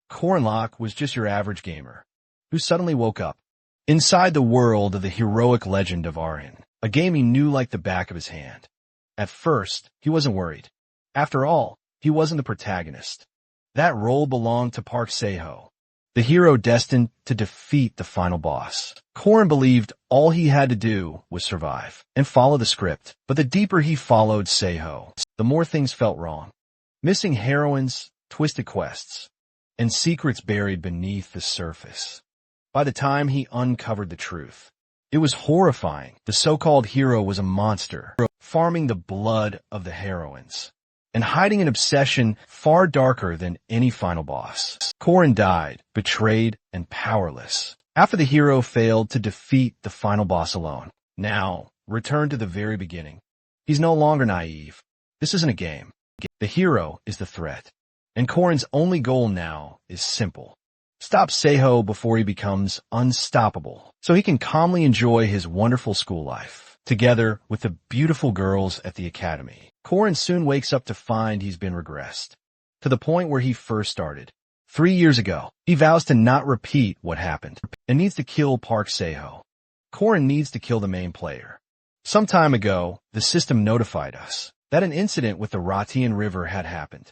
Cornlock was just your average gamer, who suddenly woke up inside the world of the heroic legend of Arhin, a game he knew like the back of his hand. At first, he wasn't worried. After all, he wasn't the protagonist. That role belonged to Park Seo, the hero destined to defeat the final boss. Corrin believed all he had to do was survive and follow the script, but the deeper he followed Seo, the more things felt wrong. Missing heroines, twisted quests, and secrets buried beneath the surface. By the time he uncovered the truth, it was horrifying. The so-called hero was a monster, farming the blood of the heroines, and hiding an obsession far darker than any final boss. Corrin died, betrayed and powerless, after the hero failed to defeat the final boss alone. Now, return to the very beginning. He's no longer naive. This isn't a game. The hero is the threat, and Corrin's only goal now is simple. Stop Seo before he becomes unstoppable, so he can calmly enjoy his wonderful school life, together with the beautiful girls at the academy. Corrin soon wakes up to find he's been regressed, to the point where he first started. 3 years ago, he vows to not repeat what happened, and needs to kill Park Seo. Corrin needs to kill the main player. Some time ago, the system notified us that an incident with the Ratian River had happened.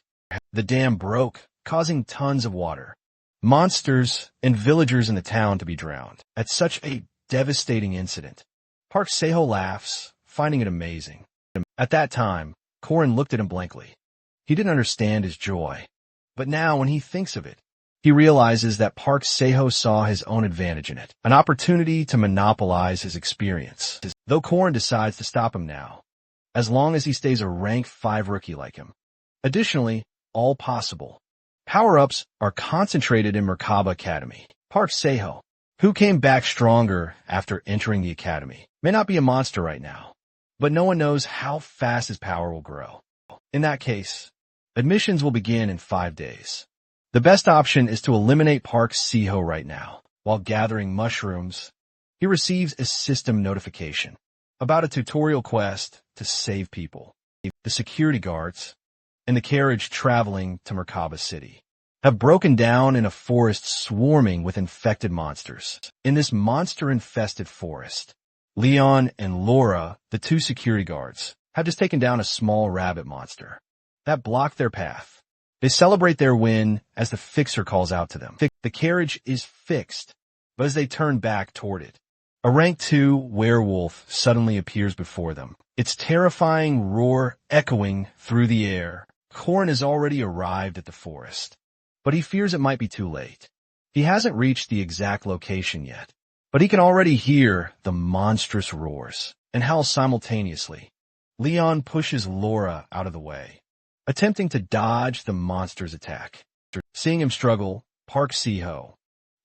The dam broke, causing tons of water, monsters, and villagers in the town to be drowned. At such a devastating incident, Park Seo laughs, finding it amazing. At that time, Corrin looked at him blankly. He didn't understand his joy. But now, when he thinks of it, he realizes that Park Seo saw his own advantage in it, an opportunity to monopolize his experience. Though Corrin decides to stop him now, as long as he stays a rank 5 rookie like him. Additionally, all possible power-ups are concentrated in Mercaba Academy. Park Seo, who came back stronger after entering the academy, may not be a monster right now, but no one knows how fast his power will grow. In that case, admissions will begin in 5 days. The best option is to eliminate Park Seo right now. While gathering mushrooms, he receives a system notification about a tutorial quest to save people. The security guards and the carriage traveling to Mercaba City have broken down in a forest swarming with infected monsters. In this monster-infested forest, Leon and Laura, the 2 security guards, have just taken down a small rabbit monster that blocked their path. They celebrate their win as the fixer calls out to them. The carriage is fixed, but as they turn back toward it, a rank 2 werewolf suddenly appears before them, its terrifying roar echoing through the air. Corrin has already arrived at the forest, but he fears it might be too late. He hasn't reached the exact location yet, but he can already hear the monstrous roars and howl simultaneously. Leon pushes Laura out of the way, attempting to dodge the monster's attack. Seeing him struggle, Park Seo,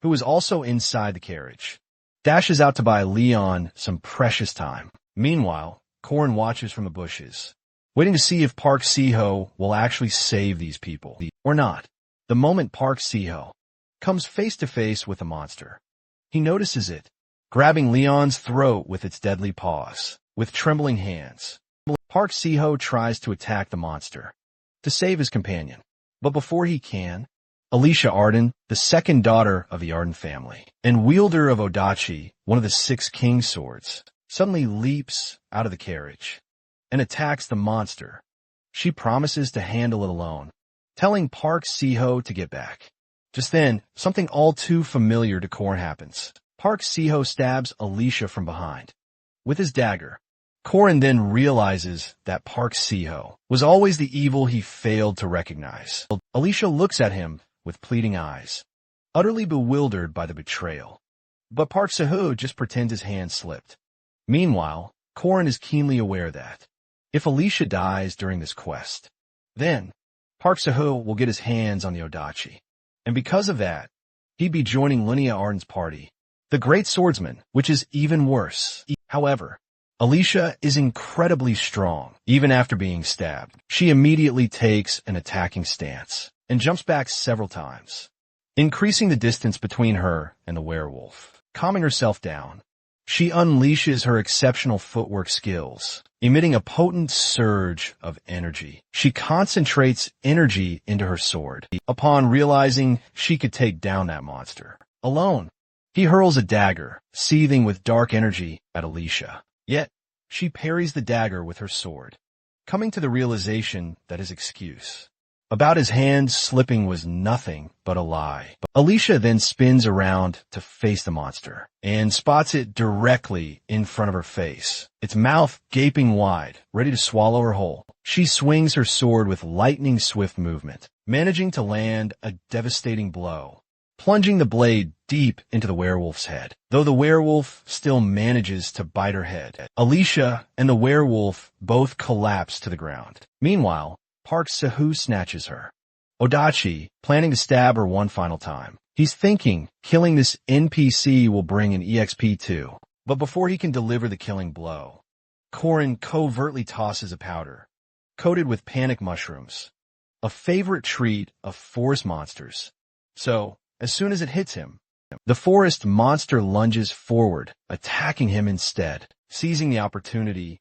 who is also inside the carriage, dashes out to buy Leon some precious time. Meanwhile, Corrin watches from the bushes, waiting to see if Park Seo will actually save these people or not. The moment Park Seo comes face to face with the monster, he notices it, grabbing Leon's throat with its deadly paws. With trembling hands, Park Seo tries to attack the monster to save his companion. But before he can, Alicia Arden, the second daughter of the Arden family, and wielder of Odachi, one of the 6 king swords, suddenly leaps out of the carriage and attacks the monster. She promises to handle it alone, telling Park Seo to get back. Just then, something all too familiar to Corrin happens. Park Seo stabs Alicia from behind with his dagger. Corrin then realizes that Park Seo was always the evil he failed to recognize. Alicia looks at him with pleading eyes, utterly bewildered by the betrayal. But Park Seo just pretends his hand slipped. Meanwhile, Corrin is keenly aware that if Alicia dies during this quest, then Park Seo will get his hands on the Odachi. And because of that, he'd be joining Linnea Arden's party, the Great Swordsman, which is even worse. However, Alicia is incredibly strong, even after being stabbed. She immediately takes an attacking stance and jumps back several times, increasing the distance between her and the werewolf. Calming herself down, she unleashes her exceptional footwork skills emitting a potent surge of energy. She concentrates energy into her sword. Upon realizing she could take down that monster alone, he hurls a dagger, seething with dark energy, at Alicia. Yet, she parries the dagger with her sword, coming to the realization that his excuse about his hand slipping was nothing but a lie. Alicia then spins around to face the monster and spots it directly in front of her face, its mouth gaping wide, ready to swallow her whole. She swings her sword with lightning-swift movement, managing to land a devastating blow, plunging the blade deep into the werewolf's head, though the werewolf still manages to bite her head. Alicia and the werewolf both collapse to the ground. Meanwhile, Park Se-hoo snatches her Odachi, planning to stab her one final time. He's thinking killing this NPC will bring an EXP too. But before he can deliver the killing blow, Korin covertly tosses a powder coated with panic mushrooms, a favorite treat of forest monsters. So, as soon as it hits him, the forest monster lunges forward, attacking him instead. Seizing the opportunity,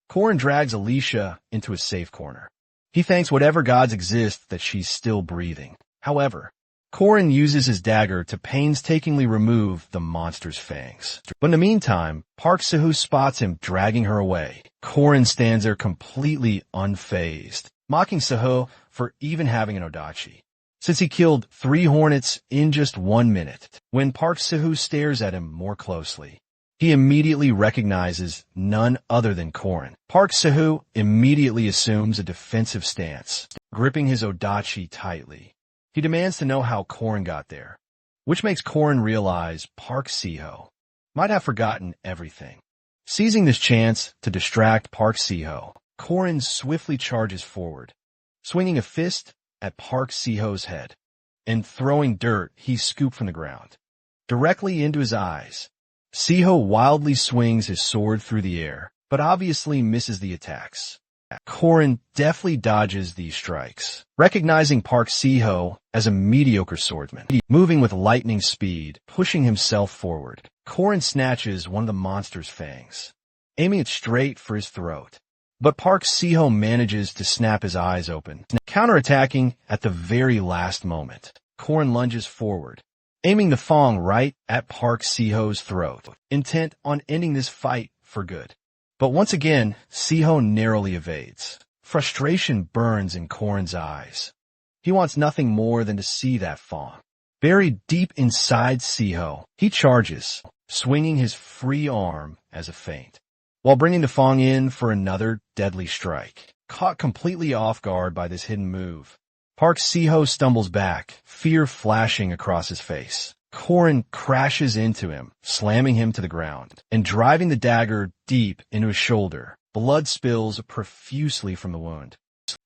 Korin drags Alicia into a safe corner. He thanks whatever gods exist that she's still breathing. However, Korin uses his dagger to painstakingly remove the monster's fangs. But in the meantime, Park Se-hoo spots him dragging her away. Korin stands there completely unfazed, mocking Se-hoo for even having an Odachi, since he killed 3 hornets in just 1 minute. When Park Se-hoo stares at him more closely, he immediately recognizes none other than Korin. Park Se-hoo immediately assumes a defensive stance, gripping his Odachi tightly. He demands to know how Korin got there, which makes Korin realize Park Se-hoo might have forgotten everything. Seizing this chance to distract Park Se-hoo, Korin swiftly charges forward, swinging a fist at Park Se-hoo's head and throwing dirt he scooped from the ground directly into his eyes. Se-hoo wildly swings his sword through the air, but obviously misses the attacks. Korin deftly dodges these strikes, recognizing Park Se-hoo as a mediocre swordsman. Moving with lightning speed, pushing himself forward, Korin snatches one of the monster's fangs, aiming it straight for his throat. But Park Se-hoo manages to snap his eyes open, counterattacking at the very last moment. Korin lunges forward, aiming the fang right at Park Se-hoo's throat, intent on ending this fight for good. But once again, Se-hoo narrowly evades. Frustration burns in Korin's eyes. He wants nothing more than to see that fang. Buried deep inside Se-hoo, he charges, swinging his free arm as a feint, while bringing the fang in for another deadly strike. Caught completely off guard by this hidden move, Park Se-hoo stumbles back, fear flashing across his face. Korin crashes into him, slamming him to the ground, and driving the dagger deep into his shoulder. Blood spills profusely from the wound.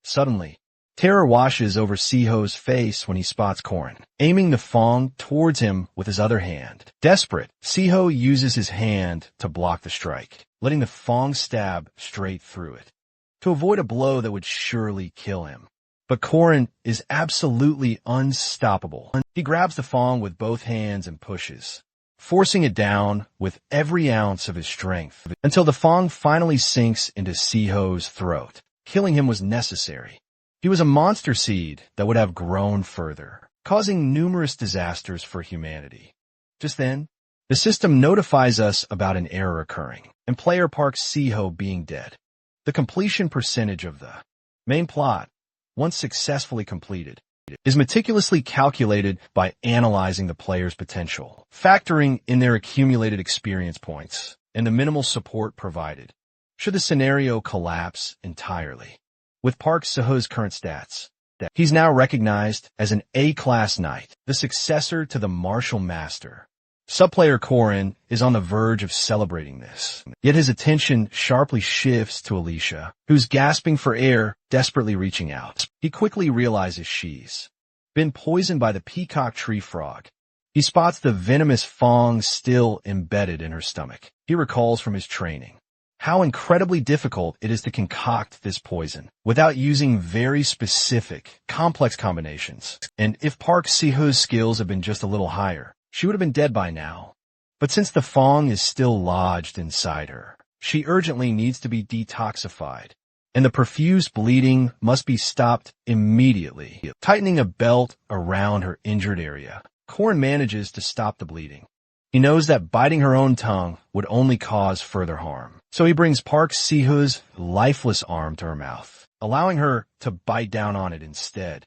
Suddenly, terror washes over Se-hoo's face when he spots Korin, aiming the fang towards him with his other hand. Desperate, Se-hoo uses his hand to block the strike, letting the fang stab straight through it, to avoid a blow that would surely kill him. But Korin is absolutely unstoppable. He grabs the fang with both hands and pushes, forcing it down with every ounce of his strength, until the fang finally sinks into Se-hoo's throat. Killing him was necessary. He was a monster seed that would have grown further, causing numerous disasters for humanity. Just then, the system notifies us about an error occurring, and player Park Se-hoo being dead. The completion percentage of the main plot, once successfully completed, is meticulously calculated by analyzing the player's potential, factoring in their accumulated experience points, and the minimal support provided, should the scenario collapse entirely. With Park Se-hoo's current stats, he's now recognized as an A-class knight, the successor to the martial master. Subplayer Korin is on the verge of celebrating this, yet his attention sharply shifts to Alicia, who's gasping for air, desperately reaching out. He quickly realizes she's been poisoned by the peacock tree frog. He spots the venomous fang still embedded in her stomach. He recalls from his training how incredibly difficult it is to concoct this poison without using very specific, complex combinations. And if Park Se-hoo's skills had been just a little higher, she would have been dead by now. But since the fang is still lodged inside her, She urgently needs to be detoxified, and the profuse bleeding must be stopped immediately. Tightening a belt around her injured area, Korn manages to stop the bleeding. He knows that biting her own tongue would only cause further harm. So he brings Park Si-hoo's lifeless arm to her mouth, allowing her to bite down on it instead.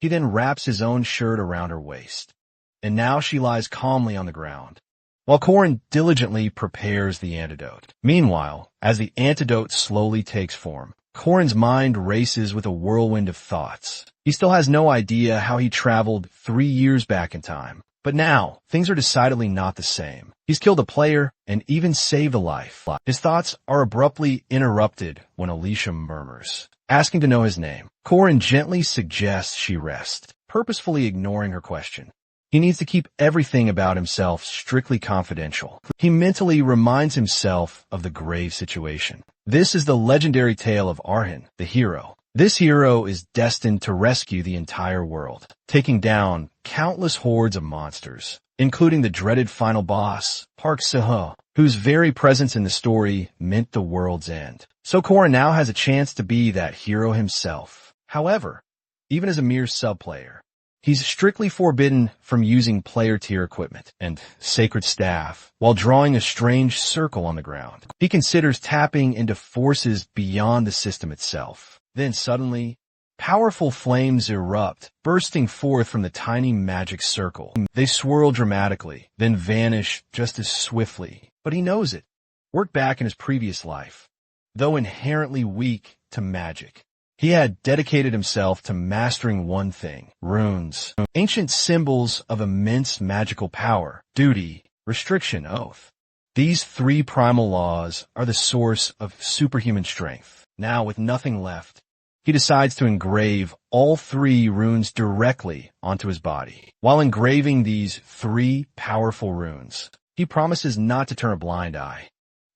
He then wraps his own shirt around her waist, and now she lies calmly on the ground, while Korn diligently prepares the antidote. Meanwhile, as the antidote slowly takes form, Korn's mind races with a whirlwind of thoughts. He still has no idea how he traveled 3 years back in time. But now, things are decidedly not the same. He's killed a player and even saved a life. His thoughts are abruptly interrupted when Alicia murmurs, asking to know his name. Korn gently suggests she rest, purposefully ignoring her question. He needs to keep everything about himself strictly confidential. He mentally reminds himself of the grave situation. This is the legendary tale of Arhin, the hero. This hero is destined to rescue the entire world, taking down countless hordes of monsters, including the dreaded final boss, Park Si-hoo, whose very presence in the story meant the world's end. So Korn now has a chance to be that hero himself. However, even as a mere sub-player, he's strictly forbidden from using player-tier equipment and sacred staff while drawing a strange circle on the ground. He considers tapping into forces beyond the system itself. Then suddenly, powerful flames erupt, bursting forth from the tiny magic circle. They swirl dramatically, then vanish just as swiftly. But he knows it. Worked back in his previous life, though inherently weak to magic, he had dedicated himself to mastering one thing: runes, ancient symbols of immense magical power, duty, restriction, oath. These 3 primal laws are the source of superhuman strength. Now, with nothing left, he decides to engrave all 3 runes directly onto his body. While engraving these 3 powerful runes, he promises not to turn a blind eye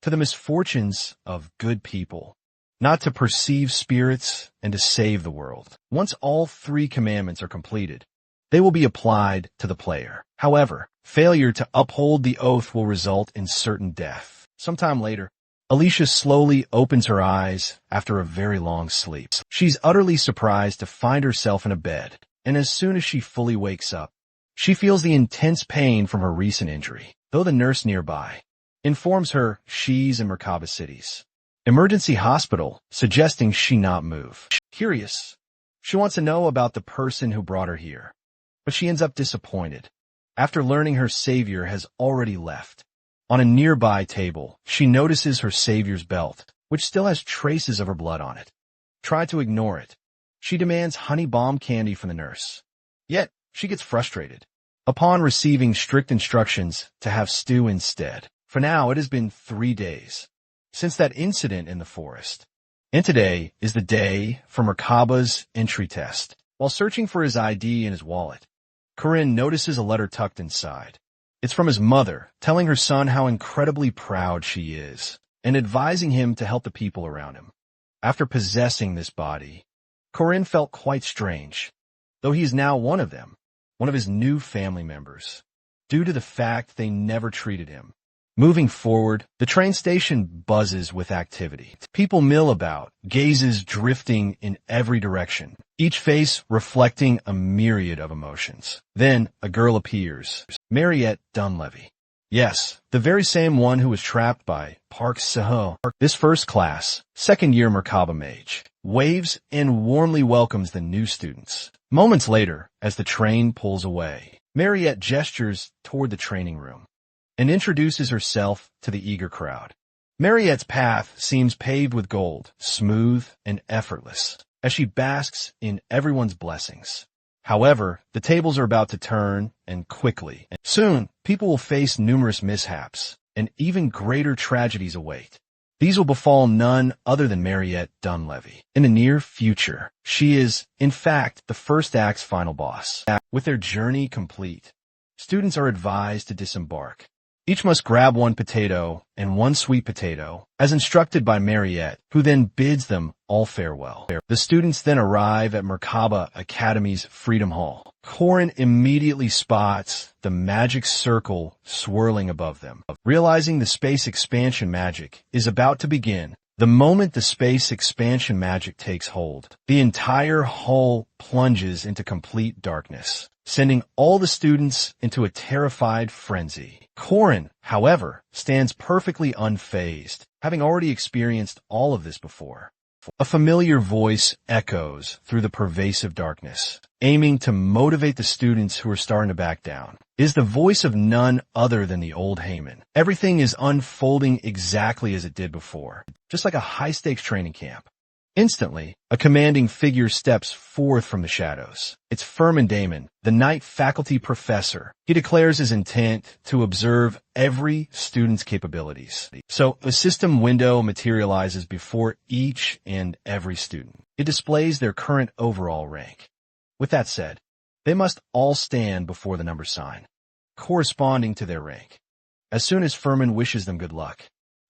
to the misfortunes of good people, not to perceive spirits, and to save the world. Once all 3 commandments are completed, they will be applied to the player. However, failure to uphold the oath will result in certain death. Sometime later, Alicia slowly opens her eyes after a very long sleep. She's utterly surprised to find herself in a bed, and as soon as she fully wakes up, she feels the intense pain from her recent injury, though the nurse nearby informs her she's in Merkaba City's emergency hospital, suggesting she not move. Curious, she wants to know about the person who brought her here, but she ends up disappointed after learning her savior has already left. On a nearby table, she notices her savior's belt, which still has traces of her blood on it. Try to ignore it. She demands honey bomb candy from the nurse. Yet, she gets frustrated upon receiving strict instructions to have stew instead. For now, it has been 3 days since that incident in the forest, and today is the day for Merkaba's entry test. While searching for his ID in his wallet, Corinne notices a letter tucked inside. It's from his mother, telling her son how incredibly proud she is, and advising him to help the people around him. After possessing this body, Corinne felt quite strange, though he is now one of them, one of his new family members, due to the fact they never treated him. Moving forward, the train station buzzes with activity. People mill about, gazes drifting in every direction, each face reflecting a myriad of emotions. Then a girl appears, Mariette Dunleavy. Yes, the very same one who was trapped by Park Si-hoo. This first-class, second-year Merkaba mage waves and warmly welcomes the new students. Moments later, as the train pulls away, Mariette gestures toward the training room and introduces herself to the eager crowd. Mariette's path seems paved with gold, smooth and effortless, as she basks in everyone's blessings. However, the tables are about to turn, and quickly. Soon, people will face numerous mishaps, and even greater tragedies await. These will befall none other than Mariette Dunleavy. In the near future, she is, in fact, the first act's final boss. With their journey complete, students are advised to disembark. Each must grab one potato and one sweet potato, as instructed by Mariette, who then bids them all farewell. The students then arrive at Merkaba Academy's Freedom Hall. Corin immediately spots the magic circle swirling above them. Realizing the space expansion magic is about to begin, the moment the space expansion magic takes hold, the entire hall plunges into complete darkness, sending all the students into a terrified frenzy. Corin, however, stands perfectly unfazed, having already experienced all of this before. A familiar voice echoes through the pervasive darkness, aiming to motivate the students who are starting to back down. It is the voice of none other than the old Haman. Everything is unfolding exactly as it did before, just like a high-stakes training camp. Instantly, a commanding figure steps forth from the shadows. It's Furman Damon, the Knight faculty professor. He declares his intent to observe every student's capabilities. So, a system window materializes before each and every student. It displays their current overall rank. With that said, they must all stand before the number sign, corresponding to their rank. As soon as Furman wishes them good luck,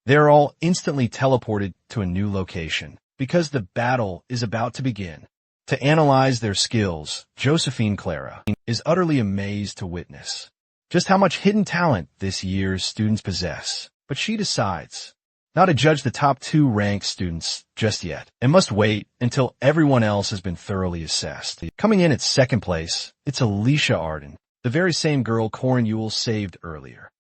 they are all instantly teleported to a new location, because the battle is about to begin. To analyze their skills, Josephine Clara is utterly amazed to witness just how much hidden talent this year's students possess. But she decides not to judge the top 2 ranked students just yet, and must wait until everyone else has been thoroughly assessed. Coming in at second place, it's Alicia Arden, the very same girl Corin Yule saved earlier.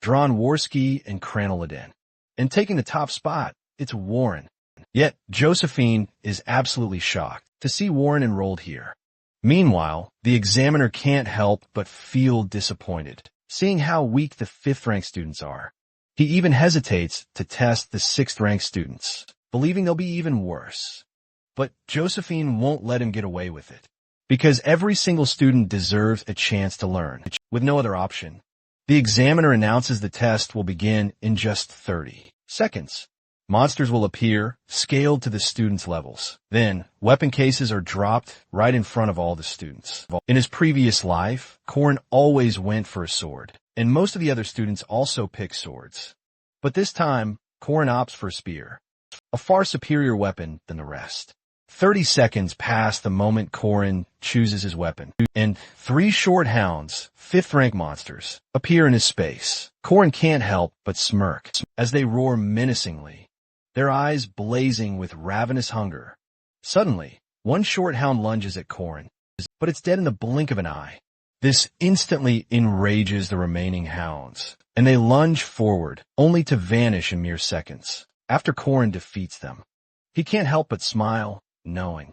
Drawn Worski and Cranoliden. And taking the top spot, it's Warren. Yet, Josephine is absolutely shocked to see Warren enrolled here. Meanwhile, the examiner can't help but feel disappointed, seeing how weak the 5th-ranked students are. He even hesitates to test the 6th-ranked students, believing they'll be even worse. But Josephine won't let him get away with it, because every single student deserves a chance to learn. With no other option, the examiner announces the test will begin in just 30 seconds. Monsters will appear, scaled to the students' levels. Then, weapon cases are dropped right in front of all the students. In his previous life, Corin always went for a sword, and most of the other students also pick swords. But this time, Corin opts for a spear, a far superior weapon than the rest. 30 seconds pass the moment Corin chooses his weapon, and 3 short hounds, 5th-rank monsters, appear in his space. Corin can't help but smirk as they roar menacingly, their eyes blazing with ravenous hunger. Suddenly, one short hound lunges at Corin, but it's dead in the blink of an eye. This instantly enrages the remaining hounds, and they lunge forward, only to vanish in mere seconds, after Corin defeats them. He can't help but smile, knowing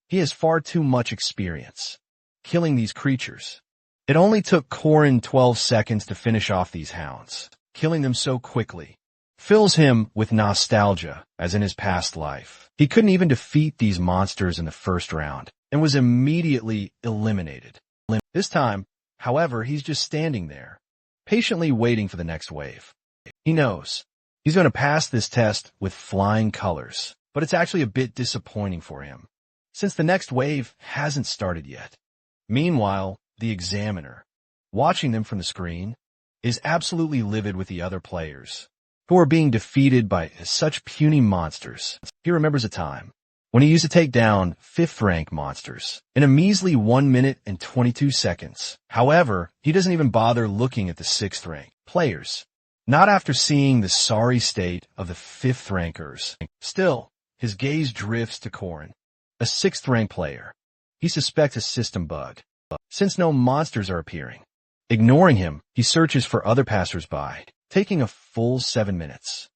he has far too much experience killing these creatures. It only took Corin 12 seconds to finish off these hounds. Killing them so quickly fills him with nostalgia, as in his past life. He couldn't even defeat these monsters in the first round, and was immediately eliminated. This time, however, he's just standing there, patiently waiting for the next wave. He knows he's going to pass this test with flying colors, but it's actually a bit disappointing for him, since the next wave hasn't started yet. Meanwhile, the examiner, watching them from the screen, is absolutely livid with the other players, who are being defeated by such puny monsters. He remembers a time when he used to take down 5th-rank monsters in a measly 1 minute and 22 seconds. However, he doesn't even bother looking at the 6th-rank players, not after seeing the sorry state of the 5th-rankers. Still, his gaze drifts to Corin, a 6th-rank player. He suspects a system bug, since no monsters are appearing. Ignoring him, he searches for other passers-by, taking a full 7 minutes,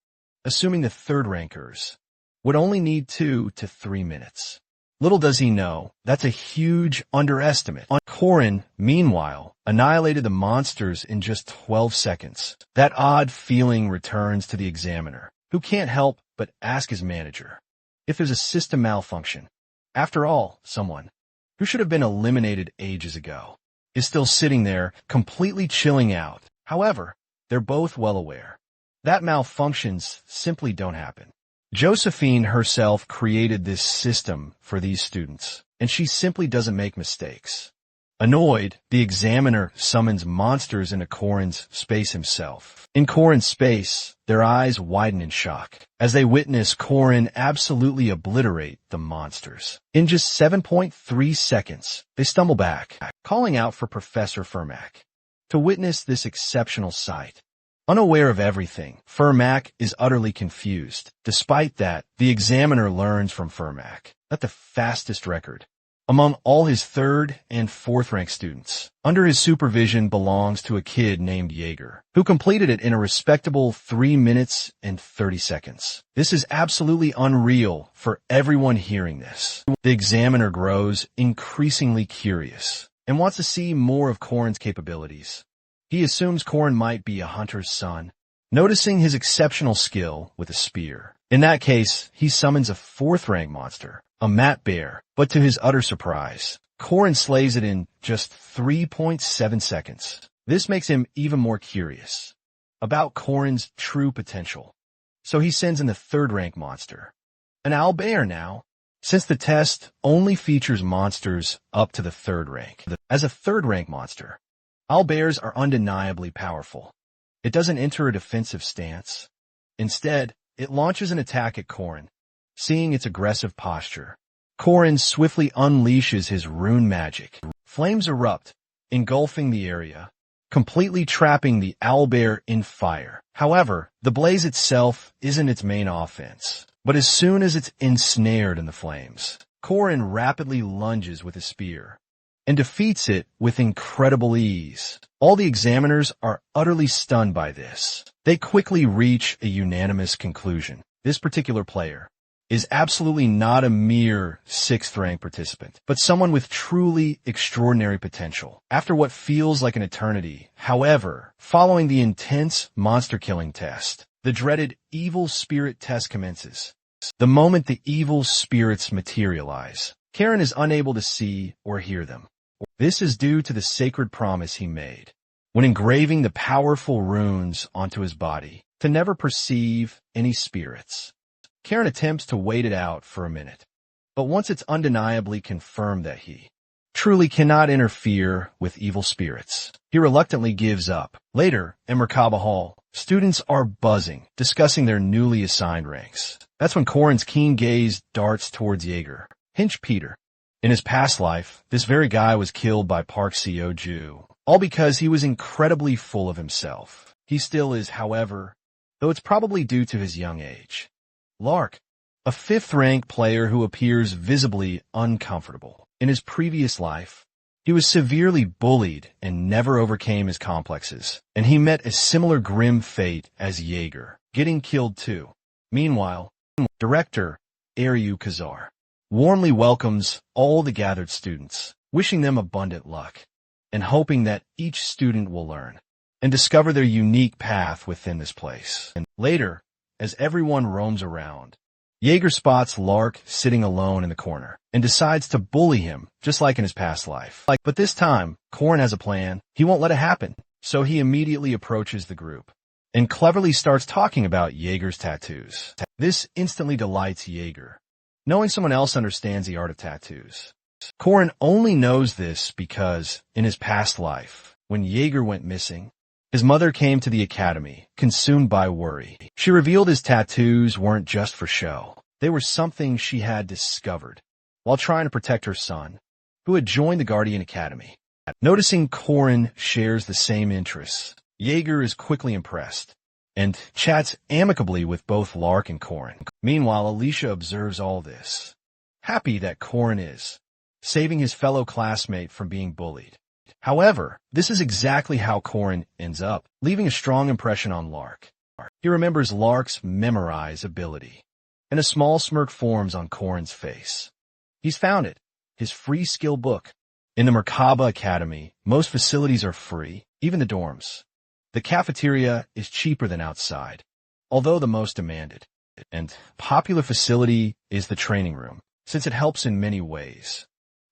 assuming the 3rd-rankers would only need 2 to 3 minutes. Little does he know, that's a huge underestimate. Corin, meanwhile, annihilated the monsters in just 12 seconds. That odd feeling returns to the examiner, who can't help but ask his manager if there's a system malfunction. After all, someone who should have been eliminated ages ago is still sitting there, completely chilling out. However, they're both well aware that malfunctions simply don't happen. Josephine herself created this system for these students, and she simply doesn't make mistakes. Annoyed, the examiner summons monsters into Korin's space himself. In Korin's space, their eyes widen in shock as they witness Korin absolutely obliterate the monsters. In just 7.3 seconds, they stumble back, calling out for Professor Fermac to witness this exceptional sight. Unaware of everything, Fermac is utterly confused. Despite that, the examiner learns from Fermac that the fastest record among all his 3rd and 4th rank students under his supervision belongs to a kid named Jaeger, who completed it in a respectable 3 minutes and 30 seconds. This is absolutely unreal for everyone hearing this. The examiner grows increasingly curious and wants to see more of Korin's capabilities. He assumes Korin might be a hunter's son, noticing his exceptional skill with a spear. In that case, he summons a 4th rank monster, a mat bear, but to his utter surprise, Korin slays it in just 3.7 seconds. This makes him even more curious about Korin's true potential. So he sends in the 3rd rank monster, an owlbear now, since the test only features monsters up to the 3rd rank. As a 3rd rank monster, owlbears are undeniably powerful. It doesn't enter a defensive stance. Instead, it launches an attack at Korin. Seeing its aggressive posture, Korin swiftly unleashes his rune magic. Flames erupt, engulfing the area, completely trapping the owlbear in fire. However, the blaze itself isn't its main offense. But as soon as it's ensnared in the flames, Korin rapidly lunges with his spear and defeats it with incredible ease. All the examiners are utterly stunned by this. They quickly reach a unanimous conclusion. This particular player is absolutely not a mere 6th rank participant, but someone with truly extraordinary potential. After what feels like an eternity, however, following the intense monster-killing test, the dreaded evil spirit test commences. The moment the evil spirits materialize, Karen is unable to see or hear them. This is due to the sacred promise he made when engraving the powerful runes onto his body to never perceive any spirits. Karen attempts to wait it out for a minute, but once it's undeniably confirmed that he truly cannot interfere with evil spirits, he reluctantly gives up. Later, in Merkaba Hall, students are buzzing, discussing their newly assigned ranks. That's when Korin's keen gaze darts towards Jaeger, Hinch Peter. In his past life, this very guy was killed by Park Seo-ju, all because he was incredibly full of himself. He still is, however, though it's probably due to his young age. Lark, a 5th rank player who appears visibly uncomfortable. In his previous life, he was severely bullied and never overcame his complexes, and he met a similar grim fate as Jaeger, getting killed too. Meanwhile, director Ryu Kazar warmly welcomes all the gathered students, wishing them abundant luck, and hoping that each student will learn and discover their unique path within this place. And later, as everyone roams around, Jaeger spots Lark sitting alone in the corner and decides to bully him, just like in his past life. But this time, Korin has a plan. He won't let it happen, so he immediately approaches the group and cleverly starts talking about Jaeger's tattoos. This instantly delights Jaeger, knowing someone else understands the art of tattoos. Korin only knows this because, in his past life, when Jaeger went missing, his mother came to the academy, consumed by worry. She revealed his tattoos weren't just for show. They were something she had discovered while trying to protect her son, who had joined the Guardian Academy. Noticing Korin shares the same interests, Jaeger is quickly impressed and chats amicably with both Lark and Korin. Meanwhile, Alicia observes all this, happy that Korin is saving his fellow classmate from being bullied. However, this is exactly how Korin ends up, leaving a strong impression on Lark. He remembers Lark's memorize ability, and a small smirk forms on Korin's face. He's found it, his free skill book. In the Merkaba Academy, most facilities are free, even the dorms. The cafeteria is cheaper than outside, although the most demanded. And popular facility is the training room, since it helps in many ways,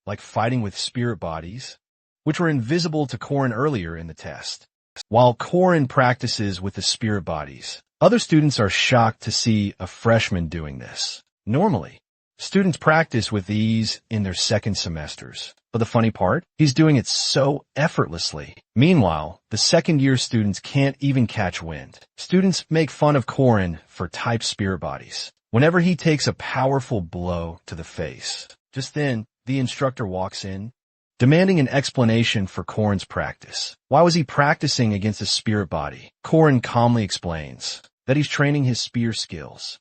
like fighting with spirit bodies, which were invisible to Korin earlier in the test. While Korin practices with the spirit bodies, other students are shocked to see a freshman doing this. Normally, Students practice with ease in their second semesters. But the funny part, he's doing it so effortlessly. Meanwhile, the second-year students can't even catch wind. Students make fun of Korin for type spirit bodies whenever he takes a powerful blow to the face. Just then, the instructor walks in, demanding an explanation for Korin's practice. Why was he practicing against a spirit body? Korin calmly explains that he's training his spear skills.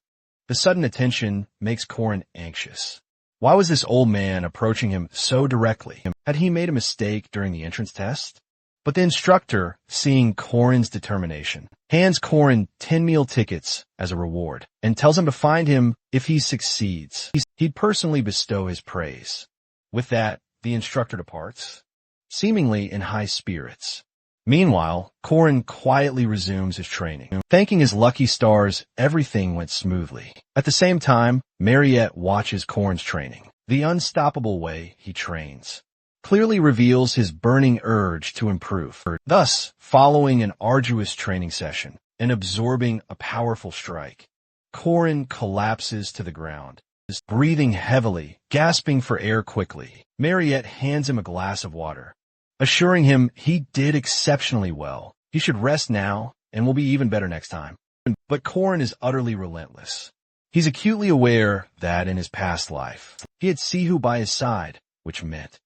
The sudden attention makes Korin anxious. Why was this old man approaching him so directly? Had he made a mistake during the entrance test? But the instructor, seeing Korin's determination, hands Korin 10 meal tickets as a reward and tells him to find him if he succeeds. He'd personally bestow his praise. With that, the instructor departs, seemingly in high spirits. Meanwhile, Korin quietly resumes his training. Thanking his lucky stars, everything went smoothly. At the same time, Mariette watches Korin's training. The unstoppable way he trains clearly reveals his burning urge to improve. Thus, following an arduous training session and absorbing a powerful strike, Korin collapses to the ground, breathing heavily, gasping for air quickly. Mariette hands him a glass of water, assuring him he did exceptionally well. He should rest now and will be even better next time. But Korin is utterly relentless. He's acutely aware that in his past life, he had Sihu by his side, which meant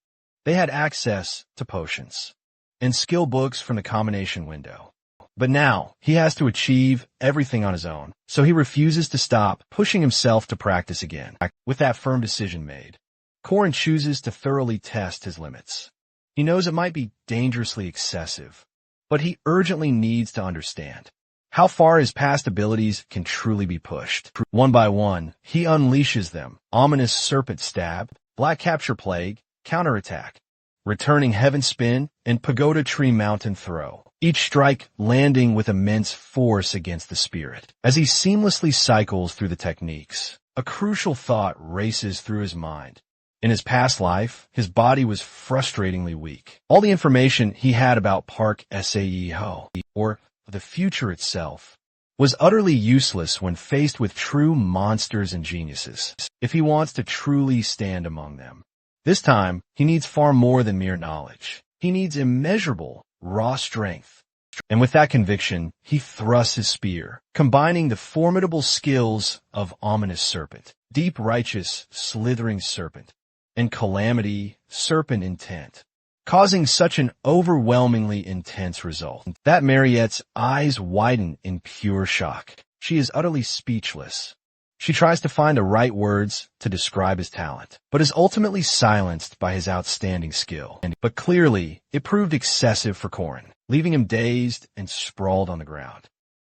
they had access to potions and skill books from the combination window. But now, he has to achieve everything on his own, so he refuses to stop pushing himself to practice again. With that firm decision made, Korin chooses to thoroughly test his limits. He knows it might be dangerously excessive, but he urgently needs to understand how far his past abilities can truly be pushed. One by one, he unleashes them: ominous serpent stab, black capture plague, counterattack, returning heaven spin, and pagoda tree mountain throw. Each strike landing with immense force against the spirit. As he seamlessly cycles through the techniques, a crucial thought races through his mind. In his past life, his body was frustratingly weak. All the information he had about Park Sao, or the future itself, was utterly useless when faced with true monsters and geniuses, if he wants to truly stand among them. This time, he needs far more than mere knowledge. He needs immeasurable, raw strength. And with that conviction, he thrusts his spear, combining the formidable skills of ominous serpent, deep righteous, slithering serpent, and calamity, serpent intent, causing such an overwhelmingly intense result that Mariette's eyes widen in pure shock. She is utterly speechless. She tries to find the right words to describe his talent, but is ultimately silenced by his outstanding skill. But clearly, it proved excessive for Korin, leaving him dazed and sprawled on the ground.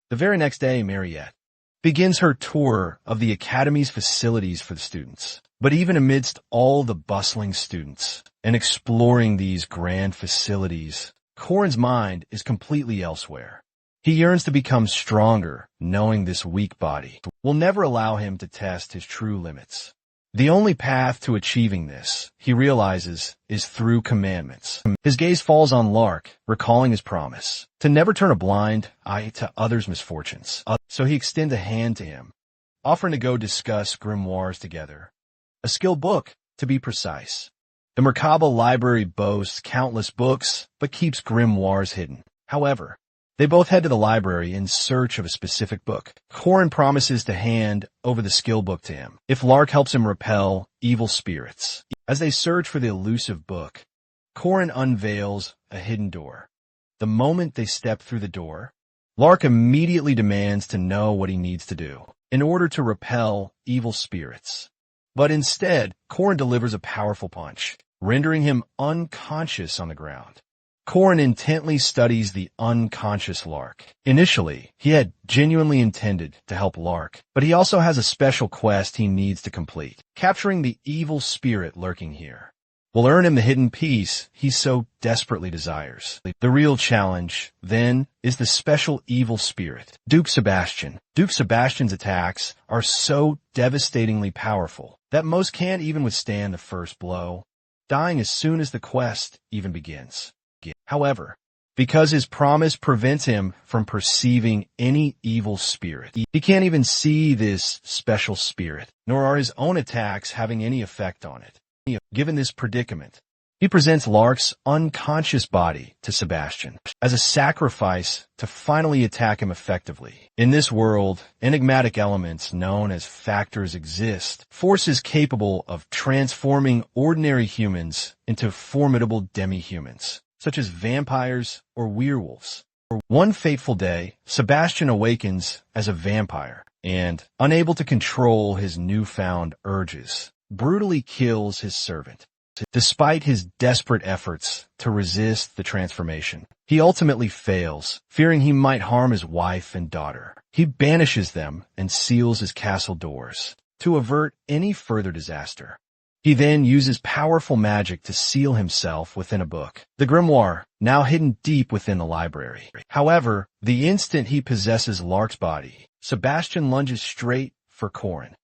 The very next day, Mariette begins her tour of the Academy's facilities for the students. But even amidst all the bustling students and exploring these grand facilities, Korin's mind is completely elsewhere. He yearns to become stronger, knowing this weak body will never allow him to test his true limits. The only path to achieving this, he realizes, is through commandments. His gaze falls on Lark, recalling his promise to never turn a blind eye to others' misfortunes. So he extends a hand to him, offering to go discuss grimoires together. A skill book, to be precise. The Merkaba library boasts countless books, but keeps grimoires hidden. However, they both head to the library in search of a specific book. Korin promises to hand over the skill book to him if Lark helps him repel evil spirits. As they search for the elusive book, Korin unveils a hidden door. The moment they step through the door, Lark immediately demands to know what he needs to do in order to repel evil spirits. But instead, Korin delivers a powerful punch, rendering him unconscious on the ground. Korin intently studies the unconscious Lark. Initially, he had genuinely intended to help Lark, but he also has a special quest he needs to complete, capturing the evil spirit lurking here will earn him the hidden piece he so desperately desires. The real challenge, then, is the special evil spirit, Duke Sebastian. Duke Sebastian's attacks are so devastatingly powerful that most can't even withstand the first blow, dying as soon as the quest even begins. However, because his promise prevents him from perceiving any evil spirit. He can't even see this special spirit, nor are his own attacks having any effect on it. Given this predicament, he presents Lark's unconscious body to Sebastian as a sacrifice to finally attack him effectively. In this world, enigmatic elements known as factors exist, forces capable of transforming ordinary humans into formidable demi-humans, such as vampires or werewolves. One fateful day, Sebastian awakens as a vampire and, unable to control his newfound urges, brutally kills his servant. Despite his desperate efforts to resist the transformation, he ultimately fails, fearing he might harm his wife and daughter. He banishes them and seals his castle doors to avert any further disaster. He then uses powerful magic to seal himself within a book, the grimoire, now hidden deep within the library. However, the instant he possesses Lark's body, Sebastian lunges straight for Corin.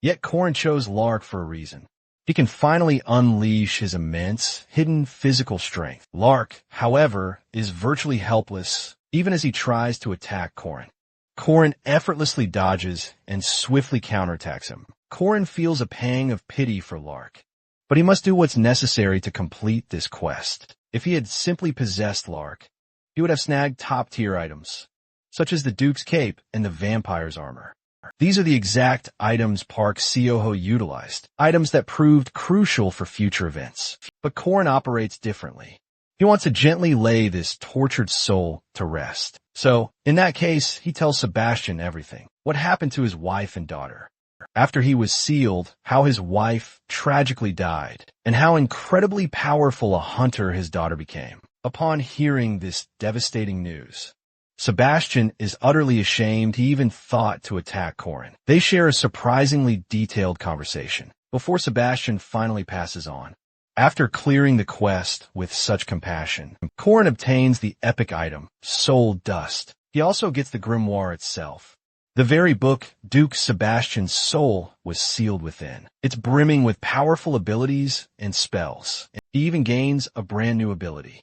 Yet Corin chose Lark for a reason. He can finally unleash his immense, hidden physical strength. Lark, however, is virtually helpless, even as he tries to attack Corin. Corin effortlessly dodges and swiftly counterattacks him. Corin feels a pang of pity for Lark, but he must do what's necessary to complete this quest. If he had simply possessed Lark, he would have snagged top-tier items, such as the Duke's cape and the vampire's armor. These are the exact items Park Seoho utilized, items that proved crucial for future events. But Corin operates differently. He wants to gently lay this tortured soul to rest. So, in that case, he tells Sebastian everything. What happened to his wife and daughter. After he was sealed, how his wife tragically died, and how incredibly powerful a hunter his daughter became. Upon hearing this devastating news, Sebastian is utterly ashamed he even thought to attack Corin. They share a surprisingly detailed conversation before Sebastian finally passes on. After clearing the quest with such compassion, Corin obtains the epic item, Soul Dust. He also gets the grimoire itself. The very book Duke Sebastian's soul was sealed within. It's brimming with powerful abilities and spells. He even gains a brand new ability,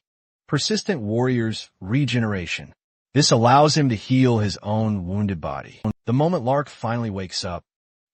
Persistent Warrior's Regeneration. This allows him to heal his own wounded body. The moment Lark finally wakes up,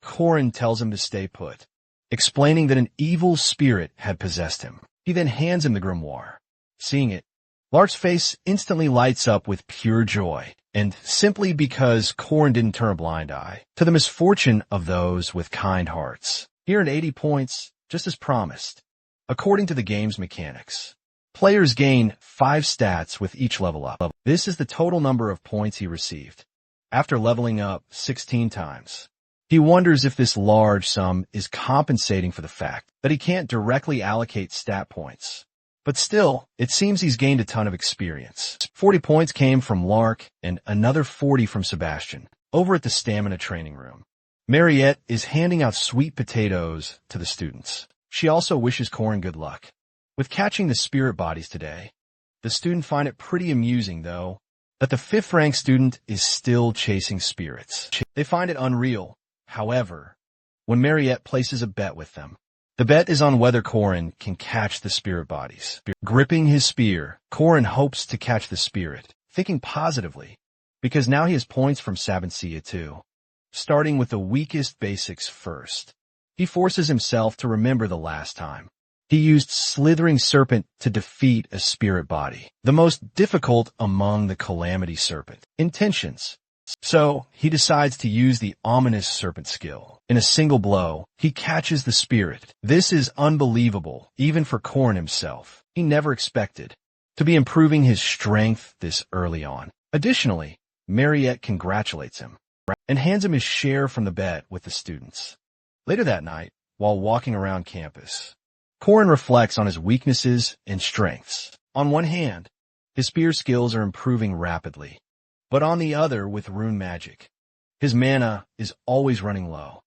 Corin tells him to stay put, explaining that an evil spirit had possessed him. He then hands him the grimoire. Seeing it, Lark's face instantly lights up with pure joy, and simply because Corin didn't turn a blind eye to the misfortune of those with kind hearts. He earned 80 points, just as promised. According to the game's mechanics, players gain 5 stats with each level up. This is the total number of points he received after leveling up 16 times. He wonders if this large sum is compensating for the fact that he can't directly allocate stat points. But still, it seems he's gained a ton of experience. 40 points came from Lark and another 40 from Sebastian. Over at the stamina training room, Mariette is handing out sweet potatoes to the students. She also wishes Corin good luck with catching the spirit bodies today. The student find it pretty amusing, though, that the 5th rank student is still chasing spirits. They find it unreal, however, when Mariette places a bet with them. The bet is on whether Corin can catch the spirit bodies. Gripping his spear, Corin hopes to catch the spirit, thinking positively, because now he has points from Sabancia too. Starting with the weakest basics first, he forces himself to remember the last time he used Slithering Serpent to defeat a spirit body, the most difficult among the Calamity Serpent intentions. So, he decides to use the Ominous Serpent skill. In a single blow, he catches the spirit. This is unbelievable, even for Corin himself. He never expected to be improving his strength this early on. Additionally, Mariette congratulates him and hands him his share from the bet with the students. Later that night, while walking around campus, Corin reflects on his weaknesses and strengths. On one hand, his spear skills are improving rapidly, but on the other with rune magic, his mana is always running low.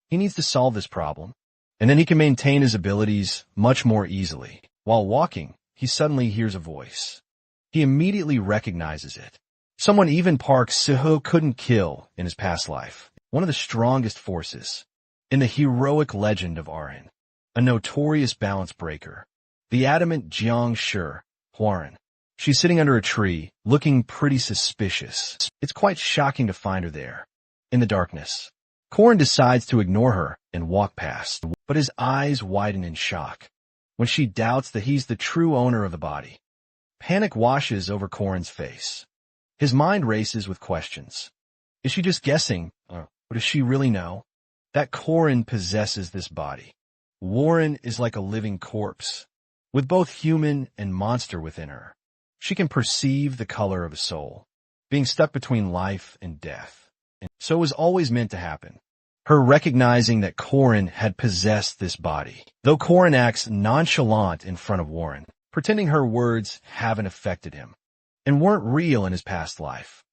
He needs to solve this problem, and then he can maintain his abilities much more easily. While walking, he suddenly hears a voice. He immediately recognizes it. Someone even Park Seoho couldn't kill in his past life. One of the strongest forces in the heroic legend of Arhin. A notorious balance breaker, the adamant Jiang Shi Huaran. She's sitting under a tree, looking pretty suspicious. It's quite shocking to find her there, in the darkness. Korin decides to ignore her and walk past, but his eyes widen in shock when she doubts that he's the true owner of the body. Panic washes over Korin's face. His mind races with questions. Is she just guessing, or does she really know that Korin possesses this body? Warren is like a living corpse, with both human and monster within her. She can perceive the color of a soul, being stuck between life and death. And so it was always meant to happen. Her recognizing that Korin had possessed this body, though Korin acts nonchalant in front of Warren, pretending her words haven't affected him and weren't real in his past life.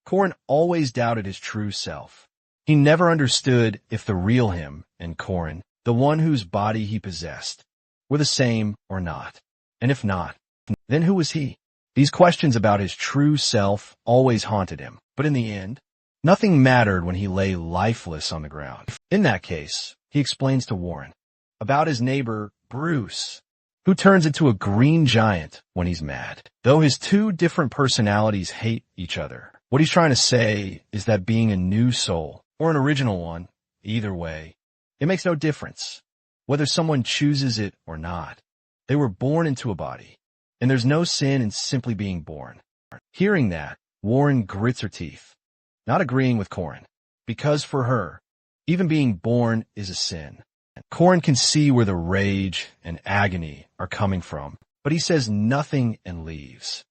Korin always doubted his true self. He never understood if the real him and Korin, the one whose body he possessed, were the same or not. And if not, then who was he? These questions about his true self always haunted him, but in the end, nothing mattered when he lay lifeless on the ground. In that case, he explains to Warren about his neighbor, Bruce, who turns into a green giant when he's mad. Though his two different personalities hate each other, what he's trying to say is that being a new soul, or an original one, either way, it makes no difference, whether someone chooses it or not. They were born into a body, and there's no sin in simply being born. Hearing that, Warren grits her teeth, not agreeing with Korin, because for her, even being born is a sin. Korin can see where the rage and agony are coming from, but he says nothing and leaves.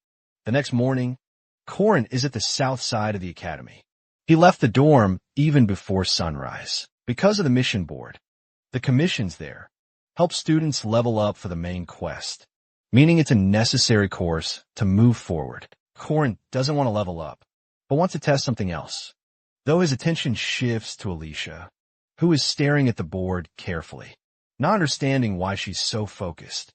The next morning, Korin is at the south side of the academy. He left the dorm even before sunrise. Because of the mission board, the commissions there help students level up for the main quest, meaning it's a necessary course to move forward. Korin doesn't want to level up, but wants to test something else, though his attention shifts to Alicia, who is staring at the board carefully, not understanding why she's so focused.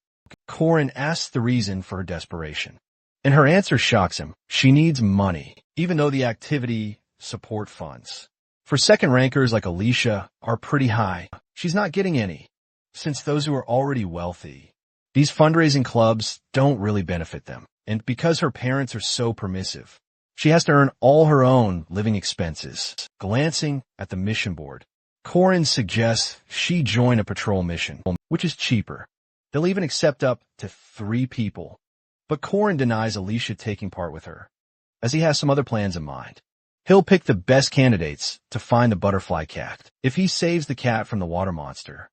Korin asks the reason for her desperation, and her answer shocks him. She needs money, even though the activity support funds for second rankers like Alicia are pretty high. She's not getting any, since those who are already wealthy, these fundraising clubs don't really benefit them. And because her parents are so permissive, she has to earn all her own living expenses. Glancing at the mission board, Korin suggests she join a patrol mission, which is cheaper. They'll even accept up to 3 people. But Korin denies Alicia taking part with her, as he has some other plans in mind. He'll pick the best candidates to find the butterfly cat. If he saves the cat from the water monster,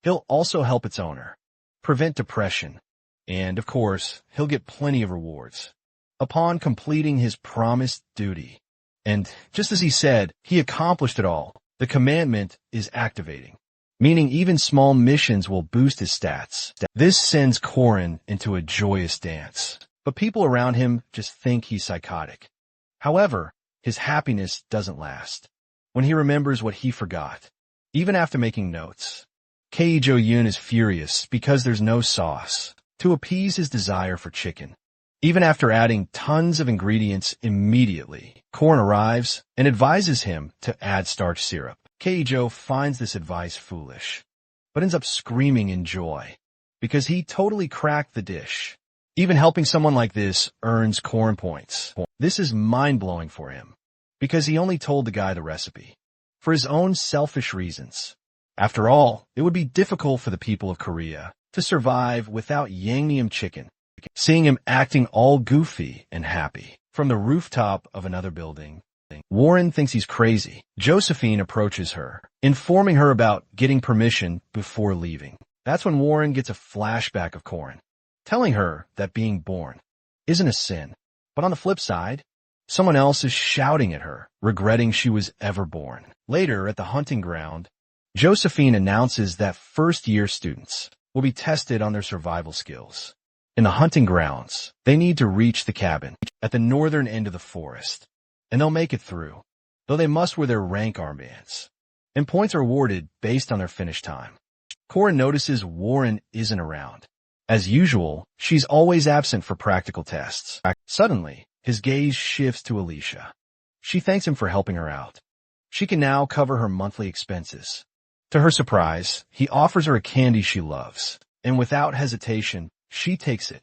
he'll also help its owner, prevent depression, and, of course, he'll get plenty of rewards upon completing his promised duty. And just as he said, he accomplished it all. The commandment is activating, meaning even small missions will boost his stats. This sends Korin into a joyous dance, but people around him just think he's psychotic. However, his happiness doesn't last when he remembers what he forgot, even after making notes. Kei Jo-yoon is furious because there's no sauce to appease his desire for chicken. Even after adding tons of ingredients immediately, Korin arrives and advises him to add starch syrup. Kei Jo finds this advice foolish, but ends up screaming in joy because he totally cracked the dish. Even helping someone like this earns Korin points. This is mind-blowing for him, because he only told the guy the recipe for his own selfish reasons. After all, it would be difficult for the people of Korea to survive without Yangneum chicken. Seeing him acting all goofy and happy from the rooftop of another building, Warren thinks he's crazy. Josephine approaches her, informing her about getting permission before leaving. That's when Warren gets a flashback of Korin, telling her that being born isn't a sin. But on the flip side, someone else is shouting at her, regretting she was ever born. Later, at the hunting ground, Josephine announces that first-year students will be tested on their survival skills. In the hunting grounds, they need to reach the cabin at the northern end of the forest, and they'll make it through, though they must wear their rank armbands, and points are awarded based on their finish time. Korin notices Warren isn't around. As usual, she's always absent for practical tests. Suddenly, his gaze shifts to Alicia. She thanks him for helping her out. She can now cover her monthly expenses. To her surprise, he offers her a candy she loves, and without hesitation, she takes it,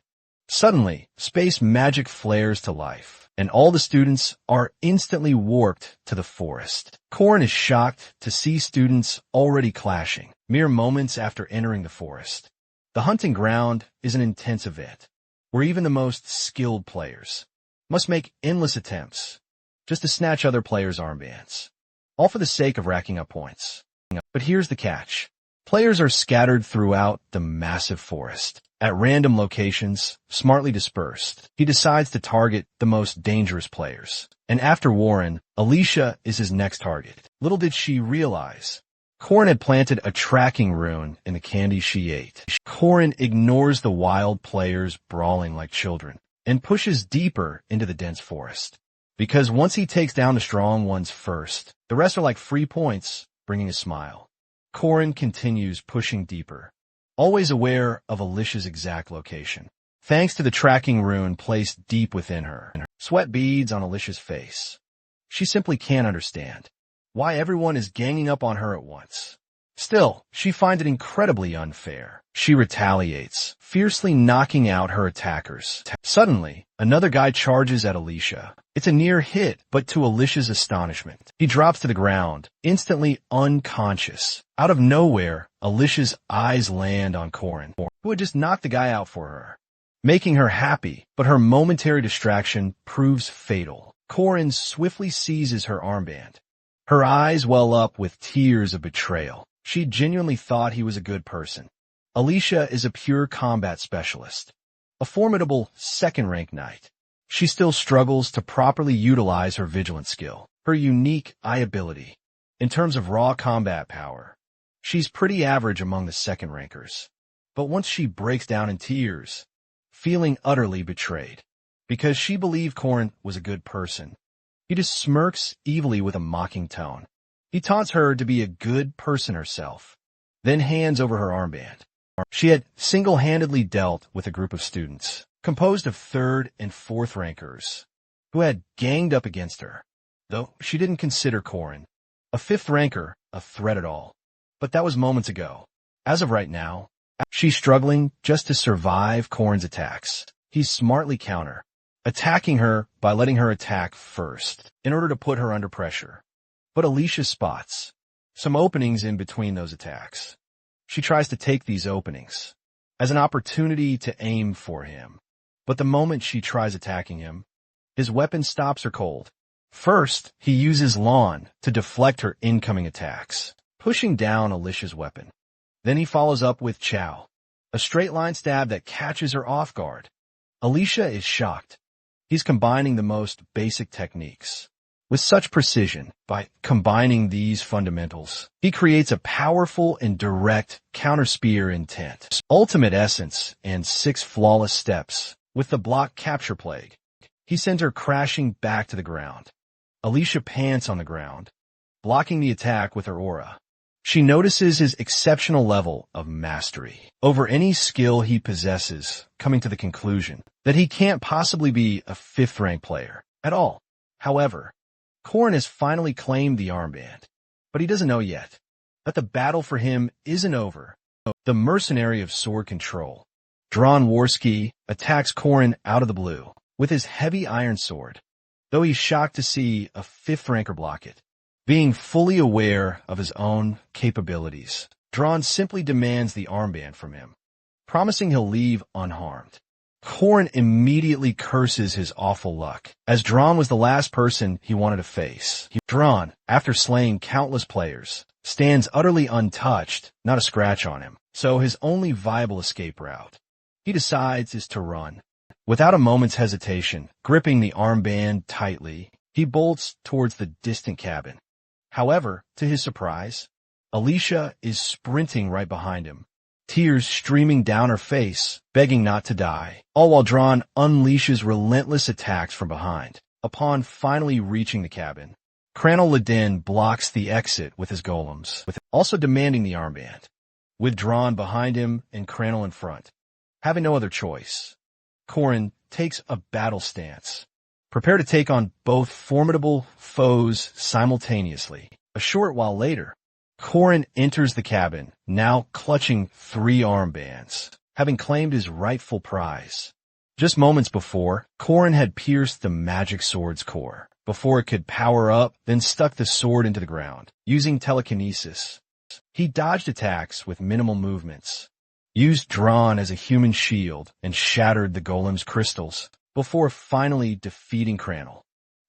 Suddenly, space magic flares to life, and all the students are instantly warped to the forest. Korin is shocked to see students already clashing, mere moments after entering the forest. The hunting ground is an intense event, where even the most skilled players must make endless attempts just to snatch other players' armbands, all for the sake of racking up points. But here's the catch. Players are scattered throughout the massive forest, at random locations, smartly dispersed. He decides to target the most dangerous players. And after Warren, Alicia is his next target. Little did she realize, Korin had planted a tracking rune in the candy she ate. Korin ignores the wild players brawling like children and pushes deeper into the dense forest. Because once he takes down the strong ones first, the rest are like free points, bringing a smile. Korin continues pushing deeper, always aware of Alicia's exact location. Thanks to the tracking rune placed deep within her, sweat beads on Alicia's face. She simply can't understand why everyone is ganging up on her at once. Still, she finds it incredibly unfair. She retaliates, fiercely knocking out her attackers. Suddenly, another guy charges at Alicia. It's a near hit, but to Alicia's astonishment, he drops to the ground, instantly unconscious. Out of nowhere, Alicia's eyes land on Korin, who had just knocked the guy out for her, making her happy, but her momentary distraction proves fatal. Korin swiftly seizes her armband. Her eyes well up with tears of betrayal. She genuinely thought he was a good person. Alicia is a pure combat specialist, a formidable second-rank knight. She still struggles to properly utilize her vigilant skill, her unique eye ability. In terms of raw combat power, she's pretty average among the second-rankers. But once she breaks down in tears, feeling utterly betrayed, because she believed Korin was a good person, he just smirks evilly with a mocking tone. He taunts her to be a good person herself, then hands over her armband. She had single-handedly dealt with a group of students, composed of third and fourth rankers, who had ganged up against her, though she didn't consider Korin, a fifth ranker, a threat at all. But that was moments ago. As of right now, she's struggling just to survive Korin's attacks. He's smartly attacking her by letting her attack first, in order to put her under pressure. But Alicia spots some openings in between those attacks. She tries to take these openings as an opportunity to aim for him. But the moment she tries attacking him, his weapon stops her cold. First, he uses Lawn to deflect her incoming attacks, pushing down Alicia's weapon. Then he follows up with Chow, a straight-line stab that catches her off guard. Alicia is shocked. He's combining the most basic techniques with such precision. By combining these fundamentals, he creates a powerful and direct counter-spear intent, ultimate essence, and 6 flawless steps. With the block capture plague, he sends her crashing back to the ground. Alicia pants on the ground, blocking the attack with her aura. She notices his exceptional level of mastery over any skill he possesses, coming to the conclusion that he can't possibly be a 5th-rank player at all. However, Korin has finally claimed the armband, but he doesn't know yet that the battle for him isn't over. The mercenary of sword control, Dronzer, attacks Korin out of the blue with his heavy iron sword, though he's shocked to see a 5th-ranker block it. Being fully aware of his own capabilities, Dron simply demands the armband from him, promising he'll leave unharmed. Korin immediately curses his awful luck, as Dron was the last person he wanted to face. Dron, after slaying countless players, stands utterly untouched, not a scratch on him, so his only viable escape route, he decides, is to run. Without a moment's hesitation, gripping the armband tightly, he bolts towards the distant cabin. However, to his surprise, Alicia is sprinting right behind him, tears streaming down her face, begging not to die, all while Dron unleashes relentless attacks from behind. Upon finally reaching the cabin, Cranel Ladin blocks the exit with his golems, also demanding the armband. With Dron behind him and Cranel in front, having no other choice, Korin takes a battle stance, prepare to take on both formidable foes simultaneously. A short while later, Korin enters the cabin, now clutching 3 armbands, having claimed his rightful prize. Just moments before, Korin had pierced the magic sword's core. Before it could power up, then stuck the sword into the ground. Using telekinesis, he dodged attacks with minimal movements, used Dron as a human shield, and shattered the golem's crystals, before finally defeating Crannel.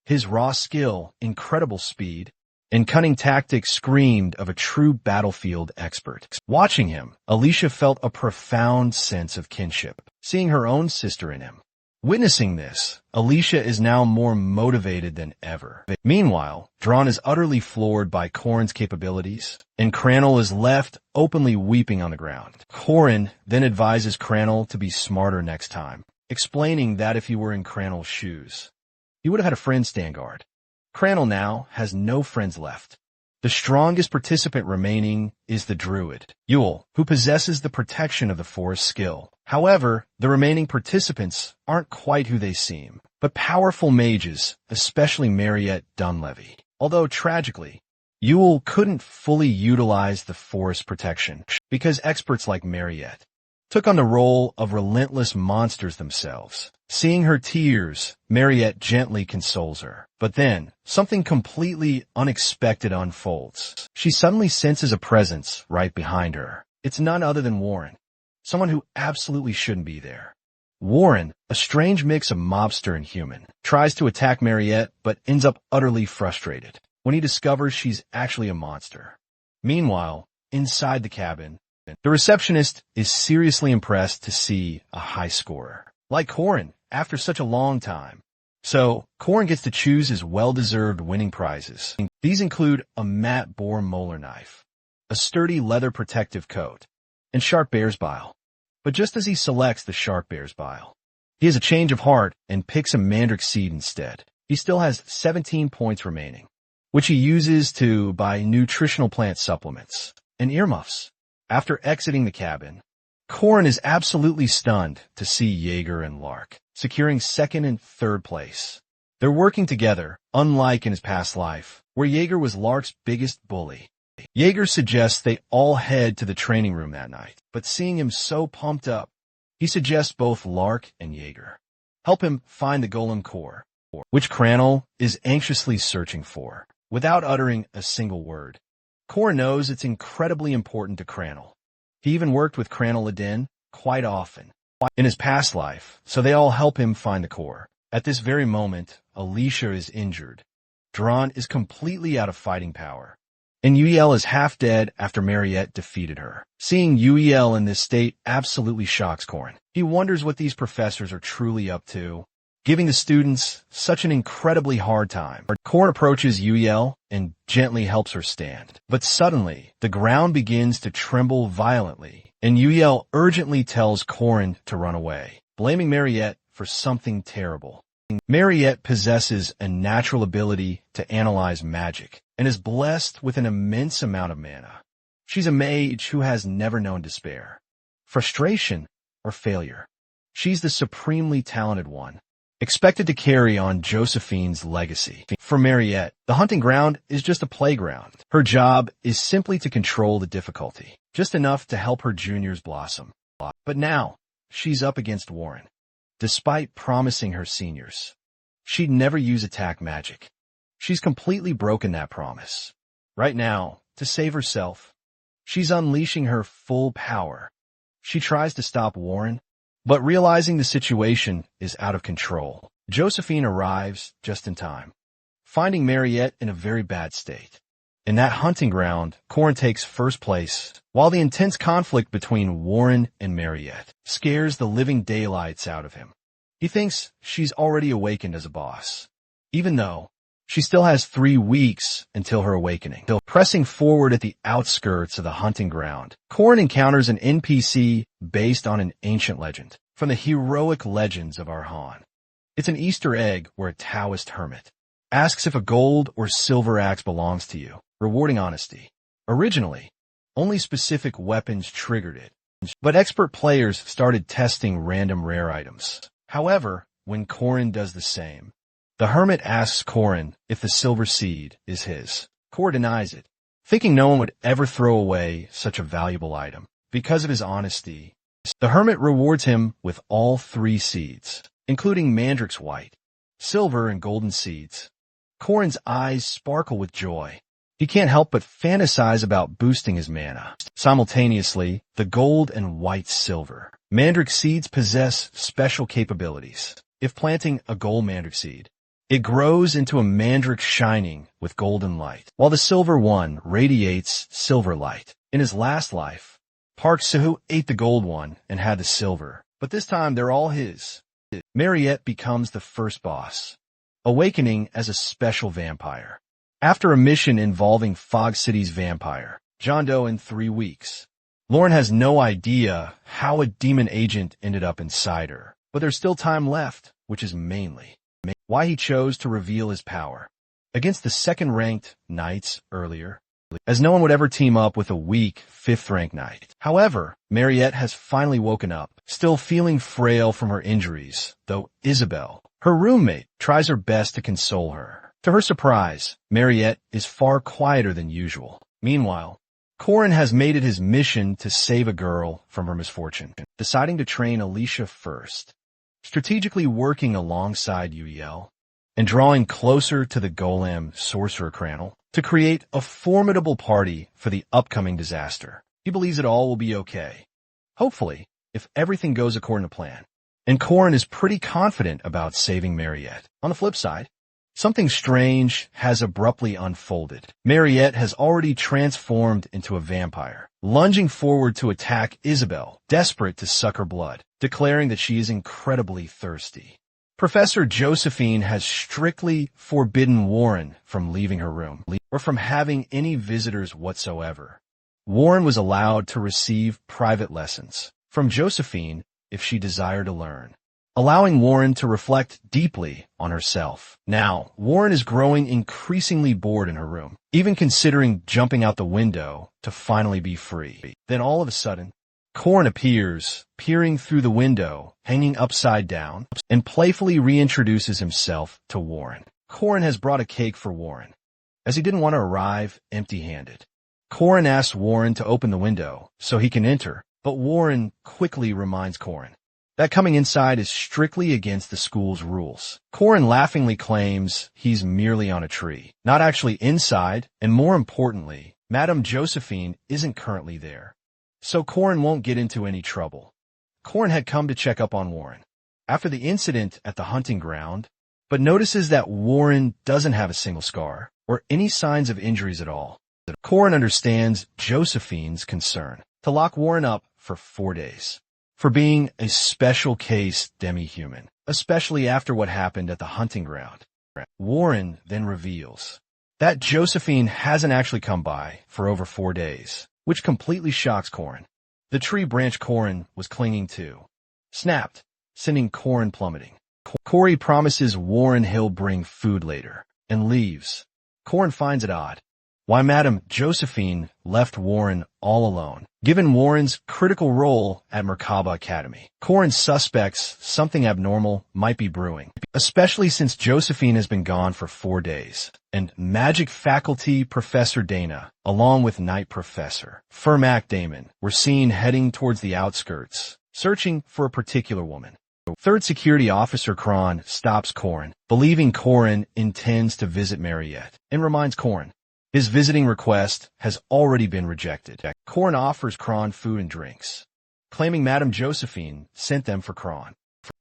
His raw skill, incredible speed, and cunning tactics screamed of a true battlefield expert. Watching him, Alicia felt a profound sense of kinship, seeing her own sister in him. Witnessing this, Alicia is now more motivated than ever. Meanwhile, Dron is utterly floored by Korin's capabilities, and Crannel is left openly weeping on the ground. Korin then advises Crannel to be smarter next time, explaining that if he were in Crannel's shoes, he would have had a friend stand guard. Crannel now has no friends left. The strongest participant remaining is the druid, Yule, who possesses the protection of the forest skill. However, the remaining participants aren't quite who they seem, but powerful mages, especially Mariette Dunlevy. Although tragically, Yule couldn't fully utilize the forest protection because experts like Mariette took on the role of relentless monsters themselves. Seeing her tears, Mariette gently consoles her. But then, something completely unexpected unfolds. She suddenly senses a presence right behind her. It's none other than Warren, someone who absolutely shouldn't be there. Warren, a strange mix of mobster and human, tries to attack Mariette but ends up utterly frustrated when he discovers she's actually a monster. Meanwhile, inside the cabin, the receptionist is seriously impressed to see a high scorer, like Korin, after such a long time. So, Korin gets to choose his well-deserved winning prizes. These include a matte boar molar knife, a sturdy leather protective coat, and sharp bear's bile. But just as he selects the sharp bear's bile, he has a change of heart and picks a mandrake seed instead. He still has 17 points remaining, which he uses to buy nutritional plant supplements and earmuffs. After exiting the cabin, Korin is absolutely stunned to see Jaeger and Lark securing second and third place. They're working together, unlike in his past life, where Jaeger was Lark's biggest bully. Jaeger suggests they all head to the training room that night, but seeing him so pumped up, he suggests both Lark and Jaeger help him find the golem core, which Crannel is anxiously searching for, without uttering a single word. Korin knows it's incredibly important to Crannel. He even worked with Crannel Ladin quite often in his past life, so they all help him find the core. At this very moment, Alicia is injured. Dron is completely out of fighting power, and Yahello is half dead after Mariette defeated her. Seeing Yahello in this state absolutely shocks Korin. He wonders what these professors are truly up to, giving the students such an incredibly hard time. Korin approaches Yahello and gently helps her stand. But suddenly, the ground begins to tremble violently, and Yahello urgently tells Korin to run away, blaming Mariette for something terrible. Mariette possesses a natural ability to analyze magic, and is blessed with an immense amount of mana. She's a mage who has never known despair, frustration, or failure. She's the supremely talented one, expected to carry on Josephine's legacy. For Mariette, the hunting ground is just a playground. Her job is simply to control the difficulty, just enough to help her juniors blossom. But now, she's up against Warren. Despite promising her seniors she'd never use attack magic, she's completely broken that promise. Right now, to save herself, she's unleashing her full power. She tries to stop Warren, but realizing the situation is out of control, Josephine arrives just in time, finding Mariette in a very bad state. In that hunting ground, Korin takes first place, while the intense conflict between Warren and Mariette scares the living daylights out of him. He thinks she's already awakened as a boss, even though she still has 3 weeks until her awakening. Pressing forward at the outskirts of the hunting ground, Korin encounters an NPC based on an ancient legend from the heroic legends of Arhan. It's an Easter egg where a Taoist hermit asks if a gold or silver axe belongs to you, rewarding honesty. Originally, only specific weapons triggered it, but expert players started testing random rare items. However, when Korin does the same, the hermit asks Korin if the silver seed is his. Korin denies it, thinking no one would ever throw away such a valuable item. Because of his honesty, The hermit rewards him with all 3 seeds, including mandrake's white, silver, and golden seeds. Corin's eyes sparkle with joy. He can't help but fantasize about boosting his mana. Simultaneously, the gold and white silver mandrake seeds possess special capabilities. If planting a gold mandrake seed, it grows into a mandrake shining with golden light, while the silver one radiates silver light. In his last life, Park Soo ate the gold one and had the silver, but this time they're all his. Mariette becomes the first boss, awakening as a special vampire. After a mission involving Fog City's vampire, John Doe, in 3 weeks, Lauren has no idea how a demon agent ended up inside her, but there's still time left, which is mainly why he chose to reveal his power against the second-ranked knights earlier, as no one would ever team up with a weak 5th-ranked knight. However, Mariette has finally woken up, still feeling frail from her injuries, though Isabel, her roommate, tries her best to console her. To her surprise, Mariette is far quieter than usual. Meanwhile, Corin has made it his mission to save a girl from her misfortune, deciding to train Alicia first, strategically working alongside Yahello and drawing closer to the golem sorcerer Crannel to create a formidable party for the upcoming disaster. He believes it all will be okay, hopefully, if everything goes according to plan. And Corin is pretty confident about saving Mariette. On the flip side, something strange has abruptly unfolded. Mariette has already transformed into a vampire, lunging forward to attack Isabel, desperate to suck her blood, declaring that she is incredibly thirsty. Professor Josephine has strictly forbidden Warren from leaving her room or from having any visitors whatsoever. Warren was allowed to receive private lessons from Josephine if she desired to learn, allowing Warren to reflect deeply on herself. Now, Warren is growing increasingly bored in her room, even considering jumping out the window to finally be free. Then all of a sudden, Corin appears, peering through the window, hanging upside down, and playfully reintroduces himself to Warren. Corin has brought a cake for Warren, as he didn't want to arrive empty-handed. Corin asks Warren to open the window so he can enter, but Warren quickly reminds Corin that coming inside is strictly against the school's rules. Corin laughingly claims he's merely on a tree, not actually inside, and more importantly, Madame Josephine isn't currently there, so Corin won't get into any trouble. Corin had come to check up on Warren after the incident at the hunting ground, but notices that Warren doesn't have a single scar or any signs of injuries at all. Corin understands Josephine's concern to lock Warren up for 4 days for being a special case demi-human, especially after what happened at the hunting ground. Warren then reveals that Josephine hasn't actually come by for over 4 days, which completely shocks Corin. The tree branch Corin was clinging to snapped, sending Corin plummeting. Corey promises Warren he'll bring food later and leaves. Corin finds it odd why Madame Josephine left Warren all alone, given Warren's critical role at Merkaba Academy. Corin suspects something abnormal might be brewing, especially since Josephine has been gone for 4 days, and magic faculty Professor Dana, along with Night Professor Fermac Damon, were seen heading towards the outskirts, searching for a particular woman. Third Security Officer Kron stops Corin, believing Corin intends to visit Mariette, and reminds Corin his visiting request has already been rejected. Corin offers Kron food and drinks, claiming Madame Josephine sent them for Kron.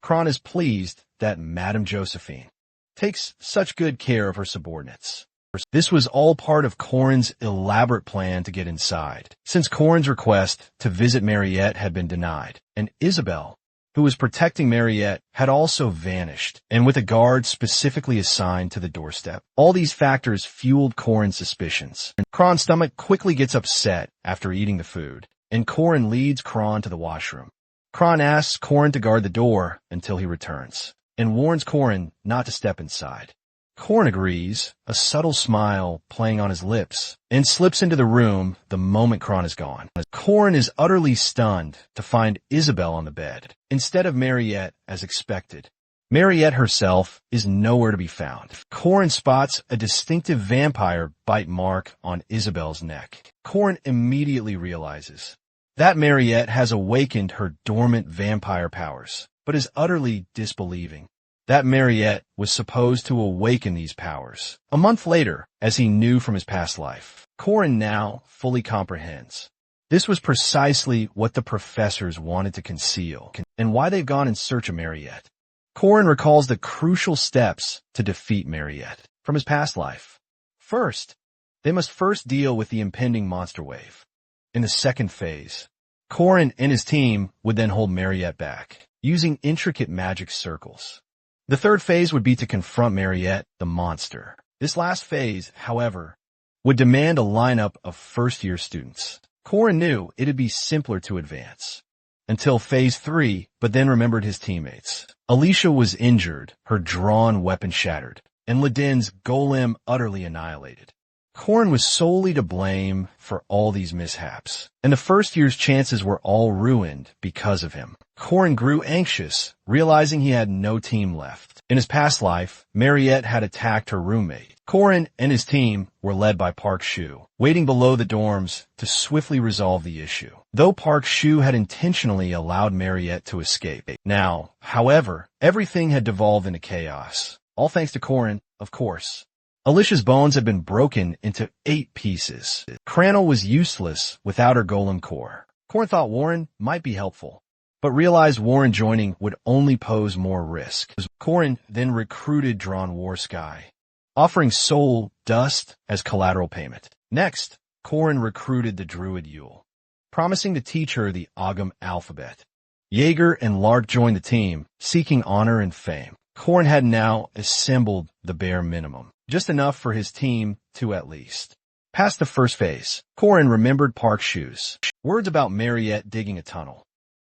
Kron is pleased that Madame Josephine takes such good care of her subordinates. This was all part of Corin's elaborate plan to get inside, since Corin's request to visit Mariette had been denied, and Isabel, who was protecting Mariette, had also vanished, and with a guard specifically assigned to the doorstep. All these factors fueled Corin's suspicions. Kron's stomach quickly gets upset after eating the food, and Corin leads Kron to the washroom. Kron asks Corin to guard the door until he returns, and warns Corin not to step inside. Corin agrees, a subtle smile playing on his lips, and slips into the room the moment Kron is gone. Corin is utterly stunned to find Isabel on the bed, instead of Mariette as expected. Mariette herself is nowhere to be found. Corin spots a distinctive vampire bite mark on Isabel's neck. Corin immediately realizes That Mariette has awakened her dormant vampire powers, but is utterly disbelieving. That Mariette was supposed to awaken these powers. A month later, as he knew from his past life, Corin now fully comprehends. This was precisely what the professors wanted to conceal, and why they've gone in search of Mariette. Corin recalls the crucial steps to defeat Mariette from his past life. First, they must first deal with the impending monster wave. In the second phase, Corin and his team would then hold Mariette back, using intricate magic circles. The third phase would be to confront Mariette, the monster. This last phase, however, would demand a lineup of first-year students. Corin knew it'd be simpler to advance until phase 3, but then remembered his teammates. Alicia was injured, her drawn weapon shattered, and Ledin's golem utterly annihilated. Corin was solely to blame for all these mishaps, and the first year's chances were all ruined because of him. Corin grew anxious, realizing he had no team left. In his past life, Mariette had attacked her roommate. Corin and his team were led by Park Shu, waiting below the dorms to swiftly resolve the issue, though Park Shu had intentionally allowed Mariette to escape. Now, however, everything had devolved into chaos, all thanks to Corin, of course. Alicia's bones had been broken into 8 pieces. Crannel was useless without her golem core. Corin thought Warren might be helpful, but realized Warren joining would only pose more risk. Corin then recruited Drawn War Sky, offering soul dust as collateral payment. Next, Corin recruited the druid Yule, promising to teach her the Ogham alphabet. Jaeger and Lark joined the team, seeking honor and fame. Corin had now assembled the bare minimum, just enough for his team to at least. Past the first phase, Corin remembered Park Shu's words about Mariette digging a tunnel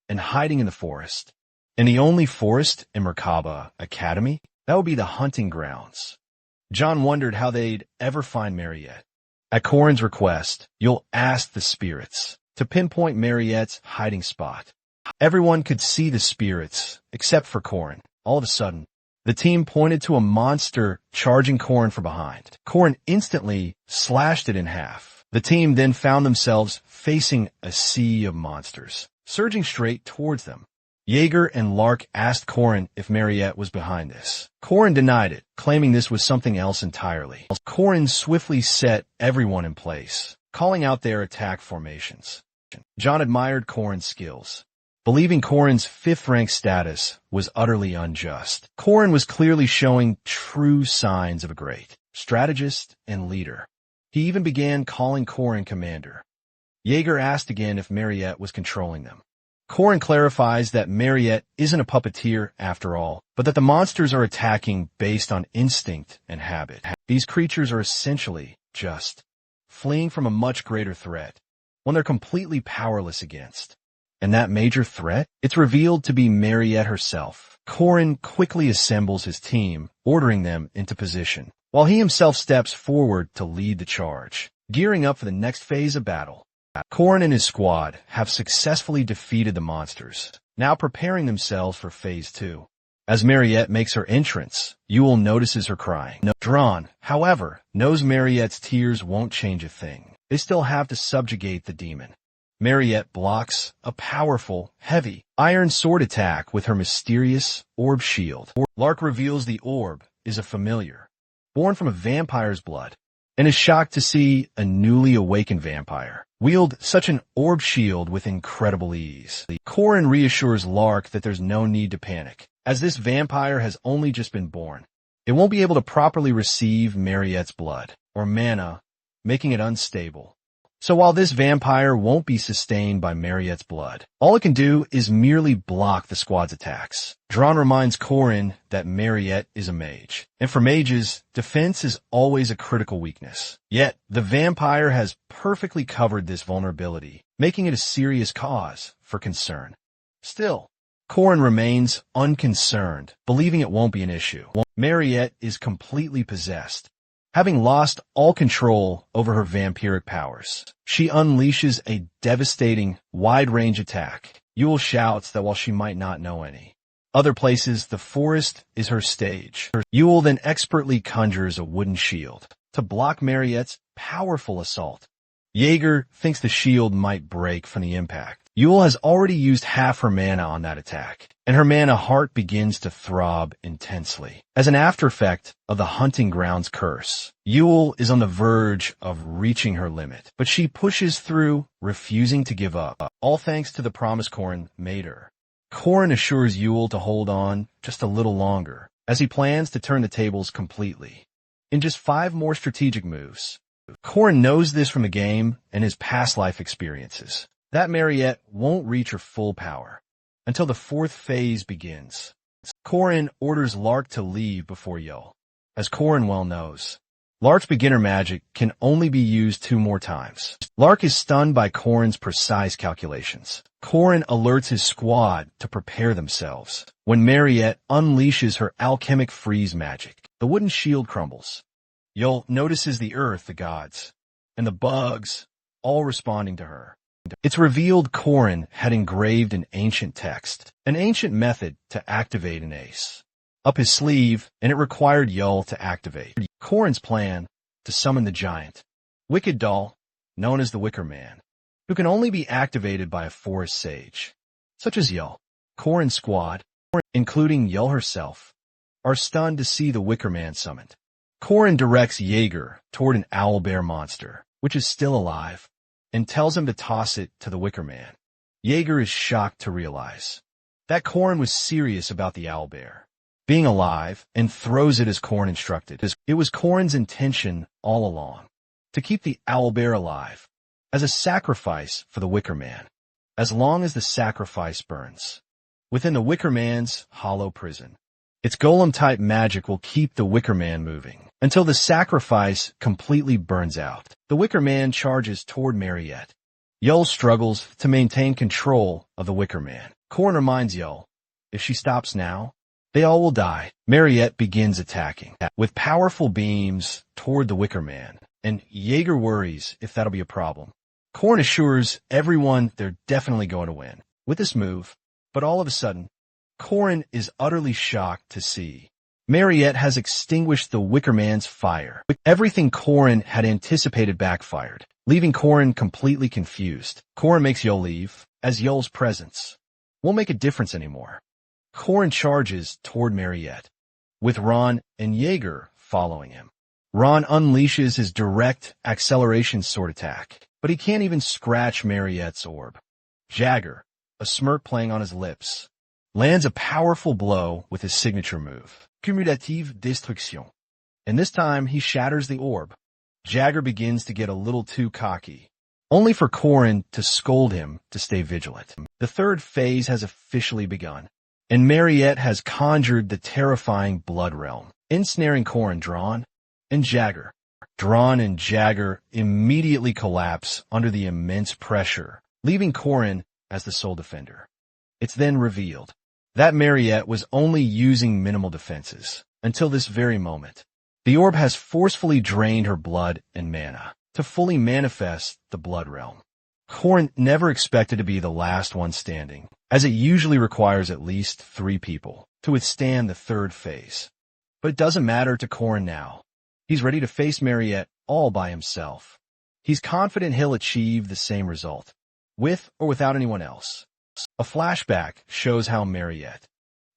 and hiding in the forest. And the only forest in Merkaba Academy? That would be the hunting grounds. John wondered how they'd ever find Mariette. At Corin's request, you'll ask the spirits to pinpoint Mariette's hiding spot. Everyone could see the spirits, except for Corin. All of a sudden, the team pointed to a monster charging Corin from behind. Corin instantly slashed it in half. The team then found themselves facing a sea of monsters, surging straight towards them. Jaeger and Lark asked Corin if Mariette was behind this. Corin denied it, claiming this was something else entirely. Corin swiftly set everyone in place, calling out their attack formations. John admired Corin's skills, believing Corin's 5th rank status was utterly unjust. Corin was clearly showing true signs of a great strategist and leader. He even began calling Corin commander. Jaeger asked again if Mariette was controlling them. Corin clarifies that Mariette isn't a puppeteer after all, but that the monsters are attacking based on instinct and habit. These creatures are essentially just fleeing from a much greater threat, one they're completely powerless against. And that major threat? It's revealed to be Mariette herself. Corin quickly assembles his team, ordering them into position, while he himself steps forward to lead the charge, gearing up for the next phase of battle. Corin and his squad have successfully defeated the monsters, now preparing themselves for phase 2. As Mariette makes her entrance, Yule notices her crying. Drawn, however, knows Mariette's tears won't change a thing. They still have to subjugate the demon. Mariette blocks a powerful, heavy, iron sword attack with her mysterious orb shield. Lark reveals the orb is a familiar, born from a vampire's blood, and is shocked to see a newly awakened vampire wield such an orb shield with incredible ease. Corin reassures Lark that there's no need to panic, as this vampire has only just been born. It won't be able to properly receive Mariette's blood, or mana, making it unstable. So while this vampire won't be sustained by Mariette's blood, all it can do is merely block the squad's attacks. Drawn reminds Corin that Mariette is a mage, and for mages, defense is always a critical weakness. Yet, the vampire has perfectly covered this vulnerability, making it a serious cause for concern. Still, Corin remains unconcerned, believing it won't be an issue. Mariette is completely possessed, having lost all control over her vampiric powers. She unleashes a devastating, wide-range attack. Yule shouts that while she might not know any other places, the forest is her stage. Yule then expertly conjures a wooden shield to block Mariette's powerful assault. Jaeger thinks the shield might break from the impact. Yule has already used half her mana on that attack, and her mana heart begins to throb intensely. As an after effect of the Hunting Grounds curse, Yule is on the verge of reaching her limit, but she pushes through, refusing to give up, all thanks to the promise Corrin made her. Corrin assures Yule to hold on just a little longer, as he plans to turn the tables completely. In just 5 more strategic moves, Corrin knows this from the game and his past life experiences, that Mariette won't reach her full power until the 4th phase begins. Corrin orders Lark to leave before Yule. As Corrin well knows, Lark's beginner magic can only be used 2 more times. Lark is stunned by Corrin's precise calculations. Corrin alerts his squad to prepare themselves. When Mariette unleashes her alchemic freeze magic, the wooden shield crumbles. Yule notices the earth, the gods, and the bugs all responding to her. It's revealed Corrin had engraved an ancient text, an ancient method to activate an ace, up his sleeve, and it required Yule to activate. Corrin's plan to summon the giant, wicked doll, known as the Wicker Man, who can only be activated by a forest sage, such as Yule. Corrin's squad, including Yule herself, are stunned to see the Wicker Man summoned. Corrin directs Jaeger toward an owlbear monster, which is still alive, and tells him to toss it to the Wicker Man. Jaeger is shocked to realize that Corrin was serious about the owlbear being alive and throws it as Corrin instructed. It was Corrin's intention all along to keep the owlbear alive as a sacrifice for the Wicker Man, as long as the sacrifice burns within the Wicker Man's hollow prison. Its golem-type magic will keep the Wicker Man moving until the sacrifice completely burns out. The Wicker Man charges toward Mariette. Yule struggles to maintain control of the Wicker Man. Corrin reminds Yule, if she stops now, they all will die. Mariette begins attacking with powerful beams toward the Wicker Man, and Jaeger worries if that'll be a problem. Corrin assures everyone they're definitely going to win with this move, but all of a sudden, Corrin is utterly shocked to see Mariette has extinguished the Wicker Man's fire. Everything Corrin had anticipated backfired, leaving Corrin completely confused. Corrin makes Yule leave, as Yule's presence won't make a difference anymore. Corrin charges toward Mariette, with Ron and Jaeger following him. Ron unleashes his direct acceleration sword attack, but he can't even scratch Mariette's orb. Jaeger, a smirk playing on his lips, lands a powerful blow with his signature move, Cumulative Destruction. And this time he shatters the orb. Jaeger begins to get a little too cocky, only for Corrin to scold him to stay vigilant. The 3rd phase has officially begun, and Mariette has conjured the terrifying Blood Realm, ensnaring Corrin, Drawn, and Jaeger. Drawn and Jaeger immediately collapse under the immense pressure, leaving Corrin as the sole defender. It's then revealed that Mariette was only using minimal defenses until this very moment. The orb has forcefully drained her blood and mana to fully manifest the Blood Realm. Corrin never expected to be the last one standing, as it usually requires at least 3 people to withstand the 3rd phase. But it doesn't matter to Corrin now. He's ready to face Mariette all by himself. He's confident he'll achieve the same result, with or without anyone else. A flashback shows how Mariette,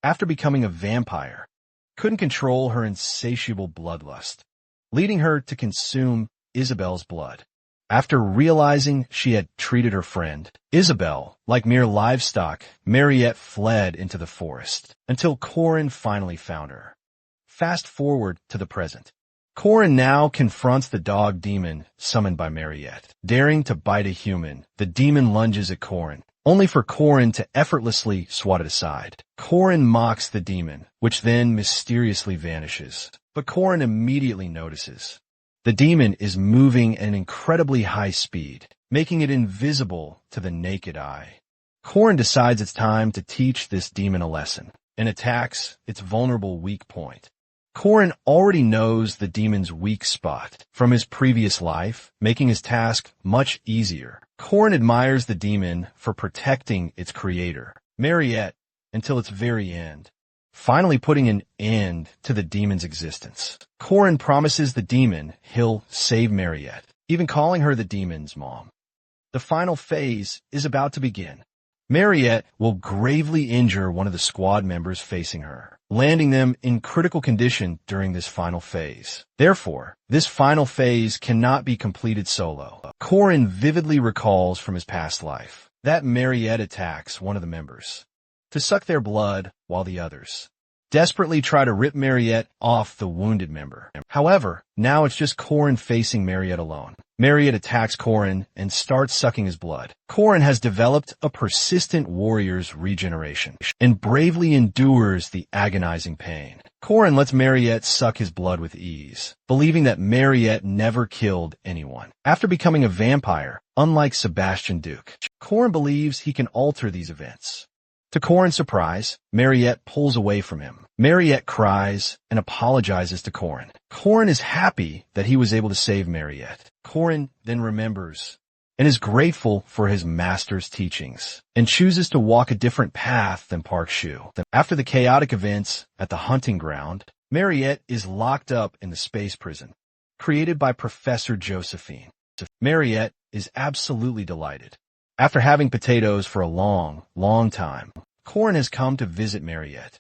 after becoming a vampire, couldn't control her insatiable bloodlust, leading her to consume Isabel's blood. After realizing she had treated her friend, Isabel, like mere livestock, Mariette fled into the forest until Corrin finally found her. Fast forward to the present. Corrin now confronts the dog demon summoned by Mariette. Daring to bite a human, the demon lunges at Corrin, only for Corrin to effortlessly swat it aside. Corrin mocks the demon, which then mysteriously vanishes. But Corrin immediately notices the demon is moving at an incredibly high speed, making it invisible to the naked eye. Corrin decides it's time to teach this demon a lesson, and attacks its vulnerable weak point. Corrin already knows the demon's weak spot from his previous life, making his task much easier. Corrin admires the demon for protecting its creator, Mariette, until its very end, finally putting an end to the demon's existence. Corrin promises the demon he'll save Mariette even calling her the demon's mom. The final phase is about to begin. Mariette will gravely injure one of the squad members facing her, landing them in critical condition during this final phase. Therefore, this final phase cannot be completed solo. Korin vividly recalls from his past life that Mariette attacks one of the members to suck their blood while the others desperately try to rip Mariette off the wounded member. However, now it's just Korin facing Mariette alone. Mariette attacks Korin and starts sucking his blood. Korin has developed a persistent warrior's regeneration and bravely endures the agonizing pain. Korin lets Mariette suck his blood with ease, believing that Mariette never killed anyone. After becoming a vampire, unlike Sebastian Duke, Korin believes he can alter these events. To Korin's surprise, Mariette pulls away from him. Mariette cries and apologizes to Korin. Korin is happy that he was able to save Mariette. Korin then remembers and is grateful for his master's teachings and chooses to walk a different path than Park Shu. After the chaotic events at the hunting ground, Mariette is locked up in the space prison created by Professor Josephine. Mariette is absolutely delighted. After having potatoes for a long time, Korin has come to visit Mariette.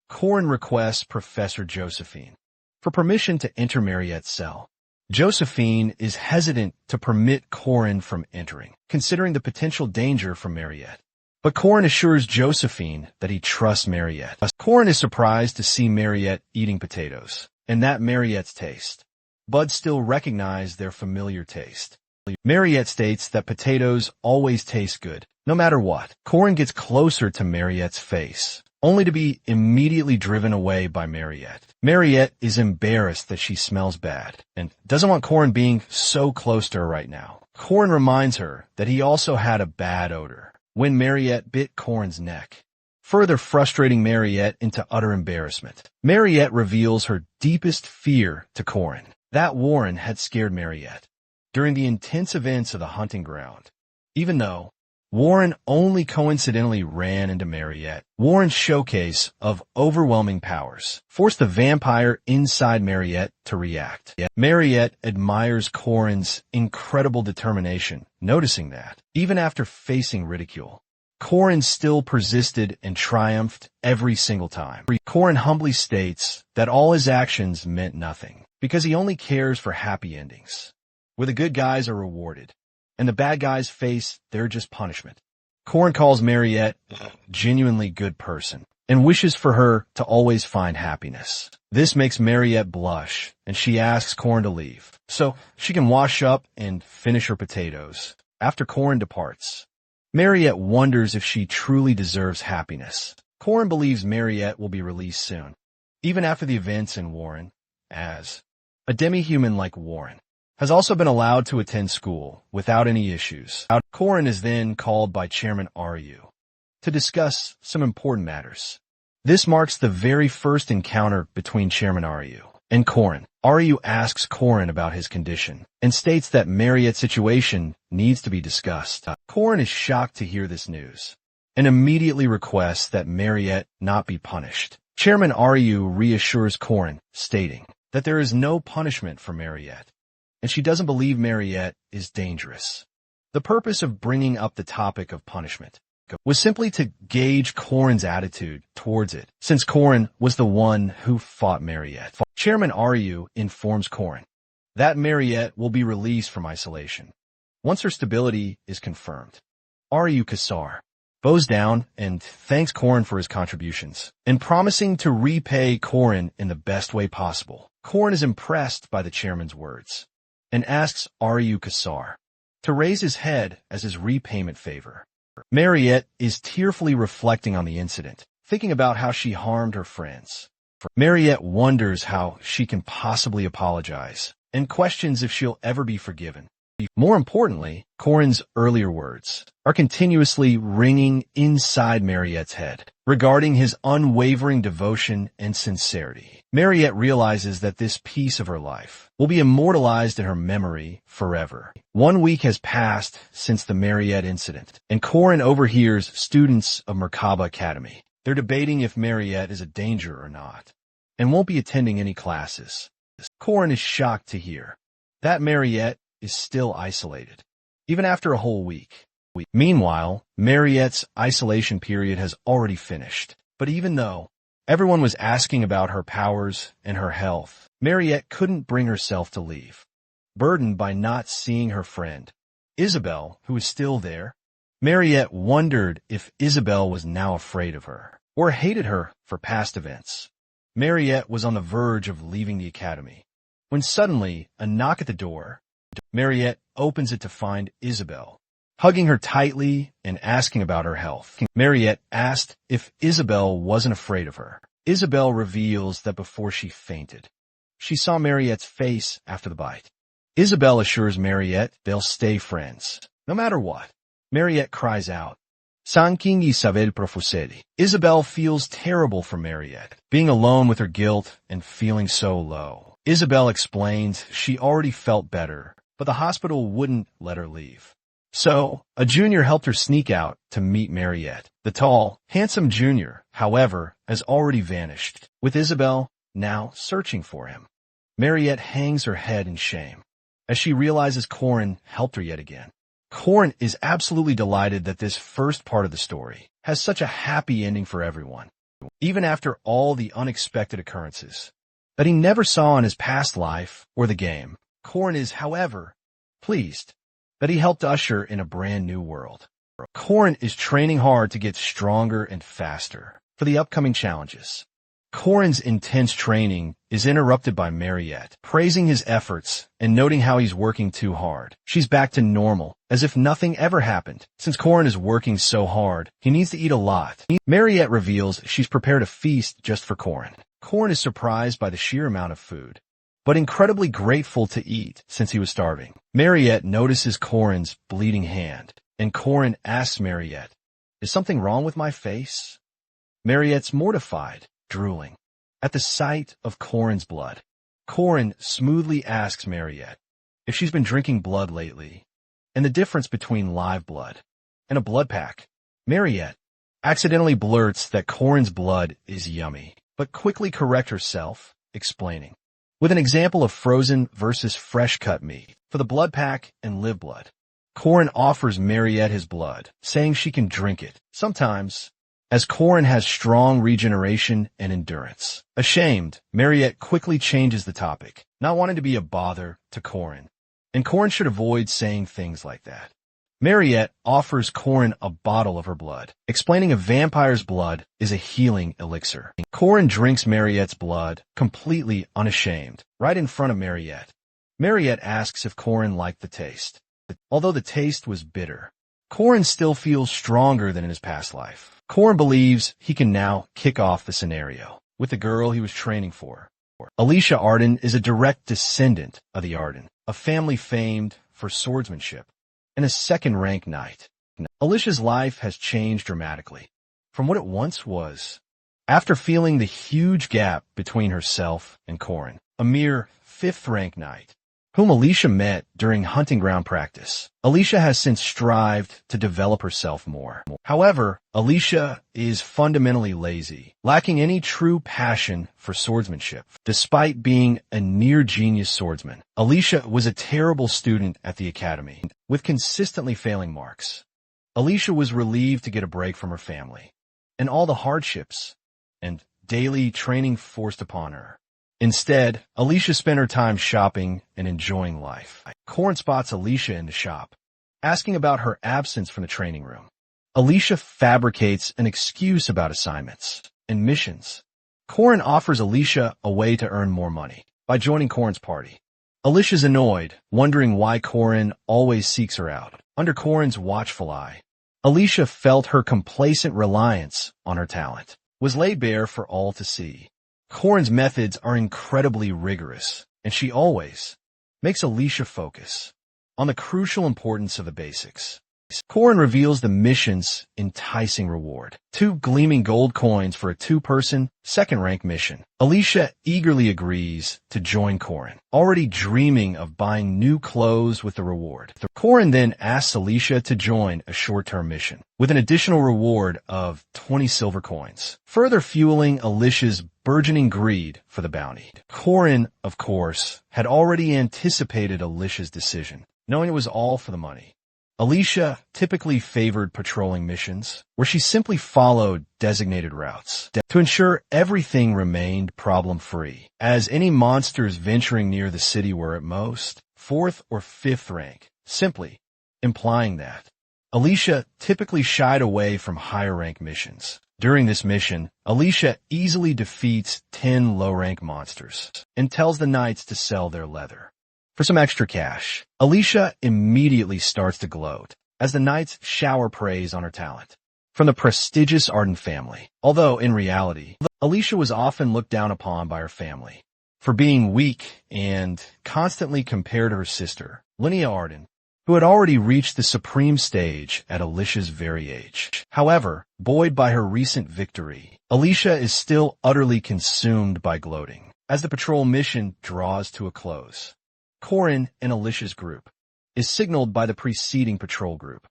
Korin requests Professor Josephine for permission to enter Mariette's cell. Josephine is hesitant to permit Korin from entering, considering the potential danger from Mariette. But Korin assures Josephine that he trusts Mariette. Korin is surprised to see Mariette eating potatoes, and that Mariette's taste. Buds still recognize their familiar taste. Mariette states that potatoes always taste good, no matter what. Korin gets closer to Mariette's face, only to be immediately driven away by Mariette. Mariette is embarrassed that she smells bad, and doesn't want Korin being so close to her right now. Korin reminds her that he also had a bad odor when Mariette bit Korin's neck, further frustrating Mariette into utter embarrassment. Mariette reveals her deepest fear to Korin. That Warren had scared Mariette during the intense events of the hunting ground. Even though Warren only coincidentally ran into Mariette, Warren's showcase of overwhelming powers forced the vampire inside Mariette to react. Mariette admires Korin's incredible determination, noticing that, even after facing ridicule, Korin still persisted and triumphed every single time. Korin humbly states that all his actions meant nothing, because he only cares for happy endings, where the good guys are rewarded, and the bad guys face their just punishment. Korin calls Mariette a genuinely good person, and wishes for her to always find happiness. This makes Mariette blush, and she asks Korin to leave, so she can wash up and finish her potatoes. After Korin departs, Mariette wonders if she truly deserves happiness. Korin believes Mariette will be released soon, even after the events in Warren, as a demi-human like Warren has also been allowed to attend school without any issues. Korin is then called by Chairman Ryu to discuss some important matters. This marks the very first encounter between Chairman Ryu and Korin. Ryu asks Korin about his condition and states that Mariette's situation needs to be discussed. Korin is shocked to hear this news and immediately requests that Mariette not be punished. Chairman Ryu reassures Korin, stating that there is no punishment for Mariette, and she doesn't believe Mariette is dangerous. The purpose of bringing up the topic of punishment was simply to gauge Korin's attitude towards it, since Korin was the one who fought Mariette. Chairman Ryu informs Korin that Mariette will be released from isolation once her stability is confirmed. Ryu Kasar bows down and thanks Korin for his contributions, and promising to repay Korin in the best way possible. Korin is impressed by the chairman's words and asks Ryu Kasar to raise his head as his repayment favor. Mariette is tearfully reflecting on the incident, thinking about how she harmed her friends. Mariette wonders how she can possibly apologize and questions if she'll ever be forgiven. More importantly, Korin's earlier words are continuously ringing inside Mariette's head regarding his unwavering devotion and sincerity. Mariette realizes that this piece of her life will be immortalized in her memory forever. 1 week has passed since the Mariette incident, and Korin overhears students of Merkaba Academy. They're debating if Mariette is a danger or not, and won't be attending any classes. Korin is shocked to hear that Mariette is still isolated, even after a whole week. Meanwhile, Mariette's isolation period has already finished. But even though everyone was asking about her powers and her health, Mariette couldn't bring herself to leave, burdened by not seeing her friend, Isabelle, who was still there. Mariette wondered if Isabelle was now afraid of her, or hated her for past events. Mariette was on the verge of leaving the academy, when suddenly a knock at the door. Mariette opens it to find Isabelle, hugging her tightly and asking about her health. Mariette asked if Isabelle wasn't afraid of her. Isabelle reveals that before she fainted, she saw Mariette's face after the bite. Isabelle assures Mariette they'll stay friends, no matter what. Mariette cries out, "Sanking Isabel profusedi." Isabelle feels terrible for Mariette, being alone with her guilt and feeling so low. Isabelle explains she already felt better, but the hospital wouldn't let her leave. So, a junior helped her sneak out to meet Mariette. The tall, handsome junior, however, has already vanished, with Isabelle now searching for him. Mariette hangs her head in shame, as she realizes Corin helped her yet again. Corin is absolutely delighted that this first part of the story has such a happy ending for everyone, even after all the unexpected occurrences that he never saw in his past life or the game. Corin is, however, pleased that he helped usher in a brand new world. Corin is training hard to get stronger and faster for the upcoming challenges. Corin's intense training is interrupted by Mariette, praising his efforts and noting how he's working too hard. She's back to normal, as if nothing ever happened. Since Corin is working so hard, he needs to eat a lot. Mariette reveals she's prepared a feast just for Corin. Corin is surprised by the sheer amount of food, but incredibly grateful to eat since he was starving. Mariette notices Corin's bleeding hand, and Corin asks Mariette, "Is something wrong with my face?" Mariette's mortified, drooling at the sight of Corin's blood. Corin smoothly asks Mariette if she's been drinking blood lately, and the difference between live blood and a blood pack. Mariette accidentally blurts that Corin's blood is yummy, but quickly corrects herself, explaining, with an example of frozen versus fresh-cut meat for the blood pack and live blood. Corin offers Mariette his blood, saying she can drink it sometimes, as Corin has strong regeneration and endurance. Ashamed, Mariette quickly changes the topic, not wanting to be a bother to Corin, and Corin should avoid saying things like that. Mariette offers Corin a bottle of her blood, explaining a vampire's blood is a healing elixir. Corin drinks Mariette's blood, completely unashamed, right in front of Mariette. Mariette asks if Corin liked the taste. Although the taste was bitter, Corin still feels stronger than in his past life. Corin believes he can now kick off the scenario with the girl he was training for. Alicia Arden is a direct descendant of the Arden, a family famed for swordsmanship, and a second-rank knight. Alicia's life has changed dramatically from what it once was. After feeling the huge gap between herself and Corin, a mere fifth-rank knight, whom Alicia met during hunting ground practice, Alicia has since strived to develop herself more. However, Alicia is fundamentally lazy, lacking any true passion for swordsmanship. Despite being a near-genius swordsman, Alicia was a terrible student at the academy, with consistently failing marks. Alicia was relieved to get a break from her family, and all the hardships and daily training forced upon her. Instead, Alicia spent her time shopping and enjoying life. Corin spots Alicia in the shop, asking about her absence from the training room. Alicia fabricates an excuse about assignments and missions. Corin offers Alicia a way to earn more money by joining Corin's party. Alicia's annoyed, wondering why Corin always seeks her out. Under Corin's watchful eye, Alicia felt her complacent reliance on her talent was laid bare for all to see. Corin's methods are incredibly rigorous, and she always makes Alicia focus on the crucial importance of the basics. Corin reveals the mission's enticing reward. 2 gleaming gold coins for a 2-person, second-rank mission. Alicia eagerly agrees to join Corin, already dreaming of buying new clothes with the reward. Corin then asks Alicia to join a short-term mission, with an additional reward of 20 silver coins, further fueling Alicia's burgeoning greed for the bounty. Corin, of course, had already anticipated Alicia's decision, knowing it was all for the money. Alicia typically favored patrolling missions, where she simply followed designated routes to ensure everything remained problem-free, as any monsters venturing near the city were at most 4th or 5th rank, simply implying that Alicia typically shied away from higher-rank missions. During this mission, Alicia easily defeats 10 low-rank monsters and tells the knights to sell their leather. For some extra cash, Alicia immediately starts to gloat as the knights shower praise on her talent from the prestigious Arden family. Although, in reality, Alicia was often looked down upon by her family for being weak and constantly compared to her sister, Linnea Arden, who had already reached the supreme stage at Alicia's very age. However, buoyed by her recent victory, Alicia is still utterly consumed by gloating as the patrol mission draws to a close. Corin and Alicia's group is signaled by the preceding patrol group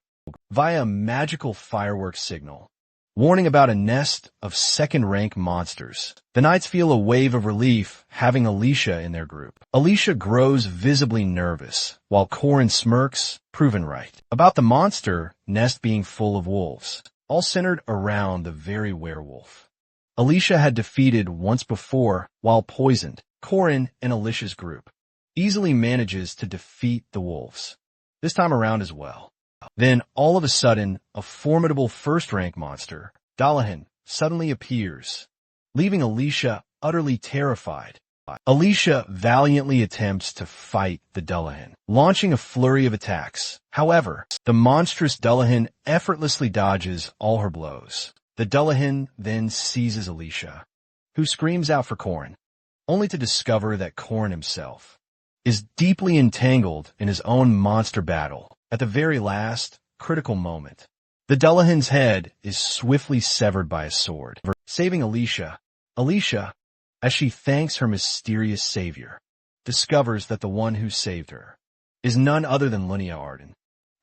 via a magical fireworks signal, warning about a nest of second-rank monsters. The knights feel a wave of relief having Alicia in their group. Alicia grows visibly nervous, while Corin smirks, proven right, about the monster nest being full of wolves, all centered around the very werewolf Alicia had defeated once before while poisoned. Corin and Alicia's group easily manages to defeat the wolves, this time around as well. Then, all of a sudden, a formidable first-rank monster, Dullahan, suddenly appears, leaving Alicia utterly terrified. Alicia valiantly attempts to fight the Dullahan, launching a flurry of attacks. However, the monstrous Dullahan effortlessly dodges all her blows. The Dullahan then seizes Alicia, who screams out for Corin, only to discover that Corin himself is deeply entangled in his own monster battle. At the very last, critical moment, the Dullahan's head is swiftly severed by a sword, saving Alicia. Alicia, as she thanks her mysterious savior, discovers that the one who saved her is none other than Linnea Arden,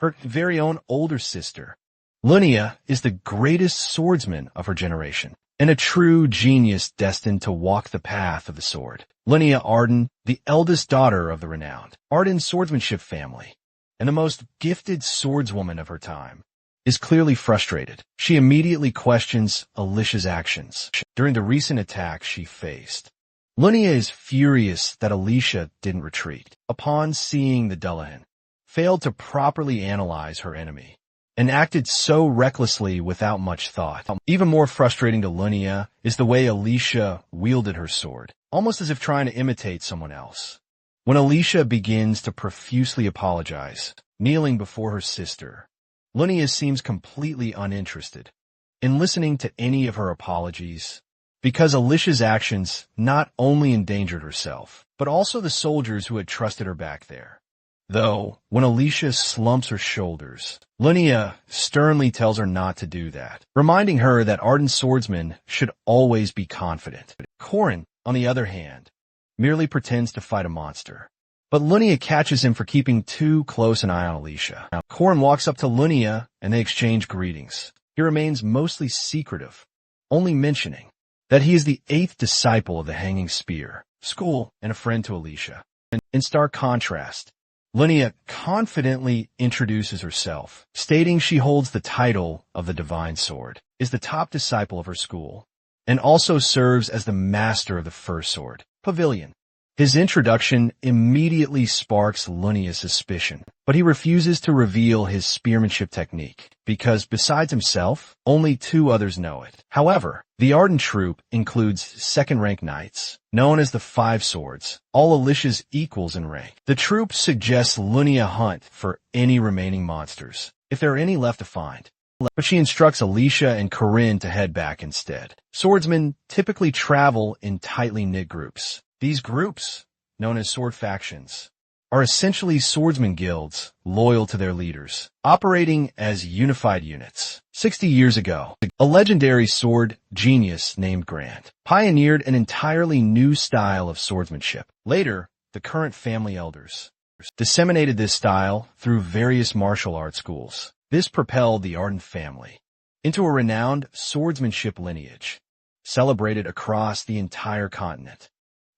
her very own older sister. Linnea is the greatest swordsman of her generation, and a true genius destined to walk the path of the sword. Linnea Arden, the eldest daughter of the renowned Arden swordsmanship family, and the most gifted swordswoman of her time, is clearly frustrated. She immediately questions Alicia's actions during the recent attacks she faced. Linnea is furious that Alicia didn't retreat upon seeing the Dullahan, failed to properly analyze her enemy, and acted so recklessly without much thought. Even more frustrating to Linnea is the way Alicia wielded her sword, almost as if trying to imitate someone else. When Alicia begins to profusely apologize, kneeling before her sister, Linnea seems completely uninterested in listening to any of her apologies, because Alicia's actions not only endangered herself, but also the soldiers who had trusted her back there. Though, when Alicia slumps her shoulders, Linnea sternly tells her not to do that, reminding her that Arden swordsmen should always be confident. Corin, on the other hand, merely pretends to fight a monster, but Linnea catches him for keeping too close an eye on Alicia. Corin walks up to Linnea and they exchange greetings. He remains mostly secretive, only mentioning that he is the 8th disciple of the Hanging Spear, school, and a friend to Alicia. In stark contrast, Linnea confidently introduces herself, stating she holds the title of the Divine Sword, is the top disciple of her school, and also serves as the master of the first sword, Pavilion. His introduction immediately sparks Linnea's suspicion, but he refuses to reveal his spearmanship technique, because besides himself, only 2 others know it. However, the Arden troop includes second-rank knights, known as the 5 Swords, all Alicia's equals in rank. The troop suggests Linnea hunt for any remaining monsters, if there are any left to find, but she instructs Alicia and Corinne to head back instead. Swordsmen typically travel in tightly knit groups. These groups, known as sword factions, are essentially swordsman guilds, loyal to their leaders, operating as unified units. 60 years ago, a legendary sword genius named Grant pioneered an entirely new style of swordsmanship. Later, the current family elders disseminated this style through various martial arts schools. This propelled the Arden family into a renowned swordsmanship lineage, celebrated across the entire continent.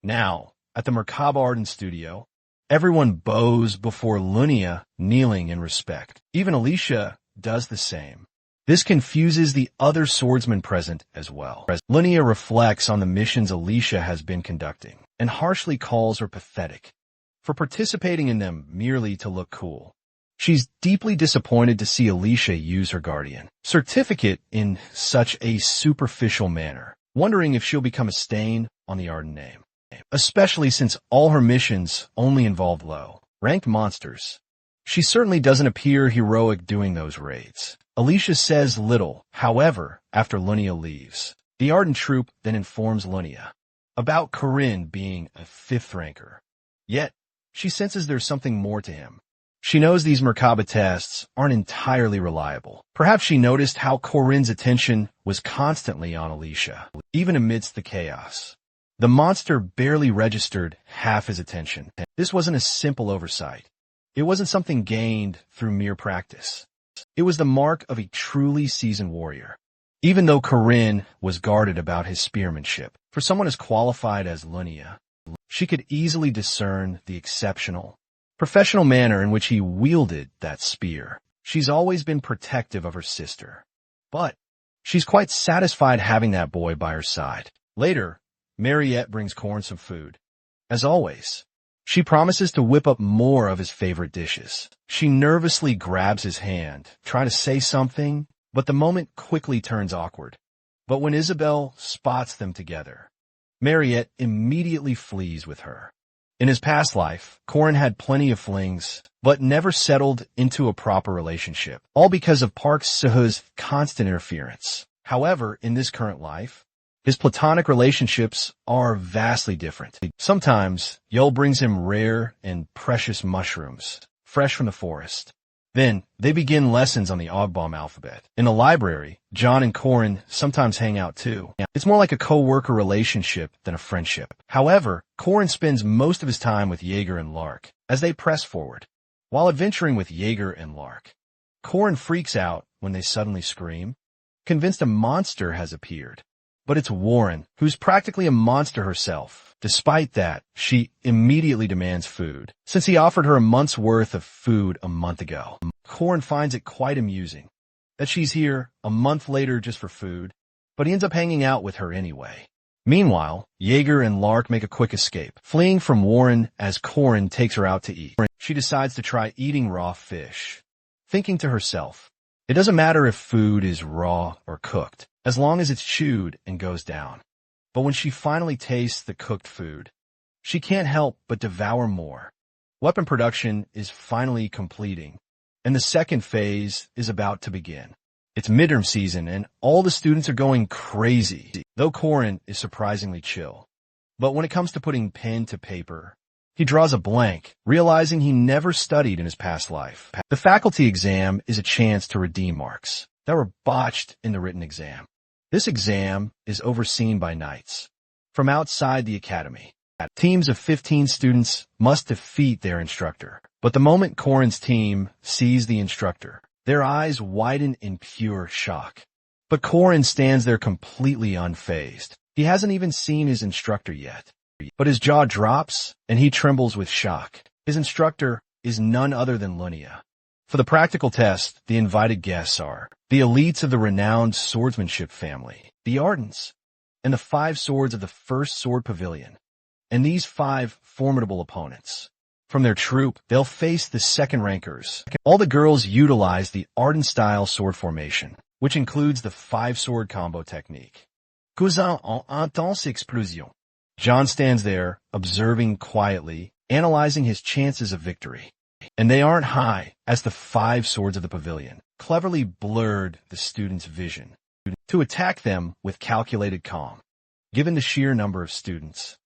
Now, at the Merkaba Arden studio, everyone bows before Lunia, kneeling in respect. Even Alicia does the same. This confuses the other swordsmen present as well. Lunia reflects on the missions Alicia has been conducting and harshly calls her pathetic for participating in them merely to look cool. She's deeply disappointed to see Alicia use her guardian certificate in such a superficial manner, wondering if she'll become a stain on the Arden name, especially since all her missions only involve low-ranked monsters. She certainly doesn't appear heroic doing those raids. Alicia says little, however, after Lunia leaves. The Arden troop then informs Lunia about Corinne being a 5th ranker. Yet, she senses there's something more to him. She knows these Merkaba tests aren't entirely reliable. Perhaps she noticed how Corinne's attention was constantly on Alicia, even amidst the chaos. The monster barely registered half his attention. This wasn't a simple oversight. It wasn't something gained through mere practice. It was the mark of a truly seasoned warrior. Even though Corinne was guarded about his spearmanship, for someone as qualified as Lunia, she could easily discern the exceptional, professional manner in which he wielded that spear. She's always been protective of her sister, but she's quite satisfied having that boy by her side. Later, Mariette brings Corin some food. As always, she promises to whip up more of his favorite dishes. She nervously grabs his hand, trying to say something, but the moment quickly turns awkward. But when Isabel spots them together, Mariette immediately flees with her. In his past life, Corin had plenty of flings, but never settled into a proper relationship, all because of Park Seo-hoo's constant interference. However, in this current life, his platonic relationships are vastly different. Sometimes, Yeol brings him rare and precious mushrooms, fresh from the forest. Then, they begin lessons on the Ogbom alphabet. In the library, John and Corin sometimes hang out too. It's more like a co-worker relationship than a friendship. However, Corin spends most of his time with Jaeger and Lark as they press forward. While adventuring with Jaeger and Lark, Corin freaks out when they suddenly scream, convinced a monster has appeared. But it's Warren, who's practically a monster herself. Despite that, she immediately demands food, since he offered her a month's worth of food a month ago. Corin finds it quite amusing that she's here a month later just for food, but he ends up hanging out with her anyway. Meanwhile, Jaeger and Lark make a quick escape, fleeing from Warren as Corin takes her out to eat. She decides to try eating raw fish, thinking to herself, it doesn't matter if food is raw or cooked, as long as it's chewed and goes down. But when she finally tastes the cooked food, she can't help but devour more. Weapon production is finally completing, and the second phase is about to begin. It's midterm season, and all the students are going crazy, though Corin is surprisingly chill. But when it comes to putting pen to paper, he draws a blank, realizing he never studied in his past life. The faculty exam is a chance to redeem marks that were botched in the written exam. This exam is overseen by knights from outside the academy. Teams of 15 students must defeat their instructor. But the moment Corin's team sees the instructor, their eyes widen in pure shock. But Corin stands there completely unfazed. He hasn't even seen his instructor yet. But his jaw drops, and he trembles with shock. His instructor is none other than Lunia. For the practical test, the invited guests are the elites of the renowned swordsmanship family, the Ardens, and the 5 swords of the first sword pavilion. And these 5 formidable opponents. From their troop, they'll face the second rankers. All the girls utilize the Arden-style sword formation, which includes the 5-sword combo technique. Cousin en intense explosion. John stands there, observing quietly, analyzing his chances of victory. And they aren't high, as the 5 swords of the pavilion cleverly blurred the students' vision to attack them with calculated calm. Given the sheer number of students,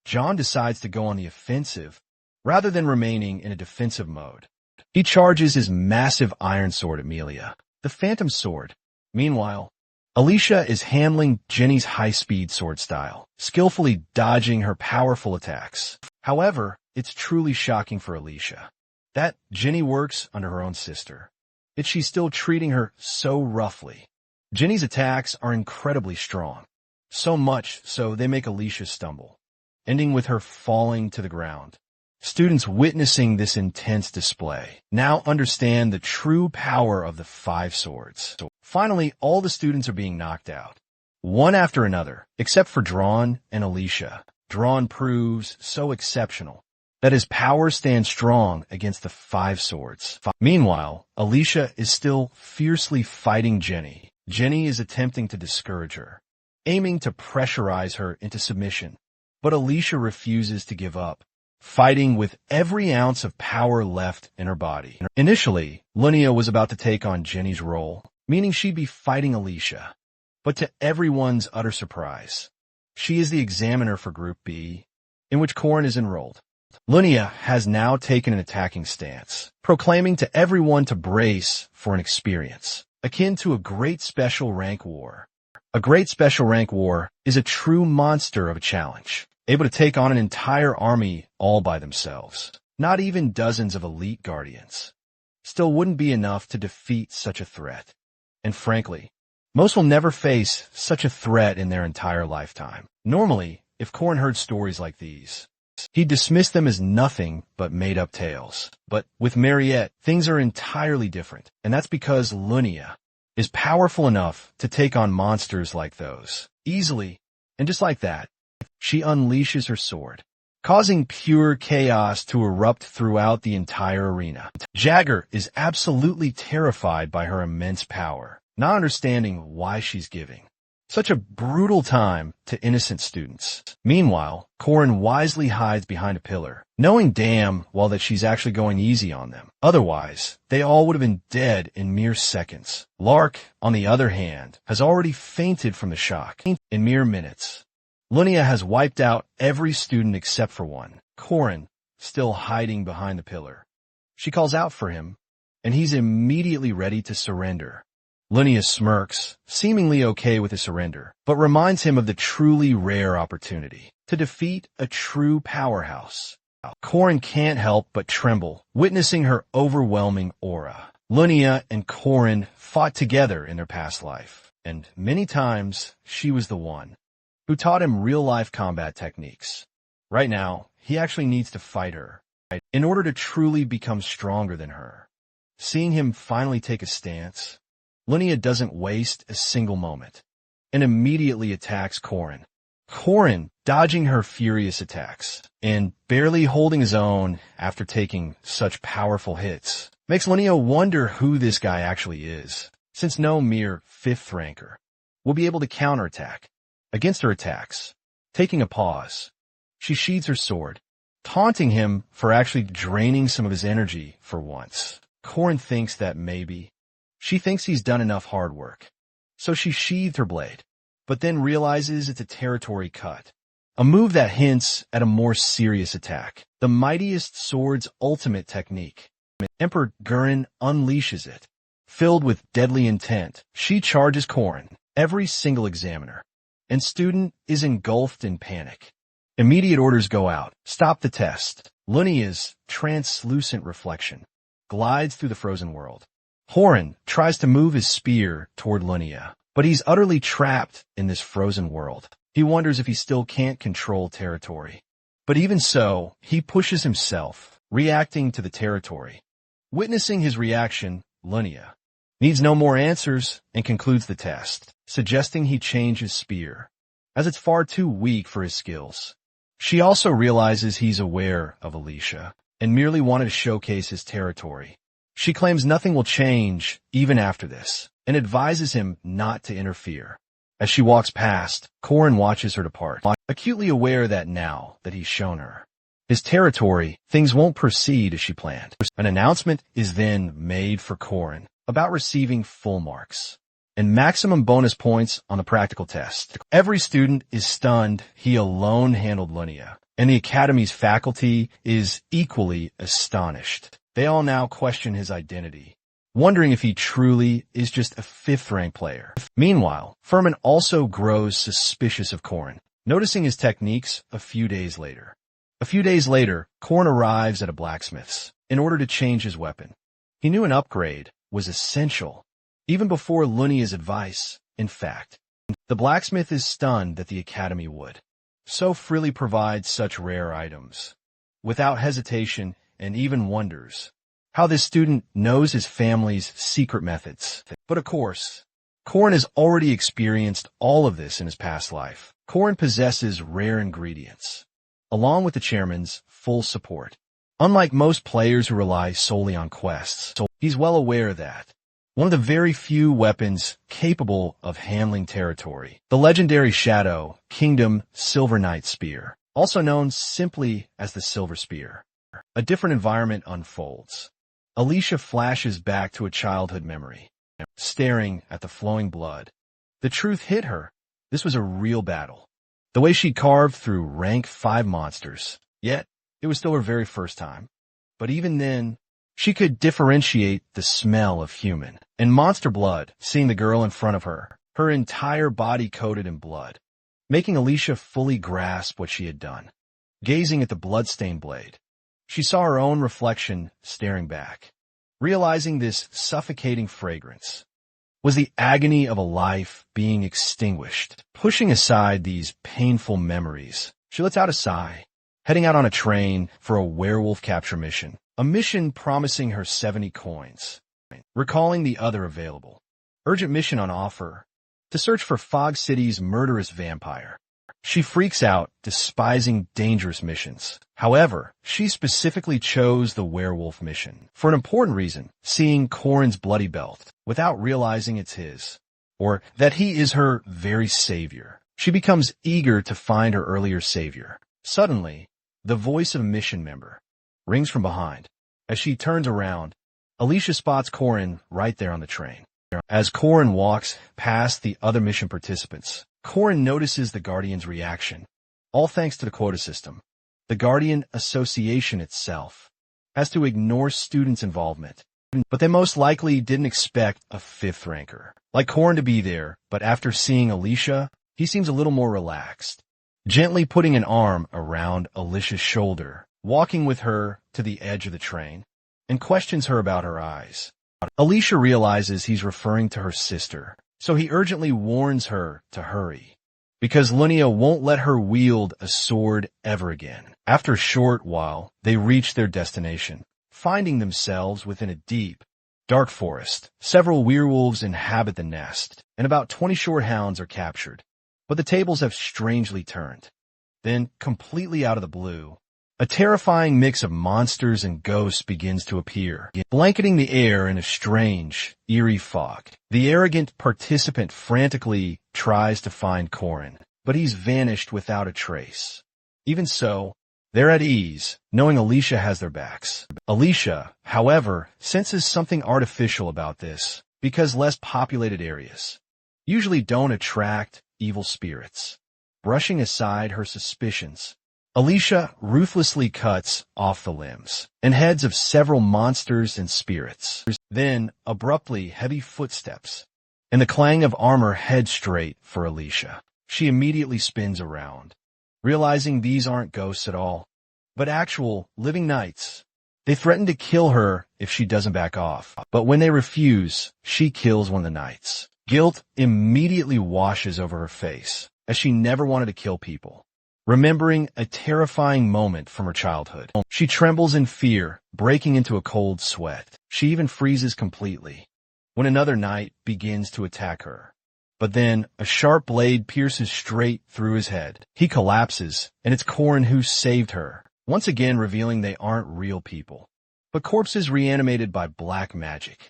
John decides to go on the offensive rather than remaining in a defensive mode. He charges his massive iron sword at Melia, the phantom sword. Meanwhile, Alicia is handling Jenny's high-speed sword style, skillfully dodging her powerful attacks. However, it's truly shocking for Alicia that Jenny works under her own sister, yet she's still treating her so roughly. Jenny's attacks are incredibly strong, so much so they make Alicia stumble, ending with her falling to the ground. Students witnessing this intense display now understand the true power of the 5 swords. Finally, all the students are being knocked out, one after another, except for Drawn and Alicia. Drawn proves so exceptional that his power stands strong against the 5 swords. Meanwhile, Alicia is still fiercely fighting Jenny. Jenny is attempting to discourage her, aiming to pressurize her into submission. But Alicia refuses to give up, fighting with every ounce of power left in her body. Initially, Lunia was about to take on Jenny's role, meaning she'd be fighting Alicia. But to everyone's utter surprise, she is the examiner for Group B, in which Corin is enrolled. Lunia has now taken an attacking stance, proclaiming to everyone to brace for an experience akin to a great special rank war. A great special rank war is a true monster of a challenge, able to take on an entire army all by themselves. Not even dozens of elite guardians still wouldn't be enough to defeat such a threat. And frankly, most will never face such a threat in their entire lifetime. Normally, if Corin heard stories like these, he'd dismiss them as nothing but made-up tales. But with Mariette, things are entirely different, and that's because Lunia is powerful enough to take on monsters like those easily. And just like that, she unleashes her sword, causing pure chaos to erupt throughout the entire arena. Jagger is absolutely terrified by her immense power, not understanding why she's giving such a brutal time to innocent students. Meanwhile, Corin wisely hides behind a pillar, knowing damn well that she's actually going easy on them. Otherwise, they all would have been dead in mere seconds. Lark, on the other hand, has already fainted from the shock in mere minutes. Lunia has wiped out every student except for one, Corin, still hiding behind the pillar. She calls out for him, and he's immediately ready to surrender. Lunia smirks, seemingly okay with his surrender, but reminds him of the truly rare opportunity to defeat a true powerhouse. Corin can't help but tremble, witnessing her overwhelming aura. Lunia and Corin fought together in their past life, and many times she was the one who taught him real-life combat techniques. Right now, he actually needs to fight her in order to truly become stronger than her. Seeing him finally take a stance, Lunia doesn't waste a single moment and immediately attacks Corin. Corin, dodging her furious attacks and barely holding his own after taking such powerful hits, makes Lunia wonder who this guy actually is, since no mere 5th ranker will be able to counterattack. Against her attacks, taking a pause, she sheathes her sword, taunting him for actually draining some of his energy for once. Corin thinks that maybe she thinks he's done enough hard work, so she sheathed her blade, but then realizes it's a territory cut, a move that hints at a more serious attack. The mightiest sword's ultimate technique. Emperor Gurren unleashes it. Filled with deadly intent, she charges Corin, every single examiner, and student is engulfed in panic. Immediate orders go out. Stop the test. Lunia's translucent reflection glides through the frozen world. Horan tries to move his spear toward Lunia, but he's utterly trapped in this frozen world. He wonders if he still can't control territory. But even so, he pushes himself, reacting to the territory. Witnessing his reaction, Lunia needs no more answers and concludes the test, suggesting he change his spear, as it's far too weak for his skills. She also realizes he's aware of Alicia and merely wanted to showcase his territory. She claims nothing will change even after this and advises him not to interfere. As she walks past, Corin watches her depart, acutely aware that now that he's shown her his territory, things won't proceed as she planned. An announcement is then made for Corin about receiving full marks and maximum bonus points on the practical test. Every student is stunned he alone handled Lunia, and the Academy's faculty is equally astonished. They all now question his identity, wondering if he truly is just a 5th-rank player. Meanwhile, Furman also grows suspicious of Korin, noticing his techniques a few days later. A few days later, Korin arrives at a blacksmith's in order to change his weapon. He knew an upgrade was essential, even before Lunia's advice. In fact, the blacksmith is stunned that the Academy would so freely provide such rare items, without hesitation, and even wonders how this student knows his family's secret methods. But of course, Korin has already experienced all of this in his past life. Korin possesses rare ingredients, along with the chairman's full support. Unlike most players who rely solely on quests, he's well aware that one of the very few weapons capable of handling territory, the legendary Shadow Kingdom Silver Knight Spear, also known simply as the Silver Spear. A different environment unfolds. Alicia flashes back to a childhood memory, staring at the flowing blood. The truth hit her. This was a real battle. The way she carved through rank 5 monsters, yet it was still her very first time. But even then, she could differentiate the smell of human and monster blood, seeing the girl in front of her, her entire body coated in blood, making Alicia fully grasp what she had done. Gazing at the blood-stained blade, she saw her own reflection staring back, realizing this suffocating fragrance was the agony of a life being extinguished. Pushing aside these painful memories, she lets out a sigh, heading out on a train for a werewolf capture mission, a mission promising her 70 coins. Recalling the other available urgent mission on offer, to search for Fog City's murderous vampire. She freaks out, despising dangerous missions. However, she specifically chose the werewolf mission for an important reason, seeing Korin's bloody belt without realizing it's his, or that he is her very savior. She becomes eager to find her earlier savior. Suddenly, the voice of a mission member rings from behind. As she turns around, Alicia spots Korin right there on the train. As Korin walks past the other mission participants, Korin notices the Guardian's reaction. All thanks to the quota system, the Guardian Association itself has to ignore students' involvement. But they most likely didn't expect a 5th ranker like Korin to be there, but after seeing Alicia, he seems a little more relaxed, gently putting an arm around Alicia's shoulder, walking with her to the edge of the train, and questions her about her eyes. Alicia realizes he's referring to her sister, so he urgently warns her to hurry, because Lunia won't let her wield a sword ever again. After a short while, they reach their destination, finding themselves within a deep, dark forest. Several werewolves inhabit the nest, and about 20 short hounds are captured. But the tables have strangely turned. Then, completely out of the blue, a terrifying mix of monsters and ghosts begins to appear, blanketing the air in a strange, eerie fog. The arrogant participant frantically tries to find Korin, but he's vanished without a trace. Even so, they're at ease, knowing Alicia has their backs. Alicia, however, senses something artificial about this, because less populated areas usually don't attract evil spirits. Brushing aside her suspicions, Alicia ruthlessly cuts off the limbs and heads of several monsters and spirits. Then, abruptly, heavy footsteps and the clang of armor head straight for Alicia. She immediately spins around, realizing these aren't ghosts at all, but actual living knights. They threaten to kill her if she doesn't back off, but when they refuse, she kills one of the knights. Guilt immediately washes over her face, as she never wanted to kill people. Remembering a terrifying moment from her childhood, she trembles in fear, breaking into a cold sweat. She even freezes completely when another knight begins to attack her. But then, a sharp blade pierces straight through his head. He collapses, and it's Korin who saved her, once again revealing they aren't real people, but corpses reanimated by black magic.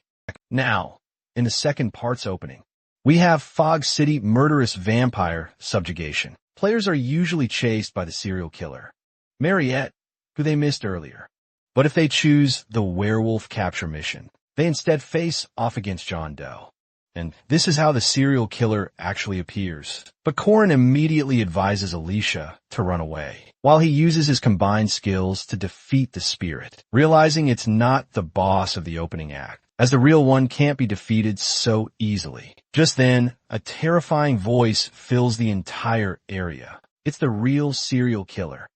Now, in the second part's opening, we have Fog City murderous vampire subjugation. Players are usually chased by the serial killer, Mariette, who they missed earlier. But if they choose the werewolf capture mission, they instead face off against John Doe, And this is how the serial killer actually appears. But Corin immediately advises Alicia to run away, while he uses his combined skills to defeat the spirit, realizing it's not the boss of the opening act, as the real one can't be defeated so easily. Just then, a terrifying voice fills the entire area. It's the real serial killer,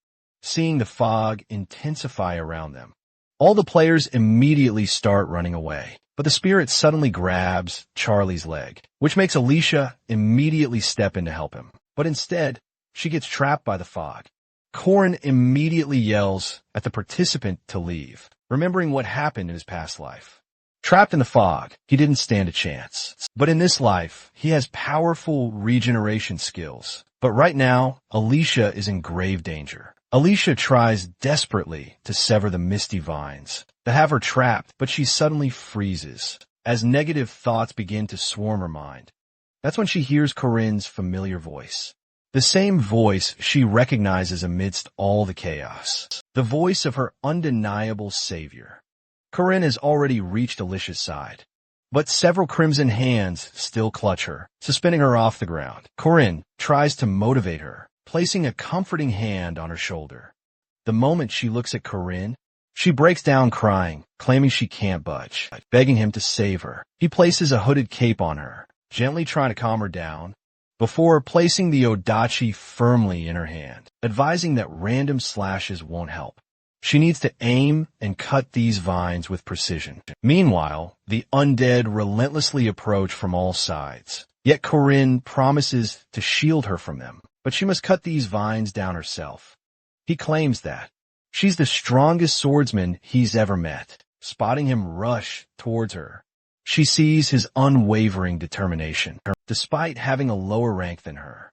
seeing the fog intensify around them. All the players immediately start running away, but the spirit suddenly grabs Charlie's leg, which makes Alicia immediately step in to help him. But instead, she gets trapped by the fog. Corin immediately yells at the participant to leave, remembering what happened in his past life. Trapped in the fog, he didn't stand a chance. But in this life, he has powerful regeneration skills. But right now, Alicia is in grave danger. Alicia tries desperately to sever the misty vines that have her trapped, but she suddenly freezes as negative thoughts begin to swarm her mind. That's when she hears Corinne's familiar voice. The same voice she recognizes amidst all the chaos. The voice of her undeniable savior. Corinne has already reached Alicia's side, but several crimson hands still clutch her, suspending her off the ground. Corinne tries to motivate her, placing a comforting hand on her shoulder. The moment she looks at Corinne, she breaks down crying, claiming she can't budge, begging him to save her. He places a hooded cape on her, gently trying to calm her down, before placing the odachi firmly in her hand, advising that random slashes won't help. She needs to aim and cut these vines with precision. Meanwhile, the undead relentlessly approach from all sides, yet Corinne promises to shield her from them. But she must cut these vines down herself. He claims that. She's the strongest swordsman he's ever met. Spotting him rush towards her, she sees his unwavering determination, despite having a lower rank than her.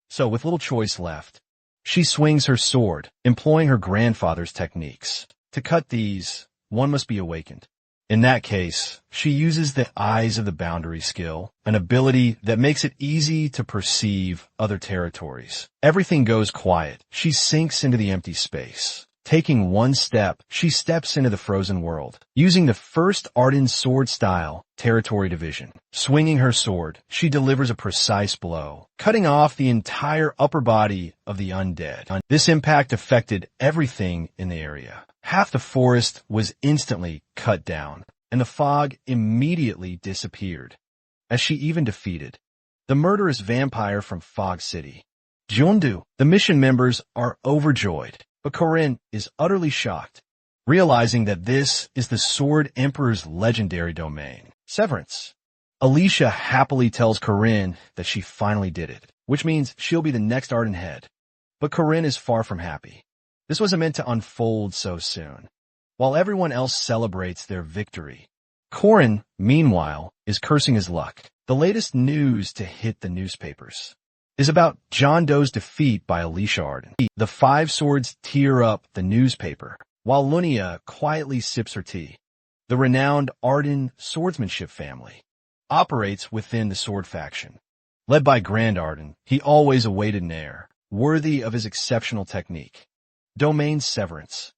So with little choice left, she swings her sword, employing her grandfather's techniques. To cut these, one must be awakened. In that case, she uses the Eyes of the Boundary skill, an ability that makes it easy to perceive other territories. Everything goes quiet. She sinks into the empty space. Taking one step, she steps into the frozen world, using the first Arden sword style, territory division. Swinging her sword, she delivers a precise blow, cutting off the entire upper body of the undead. This impact affected everything in the area. Half the forest was instantly cut down, and the fog immediately disappeared, as she even defeated the murderous vampire from Fog City. Jeondu, the mission members are overjoyed, but Corinne is utterly shocked, realizing that this is the Sword Emperor's legendary domain. Severance. Alicia happily tells Corinne that she finally did it, which means she'll be the next Arden head. But Corinne is far from happy. This wasn't meant to unfold so soon. While everyone else celebrates their victory, Corin, meanwhile, is cursing his luck. The latest news to hit the newspapers is about John Doe's defeat by Alicia Arden. The Five Swords tear up the newspaper, while Lunia quietly sips her tea. The renowned Arden swordsmanship family operates within the sword faction. Led by Grand Arden, he always awaited an heir, worthy of his exceptional technique. Domain Severance,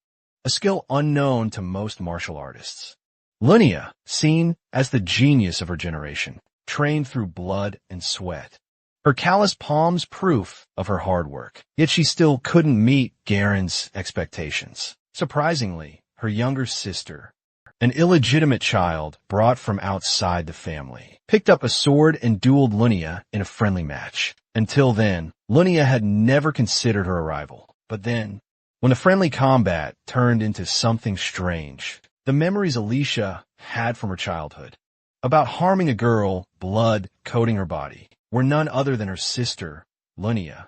a skill unknown to most martial artists. Lunia, seen as the genius of her generation, trained through blood and sweat. Her calloused palms proof of her hard work, yet she still couldn't meet Garen's expectations. Surprisingly, her younger sister, an illegitimate child brought from outside the family, picked up a sword and dueled Lunia in a friendly match. Until then, Lunia had never considered her a rival. But then, when the friendly combat turned into something strange, the memories Alicia had from her childhood about harming a girl, blood coating her body, were none other than her sister, Lunia,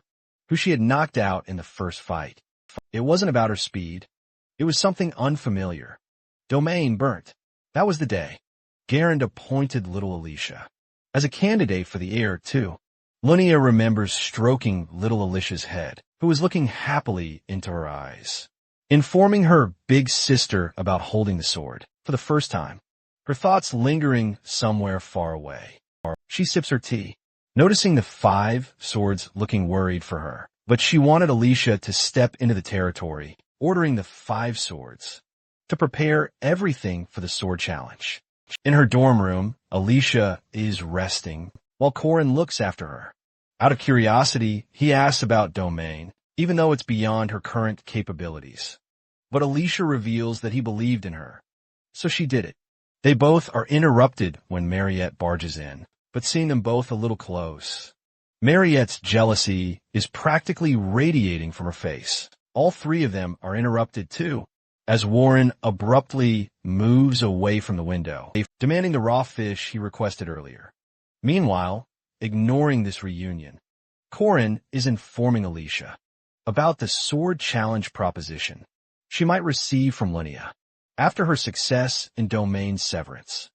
who she had knocked out in the first fight. It wasn't about her speed. It was something unfamiliar. Domain burnt. That was the day. Garen appointed little Alicia as a candidate for the heir, too. Lunia remembers stroking little Alicia's head, who was looking happily into her eyes, informing her big sister about holding the sword for the first time, her thoughts lingering somewhere far away. She sips her tea, noticing the Five Swords looking worried for her, but she wanted Alicia to step into the territory, ordering the Five Swords to prepare everything for the sword challenge. In her dorm room, Alicia is resting while Corin looks after her. Out of curiosity, he asks about Domain, even though it's beyond her current capabilities. But Alicia reveals that he believed in her, so she did it. They both are interrupted when Mariette barges in, but seeing them both a little close. Mariette's jealousy is practically radiating from her face. All three of them are interrupted too, as Warren abruptly moves away from the window, demanding the raw fish he requested earlier. Meanwhile, ignoring this reunion, Corin is informing Alicia about the sword challenge proposition she might receive from Linnea after her success in Domain Severance.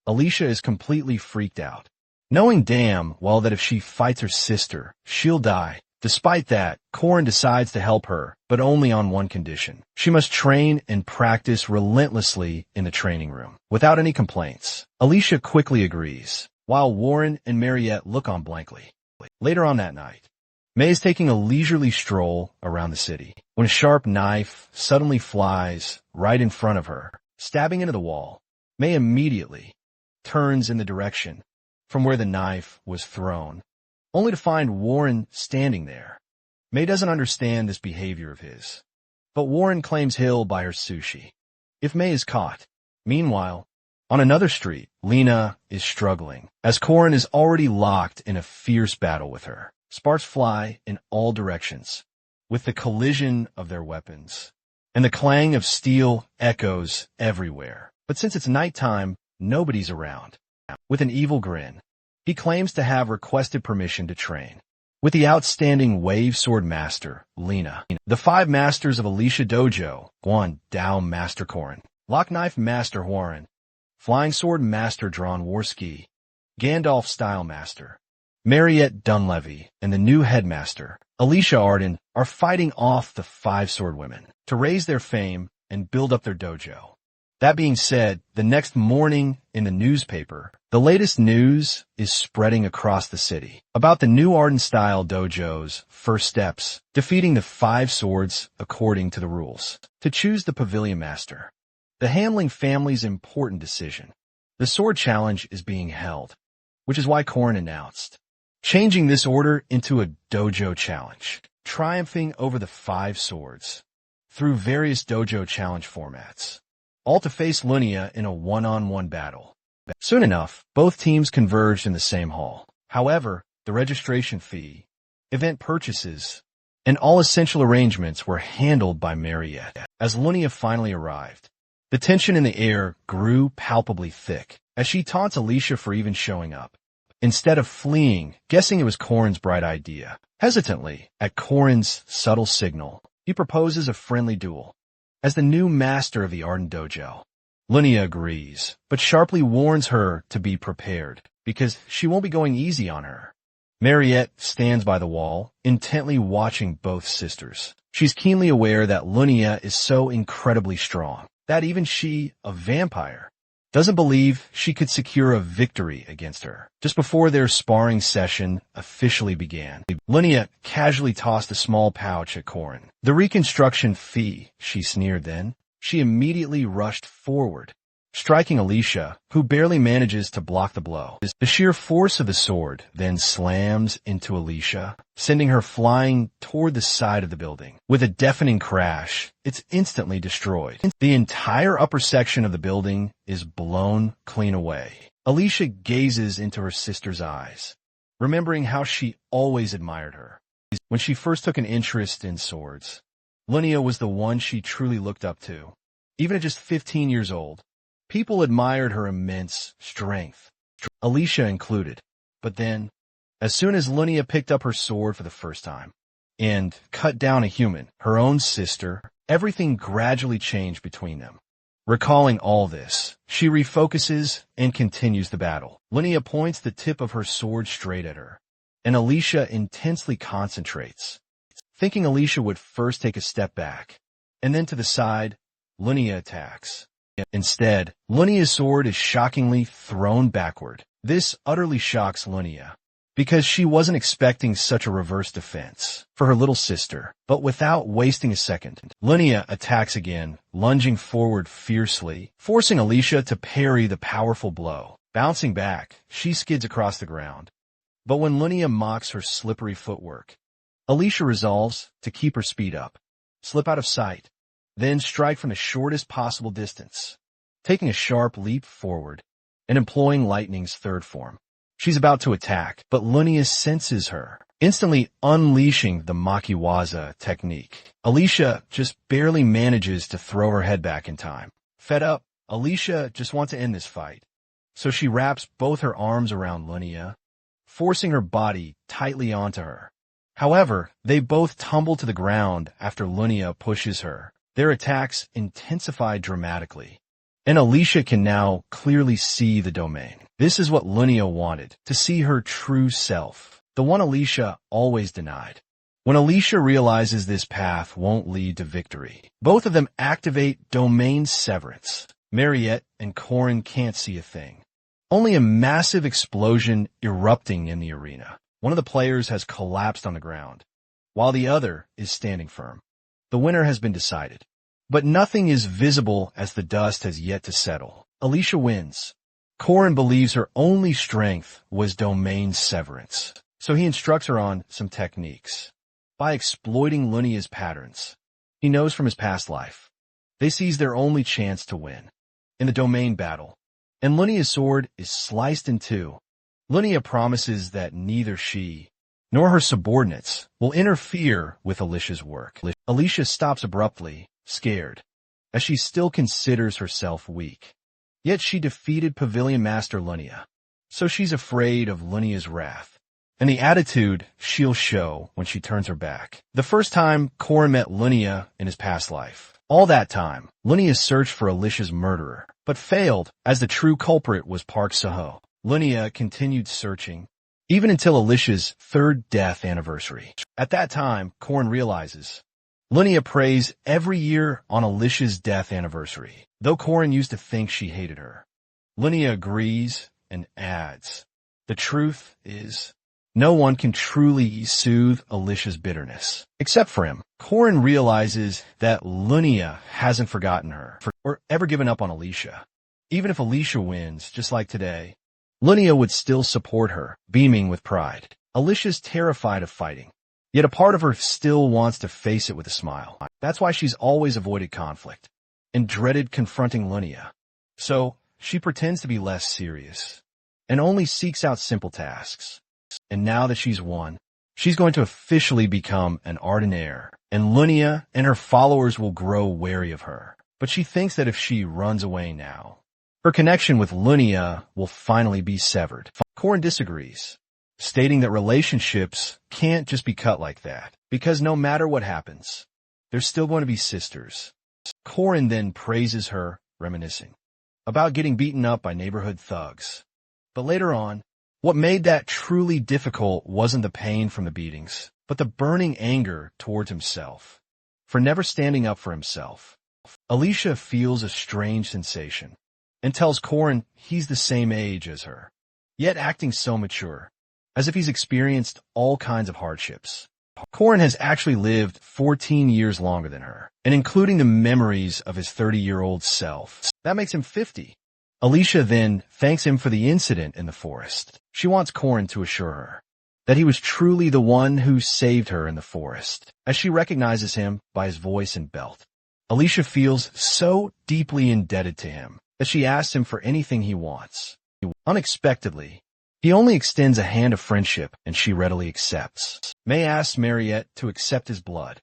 Alicia is completely freaked out, knowing damn well that if she fights her sister, she'll die. Despite that, Corin decides to help her, but only on one condition. She must train and practice relentlessly in the training room, without any complaints. Alicia quickly agrees, while Warren and Mariette look on blankly. Later on that night, May is taking a leisurely stroll around the city when a sharp knife suddenly flies right in front of her, stabbing into the wall. May immediately turns in the direction from where the knife was thrown, only to find Warren standing there. May doesn't understand this behavior of his, but Warren claims he'll buy her sushi if May is caught. Meanwhile, on another street, Lena is struggling, as Corin is already locked in a fierce battle with her. Sparks fly in all directions, with the collision of their weapons, and the clang of steel echoes everywhere. But since it's nighttime, nobody's around. With an evil grin, he claims to have requested permission to train with the outstanding wave sword master, Lena. The five masters of Alicia Dojo: Guan Dao Master Corin, Lock Knife Master Warren, Flying Sword Master Dronzer, Gandalf Style Master Mariette Dunleavy, and the new headmaster, Alicia Arden, are fighting off the five sword women to raise their fame and build up their dojo. That being said, the next morning in the newspaper, the latest news is spreading across the city about the new Arden-style dojo's first steps, defeating the five swords according to the rules. To choose the pavilion master, the Hamling family's important decision, the sword challenge is being held, which is why Corin announced changing this order into a dojo challenge, triumphing over the five swords through various dojo challenge formats, all to face Linnea in a one-on-one battle. Soon enough, both teams converged in the same hall. However, the registration fee, event purchases, and all essential arrangements were handled by Mariette. As Linnea finally arrived, the tension in the air grew palpably thick as she taunts Alicia for even showing up, instead of fleeing, guessing it was Corin's bright idea. Hesitantly, at Corin's subtle signal, he proposes a friendly duel as the new master of the Arden Dojo. Linnea agrees, but sharply warns her to be prepared, because she won't be going easy on her. Mariette stands by the wall, intently watching both sisters. She's keenly aware that Linnea is so incredibly strong that even she, a vampire, doesn't believe she could secure a victory against her. Just before their sparring session officially began, Linnea casually tossed a small pouch at Corin. The reconstruction fee, she sneered then. She immediately rushed forward, striking Alicia, who barely manages to block the blow. The sheer force of the sword then slams into Alicia, sending her flying toward the side of the building. With a deafening crash, it's instantly destroyed. The entire upper section of the building is blown clean away. Alicia gazes into her sister's eyes, remembering how she always admired her. When she first took an interest in swords, Linnea was the one she truly looked up to. Even at just 15 years old, people admired her immense strength, Alicia included. But then, as soon as Linnea picked up her sword for the first time and cut down a human, her own sister, everything gradually changed between them. Recalling all this, she refocuses and continues the battle. Linnea points the tip of her sword straight at her, and Alicia intensely concentrates, thinking Alicia would first take a step back, and then to the side, Linnea attacks. Instead, Linnea's sword is shockingly thrown backward. This utterly shocks Linnea, because she wasn't expecting such a reverse defense for her little sister. But without wasting a second, Lunia attacks again, lunging forward fiercely, forcing Alicia to parry the powerful blow. Bouncing back, she skids across the ground. But when Lunia mocks her slippery footwork, Alicia resolves to keep her speed up, slip out of sight, then strike from the shortest possible distance, taking a sharp leap forward and employing lightning's third form. She's about to attack, but Lunia senses her, instantly unleashing the Makiwaza technique. Alicia just barely manages to throw her head back in time. Fed up, Alicia just wants to end this fight. So she wraps both her arms around Lunia, forcing her body tightly onto her. However, they both tumble to the ground after Lunia pushes her. Their attacks intensify dramatically, and Alicia can now clearly see the domain. This is what Lunia wanted, to see her true self, the one Alicia always denied. When Alicia realizes this path won't lead to victory, both of them activate domain severance. Mariette and Corin can't see a thing. Only a massive explosion erupting in the arena. One of the players has collapsed on the ground, while the other is standing firm. The winner has been decided, but nothing is visible as the dust has yet to settle. Alicia wins. Corin believes her only strength was domain severance, so he instructs her on some techniques. By exploiting Lunia's patterns, he knows from his past life, they seize their only chance to win in the domain battle, and Lunia's sword is sliced in two. Lunia promises that neither she nor her subordinates will interfere with Alicia's work. Alicia stops abruptly, scared, as she still considers herself weak. Yet she defeated Pavilion Master Lunia, so she's afraid of Lunia's wrath and the attitude she'll show when she turns her back. The first time Corin met Lunia in his past life. All that time, Lunia searched for Alicia's murderer, but failed as the true culprit was Park Saho. Lunia continued searching, even until Alicia's third death anniversary. At that time, Corin realizes Lunia prays every year on Alicia's death anniversary, though Corin used to think she hated her. Lunia agrees and adds, the truth is, no one can truly soothe Alicia's bitterness, except for him. Corin realizes that Lunia hasn't forgotten her or ever given up on Alicia. Even if Alicia wins, just like today, Lunia would still support her, beaming with pride. Alicia's terrified of fighting, yet a part of her still wants to face it with a smile. That's why she's always avoided conflict and dreaded confronting Lunia. So she pretends to be less serious and only seeks out simple tasks. And now that she's won, she's going to officially become an Ardenair, and Lunia and her followers will grow wary of her. But she thinks that if she runs away now, her connection with Lunia will finally be severed. Corin disagrees, stating that relationships can't just be cut like that, because no matter what happens, they're still going to be sisters. Corin then praises her, reminiscing about getting beaten up by neighborhood thugs. But later on, what made that truly difficult wasn't the pain from the beatings, but the burning anger towards himself, for never standing up for himself. Alicia feels a strange sensation, and tells Corin he's the same age as her, yet acting so mature, as if he's experienced all kinds of hardships. Corin has actually lived 14 years longer than her, and including the memories of his 30-year-old self. That makes him 50. Alicia then thanks him for the incident in the forest. She wants Corin to assure her that he was truly the one who saved her in the forest, as she recognizes him by his voice and belt. Alicia feels so deeply indebted to him that she asks him for anything he wants. Unexpectedly, he only extends a hand of friendship, and she readily accepts. May asks Mariette to accept his blood,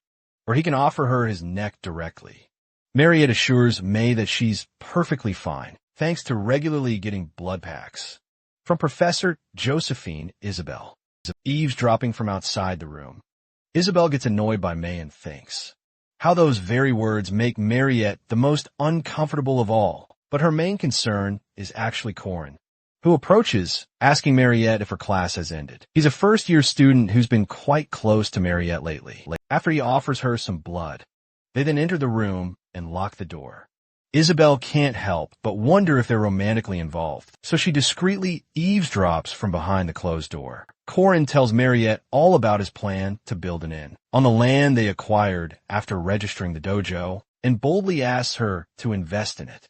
or he can offer her his neck directly. Mariette assures May that she's perfectly fine, thanks to regularly getting blood packs from Professor Josephine Isabel. Eavesdropping from outside the room, Isabel gets annoyed by May and thinks how those very words make Mariette the most uncomfortable of all. But her main concern is actually Corin, who approaches, asking Mariette if her class has ended. He's a first-year student who's been quite close to Mariette lately. After he offers her some blood, they then enter the room and lock the door. Isabel can't help but wonder if they're romantically involved, so she discreetly eavesdrops from behind the closed door. Corin tells Mariette all about his plan to build an inn on the land they acquired after registering the dojo, and boldly asks her to invest in it.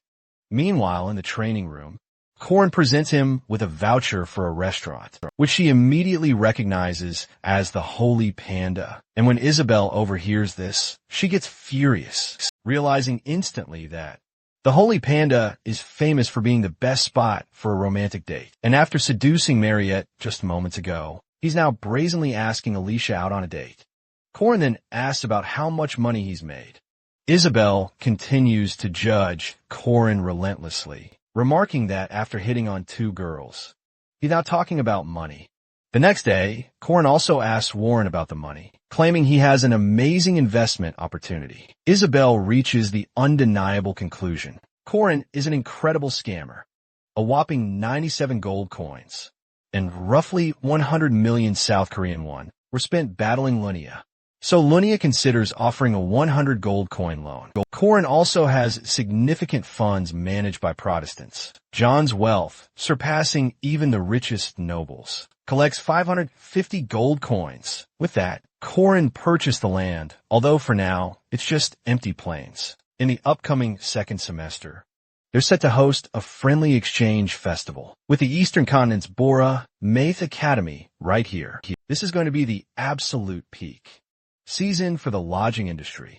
Meanwhile, in the training room, Corin presents him with a voucher for a restaurant, which she immediately recognizes as the Holy Panda. And when Isabel overhears this, she gets furious, realizing instantly that the Holy Panda is famous for being the best spot for a romantic date. And after seducing Mariette just moments ago, he's now brazenly asking Alicia out on a date. Corin then asks about how much money he's made. Isabel continues to judge Corin relentlessly, remarking that after hitting on 2 girls, he's now talking about money. The next day, Corin also asks Warren about the money, claiming he has an amazing investment opportunity. Isabel reaches the undeniable conclusion. Corin is an incredible scammer. A whopping 97 gold coins and roughly 100 million South Korean won were spent battling Lunia. So Lunia considers offering a 100 gold coin loan. Corin also has significant funds managed by Protestants. John's wealth, surpassing even the richest nobles, collects 550 gold coins. With that, Corin purchased the land, although for now, it's just empty plains. In the upcoming second semester, they're set to host a friendly exchange festival with the Eastern Continent's Bora Math Academy right here. This is going to be the absolute peak season for the lodging industry,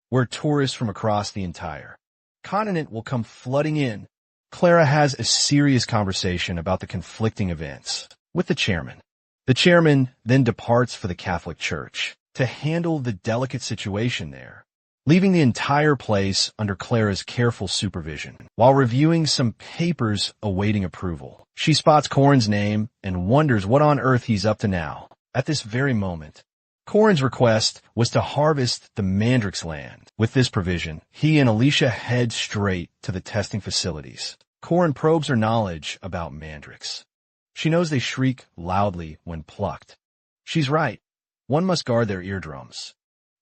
where tourists from across the entire continent will come flooding in. Clara has a serious conversation about the conflicting events with the chairman. The chairman then departs for the Catholic Church to handle the delicate situation there, leaving the entire place under Clara's careful supervision. While reviewing some papers awaiting approval, she spots Corin's name and wonders what on earth he's up to now. At this very moment, Corin's request was to harvest the Mandrix land. With this provision, he and Alicia head straight to the testing facilities. Corin probes her knowledge about Mandrix. She knows they shriek loudly when plucked. She's right. One must guard their eardrums.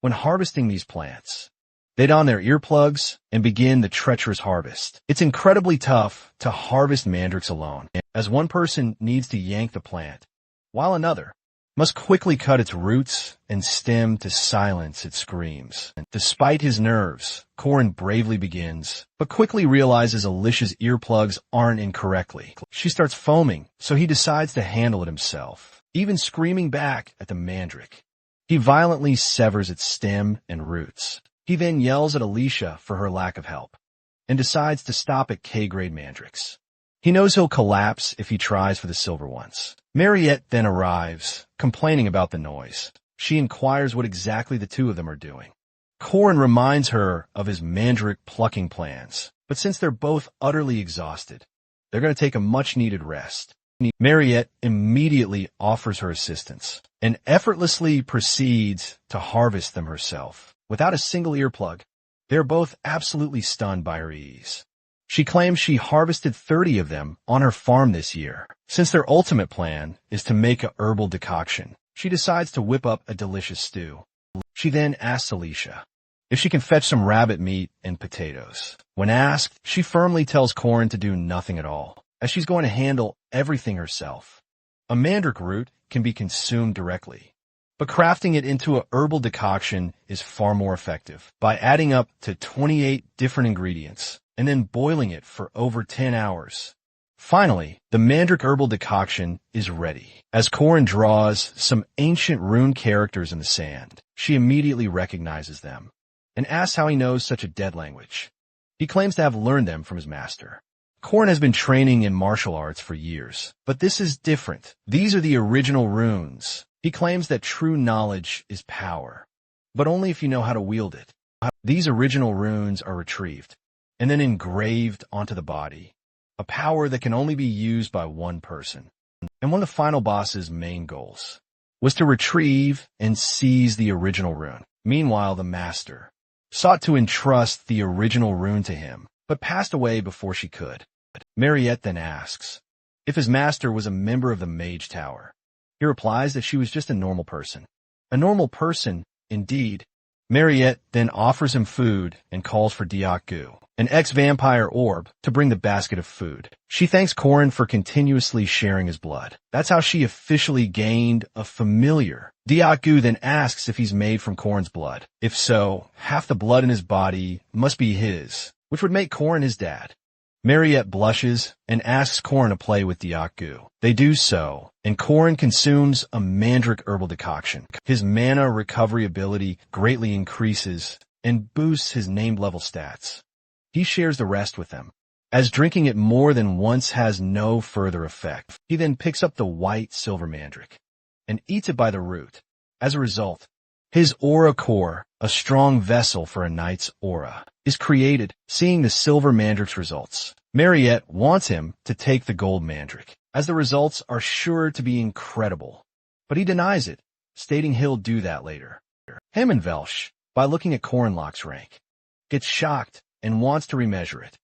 When harvesting these plants, they don their earplugs and begin the treacherous harvest. It's incredibly tough to harvest Mandrix alone, as one person needs to yank the plant, while another must quickly cut its roots and stem to silence its screams. Despite his nerves, Corin bravely begins, but quickly realizes Alicia's earplugs aren't in correctly. She starts foaming, so he decides to handle it himself, even screaming back at the mandrake. He violently severs its stem and roots. He then yells at Alicia for her lack of help, and decides to stop at K-grade mandrakes. He knows he'll collapse if he tries for the silver ones. Mariette then arrives, complaining about the noise. She inquires what exactly the two of them are doing. Corin reminds her of his mandrake plucking plans, but since they're both utterly exhausted, they're going to take a much-needed rest. Mariette immediately offers her assistance and effortlessly proceeds to harvest them herself. Without a single earplug, they're both absolutely stunned by her ease. She claims she harvested 30 of them on her farm this year. Since their ultimate plan is to make a herbal decoction, she decides to whip up a delicious stew. She then asks Alicia if she can fetch some rabbit meat and potatoes. When asked, she firmly tells Corin to do nothing at all, as she's going to handle everything herself. A mandrake root can be consumed directly, but crafting it into a herbal decoction is far more effective by adding up to 28 different ingredients and then boiling it for over 10 hours. Finally, the mandrake herbal decoction is ready. As Corin draws some ancient rune characters in the sand, she immediately recognizes them and asks how he knows such a dead language. He claims to have learned them from his master. Corin has been training in martial arts for years, but this is different. These are the original runes. He claims that true knowledge is power, but only if you know how to wield it. These original runes are retrieved and then engraved onto the body, a power that can only be used by one person. And one of the final boss's main goals was to retrieve and seize the original rune. Meanwhile, the master sought to entrust the original rune to him, but passed away before she could. Mariette then asks if his master was a member of the Mage Tower. He replies that she was just a normal person. A normal person, indeed, Mariette then offers him food and calls for Diakgu, an ex-vampire orb, to bring the basket of food. She thanks Korin for continuously sharing his blood. That's how she officially gained a familiar. Diakgu then asks if he's made from Korin's blood. If so, half the blood in his body must be his, which would make Korin his dad. Mariette blushes and asks Korin to play with Diakgu. They do so, and Korin consumes a mandrake herbal decoction. His mana recovery ability greatly increases and boosts his named level stats. He shares the rest with them, as drinking it more than once has no further effect. He then picks up the white silver mandrake and eats it by the root. As a result, his aura core, a strong vessel for a knight's aura, is created. Seeing the silver mandrake's results, Mariette wants him to take the gold mandrake, as the results are sure to be incredible. But he denies it, stating he'll do that later. Hemmenvelsch, by looking at Korinlock's rank, gets shocked and wants to remeasure it.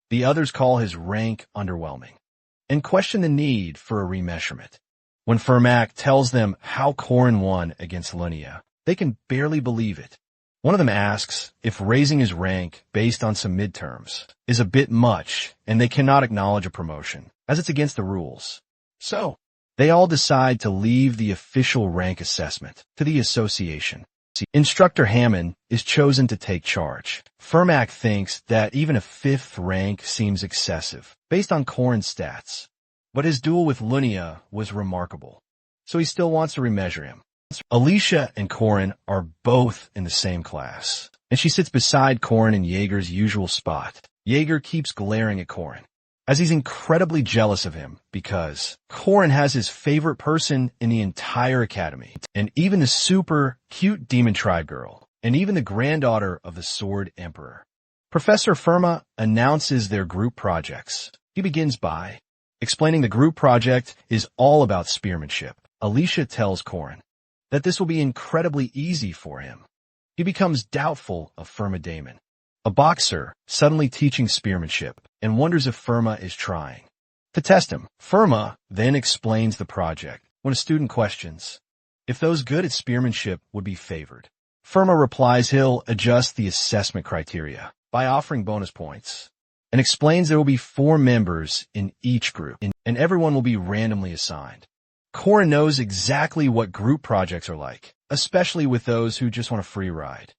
The others call his rank underwhelming and question the need for a remeasurement. When Fermac tells them how Korin won against Lunia, they can barely believe it. One of them asks if raising his rank based on some midterms is a bit much, and they cannot acknowledge a promotion, as it's against the rules. So, they all decide to leave the official rank assessment to the association. Instructor Hammond is chosen to take charge. Fermac thinks that even a 5th rank seems excessive, based on Korin's stats. But his duel with Lunia was remarkable, so he still wants to remeasure him. Alicia and Korin are both in the same class, and she sits beside Korin in Jaeger's usual spot. Jaeger keeps glaring at Korin, as he's incredibly jealous of him because Korin has his favorite person in the entire academy, and even the super cute demon tribe girl, and even the granddaughter of the Sword Emperor. Professor Firma announces their group projects. He begins by explaining the group project is all about spearmanship. Alicia tells Korin that this will be incredibly easy for him. He becomes doubtful of Firma Damon, a boxer suddenly teaching spearmanship, and wonders if Firma is trying to test him. Firma then explains the project when a student questions if those good at spearmanship would be favored. Firma replies he'll adjust the assessment criteria by offering bonus points, and explains there will be 4 members in each group, and everyone will be randomly assigned. Korin knows exactly what group projects are like, especially with those who just want a free ride.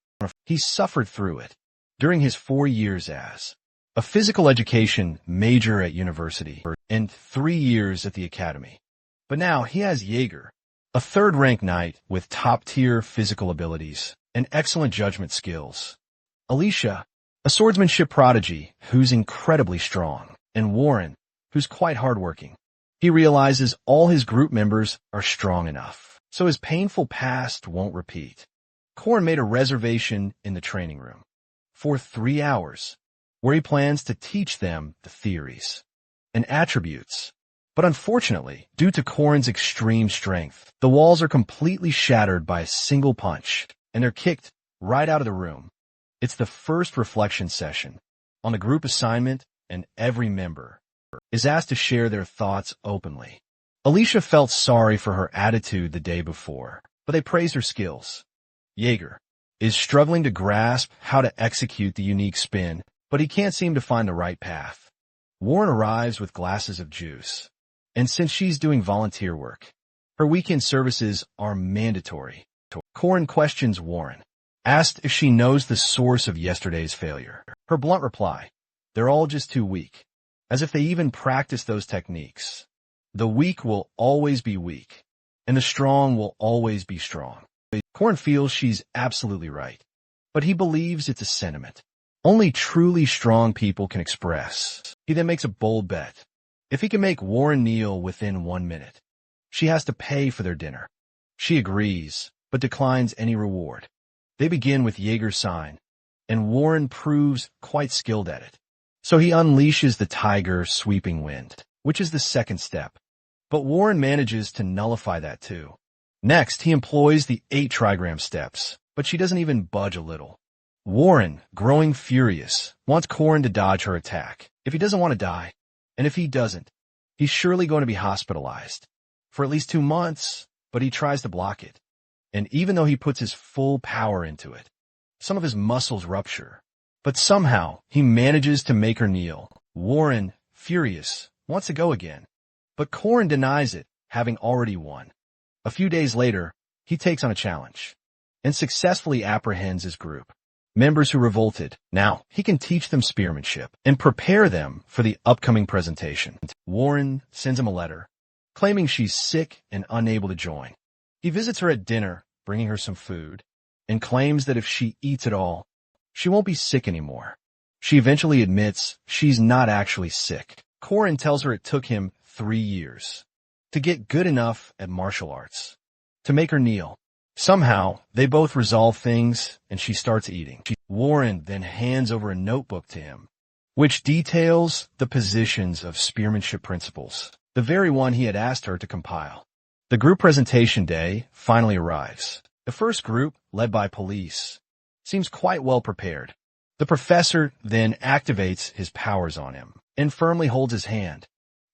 He suffered through it during his 4 years as a physical education major at university and 3 years at the academy. But now he has Jaeger, a 3rd-ranked knight with top-tier physical abilities and excellent judgment skills. Alicia, a swordsmanship prodigy who's incredibly strong, and Warren, who's quite hardworking. He realizes all his group members are strong enough, so his painful past won't repeat. Korin made a reservation in the training room for 3 hours, where he plans to teach them the theories and attributes. But unfortunately, due to Korin's extreme strength, the walls are completely shattered by a single punch, and they're kicked right out of the room. It's the first reflection session on the group assignment, and every member is asked to share their thoughts openly. Alicia felt sorry for her attitude the day before, but they praised her skills. Jaeger is struggling to grasp how to execute the unique spin, but he can't seem to find the right path. Warren arrives with glasses of juice, and since she's doing volunteer work, her weekend services are mandatory. Korin questions Warren, asked if she knows the source of yesterday's failure. Her blunt reply, they're all just too weak, as if they even practice those techniques. The weak will always be weak, and the strong will always be strong. Korin feels she's absolutely right, but he believes it's a sentiment only truly strong people can express. He then makes a bold bet. If he can make Warren kneel within 1 minute, she has to pay for their dinner. She agrees, but declines any reward. They begin with Jaeger's sign, and Warren proves quite skilled at it. So he unleashes the tiger sweeping wind, which is the 2nd step. But Warren manages to nullify that too. Next, he employs the 8 trigram steps, but she doesn't even budge a little. Warren, growing furious, wants Korin to dodge her attack if he doesn't want to die. And if he doesn't, he's surely going to be hospitalized for at least 2 months, but he tries to block it. And even though he puts his full power into it, Some of his muscles rupture. But somehow, he manages to make her kneel. Warren, furious, wants to go again. But Korin denies it, having already won. A few days later, he takes on a challenge and successfully apprehends his group. Members who revolted. Now, he can teach them spearmanship and prepare them for the upcoming presentation. Warren sends him a letter, claiming she's sick and unable to join. He visits her at dinner, bringing her some food, and claims that if she eats it all, she won't be sick anymore. She eventually admits she's not actually sick. Korin tells her it took him 3 years to get good enough at martial arts to make her kneel. Somehow, they both resolve things, and she starts eating. Warren then hands over a notebook to him, which details the positions of spearmanship principles, the very one he had asked her to compile. The group presentation day finally arrives. The first group, led by police, seems quite well prepared. The professor then activates his powers on him and firmly holds his hand.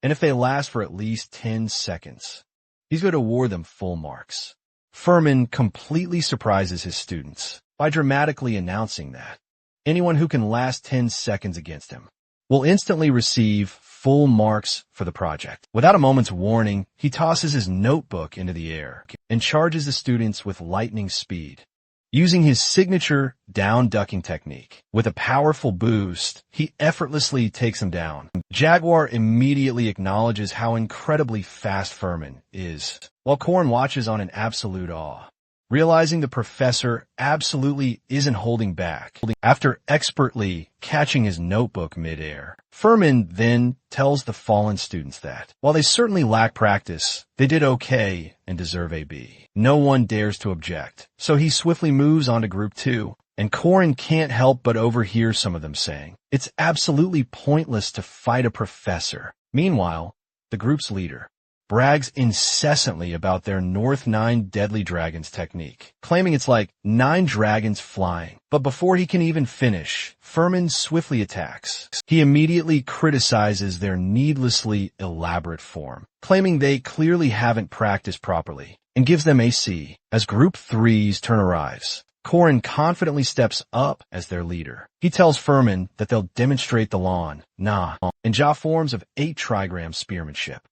And if they last for at least 10 seconds, he's going to award them full marks. Furman completely surprises his students by dramatically announcing that anyone who can last 10 seconds against him will instantly receive full marks for the project. Without a moment's warning, he tosses his notebook into the air and charges the students with lightning speed. Using his signature down-ducking technique, with a powerful boost, he effortlessly takes them down. Jaguar immediately acknowledges how incredibly fast Furman is, while Korin watches on in absolute awe, realizing the professor absolutely isn't holding back. After expertly catching his notebook midair, Furman then tells the fallen students that, while they certainly lack practice, they did okay and deserve a B. No one dares to object, so he swiftly moves on to Group 2, and Korin can't help but overhear some of them saying, "It's absolutely pointless to fight a professor." Meanwhile, the group's leader brags incessantly about their North 9 Deadly Dragons technique, claiming it's like 9 dragons flying. But before he can even finish, Furman swiftly attacks. He immediately criticizes their needlessly elaborate form, claiming they clearly haven't practiced properly, and gives them a C. As Group 3's turn arrives, Korin confidently steps up as their leader. He tells Furman that they'll demonstrate the lawn, and Ja forms of 8 trigram spearmanship.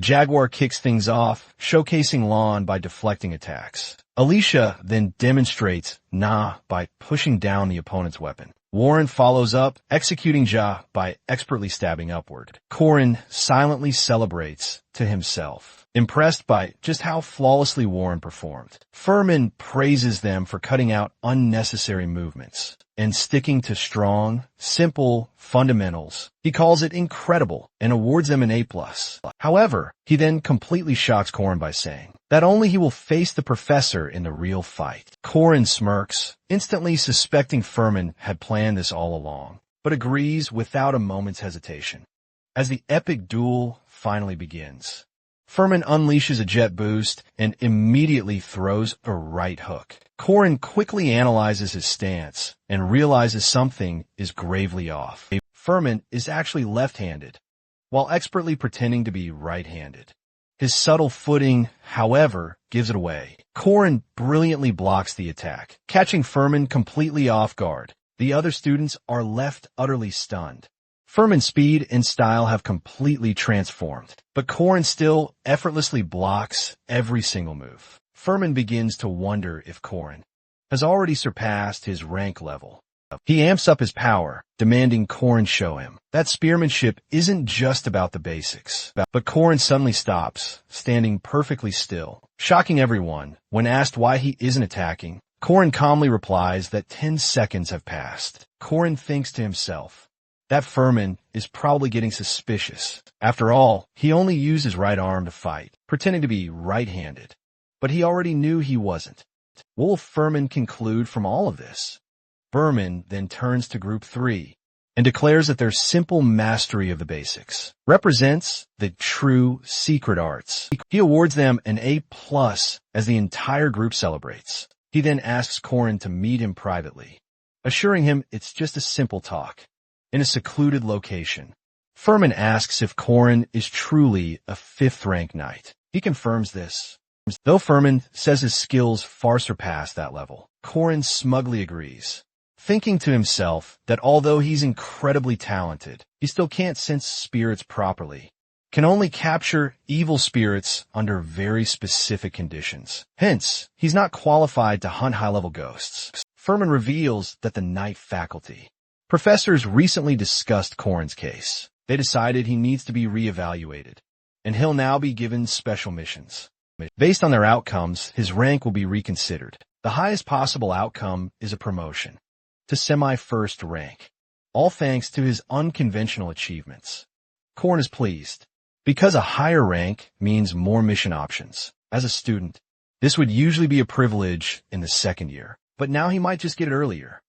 Jaguar kicks things off, showcasing Lawn by deflecting attacks. Alicia then demonstrates by pushing down the opponent's weapon. Warren follows up, executing Ja by expertly stabbing upward. Korin silently celebrates to himself, impressed by just how flawlessly Warren performed. Furman praises them for cutting out unnecessary movements and sticking to strong, simple fundamentals. He calls it incredible and awards them an A+. However, he then completely shocks Korin by saying that only he will face the professor in the real fight. Korin smirks, instantly suspecting Furman had planned this all along, but agrees without a moment's hesitation. As the epic duel finally begins, Furman unleashes a jet boost and immediately throws a right hook. Korin quickly analyzes his stance and realizes something is gravely off. Furman is actually left-handed, while expertly pretending to be right-handed. His subtle footing, however, gives it away. Korin brilliantly blocks the attack, catching Furman completely off guard. The other students are left utterly stunned. Furman's speed and style have completely transformed, but Korin still effortlessly blocks every single move. Furman begins to wonder if Korin has already surpassed his rank level. He amps up his power, demanding Korin show him that spearmanship isn't just about the basics. But Korin suddenly stops, standing perfectly still, shocking everyone. When asked why he isn't attacking, Korin calmly replies that 10 seconds have passed. Korin thinks to himself that Furman is probably getting suspicious. After all, he only used his right arm to fight, pretending to be right-handed. But he already knew he wasn't. What will Furman conclude from all of this? Furman then turns to Group 3 and declares that their simple mastery of the basics represents the true secret arts. He awards them an A+ as the entire group celebrates. He then asks Korin to meet him privately, assuring him it's just a simple talk in a secluded location. Furman asks if Korin is truly a 5th rank knight. He confirms this, Though Furman says his skills far surpass that level, Korin smugly agrees, thinking to himself that although he's incredibly talented, he still can't sense spirits properly, can only capture evil spirits under very specific conditions. Hence, he's not qualified to hunt high-level ghosts. Furman reveals that the night faculty professors recently discussed Korin's case. They decided he needs to be reevaluated, and he'll now be given special missions. Based on their outcomes, his rank will be reconsidered. The highest possible outcome is a promotion to semi-first rank, all thanks to his unconventional achievements. Korin is pleased, because a higher rank means more mission options. As a student, this would usually be a privilege in the second year, but now he might just get it earlier.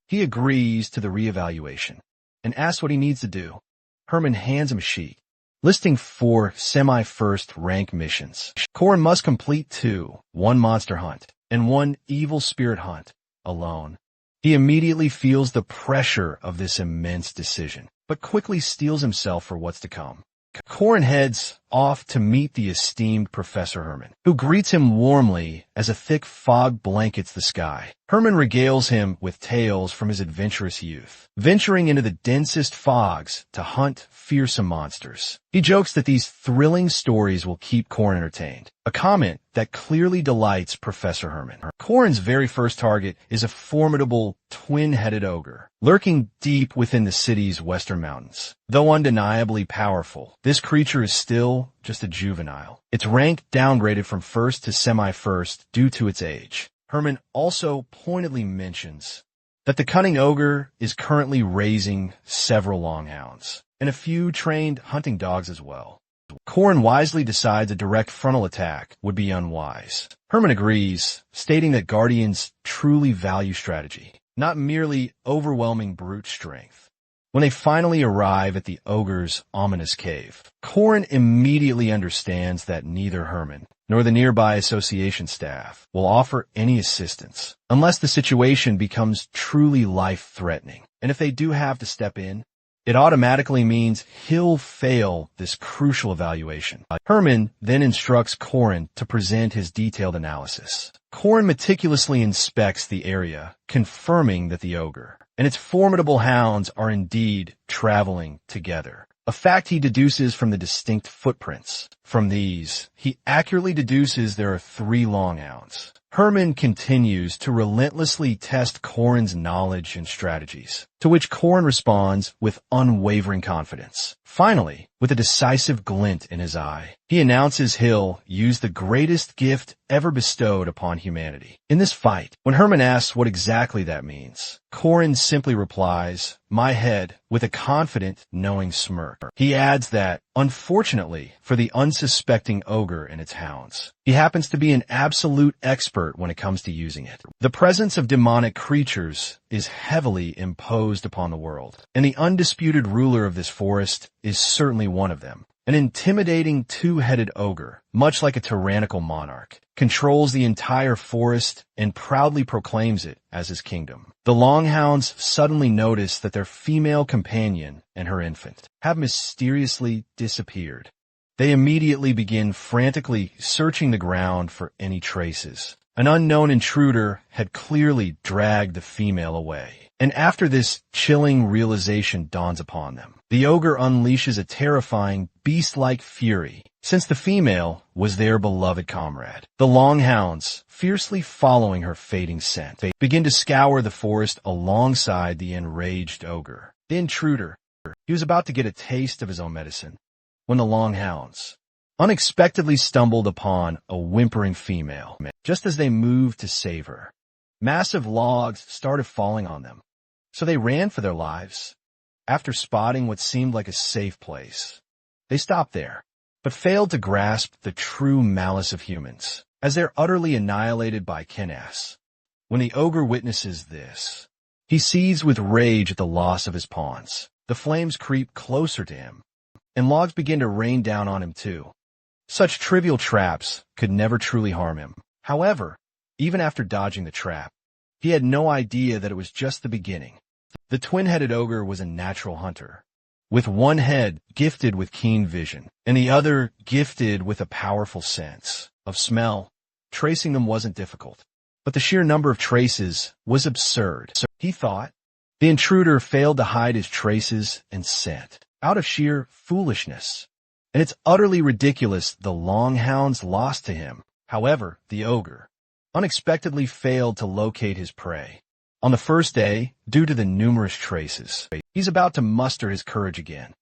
He agrees to the reevaluation and asks what he needs to do. Herman hands him a sheet, listing 4 semi-first rank missions. Korin must complete 2, 1 monster hunt and 1 evil spirit hunt, alone. He immediately feels the pressure of this immense decision, but quickly steels himself for what's to come. Korin heads off to meet the esteemed Professor Herman, who greets him warmly as a thick fog blankets the sky. Herman regales him with tales from his adventurous youth, venturing into the densest fogs to hunt fearsome monsters. He jokes that these thrilling stories will keep Korin entertained, a comment that clearly delights Professor Herman. Korin's very first target is a formidable twin-headed ogre, lurking deep within the city's western mountains. Though undeniably powerful, this creature is still just a juvenile. Its rank downgraded from first to semi-first due to its age. Herman also pointedly mentions that the cunning ogre is currently raising several longhounds and a few trained hunting dogs as well. Korin wisely decides a direct frontal attack would be unwise. Herman agrees, stating that guardians truly value strategy, not merely overwhelming brute strength. When they finally arrive at the ogre's ominous cave, Korin immediately understands that neither Herman nor the nearby association staff will offer any assistance unless the situation becomes truly life-threatening. And if they do have to step in, it automatically means he'll fail this crucial evaluation. Herman then instructs Korin to present his detailed analysis. Korin meticulously inspects the area, confirming that the ogre and its formidable hounds are indeed traveling together, a fact he deduces from the distinct footprints. From these, he accurately deduces there are 3 longhounds. Herman continues to relentlessly test Korin's knowledge and strategies, to which Korin responds with unwavering confidence. Finally, with a decisive glint in his eye, he announces he'll use the greatest gift ever bestowed upon humanity in this fight. When Herman asks what exactly that means, Korin simply replies, "My head," with a confident, knowing smirk. He adds that, unfortunately for the unsuspecting ogre and its hounds, he happens to be an absolute expert when it comes to using it. The presence of demonic creatures is heavily imposed upon the world, and the undisputed ruler of this forest is certainly one of them. An intimidating 2-headed ogre, much like a tyrannical monarch, controls the entire forest and proudly proclaims it as his kingdom. The longhounds suddenly notice that their female companion and her infant have mysteriously disappeared. They immediately begin frantically searching the ground for any traces. An unknown intruder had clearly dragged the female away. And after this chilling realization dawns upon them, the ogre unleashes a terrifying beast-like fury, since the female was their beloved comrade. The longhounds, fiercely following her fading scent, begin to scour the forest alongside the enraged ogre. The intruder, he was about to get a taste of his own medicine, when the longhounds unexpectedly stumbled upon a whimpering female. Just as they moved to save her, massive logs started falling on them, so they ran for their lives. After spotting what seemed like a safe place, they stopped there, but failed to grasp the true malice of humans, as they're utterly annihilated by Kenas. When the ogre witnesses this, he seethes with rage at the loss of his pawns. The flames creep closer to him, and logs begin to rain down on him too. Such trivial traps could never truly harm him. However, even after dodging the trap, he had no idea that it was just the beginning. The twin-headed ogre was a natural hunter, with one head gifted with keen vision, and the other gifted with a powerful sense of smell. Tracing them wasn't difficult, but the sheer number of traces was absurd. So he thought the intruder failed to hide his traces and scent out of sheer foolishness. And it's utterly ridiculous the longhounds lost to him. However, the ogre unexpectedly failed to locate his prey. On the first day, due to the numerous traces, he's about to muster his courage again,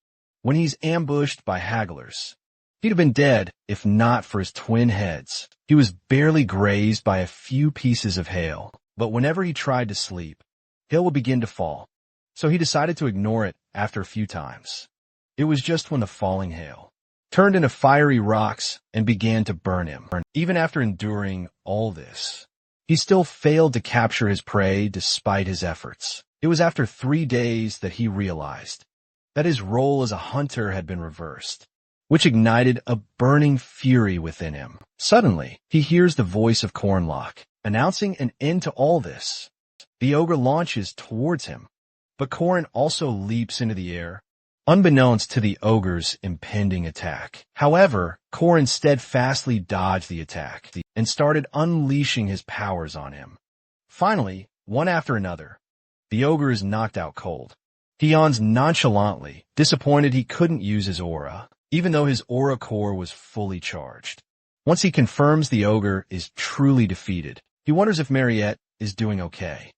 when he's ambushed by hagglers. He'd have been dead if not for his twin heads. He was barely grazed by a few pieces of hail, but whenever he tried to sleep, hail would begin to fall, so he decided to ignore it after a few times. It was just when the falling hail turned into fiery rocks and began to burn him. Even after enduring all this, he still failed to capture his prey despite his efforts. It was after 3 days that he realized that his role as a hunter had been reversed, which ignited a burning fury within him. Suddenly, he hears the voice of Cornlock, announcing an end to all this. The ogre launches towards him, but Corn also leaps into the air, unbeknownst to the ogre's impending attack. However, Corn steadfastly dodged the attack and started unleashing his powers on him. Finally, one after another, the ogre is knocked out cold. He yawns nonchalantly, disappointed he couldn't use his aura, even though his aura core was fully charged. Once he confirms the ogre is truly defeated, he wonders if Mariette is doing okay.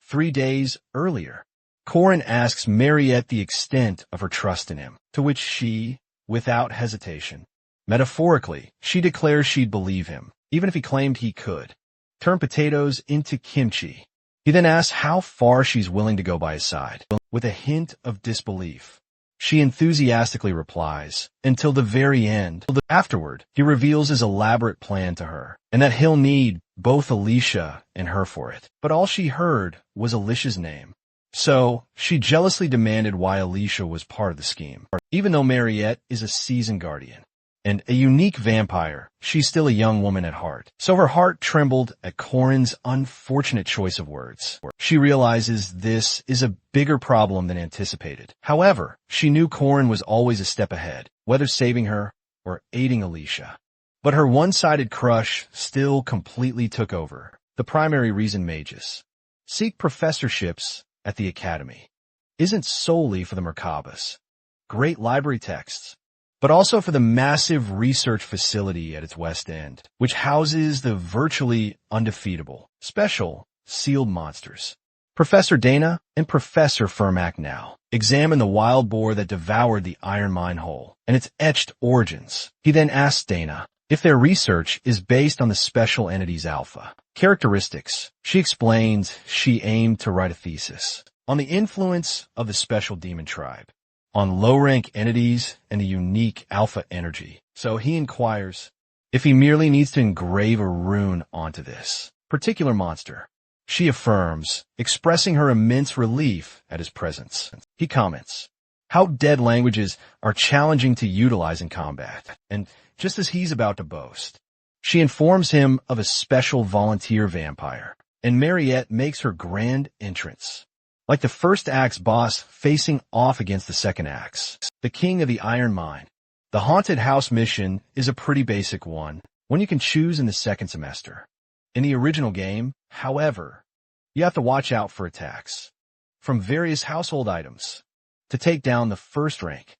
3 days earlier, Corin asks Mariette the extent of her trust in him, to which she, without hesitation, metaphorically, she declares she'd believe him, even if he claimed he could turn potatoes into kimchi. He then asks how far she's willing to go by his side. With a hint of disbelief, she enthusiastically replies, until the very end. Afterward, he reveals his elaborate plan to her, and that he'll need both Alicia and her for it. But all she heard was Alicia's name. So, she jealously demanded why Alicia was part of the scheme. Even though Mariette is a seasoned guardian and a unique vampire, she's still a young woman at heart. So her heart trembled at Corin's unfortunate choice of words. She realizes this is a bigger problem than anticipated. However, she knew Corin was always a step ahead, whether saving her or aiding Alicia. But her one-sided crush still completely took over. The primary reason mages seek professorships at the academy isn't solely for the mercabas, great library texts, but also for the massive research facility at its west end, which houses the virtually undefeatable, special, sealed monsters. Professor Dana and Professor Fermac now examine the wild boar that devoured the iron mine hole and its etched origins. He then asks Dana if their research is based on the special entity's alpha characteristics. She explains she aimed to write a thesis on the influence of the special demon tribe on low-rank entities and the unique alpha energy. So he inquires if he merely needs to engrave a rune onto this particular monster. She affirms, expressing her immense relief at his presence. He comments how dead languages are challenging to utilize in combat, and just as he's about to boast, she informs him of a special volunteer vampire, and Mariette makes her grand entrance. Like the first act's boss facing off against the second act's, the king of the iron mine. The haunted house mission is a pretty basic one, one you can choose in the second semester. In the original game, however, you have to watch out for attacks from various household items to take down the first rank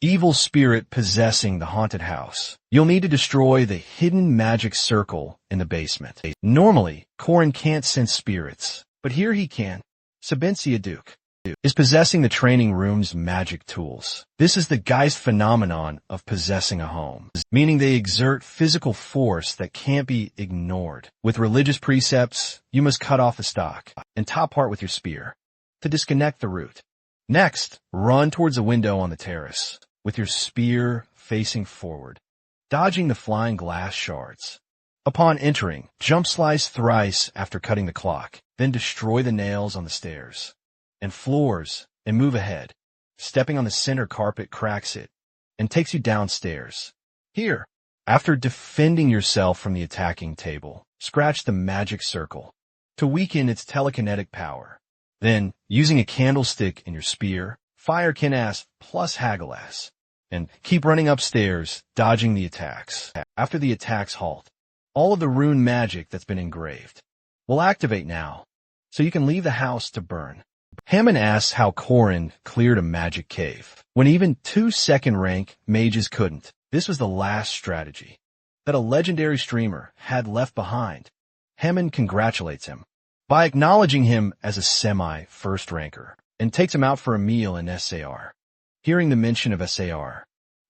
evil spirit possessing the haunted house. You'll need to destroy the hidden magic circle in the basement. Normally, Corin can't sense spirits, but here he can. Sabencia Duke is possessing the training room's magic tools. This is the Geist phenomenon of possessing a home, meaning they exert physical force that can't be ignored. With religious precepts, you must cut off the stalk and top part with your spear to disconnect the root. Next, run towards a window on the terrace with your spear facing forward, dodging the flying glass shards. Upon entering, jump slice thrice after cutting the clock, then destroy the nails on the stairs and floors and move ahead. Stepping on the center carpet cracks it and takes you downstairs. Here, after defending yourself from the attacking table, scratch the magic circle to weaken its telekinetic power. Then, using a candlestick and your spear, fire Kinas plus Hagelas, and keep running upstairs, dodging the attacks. After the attacks halt, all of the rune magic that's been engraved will activate now, so you can leave the house to burn. Hammond asks how Corin cleared a magic cave, when even 2 second-rank mages couldn't. This was the last strategy that a legendary streamer had left behind. Hammond congratulates him by acknowledging him as a semi-first ranker and takes him out for a meal in SAR. Hearing the mention of SAR,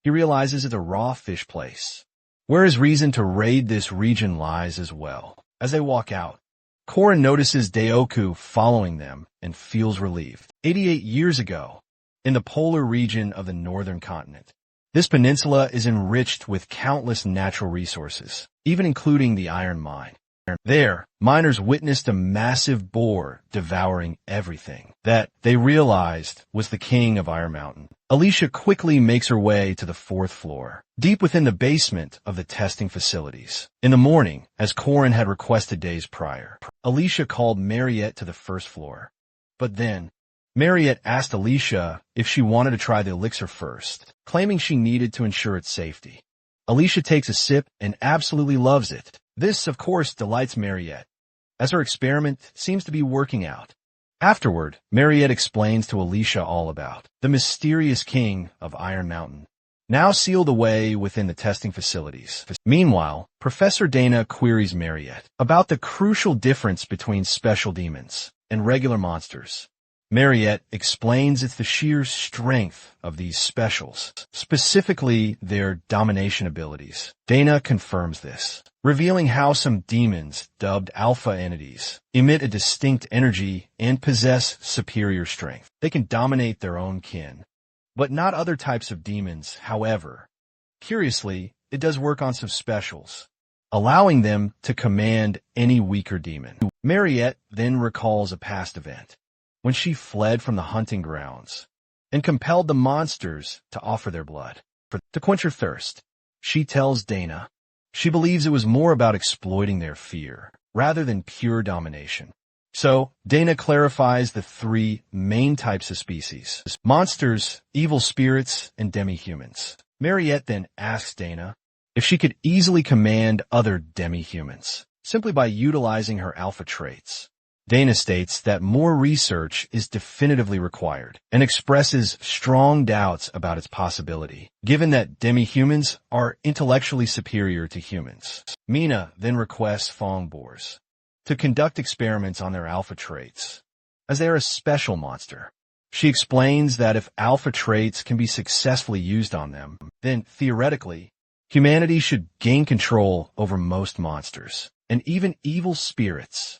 he realizes it's a raw fish place, where his reason to raid this region lies as well. As they walk out, Corin notices Daoku following them and feels relieved. 88 years ago, in the polar region of the northern continent, this peninsula is enriched with countless natural resources, even including the iron mine. There, miners witnessed a massive boar devouring everything that they realized was the king of Iron Mountain. Alicia quickly makes her way to the 4th floor, deep within the basement of the testing facilities. In the morning, as Corin had requested days prior, Alicia called Mariette to the 1st floor. But then, Mariette asked Alicia if she wanted to try the elixir first, claiming she needed to ensure its safety. Alicia takes a sip and absolutely loves it. This, of course, delights Mariette, as her experiment seems to be working out. Afterward, Mariette explains to Alicia all about the mysterious king of Iron Mountain, now sealed away within the testing facilities. Meanwhile, Professor Dana queries Mariette about the crucial difference between special demons and regular monsters. Mariette explains it's the sheer strength of these specials, specifically their domination abilities. Dana confirms this, revealing how some demons, dubbed alpha entities, emit a distinct energy and possess superior strength. They can dominate their own kin, but not other types of demons. However, curiously, it does work on some specials, allowing them to command any weaker demon. Mariette then recalls a past event, when she fled from the hunting grounds and compelled the monsters to offer their blood to quench her thirst. She tells Dana she believes it was more about exploiting their fear rather than pure domination. So, Dana clarifies the 3 main types of species: monsters, evil spirits, and demi-humans. Mariette then asks Dana if she could easily command other demi-humans simply by utilizing her alpha traits. Dana states that more research is definitively required and expresses strong doubts about its possibility, given that demi-humans are intellectually superior to humans. Mina then requests Fong boars to conduct experiments on their alpha traits, as they are a special monster. She explains that if alpha traits can be successfully used on them, then theoretically, humanity should gain control over most monsters, and even evil spirits.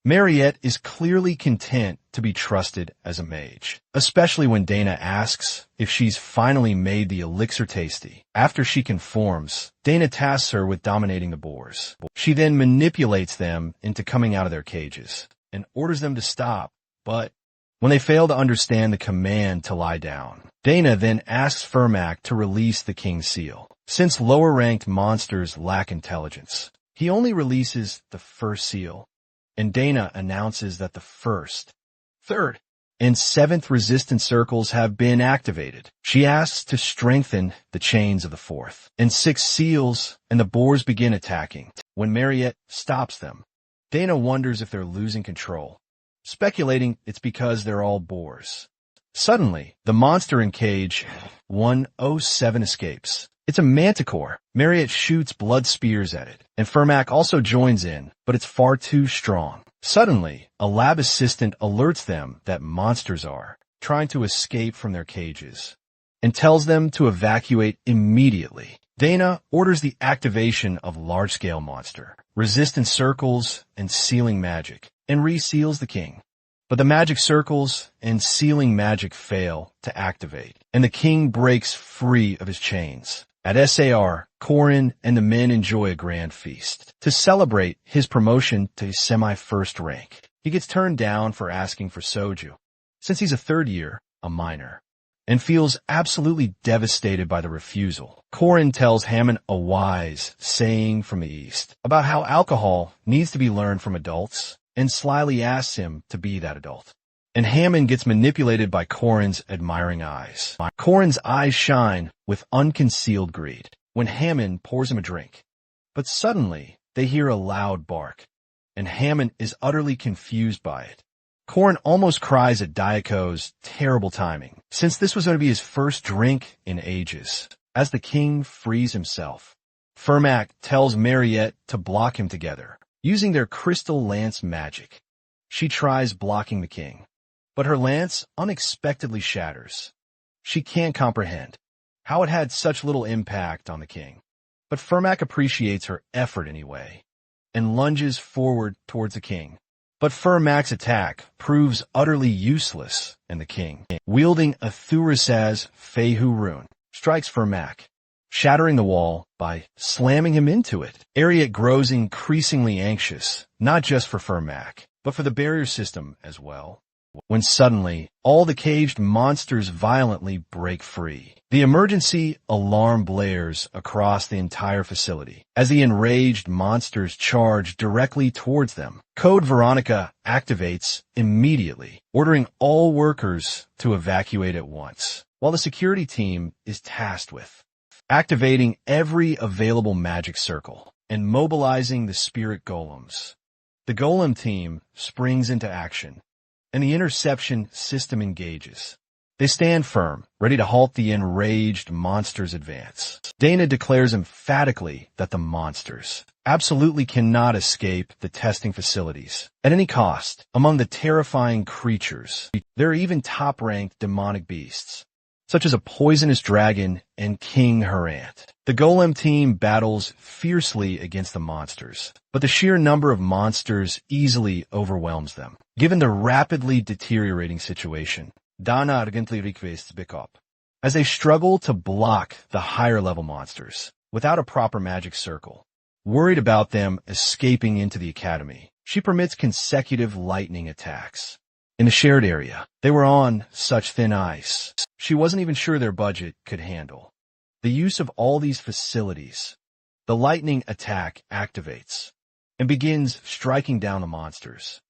Mariette is clearly content to be trusted as a mage, especially when Dana asks if she's finally made the elixir tasty. After she conforms, Dana tasks her with dominating the boars. She then manipulates them into coming out of their cages and orders them to stop, but when they fail to understand the command to lie down, Dana then asks Fermac to release the King's Seal. Since lower-ranked monsters lack intelligence, he only releases the first seal, and Dana announces that the 1st, 3rd, and 7th resistance circles have been activated. She asks to strengthen the chains of the 4th and 6th seals, and the boars begin attacking. When Mariette stops them, Dana wonders if they're losing control, speculating it's because they're all boars. Suddenly, the monster in cage 107 escapes. It's a manticore. Mariette shoots blood spears at it, and Fermac also joins in, but it's far too strong. Suddenly, a lab assistant alerts them that monsters are trying to escape from their cages and tells them to evacuate immediately. Dana orders the activation of large-scale monster, resistance circles, and sealing magic, and reseals the king. But the magic circles and sealing magic fail to activate, and the king breaks free of his chains. At SAR, Corin and the men enjoy a grand feast to celebrate his promotion to semi-first rank. He gets turned down for asking for soju, since he's a 3rd year, a minor, and feels absolutely devastated by the refusal. Corin tells Hammond a wise saying from the East about how alcohol needs to be learned from adults, and slyly asks him to be that adult. And Hammond gets manipulated by Corin's admiring eyes. Corin's eyes shine with unconcealed greed when Hammond pours him a drink. But suddenly, they hear a loud bark, and Hammond is utterly confused by it. Corin almost cries at Daiko's terrible timing, since this was going to be his first drink in ages. As the king frees himself, Fermac tells Mariette to block him together, using their crystal lance magic. She tries blocking the king, but her lance unexpectedly shatters. She can't comprehend how it had such little impact on the king, but Fermac appreciates her effort anyway, and lunges forward towards the king. But Fermac's attack proves utterly useless, and the king, wielding a Thurisaz Fehu rune, strikes Fermac, shattering the wall by slamming him into it. Ariat grows increasingly anxious, not just for Fermac, but for the barrier system as well, when suddenly all the caged monsters violently break free. The emergency alarm blares across the entire facility as the enraged monsters charge directly towards them. Code Veronica activates immediately, ordering all workers to evacuate at once, while the security team is tasked with activating every available magic circle and mobilizing the spirit golems. The golem team springs into action, and the interception system engages. They stand firm, ready to halt the enraged monsters' advance. Dana declares emphatically that the monsters absolutely cannot escape the testing facilities at any cost. Among the terrifying creatures, there are even top-ranked demonic beasts, such as a poisonous dragon and King Harant. The golem team battles fiercely against the monsters, but the sheer number of monsters easily overwhelms them. Given the rapidly deteriorating situation, Dana urgently requests backup. As they struggle to block the higher-level monsters without a proper magic circle, worried about them escaping into the academy, she permits consecutive lightning attacks. In the shared area, they were on such thin ice, she wasn't even sure their budget could handle the use of all these facilities. The lightning attack activates and begins striking down the monsters.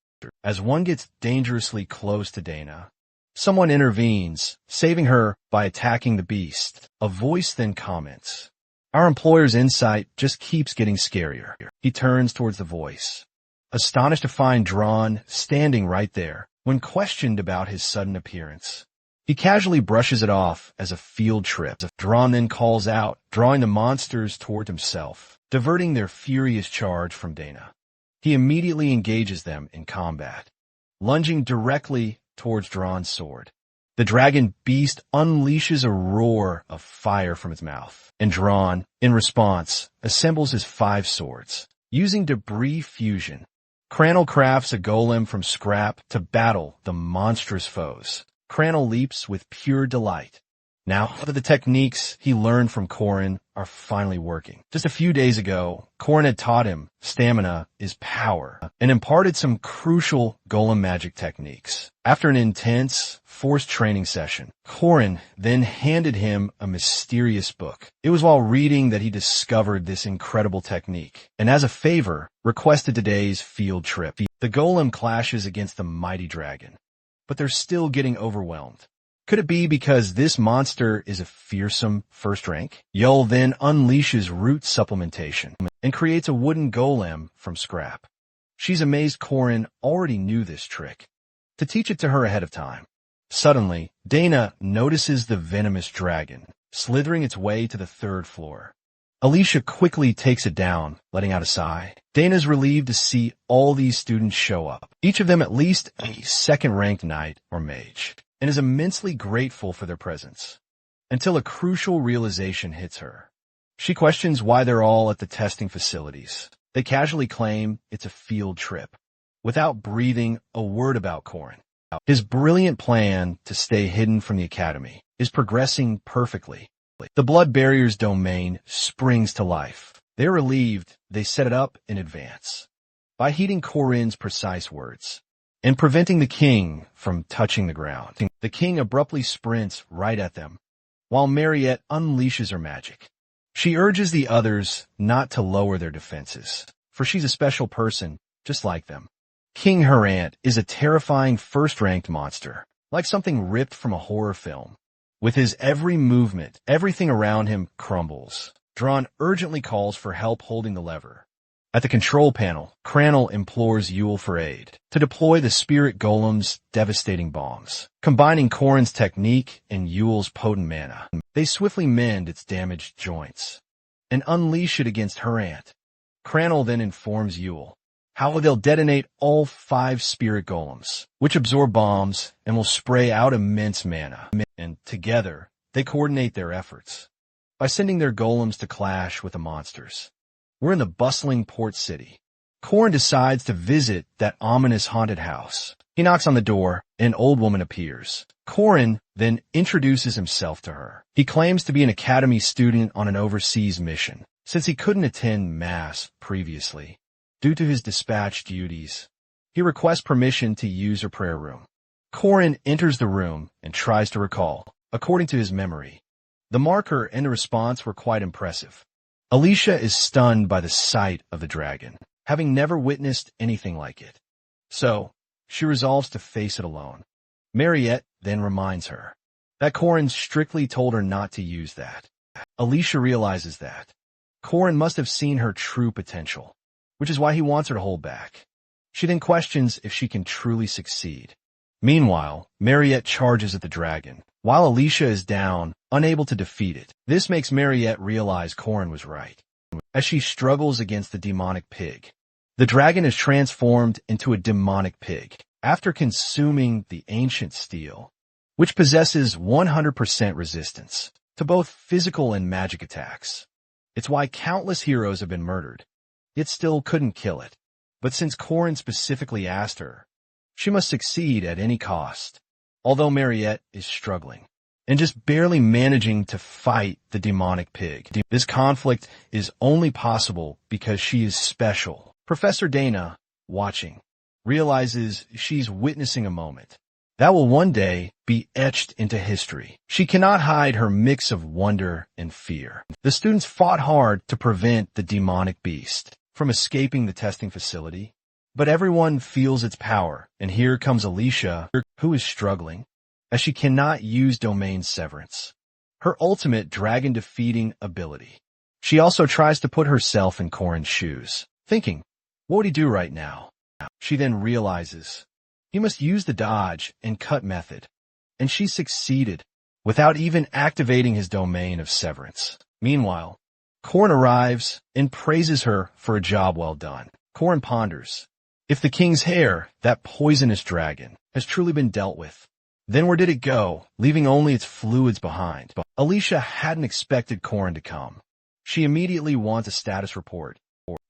As one gets dangerously close to Dana, someone intervenes, saving her by attacking the beast. A voice then comments, "Our employer's insight just keeps getting scarier." He turns towards the voice, astonished to find Dron standing right there. When questioned about his sudden appearance, he casually brushes it off as a field trip. Dron then calls out, drawing the monsters toward himself, diverting their furious charge from Dana. He immediately engages them in combat, lunging directly towards Dron's sword. The dragon beast unleashes a roar of fire from its mouth, and Dron, in response, assembles his 5 swords. Using debris fusion, Crannel crafts a golem from scrap to battle the monstrous foes. Crannel leaps with pure delight. Now that the techniques he learned from Corin are finally working. Just a few days ago, Corin had taught him stamina is power and imparted some crucial golem magic techniques. After an intense, forced training session, Corin then handed him a mysterious book. It was while reading that he discovered this incredible technique, and as a favor, requested today's field trip. The golem clashes against the mighty dragon, but they're still getting overwhelmed. Could it be because this monster is a fearsome first rank? Yul then unleashes root supplementation and creates a wooden golem from scrap. She's amazed Corin already knew this trick, to teach it to her ahead of time. Suddenly, Dana notices the venomous dragon, slithering its way to the 3rd floor. Alicia quickly takes it down, letting out a sigh. Dana's relieved to see all these students show up, each of them at least a 2nd-ranked knight or mage, and is immensely grateful for their presence, until a crucial realization hits her. She questions why they're all at the testing facilities. They casually claim it's a field trip, without breathing a word about Corin. His brilliant plan to stay hidden from the academy is progressing perfectly. The blood barrier's domain springs to life. They're relieved they set it up in advance, by heeding Corin's precise words and preventing the king from touching the ground. The king abruptly sprints right at them, while Mariette unleashes her magic. She urges the others not to lower their defenses, for she's a special person just like them. King Harant is a terrifying first-ranked monster, like something ripped from a horror film. With his every movement, everything around him crumbles. Dron urgently calls for help holding the lever, At the control panel, Cranel implores Yule for aid to deploy the spirit golem's devastating bombs. Combining Corrin's technique and Yule's potent mana, they swiftly mend its damaged joints and unleash it against her aunt. Cranel then informs Yule how they'll detonate all 5 spirit golems, which absorb bombs and will spray out immense mana. And together, they coordinate their efforts by sending their golems to clash with the monsters. We're in the bustling port city. Corrin decides to visit that ominous haunted house. He knocks on the door, and an old woman appears. Corrin then introduces himself to her. He claims to be an academy student on an overseas mission, since he couldn't attend mass previously due to his dispatch duties. He requests permission to use her prayer room. Corrin enters the room and tries to recall, according to his memory. The marker and the response were quite impressive. Alicia is stunned by the sight of the dragon, having never witnessed anything like it. So, she resolves to face it alone. Mariette then reminds her that Corrin strictly told her not to use that. Alicia realizes that Corrin must have seen her true potential, which is why he wants her to hold back. She then questions if she can truly succeed. Meanwhile, Mariette charges at the dragon, while Alicia is down, unable to defeat it. This makes Mariette realize Corrin was right. As she struggles against the demonic pig, the dragon is transformed into a demonic pig after consuming the ancient steel, which possesses 100% resistance to both physical and magic attacks. It's why countless heroes have been murdered, yet still couldn't kill it. But since Corrin specifically asked her, she must succeed at any cost. Although Mariette is struggling and just barely managing to fight the demonic pig. This conflict is only possible because she is special. Professor Dana, watching, realizes she's witnessing a moment that will one day be etched into history. She cannot hide her mix of wonder and fear. The students fought hard to prevent the demonic beast from escaping the testing facility, but everyone feels its power, and here comes Alicia, who is struggling, as she cannot use domain severance, her ultimate dragon-defeating ability. She also tries to put herself in Corrin's shoes, thinking, what would he do right now? She then realizes he must use the dodge and cut method, and she succeeded without even activating his domain of severance. Meanwhile, Corrin arrives and praises her for a job well done. Corrin ponders, if the king's hair, that poisonous dragon, has truly been dealt with, then where did it go, leaving only its fluids behind? Alicia hadn't expected Corrin to come. She immediately wants a status report,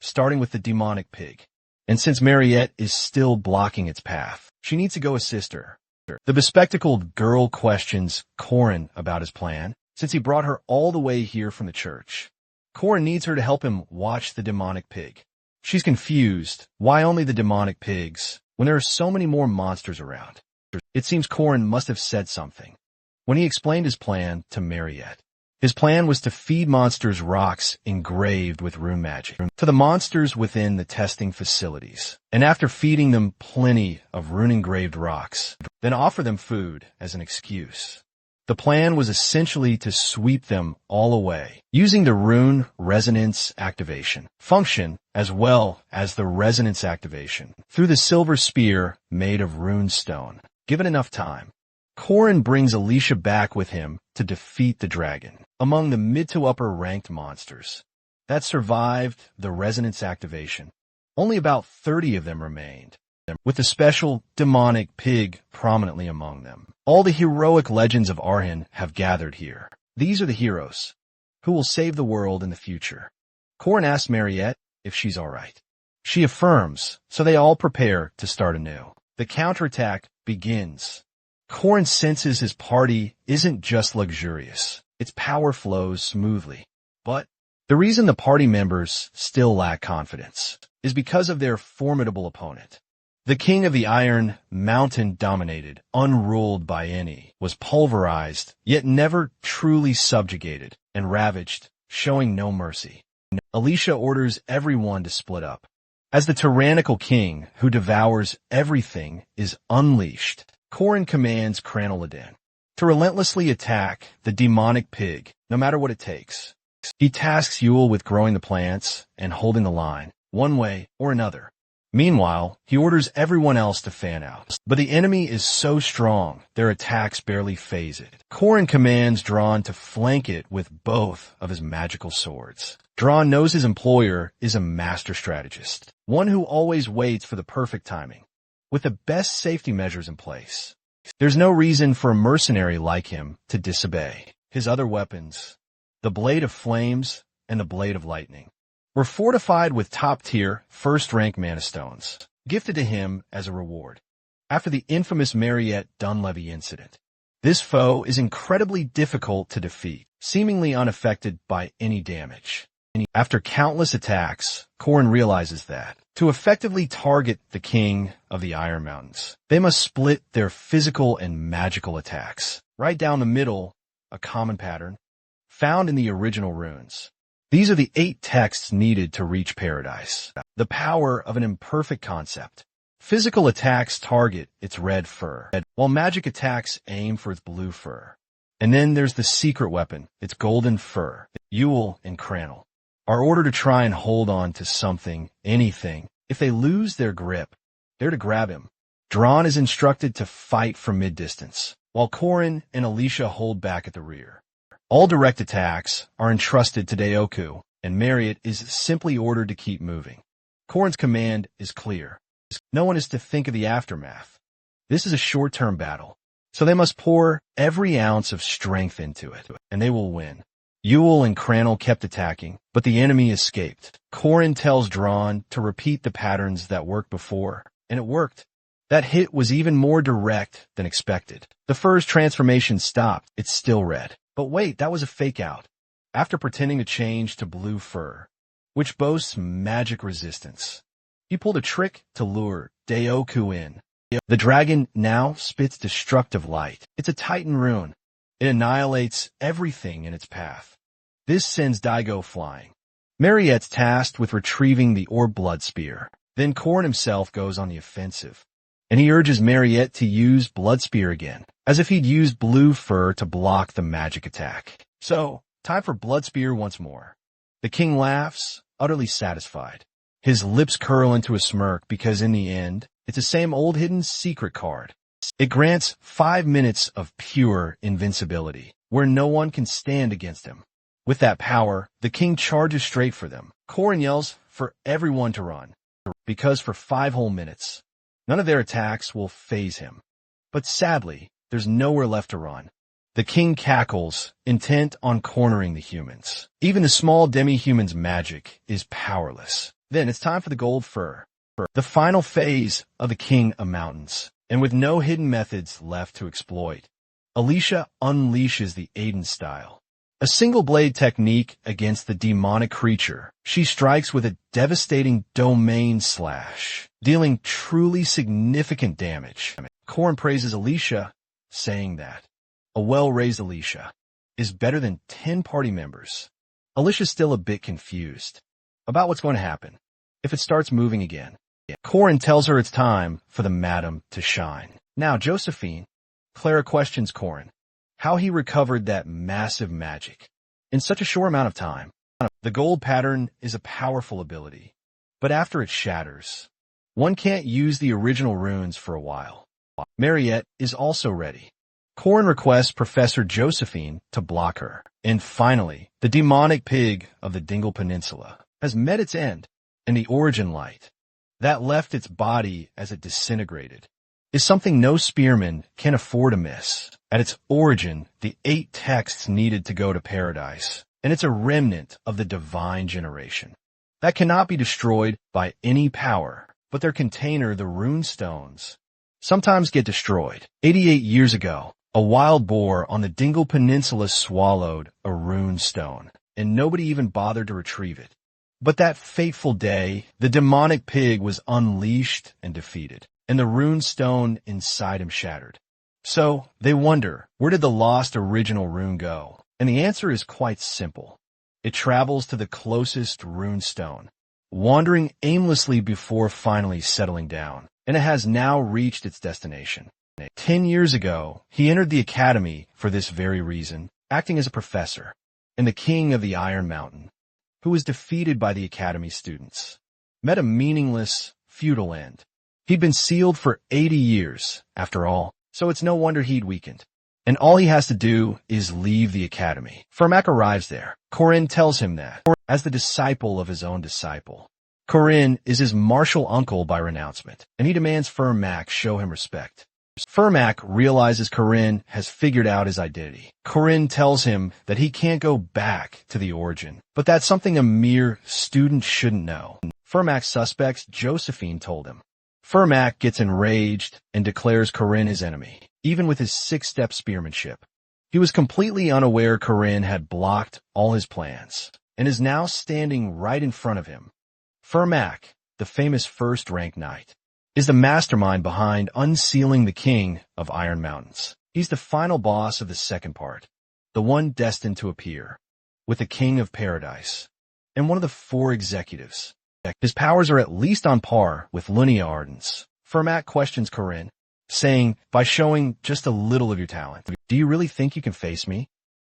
starting with the demonic pig. And since Mariette is still blocking its path, she needs to go assist her. The bespectacled girl questions Corrin about his plan, since he brought her all the way here from the church. Corrin needs her to help him watch the demonic pig. She's confused. Why only the demonic pigs, when there are so many more monsters around? It seems Corrin must have said something when he explained his plan to Mariette. His plan was to feed monsters rocks engraved with rune magic to the monsters within the testing facilities, and after feeding them plenty of rune-engraved rocks, then offer them food as an excuse. The plan was essentially to sweep them all away, using the rune resonance activation function as well as the resonance activation through the silver spear made of rune stone. Given enough time, Corrin brings Alicia back with him to defeat the dragon. Among the mid to upper ranked monsters that survived the resonance activation, only about 30 of them remained, with the special demonic pig prominently among them. All the heroic legends of Arhin have gathered here. These are the heroes who will save the world in the future. Corrin asks Mariette if she's all right. She affirms, so they all prepare to start anew. The counterattack begins. Corrin senses his party isn't just luxurious. Its power flows smoothly. But the reason the party members still lack confidence is because of their formidable opponent. The king of the Iron Mountain dominated, unruled by any, was pulverized, yet never truly subjugated, and ravaged, showing no mercy. Alicia orders everyone to split up, as the tyrannical king who devours everything is unleashed. Corrin commands Cranel to relentlessly attack the demonic pig, no matter what it takes. He tasks Yule with growing the plants and holding the line, one way or another. Meanwhile, he orders everyone else to fan out. But the enemy is so strong, their attacks barely phase it. Korin commands Dron to flank it with both of his magical swords. Dron knows his employer is a master strategist, one who always waits for the perfect timing, with the best safety measures in place. There's no reason for a mercenary like him to disobey. His other weapons, the Blade of Flames and the Blade of Lightning, were fortified with top-tier, first-rank mana stones, gifted to him as a reward. After the infamous Mariette Dunleavy incident, this foe is incredibly difficult to defeat, seemingly unaffected by any damage. After countless attacks, Korin realizes that, to effectively target the King of the Iron Mountains, they must split their physical and magical attacks, right down the middle, a common pattern, found in the original runes. These are the 8 texts needed to reach paradise. The power of an imperfect concept. Physical attacks target its red fur, while magic attacks aim for its blue fur. And then there's the secret weapon, its golden fur. Yahello and Crannel are ordered to try and hold on to something, anything. If they lose their grip, they're to grab him. Dron is instructed to fight from mid-distance, while Korin and Alicia hold back at the rear. All direct attacks are entrusted to Daoku, and Mariette is simply ordered to keep moving. Korin's command is clear. No one is to think of the aftermath. This is a short-term battle, so they must pour every ounce of strength into it, and they will win. Yahello and Crannel kept attacking, but the enemy escaped. Korin tells Dron to repeat the patterns that worked before, and it worked. That hit was even more direct than expected. The fur's transformation stopped. It's still red. But wait, that was a fake out. After pretending to change to blue fur, which boasts magic resistance, he pulled a trick to lure Daoku in. The dragon now spits destructive light. It's a Titan rune. It annihilates everything in its path. This sends Daigo flying. Mariette's tasked with retrieving the Orb Blood Spear. Then Korin himself goes on the offensive, and he urges Mariette to use Blood Spear again, as if he'd used blue fur to block the magic attack. So, time for Blood Spear once more. The king laughs, utterly satisfied. His lips curl into a smirk because in the end, it's the same old hidden secret card. It grants 5 minutes of pure invincibility, where no one can stand against him. With that power, the king charges straight for them. Korin yells for everyone to run, because for 5 whole minutes, none of their attacks will faze him. But sadly, there's nowhere left to run. The king cackles, intent on cornering the humans. Even the small demi-human's magic is powerless. Then it's time for the gold fur, the final phase of the King of Mountains. And with no hidden methods left to exploit, Alicia unleashes the Aiden style. A single blade technique against the demonic creature. She strikes with a devastating domain slash, dealing truly significant damage. Korin praises Alicia, saying that a well-raised Alicia is better than 10 party members. Alicia's still a bit confused about what's going to happen if it starts moving again. Korin tells her it's time for the madam to shine. Now, Josephine, Clara questions Korin how he recovered that massive magic in such a short amount of time. The gold pattern is a powerful ability, but after it shatters, one can't use the original runes for a while. Mariette is also ready. Korin requests Professor Josephine to block her. And finally, the demonic pig of the Dingle Peninsula has met its end, and the origin light that left its body as it disintegrated is something no spearman can afford to miss. At its origin, the 8 texts needed to go to paradise, and it's a remnant of the divine generation that cannot be destroyed by any power, but their container, the rune stones, sometimes get destroyed. 88 years ago, a wild boar on the Dingle Peninsula swallowed a rune stone, and nobody even bothered to retrieve it. But that fateful day, the demonic pig was unleashed and defeated, and the rune stone inside him shattered. So, they wonder, where did the lost original rune go? And the answer is quite simple. It travels to the closest rune stone, wandering aimlessly before finally settling down, and it has now reached its destination. 10 years ago, he entered the academy for this very reason, acting as a professor, and the king of the Iron Mountain, who was defeated by the academy students. met a meaningless, futile end. He'd been sealed for 80 years, after all, so it's no wonder he'd weakened. And all he has to do is leave the academy. Fermac arrives there. Corinne tells him that, as the disciple of his own disciple. Corinne is his martial uncle by renouncement, and he demands Fermac show him respect. Fermac realizes Corinne has figured out his identity. Corinne tells him that he can't go back to the origin, but that's something a mere student shouldn't know. Fermac suspects Josephine told him. Fermac gets enraged and declares Corinne his enemy, even with his six-step spearmanship. He was completely unaware Corinne had blocked all his plans, and is now standing right in front of him. Fermac, the famous first-rank knight, is the mastermind behind unsealing the king of Iron Mountains. He's the final boss of the second part, the one destined to appear, with the king of paradise, and one of the 4 executives. His powers are at least on par with Lunia Arden's. Fermac questions Corinne, saying, by showing just a little of your talent, do you really think you can face me?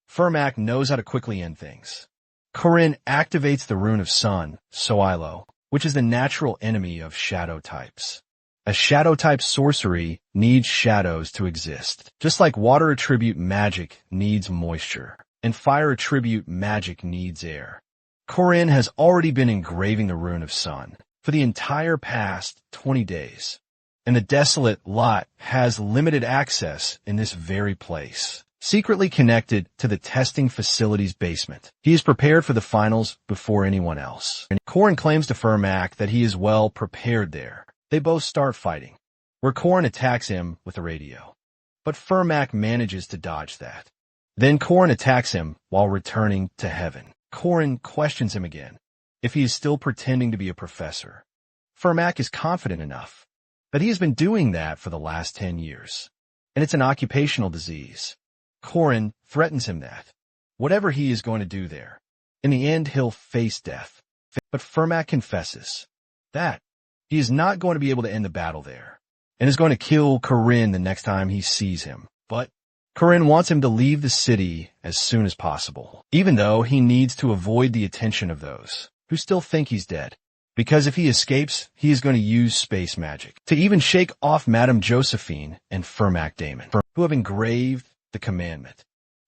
Fermac knows how to quickly end things. Corinne activates the rune of sun, Soilo, which is the natural enemy of shadow types. A shadow-type sorcery needs shadows to exist, just like water attribute magic needs moisture, and fire attribute magic needs air. Corinne has already been engraving the rune of sun for the entire past 20 days, and the desolate lot has limited access in this very place, secretly connected to the testing facility's basement. He is prepared for the finals before anyone else. Corinne claims to Fermac that he is well prepared there. They both start fighting, where Corinne attacks him with a radio. But Fermac manages to dodge that. Then Corinne attacks him while returning to heaven. Corinne questions him again, if he is still pretending to be a professor. Fermac is confident enough that he has been doing that for the last 10 years, and it's an occupational disease. Corinne threatens him that, whatever he is going to do there, in the end he'll face death. But Fermac confesses that he is not going to be able to end the battle there, and is going to kill Corinne the next time he sees him. But Corinne wants him to leave the city as soon as possible, even though he needs to avoid the attention of those who still think he's dead. Because if he escapes, he is going to use space magic to even shake off Madame Josephine and Fermac Damon, who have engraved the commandment,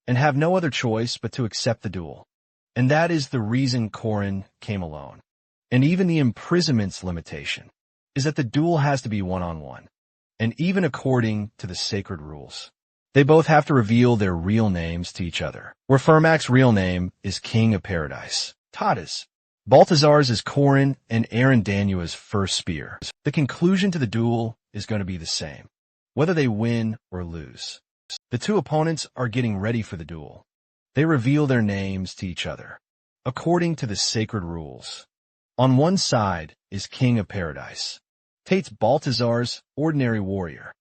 and have no other choice but to accept the duel. And that is the reason Corinne came alone. And even the imprisonment's limitation is that the duel has to be one-on-one, and even according to the sacred rules. They both have to reveal their real names to each other, where Fermac's real name is King of Paradise, Tadas. Balthazar's is Corin and Arandanua's first spear. The conclusion to the duel is going to be the same, whether they win or lose. The two opponents are getting ready for the duel. They reveal their names to each other, according to the sacred rules. On one side is King of Paradise, Tate's Balthazar's ordinary warrior,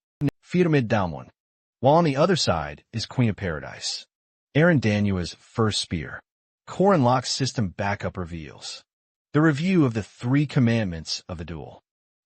Pyramid Damwon, while on the other side is Queen of Paradise, Arandanua's first spear. Corin Lock's system backup reveals the review of the 3 commandments of the duel.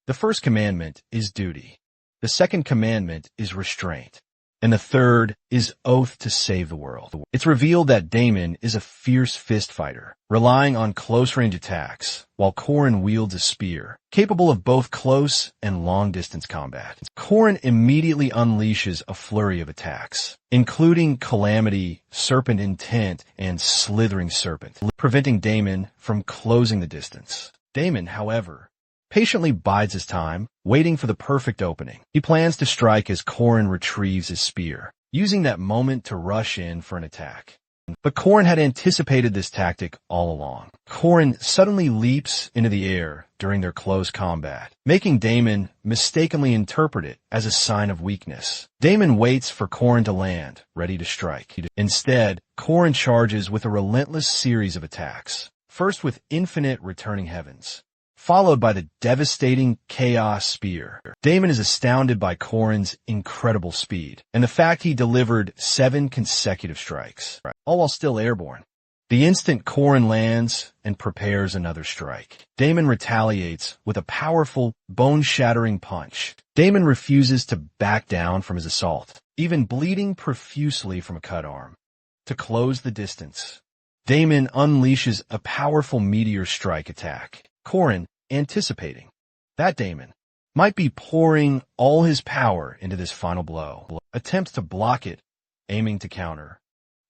The first commandment is duty. The second commandment is restraint. And the third is oath to save the world. It's revealed that Damon is a fierce fist fighter, relying on close-range attacks, while Corin wields a spear, capable of both close and long-distance combat. Corin immediately unleashes a flurry of attacks, including Calamity, Serpent Intent, and Slithering Serpent, preventing Damon from closing the distance. Damon, however, patiently bides his time, waiting for the perfect opening. He plans to strike as Corin retrieves his spear, using that moment to rush in for an attack. But Corin had anticipated this tactic all along. Corin suddenly leaps into the air during their close combat, making Damon mistakenly interpret it as a sign of weakness. Damon waits for Corin to land, ready to strike. Instead, Corin charges with a relentless series of attacks, first with infinite returning heavens, followed by the devastating Chaos Spear. Damon is astounded by Corin's incredible speed, and the fact he delivered 7 consecutive strikes, all while still airborne. The instant Corin lands and prepares another strike, Damon retaliates with a powerful, bone-shattering punch. Damon refuses to back down from his assault, even bleeding profusely from a cut arm. To close the distance, Damon unleashes a powerful meteor strike attack. Corin, anticipating that Damon might be pouring all his power into this final blow. Attempts to block it, aiming to counter.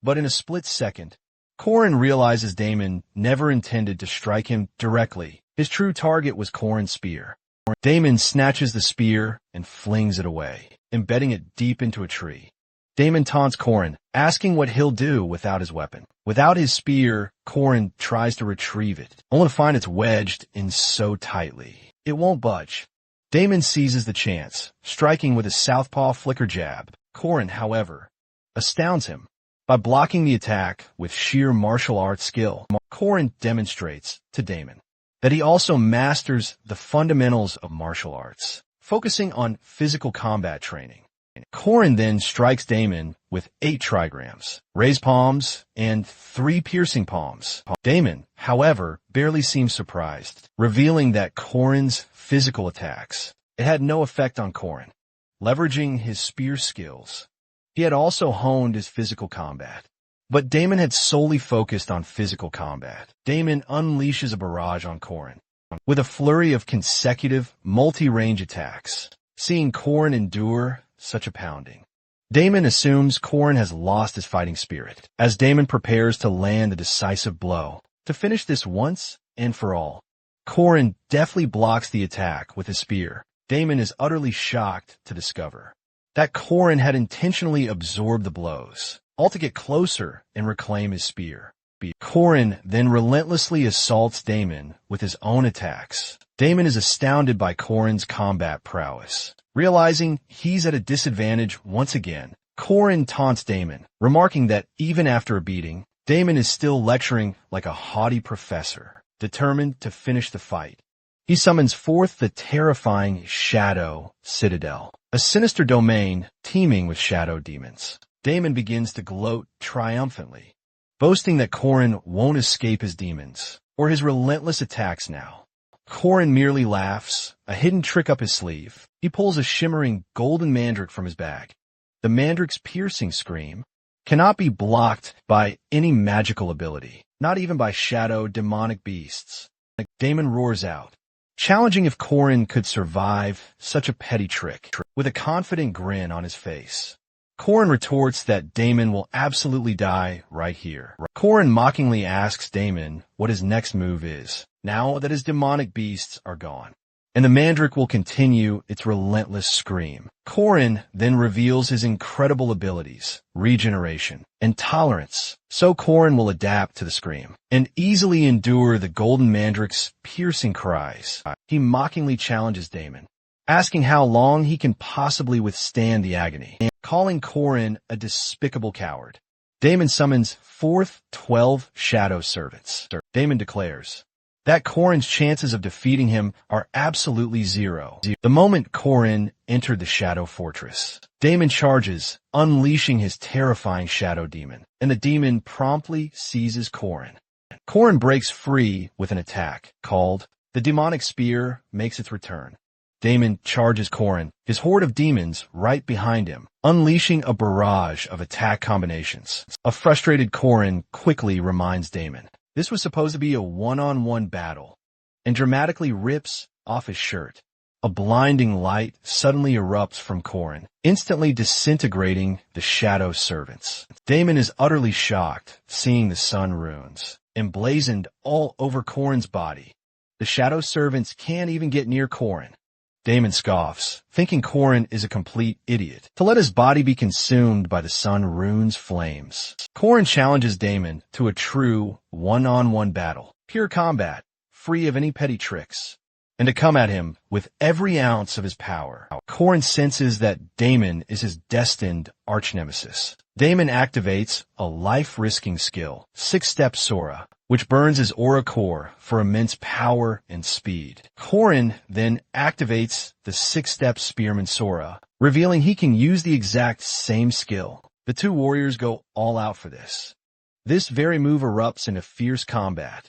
But in a split second, Corrin realizes Damon never intended to strike him directly. His true target was Corrin's spear. Damon snatches the spear and flings it away, embedding it deep into a tree. Damon taunts Corrin, asking what he'll do without his weapon. Without his spear, Corrin tries to retrieve it, only to find it's wedged in so tightly it won't budge. Damon seizes the chance, striking with a southpaw flicker jab. Corrin, however, astounds him by blocking the attack with sheer martial arts skill. Corrin demonstrates to Damon that he also masters the fundamentals of martial arts, focusing on physical combat training. Corrin then strikes Damon with 8 trigrams, raised palms, and 3 piercing palms. Damon, however, barely seems surprised, revealing that Corrin's physical attacks, it had no effect on Corrin. Leveraging his spear skills, he had also honed his physical combat. But Damon had solely focused on physical combat. Damon unleashes a barrage on Corrin with a flurry of consecutive multi-range attacks, seeing Corrin endure such a pounding. Damon assumes Corrin has lost his fighting spirit as Damon prepares to land a decisive blow to finish this once and for all. Corrin deftly blocks the attack with his spear. Damon is utterly shocked to discover that Corrin had intentionally absorbed the blows, all to get closer and reclaim his spear. Corrin then relentlessly assaults Damon with his own attacks. Damon is astounded by Corrin's combat prowess. Realizing he's at a disadvantage once again, Corrin taunts Damon, remarking that even after a beating, Damon is still lecturing like a haughty professor, determined to finish the fight. He summons forth the terrifying Shadow Citadel, a sinister domain teeming with shadow demons. Damon begins to gloat triumphantly, boasting that Corrin won't escape his demons or his relentless attacks now. Corrin merely laughs, a hidden trick up his sleeve. He pulls a shimmering golden mandrake from his bag. The mandrake's piercing scream cannot be blocked by any magical ability, not even by shadow demonic beasts. Damon roars out, challenging if Corrin could survive such a petty trick, with a confident grin on his face. Corrin retorts that Damon will absolutely die right here. Corrin mockingly asks Damon what his next move is, now that his demonic beasts are gone, and the mandrake will continue its relentless scream. Corrin then reveals his incredible abilities, regeneration, and tolerance, so Corrin will adapt to the scream and easily endure the golden mandrake's piercing cries. He mockingly challenges Damon, asking how long he can possibly withstand the agony, calling Corrin a despicable coward. Damon summons forth 12 shadow servants. Damon declares that Corrin's chances of defeating him are absolutely zero. The moment Corrin entered the Shadow Fortress, Damon charges, unleashing his terrifying shadow demon, and the demon promptly seizes Corrin. Corrin breaks free with an attack called the Demonic Spear makes its return. Damon charges Corrin, his horde of demons right behind him, unleashing a barrage of attack combinations. A frustrated Corrin quickly reminds Damon this was supposed to be a one-on-one battle, and dramatically rips off his shirt. A blinding light suddenly erupts from Corrin, instantly disintegrating the shadow servants. Damon is utterly shocked, seeing the sun runes emblazoned all over Corrin's body. The shadow servants can't even get near Corrin. Damon scoffs, thinking Corrin is a complete idiot, to let his body be consumed by the sun rune's flames. Corrin challenges Damon to a true one-on-one battle, pure combat, free of any petty tricks, and to come at him with every ounce of his power. Corrin senses that Damon is his destined arch-nemesis. Damon activates a life-risking skill, 6-step Sora, which burns his aura core for immense power and speed. Corrin then activates the 6-step Spearman Sora, revealing he can use the exact same skill. The two warriors go all out for this. This very move erupts into fierce combat.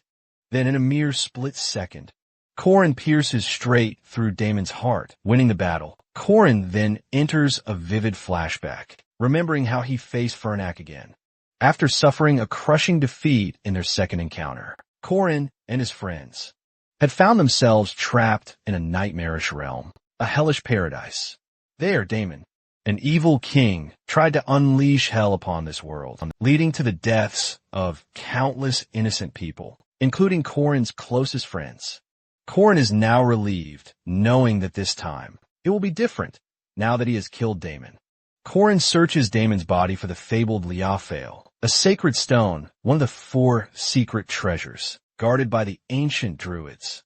Then in a mere split second, Corrin pierces straight through Damon's heart, winning the battle. Corrin then enters a vivid flashback, remembering how he faced Fernak again, after suffering a crushing defeat in their second encounter. Corrin and his friends had found themselves trapped in a nightmarish realm, a hellish paradise. There, Damon, an evil king, tried to unleash hell upon this world, leading to the deaths of countless innocent people, including Corin's closest friends. Corin is now relieved, knowing that this time it will be different now that he has killed Damon. Corin searches Damon's body for the fabled Yahello, a sacred stone, one of the 4 secret treasures, guarded by the ancient druids.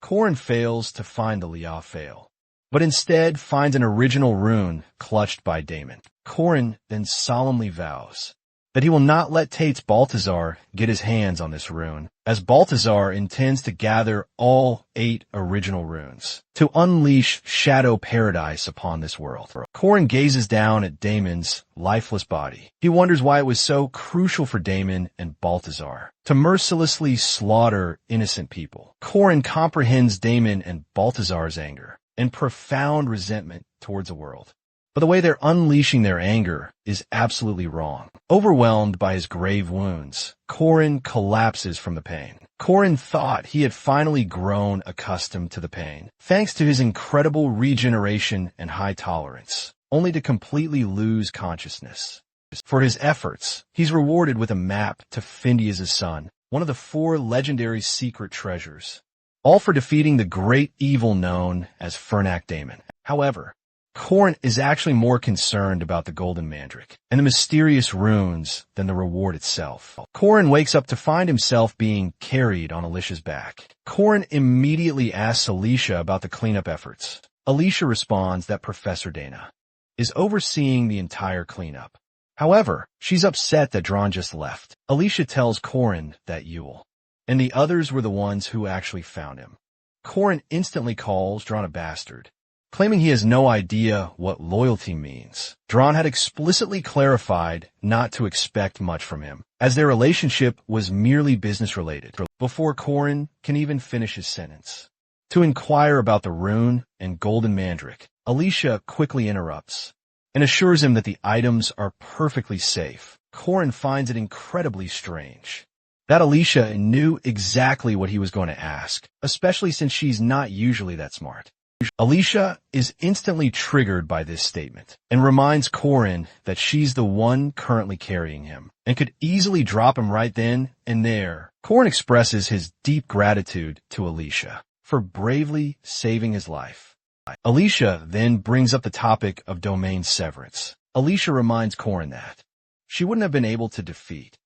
Corin fails to find the Yahello, but instead finds an original rune clutched by Damon. Corin then solemnly vows that he will not let Tate's Balthazar get his hands on this rune, as Balthazar intends to gather all 8 original runes to unleash Shadow Paradise upon this world. Corin gazes down at Damon's lifeless body. He wonders why it was so crucial for Damon and Balthazar to mercilessly slaughter innocent people. Corin comprehends Damon and Balthazar's anger and profound resentment towards the world. But the way they're unleashing their anger is absolutely wrong. Overwhelmed by his grave wounds, Corin collapses from the pain. Corin thought he had finally grown accustomed to the pain, thanks to his incredible regeneration and high tolerance, only to completely lose consciousness. For his efforts, he's rewarded with a map to Findia's son, one of the 4 legendary secret treasures, all for defeating the great evil known as Fernac Daemon. However, Corin is actually more concerned about the golden mandrake and the mysterious runes than the reward itself. Corin wakes up to find himself being carried on Alicia's back. Corin immediately asks Alicia about the cleanup efforts. Alicia responds that Professor Dana is overseeing the entire cleanup. However, she's upset that Dron just left. Alicia tells Corin that Yule and the others were the ones who actually found him. Corin instantly calls Dron a bastard, claiming he has no idea what loyalty means. Dron had explicitly clarified not to expect much from him, as their relationship was merely business-related, before Corin can even finish his sentence. To inquire about the rune and golden mandrake, Alicia quickly interrupts and assures him that the items are perfectly safe. Corin finds it incredibly strange that Alicia knew exactly what he was going to ask, especially since she's not usually that smart. Alicia is instantly triggered by this statement and reminds Corin that she's the one currently carrying him and could easily drop him right then and there. Corin expresses his deep gratitude to Alicia for bravely saving his life. Alicia then brings up the topic of domain severance. Alicia reminds Corin that she wouldn't have been able to defeat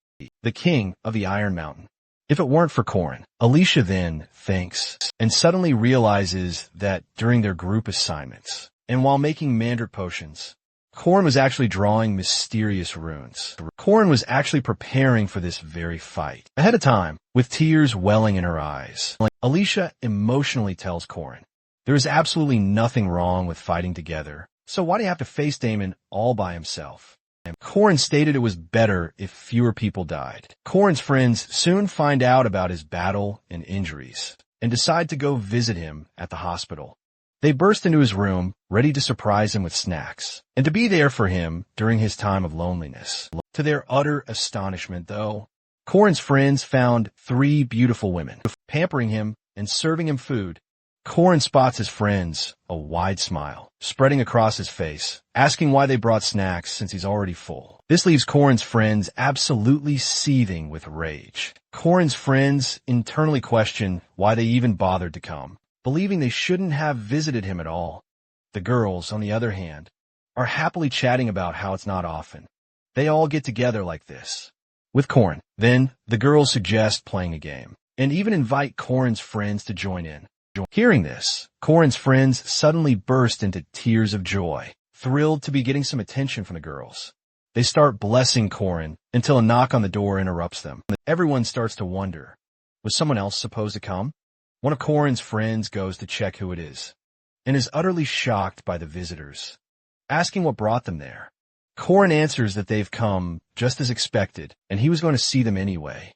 the king of the Iron Mountain if it weren't for Corin. Alicia then thinks and suddenly realizes that during their group assignments and while making mandrake potions, Corin was actually drawing mysterious runes. Corin was actually preparing for this very fight ahead of time, with tears welling in her eyes. Alicia emotionally tells Corin there is absolutely nothing wrong with fighting together, so why do you have to face Damon all by himself? Corin stated it was better if fewer people died. Corin's friends soon find out about his battle and injuries and decide to go visit him at the hospital. They burst into his room, ready to surprise him with snacks and to be there for him during his time of loneliness. To their utter astonishment, though, Corin's friends found 3 beautiful women pampering him and serving him food. Corin spots his friends, a wide smile spreading across his face, asking why they brought snacks since he's already full. This leaves Corin's friends absolutely seething with rage. Corin's friends internally question why they even bothered to come, believing they shouldn't have visited him at all. The girls, on the other hand, are happily chatting about how it's not often they all get together like this with Corin. Then the girls suggest playing a game and even invite Corin's friends to join in. Hearing this, Corin's friends suddenly burst into tears of joy, thrilled to be getting some attention from the girls. They start blessing Corin until a knock on the door interrupts them. Everyone starts to wonder, was someone else supposed to come? One of Corin's friends goes to check who it is and is utterly shocked by the visitors, asking what brought them there. Corin answers that they've come just as expected and he was going to see them anyway.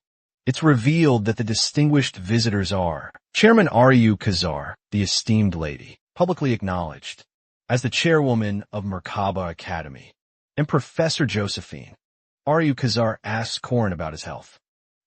It's revealed that the distinguished visitors are Chairman Aryu Kazar, the esteemed lady, publicly acknowledged as the chairwoman of Merkaba Academy, and Professor Josephine. Aryu Kazar asks Corin about his health.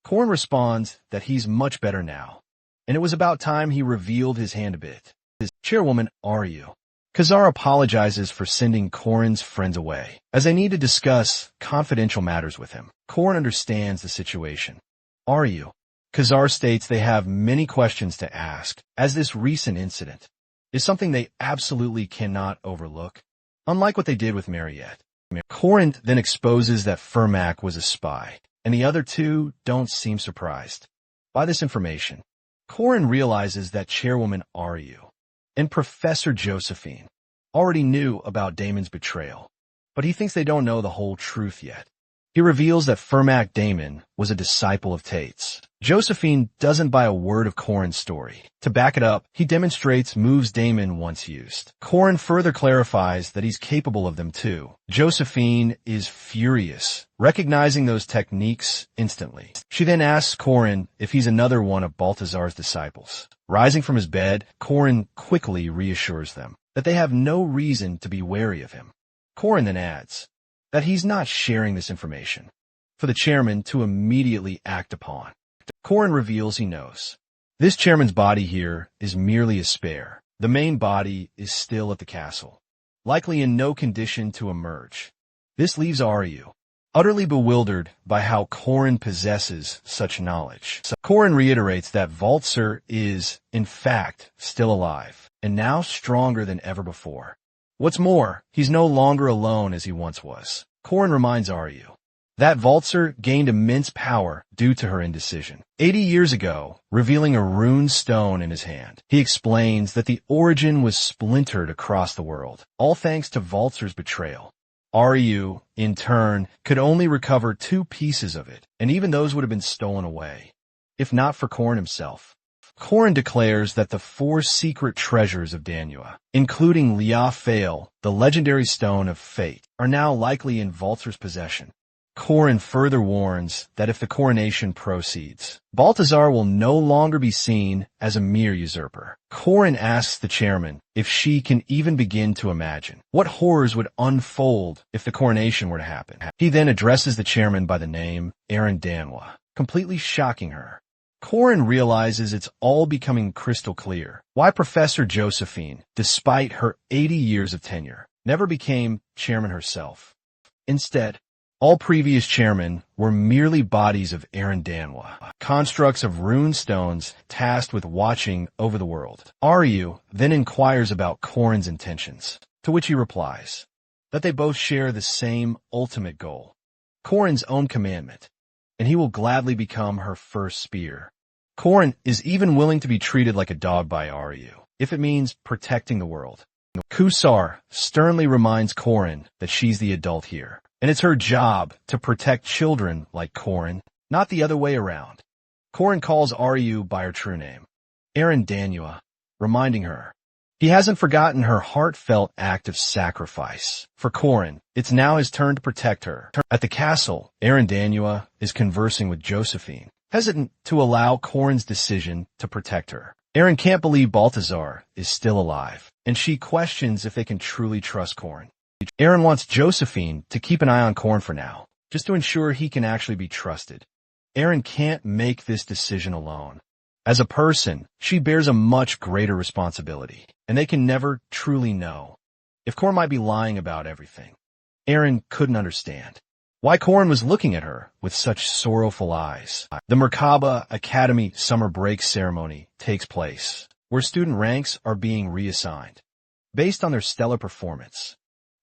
Corin responds that he's much better now, and it was about time he revealed his hand a bit. His chairwoman, are you? Khazar apologizes for sending Korin's friends away, as they need to discuss confidential matters with him. Korin understands the situation. Are you? Khazar states they have many questions to ask, as this recent incident is something they absolutely cannot overlook, unlike what they did with Mariette. Korin then exposes that Fermac was a spy, and the other two don't seem surprised by this information. Korin realizes that Chairwoman Aryu and Professor Josephine already knew about Damon's betrayal, but he thinks they don't know the whole truth yet. He reveals that Fermac Damon was a disciple of Tate's. Josephine doesn't buy a word of Korin's story. To back it up, he demonstrates moves Damon once used. Korin further clarifies that he's capable of them too. Josephine is furious, recognizing those techniques instantly. She then asks Korin if he's another one of Balthazar's disciples. Rising from his bed, Korin quickly reassures them that they have no reason to be wary of him. Korin then adds that he's not sharing this information for the chairman to immediately act upon. Korin reveals he knows. This chairman's body here is merely a spare. The main body is still at the castle, likely in no condition to emerge. This leaves Aryu utterly bewildered by how Korin possesses such knowledge. Korin reiterates that Valtzer is, in fact, still alive, and now stronger than ever before. What's more, he's no longer alone as he once was. Korin reminds Aryu that Valtzer gained immense power due to her indecision 80 years ago, revealing a rune stone in his hand. He explains that the origin was splintered across the world, all thanks to Valtzer's betrayal. Aryu, in turn, could only recover 2 pieces of it, and even those would have been stolen away, if not for Korin himself. Korin declares that the 4 secret treasures of Danua, including Lia Fail, the legendary stone of fate, are now likely in Valtzer's possession. Korin further warns that if the coronation proceeds, Balthazar will no longer be seen as a mere usurper. Korin asks the chairman if she can even begin to imagine what horrors would unfold if the coronation were to happen. He then addresses the chairman by the name Aaron Danwa, completely shocking her. Korin realizes it's all becoming crystal clear why Professor Josephine, despite her 80 years of tenure, never became chairman herself. Instead, all previous chairmen were merely bodies of Aaron Danwa, constructs of rune stones tasked with watching over the world. Aryu then inquires about Korin's intentions, to which he replies that they both share the same ultimate goal, Korin's own commandment, and he will gladly become her first spear. Korin is even willing to be treated like a dog by Aryu, if it means protecting the world. Kusar sternly reminds Korin that she's the adult here, and it's her job to protect children like Korin, not the other way around. Korin calls Aryu by her true name, Aaron Danua, reminding her he hasn't forgotten her heartfelt act of sacrifice. For Korin, it's now his turn to protect her. At the castle, Aaron Danua is conversing with Josephine, hesitant to allow Korin's decision to protect her. Aaron can't believe Balthazar is still alive, and she questions if they can truly trust Korin. Aaron wants Josephine to keep an eye on Korin for now, just to ensure he can actually be trusted. Aaron can't make this decision alone. As a person, she bears a much greater responsibility, and they can never truly know if Korin might be lying about everything. Aaron couldn't understand why Korin was looking at her with such sorrowful eyes. The Merkaba Academy summer break ceremony takes place, where student ranks are being reassigned based on their stellar performance.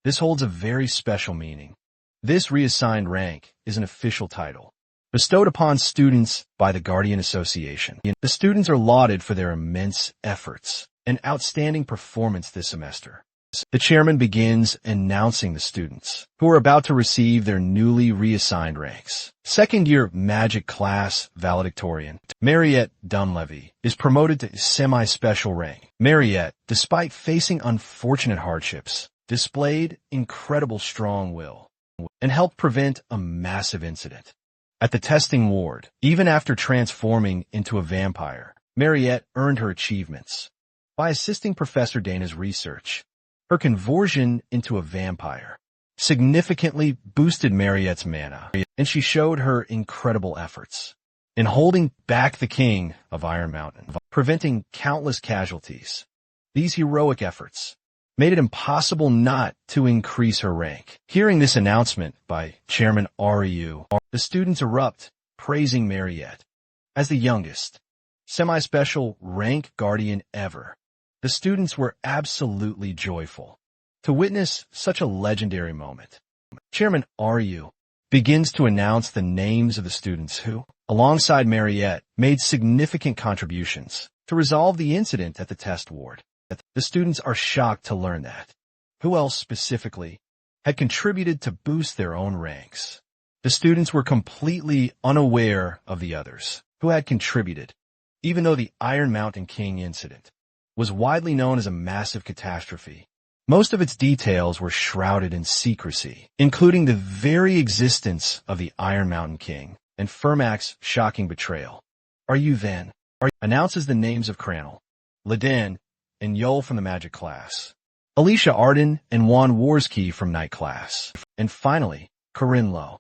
This holds a very special meaning. This reassigned rank is an official title, bestowed upon students by the Guardian Association. The students are lauded for their immense efforts and outstanding performance this semester. The chairman begins announcing the students who are about to receive their newly reassigned ranks. Second-year magic class valedictorian Mariette Dunlevy is promoted to semi-special rank. Mariette, despite facing unfortunate hardships, displayed incredible strong will and helped prevent a massive incident. At the testing ward, even after transforming into a vampire, Mariette earned her achievements by assisting Professor Dana's research. Her conversion into a vampire significantly boosted Mariette's mana, and she showed her incredible efforts in holding back the king of Iron Mountain, preventing countless casualties. These heroic efforts made it impossible not to increase her rank. Hearing this announcement by Chairman Ryu, the students erupt, praising Mariette as the youngest semi-special rank guardian ever. The students were absolutely joyful to witness such a legendary moment. Chairman Ryu begins to announce the names of the students who, alongside Mariette, made significant contributions to resolve the incident at the test ward. The students are shocked to learn that who else specifically had contributed to boost their own ranks. The students were completely unaware of the others who had contributed, even though the Iron Mountain King incident was widely known as a massive catastrophe. Most of its details were shrouded in secrecy, including the very existence of the Iron Mountain King and Fermac's shocking betrayal. Are you then? Announces the names of Cranel, Laden, and Yol from the Magic class, Alicia Arden and Juan Warski from Night class, and finally, Corinne Lowe.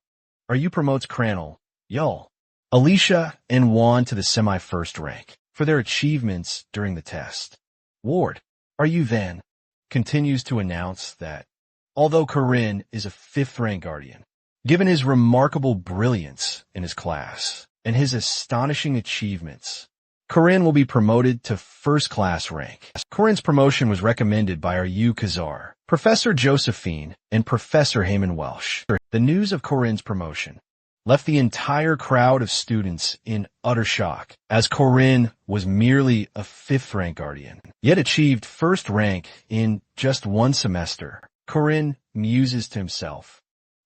Are you promotes Cranel, Yol, Alicia, and Juan to the semi-first rank for their achievements during the test. Ward, Are you then? Continues to announce that, although Corinne is a 5th rank guardian, given his remarkable brilliance in his class and his astonishing achievements, Corinne will be promoted to 1st class rank. Corinne's promotion was recommended by our U. Kazar, Professor Josephine, and Professor Heyman Welsh. The news of Corinne's promotion left the entire crowd of students in utter shock, as Corinne was merely a 5th rank guardian, yet achieved 1st rank in just 1 semester. Corinne muses to himself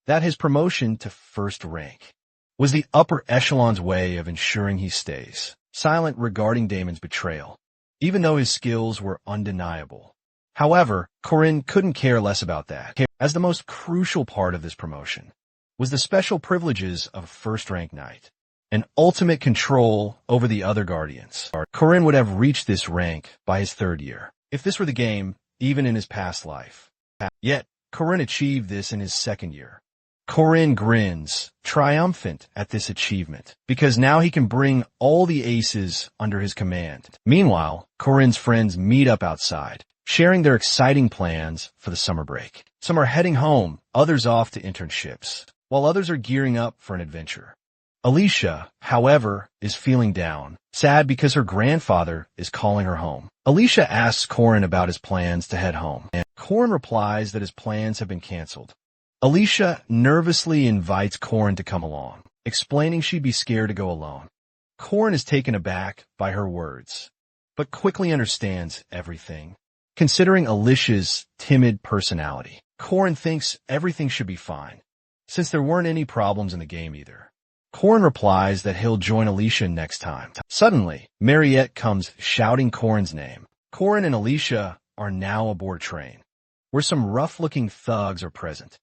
that his promotion to 1st rank was the upper echelon's way of ensuring he stays silent regarding Damon's betrayal, even though his skills were undeniable. However, Corinne couldn't care less about that, as the most crucial part of this promotion was the special privileges of a 1st rank knight, and ultimate control over the other guardians. Corinne would have reached this rank by his 3rd year, if this were the game, even in his past life. Yet, Corinne achieved this in his 2nd year. Corinne grins, triumphant at this achievement, because now he can bring all the aces under his command. Meanwhile, Corinne's friends meet up outside, sharing their exciting plans for the summer break. Some are heading home, others off to internships, while others are gearing up for an adventure. Alicia, however, is feeling down, sad because her grandfather is calling her home. Alicia asks Corinne about his plans to head home, and Corinne replies that his plans have been canceled. Alicia nervously invites Corinne to come along, explaining she'd be scared to go alone. Corinne is taken aback by her words, but quickly understands everything. Considering Alicia's timid personality, Corinne thinks everything should be fine, since there weren't any problems in the game either. Corinne replies that he'll join Alicia next time. Suddenly, Mariette comes shouting Corinne's name. Corinne and Alicia are now aboard train, where some rough-looking thugs are present,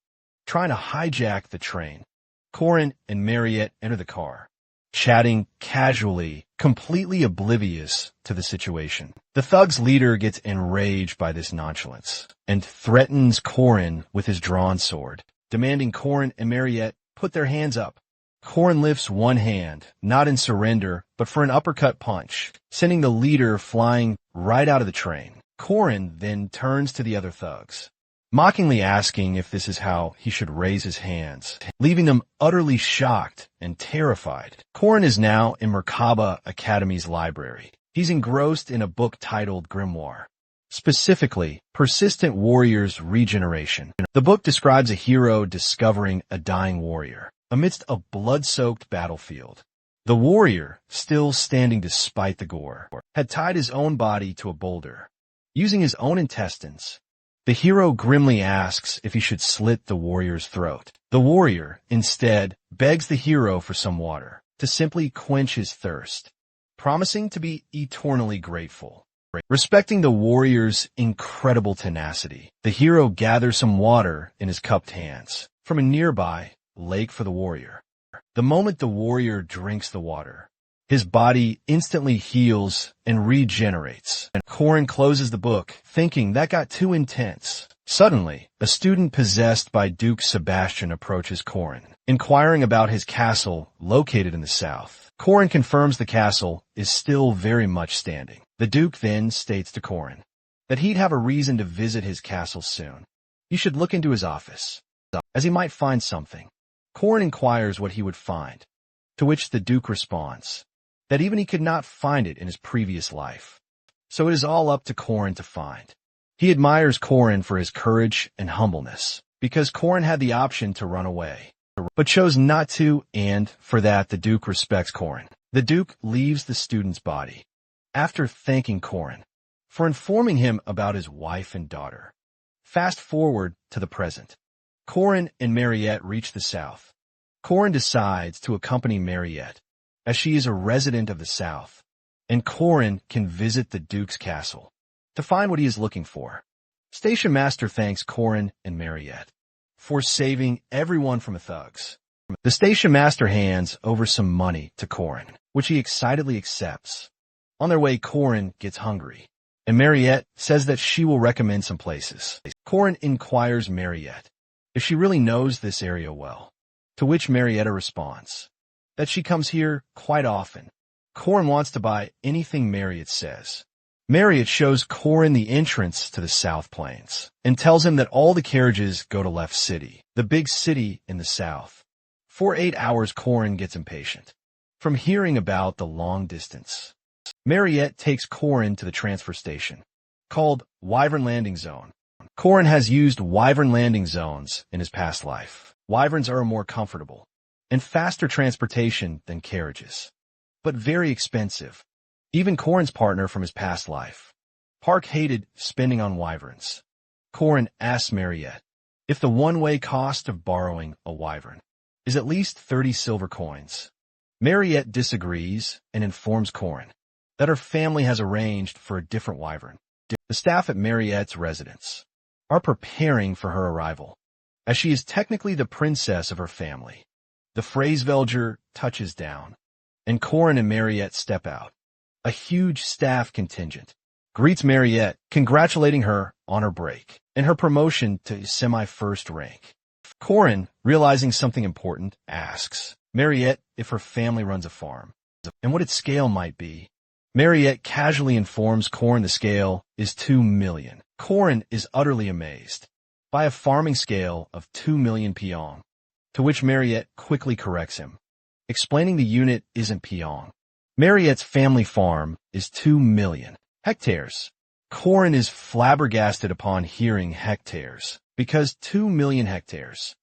trying to hijack the train. Corinne and Mariette enter the car, chatting casually, completely oblivious to the situation. The thug's leader gets enraged by this nonchalance and threatens Corinne with his drawn sword, demanding Corinne and Mariette put their hands up. Corinne lifts one hand, not in surrender, but for an uppercut punch, sending the leader flying right out of the train. Corinne then turns to the other thugs, mockingly asking if this is how he should raise his hands, leaving them utterly shocked and terrified. Corinne is now in Merkaba Academy's library. He's engrossed in a book titled Grimoire, specifically Persistent Warrior's Regeneration. The book describes a hero discovering a dying warrior amidst a blood-soaked battlefield. The warrior, still standing despite the gore, had tied his own body to a boulder, using his own intestines. The hero grimly asks if he should slit the warrior's throat. The warrior, instead, begs the hero for some water to simply quench his thirst, promising to be eternally grateful. Respecting the warrior's incredible tenacity, the hero gathers some water in his cupped hands from a nearby lake for the warrior. The moment the warrior drinks the water, his body instantly heals and regenerates. And Corinne closes the book, thinking that got too intense. Suddenly, a student possessed by Duke Sebastian approaches Corinne, inquiring about his castle located in the south. Corin confirms the castle is still very much standing. The Duke then states to Corin that he'd have a reason to visit his castle soon. You should look into his office, as he might find something. Corin inquires what he would find, to which the Duke responds that even he could not find it in his previous life. So it is all up to Corin to find. He admires Corin for his courage and humbleness, because Corin had the option to run away, but chose not to, and for that the Duke respects Corin. The Duke leaves the student's body, after thanking Corin for informing him about his wife and daughter. Fast forward to the present. Corin and Mariette reach the south. Corin decides to accompany Mariette, as she is a resident of the south, and Corin can visit the Duke's castle to find what he is looking for. Station Master thanks Corin and Mariette for saving everyone from the thugs. The Station Master hands over some money to Corin, which he excitedly accepts. On their way, Corin gets hungry, and Mariette says that she will recommend some places. Corin inquires Mariette if she really knows this area well, to which Marietta responds that she comes here quite often. Corin wants to buy anything Mariette says. Mariette shows Corin the entrance to the South Plains and tells him that all the carriages go to Left City, the big city in the south. For 8 hours, Corin gets impatient from hearing about the long distance. Mariette takes Corin to the transfer station, called Wyvern Landing Zone. Corin has used Wyvern Landing Zones in his past life. Wyverns are more comfortable and faster transportation than carriages, but very expensive. Even Corin's partner from his past life, Park, hated spending on wyverns. Corin asks Mariette if the one-way cost of borrowing a wyvern is at least 30 silver coins. Mariette disagrees and informs Corin that her family has arranged for a different wyvern. The staff at Mariette's residence are preparing for her arrival, as she is technically the princess of her family. The Phrasevelger touches down, and Corin and Mariette step out. A huge staff contingent greets Mariette, congratulating her on her break and her promotion to semi-first rank. Corin, realizing something important, asks Mariette if her family runs a farm and what its scale might be. Mariette casually informs Corin the scale is 2 million. Corin is utterly amazed by a farming scale of 2 million pyong, to which Mariette quickly corrects him, explaining the unit isn't pyong. Mariette's family farm is 2 million hectares. Corin is flabbergasted upon hearing hectares, because 2 million hectares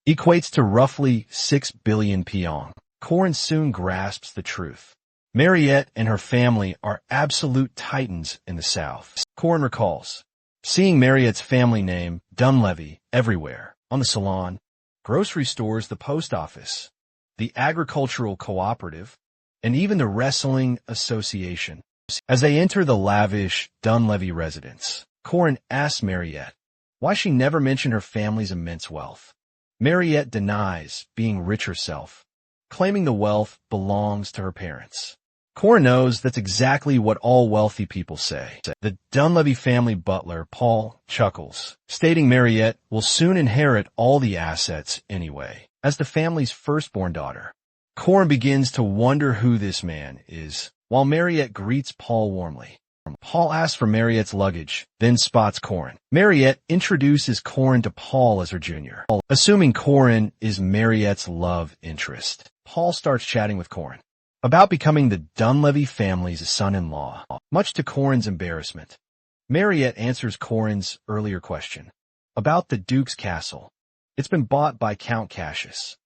equates to roughly 6 billion pyong. Corin soon grasps the truth. Mariette and her family are absolute titans in the south. Corin recalls seeing Mariette's family name, Dunlevy, everywhere, on the salon, grocery stores, the post office, the agricultural cooperative, and even the wrestling association. As they enter the lavish Dunlevy residence, Corin asks Mariette why she never mentioned her family's immense wealth. Mariette denies being rich herself, claiming the wealth belongs to her parents. Corin knows that's exactly what all wealthy people say. The Dunlevy family butler, Paul, chuckles, stating Mariette will soon inherit all the assets anyway, as the family's firstborn daughter. Corin begins to wonder who this man is, while Mariette greets Paul warmly. Paul asks for Mariette's luggage, then spots Corin. Mariette introduces Corin to Paul as her junior, assuming Corin is Mariette's love interest. Paul starts chatting with Corin about becoming the Dunlevy family's son-in-law. Much to Corin's embarrassment, Mariette answers Corin's earlier question about the Duke's castle. It's been bought by Count Cassius.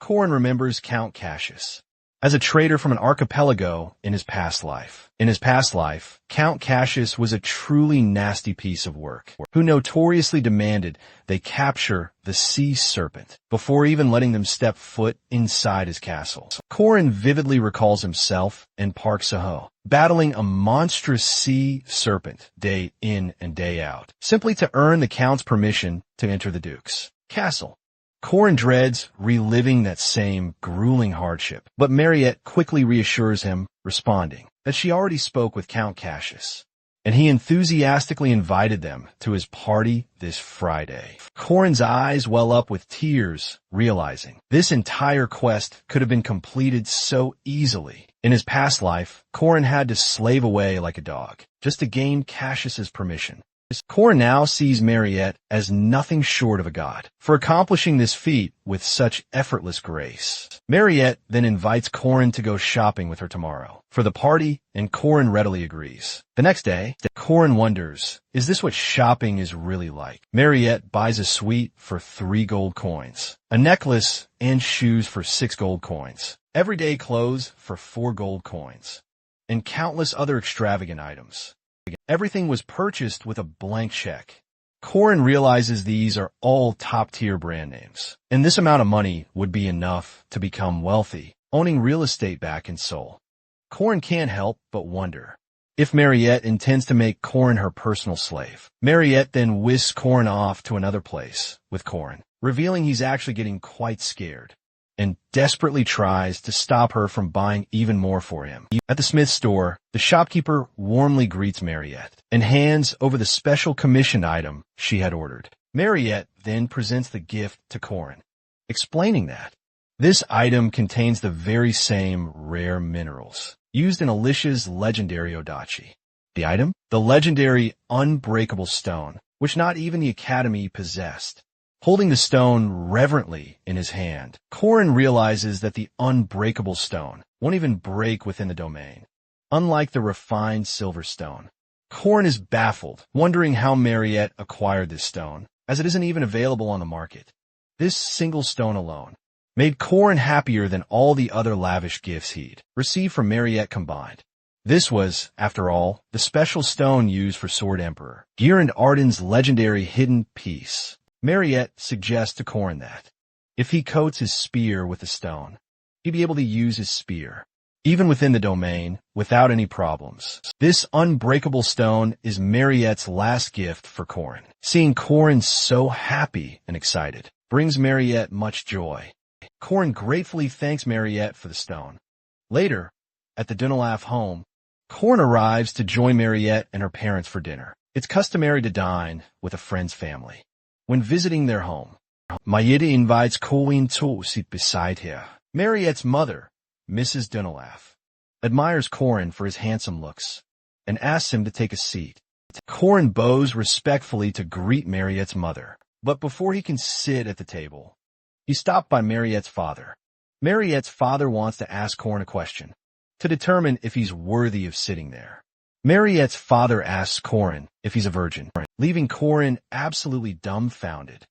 Corin remembers Count Cassius as a trader from an archipelago in his past life. In his past life, Count Cassius was a truly nasty piece of work, who notoriously demanded they capture the sea serpent before even letting them step foot inside his castle. Corin vividly recalls himself and Park Saho battling a monstrous sea serpent day in and day out, simply to earn the Count's permission to enter the Duke's castle. Corin dreads reliving that same grueling hardship, but Mariette quickly reassures him, responding that she already spoke with Count Cassius and he enthusiastically invited them to his party this Friday. Corin's eyes well up with tears, realizing this entire quest could have been completed so easily. In his past life, Corin had to slave away like a dog, just to gain Cassius's permission. Corin now sees Mariette as nothing short of a god for accomplishing this feat with such effortless grace. Mariette then invites Corin to go shopping with her tomorrow for the party, and Corin readily agrees. The next day, Corin wonders, is this what shopping is really like? Mariette buys a suite for 3 gold coins, a necklace and shoes for 6 gold coins, everyday clothes for 4 gold coins, and countless other extravagant items. Everything was purchased with a blank check. Corin realizes these are all top-tier brand names, and this amount of money would be enough to become wealthy, owning real estate back in Seoul. Corin can't help but wonder if Mariette intends to make Corin her personal slave. Mariette then whisks Corin off to another place with Corin, revealing he's actually getting quite scared, and desperately tries to stop her from buying even more for him. At the Smith store, the shopkeeper warmly greets Mariette and hands over the special commissioned item she had ordered. Mariette then presents the gift to Corin, explaining that this item contains the very same rare minerals used in Alicia's legendary Odachi. The item? The legendary unbreakable stone, which not even the Academy possessed. Holding the stone reverently in his hand, Corin realizes that the unbreakable stone won't even break within the domain, unlike the refined silver stone. Corin is baffled, wondering how Mariette acquired this stone, as it isn't even available on the market. This single stone alone made Corin happier than all the other lavish gifts he'd received from Mariette combined. This was, after all, the special stone used for Sword Emperor, Gear Arden's legendary hidden piece. Mariette suggests to Corin that if he coats his spear with the stone, he'd be able to use his spear, even within the domain, without any problems. This unbreakable stone is Mariette's last gift for Corin. Seeing Corin so happy and excited brings Mariette much joy. Corin gratefully thanks Mariette for the stone. Later, at the Dunelaf home, Corin arrives to join Mariette and her parents for dinner. It's customary to dine with a friend's family. When visiting their home, Mariette invites Corin to sit beside her. Mariette's mother, Mrs. Dunelaf, admires Corin for his handsome looks and asks him to take a seat. Corin bows respectfully to greet Mariette's mother, but before he can sit at the table, he's stopped by Mariette's father. Mariette's father wants to ask Corin a question to determine if he's worthy of sitting there. Mariette's father asks Corin if he's a virgin, leaving Corin absolutely dumbfounded.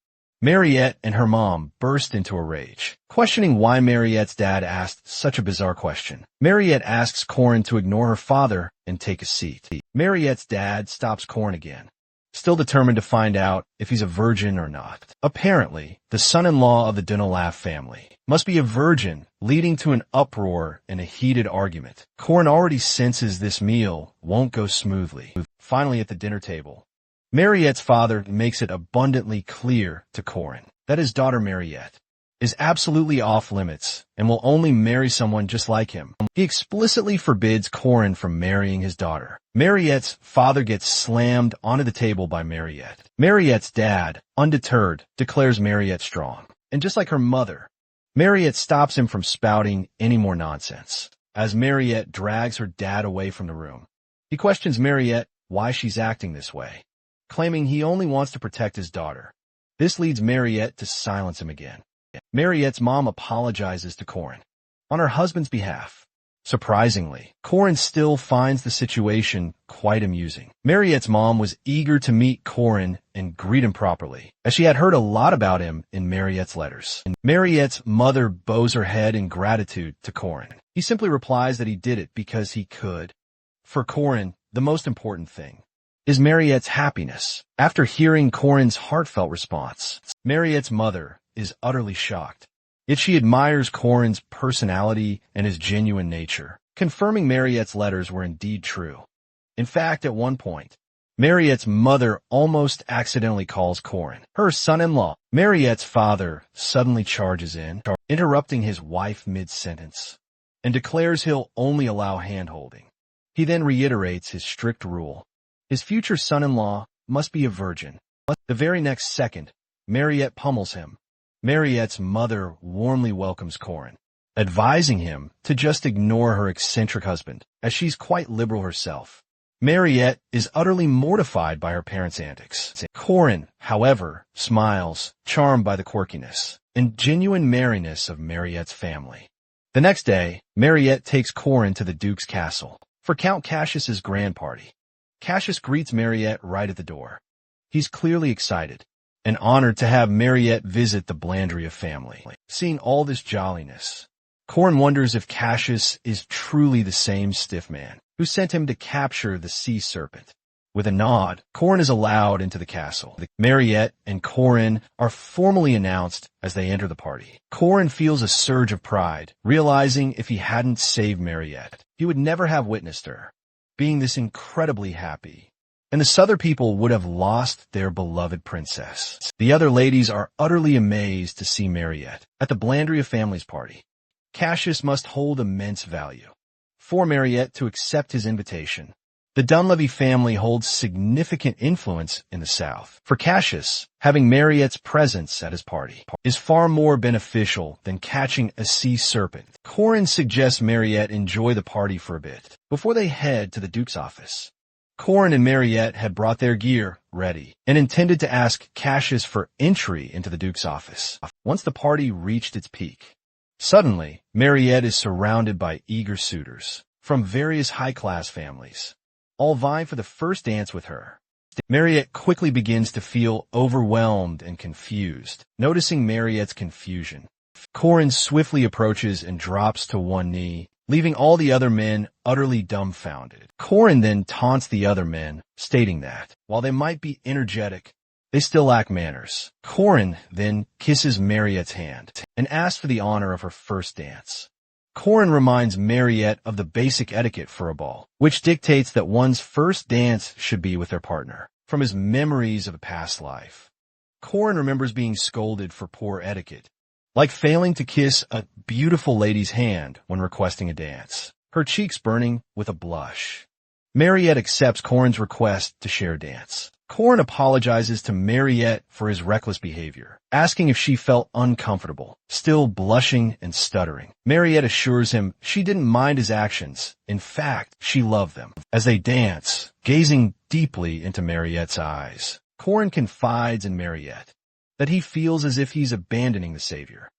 Mariette and her mom burst into a rage, questioning why Mariette's dad asked such a bizarre question. Mariette asks Corin to ignore her father and take a seat. Mariette's dad stops Corin again, still determined to find out if he's a virgin or not. Apparently, the son-in-law of the Dunelaf family must be a virgin, leading to an uproar and a heated argument. Corin already senses this meal won't go smoothly. Finally, at the dinner table, Mariette's father makes it abundantly clear to Corin that his daughter Mariette is absolutely off limits and will only marry someone just like him. He explicitly forbids Corin from marrying his daughter. Mariette's father gets slammed onto the table by Mariette. Mariette's dad, undeterred, declares Mariette strong. And just like her mother, Mariette stops him from spouting any more nonsense. As Mariette drags her dad away from the room, he questions Mariette why she's acting this way, claiming he only wants to protect his daughter. This leads Mariette to silence him again. Mariette's mom apologizes to Corin on her husband's behalf. Surprisingly, Corin still finds the situation quite amusing. Mariette's mom was eager to meet Corin and greet him properly, as she had heard a lot about him in Mariette's letters. Mariette's mother bows her head in gratitude to Corin. He simply replies that he did it because he could. For Corin, the most important thing is Mariette's happiness. After hearing Corin's heartfelt response, Mariette's mother is utterly shocked. Yet she admires Corin's personality and his genuine nature, confirming Mariette's letters were indeed true. In fact, at one point, Mariette's mother almost accidentally calls Corin her son-in-law. Mariette's father suddenly charges in, interrupting his wife mid-sentence, and declares he'll only allow hand-holding. He then reiterates his strict rule His future son-in-law must be a virgin. The very next second, Mariette pummels him. Mariette's mother warmly welcomes Corin, advising him to just ignore her eccentric husband, as she's quite liberal herself. Mariette is utterly mortified by her parents' antics. Corin, however, smiles, charmed by the quirkiness and genuine merriness of Mariette's family. The next day, Mariette takes Corin to the Duke's castle for Count Cassius's grand party. Cassius greets Mariette right at the door. He's clearly excited and honored to have Mariette visit the Blandria family. Seeing all this jolliness, Corin wonders if Cassius is truly the same stiff man who sent him to capture the sea serpent. With a nod, Corin is allowed into the castle. Mariette and Corin are formally announced as they enter the party. Corin feels a surge of pride, realizing if he hadn't saved Mariette, he would never have witnessed her being this incredibly happy, and the Southern people would have lost their beloved princess. The other ladies are utterly amazed to see Mariette at the Blandria family's party. Cassius must hold immense value for Mariette to accept his invitation. The Dunleavy family holds significant influence in the South. For Cassius, having Mariette's presence at his party is far more beneficial than catching a sea serpent. Corin suggests Mariette enjoy the party for a bit before they head to the Duke's office. Corin and Mariette had brought their gear ready and intended to ask Cassius for entry into the Duke's office once the party reached its peak. Suddenly, Mariette is surrounded by eager suitors from various high-class families, all vying for the first dance with her. Mariette quickly begins to feel overwhelmed and confused, noticing Mariette's confusion. Corin swiftly approaches and drops to one knee, leaving all the other men utterly dumbfounded. Corin then taunts the other men, stating that, while they might be energetic, they still lack manners. Corin then kisses Mariette's hand and asks for the honor of her first dance. Corin reminds Mariette of the basic etiquette for a ball, which dictates that one's first dance should be with their partner, from his memories of a past life. Corin remembers being scolded for poor etiquette, like failing to kiss a beautiful lady's hand when requesting a dance, her cheeks burning with a blush. Mariette accepts Corin's request to share a dance. Corin apologizes to Mariette for his reckless behavior, asking if she felt uncomfortable, still blushing and stuttering. Mariette assures him she didn't mind his actions. In fact, she loved them. As they dance, gazing deeply into Mariette's eyes, Corin confides in Mariette that he feels as if he's abandoning the savior,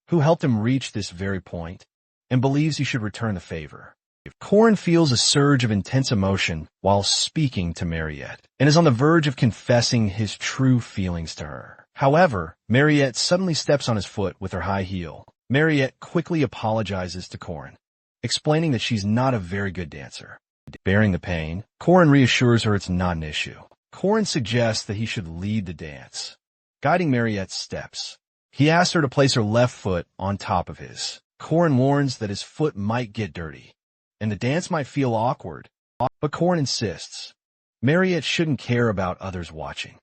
who helped him reach this very point, and believes he should return the favor. Corin feels a surge of intense emotion while speaking to Mariette, and is on the verge of confessing his true feelings to her. However, Mariette suddenly steps on his foot with her high heel. Mariette quickly apologizes to Corin, explaining that she's not a very good dancer. Bearing the pain, Corin reassures her it's not an issue. Corin suggests that he should lead the dance, guiding Mariette's steps. He asks her to place her left foot on top of his. Corin warns that his foot might get dirty, and the dance might feel awkward, but Corin insists Mariette shouldn't care about others watching.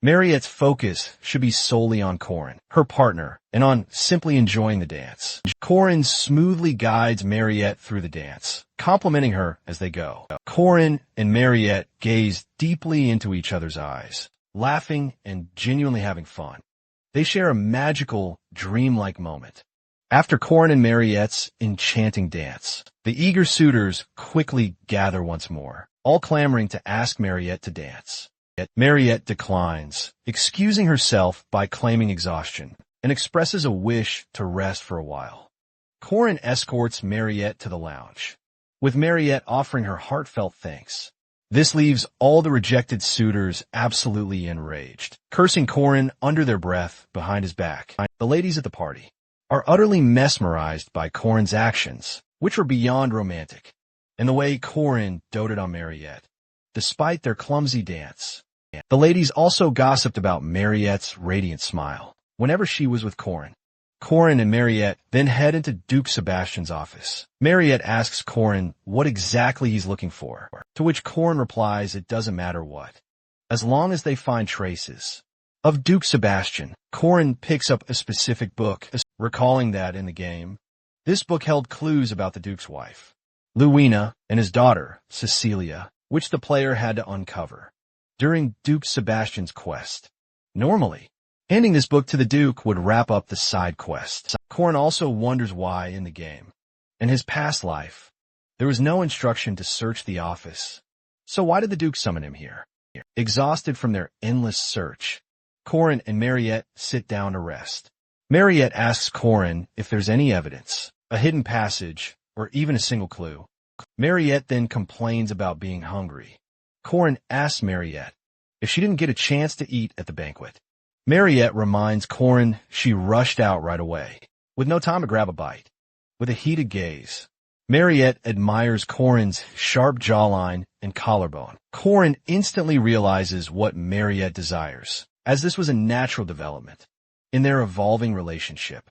Mariette's focus should be solely on Corin, her partner, and on simply enjoying the dance. Corin smoothly guides Mariette through the dance, complimenting her as they go. Corin and Mariette gaze deeply into each other's eyes, laughing and genuinely having fun. They share a magical, dreamlike moment. After Corin and Mariette's enchanting dance, the eager suitors quickly gather once more, all clamoring to ask Mariette to dance. Yet Mariette declines, excusing herself by claiming exhaustion, and expresses a wish to rest for a while. Corin escorts Mariette to the lounge, with Mariette offering her heartfelt thanks. This leaves all the rejected suitors absolutely enraged, cursing Corin under their breath behind his back. The ladies at the party are utterly mesmerized by Corin's actions, which were beyond romantic, and the way Corin doted on Mariette, despite their clumsy dance. The ladies also gossiped about Mariette's radiant smile whenever she was with Corin. Corin and Mariette then head into Duke Sebastian's office. Mariette asks Corin what exactly he's looking for, to which Corin replies it doesn't matter what, as long as they find traces of Duke Sebastian. Corin picks up a specific book, recalling that in the game, this book held clues about the Duke's wife, Luina, and his daughter, Cecilia. which the player had to uncover during Duke Sebastian's quest. Normally, handing this book to the Duke would wrap up the side quest. Corin also wonders why in the game, in his past life, there was no instruction to search the office. So why did the Duke summon him here? Exhausted from their endless search, Corin and Mariette sit down to rest. Mariette asks Corin if there's any evidence, a hidden passage, or even a single clue. Mariette then complains about being hungry. Corin asks Mariette if she didn't get a chance to eat at the banquet. Mariette reminds Corin she rushed out right away, with no time to grab a bite. With a heated gaze, Mariette admires Corin's sharp jawline and collarbone. Corin instantly realizes what Mariette desires, as this was a natural development in their evolving relationship.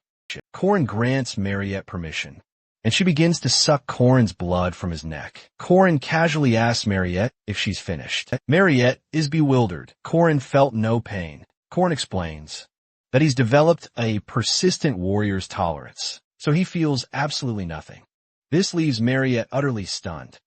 Corin grants Mariette permission, and she begins to suck Corin's blood from his neck. Corin casually asks Mariette if she's finished. Mariette is bewildered. Corin felt no pain. Corin explains that he's developed a persistent warrior's tolerance, so he feels absolutely nothing. This leaves Mariette utterly stunned.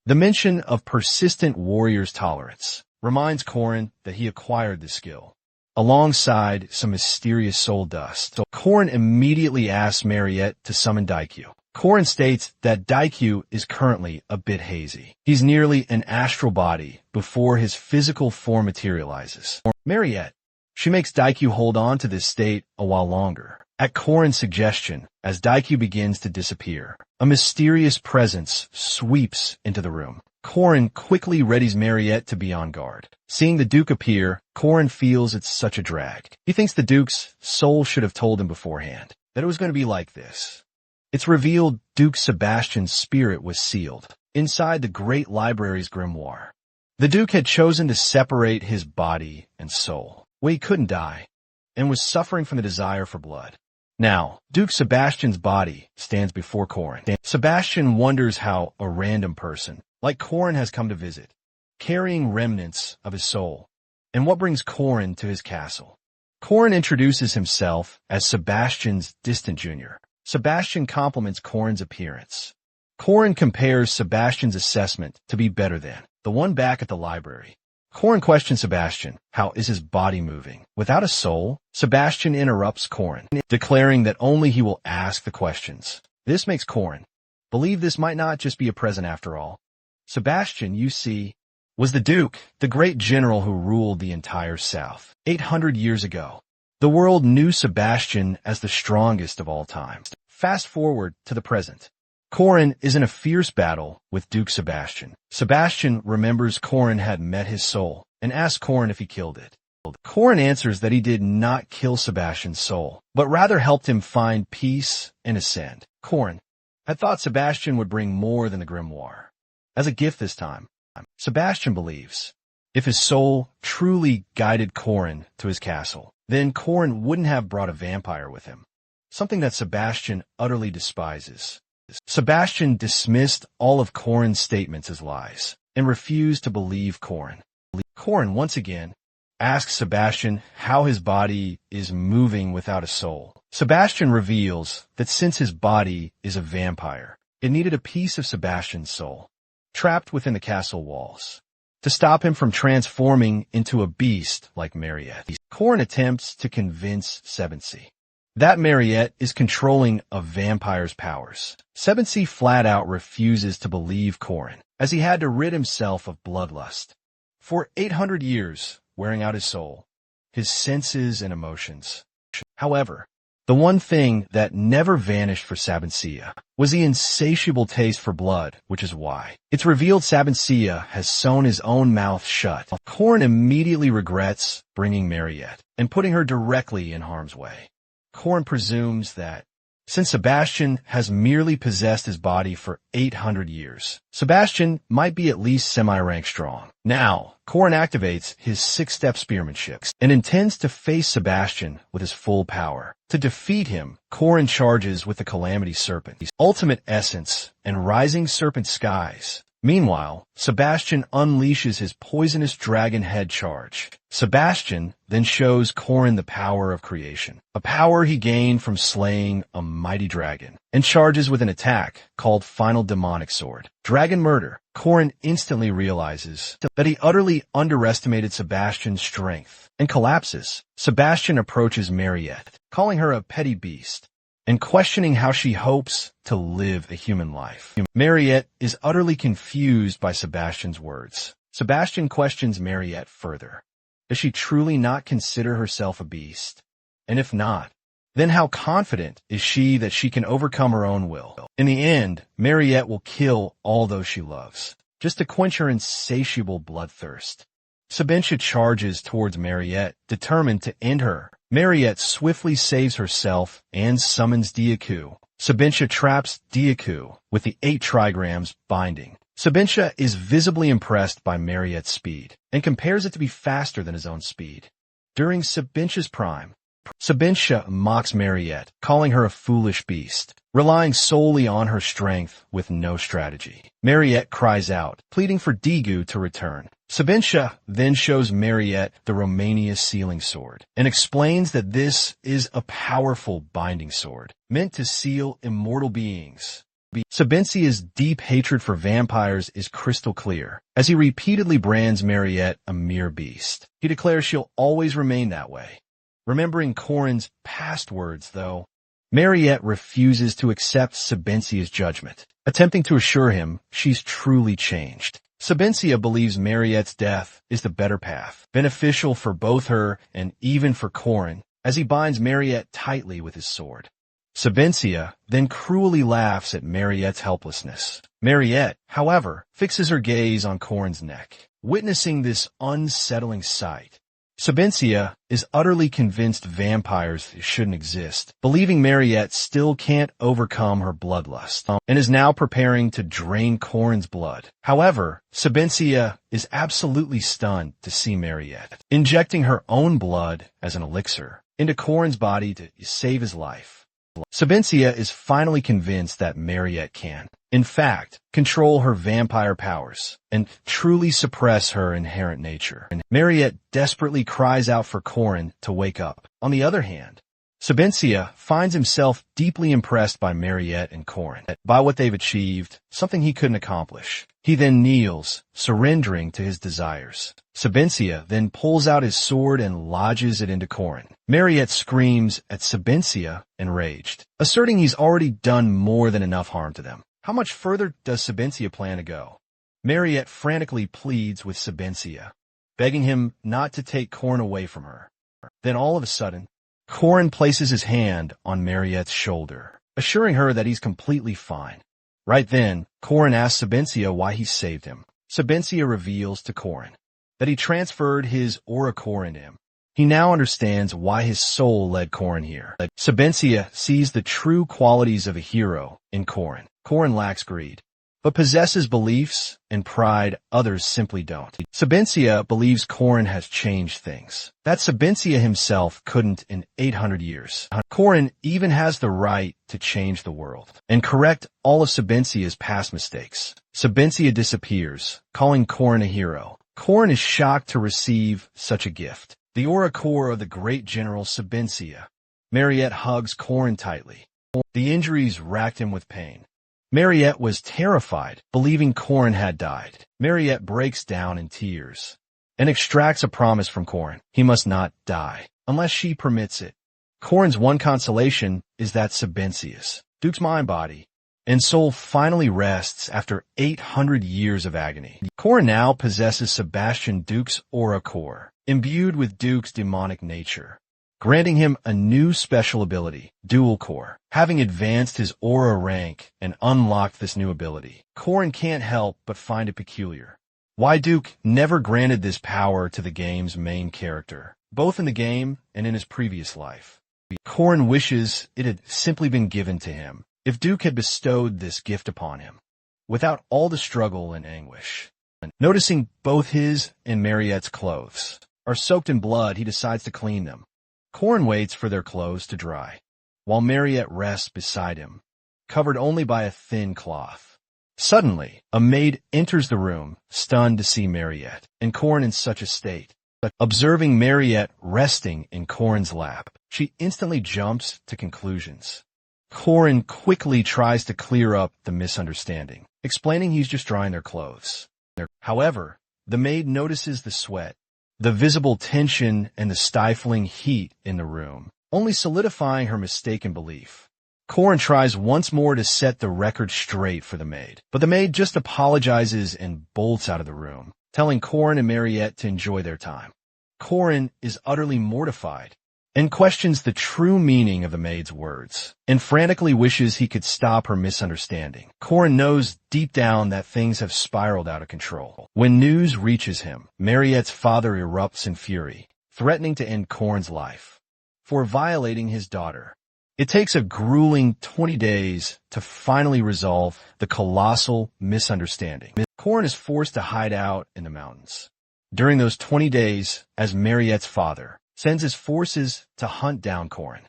The mention of persistent warrior's tolerance reminds Corin that he acquired the skill alongside some mysterious soul dust. So Corin immediately asks Mariette to summon Daikyu. Corin states that Daikyu is currently a bit hazy. He's nearly an astral body before his physical form materializes. Mariette, she makes Daikyu hold on to this state a while longer. At Corin's suggestion, as Daikyu begins to disappear, a mysterious presence sweeps into the room. Corin quickly readies Mariette to be on guard. Seeing the Duke appear, Corin feels it's such a drag. He thinks the Duke's soul should have told him beforehand that it was going to be like this. It's revealed Duke Sebastian's spirit was sealed inside the Great Library's grimoire. The Duke had chosen to separate his body and soul, where he couldn't die, and was suffering from the desire for blood. Now, Duke Sebastian's body stands before Corin. Sebastian wonders how a random person like Corin has come to visit, carrying remnants of his soul, and what brings Corin to his castle. Corin introduces himself as Sebastian's distant junior. Sebastian compliments Corin's appearance. Corin compares Sebastian's assessment to be better than the one back at the library. Corin questions Sebastian, how is his body moving? Without a soul, Sebastian interrupts Corin, declaring that only he will ask the questions. This makes Corin believe this might not just be a present after all. Sebastian, you see, was the Duke, the great general who ruled the entire South. 800 years ago, the world knew Sebastian as the strongest of all time. Fast forward to the present. Corin is in a fierce battle with Duke Sebastian. Sebastian remembers Corin had met his soul and asks Corin if he killed it. Corin answers that he did not kill Sebastian's soul, but rather helped him find peace and ascend. Corin had thought Sebastian would bring more than the grimoire. As a gift this time, Sebastian believes if his soul truly guided Corin to his castle, then Corin wouldn't have brought a vampire with him, something that Sebastian utterly despises. Sebastian dismissed all of Corin's statements as lies and refused to believe Corin. Corin once again asks Sebastian how his body is moving without a soul. Sebastian reveals that since his body is a vampire, it needed a piece of Sebastian's soul, trapped within the castle walls, to stop him from transforming into a beast like Mariette. Corin attempts to convince Sebensi that Mariette is controlling a vampire's powers. Sebensi flat out refuses to believe Corin, as he had to rid himself of bloodlust. For 800 years, wearing out his soul, his senses and emotions. However, the one thing that never vanished for Sabensia was the insatiable taste for blood, which is why it's revealed Sabensia has sewn his own mouth shut. Corin immediately regrets bringing Mariette and putting her directly in harm's way. Corin presumes that since Sebastian has merely possessed his body for 800 years, Sebastian might be at least semi-rank strong. Now, Corin activates his 6-step spearmanship and intends to face Sebastian with his full power. To defeat him, Corin charges with the Calamity Serpent, his ultimate essence and rising serpent skies, Meanwhile, Sebastian unleashes his poisonous dragon head charge. Sebastian then shows Corin the power of creation, a power he gained from slaying a mighty dragon, and charges with an attack called Final Demonic Sword. Dragon Murder. Corin instantly realizes that he utterly underestimated Sebastian's strength and collapses. Sebastian approaches Mariette, calling her a petty beast, and questioning how she hopes to live a human life. Mariette is utterly confused by Sebastian's words. Sebastian questions Mariette further. Does she truly not consider herself a beast? And if not, then how confident is she that she can overcome her own will? In the end, Mariette will kill all those she loves, just to quench her insatiable bloodthirst. Sebentia charges towards Mariette, determined to end her. Mariette swiftly saves herself and summons Diaku. Sebentia traps Diaku with the 8 trigrams binding. Sebentia is visibly impressed by Mariette's speed and compares it to be faster than his own speed. During Sebentia's prime, Sebentia mocks Mariette, calling her a foolish beast, relying solely on her strength with no strategy. Mariette cries out, pleading for Digu to return. Sebentia then shows Mariette the Romania sealing sword and explains that this is a powerful binding sword meant to seal immortal beings. Sebentia's deep hatred for vampires is crystal clear, as he repeatedly brands Mariette a mere beast. He declares she'll always remain that way. Remembering Corin's past words, though, Mariette refuses to accept Sebentia's judgment, attempting to assure him she's truly changed. Sebentia believes Mariette's death is the better path, beneficial for both her and even for Corin, as he binds Mariette tightly with his sword. Sebentia then cruelly laughs at Mariette's helplessness. Mariette, however, fixes her gaze on Corin's neck. Witnessing this unsettling sight, Sebentia is utterly convinced vampires shouldn't exist, believing Mariette still can't overcome her bloodlust, and is now preparing to drain Corin's blood. However, Sebentia is absolutely stunned to see Mariette injecting her own blood as an elixir into Corin's body to save his life. Sebentia is finally convinced that Mariette can, in fact, control her vampire powers and truly suppress her inherent nature. And Mariette desperately cries out for Corin to wake up. On the other hand, Sebentia finds himself deeply impressed by Mariette and Corin, by what they've achieved, something he couldn't accomplish. He then kneels, surrendering to his desires. Sebentia then pulls out his sword and lodges it into Corin. Mariette screams at Sebentia, enraged, asserting he's already done more than enough harm to them. How much further does Sebentia plan to go? Mariette frantically pleads with Sebentia, begging him not to take Corin away from her. Then all of a sudden, Corin places his hand on Mariette's shoulder, assuring her that he's completely fine. Right then, Corin asks Sebentia why he saved him. Sebentia reveals to Corin that he transferred his aura core into him. He now understands why his soul led Corin here. Sebentia sees the true qualities of a hero in Corin. Corin lacks greed, but possesses beliefs and pride others simply don't. Sebentia believes Corin has changed things that Sebentia himself couldn't in 800 years. Corin even has the right to change the world and correct all of Sebentia's past mistakes. Sebentia disappears, calling Corin a hero. Corin is shocked to receive such a gift, the aura core of the great general Sebentia. Mariette hugs Corin tightly. The injuries racked him with pain. Mariette was terrified, believing Corin had died. Mariette breaks down in tears and extracts a promise from Corin. He must not die unless she permits it. Corin's one consolation is that Sebentia's, Duke's mind body and soul finally rests after 800 years of agony. Corin now possesses Sebastian Duke's aura core, imbued with Duke's demonic nature, granting him a new special ability, Dual Core. Having advanced his aura rank and unlocked this new ability, Corin can't help but find it peculiar. Why Duke never granted this power to the game's main character, both in the game and in his previous life. Corin wishes it had simply been given to him, if Duke had bestowed this gift upon him, without all the struggle and anguish. Noticing both his and Mariette's clothes are soaked in blood, he decides to clean them. Corin waits for their clothes to dry, while Mariette rests beside him, covered only by a thin cloth. Suddenly, a maid enters the room, stunned to see Mariette, and Corin in such a state. Observing Mariette resting in Corin's lap, she instantly jumps to conclusions. Corin quickly tries to clear up the misunderstanding, explaining he's just drying their clothes. However, the maid notices the sweat, the visible tension, and the stifling heat in the room, only solidifying her mistaken belief. Corin tries once more to set the record straight for the maid, but the maid just apologizes and bolts out of the room, telling Corin and Mariette to enjoy their time. Corin is utterly mortified and questions the true meaning of the maid's words, and frantically wishes he could stop her misunderstanding. Corin knows deep down that things have spiraled out of control. When news reaches him, Mariette's father erupts in fury, threatening to end Corin's life for violating his daughter. It takes a grueling 20 days to finally resolve the colossal misunderstanding. Corin is forced to hide out in the mountains. During those 20 days, as Mariette's father sends his forces to hunt down Corin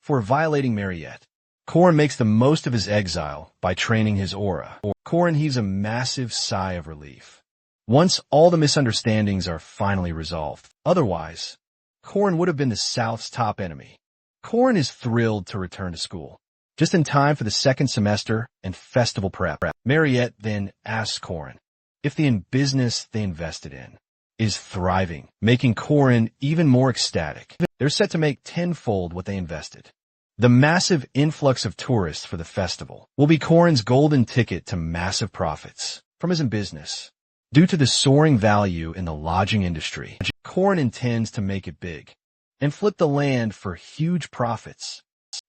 for violating Mariette, Corin makes the most of his exile by training his aura. Corin heaves a massive sigh of relief once all the misunderstandings are finally resolved. Otherwise, Corin would have been the South's top enemy. Corin is thrilled to return to school, just in time for the second semester and festival prep. Mariette then asks Corin if the business they invested in is thriving, making Corin even more ecstatic. They're set to make tenfold what they invested. The massive influx of tourists for the festival will be Corin's golden ticket to massive profits from his business. Due to the soaring value in the lodging industry, Corin intends to make it big and flip the land for huge profits.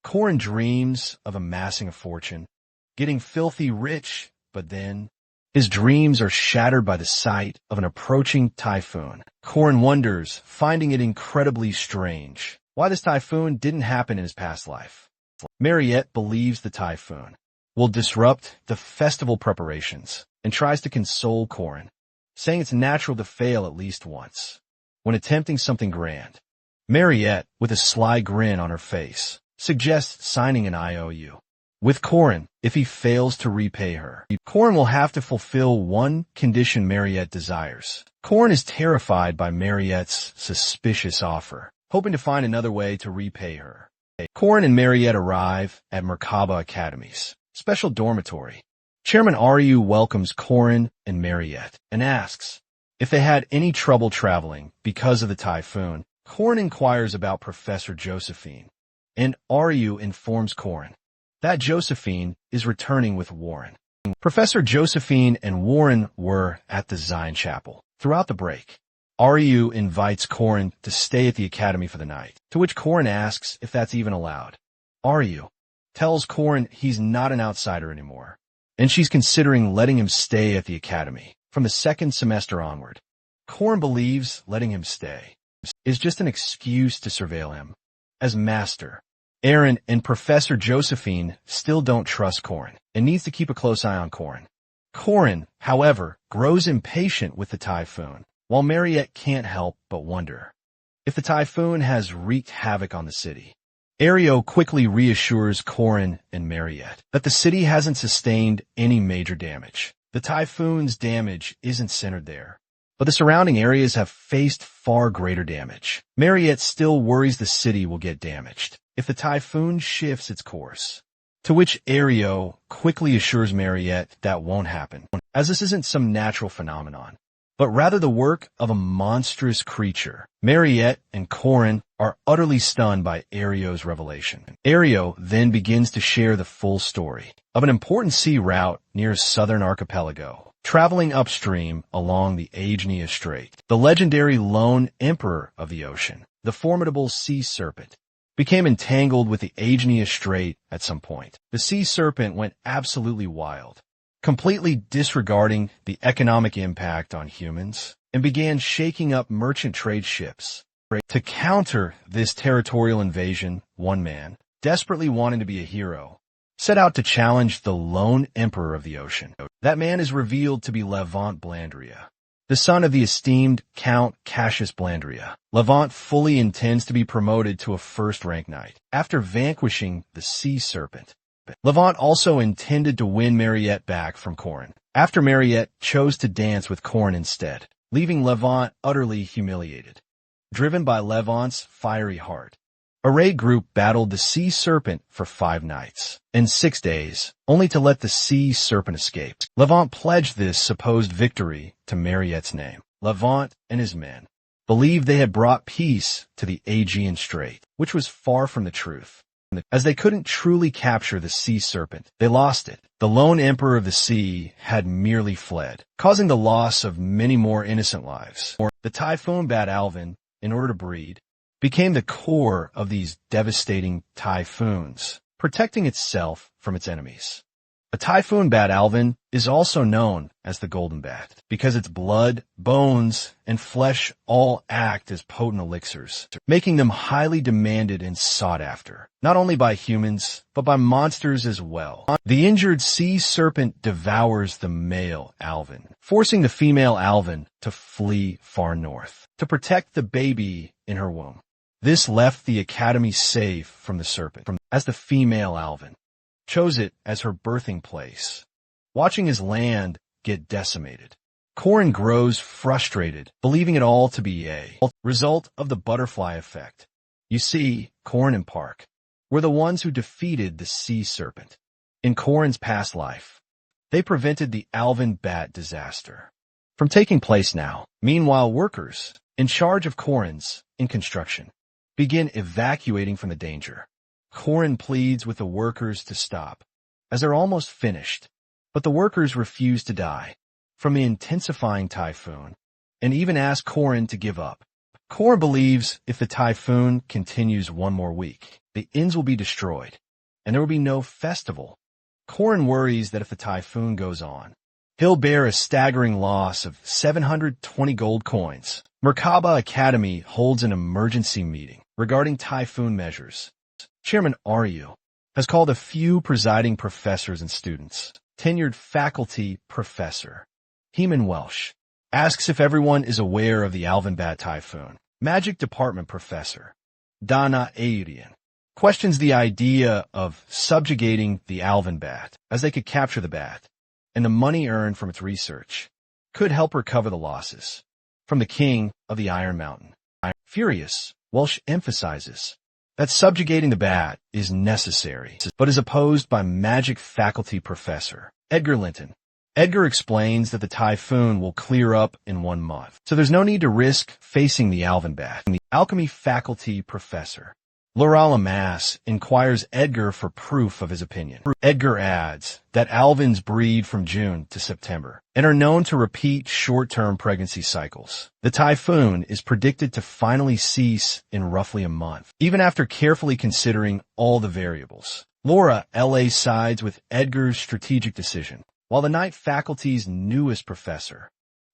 Corin dreams of amassing a fortune, getting filthy rich, but then his dreams are shattered by the sight of an approaching typhoon. Corin wonders, finding it incredibly strange, why this typhoon didn't happen in his past life. Mariette believes the typhoon will disrupt the festival preparations and tries to console Corin, saying it's natural to fail at least once when attempting something grand. Mariette, with a sly grin on her face, suggests signing an IOU with Corin if he fails to repay her. Corin will have to fulfill one condition Mariette desires. Corin is terrified by Mariette's suspicious offer, hoping to find another way to repay her. Corin and Mariette arrive at Merkaba Academy's special dormitory. Chairman Ryu welcomes Corin and Mariette and asks if they had any trouble traveling because of the typhoon. Corin inquires about Professor Josephine, and Ryu informs Corin that Josephine is returning with Warren. Professor Josephine and Warren were at the Zion Chapel throughout the break. Ryu invites Corin to stay at the academy for the night, to which Corin asks if that's even allowed. Ryu tells Corin he's not an outsider anymore, and she's considering letting him stay at the academy from the second semester onward. Corin believes letting him stay is just an excuse to surveil him as master. Aaron and Professor Josephine still don't trust Corin and needs to keep a close eye on Corin. Corin, however, grows impatient with the typhoon, while Mariette can't help but wonder if the typhoon has wreaked havoc on the city. Ario quickly reassures Corin and Mariette that the city hasn't sustained any major damage. The typhoon's damage isn't centered there, but the surrounding areas have faced far greater damage. Mariette still worries the city will get damaged if the typhoon shifts its course, to which Ario quickly assures Mariette that won't happen, as this isn't some natural phenomenon, but rather the work of a monstrous creature. Mariette and Corin are utterly stunned by Ario's revelation. Ario then begins to share the full story of an important sea route near a southern archipelago. Traveling upstream along the Aegina Strait, the legendary lone emperor of the ocean, the formidable sea serpent, became entangled with the Aegina Strait at some point. The sea serpent went absolutely wild, completely disregarding the economic impact on humans, and began shaking up merchant trade ships. To counter this territorial invasion, one man, desperately wanting to be a hero, set out to challenge the lone emperor of the ocean. That man is revealed to be Levant Blandria, the son of the esteemed Count Cassius Blandria. Levant fully intends to be promoted to a first-rank knight after vanquishing the sea serpent. Levant also intended to win Mariette back from Corin, after Mariette chose to dance with Corin instead, leaving Levant utterly humiliated. Driven by Levant's fiery heart, a raid group battled the sea serpent for 5 nights and 6 days, only to let the sea serpent escape. Levant pledged this supposed victory to Mariette's name. Levant and his men believed they had brought peace to the Aegean Strait, which was far from the truth. As they couldn't truly capture the sea serpent, they lost it. The lone emperor of the sea had merely fled, causing the loss of many more innocent lives. The typhoon bat Alvin, in order to breed, became the core of these devastating typhoons, protecting itself from its enemies. A typhoon bat Alvin is also known as the golden bat because its blood, bones, and flesh all act as potent elixirs, making them highly demanded and sought after, not only by humans, but by monsters as well. The injured sea serpent devours the male Alvin, forcing the female Alvin to flee far north to protect the baby in her womb. This left the academy safe from the serpent, as the female Alvin chose it as her birthing place, watching his land get decimated. Corin grows frustrated, believing it all to be a result of the butterfly effect. You see, Corin and Park were the ones who defeated the sea serpent. In Corin's past life, they prevented the Alvin bat disaster from taking place now. Meanwhile, workers in charge of Corin's in construction begin evacuating from the danger. Corin pleads with the workers to stop, as they're almost finished, but the workers refuse to die from the intensifying typhoon, and even ask Corin to give up. Corin believes if the typhoon continues one more week, the inns will be destroyed, and there will be no festival. Corin worries that if the typhoon goes on, he'll bear a staggering loss of 720 gold coins. Merkaba Academy holds an emergency meeting regarding typhoon measures. Chairman Aryu has called a few presiding professors and students. Tenured faculty professor Heman Welsh asks if everyone is aware of the Alvin bat typhoon. Magic department professor Donna Aurian questions the idea of subjugating the Alvin bat, as they could capture the bat, and the money earned from its research could help recover the losses from the king of the Iron Mountain. Furious, Welsh emphasizes that subjugating the bat is necessary, but is opposed by magic faculty professor Edgar Linton. Edgar explains that the typhoon will clear up in 1 month, so there's no need to risk facing the Alvin bat. The alchemy faculty professor Laurala Mass inquires Edgar for proof of his opinion. Edgar adds that Alvins breed from June to September and are known to repeat short-term pregnancy cycles. The typhoon is predicted to finally cease in roughly a month, even after carefully considering all the variables. Laura L.A. sides with Edgar's strategic decision, while the night faculty's newest professor,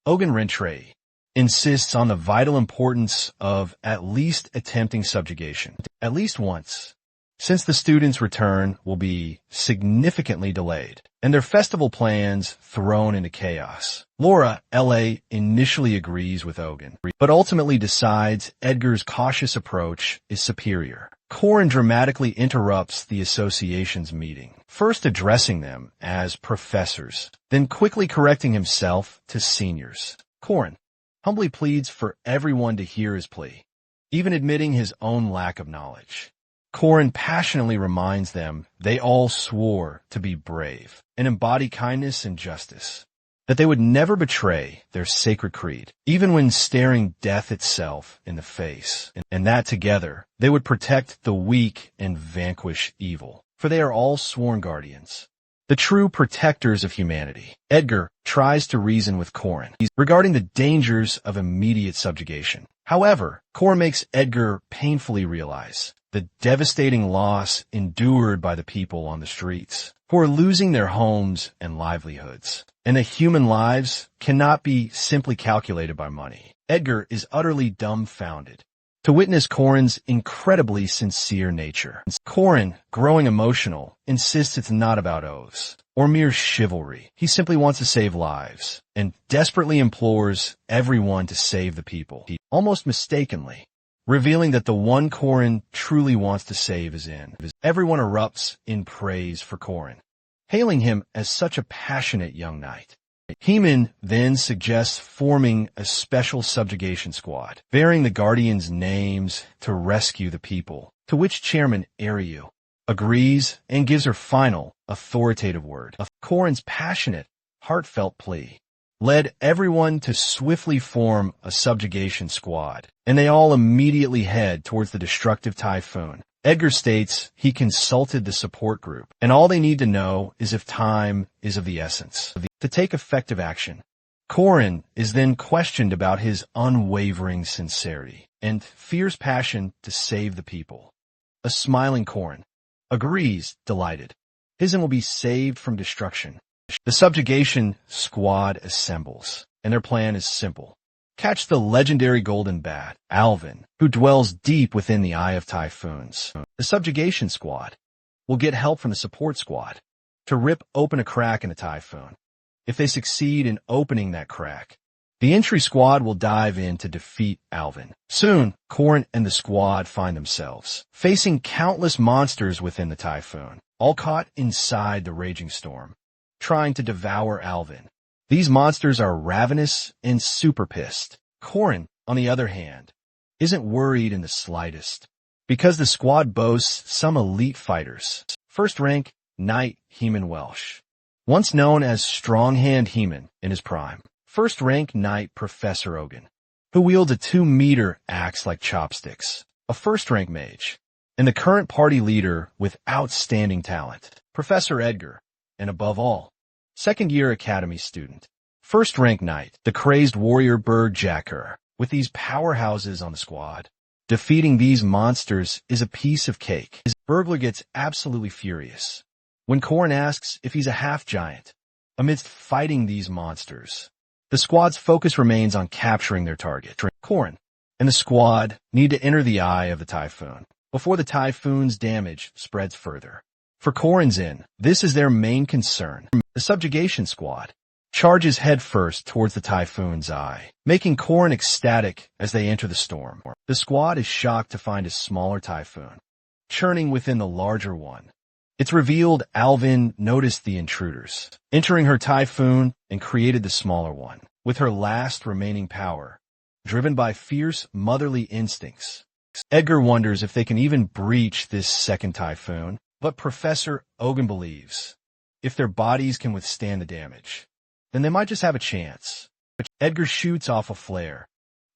Ogun Rentree, insists on the vital importance of at least attempting subjugation, at least once, since the students' return will be significantly delayed and their festival plans thrown into chaos. Laura L.A. initially agrees with Ogun, but ultimately decides Edgar's cautious approach is superior. Corin dramatically interrupts the association's meeting, first addressing them as professors, then quickly correcting himself to seniors. Corin humbly pleads for everyone to hear his plea, even admitting his own lack of knowledge. Corin passionately reminds them they all swore to be brave and embody kindness and justice, that they would never betray their sacred creed, even when staring death itself in the face, and that together they would protect the weak and vanquish evil, for they are all sworn guardians, the true protectors of humanity. Edgar tries to reason with Corin regarding the dangers of immediate subjugation. However, Corin makes Edgar painfully realize the devastating loss endured by the people on the streets, who are losing their homes and livelihoods, and that human lives cannot be simply calculated by money. Edgar is utterly dumbfounded to witness Corin's incredibly sincere nature. Corin, growing emotional, insists it's not about oaths or mere chivalry. He simply wants to save lives and desperately implores everyone to save the people. Almost mistakenly, revealing that the one Korin truly wants to save is in. Everyone erupts in praise for Korin, hailing him as such a passionate young knight. Heman then suggests forming a special subjugation squad, bearing the Guardians' names to rescue the people, to which Chairman Ariu agrees and gives her final, authoritative word. Korin's passionate, heartfelt plea led everyone to swiftly form a subjugation squad, and they all immediately head towards the destructive typhoon. Edgar states he consulted the support group, and all they need to know is if time is of the essence to take effective action. Korin is then questioned about his unwavering sincerity and fierce passion to save the people. A smiling Korin agrees, delighted. His will be saved from destruction. The subjugation squad assembles, and their plan is simple. Catch the legendary golden bat, Alvin, who dwells deep within the eye of typhoons. The subjugation squad will get help from the support squad to rip open a crack in the typhoon. If they succeed in opening that crack, the entry squad will dive in to defeat Alvin. Soon, Korin and the squad find themselves facing countless monsters within the typhoon, all caught inside the raging storm, trying to devour Alvin. These monsters are ravenous and super pissed. Korin, on the other hand, isn't worried in the slightest, because the squad boasts some elite fighters. First rank, Knight Heman Welsh, once known as Stronghand Heman in his prime. First rank Knight Professor Ogun, who wields a 2-meter axe like chopsticks. A first rank mage, and the current party leader with outstanding talent, Professor Edgar, and above all, second-year academy student. First-rank knight, the crazed warrior Berg Jacker. With these powerhouses on the squad, defeating these monsters is a piece of cake. His burglar gets absolutely furious when Korin asks if he's a half-giant. Amidst fighting these monsters, the squad's focus remains on capturing their target. Korin and the squad need to enter the eye of the typhoon before the typhoon's damage spreads further. For Korin's Inn, this is their main concern. The subjugation squad charges headfirst towards the typhoon's eye, making Korin ecstatic as they enter the storm. The squad is shocked to find a smaller typhoon churning within the larger one. It's revealed Alvin noticed the intruders entering her typhoon and created the smaller one with her last remaining power, driven by fierce motherly instincts. Edgar wonders if they can even breach this second typhoon, but Professor Ogun believes if their bodies can withstand the damage, then they might just have a chance. But Edgar shoots off a flare,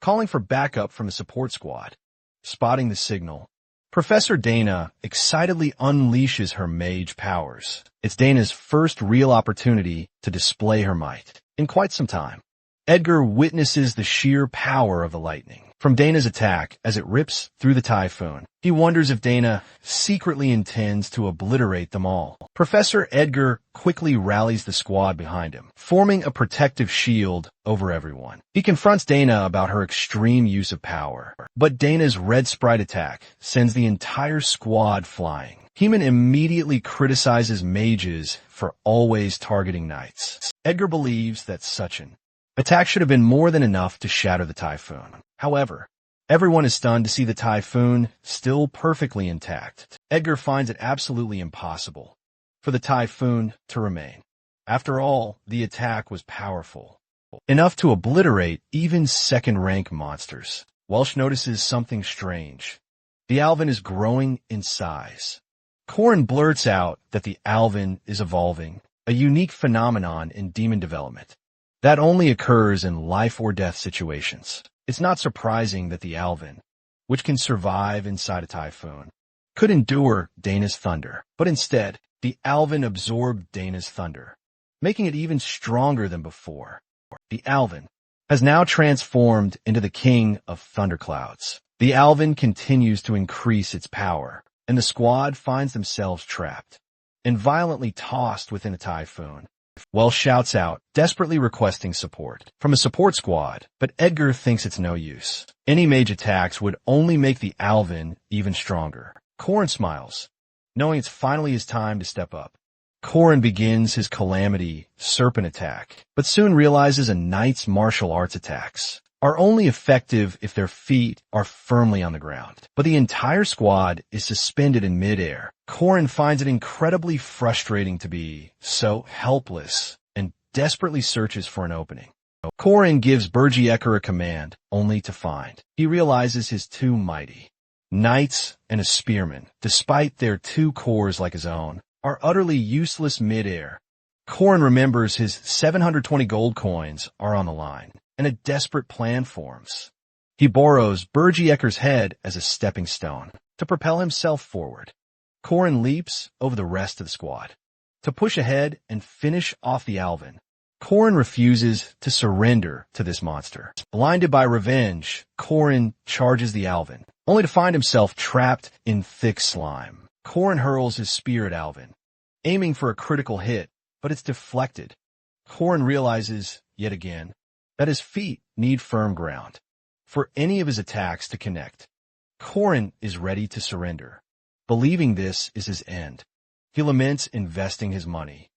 calling for backup from the support squad. Spotting the signal, Professor Dana excitedly unleashes her mage powers. It's Dana's first real opportunity to display her might in quite some time. Edgar witnesses the sheer power of the lightning from Dana's attack as it rips through the typhoon. He wonders if Dana secretly intends to obliterate them all. Professor Edgar quickly rallies the squad behind him, forming a protective shield over everyone. He confronts Dana about her extreme use of power, but Dana's red sprite attack sends the entire squad flying. Heman immediately criticizes mages for always targeting knights. Edgar believes that such an attack should have been more than enough to shatter the typhoon. However, everyone is stunned to see the typhoon still perfectly intact. Edgar finds it absolutely impossible for the typhoon to remain. After all, the attack was powerful, enough to obliterate even second-rank monsters. Welsh notices something strange. The Alvin is growing in size. Korin blurts out that the Alvin is evolving, a unique phenomenon in demon development that only occurs in life-or-death situations. It's not surprising that the Alvin, which can survive inside a typhoon, could endure Dana's thunder. But instead, the Alvin absorbed Dana's thunder, making it even stronger than before. The Alvin has now transformed into the king of thunderclouds. The Alvin continues to increase its power, and the squad finds themselves trapped and violently tossed within a typhoon. Welsh shouts out, desperately requesting support from a support squad, but Edgar thinks it's no use. Any mage attacks would only make the Alvin even stronger. Korin smiles, knowing it's finally his time to step up. Korin begins his Calamity Serpent attack, but soon realizes a knight's martial arts attacks are only effective if their feet are firmly on the ground. But the entire squad is suspended in midair. Korin finds it incredibly frustrating to be so helpless and desperately searches for an opening. Korin gives Bergiekar a command, only to find he realizes his two mighty knights and a spearman, despite their two cores like his own, are utterly useless midair. Korin remembers his 720 gold coins are on the line, and a desperate plan forms. He borrows Bergiekar's head as a stepping stone to propel himself forward. Korin leaps over the rest of the squad to push ahead and finish off the Alvin. Korin refuses to surrender to this monster. Blinded by revenge, Korin charges the Alvin, only to find himself trapped in thick slime. Korin hurls his spear at Alvin, aiming for a critical hit, but it's deflected. Korin realizes, yet again, that his feet need firm ground for any of his attacks to connect. Korin is ready to surrender, believing this is his end. He laments investing his money,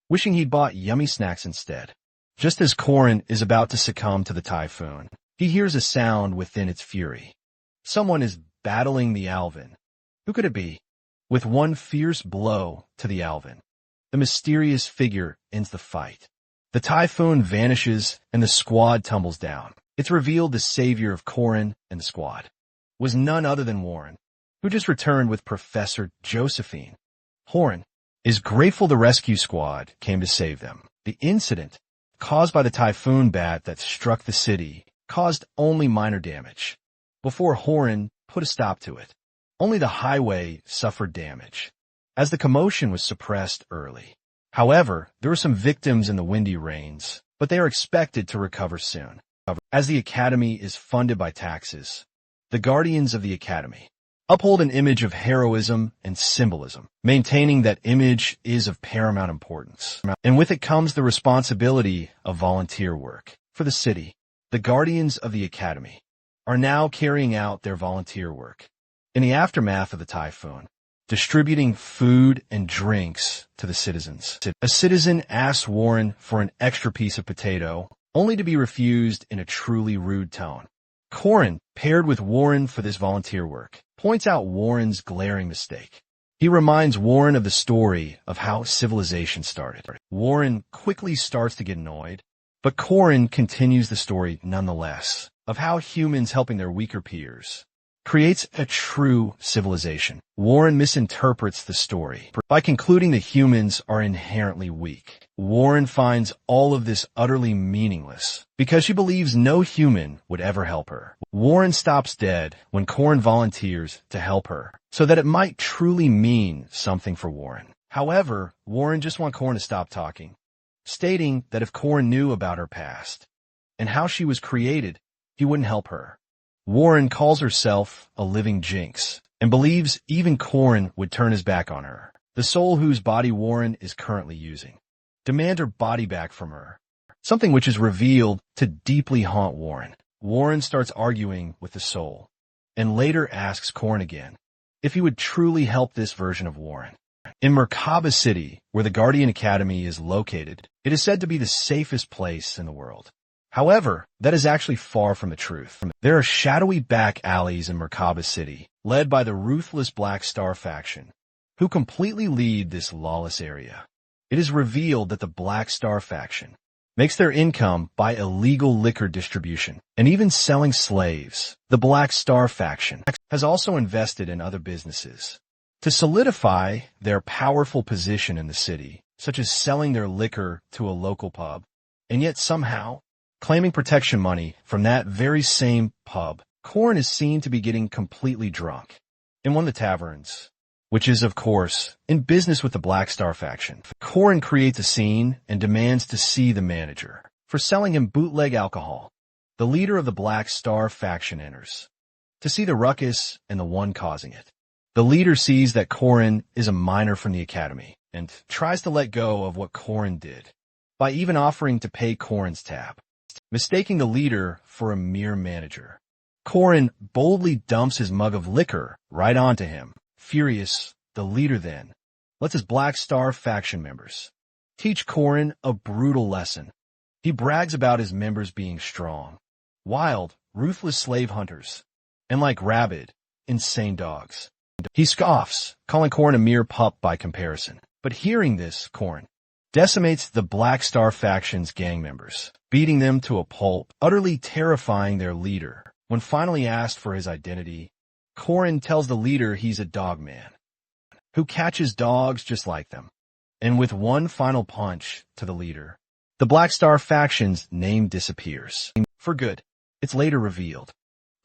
wishing he'd bought yummy snacks instead. Just as Korin is about to succumb to the typhoon, he hears a sound within its fury. Someone is battling the Alvin. Who could it be? With one fierce blow to the Alvin, the mysterious figure ends the fight. The typhoon vanishes and the squad tumbles down. It's revealed the savior of Korin and the squad was none other than Warren, who just returned with Professor Josephine. Warren is grateful the rescue squad came to save them. The incident, caused by the typhoon bat that struck the city, caused only minor damage. Before Horan put a stop to it, only the highway suffered damage, as the commotion was suppressed early. However, there were some victims in the windy rains, but they are expected to recover soon. As the Academy is funded by taxes, the Guardians of the Academy uphold an image of heroism and symbolism, maintaining that image is of paramount importance. And with it comes the responsibility of volunteer work for the city. The Guardians of the Academy are now carrying out their volunteer work in the aftermath of the typhoon, distributing food and drinks to the citizens. A citizen asks Warren for an extra piece of potato, only to be refused in a truly rude tone. Corin, paired with Warren for this volunteer work, points out Warren's glaring mistake. He reminds Warren of the story of how civilization started. Warren quickly starts to get annoyed, but Corin continues the story nonetheless of how humans helping their weaker peers creates a true civilization. Warren misinterprets the story by concluding that humans are inherently weak. Warren finds all of this utterly meaningless because she believes no human would ever help her. Warren stops dead when Corin volunteers to help her so that it might truly mean something for Warren. However, Warren just wants Corin to stop talking, stating that if Corin knew about her past and how she was created, he wouldn't help her. Warren calls herself a living jinx and believes even Corin would turn his back on her. The soul whose body Warren is currently using demand her body back from her, something which is revealed to deeply haunt Warren. Warren starts arguing with the soul and later asks Corin again if he would truly help this version of Warren. In Merkaba City, where the Guardian Academy is located, it is said to be the safest place in the world. However, that is actually far from the truth. There are shadowy back alleys in Merkaba City, led by the ruthless Black Star faction, who completely lead this lawless area. It is revealed that the Black Star faction makes their income by illegal liquor distribution and even selling slaves. The Black Star faction has also invested in other businesses to solidify their powerful position in the city, such as selling their liquor to a local pub, and yet somehow claiming protection money from that very same pub. Corin is seen to be getting completely drunk in one of the taverns, which is, of course, in business with the Black Star faction. Corin creates a scene and demands to see the manager for selling him bootleg alcohol. The leader of the Black Star faction enters to see the ruckus and the one causing it. The leader sees that Corin is a minor from the academy and tries to let go of what Corin did by even offering to pay Corin's tab, mistaking the leader for a mere manager. Corin boldly dumps his mug of liquor right onto him. Furious, the leader then lets his Black Star faction members teach Corin a brutal lesson. He brags about his members being strong, wild, ruthless slave hunters, and like rabid, insane dogs. He scoffs, calling Corrin a mere pup by comparison. But hearing this, Corrin decimates the Black Star faction's gang members, beating them to a pulp, utterly terrifying their leader. When finally asked for his identity, Corrin tells the leader he's a dog man, who catches dogs just like them. And with one final punch to the leader, the Black Star faction's name disappears. For good. It's later revealed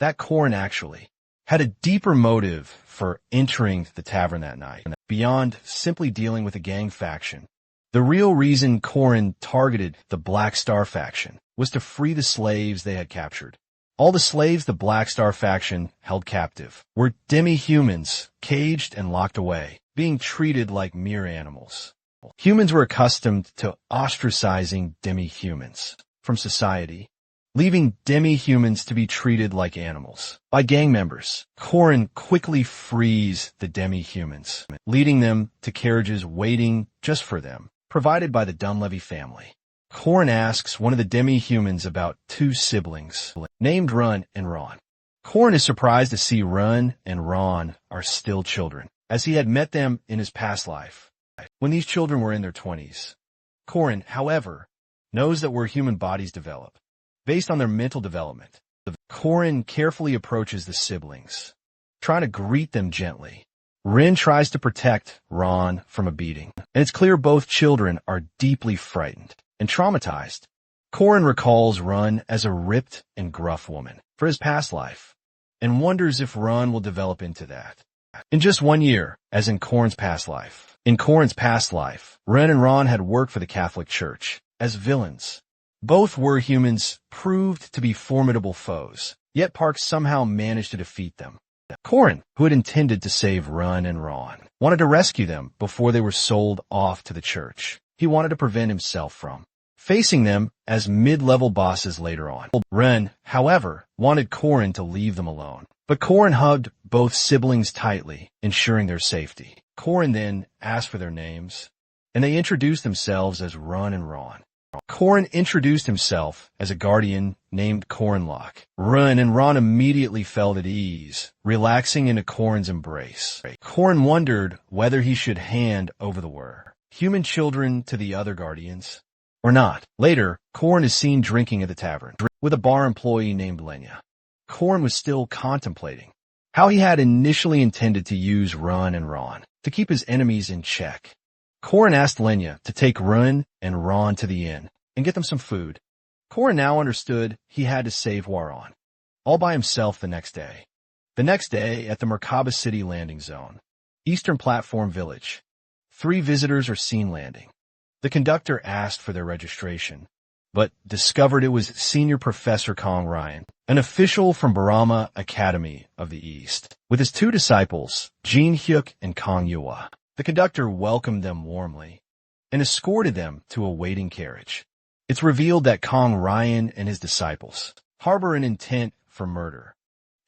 that Corrin actually had a deeper motive for entering the tavern that night, beyond simply dealing with a gang faction. The real reason Corrin targeted the Black Star faction was to free the slaves they had captured. All the slaves the Black Star faction held captive were demi-humans, caged and locked away, being treated like mere animals. Humans were accustomed to ostracizing demi-humans from society, leaving demi-humans to be treated like animals by gang members. Corrin quickly frees the demi-humans, leading them to carriages waiting just for them, provided by the Dunleavy family. Corrin asks one of the demi-humans about two siblings, named Run and Ron. Corrin is surprised to see Run and Ron are still children, as he had met them in his past life, when these children were in their 20s. Corrin, however, knows that where human bodies develop, based on their mental development. Corrin carefully approaches the siblings, trying to greet them gently. Rin tries to protect Ron from a beating, and it's clear both children are deeply frightened and traumatized. Corrin recalls Run as a ripped and gruff woman for his past life, and wonders if Run will develop into that. In just 1 year, as in Corrin's past life. In Corrin's past life, Ren and Ron had worked for the Catholic Church as villains. Both were humans proved to be formidable foes, yet Park somehow managed to defeat them. Corrin, who had intended to save Run and Ron, wanted to rescue them before they were sold off to the church. He wanted to prevent himself from facing them as mid-level bosses later on. Ren, however, wanted Corrin to leave them alone, but Corrin hugged both siblings tightly, ensuring their safety. Corrin then asked for their names, and they introduced themselves as Run and Ron. Corrin introduced himself as a guardian named Corrinlock. Run and Ron immediately felt at ease, relaxing into Corrin's embrace. Corrin wondered whether he should hand over the human children to the other guardians or not. Later, Corrin is seen drinking at the tavern with a bar employee named Lenya. Corrin was still contemplating how he had initially intended to use Run and Ron to keep his enemies in check. Corrin asked Lenya to take Run and Ron to the inn and get them some food. Corrin now understood he had to save Waron, all by himself the next day. The next day, at the Merkaba City landing zone, Eastern Platform Village, 3 visitors are seen landing. The conductor asked for their registration, but discovered it was Senior Professor Kong Ryan, an official from Barama Academy of the East, with his 2 disciples, Jin Hyuk and Kong Yua. The conductor welcomed them warmly and escorted them to a waiting carriage. It's revealed that Kong Ryan and his disciples harbor an intent for murder,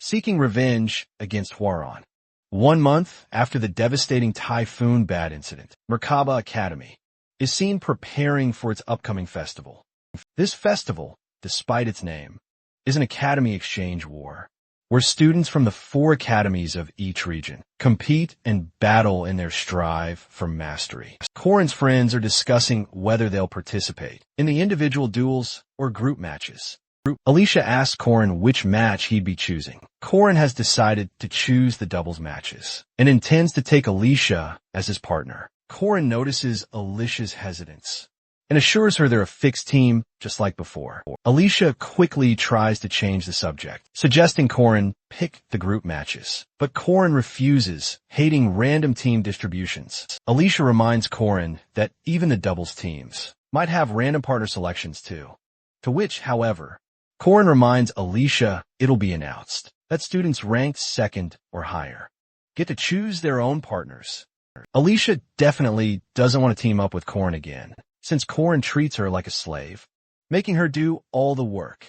seeking revenge against Hwaron. 1 month after the devastating Typhoon Bat incident, Merkaba Academy is seen preparing for its upcoming festival. This festival, despite its name, is an academy exchange war, where students from the 4 academies of each region compete and battle in their strive for mastery. Corrin's friends are discussing whether they'll participate in the individual duels or group matches. Alicia asks Corrin which match he'd be choosing. Corrin has decided to choose the doubles matches and intends to take Alicia as his partner. Corrin notices Alicia's hesitance and assures her they're a fixed team just like before. Alicia quickly tries to change the subject, suggesting Corrin pick the group matches. But Corrin refuses, hating random team distributions. Alicia reminds Corrin that even the doubles teams might have random partner selections too. To which, however, Corrin reminds Alicia it'll be announced that students ranked 2nd or higher get to choose their own partners. Alicia definitely doesn't want to team up with Corrin again, since Corrin treats her like a slave, making her do all the work.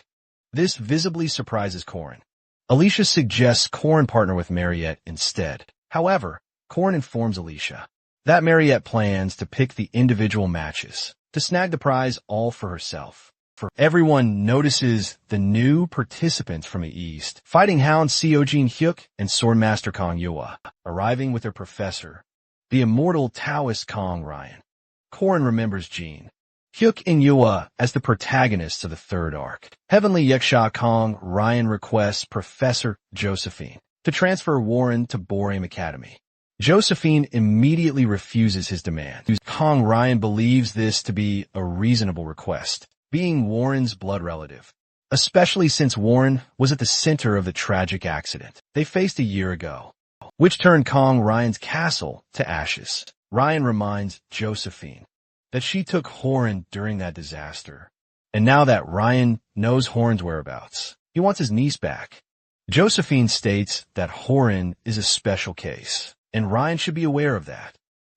This visibly surprises Corrin. Alicia suggests Corrin partner with Mariette instead. However, Corrin informs Alicia that Mariette plans to pick the individual matches to snag the prize all for herself. Everyone notices the new participants from the east, fighting hound Seojin Hyuk and Swordmaster Kong Yua, arriving with their professor, the immortal Taoist Kong Ryan. Korin remembers Jin, Hyuk, and Yua as the protagonists of the third arc. Heavenly Yaksha Kong Ryan requests Professor Josephine to transfer Warren to Boreum Academy. Josephine immediately refuses his demand. Kong Ryan believes this to be a reasonable request, being Warren's blood relative, especially since Warren was at the center of the tragic accident they faced a year ago, which turned Kong Ryan's castle to ashes. Ryan reminds Josephine that she took Horan during that disaster, and now that Ryan knows Horan's whereabouts, he wants his niece back. Josephine states that Horan is a special case, and Ryan should be aware of that.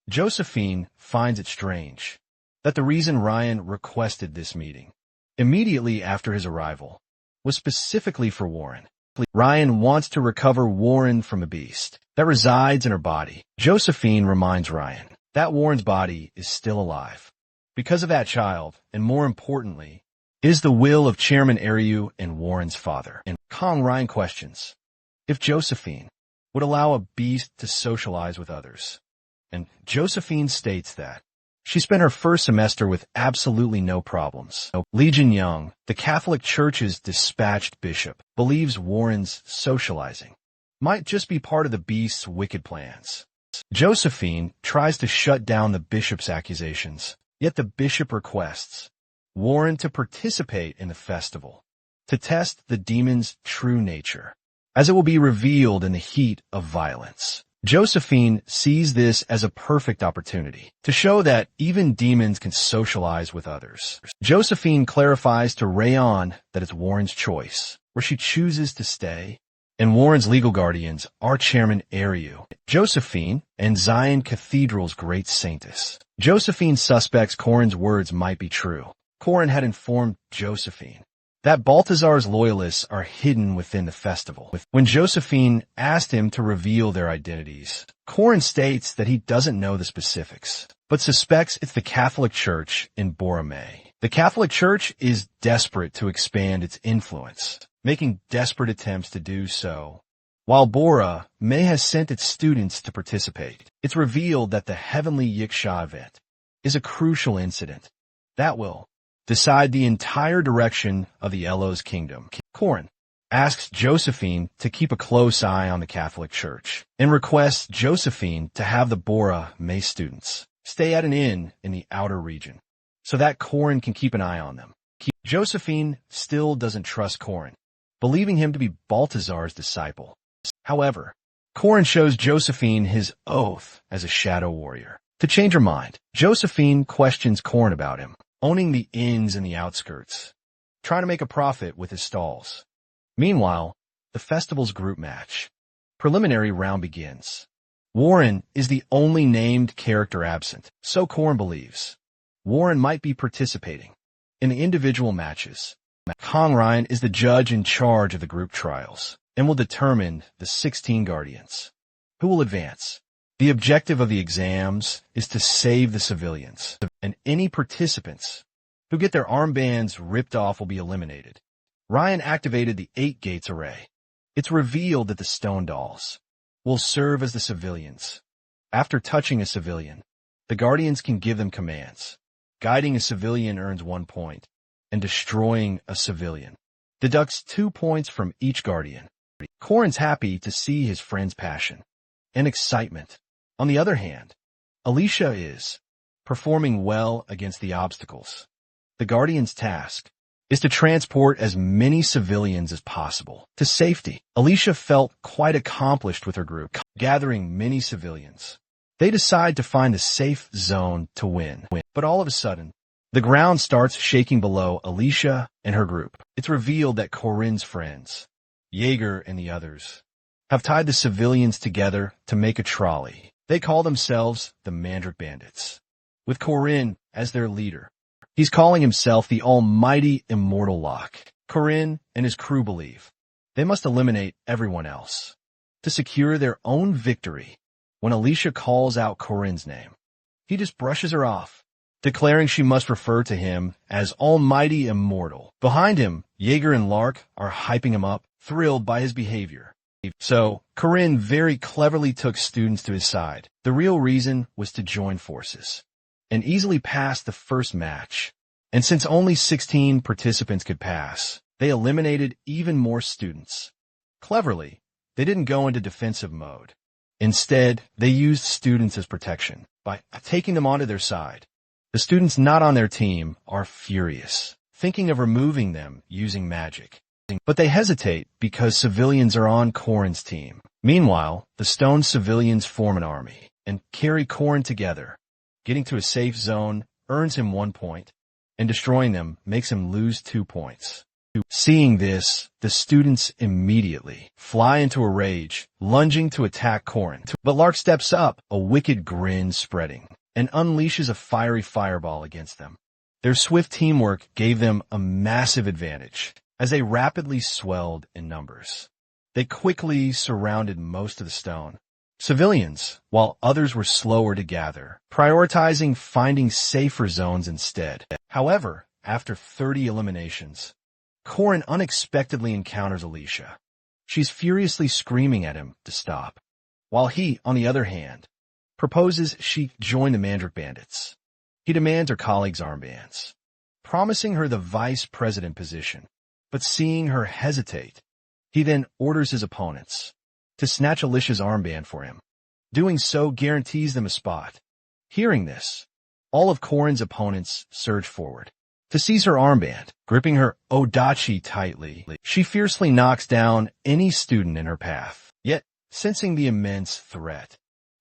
Josephine finds it strange that the reason Ryan requested this meeting immediately after his arrival was specifically for Warren. Ryan wants to recover Warren from a beast that resides in her body. Josephine reminds Ryan that Warren's body is still alive because of that child, and more importantly, is the will of Chairman Ariu and Warren's father. And Kong Ryan questions if Josephine would allow a beast to socialize with others. And Josephine states that she spent her first semester with absolutely no problems. Lee Jin-young, the Catholic Church's dispatched bishop, believes Warren's socializing might just be part of the beast's wicked plans. Josephine tries to shut down the bishop's accusations, yet the bishop requests Warren to participate in the festival to test the demon's true nature, as it will be revealed in the heat of violence. Josephine sees this as a perfect opportunity to show that even demons can socialize with others. Josephine clarifies to Rayon that it's Warren's choice, where she chooses to stay, and Warren's legal guardians are Chairman Ariu, Josephine, and Zion Cathedral's great saintess. Josephine suspects Corin's words might be true. Corin had informed Josephine that Balthazar's loyalists are hidden within the festival. When Josephine asked him to reveal their identities, Corin states that he doesn't know the specifics, but suspects it's the Catholic Church in Boromay. The Catholic Church is desperate to expand its influence, making desperate attempts to do so. While Bora may has sent its students to participate, it's revealed that the Heavenly Yiksha event is a crucial incident that will decide the entire direction of the Yahello's kingdom. Corin asks Josephine to keep a close eye on the Catholic Church and requests Josephine to have the Bora May students stay at an inn in the outer region so that Corin can keep an eye on them. Josephine still doesn't trust Corin, believing him to be Balthazar's disciple. However, Corin shows Josephine his oath as a shadow warrior. To change her mind, Josephine questions Corin about him owning the inns in the outskirts, trying to make a profit with his stalls. Meanwhile, the festival's group match preliminary round begins. Warren is the only named character absent, so Corin believes Warren might be participating in the individual matches. Kong Ryan is the judge in charge of the group trials and will determine the 16 guardians who will advance. The objective of the exams is to save the civilians, and any participants who get their armbands ripped off will be eliminated. Ryan activated the 8 gates array. It's revealed that the stone dolls will serve as the civilians. After touching a civilian, the guardians can give them commands. Guiding a civilian earns 1 point, and destroying a civilian deducts 2 points from each guardian. Corin's happy to see his friend's passion and excitement. On the other hand, Alicia is performing well against the obstacles. The Guardian's task is to transport as many civilians as possible to safety. Alicia felt quite accomplished with her group, gathering many civilians. They decide to find a safe zone to win. But all of a sudden, the ground starts shaking below Alicia and her group. It's revealed that Corin's friends, Jaeger and the others, have tied the civilians together to make a trolley. They call themselves the Mandrake Bandits, with Corin as their leader. He's calling himself the almighty immortal Locke. Corin and his crew believe they must eliminate everyone else to secure their own victory. When Alicia calls out Corin's name, he just brushes her off declaring she must refer to him as Almighty Immortal. Behind him, Jaeger and Lark are hyping him up, thrilled by his behavior. So, Corinne very cleverly took students to his side. The real reason was to join forces, and easily passed the first match. And since only 16 participants could pass, they eliminated even more students. Cleverly, they didn't go into defensive mode. Instead, they used students as protection by taking them onto their side. The students not on their team are furious, thinking of removing them using magic. But they hesitate because civilians are on Corinne's team. Meanwhile, the stone civilians form an army and carry Corinne together. Getting to a safe zone earns him 1 point, and destroying them makes him lose 2 points. Seeing this, the students immediately fly into a rage, lunging to attack Corinne. But Lark steps up, a wicked grin spreading, and unleashes a fiery fireball against them. Their swift teamwork gave them a massive advantage, as they rapidly swelled in numbers. They quickly surrounded most of the stone civilians, while others were slower to gather, prioritizing finding safer zones instead. However, after 30 eliminations, Corinne unexpectedly encounters Alicia. She's furiously screaming at him to stop, while he, on the other hand, proposes she join the Mandrake Bandits. He demands her colleagues' armbands, promising her the vice president position. But seeing her hesitate, he then orders his opponents to snatch Alicia's armband for him. Doing so guarantees them a spot. Hearing this, all of Corinne's opponents surge forward to seize her armband, gripping her odachi tightly. She fiercely knocks down any student in her path. Yet, sensing the immense threat,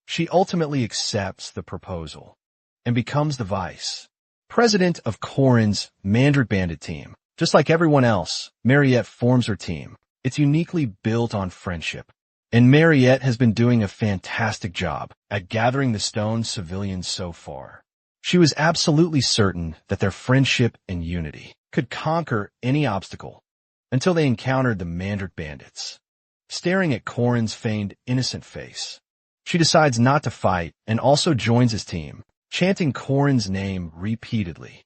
she ultimately accepts the proposal and becomes the vice president of Corinne's Mandrake Bandit team. Just like everyone else, Mariette forms her team. It's uniquely built on friendship, and Mariette has been doing a fantastic job at gathering the stone civilians so far. She was absolutely certain that their friendship and unity could conquer any obstacle until they encountered the Mandrake Bandits. Staring at Corinne's feigned innocent face, she decides not to fight and also joins his team, chanting Corinne's name repeatedly.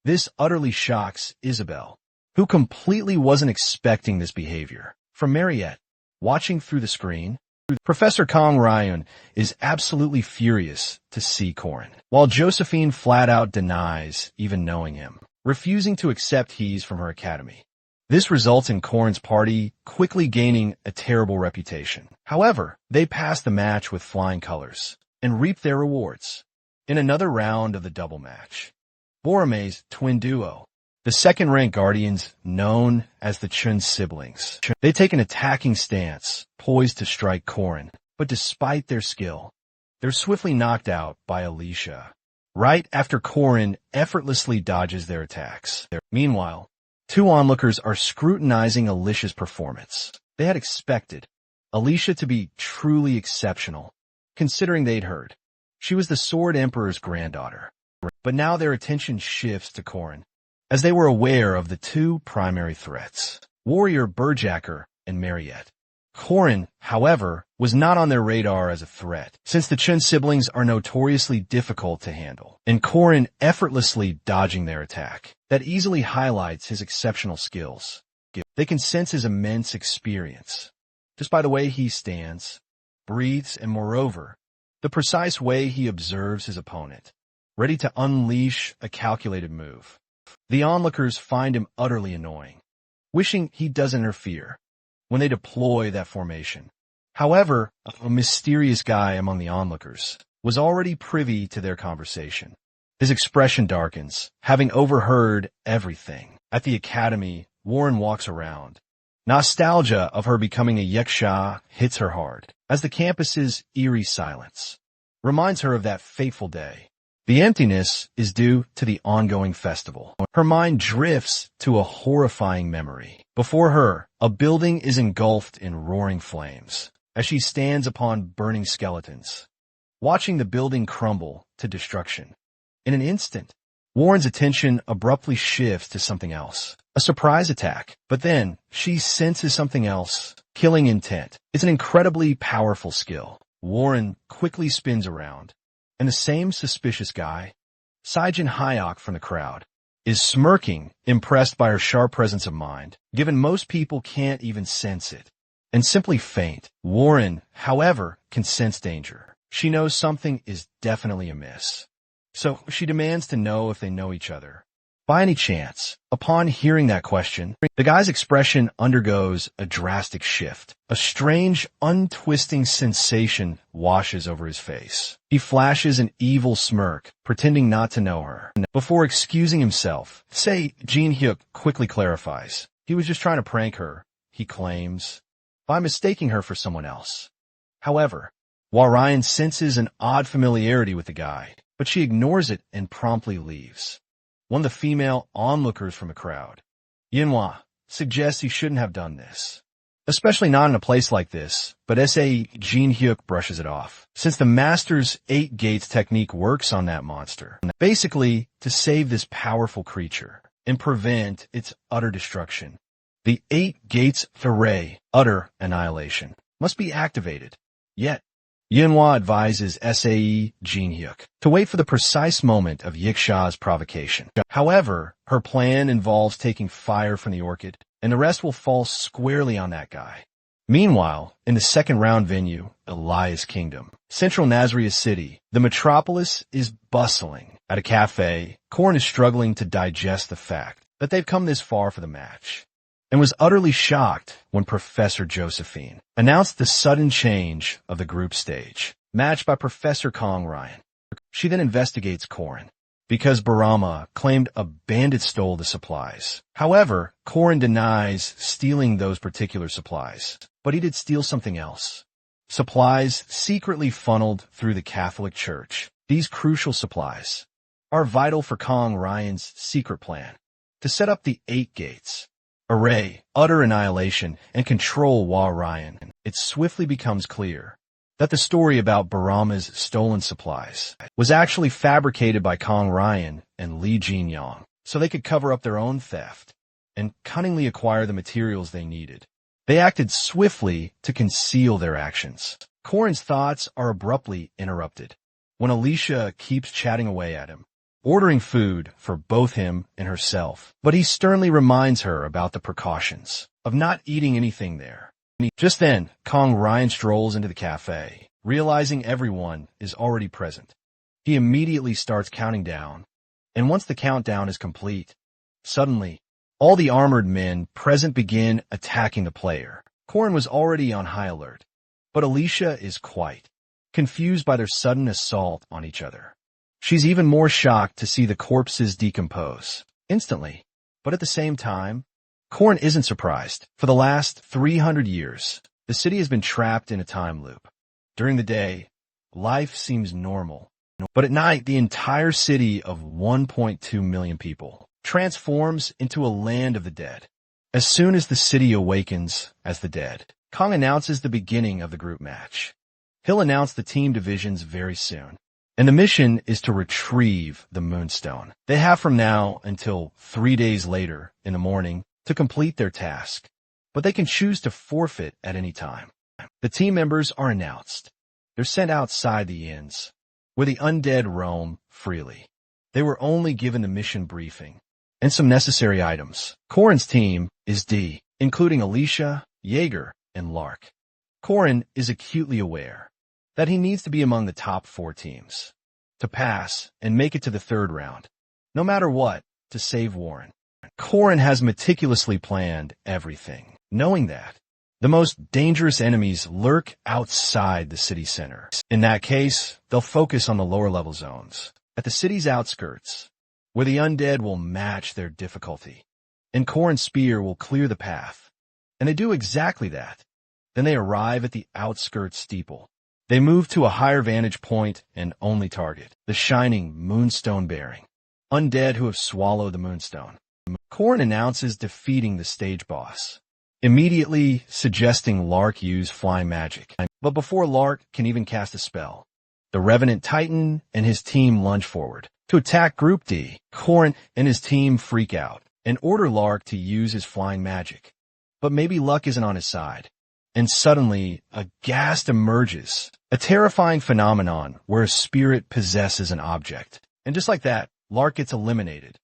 This utterly shocks Isabel, who completely wasn't expecting this behavior from Mariette. Watching through the screen, Professor Kong Ryun is absolutely furious to see Corinne, while Josephine flat out denies even knowing him, refusing to accept he's from her academy. This results in Corinne's party quickly gaining a terrible reputation. However, they pass the match with flying colors and reap their rewards. In another round of the double match, Borome's twin duo, the second-ranked guardians known as the Chun siblings, they take an attacking stance, poised to strike Corinne, but despite their skill, they're swiftly knocked out by Alicia, right after Corinne effortlessly dodges their attacks. Meanwhile, two onlookers are scrutinizing Alicia's performance. They had expected Alicia to be truly exceptional, considering they'd heard she was the Sword Emperor's granddaughter. But now their attention shifts to Corinne, as they were aware of the two primary threats, Warrior Burjacker and Mariette. Corinne, however, was not on their radar as a threat, since the Chun siblings are notoriously difficult to handle, and Corinne effortlessly dodging their attack. That easily highlights his exceptional skills. They can sense his immense experience, just by the way he stands, breathes, and moreover, the precise way he observes his opponent, ready to unleash a calculated move. The onlookers find him utterly annoying, wishing he doesn't interfere when they deploy that formation. However, a mysterious guy among the onlookers was already privy to their conversation. His expression darkens, having overheard everything. At the academy, Warren walks around. Nostalgia of her becoming a yaksha hits her hard, as the campus's eerie silence reminds her of that fateful day. The emptiness is due to the ongoing festival. Her mind drifts to a horrifying memory. Before her, a building is engulfed in roaring flames as she stands upon burning skeletons, watching the building crumble to destruction. In an instant, Warren's attention abruptly shifts to something else, a surprise attack. But then, she senses something else, killing intent. It's an incredibly powerful skill. Warren quickly spins around, and the same suspicious guy Saijin Hayok from the crowd is smirking, impressed by her sharp presence of mind, given most people can't even sense it, and simply faint. Warren, however, can sense danger. She knows something is definitely amiss. So she demands to know if they know each other. By any chance, upon hearing that question, the guy's expression undergoes a drastic shift. A strange, untwisting sensation washes over his face. He flashes an evil smirk, pretending not to know her. Before excusing himself, Jin Hyuk quickly clarifies. He was just trying to prank her, he claims, by mistaking her for someone else. However, Ryan senses an odd familiarity with the guy, but she ignores it and promptly leaves. One of the female onlookers from the crowd, Yinhua, suggests he shouldn't have done this, especially not in a place like this, but Jin Hyuk brushes it off, since the Master's 8 Gates technique works on that monster, basically to save this powerful creature and prevent its utter destruction. The 8 Gates array, utter annihilation, must be activated. Yet, Yinhua advises Jin Hyuk to wait for the precise moment of Yiksha's provocation. However, her plan involves taking fire from the orchid, and the rest will fall squarely on that guy. Meanwhile, in the second round venue, Elias Kingdom, Central Nazria City, the metropolis is bustling. At a cafe, Korn is struggling to digest the fact that they've come this far for the match, and was utterly shocked when Professor Josephine announced the sudden change of the group stage, matched by Professor Kong Ryan. She then investigates Korin, because Barama claimed a bandit stole the supplies. However, Korin denies stealing those particular supplies, but he did steal something else. Supplies secretly funneled through the Catholic Church. These crucial supplies are vital for Kong Ryan's secret plan to set up the 8 Gates array, utter annihilation, and control Ryan. It swiftly becomes clear that the story about Barama's stolen supplies was actually fabricated by Kong Ryan and Lee Jin-young, so they could cover up their own theft and cunningly acquire the materials they needed. They acted swiftly to conceal their actions. Korin's thoughts are abruptly interrupted when Alicia keeps chatting away at him, ordering food for both him and herself, but he sternly reminds her about the precautions of not eating anything there. Just then, Kong Ryan strolls into the cafe, realizing everyone is already present. He immediately starts counting down, and once the countdown is complete, suddenly, all the armored men present begin attacking the player. Korin was already on high alert, but Alicia is quite confused by their sudden assault on each other. She's even more shocked to see the corpses decompose instantly, but at the same time, Korin isn't surprised. For the last 300 years, the city has been trapped in a time loop. During the day, life seems normal, but at night, the entire city of 1.2 million people transforms into a land of the dead. As soon as the city awakens as the dead, Kong announces the beginning of the group match. He'll announce the team divisions very soon, and the mission is to retrieve the Moonstone. They have from now until 3 days later in the morning to complete their task, but they can choose to forfeit at any time. The team members are announced. They're sent outside the inns, where the undead roam freely. They were only given the mission briefing and some necessary items. Korin's team is D, including Alicia, Jaeger, and Lark. Korin is acutely aware that he needs to be among the top 4 teams to pass and make it to the 3rd round, no matter what, to save Warren. Korin has meticulously planned everything, knowing that the most dangerous enemies lurk outside the city center. In that case, they'll focus on the lower-level zones, at the city's outskirts, where the undead will match their difficulty, and Korin's spear will clear the path. And they do exactly that. Then they arrive at the outskirts steeple. They move to a higher vantage point and only target the shining moonstone-bearing undead who have swallowed the moonstone. Korin announces defeating the stage boss, immediately suggesting Lark use flying magic. But before Lark can even cast a spell, the Revenant Titan and his team lunge forward to attack Group D. Korin and his team freak out and order Lark to use his flying magic. But maybe luck isn't on his side, and suddenly a ghast emerges, a terrifying phenomenon where a spirit possesses an object. And just like that, Lark gets eliminated.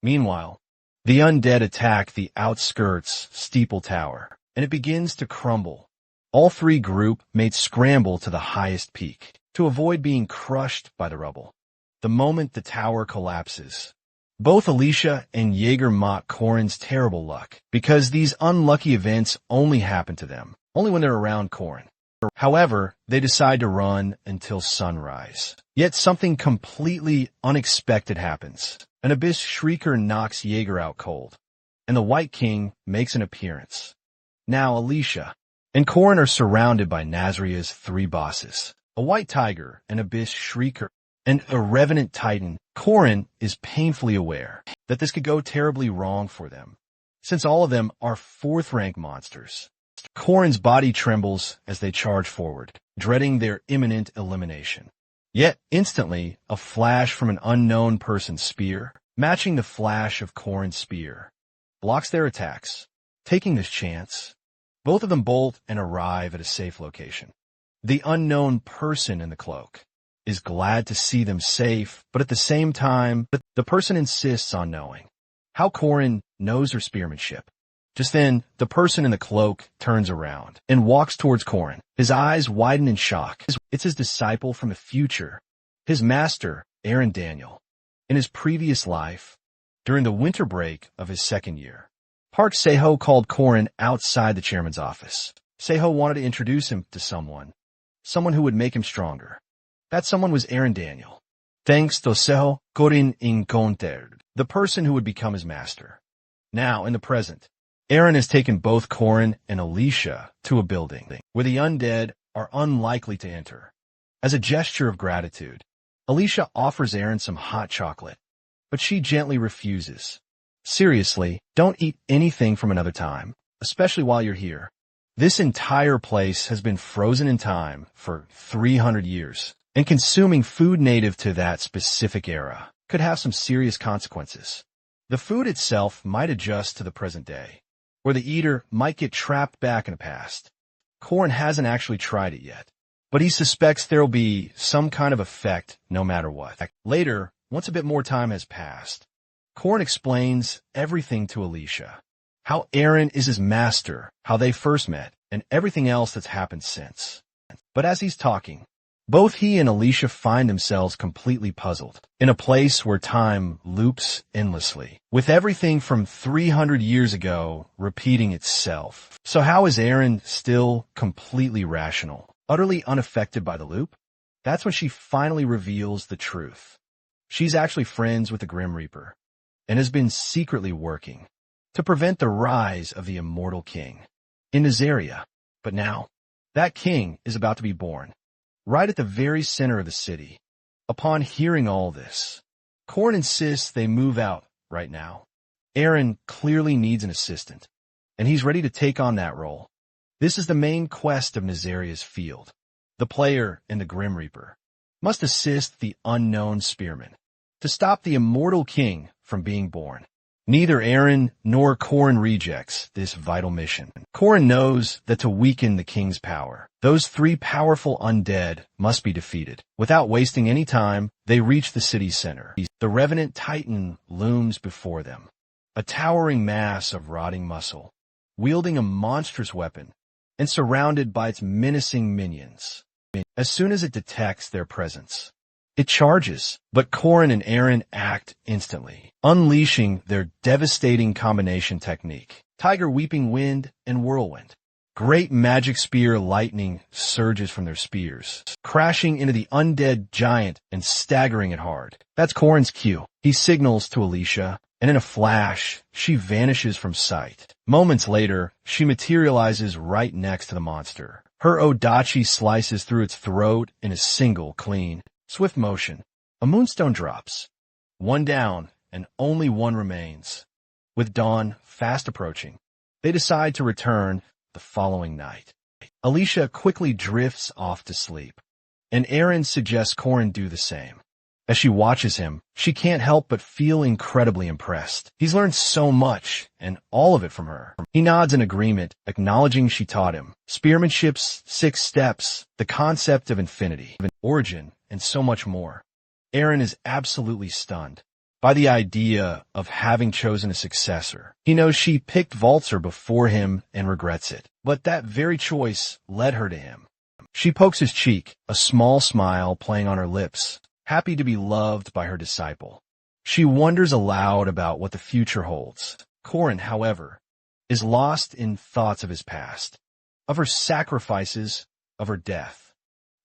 Meanwhile, the undead attack the outskirts steeple tower, and it begins to crumble. All three group mates scramble to the highest peak to avoid being crushed by the rubble. The moment the tower collapses, both Alicia and Jaeger mock Corin's terrible luck, because these unlucky events only happen to them, only when they're around Corin. However, they decide to run until sunrise. Yet something completely unexpected happens. An Abyss Shrieker knocks Jaeger out cold, and the White King makes an appearance. Now Alicia and Corin are surrounded by Nazria's three bosses, a White Tiger, an Abyss Shrieker, and a Revenant Titan. Corin is painfully aware that this could go terribly wrong for them, since all of them are 4th-rank monsters. Corin's body trembles as they charge forward, dreading their imminent elimination. Yet, instantly, a flash from an unknown person's spear, matching the flash of Corin's spear, blocks their attacks. Taking this chance, both of them bolt and arrive at a safe location. The unknown person in the cloak is glad to see them safe, but at the same time, the person insists on knowing how Corin knows her spearmanship. Just then, the person in the cloak turns around and walks towards Corin. His eyes widen in shock. It's his disciple from the future, his master, Aaron Daniel. In his previous life, during the winter break of his 2nd year, Park Seho called Corin outside the chairman's office. Seho wanted to introduce him to someone who would make him stronger. That someone was Aaron Daniel. Thanks to Seho, Corin encountered the person who would become his master. Now, in the present, Aaron has taken both Corin and Alicia to a building where the undead are unlikely to enter. As a gesture of gratitude, Alicia offers Aaron some hot chocolate, but she gently refuses. Seriously, don't eat anything from another time, especially while you're here. This entire place has been frozen in time for 300 years, and consuming food native to that specific era could have some serious consequences. The food itself might adjust to the present day, or the eater might get trapped back in the past. Corin hasn't actually tried it yet, but he suspects there'll be some kind of effect no matter what. Later, once a bit more time has passed, Corin explains everything to Alicia. How Aaron is his master, how they first met, and everything else that's happened since. But as he's talking, both he and Alicia find themselves completely puzzled, in a place where time loops endlessly, with everything from 300 years ago repeating itself. So how is Aaron still completely rational, utterly unaffected by the loop? That's when she finally reveals the truth. She's actually friends with the Grim Reaper, and has been secretly working to prevent the rise of the immortal king in Nazaria. But now, that king is about to be born, right at the very center of the city. Upon hearing all this, Corin insists they move out right now. Aaron clearly needs an assistant, and he's ready to take on that role. This is the main quest of Nazaria's field. The player and the Grim Reaper must assist the unknown spearman to stop the immortal king from being born. Neither Aaron nor Corin rejects this vital mission. Corin knows that to weaken the king's power, those 3 powerful undead must be defeated. Without wasting any time, they reach the city's center. The Revenant Titan looms before them, a towering mass of rotting muscle, wielding a monstrous weapon, and surrounded by its menacing minions. As soon as it detects their presence, it charges, but Corin and Aaron act instantly, unleashing their devastating combination technique. Tiger Weeping Wind and Whirlwind. Great magic spear lightning surges from their spears, crashing into the undead giant and staggering it hard. That's Corin's cue. He signals to Alicia, and in a flash, she vanishes from sight. Moments later, she materializes right next to the monster. Her Odachi slices through its throat in a single, clean, swift motion. A moonstone drops. 1 down, and only 1 remains. With dawn fast approaching, they decide to return the following night. Alicia quickly drifts off to sleep, and Aaron suggests Corin do the same. As she watches him, she can't help but feel incredibly impressed. He's learned so much, and all of it from her. He nods in agreement, acknowledging she taught him spearmanship's 6 steps, the concept of infinity, origin, and so much more. Aaron is absolutely stunned. by the idea of having chosen a successor. He knows she picked Waltzer before him and regrets it, but that very choice led her to him. She pokes his cheek, a small smile playing on her lips, happy to be loved by her disciple. She wonders aloud about what the future holds. Corin, however, is lost in thoughts of his past, of her sacrifices, of her death,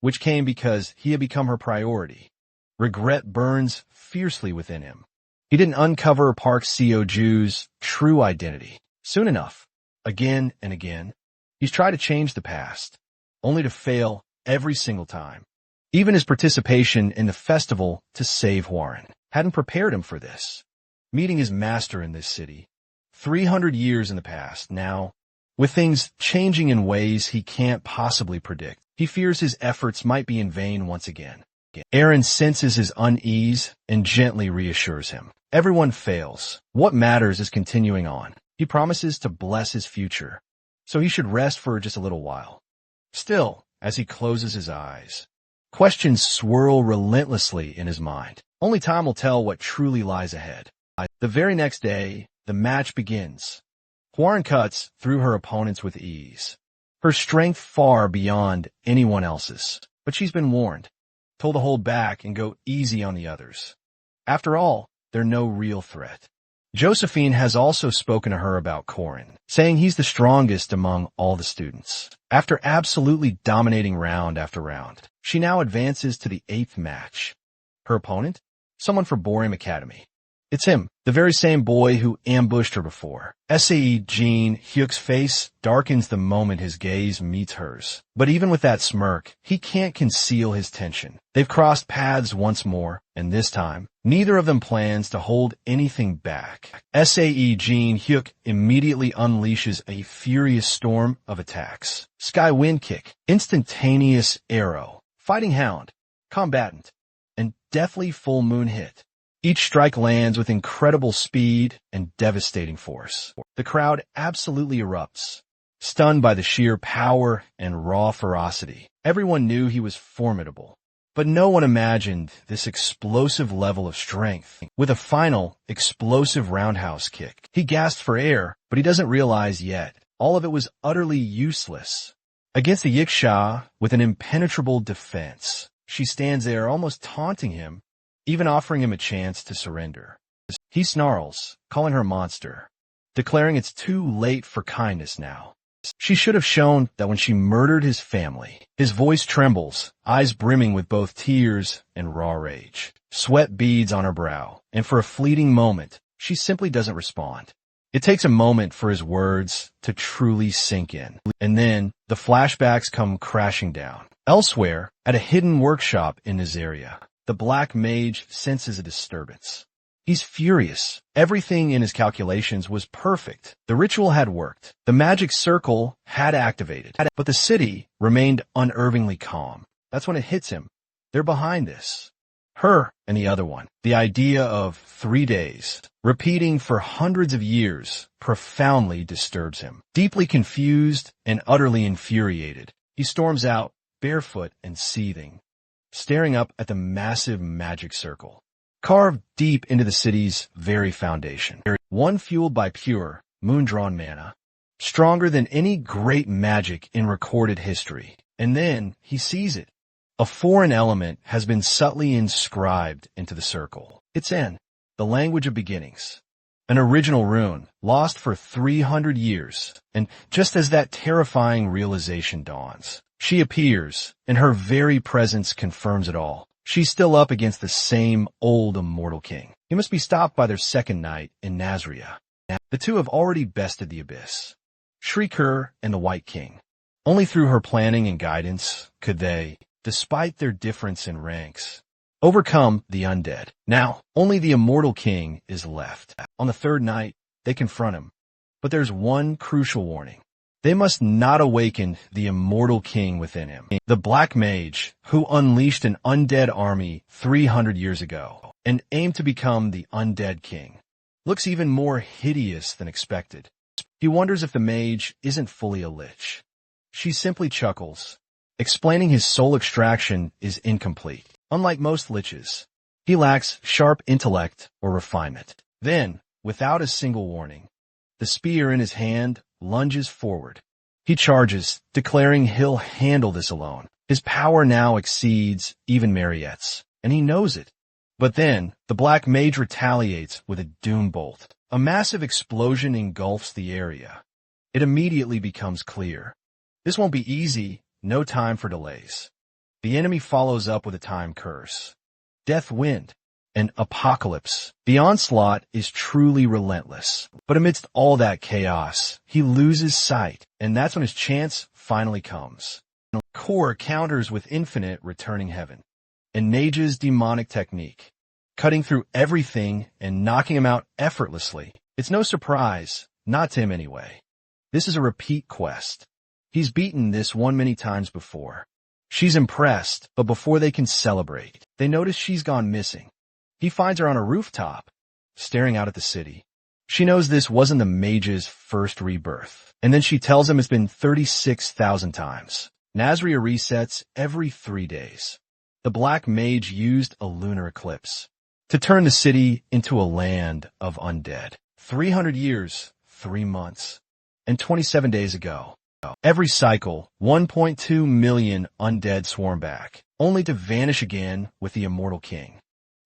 which came because he had become her priority. Regret burns fiercely within him. He didn't uncover Park Seo-ju's true identity. Soon enough, again and again, he's tried to change the past, only to fail every single time. Even his participation in the festival to save Hwoarang hadn't prepared him for this. Meeting his master in this city, 300 years in the past now, with things changing in ways he can't possibly predict, he fears his efforts might be in vain once again. Eren senses his unease and gently reassures him. Everyone fails. What matters is continuing on. He promises to bless his future, so he should rest for just a little while. Still, as he closes his eyes, questions swirl relentlessly in his mind. Only time will tell what truly lies ahead. The very next day, the match begins. Hwoarang cuts through her opponents with ease, her strength far beyond anyone else's. But she's been warned, told to hold back and go easy on the others. After all, they're no real threat. Josephine has also spoken to her about Corin, saying he's the strongest among all the students. After absolutely dominating round after round, she now advances to the 8th match. Her opponent? Someone from Boreum Academy. It's him, the very same boy who ambushed her before. Sae Jin Hyuk's face darkens the moment his gaze meets hers. But even with that smirk, he can't conceal his tension. They've crossed paths once more, and this time, neither of them plans to hold anything back. Sae Jin Hyuk immediately unleashes a furious storm of attacks. Sky Wind Kick, instantaneous arrow, fighting hound, combatant, and deathly full moon hit. Each strike lands with incredible speed and devastating force. The crowd absolutely erupts, stunned by the sheer power and raw ferocity. Everyone knew he was formidable, but no one imagined this explosive level of strength. With a final, explosive roundhouse kick, he gasped for air, but he doesn't realize yet, all of it was utterly useless. Against the Yiksha, with an impenetrable defense, she stands there almost taunting him, even offering him a chance to surrender. He snarls, calling her monster, declaring it's too late for kindness now. She should have shown that when she murdered his family. His voice trembles, eyes brimming with both tears and raw rage. Sweat beads on her brow, and for a fleeting moment, she simply doesn't respond. It takes a moment for his words to truly sink in, and then the flashbacks come crashing down. Elsewhere, at a hidden workshop in Nazaria, the Black Mage senses a disturbance. He's furious. Everything in his calculations was perfect. The ritual had worked. The magic circle had activated. But the city remained unervingly calm. That's when it hits him. They're behind this. Her and the other one. The idea of 3 days, repeating for hundreds of years, profoundly disturbs him. Deeply confused and utterly infuriated, he storms out, barefoot and seething, staring up at the massive magic circle, carved deep into the city's very foundation. One fueled by pure, moon-drawn mana, stronger than any great magic in recorded history. And then he sees it. A foreign element has been subtly inscribed into the circle. It's En, the language of beginnings. An original rune, lost for 300 years. And just as that terrifying realization dawns, she appears, and her very presence confirms it all. She's still up against the same old immortal king. He must be stopped by their second night in Nazaria. The two have already bested the abyss. Shrieker and the White King. Only through her planning and guidance could they, despite their difference in ranks, overcome the undead. Now, only the immortal king is left. On the third night, they confront him. But there's one crucial warning. They must not awaken the immortal king within him. The Black Mage, who unleashed an undead army 300 years ago and aimed to become the undead king, looks even more hideous than expected. He wonders if the mage isn't fully a lich. She simply chuckles, explaining his soul extraction is incomplete. Unlike most liches, He lacks sharp intellect or refinement. Then, without a single warning, the spear in his hand lunges forward. He charges, declaring he'll handle this alone. His power now exceeds even Mariette's, and he knows it. But then, the black mage retaliates with a doom bolt. A massive explosion engulfs the area. It immediately becomes clear. This won't be easy, no time for delays. The enemy follows up with a time curse. Death Wind, an apocalypse. The onslaught is truly relentless. But amidst all that chaos, he loses sight, and that's when his chance finally comes. Core counters with infinite returning heaven. And Nage's demonic technique, cutting through everything and knocking him out effortlessly. It's no surprise, not to him anyway. This is a repeat quest. He's beaten this one many times before. She's impressed, but before they can celebrate, they notice she's gone missing. He finds her on a rooftop, staring out at the city. She knows this wasn't the mage's first rebirth, and then she tells him it's been 36,000 times. Nazria resets every 3 days. The black mage used a lunar eclipse to turn the city into a land of undead. 300 years, 3 months, and 27 days ago. Every cycle, 1.2 million undead swarm back, only to vanish again with the immortal king.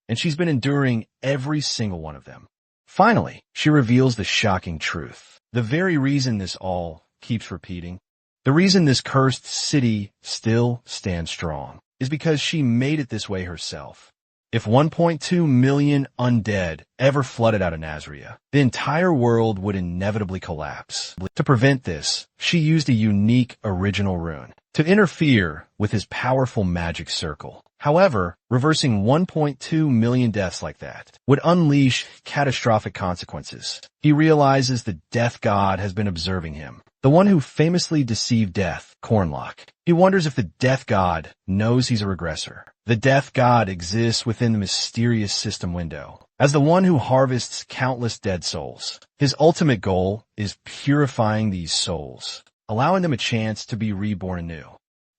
And she's been enduring every single one of them. Finally, she reveals the shocking truth. The very reason this all keeps repeating, the reason this cursed city still stands strong, is because she made it this way herself. If 1.2 million undead ever flooded out of Nazria, the entire world would inevitably collapse. To prevent this, she used a unique original rune to interfere with his powerful magic circle. However, reversing 1.2 million deaths like that would unleash catastrophic consequences. He realizes the death god has been observing him, the one who famously deceived death, Cornlock. He wonders if the death god knows he's a regressor. The death god exists within the mysterious system window. As the one who harvests countless dead souls, his ultimate goal is purifying these souls, allowing them a chance to be reborn anew.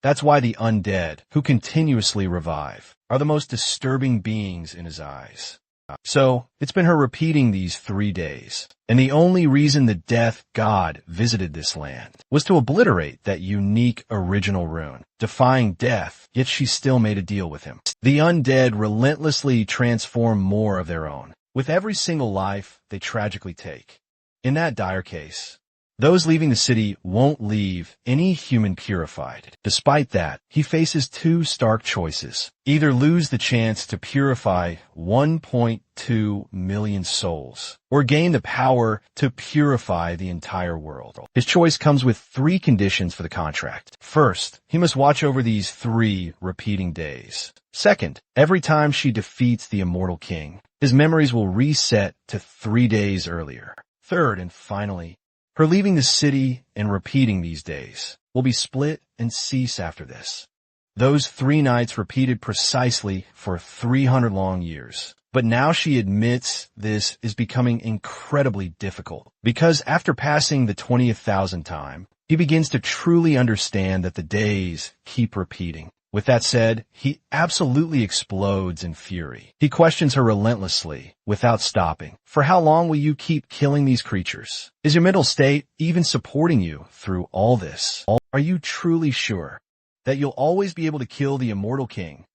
That's why the undead, who continuously revive, are the most disturbing beings in his eyes. So, it's been her repeating these 3 days, and the only reason the death god visited this land was to obliterate that unique original rune, defying death, yet she still made a deal with him. The undead relentlessly transform more of their own, with every single life they tragically take. In that dire case, those leaving the city won't leave any human purified. Despite that, he faces 2 stark choices. Either lose the chance to purify 1.2 million souls, or gain the power to purify the entire world. His choice comes with 3 conditions for the contract. First, he must watch over these 3 repeating days. Second, every time she defeats the immortal king, his memories will reset to 3 days earlier. Third, and finally, her leaving the city and repeating these days will be split and cease after this. Those 3 nights repeated precisely for 300 long years. But now she admits this is becoming incredibly difficult, because after passing the 20,000th time, he begins to truly understand that the days keep repeating. With that said, he absolutely explodes in fury. He questions her relentlessly, without stopping. For how long will you keep killing these creatures? Is your mental state even supporting you through all this? Are you truly sure that you'll always be able to kill the immortal king?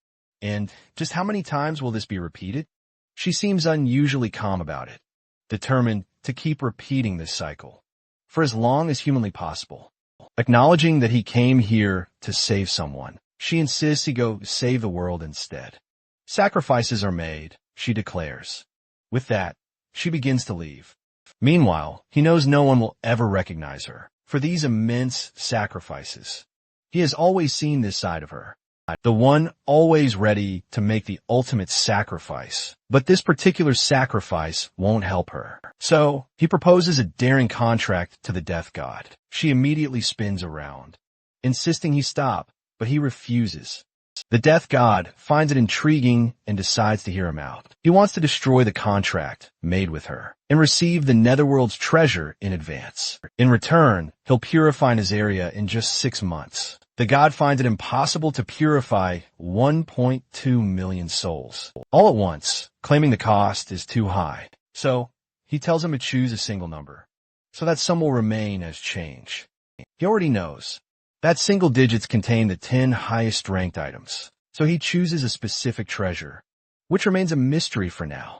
And just how many times will this be repeated? She seems unusually calm about it, determined to keep repeating this cycle for as long as humanly possible. Acknowledging that he came here to save someone, she insists he go save the world instead. Sacrifices are made, she declares. With that, she begins to leave. Meanwhile, he knows no one will ever recognize her for these immense sacrifices. He has always seen this side of her, the one always ready to make the ultimate sacrifice. But this particular sacrifice won't help her. So, he proposes a daring contract to the death god. She immediately spins around, insisting he stop. But he refuses. The death god finds it intriguing and decides to hear him out. He wants to destroy the contract made with her and receive the netherworld's treasure in advance. In return, he'll purify his area in just 6 months. The god finds it impossible to purify 1.2 million souls all at once, claiming the cost is too high. So, he tells him to choose a single number, so that some will remain as change. He already knows that single digits contain the 10 highest ranked items, so he chooses a specific treasure, which remains a mystery for now.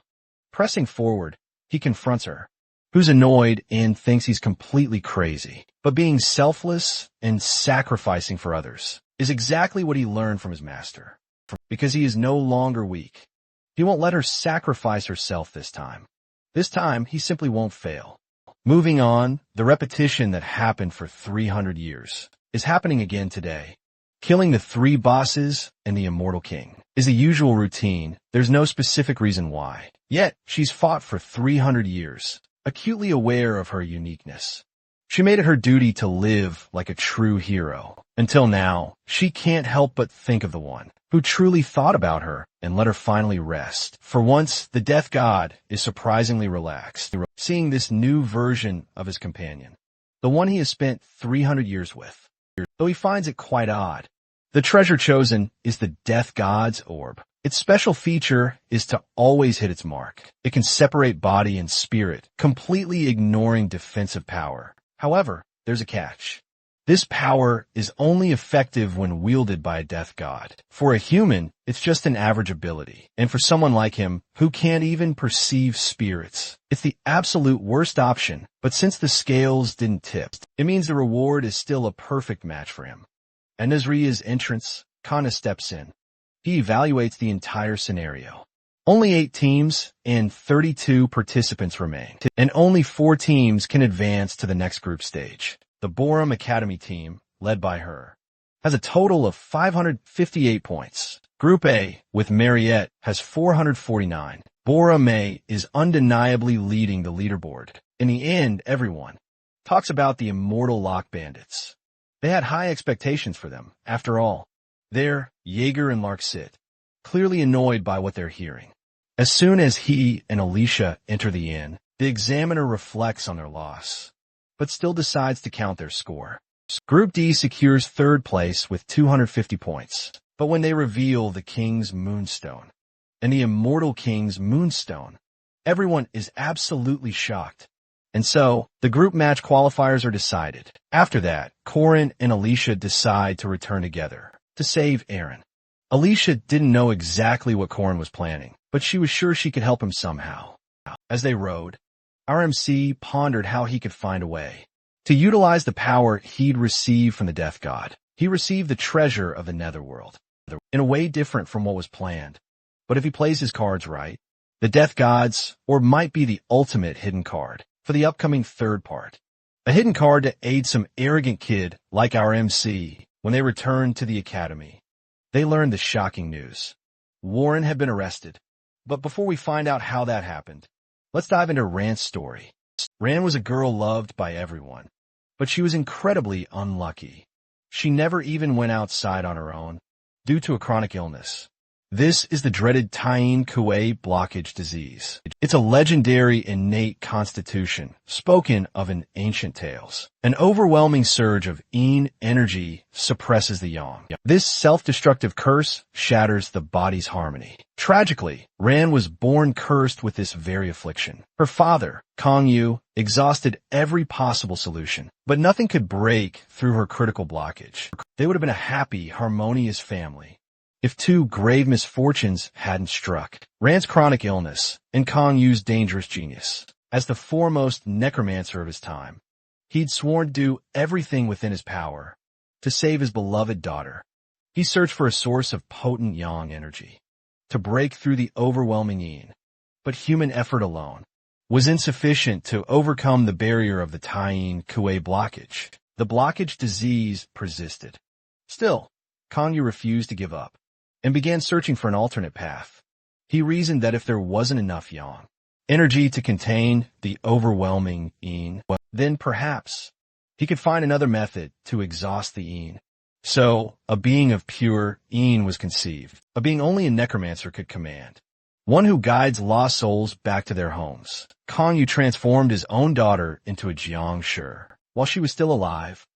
Pressing forward, he confronts her, who's annoyed and thinks he's completely crazy. But being selfless and sacrificing for others is exactly what he learned from his master. Because he is no longer weak, he won't let her sacrifice herself this time. This time, he simply won't fail. Moving on, the repetition that happened for 300 years is happening again today. Killing the 3 bosses and the immortal king is the usual routine. There's no specific reason why. Yet, she's fought for 300 years, acutely aware of her uniqueness. She made it her duty to live like a true hero. Until now, she can't help but think of the one who truly thought about her and let her finally rest. For once, the death god is surprisingly relaxed, seeing this new version of his companion, the one he has spent 300 years with. Though he finds it quite odd, the treasure chosen is the death god's orb. Its special feature is to always hit its mark. It can separate body and spirit, completely ignoring defensive power. However, there's a catch. This power is only effective when wielded by a death god. For a human, it's just an average ability. And for someone like him, who can't even perceive spirits, it's the absolute worst option. But since the scales didn't tip, it means the reward is still a perfect match for him. At Nazriya's entrance, Kana steps in. He evaluates the entire scenario. Only 8 teams and 32 participants remain, and only 4 teams can advance to the next group stage. The Borum Academy team, led by her, has a total of 558 points. Group A, with Mariette, has 449. Borum A is undeniably leading the leaderboard. In the end, everyone talks about the immortal Lock Bandits. They had high expectations for them. After all, they're Jaeger and Lark sit, clearly annoyed by what they're hearing. As soon as he and Alicia enter the inn, the examiner reflects on their loss, but still decides to count their score. Group D secures 3rd place with 250 points. But when they reveal the King's Moonstone and the Immortal King's Moonstone, everyone is absolutely shocked. And so, the group match qualifiers are decided. After that, Corin and Alicia decide to return together to save Aaron. Alicia didn't know exactly what Corin was planning, but she was sure she could help him somehow. As they rode, our MC pondered how he could find a way to utilize the power he'd received from the Death God. He received the treasure of the Netherworld, in a way different from what was planned. But if he plays his cards right, the Death God's orb might be the ultimate hidden card for the upcoming 3rd part. A hidden card to aid some arrogant kid like our MC. When they returned to the academy, they learned the shocking news. Warren had been arrested. But before we find out how that happened, let's dive into Ran's story. Ran was a girl loved by everyone, but she was incredibly unlucky. She never even went outside on her own due to a chronic illness. This is the dreaded Tyene-Kue blockage disease. It's a legendary innate constitution spoken of in ancient tales. An overwhelming surge of Yin energy suppresses the Yang. This self-destructive curse shatters the body's harmony. Tragically, Ran was born cursed with this very affliction. Her father, Kong Yu, exhausted every possible solution, but nothing could break through her critical blockage. They would have been a happy, harmonious family if 2 grave misfortunes hadn't struck. Ran's chronic illness and Kong Yu's dangerous genius. As the foremost necromancer of his time, he'd sworn to do everything within his power to save his beloved daughter. He searched for a source of potent Yang energy to break through the overwhelming Yin, but human effort alone was insufficient to overcome the barrier of the Tyene-Kue blockage. The blockage disease persisted. Still, Kong Yu refused to give up and began searching for an alternate path. He reasoned that if there wasn't enough Yang energy to contain the overwhelming Yin, then perhaps he could find another method to exhaust the Yin. So, a being of pure Yin was conceived, a being only a necromancer could command, one who guides lost souls back to their homes. Kong Yu transformed his own daughter into a Jiang Shi while she was still alive,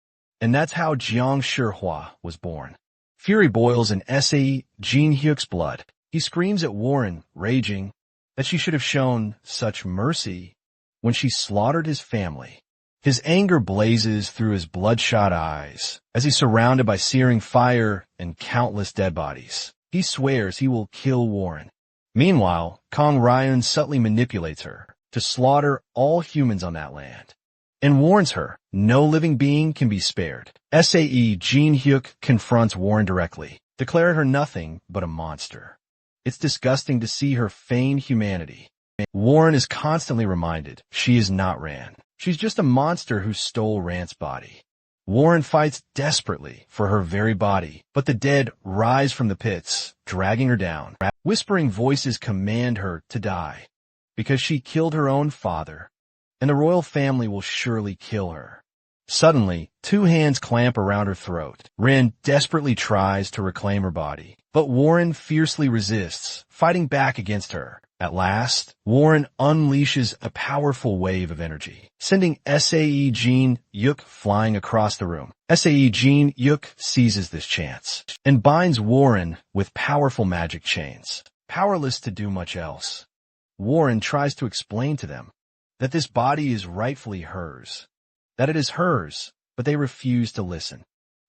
And that's how Jiang Shihua was born. Fury boils in SAE Jin Hyuk's blood. He screams at Warren, raging, that she should have shown such mercy when she slaughtered his family. His anger blazes through his bloodshot eyes as he's surrounded by searing fire and countless dead bodies. He swears he will kill Warren. Meanwhile, Kong Ryan subtly manipulates her to slaughter all humans on that land and warns her no living being can be spared. SAE Jin Hyuk confronts Warren directly, declaring her nothing but a monster. It's disgusting to see her feign humanity. Warren is constantly reminded she is not Ran. She's just a monster who stole Rand's body. Warren fights desperately for her very body, but the dead rise from the pits, dragging her down. Whispering voices command her to die, because she killed her own father, and the royal family will surely kill her. Suddenly, two hands clamp around her throat. Rand desperately tries to reclaim her body, but Warren fiercely resists, fighting back against her. At last, Warren unleashes a powerful wave of energy, sending SAE Jin Hyuk flying across the room. SAE Jin Hyuk seizes this chance and binds Warren with powerful magic chains. Powerless to do much else, Warren tries to explain to them that this body is rightfully hers, that it is hers, but they refuse to listen.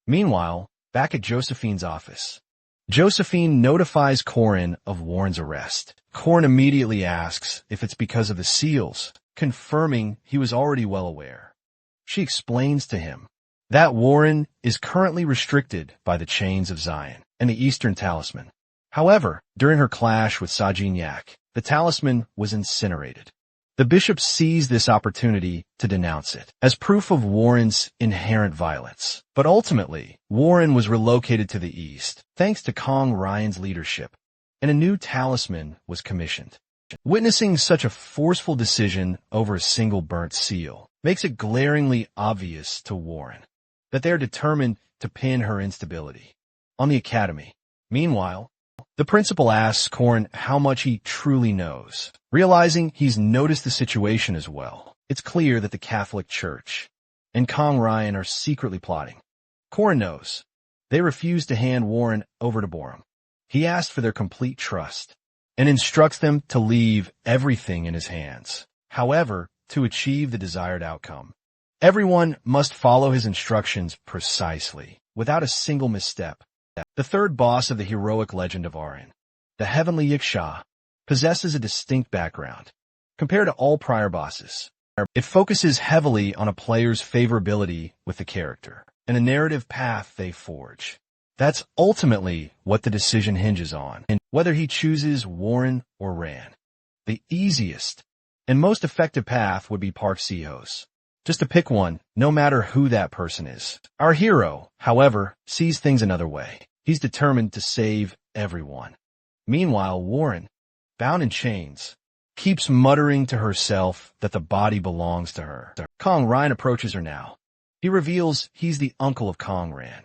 Meanwhile, back at Josephine's office, Josephine notifies Corin of Warren's arrest. Corin immediately asks if it's because of the seals, confirming he was already well aware. She explains to him that Warren is currently restricted by the chains of Zion and the Eastern Talisman. However, during her clash with Sajin Yak, the talisman was incinerated. The bishop seized this opportunity to denounce it as proof of Warren's inherent violence. But ultimately, Warren was relocated to the east, thanks to Kong Ryan's leadership, and a new talisman was commissioned. Witnessing such a forceful decision over a single burnt seal makes it glaringly obvious to Warren that they are determined to pin her instability on the academy. Meanwhile, the principal asks Corin how much he truly knows. Realizing he's noticed the situation as well, it's clear that the Catholic Church and Kong Ryan are secretly plotting. Corin knows. They refuse to hand Warren over to Borum. He asks for their complete trust and instructs them to leave everything in his hands. However, to achieve the desired outcome, everyone must follow his instructions precisely, without a single misstep. The third boss of the heroic legend of Aryan, the Heavenly Yiksha, possesses a distinct background. Compared to all prior bosses, it focuses heavily on a player's favorability with the character and a narrative path they forge. That's ultimately what the decision hinges on, and whether he chooses Warren or Ran. The easiest and most effective path would be Park Sehos. Just to pick one, no matter who that person is. Our hero, however, sees things another way. He's determined to save everyone. Meanwhile, Warren, bound in chains, keeps muttering to herself that the body belongs to her. Kong Ryan approaches her now. He reveals he's the uncle of Kong Ran,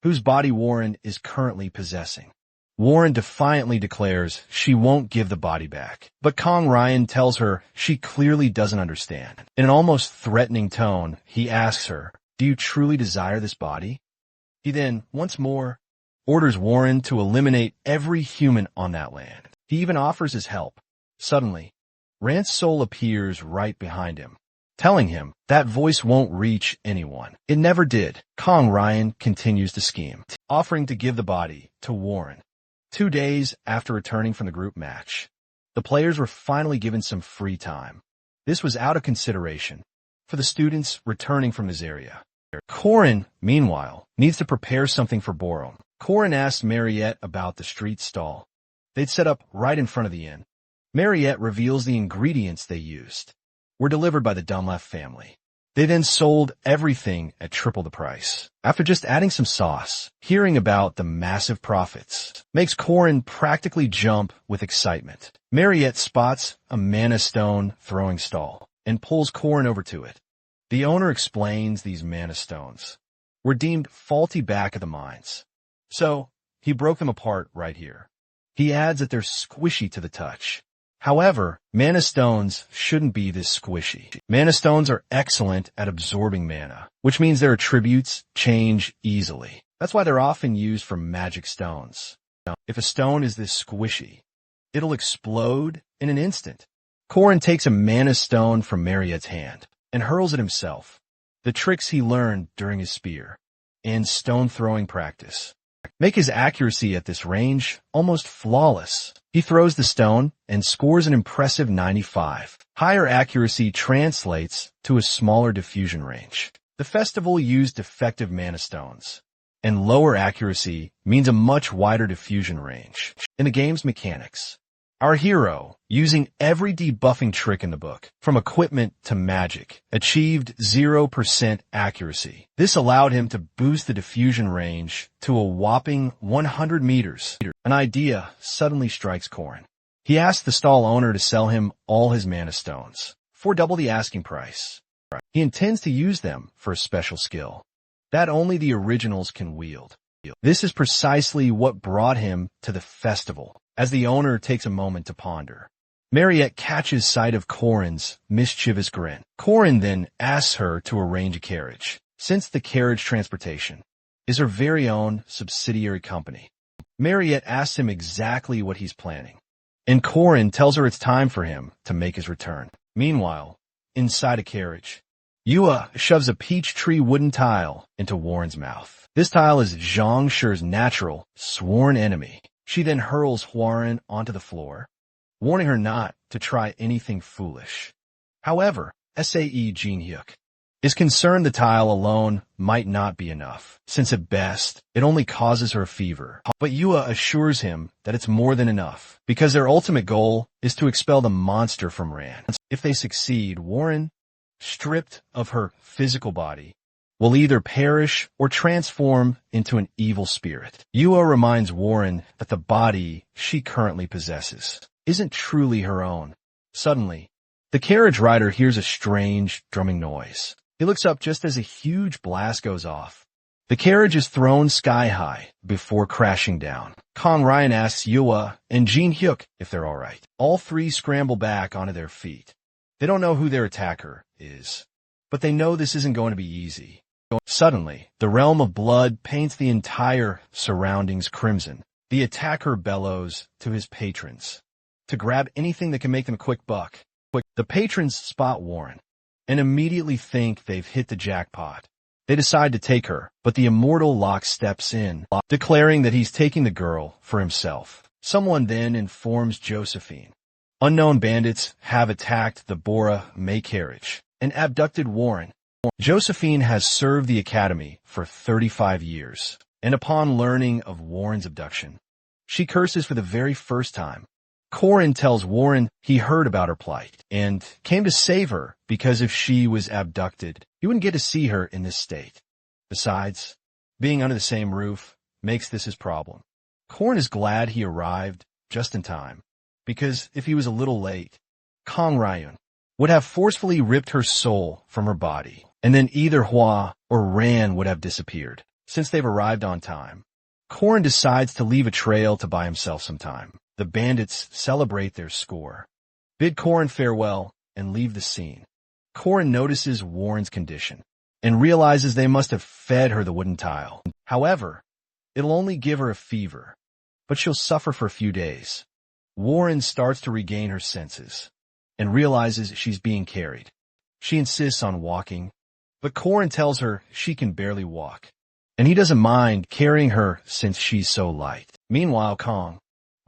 whose body Warren is currently possessing. Warren defiantly declares she won't give the body back, but Kong Ryan tells her she clearly doesn't understand. In an almost threatening tone, he asks her, "Do you truly desire this body?" He then, once more, orders Warren to eliminate every human on that land. He even offers his help. Suddenly, Rand's soul appears right behind him, telling him that voice won't reach anyone. It never did. Kong Ryan continues to scheme, offering to give the body to Warren. 2 days after returning from the group match, the players were finally given some free time. This was out of consideration for the students returning from this area. Corin, meanwhile, needs to prepare something for Borum. Corin asks Mariette about the street stall they'd set up right in front of the inn. Mariette reveals the ingredients they used were delivered by the Dunlap family. They then sold everything at triple the price. After just adding some sauce, hearing about the massive profits makes Corin practically jump with excitement. Mariette spots a mana stone throwing stall and pulls Corin over to it. The owner explains these mana stones were deemed faulty back at the mines, so he broke them apart right here. He adds that they're squishy to the touch. However, mana stones shouldn't be this squishy. Mana stones are excellent at absorbing mana, which means their attributes change easily. That's why they're often used for magic stones. If a stone is this squishy, it'll explode in an instant. Korin takes a mana stone from Mariette's hand and hurls it himself. The tricks he learned during his spear and stone throwing practice make his accuracy at this range almost flawless. He throws the stone and scores an impressive 95. Higher accuracy translates to a smaller diffusion range. The festival used defective mana stones, and lower accuracy means a much wider diffusion range. In the game's mechanics, our hero, using every debuffing trick in the book, from equipment to magic, achieved 0% accuracy. This allowed him to boost the diffusion range to a whopping 100 meters. An idea suddenly strikes Korin. He asks the stall owner to sell him all his mana stones for double the asking price. He intends to use them for a special skill that only the originals can wield. This is precisely what brought him to the festival. As the owner takes a moment to ponder, Mariette catches sight of Korin's mischievous grin. Korin then asks her to arrange a carriage, since the carriage transportation is her very own subsidiary company. Mariette asks him exactly what he's planning, and Korin tells her it's time for him to make his return. Meanwhile, inside a carriage, Yua shoves a peach tree wooden tile into Warren's mouth. This tile is Zhang Shi's natural, sworn enemy. She then hurls Warren onto the floor, warning her not to try anything foolish. However, SAE Jin Hyuk is concerned the tile alone might not be enough, since at best, it only causes her a fever. But Yua assures him that it's more than enough, because their ultimate goal is to expel the monster from Ran. If they succeed, Warren, stripped of her physical body, will either perish or transform into an evil spirit. Yua reminds Warren that the body she currently possesses isn't truly her own. Suddenly, the carriage rider hears a strange drumming noise. He looks up just as a huge blast goes off. The carriage is thrown sky high before crashing down. Kong Ryan asks Yua and Jin Hyuk if they're all right. All three scramble back onto their feet. They don't know who their attacker is, but they know this isn't going to be easy. Suddenly, the realm of blood paints the entire surroundings crimson. The attacker bellows to his patrons to grab anything that can make them a quick buck. The patrons spot Warren and immediately think they've hit the jackpot. They decide to take her, but the immortal Locke steps in, declaring that he's taking the girl for himself. Someone then informs Josephine. Unknown bandits have attacked the Bora May carriage and abducted Warren. Josephine has served the academy for 35 years, and upon learning of Warren's abduction, she curses for the very first time. Korin tells Warren he heard about her plight and came to save her because if she was abducted, he wouldn't get to see her in this state. Besides, being under the same roof makes this his problem. Korin is glad he arrived just in time, because if he was a little late, Kong Ryun would have forcefully ripped her soul from her body, and then either Hua or Ran would have disappeared. Since they've arrived on time, Korin decides to leave a trail to buy himself some time. The bandits celebrate their score, bid Korin farewell, and leave the scene. Korin notices Warren's condition and realizes they must have fed her the wooden tile. However, it'll only give her a fever, but she'll suffer for a few days. Warren starts to regain her senses and realizes she's being carried. She insists on walking, but Korin tells her she can barely walk, and he doesn't mind carrying her since she's so light. Meanwhile, Kong,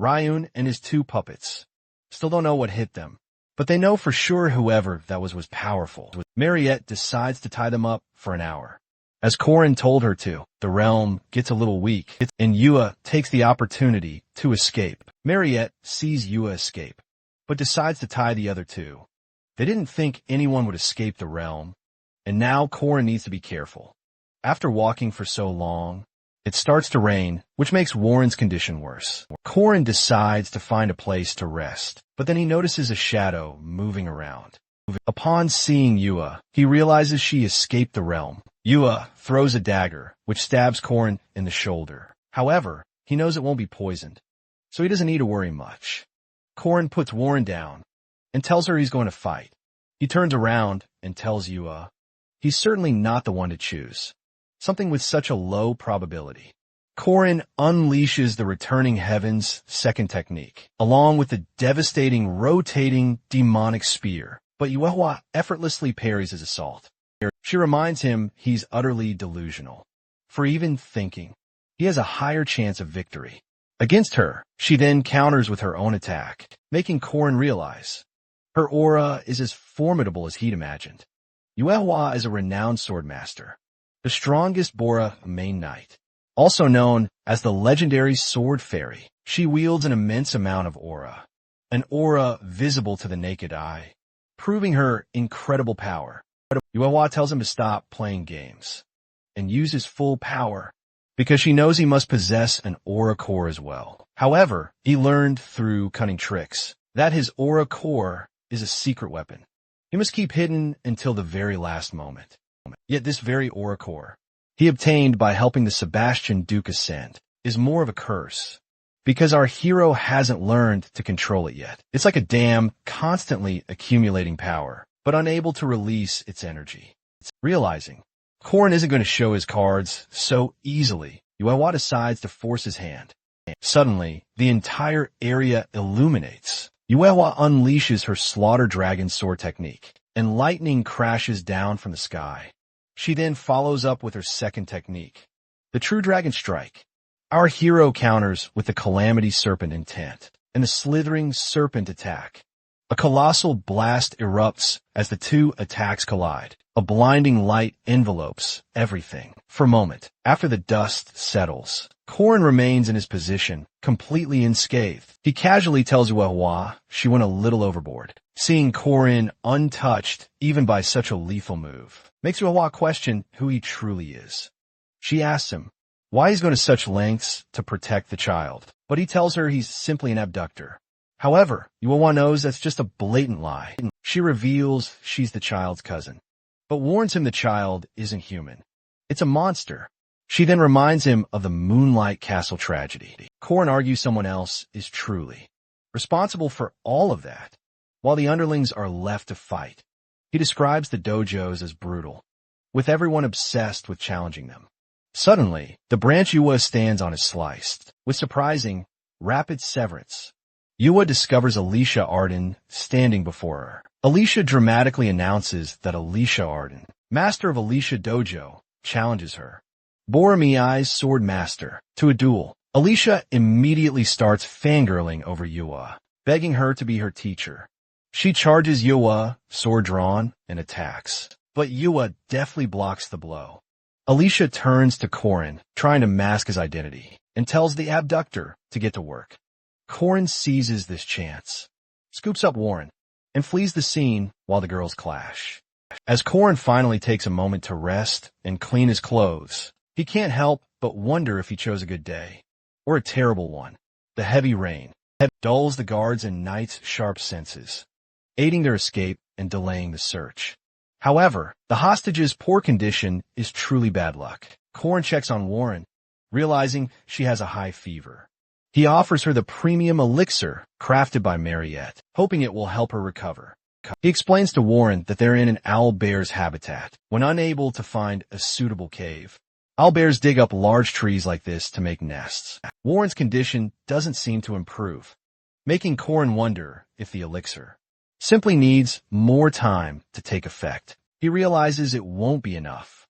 Ryun, and his two puppets still don't know what hit them, but they know for sure whoever that was powerful. Mariette decides to tie them up for an hour. As Korin told her to, the realm gets a little weak, and Yua takes the opportunity to escape. Mariette sees Yua escape, but decides to tie the other two. They didn't think anyone would escape the realm, and now Korin needs to be careful. After walking for so long, it starts to rain, which makes Warren's condition worse. Korin decides to find a place to rest, but then he notices a shadow moving around. Upon seeing Yua, he realizes she escaped the realm. Yua throws a dagger, which stabs Korin in the shoulder. However, he knows it won't be poisoned, so he doesn't need to worry much. Korin puts Warren down and tells her he's going to fight. He turns around and tells Yua he's certainly not the one to choose, something with such a low probability. Korin unleashes the returning heavens second technique, along with the devastating rotating demonic spear, but Yahello effortlessly parries his assault. She reminds him he's utterly delusional for even thinking he has a higher chance of victory. Against her, she then counters with her own attack, making Korin realize her aura is as formidable as he'd imagined. Yahello is a renowned swordmaster, the strongest Bora main knight, also known as the legendary Sword Fairy. She wields an immense amount of aura, an aura visible to the naked eye, proving her incredible power. Yahello tells him to stop playing games and use his full power because she knows he must possess an aura core as well. However, he learned through cunning tricks that his aura core is a secret weapon. He must keep hidden until the very last moment. Yet this very aura core he obtained by helping the Sebastian Duke ascend is more of a curse because our hero hasn't learned to control it yet. It's like a dam constantly accumulating power, but unable to release its energy. Realizing Korin isn't going to show his cards so easily, Yahello decides to force his hand. Suddenly, the entire area illuminates. Yahello unleashes her Slaughter Dragon sword technique, and lightning crashes down from the sky. She then follows up with her second technique, the True Dragon Strike. Our hero counters with the Calamity Serpent intent and the Slithering Serpent attack. A colossal blast erupts as the two attacks collide. A blinding light envelopes everything for a moment. After the dust settles, Korin remains in his position, completely unscathed. He casually tells Yahello she went a little overboard. Seeing Korin untouched, even by such a lethal move, makes Yahello question who he truly is. She asks him why he's going to such lengths to protect the child, but he tells her he's simply an abductor. However, Yahello knows that's just a blatant lie. She reveals she's the child's cousin, but warns him the child isn't human. It's a monster. She then reminds him of the Moonlight Castle tragedy. Korin argues someone else is truly responsible for all of that, while the underlings are left to fight. He describes the dojos as brutal, with everyone obsessed with challenging them. Suddenly, the branch Yua stands on is sliced, with surprising, rapid severance. Yua discovers Alicia Arden standing before her. Alicia dramatically announces that Alicia Arden, master of Alicia Dojo, challenges her, Boromei's sword master, to a duel. Alicia immediately starts fangirling over Yua, begging her to be her teacher. She charges Yua, sword drawn, and attacks, but Yua deftly blocks the blow. Alicia turns to Korin, trying to mask his identity, and tells the abductor to get to work. Korin seizes this chance, scoops up Warren, and flees the scene while the girls clash. As Korin finally takes a moment to rest and clean his clothes, he can't help but wonder if he chose a good day, or a terrible one. The heavy rain dulls the guards and knights' sharp senses, aiding their escape and delaying the search. However, the hostage's poor condition is truly bad luck. Korin checks on Warren, realizing she has a high fever. He offers her the premium elixir crafted by Mariette, hoping it will help her recover. He explains to Warren that they're in an owlbear's habitat when unable to find a suitable cave. Owlbears dig up large trees like this to make nests. Warren's condition doesn't seem to improve, making Korin wonder if the elixir simply needs more time to take effect. He realizes it won't be enough,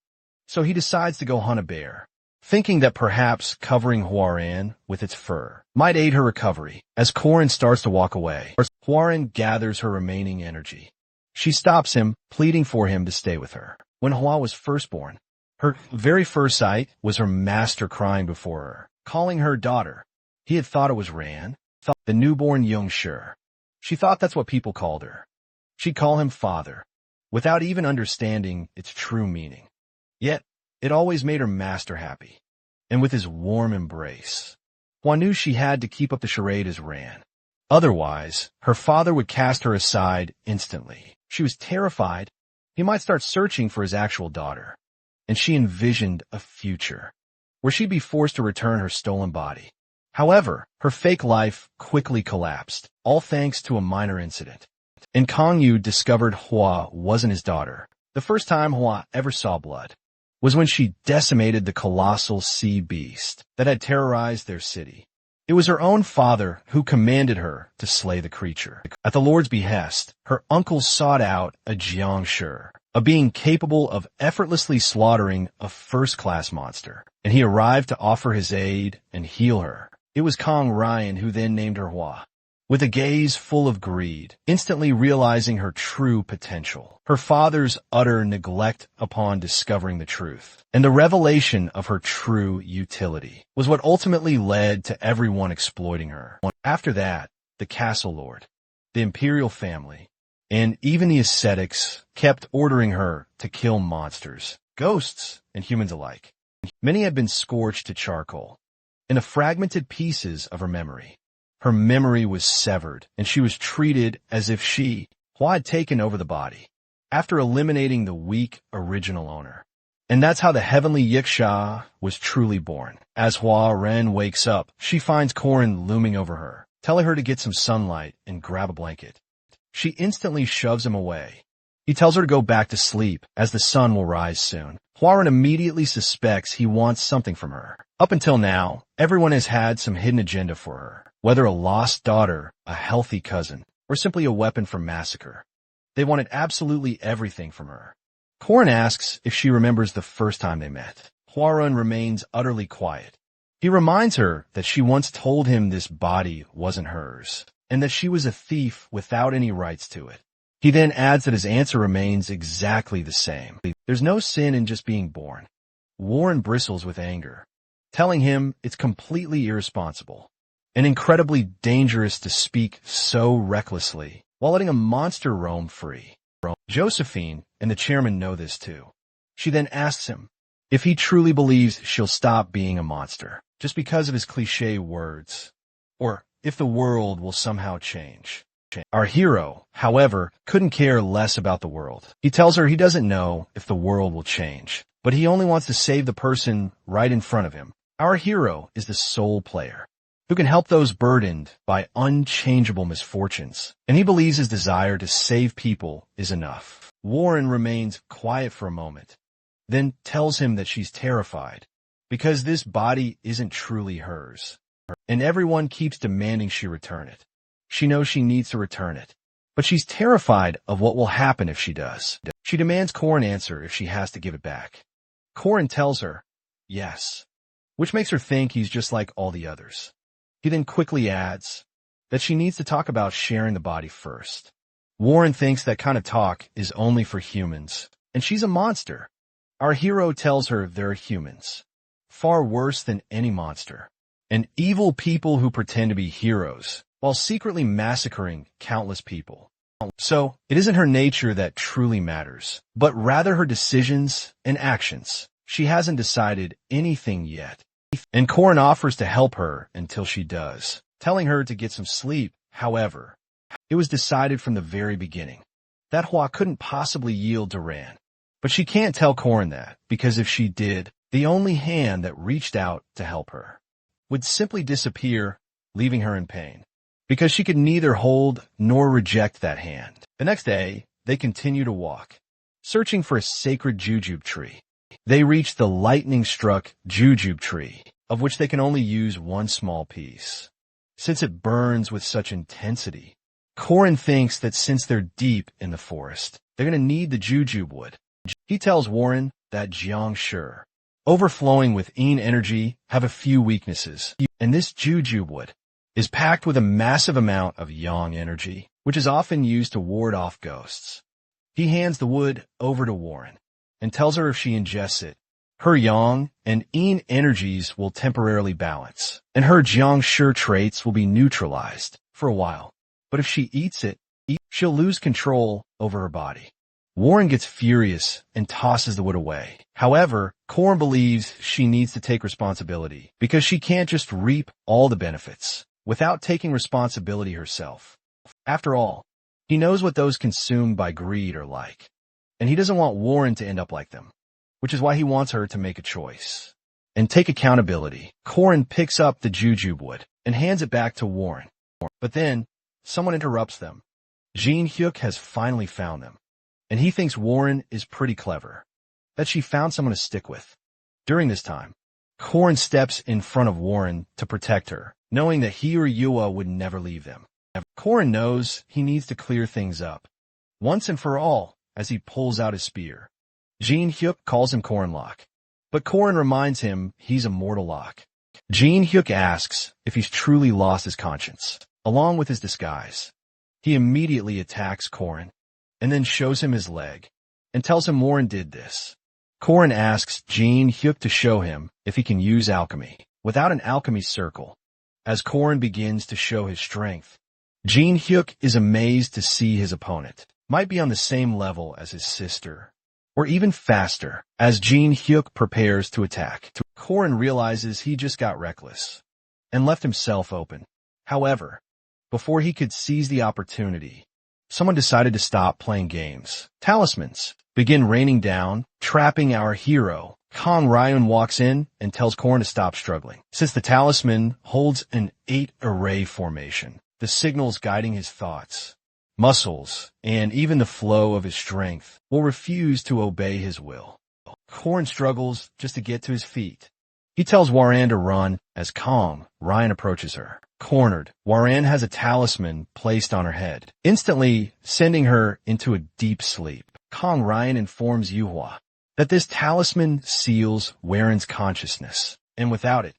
so he decides to go hunt a bear, thinking that perhaps covering Huaran with its fur might aid her recovery. As Korin starts to walk away, Huaran gathers her remaining energy. She stops him, pleading for him to stay with her. When Hua was first born, her very first sight was her master crying before her, calling her daughter. He had thought it was Ran, the newborn young Shur. She thought that's what people called her. She'd call him father, without even understanding its true meaning. Yet, it always made her master happy, and with his warm embrace. Hua knew she had to keep up the charade as Ran. Otherwise, her father would cast her aside instantly. She was terrified he might start searching for his actual daughter, and she envisioned a future where she'd be forced to return her stolen body. However, her fake life quickly collapsed, all thanks to a minor incident. And Kangyu discovered Hua wasn't his daughter. The first time Hua ever saw blood was when she decimated the colossal sea beast that had terrorized their city. It was her own father who commanded her to slay the creature. At the Lord's behest, her uncle sought out a Jiangshi, a being capable of effortlessly slaughtering a first-class monster, and he arrived to offer his aid and heal her. It was Kong Ryan who then named her Hua, with a gaze full of greed, instantly realizing her true potential. Her father's utter neglect upon discovering the truth, and the revelation of her true utility, was what ultimately led to everyone exploiting her. After that, the Castle Lord, the Imperial family, and even the ascetics kept ordering her to kill monsters, ghosts, and humans alike. Many had been scorched to charcoal, in the fragmented pieces of her memory. Her memory was severed, and she was treated as if Hua had taken over the body, after eliminating the weak original owner. And that's how the heavenly Yiksha was truly born. As Hua Ren wakes up, she finds Korin looming over her, telling her to get some sunlight and grab a blanket. She instantly shoves him away. He tells her to go back to sleep, as the sun will rise soon. Hua Ren immediately suspects he wants something from her. Up until now, everyone has had some hidden agenda for her, whether a lost daughter, a healthy cousin, or simply a weapon for massacre. They wanted absolutely everything from her. Korin asks if she remembers the first time they met. Hua Ren remains utterly quiet. He reminds her that she once told him this body wasn't hers, and that she was a thief without any rights to it. He then adds that his answer remains exactly the same. There's no sin in just being born. Warren bristles with anger, telling him it's completely irresponsible and incredibly dangerous to speak so recklessly while letting a monster roam free. Josephine and the chairman know this too. She then asks him if he truly believes she'll stop being a monster just because of his cliché words, or if the world will somehow change. Our hero, however, couldn't care less about the world. He tells her he doesn't know if the world will change, but he only wants to save the person right in front of him. Our hero is the sole player, who can help those burdened by unchangeable misfortunes, and he believes his desire to save people is enough. Warren remains quiet for a moment, then tells him that she's terrified, because this body isn't truly hers, and everyone keeps demanding she return it. She knows she needs to return it, but she's terrified of what will happen if she does. She demands Korin answer if she has to give it back. Korin tells her, yes, which makes her think he's just like all the others. He then quickly adds that she needs to talk about sharing the body first. Warren thinks that kind of talk is only for humans, and she's a monster. Our hero tells her they're humans, far worse than any monster, and evil people who pretend to be heroes, while secretly massacring countless people. So, it isn't her nature that truly matters, but rather her decisions and actions. She hasn't decided anything yet, and Korin offers to help her until she does, telling her to get some sleep. However, it was decided from the very beginning that Hua couldn't possibly yield to Ran, but she can't tell Korin that, because if she did, the only hand that reached out to help her would simply disappear, leaving her in pain, because she could neither hold nor reject that hand. The next day, they continue to walk, searching for a sacred jujube tree. They reach the lightning-struck jujube tree, of which they can only use one small piece, since it burns with such intensity. Korin thinks that since they're deep in the forest, they're going to need the jujube wood. He tells Warren that Jiangshi, overflowing with Yin energy, have a few weaknesses, and this jujube wood is packed with a massive amount of yang energy, which is often used to ward off ghosts. He hands the wood over to Warren and tells her if she ingests it, her yang and yin energies will temporarily balance, and her jiangshi traits will be neutralized for a while. But if she eats it, she'll lose control over her body. Warren gets furious and tosses the wood away. However, Korin believes she needs to take responsibility, because she can't just reap all the benefits without taking responsibility herself. After all, he knows what those consumed by greed are like, and he doesn't want Warren to end up like them, which is why he wants her to make a choice. and take accountability. Korin picks up the jujube wood and hands it back to Warren. But then, someone interrupts them. Jin Hyuk has finally found them, and he thinks Warren is pretty clever, that she found someone to stick with. During this time, Korin steps in front of Warren to protect her, knowing that he or Yua would never leave them. Korin knows he needs to clear things up, once and for all, as he pulls out his spear. Jin Hyuk calls him Korinlock, but Korin reminds him he's a mortal lock. Jin Hyuk asks if he's truly lost his conscience, along with his disguise. He immediately attacks Korin, and then shows him his leg, and tells him Warren did this. Korin asks Jin Hyuk to show him if he can use alchemy, without an alchemy circle. As Korin begins to show his strength, Jin Hyuk is amazed to see his opponent might be on the same level as his sister, or even faster. As Jin Hyuk prepares to attack, Korin realizes he just got reckless and left himself open. However, before he could seize the opportunity, someone decided to stop playing games. Talismans begin raining down, trapping our hero. Kang Ryun walks in and tells Korin to stop struggling. Since the talisman holds an 8-array formation, the signals guiding his thoughts, muscles, and even the flow of his strength will refuse to obey his will. Korin struggles just to get to his feet. He tells Warren to run as Kang Ryan approaches her. Cornered, Warren has a talisman placed on her head, instantly sending her into a deep sleep. Kang Ryan informs Yuhua that this talisman seals Warren's consciousness, and without it,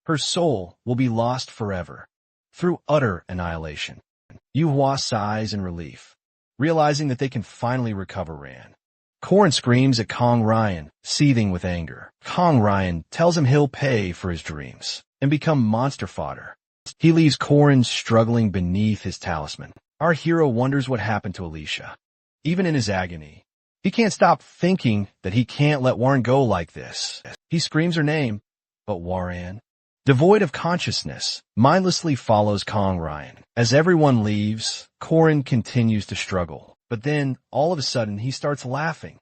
her soul will be lost forever, through utter annihilation. Yuhua sighs in relief, realizing that they can finally recover Ran. Korin screams at Kang Ryan, seething with anger. Kang Ryan tells him he'll pay for his dreams and become monster fodder. He leaves Korin struggling beneath his talisman. Our hero wonders what happened to Alicia. Even in his agony, he can't stop thinking that he can't let Warren go like this. He screams her name, but Warren, devoid of consciousness, mindlessly follows Kang Ryan. As everyone leaves, Korin continues to struggle. But then, all of a sudden, he starts laughing.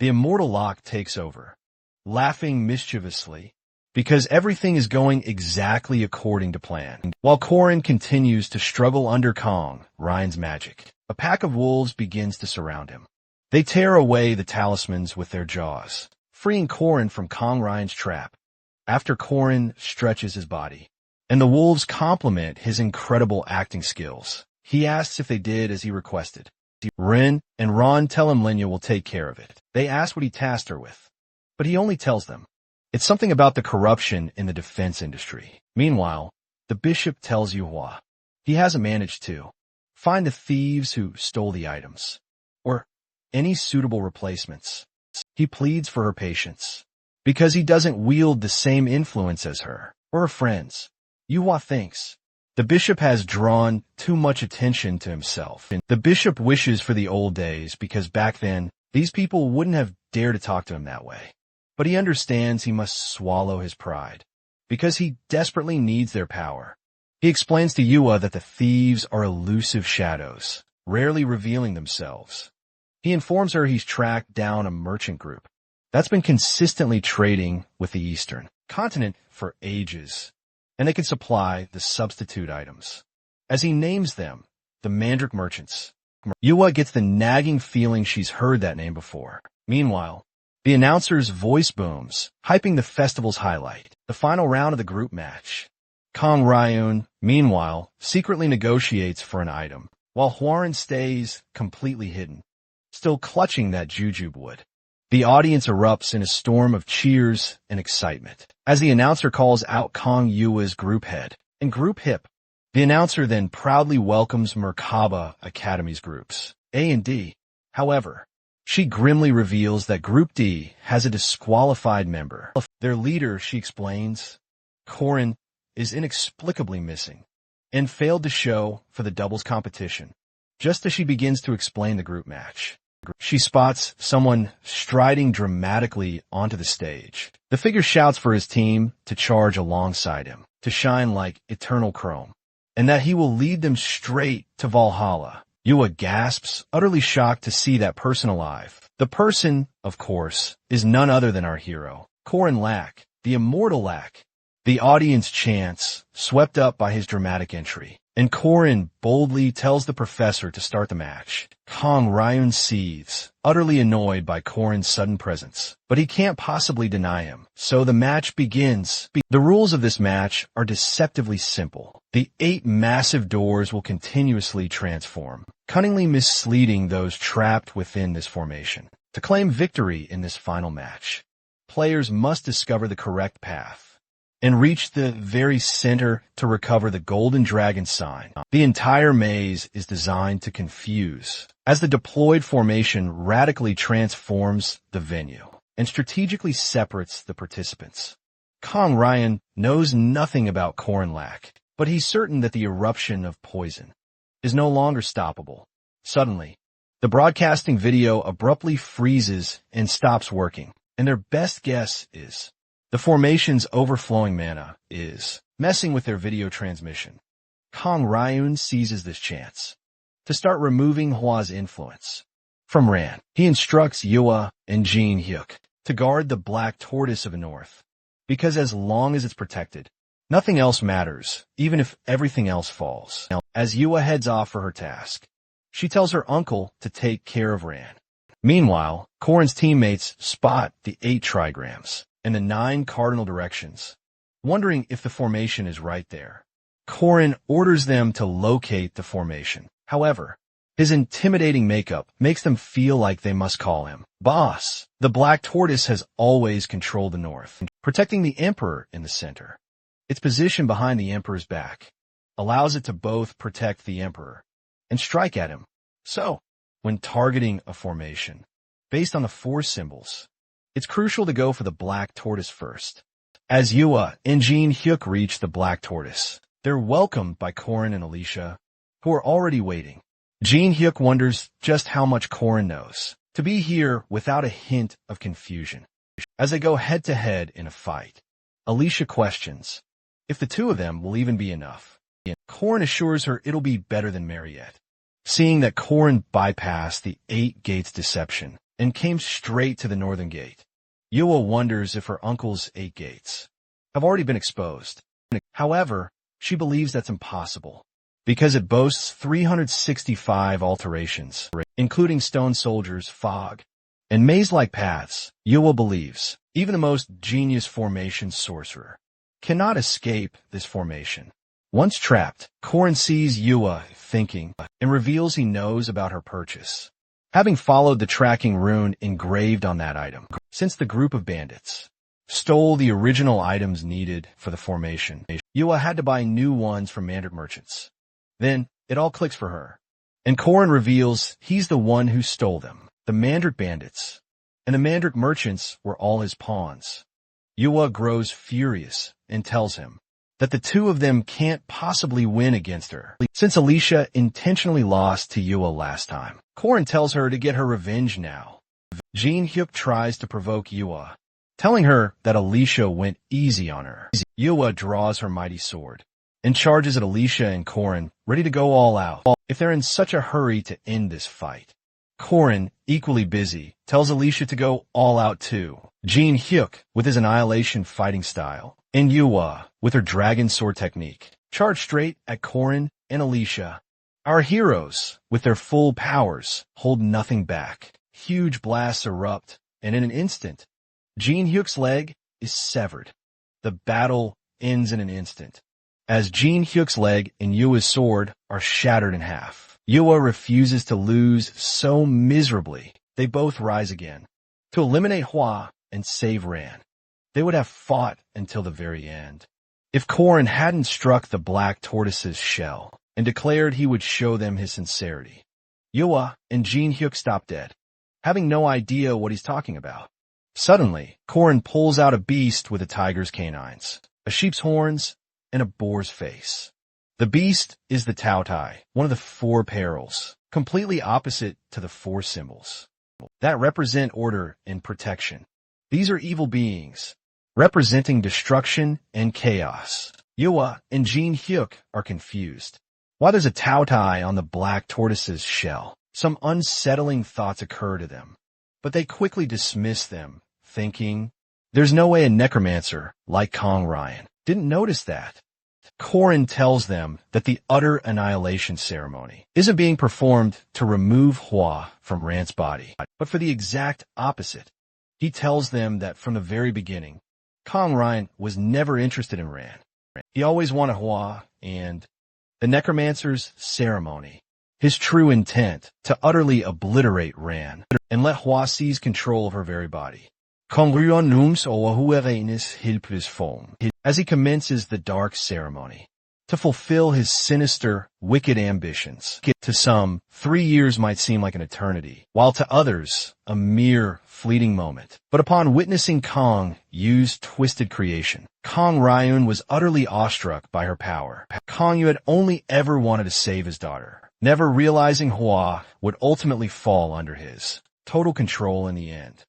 The immortal lock takes over, laughing mischievously, because everything is going exactly according to plan. While Korin continues to struggle under Kang Ryan's magic, a pack of wolves begins to surround him. They tear away the talismans with their jaws, freeing Korin from Kang Ryan's trap. After Korin stretches his body, and the wolves compliment his incredible acting skills, he asks if they did as he requested. Rin and Ron tell him Lenya will take care of it. They ask what he tasked her with, but he only tells them it's something about the corruption in the defense industry. Meanwhile, the bishop tells Yuhua he hasn't managed to find the thieves who stole the items, or any suitable replacements. He pleads for her patience, because he doesn't wield the same influence as her or her friends. Yuhua thinks the bishop has drawn too much attention to himself. The bishop wishes for the old days because back then, these people wouldn't have dared to talk to him that way. But he understands he must swallow his pride, because he desperately needs their power. He explains to Yua that the thieves are elusive shadows, rarely revealing themselves. He informs her he's tracked down a merchant group that's been consistently trading with the Eastern continent for ages, and they can supply the substitute items. As he names them, the Mandrake Merchants, Yua gets the nagging feeling she's heard that name before. Meanwhile, the announcer's voice booms, hyping the festival's highlight, the final round of the group match. Kang Ryun, meanwhile, secretly negotiates for an item, while Hwarin stays completely hidden, still clutching that jujube wood. The audience erupts in a storm of cheers and excitement as the announcer calls out Kang Yua's group head and group hip. The announcer then proudly welcomes Merkaba Academy's groups, A and D. However, she grimly reveals that Group D has a disqualified member. Their leader, she explains, Korin, is inexplicably missing and failed to show for the doubles competition. Just as she begins to explain the group match, she spots someone striding dramatically onto the stage. The figure shouts for his team to charge alongside him, to shine like eternal chrome, and that he will lead them straight to Valhalla. Yua gasps, utterly shocked to see that person alive. The person, of course, is none other than our hero, Korin Lack, the immortal lack. The audience chants, swept up by his dramatic entry. And Korin boldly tells the professor to start the match. Kong Ryun seethes, utterly annoyed by Korin's sudden presence. But he can't possibly deny him. So the match begins. The rules of this match are deceptively simple. The 8 massive doors will continuously transform, cunningly misleading those trapped within this formation. To claim victory in this final match, players must discover the correct path and reach the very center to recover the golden dragon sign. The entire maze is designed to confuse, as the deployed formation radically transforms the venue and strategically separates the participants. Kong Ryan knows nothing about Korin-lac, but he's certain that the eruption of poison is no longer stoppable. Suddenly, the broadcasting video abruptly freezes and stops working, and their best guess is the formation's overflowing mana is messing with their video transmission. Kong Ryun seizes this chance to start removing Hwa's influence from Ran. He instructs Yua and Jin Hyuk to guard the Black Tortoise of the North, because as long as it's protected, nothing else matters, even if everything else falls. As Yua heads off for her task, she tells her uncle to take care of Ran. Meanwhile, Korin's teammates spot the 8 trigrams and the 9 cardinal directions, wondering if the formation is right there. Korin orders them to locate the formation. However, his intimidating makeup makes them feel like they must call him boss. The Black Tortoise has always controlled the North, protecting the Emperor in the center. Its position behind the Emperor's back allows it to both protect the Emperor and strike at him. So, when targeting a formation based on the 4 symbols, it's crucial to go for the Black Tortoise first. As Yua and Jin Hyuk reach the Black Tortoise, they're welcomed by Korin and Alicia, who are already waiting. Jin Hyuk wonders just how much Korin knows to be here without a hint of confusion. As they go head-to-head in a fight, Alicia questions if the 2 of them will even be enough. Korin assures her it'll be better than Mariette. Seeing that Korin bypassed the 8 gates deception and came straight to the northern gate, Yua wonders if her uncle's 8 gates have already been exposed. However, she believes that's impossible, because it boasts 365 alterations, including stone soldiers, fog, and maze-like paths. Yua believes even the most genius formation sorcerer cannot escape this formation. Once trapped, Korin sees Yua thinking and reveals he knows about her purchase, having followed the tracking rune engraved on that item. Since the group of bandits stole the original items needed for the formation, Yua had to buy new ones from Mandarin merchants. Then, it all clicks for her, and Korin reveals he's the one who stole them. The Mandarin bandits and the Mandarin merchants were all his pawns. Yua grows furious and tells him that the 2 of them can't possibly win against her, since Alicia intentionally lost to Yua last time. Korin tells her to get her revenge now. Jin Hyuk tries to provoke Yua, telling her that Alicia went easy on her. Yua draws her mighty sword and charges at Alicia and Korin, ready to go all out if they're in such a hurry to end this fight. Korin, equally busy, tells Alicia to go all out too. Jin Hyuk, with his annihilation fighting style, and Yua, with her dragon sword technique, charge straight at Korin and Alicia. Our heroes, with their full powers, hold nothing back. Huge blasts erupt, and in an instant, Jin Hyuk's leg is severed. The battle ends in an instant, as Jin Hyuk's leg and Yua's sword are shattered in half. Yua refuses to lose so miserably, they both rise again. To eliminate Hwa and save Ran, they would have fought until the very end. If Korin hadn't struck the Black Tortoise's shell and declared he would show them his sincerity, Yua and Jin Hyuk stop dead, having no idea what he's talking about. Suddenly, Korin pulls out a beast with a tiger's canines, a sheep's horns, and a boar's face. The beast is the Tao Tai, one of the 4 perils, completely opposite to the 4 symbols that represent order and protection. These are evil beings, representing destruction and chaos. Yua and Jin Hyuk are confused. While there's a Tao Tai on the Black Tortoise's shell, some unsettling thoughts occur to them, but they quickly dismiss them, thinking There's no way a necromancer, like Kong Ryan, didn't notice that. Korin tells them that the utter annihilation ceremony isn't being performed to remove Hua from Ran's body, but for the exact opposite. He tells them that from the very beginning, Kong Ryan was never interested in Ran. He always wanted Hua and the necromancer's ceremony, his true intent to utterly obliterate Ran and let Hua seize control of her very body. As he commences the dark ceremony, to fulfill his sinister, wicked ambitions. To some, 3 years might seem like an eternity, while to others, a mere fleeting moment. But upon witnessing Kong use twisted creation, Kong Ryan was utterly awestruck by her power. Kong Yu had only ever wanted to save his daughter, never realizing Hua would ultimately fall under his total control in the end.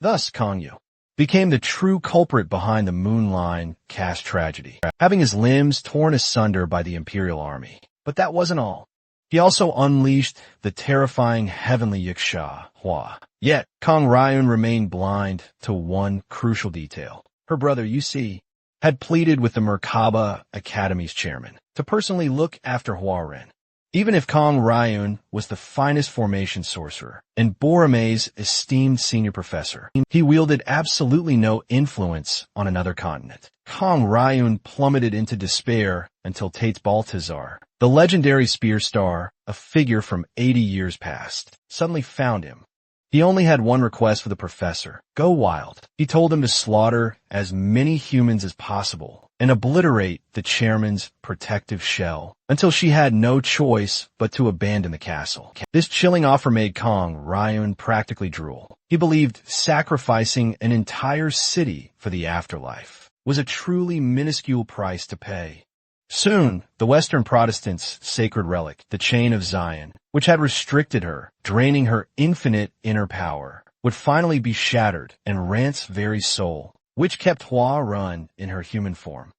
Thus, Kong Yu became the true culprit behind the Moonline caste tragedy, having his limbs torn asunder by the Imperial Army. But that wasn't all. He also unleashed the terrifying heavenly Yiksha, Hua. Yet, Kong Ryan remained blind to one crucial detail. Her brother, Yusi, had pleaded with the Merkaba Academy's chairman to personally look after Hua Ren. Even if Kong Ryan was the finest formation sorcerer and Borome's esteemed senior professor, he wielded absolutely no influence on another continent. Kong Ryan plummeted into despair until Tate's Baltazar, the legendary spear star, a figure from 80 years past, suddenly found him. He only had one request for the professor: go wild. He told him to slaughter as many humans as possible and obliterate the chairman's protective shell until she had no choice but to abandon the castle. This chilling offer made Kong Ryan practically drool. He believed sacrificing an entire city for the afterlife was a truly minuscule price to pay. Soon, the Western Protestants' sacred relic, the Chain of Zion, which had restricted her, draining her infinite inner power, would finally be shattered, and Rant's very soul, which kept Hua Run in her human form,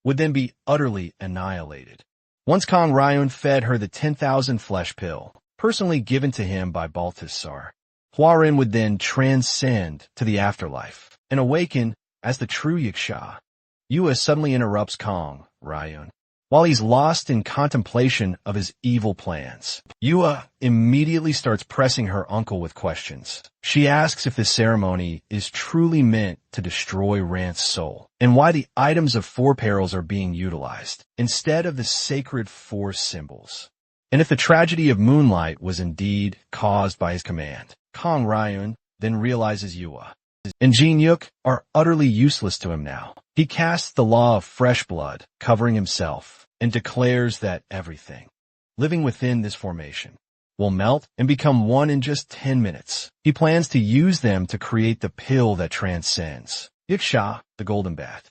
would then be utterly annihilated. Once Kong Ryan fed her the 10,000 flesh pill, personally given to him by Baltasar, Hua Ren would then transcend to the afterlife and awaken as the true Yiksha. Yua suddenly interrupts Kong Ryan while he's lost in contemplation of his evil plans. Yua immediately starts pressing her uncle with questions. She asks if this ceremony is truly meant to destroy Rant's soul, and why the items of four perils are being utilized, instead of the sacred four symbols. And if the tragedy of Moonlight was indeed caused by his command. Kong Ryan then realizes Yua and Jin Yuk are utterly useless to him now. He casts the law of fresh blood, covering himself, and declares that everything living within this formation will melt and become one in just 10 minutes. He plans to use them to create the pill that transcends. Yiksha, the Golden Bat.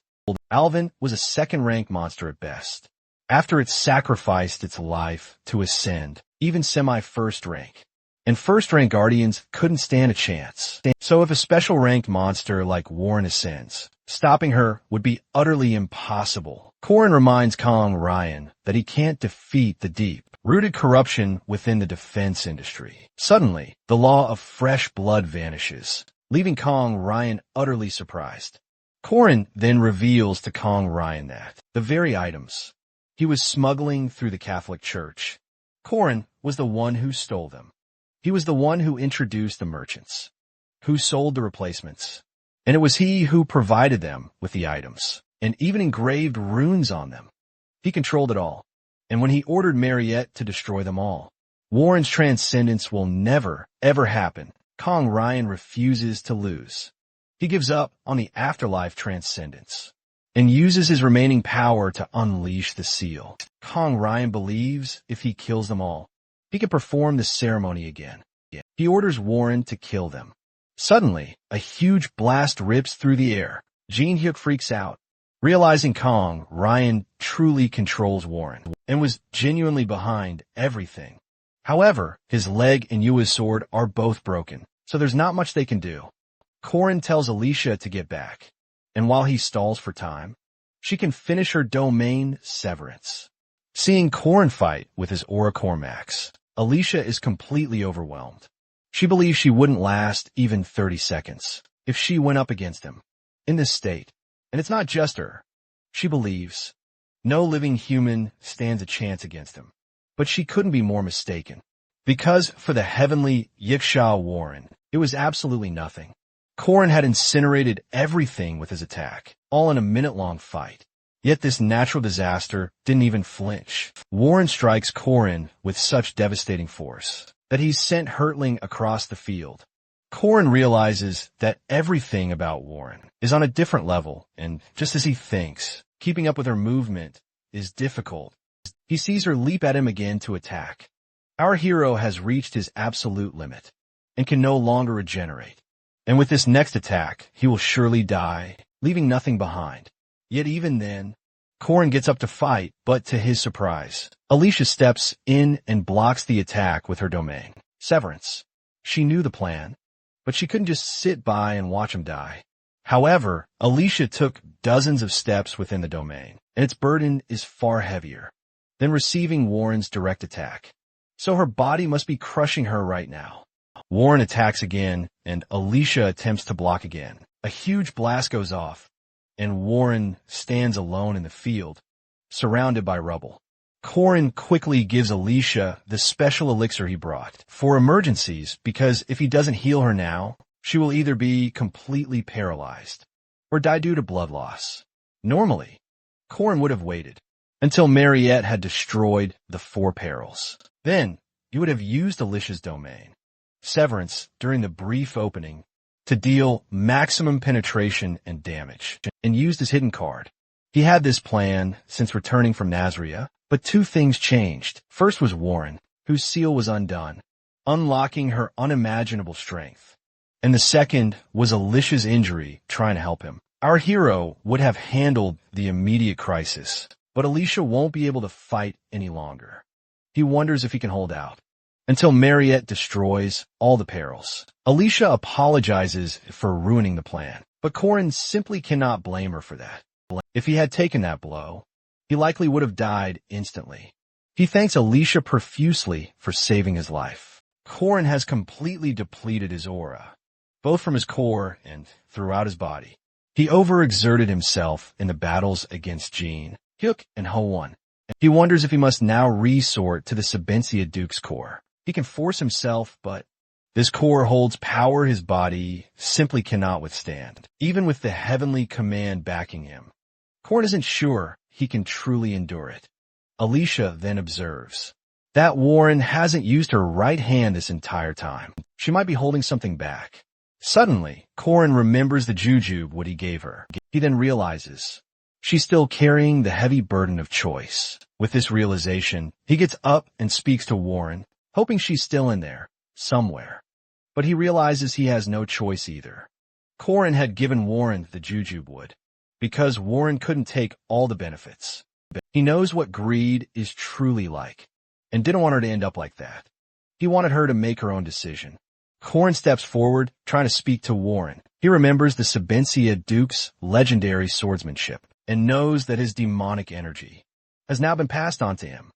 Alvin was a second-rank monster at best, after it sacrificed its life to ascend, even semi-first rank. And first-rank guardians couldn't stand a chance. So if a special-ranked monster like Warren ascends, stopping her would be utterly impossible. Korin reminds Kong Ryan that he can't defeat the deep-rooted corruption within the defense industry. Suddenly, the law of fresh blood vanishes, leaving Kong Ryan utterly surprised. Korin then reveals to Kong Ryan that the very items he was smuggling through the Catholic Church, Korin was the one who stole them. He was the one who introduced the merchants, who sold the replacements, and it was he who provided them with the items, and even engraved runes on them. He controlled it all, and when he ordered Mariette to destroy them all, Warren's transcendence will never, ever happen. Kong Ryan refuses to lose. He gives up on the afterlife transcendence, and uses his remaining power to unleash the seal. Kong Ryan believes if he kills them all, he can perform the ceremony again. He orders Warren to kill them. Suddenly, a huge blast rips through the air. Jin Hyuk freaks out, realizing Kong Ryan truly controls Warren and was genuinely behind everything. However, his leg and Yua's sword are both broken, so there's not much they can do. Korin tells Alicia to get back, and while he stalls for time, she can finish her domain severance. Seeing Korin fight with his Aura Cormax, Alicia is completely overwhelmed. She believes she wouldn't last even 30 seconds if she went up against him. in this state. And it's not just her. She believes no living human stands a chance against him. But she couldn't be more mistaken. Because for the heavenly Yiksha Warren, it was absolutely nothing. Korin had incinerated everything with his attack, all in a minute-long fight. Yet this natural disaster didn't even flinch. Warren strikes Korin with such devastating force that he's sent hurtling across the field. Korin realizes that everything about Warren is on a different level, and just as he thinks, keeping up with her movement is difficult. He sees her leap at him again to attack. Our hero has reached his absolute limit and can no longer regenerate. And with this next attack, he will surely die, leaving nothing behind. Yet even then, Korin gets up to fight, but to his surprise, Alicia steps in and blocks the attack with her domain. Severance. She knew the plan, but she couldn't just sit by and watch him die. However, Alicia took dozens of steps within the domain, and its burden is far heavier than receiving Warren's direct attack. So her body must be crushing her right now. Warren attacks again, and Alicia attempts to block again. A huge blast goes off, and Warren stands alone in the field, surrounded by rubble. Korin quickly gives Alicia the special elixir he brought for emergencies, because if he doesn't heal her now, she will either be completely paralyzed or die due to blood loss. Normally, Korin would have waited until Mariette had destroyed the 4 perils. Then, you would have used Alicia's domain, Severance, during the brief opening to deal maximum penetration and damage, and used his hidden card. He had this plan since returning from Nazria, but 2 things changed. First was Warren, whose seal was undone, unlocking her unimaginable strength. And the second was Alicia's injury trying to help him. Our hero would have handled the immediate crisis, but Alicia won't be able to fight any longer. He wonders if he can hold out until Mariette destroys all the perils. Alicia apologizes for ruining the plan, but Korin simply cannot blame her for that. If he had taken that blow, he likely would have died instantly. He thanks Alicia profusely for saving his life. Korin has completely depleted his aura, both from his core and throughout his body. He overexerted himself in the battles against Jean, Hyuk, and Ho-won. He wonders if he must now resort to the Sabensia Duke's core. He can force himself, but this core holds power his body simply cannot withstand, even with the heavenly command backing him. Korin isn't sure he can truly endure it. Alicia then observes that Warren hasn't used her right hand this entire time. She might be holding something back. Suddenly, Korin remembers the jujube what he gave her. He then realizes she's still carrying the heavy burden of choice. With this realization, he gets up and speaks to Warren, hoping she's still in there, somewhere. But he realizes he has no choice either. Korin had given Warren the jujube wood, because Warren couldn't take all the benefits. He knows what greed is truly like, and didn't want her to end up like that. He wanted her to make her own decision. Korin steps forward, trying to speak to Warren. He remembers the Sabensia Duke's legendary swordsmanship, and knows that his demonic energy has now been passed on to him.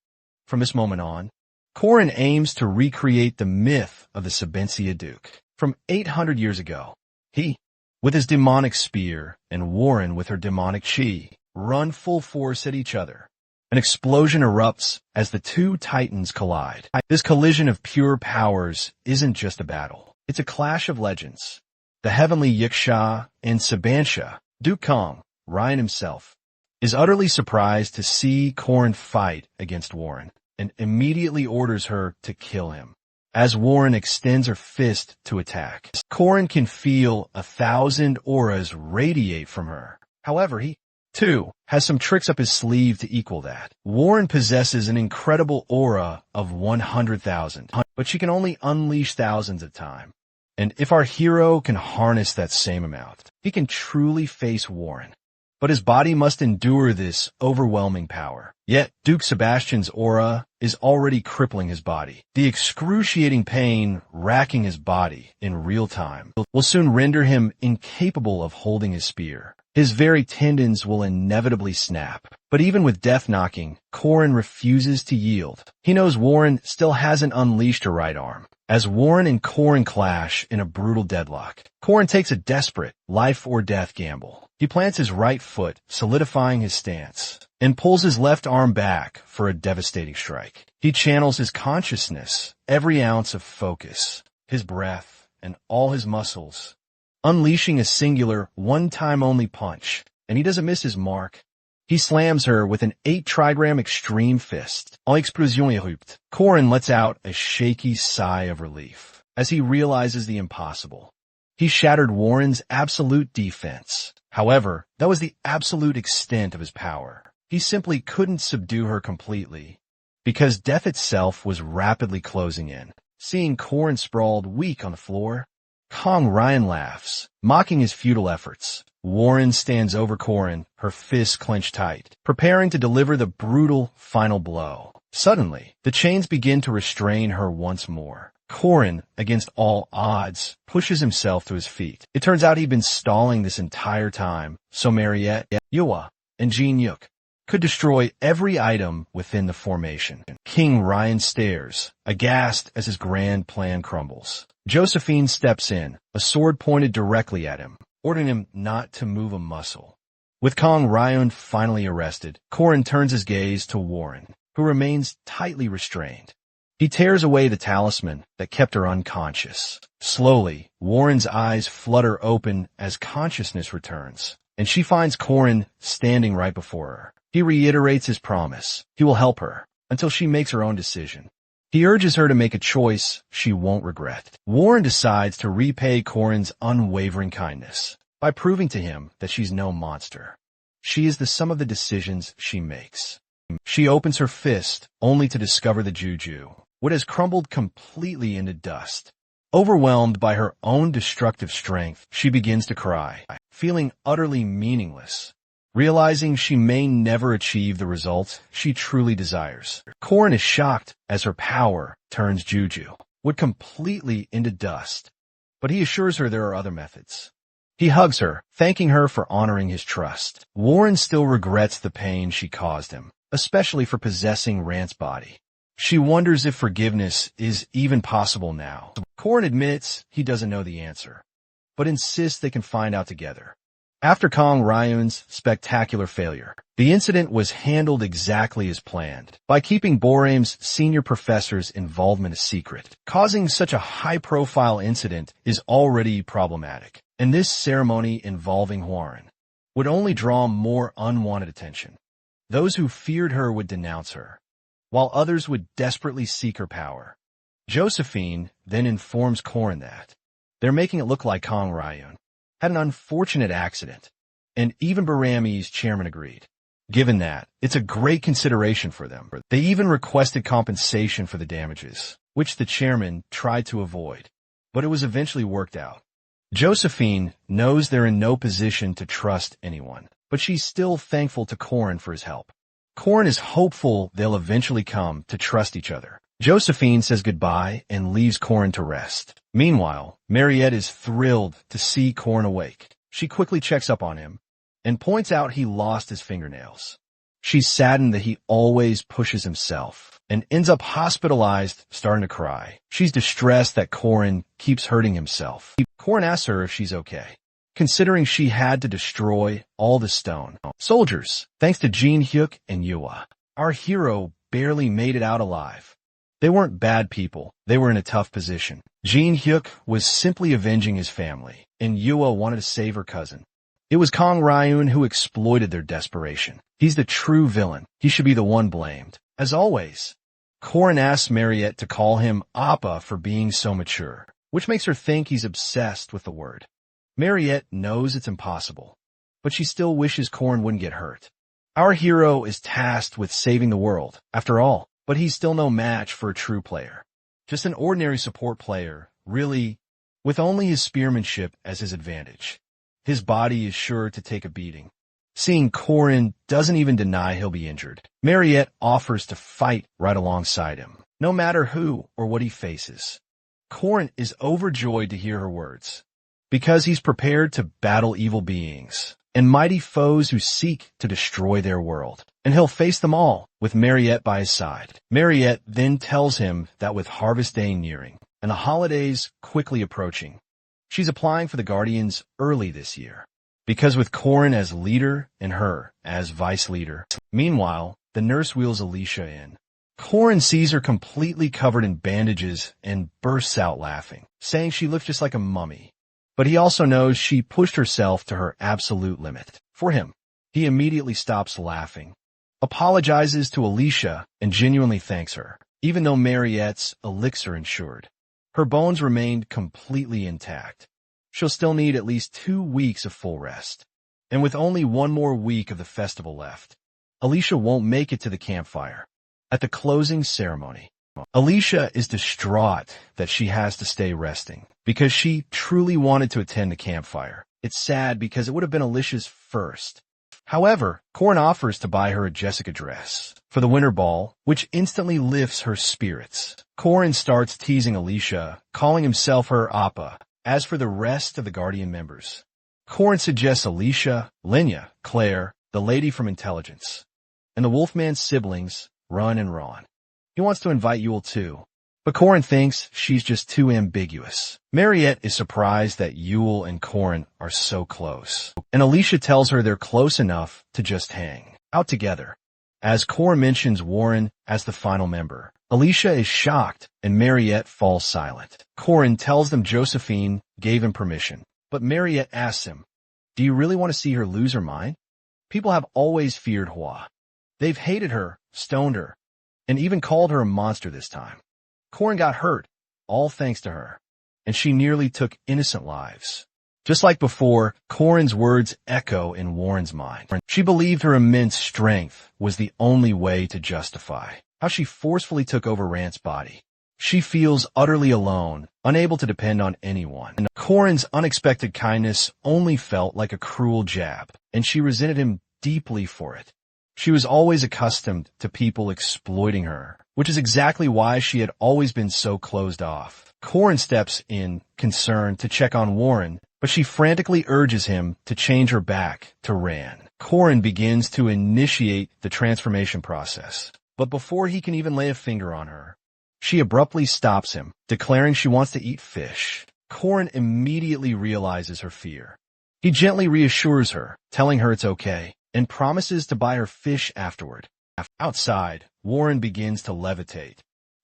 From this moment on, Korin aims to recreate the myth of the Sabensia Duke from 800 years ago. He, with his demonic spear, and Warren with her demonic chi, run full force at each other. An explosion erupts as the 2 titans collide. This collision of pure powers isn't just a battle. It's a clash of legends. The heavenly Yiksha and Sabantia, Duke Kong, Ryan himself, is utterly surprised to see Korin fight against Warren, and immediately orders her to kill him. As Warren extends her fist to attack, Korin can feel 1,000 auras radiate from her. However, he, too, has some tricks up his sleeve to equal that. Warren possesses an incredible aura of 100,000, but she can only unleash thousands at a time. And if our hero can harness that same amount, he can truly face Warren. But his body must endure this overwhelming power. Yet, Duke Sebastian's aura is already crippling his body. The excruciating pain racking his body in real time will soon render him incapable of holding his spear. His very tendons will inevitably snap. But even with death knocking, Korin refuses to yield. He knows Warren still hasn't unleashed her right arm, as Warren and Corin clash in a brutal deadlock. Corin takes a desperate life-or-death gamble. He plants his right foot, solidifying his stance, and pulls his left arm back for a devastating strike. He channels his consciousness, every ounce of focus, his breath, and all his muscles, unleashing a singular, one-time-only punch, and he doesn't miss his mark. He slams her with an 8-trigram extreme fist. En explosion érupte. Corin lets out a shaky sigh of relief as he realizes the impossible. He shattered Warren's absolute defense. However, that was the absolute extent of his power. He simply couldn't subdue her completely, because death itself was rapidly closing in. Seeing Corin sprawled weak on the floor, Kong Ryan laughs, mocking his futile efforts. Warren stands over Corin, her fists clenched tight, preparing to deliver the brutal final blow. Suddenly, the chains begin to restrain her once more. Corin, against all odds, pushes himself to his feet. It turns out he'd been stalling this entire time, so Mariette, Yua, and Jin Yuk could destroy every item within the formation. King Ryan stares, aghast as his grand plan crumbles. Josephine steps in, a sword pointed directly at him, ordering him not to move a muscle. With Kong Ryan finally arrested, Corin turns his gaze to Warren, who remains tightly restrained. He tears away the talisman that kept her unconscious. Slowly, Warren's eyes flutter open as consciousness returns, and she finds Corin standing right before her. He reiterates his promise. He will help her until she makes her own decision. He urges her to make a choice she won't regret. Warren decides to repay Corin's unwavering kindness by proving to him that she's no monster. She is the sum of the decisions she makes. She opens her fist only to discover the juju, what has crumbled completely into dust. Overwhelmed by her own destructive strength, she begins to cry, feeling utterly meaningless, realizing she may never achieve the results she truly desires. Corin is shocked as her power turns juju, wood completely into dust, but he assures her there are other methods. He hugs her, thanking her for honoring his trust. Warren still regrets the pain she caused him, especially for possessing Rant's body. She wonders if forgiveness is even possible now. Corin admits he doesn't know the answer, but insists they can find out together. After Kong Ryun's spectacular failure, the incident was handled exactly as planned, by keeping Borame's senior professor's involvement a secret. Causing such a high-profile incident is already problematic, and this ceremony involving Warren would only draw more unwanted attention. Those who feared her would denounce her, while others would desperately seek her power. Josephine then informs Corin that they're making it look like Kong Ryun had an unfortunate accident, and even Barame's chairman agreed. Given that, it's a great consideration for them. They even requested compensation for the damages, which the chairman tried to avoid, but it was eventually worked out. Josephine knows they're in no position to trust anyone, but she's still thankful to Corin for his help. Corin is hopeful they'll eventually come to trust each other. Josephine says goodbye and leaves Corin to rest. Meanwhile, Mariette is thrilled to see Corin awake. She quickly checks up on him and points out he lost his fingernails. She's saddened that he always pushes himself and ends up hospitalized, starting to cry. She's distressed that Corin keeps hurting himself. Corin asks her if she's okay, considering she had to destroy all the stone soldiers. Thanks to Jin Hyuk and Yua, our hero barely made it out alive. They weren't bad people. They were in a tough position. Jin Hyuk was simply avenging his family, and Yua wanted to save her cousin. It was Kong Ryun who exploited their desperation. He's the true villain. He should be the one blamed. As always, Corin asks Mariette to call him Appa for being so mature, which makes her think he's obsessed with the word. Mariette knows it's impossible, but she still wishes Corin wouldn't get hurt. Our hero is tasked with saving the world, after all, but he's still no match for a true player. Just an ordinary support player, really, with only his spearmanship as his advantage. His body is sure to take a beating. Seeing Corin doesn't even deny he'll be injured. Mariette offers to fight right alongside him, no matter who or what he faces. Corin is overjoyed to hear her words, because he's prepared to battle evil beings and mighty foes who seek to destroy their world. And he'll face them all with Mariette by his side. Mariette then tells him that with Harvest Day nearing, and the holidays quickly approaching. She's applying for the Guardians early this year, because with Corin as leader and her as vice leader. Meanwhile, the nurse wheels Alicia in. Corin sees her completely covered in bandages and bursts out laughing, saying she looks just like a mummy. But he also knows she pushed herself to her absolute limit. For him, he immediately stops laughing, apologizes to Alicia, and genuinely thanks her, even though Mariette's elixir insured. Her bones remained completely intact. She'll still need at least 2 weeks of full rest. And with only 1 more week of the festival left, Alicia won't make it to the campfire. At the closing ceremony, Alicia is distraught that she has to stay resting because she truly wanted to attend the campfire. It's sad because it would have been Alicia's first. However, Corin offers to buy her a Jessica dress for the winter ball, which instantly lifts her spirits. Corin starts teasing Alicia, calling himself her Appa. As for the rest of the Guardian members, Corin suggests Alicia, Lenya, Claire, the lady from intelligence, and the Wolfman's siblings, Run and Ron. He wants to invite Yule too, but Corin thinks she's just too ambiguous. Mariette is surprised that Yule and Corin are so close, and Alicia tells her they're close enough to just hang out together. As Corin mentions Warren as the final member, Alicia is shocked and Mariette falls silent. Corin tells them Josephine gave him permission, but Mariette asks him, "Do you really want to see her lose her mind?" People have always feared Hua. They've hated her, stoned her, and even called her a monster this time. Corin got hurt, all thanks to her, and she nearly took innocent lives. Just like before, Corin's words echo in Warren's mind. She believed her immense strength was the only way to justify how she forcefully took over Rant's body. She feels utterly alone, unable to depend on anyone. And Corin's unexpected kindness only felt like a cruel jab, and she resented him deeply for it. She was always accustomed to people exploiting her, which is exactly why she had always been so closed off. Corin steps in, concerned, to check on Warren, but she frantically urges him to change her back to Ran. Corin begins to initiate the transformation process, but before he can even lay a finger on her, she abruptly stops him, declaring she wants to eat fish. Corin immediately realizes her fear. He gently reassures her, telling her it's okay, and promises to buy her fish afterward. Outside, Warren begins to levitate.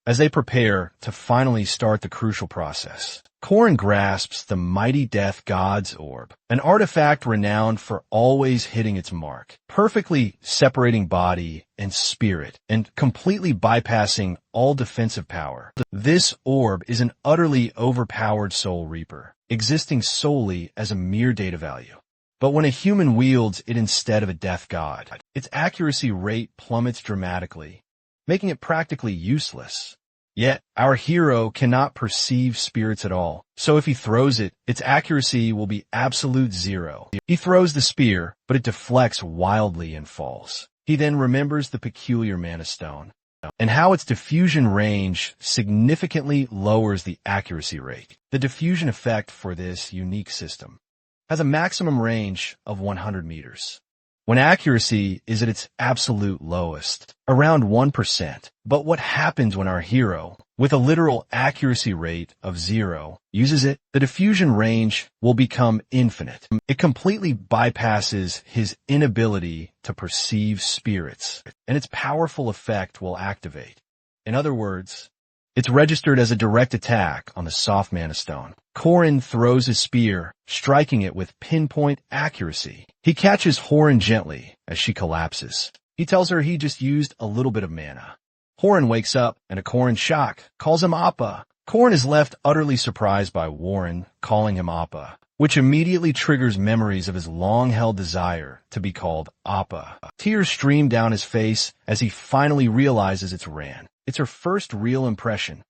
As they prepare to finally start the crucial process, Corin grasps the mighty Death God's Orb, an artifact renowned for always hitting its mark, perfectly separating body and spirit, and completely bypassing all defensive power. This orb is an utterly overpowered Soul Reaper, existing solely as a mere data value. But when a human wields it instead of a death god, its accuracy rate plummets dramatically, making it practically useless. Yet, our hero cannot perceive spirits at all, so if he throws it, its accuracy will be absolute 0. He throws the spear, but it deflects wildly and falls. He then remembers the peculiar mana stone, and how its diffusion range significantly lowers the accuracy rate. The diffusion effect for this unique system has a maximum range of 100 meters, when accuracy is at its absolute lowest, around 1%. But what happens when our hero, with a literal accuracy rate of 0, uses it? The diffusion range will become infinite. It completely bypasses his inability to perceive spirits, and its powerful effect will activate. In other words, it's registered as a direct attack on the soft mana stone. Corin throws his spear, striking it with pinpoint accuracy. He catches Horan gently as she collapses. He tells her he just used a little bit of mana. Horan wakes up, and to Corin's shock, calls him Appa. Corin is left utterly surprised by Warren calling him Appa, which immediately triggers memories of his long-held desire to be called Appa. Tears stream down his face as he finally realizes it's Ran. It's her first real impression.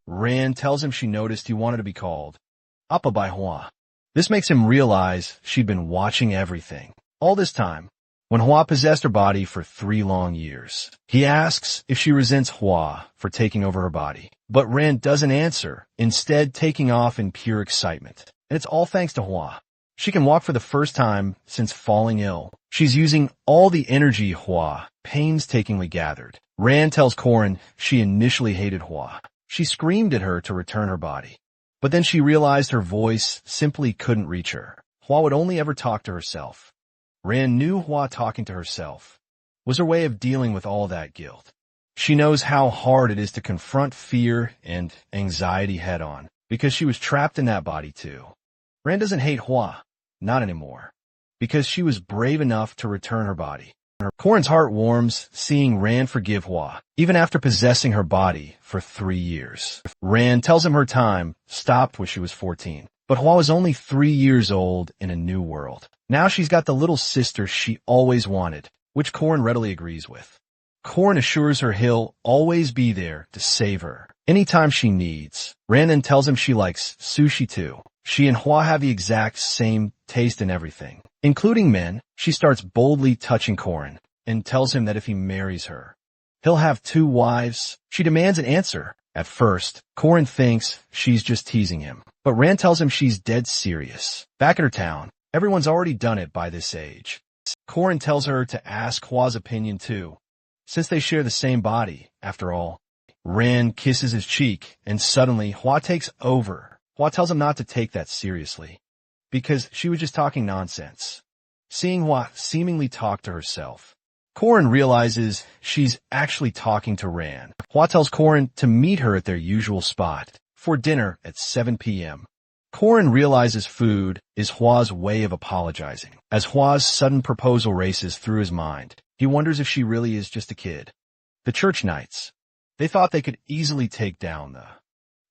Ran tells him she noticed he wanted to be called Appa by Hua. This makes him realize she'd been watching everything all this time, when Hua possessed her body for 3 long years. He asks if she resents Hua for taking over her body, but Ran doesn't answer, instead taking off in pure excitement. And it's all thanks to Hua. She can walk for the first time since falling ill. She's using all the energy Hua painstakingly gathered. Ran tells Corin she initially hated Hua, She screamed at her to return her body. But then she realized her voice simply couldn't reach her. Hua would only ever talk to herself. Ran knew Hua talking to herself was her way of dealing with all that guilt. She knows how hard it is to confront fear and anxiety head-on, because she was trapped in that body too. Ran doesn't hate Hua, not anymore, because she was brave enough to return her body. Corin's heart warms seeing Ran forgive Hua, even after possessing her body for 3 years. Ran tells him her time stopped when she was 14, but Hua was only 3 years old in a new world. Now she's got the little sister she always wanted, which Corin readily agrees with. Corin assures her he'll always be there to save her anytime she needs. Ran then tells him she likes sushi too. She and Hua have the exact same taste in everything, including men. She starts boldly touching Corin and tells him that if he marries her, he'll have 2 wives. She demands an answer. At first, Corin thinks she's just teasing him, but Ran tells him she's dead serious. Back at her town, everyone's already done it by this age. Corin tells her to ask Hua's opinion too, since they share the same body, after all. Ran kisses his cheek, and suddenly Hua takes over. Hua tells him not to take that seriously, because she was just talking nonsense. Seeing Hua seemingly talk to herself, Corin realizes she's actually talking to Ran. Hua tells Corin to meet her at their usual spot for dinner at 7 p.m. Corin realizes food is Hua's way of apologizing. As Hua's sudden proposal races through his mind, he wonders if she really is just a kid. The church knights. They thought they could easily take down the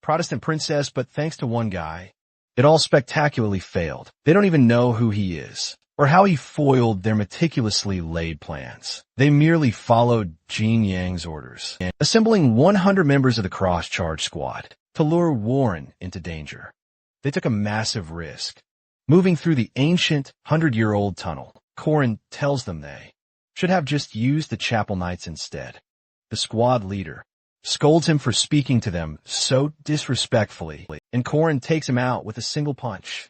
Protestant princess, but thanks to one guy, it all spectacularly failed. They don't even know who he is, or how he foiled their meticulously laid plans. They merely followed Jean Yang's orders, assembling 100 members of the cross-charge squad to lure Warren into danger. They took a massive risk, moving through the ancient 100-year-old tunnel. Corin tells them they should have just used the chapel knights instead. The squad leader scolds him for speaking to them so disrespectfully, and Corin takes him out with a single punch.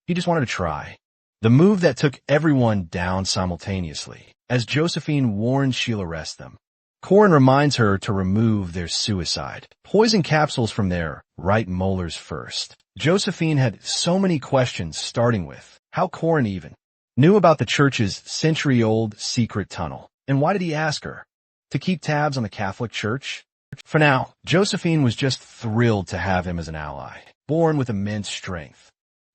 He just wanted to try. The move that took everyone down simultaneously, as Josephine warns she'll arrest them. Corin reminds her to remove their suicide poison capsules from their right molars first. Josephine had so many questions, starting with how Corin even knew about the church's century-old secret tunnel, and why did he ask her to keep tabs on the Catholic Church? For now, Josephine was just thrilled to have him as an ally, born with immense strength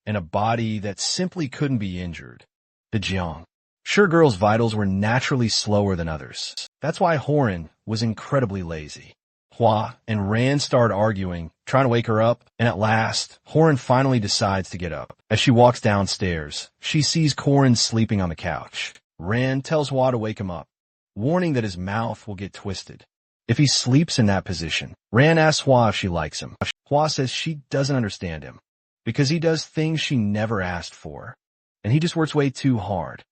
and a body that simply couldn't be injured. The Jiang. Sure, girls' vitals were naturally slower than others. That's why Horan was incredibly lazy. Hua and Ran start arguing, trying to wake her up, and at last, Horan finally decides to get up. As she walks downstairs, she sees Corin sleeping on the couch. Ran tells Hua to wake him up, warning that his mouth will get twisted if he sleeps in that position. Ran asks Hua if she likes him. Hua says she doesn't understand him, because he does things she never asked for, and he just works way too hard.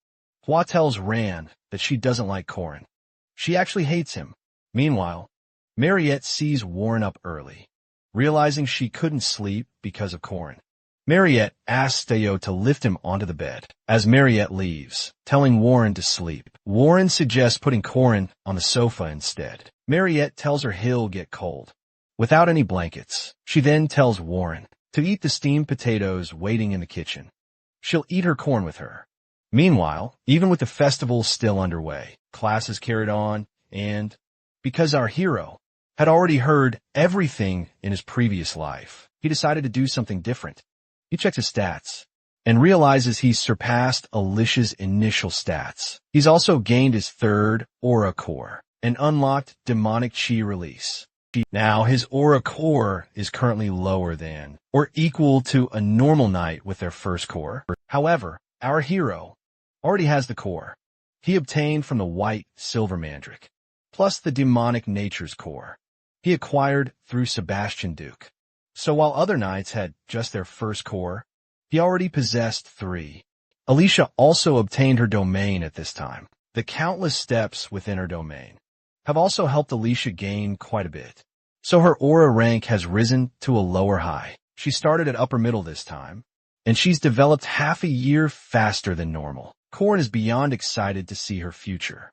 Hua tells Ran that she doesn't like Corin. She actually hates him. Meanwhile, Mariette sees Warren up early, realizing she couldn't sleep because of Corin. Mariette asks Theo to lift him onto the bed. As Mariette leaves, telling Warren to sleep, Warren suggests putting Corin on the sofa instead. Mariette tells her he'll get cold without any blankets. She then tells Warren to eat the steamed potatoes waiting in the kitchen. She'll eat her corn with her. Meanwhile, even with the festival still underway, classes carried on, and because our hero had already heard everything in his previous life, he decided to do something different. He checks his stats and realizes he's surpassed Alicia's initial stats. He's also gained his third aura core and unlocked demonic chi release. Now his aura core is currently lower than or equal to a normal knight with their first core. However, our hero already has the core he obtained from the white silver mandrake, plus the demonic nature's core he acquired through Sebastian Duke. So while other knights had just their first core, he already possessed 3. Alicia also obtained her domain at this time. The countless steps within her domain have also helped Alicia gain quite a bit. So her aura rank has risen to a lower high. She started at upper middle this time, and she's developed half a year faster than normal. Corin is beyond excited to see her future.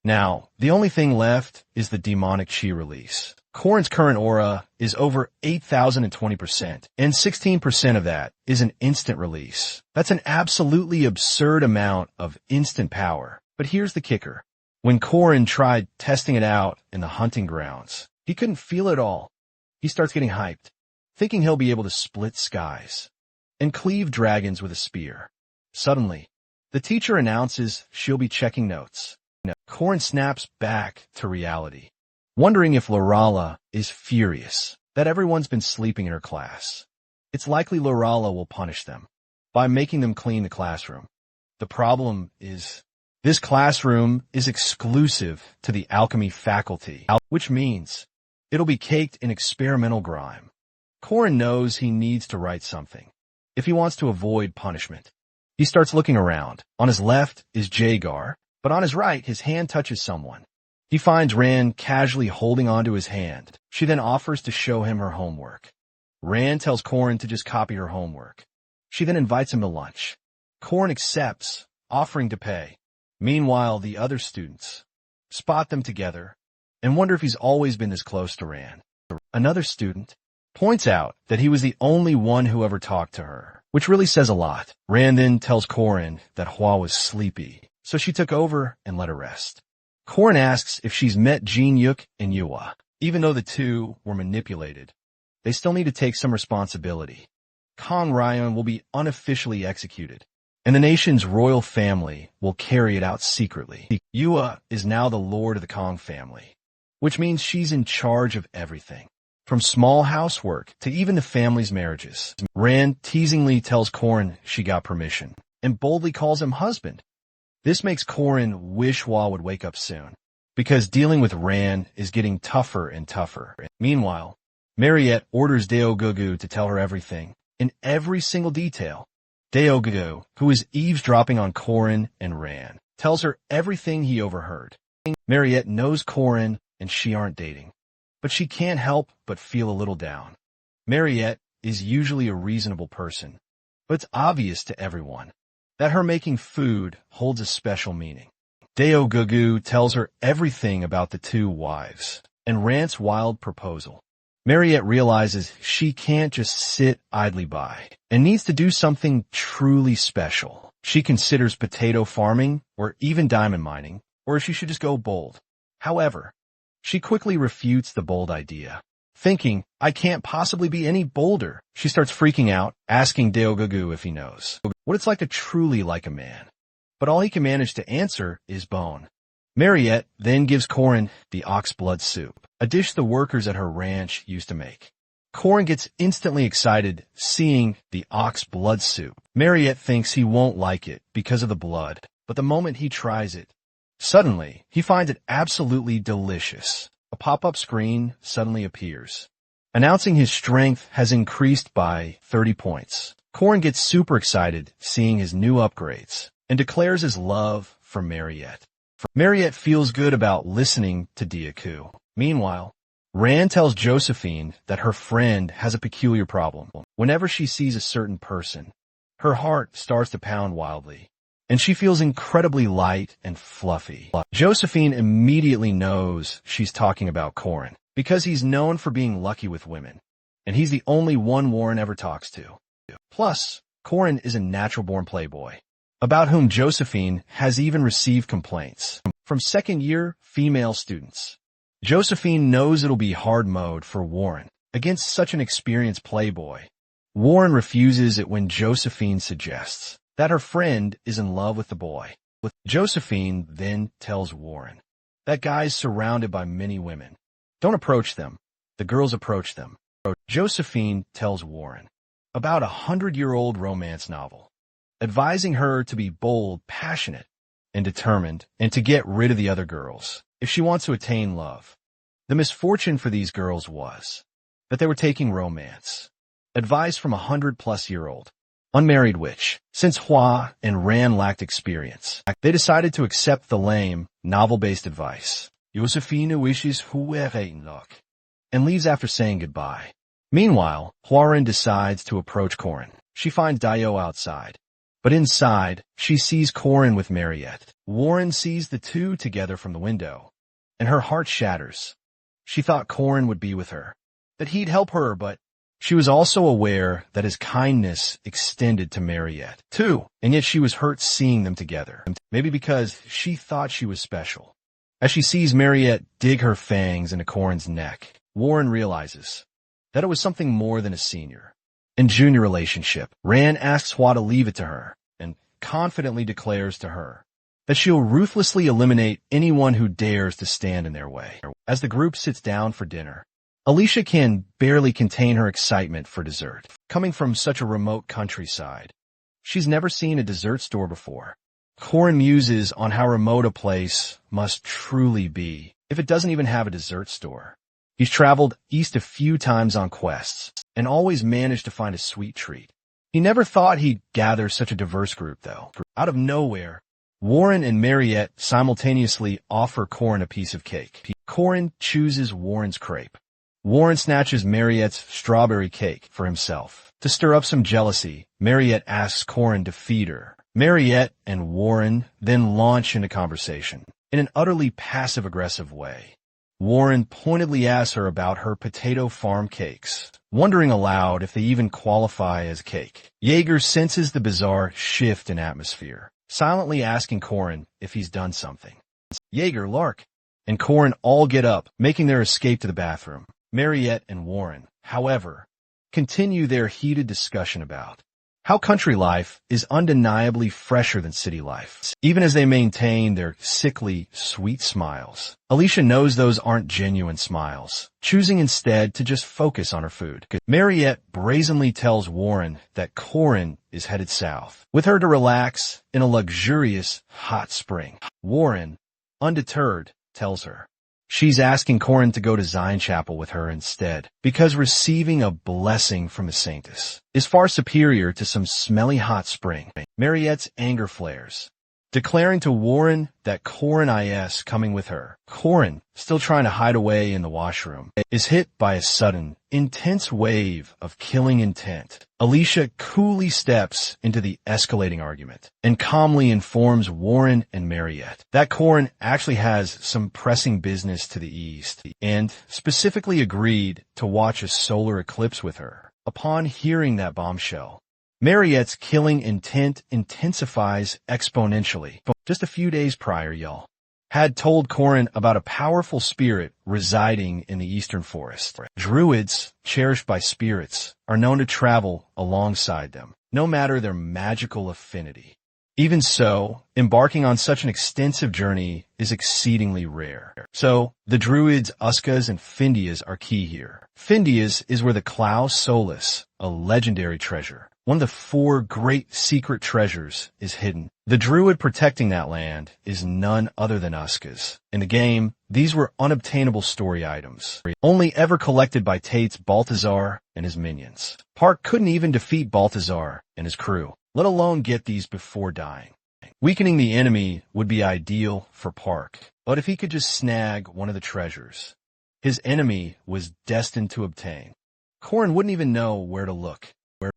Now, the only thing left is the demonic chi release. Corin's current aura is over 8,020%, and 16% of that is an instant release. That's an absolutely absurd amount of instant power. But here's the kicker. When Corin tried testing it out in the hunting grounds, he couldn't feel it all. He starts getting hyped, thinking he'll be able to split skies and cleave dragons with a spear. Suddenly, the teacher announces she'll be checking notes. Corin snaps back to reality, wondering if Lorala is furious that everyone's been sleeping in her class. It's likely Lorala will punish them by making them clean the classroom. The problem is, this classroom is exclusive to the alchemy faculty, which means it'll be caked in experimental grime. Corin knows he needs to write something if he wants to avoid punishment. He starts looking around. On his left is Jagar, but on his right, his hand touches someone. He finds Ran casually holding onto his hand. She then offers to show him her homework. Ran tells Corin to just copy her homework. She then invites him to lunch. Corin accepts, offering to pay. Meanwhile, the other students spot them together and wonder if he's always been this close to Ran. Another student points out that he was the only one who ever talked to her, which really says a lot. Ran then tells Corin that Hua was sleepy, so she took over and let her rest. Corin asks if she's met Jin Yuk and Yua. Even though the two were manipulated, they still need to take some responsibility. Kong Ryan will be unofficially executed, and the nation's royal family will carry it out secretly. Yua is now the lord of the Kong family, which means she's in charge of everything, from small housework to even the family's marriages. Ran teasingly tells Corin she got permission and boldly calls him husband. This makes Corin wish Hua would wake up soon, because dealing with Ran is getting tougher and tougher. Meanwhile, Mariette orders Deogugu to tell her everything, in every single detail. Deogugu, who is eavesdropping on Corin and Ran, tells her everything he overheard. Mariette knows Corin and she aren't dating, but she can't help but feel a little down. Mariette is usually a reasonable person, but it's obvious to everyone that her making food holds a special meaning. Deogugu tells her everything about the two wives and Rant's wild proposal. Mariette realizes she can't just sit idly by and needs to do something truly special. She considers potato farming or even diamond mining, or if she should just go bold. However, she quickly refutes the bold idea. Thinking, I can't possibly be any bolder, she starts freaking out, asking Deogugu if he knows what it's like to truly like a man. But all he can manage to answer is bone. Mariette then gives Corin the ox blood soup, a dish the workers at her ranch used to make. Corin gets instantly excited seeing the ox blood soup. Mariette thinks he won't like it because of the blood, but the moment he tries it, suddenly he finds it absolutely delicious. A pop-up screen suddenly appears, announcing his strength has increased by 30 points. Corin gets super excited seeing his new upgrades and declares his love for Mariette. Mariette feels good about listening to Diaku. Meanwhile, Ran tells Josephine that her friend has a peculiar problem. Whenever she sees a certain person, her heart starts to pound wildly, and she feels incredibly light and fluffy. Josephine immediately knows she's talking about Corin, because he's known for being lucky with women, and he's the only one Warren ever talks to. Plus, Corin is a natural-born playboy, about whom Josephine has even received complaints from second-year female students. Josephine knows it'll be hard mode for Warren against such an experienced playboy. Warren refuses it when Josephine suggests that her friend is in love with the boy. Josephine then tells Warren that guys surrounded by many women don't approach them, the girls approach them. Josephine tells Warren about a 100-year-old romance novel, advising her to be bold, passionate, and determined, and to get rid of the other girls if she wants to attain love. The misfortune for these girls was that they were taking romance, advice from a 100-plus-year-old unmarried witch. Since Hua and Ran lacked experience, they decided to accept the lame, novel-based advice. Josephine wishes Hueren luck and leaves after saying goodbye. Meanwhile, Huaren decides to approach Corin. She finds Dio outside, But inside, she sees Corin with Mariette. Warren sees the two together from the window, and her heart shatters. She thought Corin would be with her, that he'd help her, but she was also aware that his kindness extended to Mariette, too, and yet she was hurt seeing them together, maybe because she thought she was special. As she sees Mariette dig her fangs into Corin's neck, Warren realizes that it was something more than a senior and junior relationship. Ran asks Hua to leave it to her, and confidently declares to her that she'll ruthlessly eliminate anyone who dares to stand in their way. As the group sits down for dinner, Alicia can barely contain her excitement for dessert. Coming from such a remote countryside, she's never seen a dessert store before. Corin muses on how remote a place must truly be if it doesn't even have a dessert store. He's traveled east a few times on quests and always managed to find a sweet treat. He never thought he'd gather such a diverse group, though. Out of nowhere, Warren and Mariette simultaneously offer Corin a piece of cake. Corin chooses Warren's crepe. Warren snatches Mariette's strawberry cake for himself. To stir up some jealousy, Mariette asks Corin to feed her. Mariette and Warren then launch into conversation in an utterly passive-aggressive way. Warren pointedly asks her about her potato farm cakes, wondering aloud if they even qualify as cake. Jaeger senses the bizarre shift in atmosphere, silently asking Corin if he's done something. Jaeger, Lark, and Corin all get up, making their escape to the bathroom. Mariette and Warren, however, continue their heated discussion about how country life is undeniably fresher than city life, even as they maintain their sickly, sweet smiles. Alicia knows those aren't genuine smiles, choosing instead to just focus on her food. Mariette brazenly tells Warren that Corin is headed south, with her to relax in a luxurious hot spring. Warren, undeterred, tells her she's asking Corin to go to Zion Chapel with her instead, because receiving a blessing from a saintess is far superior to some smelly hot spring. Mariette's anger flares, declaring to Warren that Corin is coming with her. Corin, still trying to hide away in the washroom, is hit by a sudden, intense wave of killing intent. Alicia coolly steps into the escalating argument and calmly informs Warren and Mariette that Corin actually has some pressing business to the east and specifically agreed to watch a solar eclipse with her. Upon hearing that bombshell, Mariette's killing intent intensifies exponentially. Just a few days prior, y'all had told Corin about a powerful spirit residing in the eastern forest. Druids, cherished by spirits, are known to travel alongside them, no matter their magical affinity. Even so, embarking on such an extensive journey is exceedingly rare. So, the druids Uskas and Findias are key here. Findias is where the Clau Solis, a legendary treasure, one of the 4 great secret treasures, is hidden. The druid protecting that land is none other than Uskas. In the game, these were unobtainable story items, only ever collected by Tate's Balthazar and his minions. Park couldn't even defeat Balthazar and his crew, let alone get these before dying. Weakening the enemy would be ideal for Park, but if he could just snag one of the treasures his enemy was destined to obtain, Corin wouldn't even know where to look.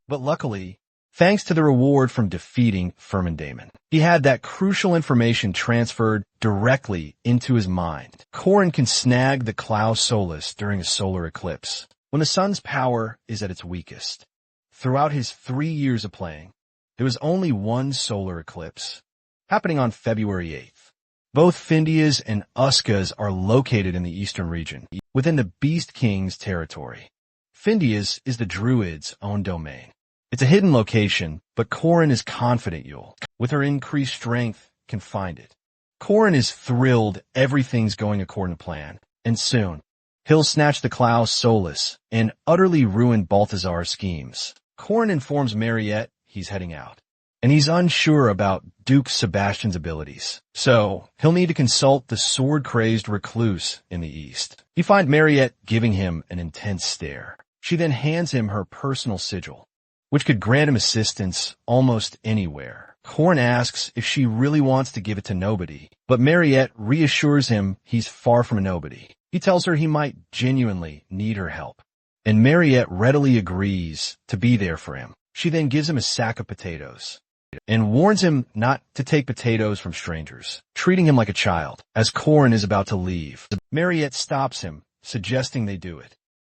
But luckily, thanks to the reward from defeating Firmindamon, he had that crucial information transferred directly into his mind. Corin can snag the Clau Solis during a solar eclipse, when the sun's power is at its weakest. Throughout his 3 years of playing, there was only one solar eclipse, happening on February 8th. Both Findias and Uskas are located in the eastern region, within the Beast King's territory. Findias is the druid's own domain. It's a hidden location, but Corin is confident Yule, with her increased strength, can find it. Corin is thrilled everything's going according to plan, and soon, he'll snatch the Clau Solis and utterly ruin Balthazar's schemes. Corin informs Mariette he's heading out, and he's unsure about Duke Sebastian's abilities, so he'll need to consult the sword-crazed recluse in the east. You find Mariette giving him an intense stare. She then hands him her personal sigil, which could grant him assistance almost anywhere. Corin asks if she really wants to give it to nobody, but Mariette reassures him he's far from a nobody. He tells her he might genuinely need her help, and Mariette readily agrees to be there for him. She then gives him a sack of potatoes, and warns him not to take potatoes from strangers, treating him like a child. As Korin is about to leave, Mariette stops him, suggesting they do it.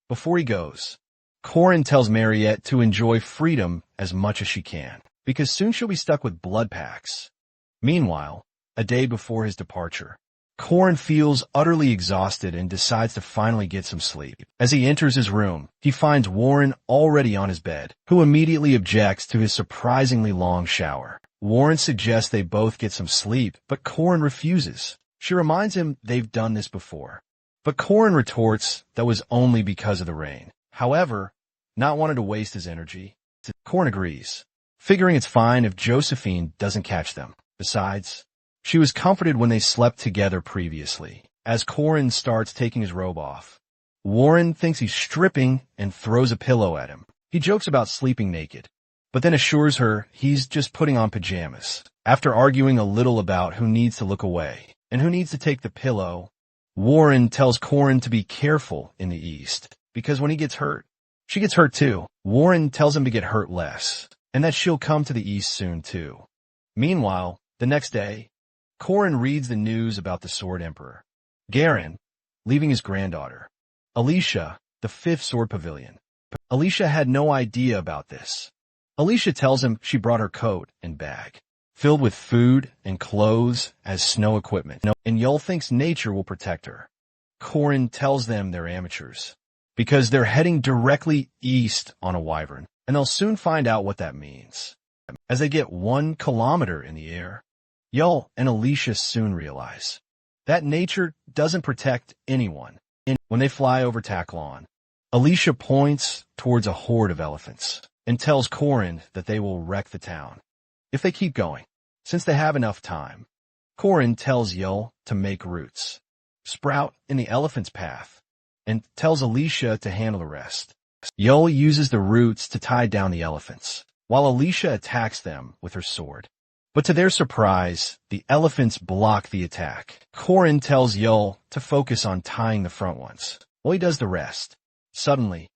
Before he goes, Korin tells Mariette to enjoy freedom as much as she can, because soon she'll be stuck with blood packs. Meanwhile, a day before his departure, Korin feels utterly exhausted and decides to finally get some sleep. As he enters his room, he finds Warren already on his bed, who immediately objects to his surprisingly long shower. Warren suggests they both get some sleep, but Korin refuses. She reminds him they've done this before. But Korin retorts that was only because of the rain. However, not wanting to waste his energy, Korin agrees, figuring it's fine if Josephine doesn't catch them. Besides, she was comforted when they slept together previously. As Korin starts taking his robe off, Warren thinks he's stripping and throws a pillow at him. He jokes about sleeping naked, but then assures her he's just putting on pajamas. After arguing a little about who needs to look away and who needs to take the pillow, Warren tells Korin to be careful in the East, because when he gets hurt, she gets hurt too. Warren tells him to get hurt less, and that she'll come to the East soon too. Meanwhile, the next day, Korin reads the news about the Sword Emperor, Garen, leaving his granddaughter, Alicia, the 5th Sword Pavilion. Alicia had no idea about this. Alicia tells him she brought her coat and bag, filled with food and clothes as snow equipment, and Yul thinks nature will protect her. Korin tells them they're amateurs, because they're heading directly east on a wyvern, and they'll soon find out what that means. As they get 1 kilometer in the air, Yul and Alicia soon realize that nature doesn't protect anyone. When they fly over Taklon, Alicia points towards a horde of elephants and tells Korin that they will wreck the town if they keep going, since they have enough time. Korin tells Yul to make roots sprout in the elephant's path and tells Alicia to handle the rest. Yul uses the roots to tie down the elephants, while Alicia attacks them with her sword. But to their surprise, the elephants block the attack. Korin tells Yul to focus on tying the front ones, while he does the rest. Suddenly,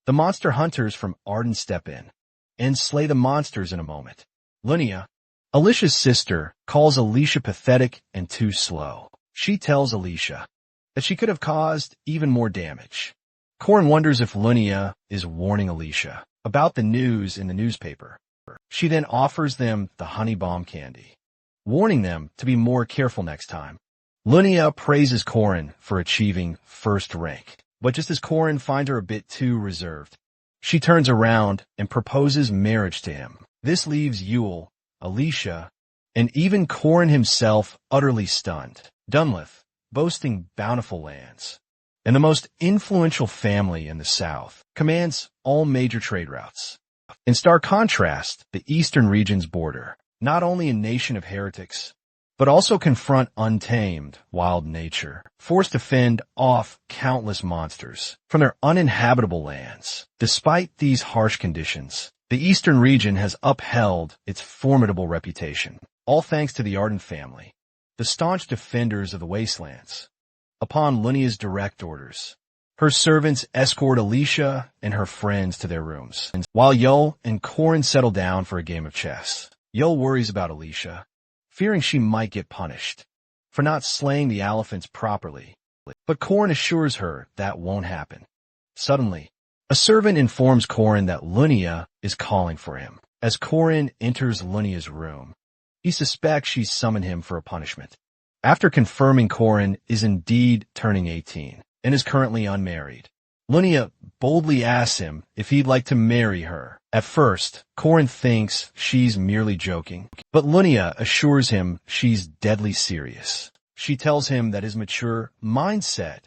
the monster hunters from Arden step in and slay the monsters in a moment. Lunia, Alicia's sister, calls Alicia pathetic and too slow. She tells Alicia that she could have caused even more damage. Korin wonders if Lunia is warning Alicia about the news in the newspaper. She then offers them the honey bomb candy, warning them to be more careful next time. Lunia praises Korin for achieving 1st rank, but just as Korin finds her a bit too reserved, she turns around and proposes marriage to him. This leaves Yul, Alicia, and even Korin himself utterly stunned. Dunlith, boasting bountiful lands, and the most influential family in the South, commands all major trade routes. In stark contrast, the eastern region's border, not only a nation of heretics, but also confront untamed, wild nature, forced to fend off countless monsters from their uninhabitable lands. Despite these harsh conditions, the eastern region has upheld its formidable reputation, all thanks to the Arden family, the staunch defenders of the wastelands. Upon Lunia's direct orders, her servants escort Alicia and her friends to their rooms, while Yul and Korin settle down for a game of chess. Yul worries about Alicia, fearing she might get punished for not slaying the elephants properly, but Korin assures her that won't happen. Suddenly, a servant informs Korin that Lunia is calling for him. As Korin enters Lunia's room, he suspects she's summoned him for a punishment. After confirming Korin is indeed turning 18, and is currently unmarried, Lunia boldly asks him if he'd like to marry her. At first, Korin thinks she's merely joking, but Lunia assures him she's deadly serious. She tells him that his mature mindset,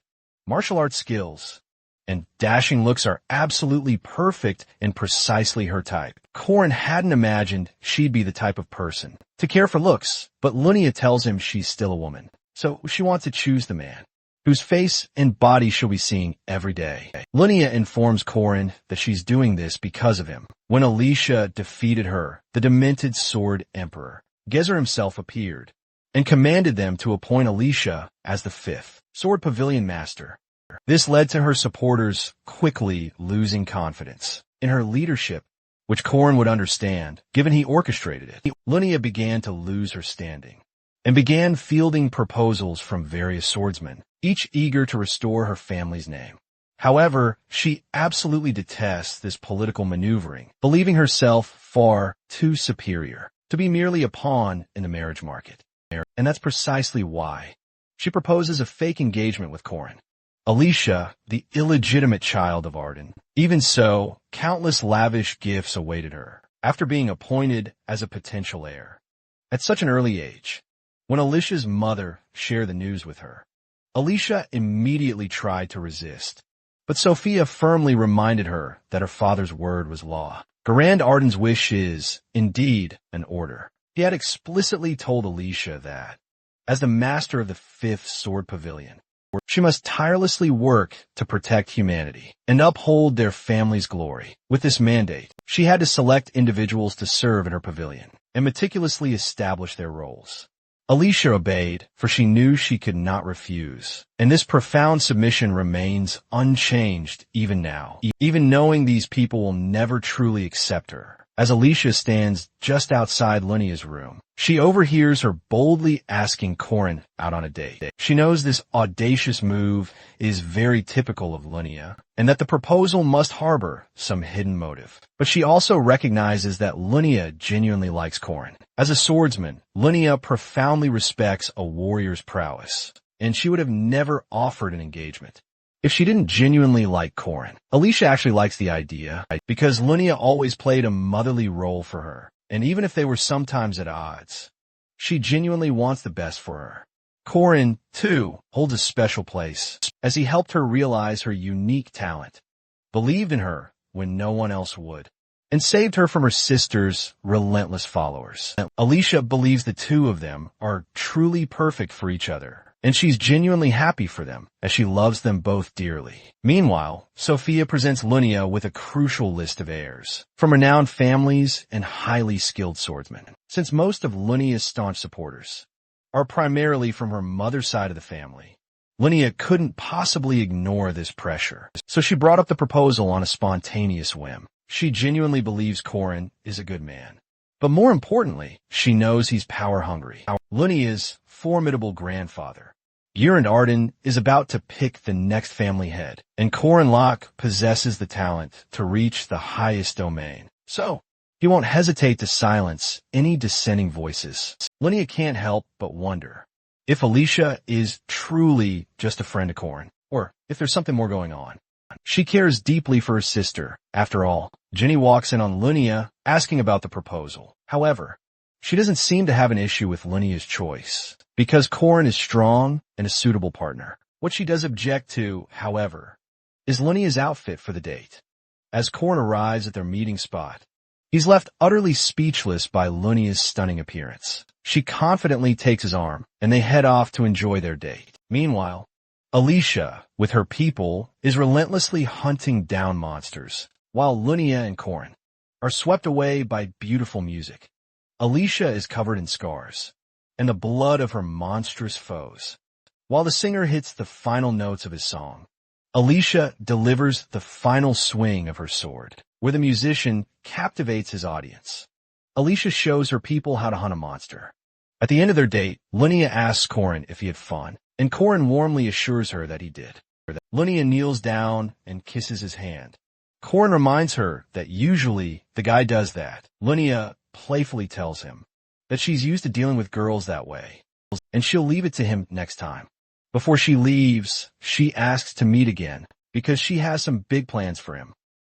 martial arts skills, and dashing looks are absolutely perfect and precisely her type. Korin hadn't imagined she'd be the type of person to care for looks, but Lunia tells him she's still a woman, so she wants to choose the man whose face and body she'll be seeing every day. Lunia informs Korin that she's doing this because of him. When Alicia defeated her, the demented Sword Emperor, Gezer himself appeared and commanded them to appoint Alicia as the 5th Sword Pavilion Master. This led to her supporters quickly losing confidence in her leadership which Corin would understand, given he orchestrated it. Lunia began to lose her standing and began fielding proposals from various swordsmen, each eager to restore her family's name. However, she absolutely detests this political maneuvering, believing herself far too superior to be merely a pawn in the marriage market. And that's precisely why she proposes a fake engagement with Corin, Alicia, the illegitimate child of Arden. Even so, countless lavish gifts awaited her after being appointed as a potential heir. At such an early age, when Alicia's mother shared the news with her, Alicia immediately tried to resist, but Sophia firmly reminded her that her father's word was law. Garand Arden's wish is, indeed, an order. He had explicitly told Alicia that, as the master of the Fifth Sword Pavilion, she must tirelessly work to protect humanity and uphold their family's glory. With this mandate, she had to select individuals to serve in her pavilion and meticulously establish their roles. Alicia obeyed, for she knew she could not refuse, and this profound submission remains unchanged even now, even knowing these people will never truly accept her. As Alicia stands just outside Lunia's room, she overhears her boldly asking Corin out on a date. She knows this audacious move is very typical of Lunia, and that the proposal must harbor some hidden motive. But she also recognizes that Lunia genuinely likes Corin. As a swordsman, Lunia profoundly respects a warrior's prowess, and she would have never offered an engagement if she didn't genuinely like Corin. Alicia actually likes the idea because Lunia always played a motherly role for her, and even if they were sometimes at odds, she genuinely wants the best for her. Corin, too, holds a special place, as he helped her realize her unique talent, believed in her when no one else would, and saved her from her sister's relentless followers. Alicia believes the two of them are truly perfect for each other, and she's genuinely happy for them, as she loves them both dearly. Meanwhile, Sophia presents Lunia with a crucial list of heirs, from renowned families and highly skilled swordsmen. Since most of Lunia's staunch supporters are primarily from her mother's side of the family, Lunia couldn't possibly ignore this pressure, so she brought up the proposal on a spontaneous whim. She genuinely believes Corin is a good man, but more importantly, she knows he's power-hungry. Lunia's formidable grandfather, Gurand Arden, is about to pick the next family head, and Corin Locke possesses the talent to reach the highest domain. So, he won't hesitate to silence any dissenting voices. Lunia can't help but wonder if Alicia is truly just a friend of Corin, or if there's something more going on. She cares deeply for her sister. After all, Jenny walks in on Lunia asking about the proposal. However, she doesn't seem to have an issue with Lunia's choice, because Corin is strong and a suitable partner. What she does object to, however, is Lunia's outfit for the date. As Corin arrives at their meeting spot, he's left utterly speechless by Lunia's stunning appearance. She confidently takes his arm, and they head off to enjoy their date. Meanwhile, Alicia, with her people, is relentlessly hunting down monsters, while Lunia and Corin are swept away by beautiful music. Alicia is covered in scars and the blood of her monstrous foes. While the singer hits the final notes of his song, Alicia delivers the final swing of her sword, where the musician captivates his audience. Alicia shows her people how to hunt a monster. At the end of their date, Lunia asks Corin if he had fun, and Corin warmly assures her that he did. Lunia kneels down and kisses his hand. Corin reminds her that usually the guy does that. Lunia playfully tells him that she's used to dealing with girls that way, and she'll leave it to him next time. Before she leaves, she asks to meet again, because she has some big plans for him.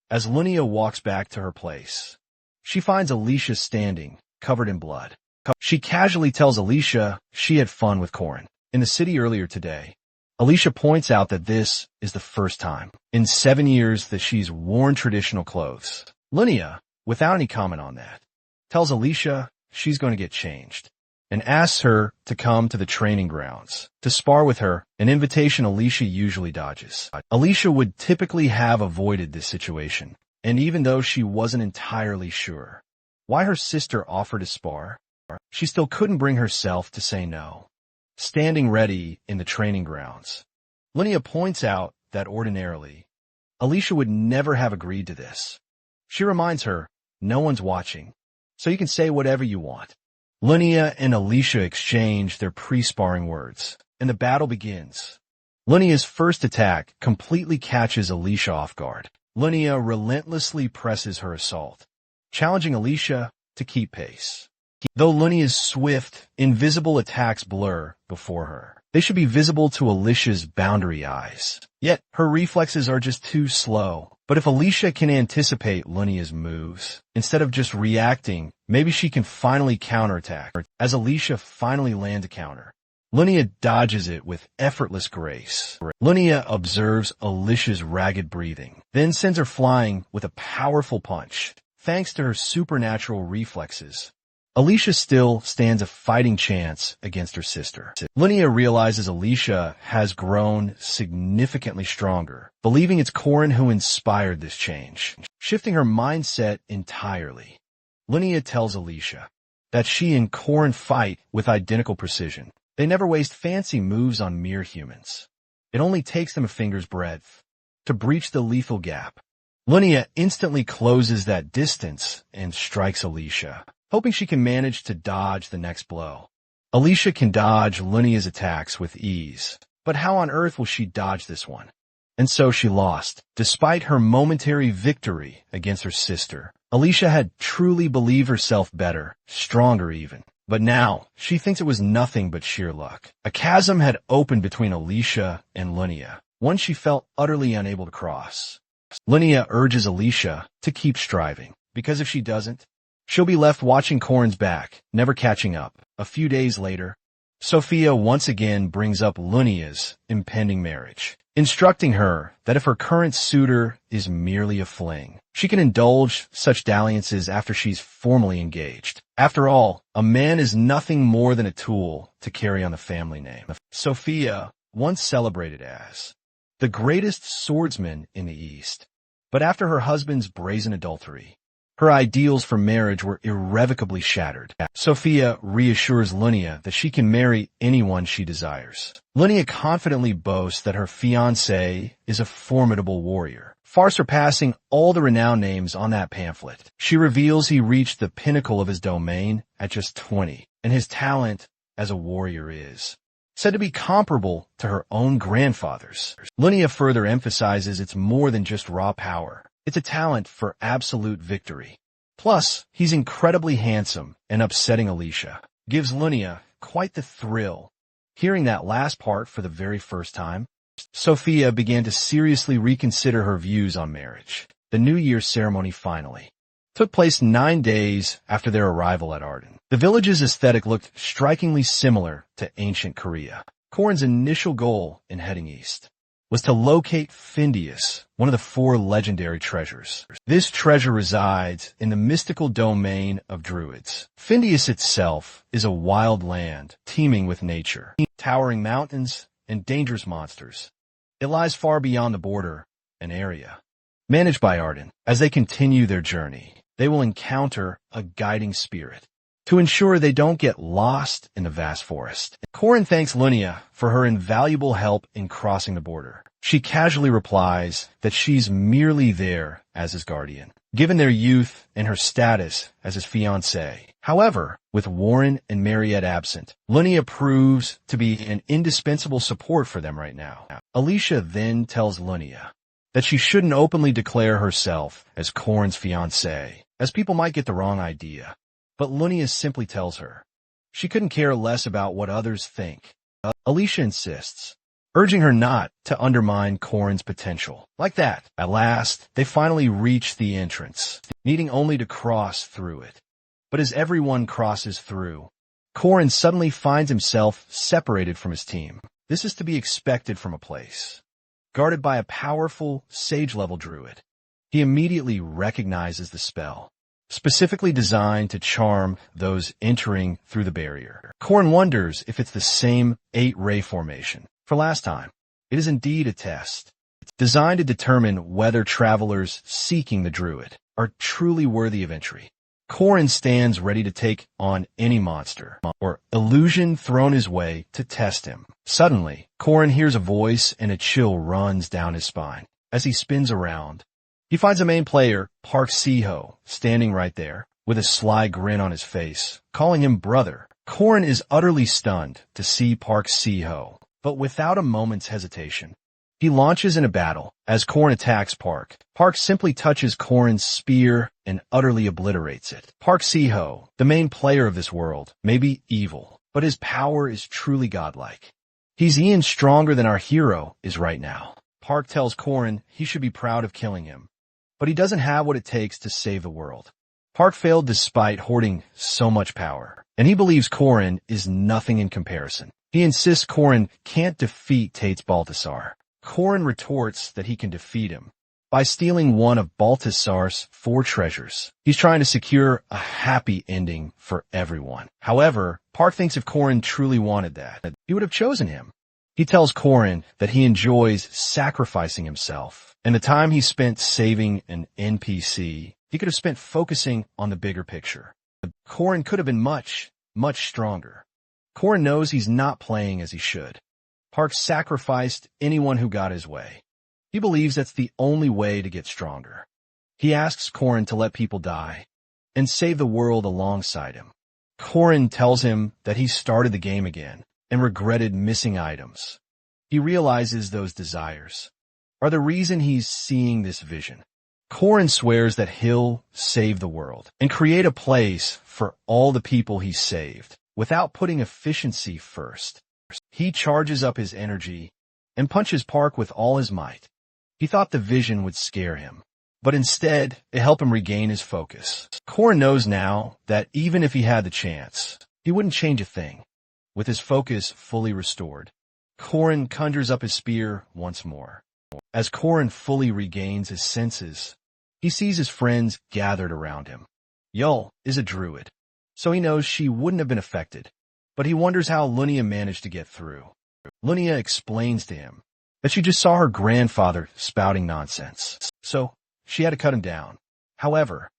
As Lunia walks back to her place, she finds Alicia standing, covered in blood. She casually tells Alicia she had fun with Corin in the city earlier today. Alicia points out that this is the first time in 7 years that she's worn traditional clothes. Lunia, without any comment on that, tells Alicia she's going to get changed and asks her to come to the training grounds to spar with her, an invitation Alicia usually dodges. Alicia would typically have avoided this situation, and even though she wasn't entirely sure why her sister offered to spar, she still couldn't bring herself to say no. Standing ready in the training grounds, Lunia points out that ordinarily, Alicia would never have agreed to this. She reminds her No one's watching, so you can say whatever you want. Linnea and Alicia exchange their pre-sparring words, and the battle begins. Linnea's first attack completely catches Alicia off guard. Linnea relentlessly presses her assault, challenging Alicia to keep pace. Though Linnea's swift, invisible attacks blur before her, they should be visible to Alicia's boundary eyes. Yet, her reflexes are just too slow. But if Alicia can anticipate Linnea's moves, instead of just reacting, maybe she can finally counterattack. As Alicia finally lands a counter, Linnea dodges it with effortless grace. Linnea observes Alicia's ragged breathing, then sends her flying with a powerful punch. Thanks to her supernatural reflexes, Alicia still stands a fighting chance against her sister. Linnea realizes Alicia has grown significantly stronger, believing it's Corin who inspired this change. Shifting her mindset entirely, Linnea tells Alicia that she and Corin fight with identical precision. They never waste fancy moves on mere humans. It only takes them a finger's breadth to breach the lethal gap. Linnea instantly closes that distance and strikes Alicia, hoping she can manage to dodge the next blow. Alicia can dodge Linnea's attacks with ease, but how on earth will she dodge this one? And so she lost. Despite her momentary victory against her sister, Alicia had truly believed herself better, stronger even. But now, she thinks it was nothing but sheer luck. A chasm had opened between Alicia and Linnea, one she felt utterly unable to cross. Linnea urges Alicia to keep striving, because if she doesn't, she'll be left watching Corin's back, never catching up. A few days later, Sophia once again brings up Linnea's impending marriage, instructing her that if her current suitor is merely a fling, she can indulge such dalliances after she's formally engaged. After all, a man is nothing more than a tool to carry on the family name. Sophia, once celebrated as the greatest swordsman in the East, but after her husband's brazen adultery, her ideals for marriage were irrevocably shattered. Sophia reassures Linnea that she can marry anyone she desires. Linnea confidently boasts that her fiancé is a formidable warrior, far surpassing all the renowned names on that pamphlet. She reveals he reached the pinnacle of his domain at just 20, and his talent as a warrior is said to be comparable to her own grandfather's. Linnea further emphasizes it's more than just raw power. It's a talent for absolute victory. Plus, he's incredibly handsome and upsetting Alicia. Gives Linnea quite the thrill. Hearing that last part for the very first time, Sophia began to seriously reconsider her views on marriage. The New Year's ceremony finally took place 9 days after their arrival at Arden. The village's aesthetic looked strikingly similar to ancient Korea. Corin's initial goal in heading east was to locate Findius, one of the 4 legendary treasures. This treasure resides in the mystical domain of druids. Findius itself is a wild land teeming with nature, towering mountains, and dangerous monsters. It lies far beyond the border, an area managed by Arden. As they continue their journey, they will encounter a guiding spirit to ensure they don't get lost in the vast forest. Corin thanks Linnea for her invaluable help in crossing the border. She casually replies that she's merely there as his guardian, given their youth and her status as his fiancée. However, with Warren and Mariette absent, Linnea proves to be an indispensable support for them right now. Alicia then tells Linnea that she shouldn't openly declare herself as Corin's fiancée, as people might get the wrong idea. But Linnea simply tells her she couldn't care less about what others think. Alicia insists, urging her not to undermine Corin's potential. Like that, at last, they finally reach the entrance, needing only to cross through it. But as everyone crosses through, Corin suddenly finds himself separated from his team. This is to be expected from a place guarded by a powerful, sage-level druid. He immediately recognizes the spell, specifically designed to charm those entering through the barrier. Corin wonders if it's the same 8-ray formation for last time. It is indeed a test, designed to determine whether travelers seeking the druid are truly worthy of entry. Corin stands ready to take on any monster or illusion thrown his way to test him. Suddenly, Corin hears a voice and a chill runs down his spine. As he spins around, He finds the main player, Park Siho, standing right there, with a sly grin on his face, calling him brother. Korin is utterly stunned to see Park Siho, but without a moment's hesitation, he launches in a battle. As Korin attacks Park, Park simply touches Korin's spear and utterly obliterates it. Park Siho, the main player of this world, may be evil, but his power is truly godlike. He's even stronger than our hero is right now. Park tells Korin he should be proud of killing him, but he doesn't have what it takes to save the world. Park failed despite hoarding so much power, and he believes Korin is nothing in comparison. He insists Korin can't defeat Tate's Baltasar. Korin retorts that he can defeat him by stealing one of Baltasar's 4 treasures. He's trying to secure a happy ending for everyone. However, Park thinks if Korin truly wanted that, he would have chosen him. He tells Korin that he enjoys sacrificing himself, and the time he spent saving an NPC, he could have spent focusing on the bigger picture. Korin could have been much, much stronger. Korin knows he's not playing as he should. Park sacrificed anyone who got his way. He believes that's the only way to get stronger. He asks Korin to let people die and save the world alongside him. Korin tells him that he started the game again and regretted missing items. He realizes those desires are the reason he's seeing this vision. Korin swears that he'll save the world and create a place for all the people he saved without putting efficiency first. He charges up his energy and punches Park with all his might. He thought the vision would scare him, but instead it helped him regain his focus. Korin knows now that even if he had the chance, he wouldn't change a thing. With his focus fully restored, Korin conjures up his spear once more. As Korin fully regains his senses, he sees his friends gathered around him. Yahello is a druid, so he knows she wouldn't have been affected, but he wonders how Lunia managed to get through. Lunia explains to him that she just saw her grandfather spouting nonsense, so she had to cut him down. However,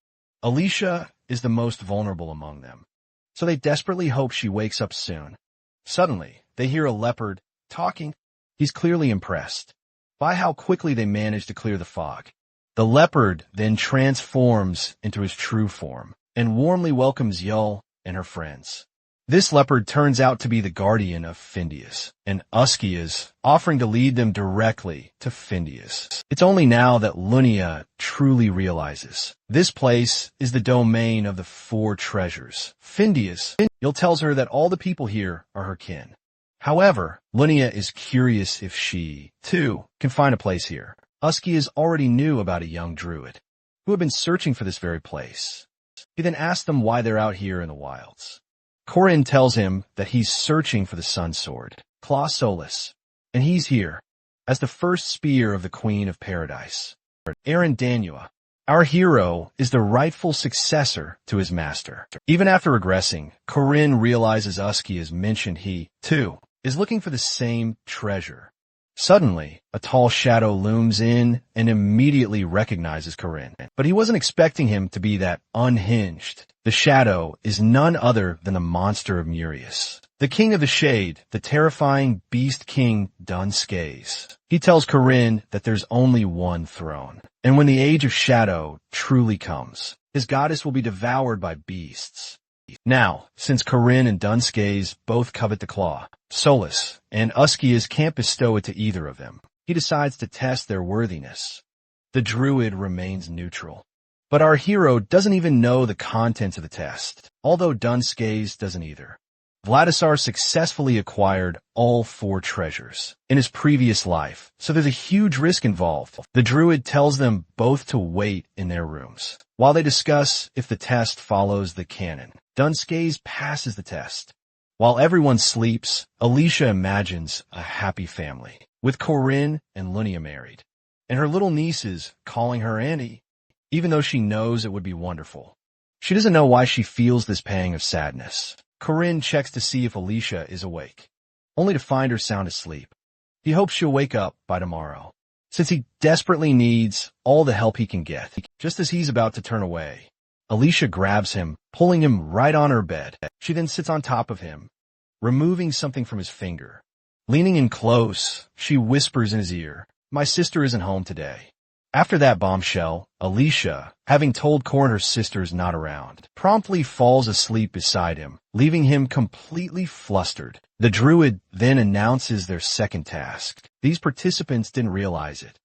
Alicia is the most vulnerable among them, so they desperately hope she wakes up soon. Suddenly, they hear a leopard talking. He's clearly impressed by how quickly they manage to clear the fog. The leopard then transforms into his true form and warmly welcomes Yahello and her friends. This leopard turns out to be the guardian of Findias, and Uskias, offering to lead them directly to Findias. It's only now that Lunia truly realizes this place is the domain of the 4 treasures. Findias tells her that all the people here are her kin. However, Lunia is curious if she, too, can find a place here. Uskias already knew about a young druid who had been searching for this very place. He then asked them why they're out here in the wilds. Korin tells him that he's searching for the Sun Sword, Claw Solis, and he's here as the first spear of the Queen of Paradise. Danua, our hero, is the rightful successor to his master. Even after regressing, Korin realizes Usky has mentioned he, too, is looking for the same treasure. Suddenly, a tall shadow looms in and immediately recognizes Korin, but he wasn't expecting him to be that unhinged. The shadow is none other than the monster of Murius, the king of the shade, the terrifying beast king Dunskays. He tells Korin that there's only one throne, and when the age of shadow truly comes, his goddess will be devoured by beasts. Now, since Korin and Dunskays both covet the claw, Solis and Uskias can't bestow it to either of them. He decides to test their worthiness. The druid remains neutral, but our hero doesn't even know the contents of the test, although Dunskays doesn't either. Vladisar successfully acquired all 4 treasures in his previous life, so there's a huge risk involved. The druid tells them both to wait in their rooms while they discuss if the test follows the canon. Dunskays passes the test. While everyone sleeps, Alicia imagines a happy family, with Korin and Lunia married, and her little nieces calling her Annie, even though she knows it would be wonderful. She doesn't know why she feels this pang of sadness. Korin checks to see if Alicia is awake, only to find her sound asleep. He hopes she'll wake up by tomorrow, since he desperately needs all the help he can get. Just as he's about to turn away, Alicia grabs him, pulling him right on her bed. She then sits on top of him, removing something from his finger. Leaning in close, she whispers in his ear, "My sister isn't home today. After that bombshell, Alicia, having told Korn her sister's not around, promptly falls asleep beside him, leaving him completely flustered. The druid then announces their second task. These participants didn't realize it,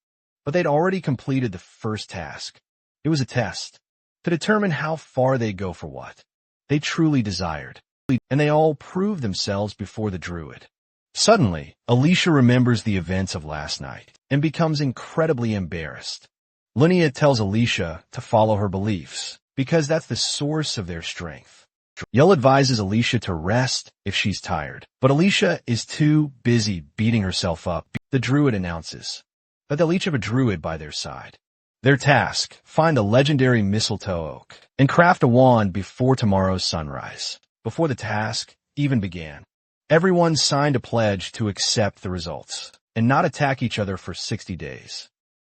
but they'd already completed the first task. It was a test to determine how far they'd go for what they truly desired, and they all proved themselves before the druid. Suddenly, Alicia remembers the events of last night and becomes incredibly embarrassed. Lunia tells Alicia to follow her beliefs, because that's the source of their strength. Yahello advises Alicia to rest if she's tired, but Alicia is too busy beating herself up. The druid announces that they'll each have a druid by their side. Their task: find the legendary mistletoe oak and craft a wand before tomorrow's sunrise. Before the task even began, everyone signed a pledge to accept the results and not attack each other for 60 days.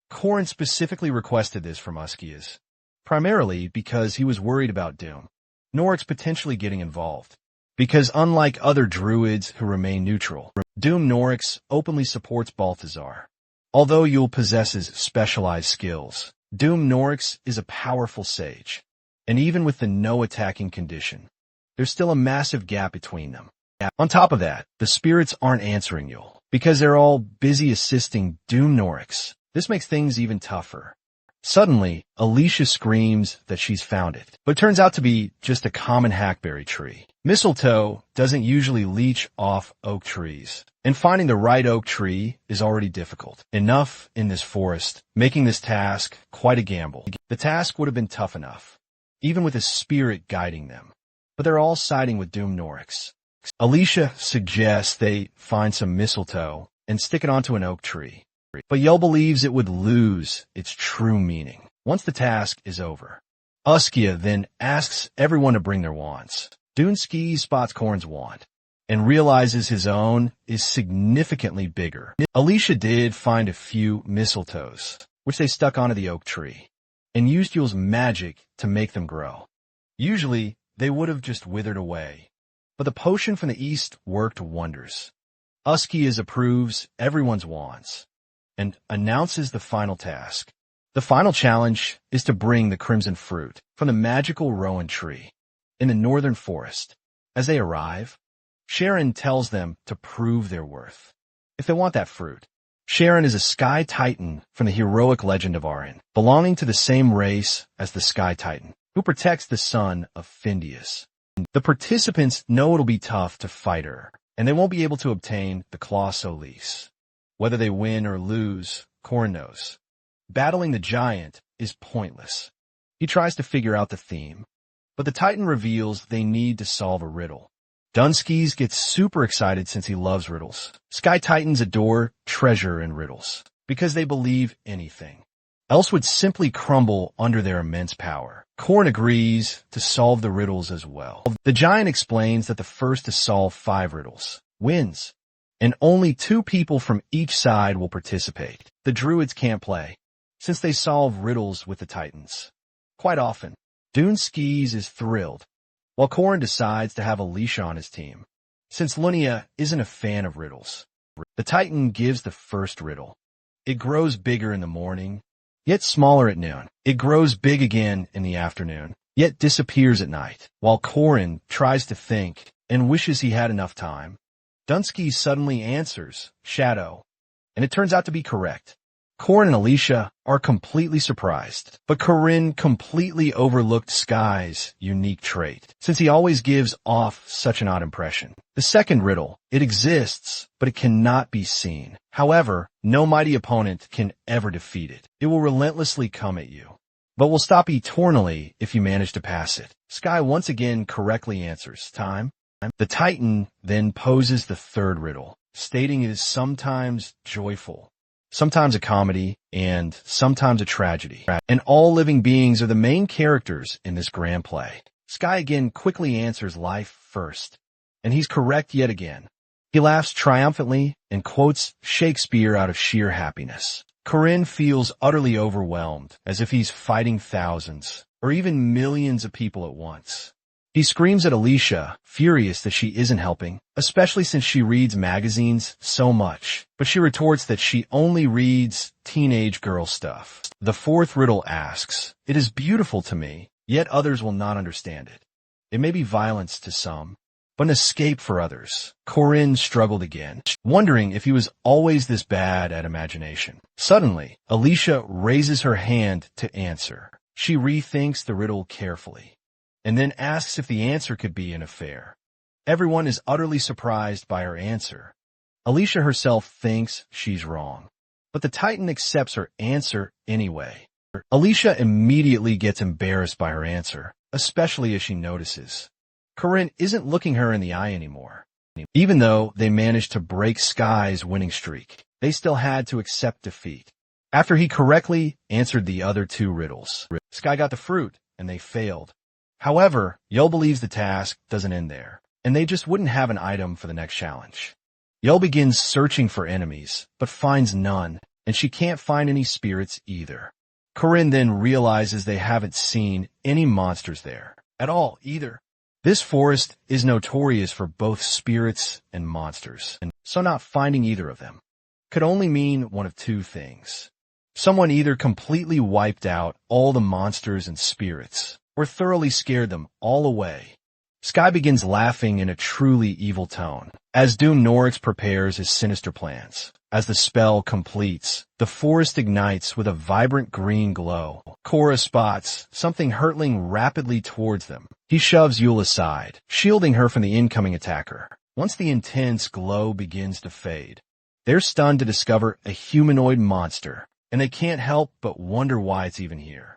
Korn specifically requested this from Uskias, primarily because he was worried about Doom Norix potentially getting involved. Because unlike other druids who remain neutral, Doom Norix openly supports Balthazar. Although Yule possesses specialized skills, Doom Norix is a powerful sage, and even with the no attacking condition, there's still a massive gap between them. On top of that, the spirits aren't answering Yule, because they're all busy assisting Doom Norix. This makes things even tougher. Suddenly, Alicia screams that she's found it, but it turns out to be just a common hackberry tree. Mistletoe doesn't usually leech off oak trees, and finding the right oak tree is already difficult enough in this forest, making this task quite a gamble. The task would have been tough enough, even with a spirit guiding them, but they're all siding with Doom Norix. Alicia suggests they find some mistletoe and stick it onto an oak tree, but Yahello believes it would lose its true meaning once the task is over. Uskia then asks everyone to bring their wands. Dunski spots Korn's wand and realizes his own is significantly bigger. Alicia did find a few mistletoes, which they stuck onto the oak tree, and used Yule's magic to make them grow. Usually, they would have just withered away, but the potion from the east worked wonders. Uskias approves everyone's wands and announces the final task. The final challenge is to bring the crimson fruit from the magical rowan tree in the northern forest. As they arrive, Sharon tells them to prove their worth if they want that fruit. Sharon is a Sky Titan from the heroic legend of Arryn, belonging to the same race as the Sky Titan, who protects the son of Findius. The participants know it'll be tough to fight her, and they won't be able to obtain the Claw Solis. Whether they win or lose, Korn knows. Battling the giant is pointless. He tries to figure out the theme, but the Titan reveals they need to solve a riddle. Dunskies gets super excited since he loves riddles. Sky Titans adore treasure and riddles because they believe anything else would simply crumble under their immense power. Korn agrees to solve the riddles as well. The giant explains that the first to solve 5 riddles wins, and only 2 people from each side will participate. The druids can't play, since they solve riddles with the Titans quite often. Dunskies is thrilled, while Korn decides to have Alicia on his team, since Lunia isn't a fan of riddles. The Titan gives the first riddle. It grows bigger in the morning, yet smaller at noon. It grows big again in the afternoon, yet disappears at night. While Korn tries to think and wishes he had enough time, Dunsky suddenly answers, shadow, and it turns out to be correct. Korn and Alicia are completely surprised, but Corinne completely overlooked Sky's unique trait, since he always gives off such an odd impression. The second riddle: it exists, but it cannot be seen. However, no mighty opponent can ever defeat it. It will relentlessly come at you, but will stop eternally if you manage to pass it. Sky once again correctly answers, time. The Titan then poses the third riddle, stating it is sometimes joyful, sometimes a comedy, and sometimes a tragedy, and all living beings are the main characters in this grand play. Sky again quickly answers life first, and he's correct yet again. He laughs triumphantly and quotes Shakespeare out of sheer happiness. Corinne feels utterly overwhelmed, as if he's fighting thousands, or even millions of people at once. He screams at Alicia, furious that she isn't helping, especially since she reads magazines so much. But she retorts that she only reads teenage girl stuff. The fourth riddle asks, "It is beautiful to me, yet others will not understand it. It may be violence to some, but an escape for others." Corinne struggled again, wondering if he was always this bad at imagination. Suddenly, Alicia raises her hand to answer. She rethinks the riddle carefully, and then asks if the answer could be an affair. Everyone is utterly surprised by her answer. Alicia herself thinks she's wrong, but the Titan accepts her answer anyway. Alicia immediately gets embarrassed by her answer, especially as she notices Corinne isn't looking her in the eye anymore. Even though they managed to break Sky's winning streak, they still had to accept defeat. After he correctly answered the other two riddles, Sky got the fruit, and they failed. However, Yo believes the task doesn't end there, and they just wouldn't have an item for the next challenge. Yo begins searching for enemies, but finds none, and she can't find any spirits either. Corinne then realizes they haven't seen any monsters there at all either. This forest is notorious for both spirits and monsters, and so not finding either of them could only mean one of two things. Someone either completely wiped out all the monsters and spirits, or thoroughly scared them all away. Sky begins laughing in a truly evil tone, as Doom Norix prepares his sinister plans. As the spell completes, the forest ignites with a vibrant green glow. Korra spots something hurtling rapidly towards them. He shoves Yule aside, shielding her from the incoming attacker. Once the intense glow begins to fade, they're stunned to discover a humanoid monster, and they can't help but wonder why it's even here.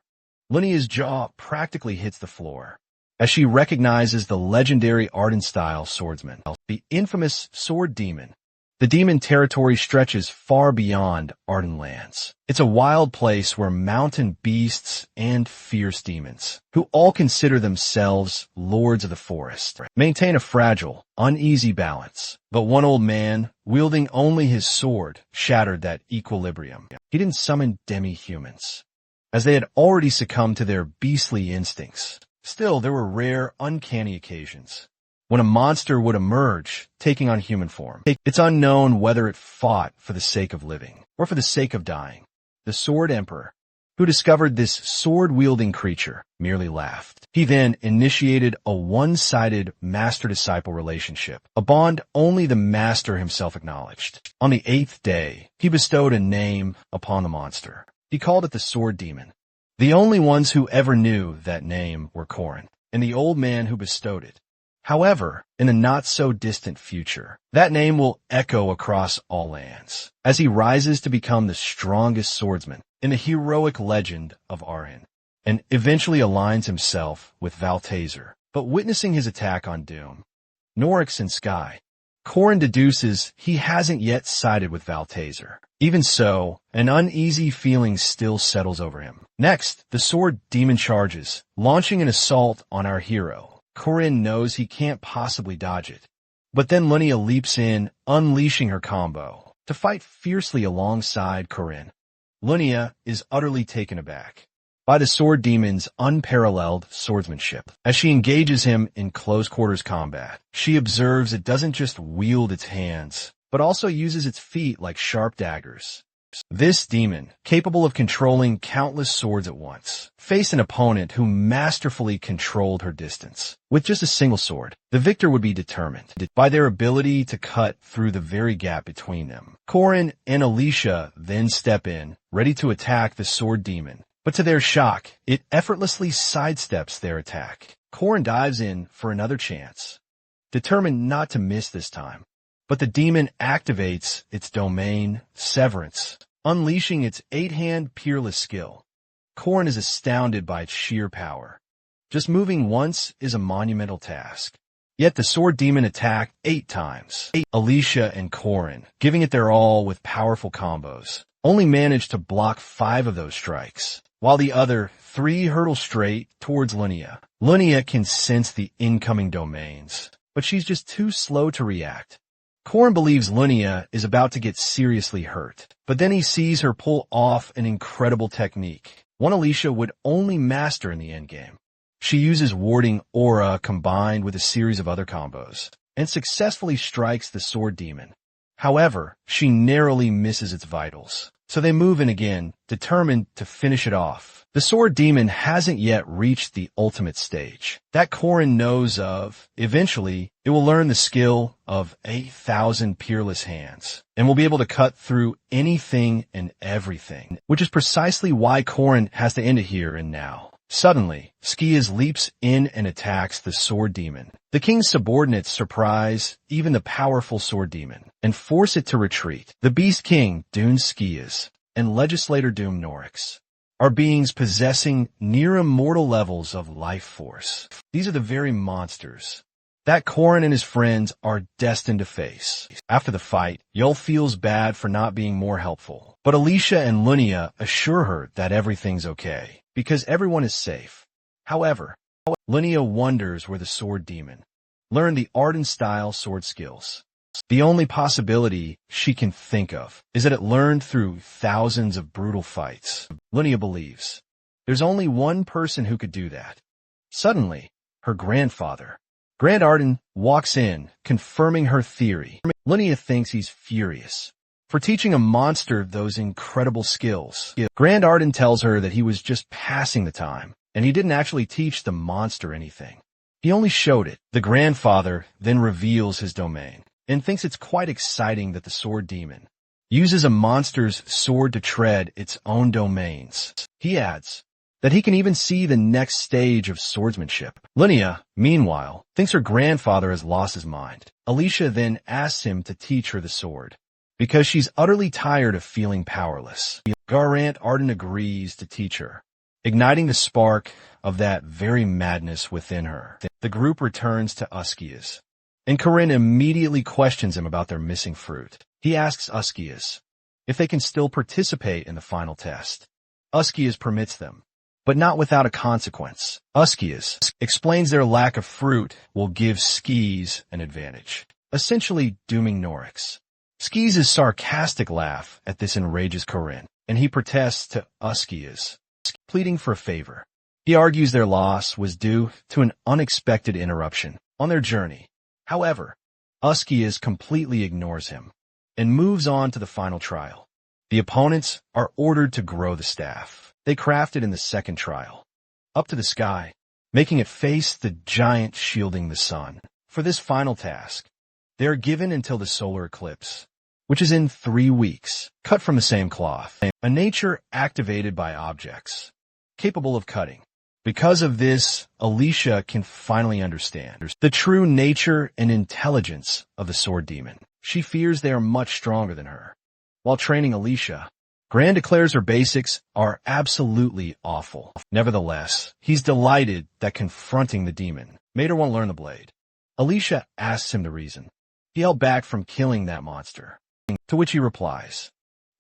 Lunia's jaw practically hits the floor as she recognizes the legendary Arden-style swordsman, the infamous Sword Demon. The demon territory stretches far beyond Arden lands. It's a wild place where mountain beasts and fierce demons, who all consider themselves lords of the forest, maintain a fragile, uneasy balance. But one old man, wielding only his sword, shattered that equilibrium. He didn't summon demi-humans, as they had already succumbed to their beastly instincts. Still, there were rare, uncanny occasions when a monster would emerge, taking on human form. It's unknown whether it fought for the sake of living or for the sake of dying. The Sword Emperor, who discovered this sword-wielding creature, merely laughed. He then initiated a one-sided master-disciple relationship, a bond only the master himself acknowledged. On the 8th day, he bestowed a name upon the monster. He called it the Sword Demon. The only ones who ever knew that name were Corin and the old man who bestowed it. However, in the not-so-distant future, that name will echo across all lands, as he rises to become the strongest swordsman in the heroic legend of Arhen, and eventually aligns himself with Valtazer. But witnessing his attack on Doom, Norix and Sky, Corin deduces he hasn't yet sided with Valtazer. Even so, an uneasy feeling still settles over him. Next, the Sword Demon charges, launching an assault on our hero. Corin knows he can't possibly dodge it. But then Lunia leaps in, unleashing her combo, to fight fiercely alongside Corin. Lunia is utterly taken aback by the Sword Demon's unparalleled swordsmanship. As she engages him in close-quarters combat, she observes it doesn't just wield its hands, but also uses its feet like sharp daggers. This demon, capable of controlling countless swords at once, faced an opponent who masterfully controlled her distance. With just a single sword, the victor would be determined by their ability to cut through the very gap between them. Corin and Alicia then step in, ready to attack the Sword Demon. But to their shock, it effortlessly sidesteps their attack. Corin dives in for another chance, determined not to miss this time. But the demon activates its domain, Severance, unleashing its 8-hand peerless skill. Corin is astounded by its sheer power. Just moving once is a monumental task. Yet the Sword Demon attacked 8 times. Alicia and Corin, giving it their all with powerful combos, only managed to block 5 of those strikes, while the other 3 hurtle straight towards Lunia. Lunia can sense the incoming domains, but she's just too slow to react. Corin believes Lunia is about to get seriously hurt, but then he sees her pull off an incredible technique, one Alicia would only master in the endgame. She uses warding aura combined with a series of other combos, and successfully strikes the sword demon. However, she narrowly misses its vitals, so they move in again, determined to finish it off. The sword demon hasn't yet reached the ultimate stage that Korin knows of. Eventually, it will learn the skill of 8,000 peerless hands, and will be able to cut through anything and everything, which is precisely why Korin has to end it here and now. Suddenly, Skias leaps in and attacks the sword demon. The king's subordinates surprise even the powerful sword demon and force it to retreat. The Beast King, Dune Skias, and Legislator Doom Norix are beings possessing near-immortal levels of life force. These are the very monsters that Korin and his friends are destined to face. After the fight, Yul feels bad for not being more helpful, but Alicia and Lunia assure her that everything's okay, because everyone is safe. However, Lunia wonders where the sword demon learned the Arden-style sword skills. The only possibility she can think of is that it learned through thousands of brutal fights. Lunia believes there's only one person who could do that. Suddenly, her grandfather, Grand Arden, walks in, confirming her theory. Lunia thinks he's furious for teaching a monster those incredible skills. Grand Arden tells her that he was just passing the time, and he didn't actually teach the monster anything. He only showed it. The grandfather then reveals his domain, and thinks it's quite exciting that the sword demon uses a monster's sword to tread its own domains. He adds that he can even see the next stage of swordsmanship. Lunia, meanwhile, thinks her grandfather has lost his mind. Alicia then asks him to teach her the sword, because she's utterly tired of feeling powerless. Garant Arden agrees to teach her, igniting the spark of that very madness within her. The group returns to Uskias, and Korin immediately questions him about their missing fruit. He asks Uskias if they can still participate in the final test. Uskias permits them, but not without a consequence. Uskias explains their lack of fruit will give Skis an advantage, essentially dooming Norix. Skis' sarcastic laugh at this enrages Korin, and he protests to Uskias, pleading for a favor. He argues their loss was due to an unexpected interruption on their journey. However, Uskias completely ignores him and moves on to the final trial. The opponents are ordered to grow the staff they crafted in the second trial up to the sky, making it face the giant shielding the sun. For this final task, they are given until the solar eclipse, which is in 3 weeks, cut from the same cloth, a nature activated by objects capable of cutting. Because of this, Alicia can finally understand the true nature and intelligence of the sword demon. She fears they are much stronger than her. While training Alicia, Gran declares her basics are absolutely awful. Nevertheless, he's delighted that confronting the demon made her want to learn the blade. Alicia asks him to reason. He held back from killing that monster, to which he replies,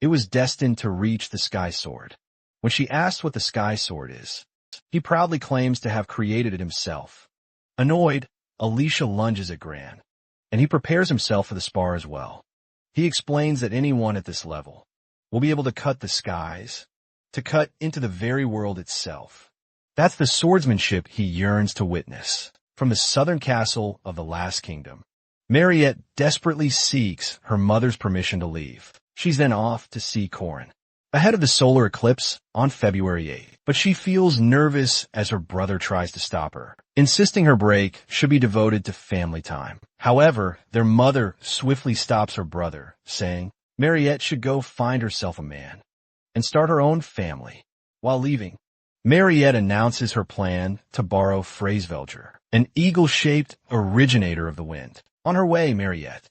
it was destined to reach the Sky Sword. When she asks what the Sky Sword is, he proudly claims to have created it himself. Annoyed, Alicia lunges at Gran, and he prepares himself for the spar as well. He explains that anyone at this level will be able to cut the skies, to cut into the very world itself. That's the swordsmanship he yearns to witness. From the southern castle of the Last Kingdom, Mariette desperately seeks her mother's permission to leave. She's then off to see Korin ahead of the solar eclipse on February 8th. But she feels nervous as her brother tries to stop her, insisting her break should be devoted to family time. However, their mother swiftly stops her brother, saying Mariette should go find herself a man and start her own family. While leaving, Mariette announces her plan to borrow Phrasevelger, an eagle-shaped originator of the wind. On her way, Mariette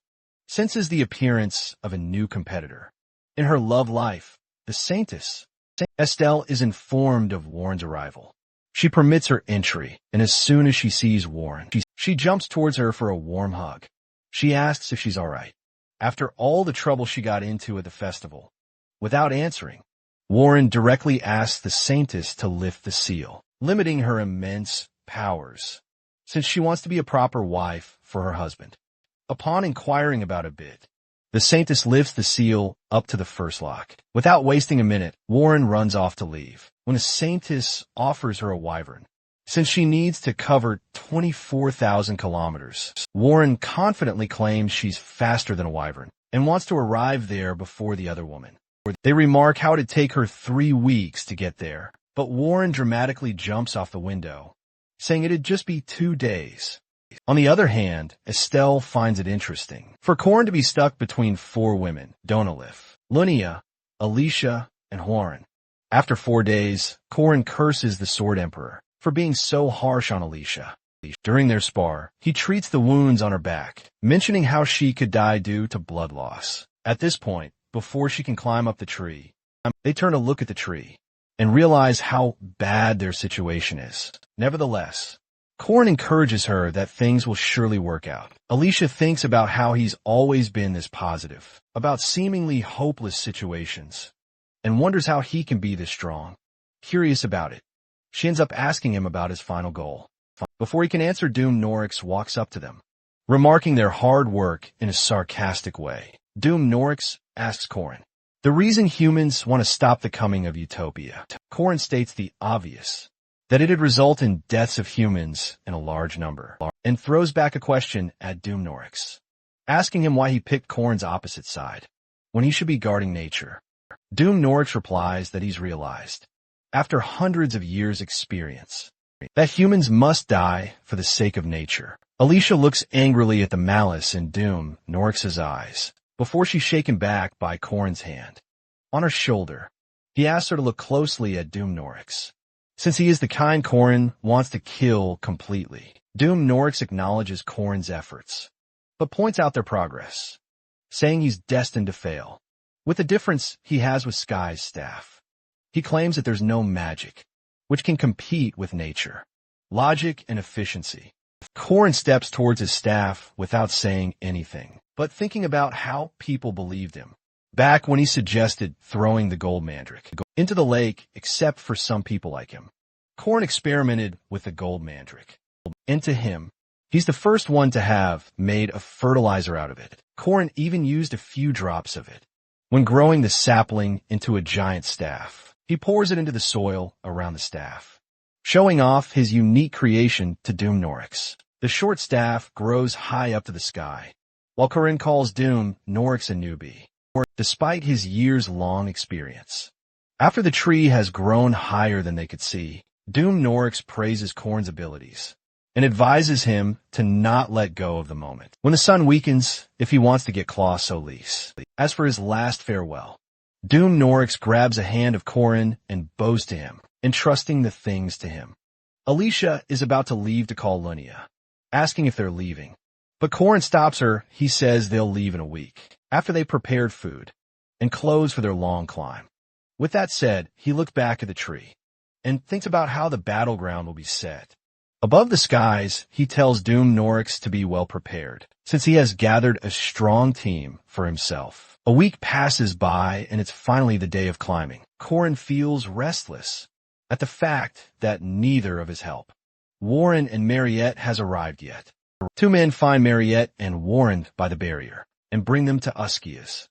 senses the appearance of a new competitor. In her love life, the Saintess, Estelle is informed of Warren's arrival. She permits her entry, and as soon as she sees Warren, she jumps towards her for a warm hug. She asks if she's all right. After all the trouble she got into at the festival, without answering, Warren directly asks the Saintess to lift the seal, limiting her immense powers, since she wants to be a proper wife for her husband. Upon inquiring about a bit, the Saintess lifts the seal up to the first lock. Without wasting a minute, Warren runs off to leave. When the Saintess offers her a wyvern, since she needs to cover 24,000 kilometers. Warren confidently claims she's faster than a wyvern and wants to arrive there before the other woman. They remark how it'd take her 3 weeks to get there, but Warren dramatically jumps off the window, saying it'd just be 2 days. On the other hand, Estelle finds it interesting for Corin to be stuck between 4 women, Donalith, Lunia, Alicia, and Warren. After 4 days, Corin curses the Sword Emperor for being so harsh on Alicia. During their spar, he treats the wounds on her back, mentioning how she could die due to blood loss. At this point, before she can climb up the tree, they turn to look at the tree and realize how bad their situation is. Nevertheless, Corin encourages her that things will surely work out. Alicia thinks about how he's always been this positive about seemingly hopeless situations and wonders how he can be this strong. Curious about it, she ends up asking him about his final goal. Before he can answer, Doom Norix walks up to them, remarking their hard work in a sarcastic way. Doom Norix asks Corin the reason humans want to stop the coming of utopia. Corin states the obvious, that it'd result in deaths of humans in a large number, and throws back a question at Doom Norix, asking him why he picked Corin's opposite side, when he should be guarding nature. Doom Norix replies that he's realized, after hundreds of years' experience, that humans must die for the sake of nature. Alicia looks angrily at the malice in Doom Norix's eyes, before she's shaken back by Corin's hand. On her shoulder, he asks her to look closely at Doom Norix, since he is the kind Corin wants to kill completely. Doom Norix acknowledges Corin's efforts, but points out their progress, saying he's destined to fail, with the difference he has with Sky's staff. He claims that there's no magic which can compete with nature, logic, and efficiency. Corin steps towards his staff without saying anything, but thinking about how people believed him back when he suggested throwing the gold mandrake into the lake, except for some people like him. Corin experimented with the gold mandrake, and to him, he's the first one to have made a fertilizer out of it. Corin even used a few drops of it when growing the sapling into a giant staff. He pours it into the soil around the staff, showing off his unique creation to Doom Norix. The short staff grows high up to the sky, while Corin calls Doom Norix a newbie, despite his years-long experience. After the tree has grown higher than they could see, Doom Norix praises Corin's abilities and advises him to not let go of the moment when the sun weakens if he wants to get Claw Solis. As for his last farewell, Doom Norix grabs a hand of Corin and bows to him, entrusting the things to him. Alicia is about to leave to call Lunia, asking if they're leaving, but Corin stops her. He says they'll leave in a week, after they prepared food and clothes for their long climb. With that said, he looks back at the tree and thinks about how the battleground will be set. Above the skies, he tells Doom Norix to be well prepared, since he has gathered a strong team for himself. A week passes by, and it's finally the day of climbing. Corin feels restless at the fact that neither of his help, Warren and Mariette, has arrived yet. 2 men find Mariette and Warren by the barrier and bring them to Uskias.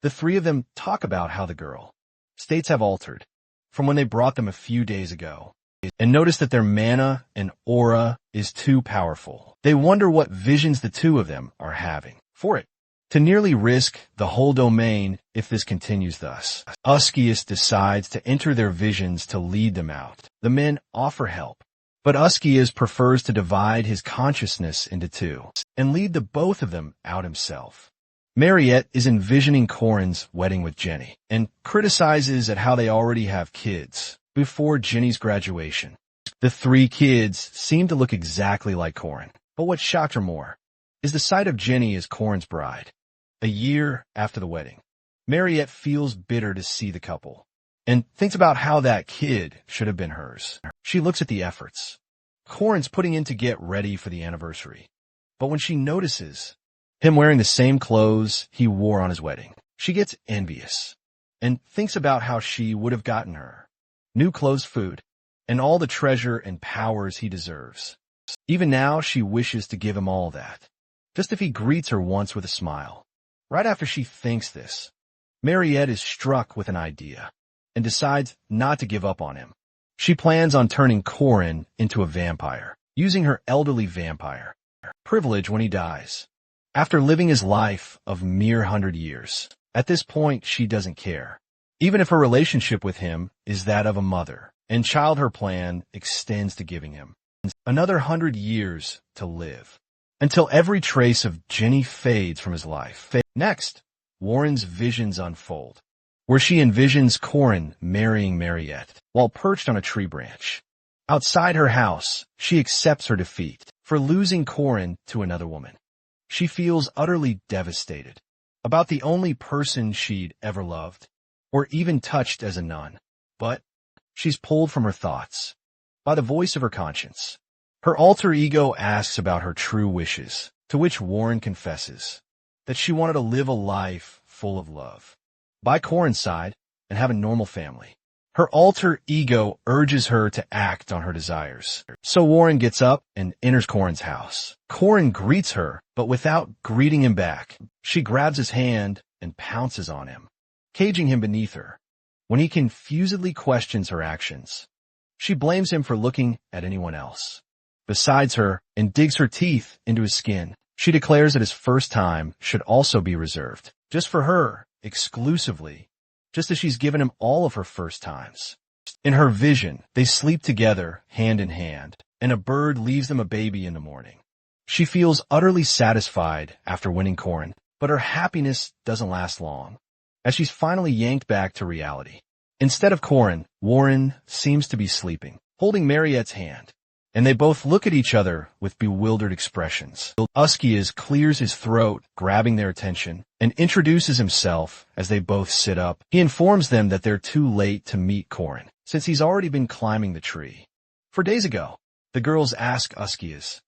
The 3 of them talk about how the girl states have altered from when they brought them a few days ago, and notice that their mana and aura is too powerful. They wonder what visions the 2 of them are having for it to nearly risk the whole domain if this continues thus. Uskias decides to enter their visions to lead them out. The men offer help, but Uskias prefers to divide his consciousness into 2 and lead the both of them out himself. Mariette is envisioning Corin's wedding with Jenny and criticizes at how they already have kids before Jenny's graduation. The 3 kids seem to look exactly like Corin, but what shocked her more is the sight of Jenny as Corin's bride. A year after the wedding, Mariette feels bitter to see the couple and thinks about how that kid should have been hers. She looks at the efforts Corin's putting in to get ready for the anniversary, but when she notices him wearing the same clothes he wore on his wedding, she gets envious and thinks about how she would have gotten her new clothes, food, and all the treasure and powers he deserves. Even now, she wishes to give him all that, just if he greets her once with a smile. Right after she thinks this, Mariette is struck with an idea and decides not to give up on him. She plans on turning Corin into a vampire, using her elderly vampire privilege when he dies. After living his life of mere 100 years, at this point she doesn't care. Even if her relationship with him is that of a mother and child, her plan extends to giving him another 100 years to live, until every trace of Jenny fades from his life. Next, Warren's visions unfold, where she envisions Corin marrying Mariette while perched on a tree branch. Outside her house, she accepts her defeat for losing Corin to another woman. She feels utterly devastated about the only person she'd ever loved or even touched as a nun. But she's pulled from her thoughts by the voice of her conscience. Her alter ego asks about her true wishes, to which Warren confesses that she wanted to live a life full of love, by Corin's side, and have a normal family. Her alter ego urges her to act on her desires. So Warren gets up and enters Corin's house. Corin greets her, but without greeting him back. She grabs his hand and pounces on him, caging him beneath her. When he confusedly questions her actions, she blames him for looking at anyone else besides her and digs her teeth into his skin. She declares that his first time should also be reserved, just for her, exclusively, just as she's given him all of her first times. In her vision, they sleep together, hand in hand, and a bird leaves them a baby in the morning. She feels utterly satisfied after winning Corin, but her happiness doesn't last long, as she's finally yanked back to reality. Instead of Corin, Warren seems to be sleeping, holding Mariette's hand, and they both look at each other with bewildered expressions. Uskias clears his throat, grabbing their attention, and introduces himself as they both sit up. He informs them that they're too late to meet Corin, since he's already been climbing the tree 4 days ago. The girls ask Uskias,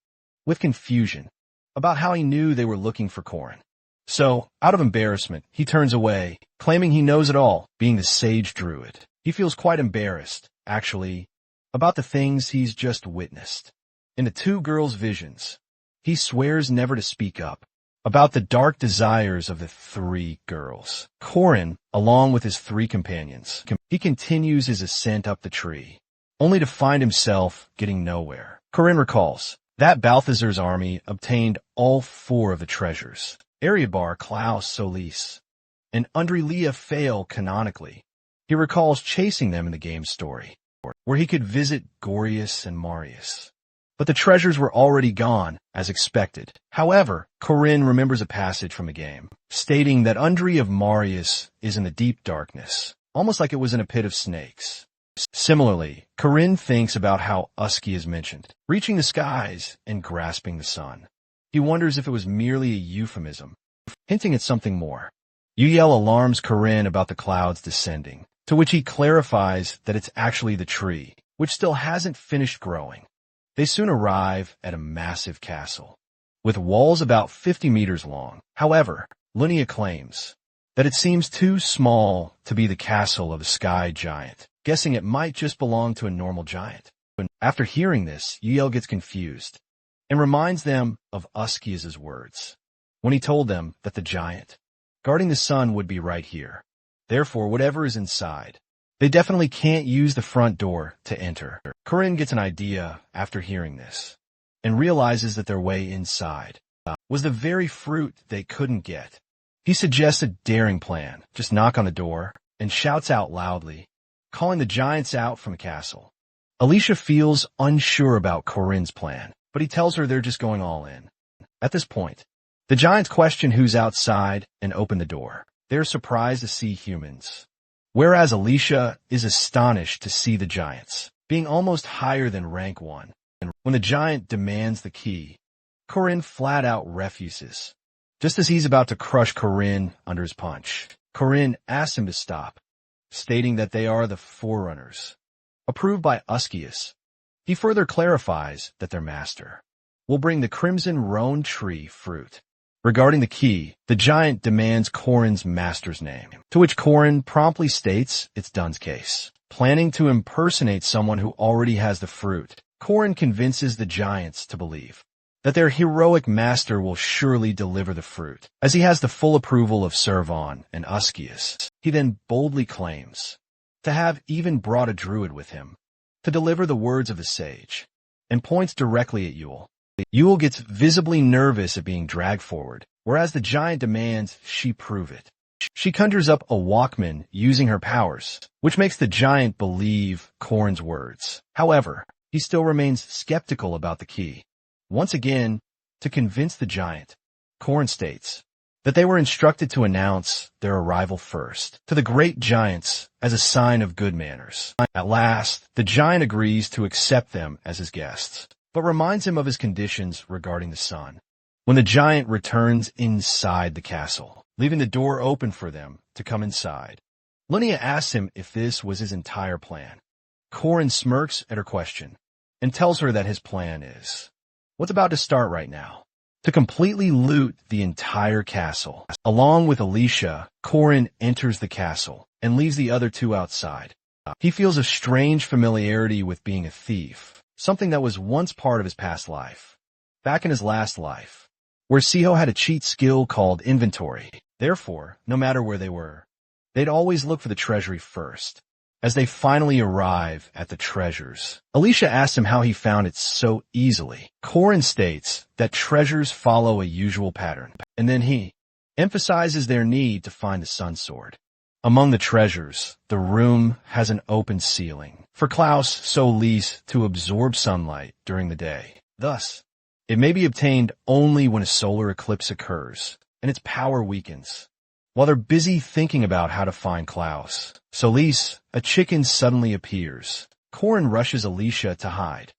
with confusion, about how he knew they were looking for Corin. So, out of embarrassment, he turns away, claiming he knows it all, being the sage druid. He feels quite embarrassed, actually, about the things he's just witnessed. In the two girls' visions, he swears never to speak up about the dark desires of the 3 girls. Corin, along with his 3 companions, he continues his ascent up the tree, only to find himself getting nowhere. Corin recalls that Balthazar's army obtained all 4 of the treasures. Ariabar, Klaus, Solis, and Undrelia fail canonically. He recalls chasing them in the game's story, where he could visit Gorius and Marius. But the treasures were already gone, as expected. However, Corin remembers a passage from the game, stating that Undre of Marius is in the deep darkness, almost like it was in a pit of snakes. Similarly, Corin thinks about how Usky is mentioned, reaching the skies and grasping the sun. He wonders if it was merely a euphemism, hinting at something more. Yahello alarms Corin about the clouds descending, to which he clarifies that it's actually the tree, which still hasn't finished growing. They soon arrive at a massive castle, with walls about 50 meters long. However, Lunia claims that it seems too small to be the castle of a sky giant, guessing it might just belong to a normal giant. After hearing this, Yahello gets confused and reminds them of Uskias' words, when he told them that the giant guarding the sun would be right here. Therefore, whatever is inside, they definitely can't use the front door to enter. Corin gets an idea after hearing this, and realizes that their way inside was the very fruit they couldn't get. He suggests a daring plan, just knock on the door, and shouts out loudly, calling the giants out from the castle. Alicia feels unsure about Corin's plan, but he tells her they're just going all in. At this point, the giants question who's outside and open the door. They're surprised to see humans, whereas Alicia is astonished to see the giants, being almost higher than rank 1. And when the giant demands the key, Corin flat out refuses. Just as he's about to crush Corin under his punch, Corin asks him to stop, stating that they are the Forerunners, approved by Uskias. He further clarifies that their master will bring the Crimson Roan Tree fruit. Regarding the key, the giant demands Corin's master's name, to which Corin promptly states it's Dun's case. Planning to impersonate someone who already has the fruit, Corin convinces the giants to believe that their heroic master will surely deliver the fruit, as he has the full approval of Servon and Uskias. He then boldly claims to have even brought a druid with him, to deliver the words of the sage, and points directly at Yule. Yule gets visibly nervous at being dragged forward, whereas the giant demands she prove it. She conjures up a Walkman using her powers, which makes the giant believe Corrin's words. However, he still remains skeptical about the key. Once again, to convince the giant, Corrin states that they were instructed to announce their arrival first to the great giants as a sign of good manners. At last, the giant agrees to accept them as his guests, but reminds him of his conditions regarding the sun. When the giant returns inside the castle, leaving the door open for them to come inside, Lunia asks him if this was his entire plan. Corrin smirks at her question and tells her that his plan is what's about to start right now, to completely loot the entire castle. Along with Alicia, Corrin enters the castle and leaves the other two outside. He feels a strange familiarity with being a thief, something that was once part of his past life. Back in his last life, where Siho had a cheat skill called inventory. Therefore, no matter where they were, they'd always look for the treasury first. As they finally arrive at the treasures, Alicia asks him how he found it so easily. Corrin states that treasures follow a usual pattern, and then he emphasizes their need to find the sun sword. Among the treasures, the room has an open ceiling for Klaus Solis to absorb sunlight during the day. Thus, it may be obtained only when a solar eclipse occurs and its power weakens. While they're busy thinking about how to find Klaus Solis, a chicken suddenly appears. Corrin rushes Alicia to hide,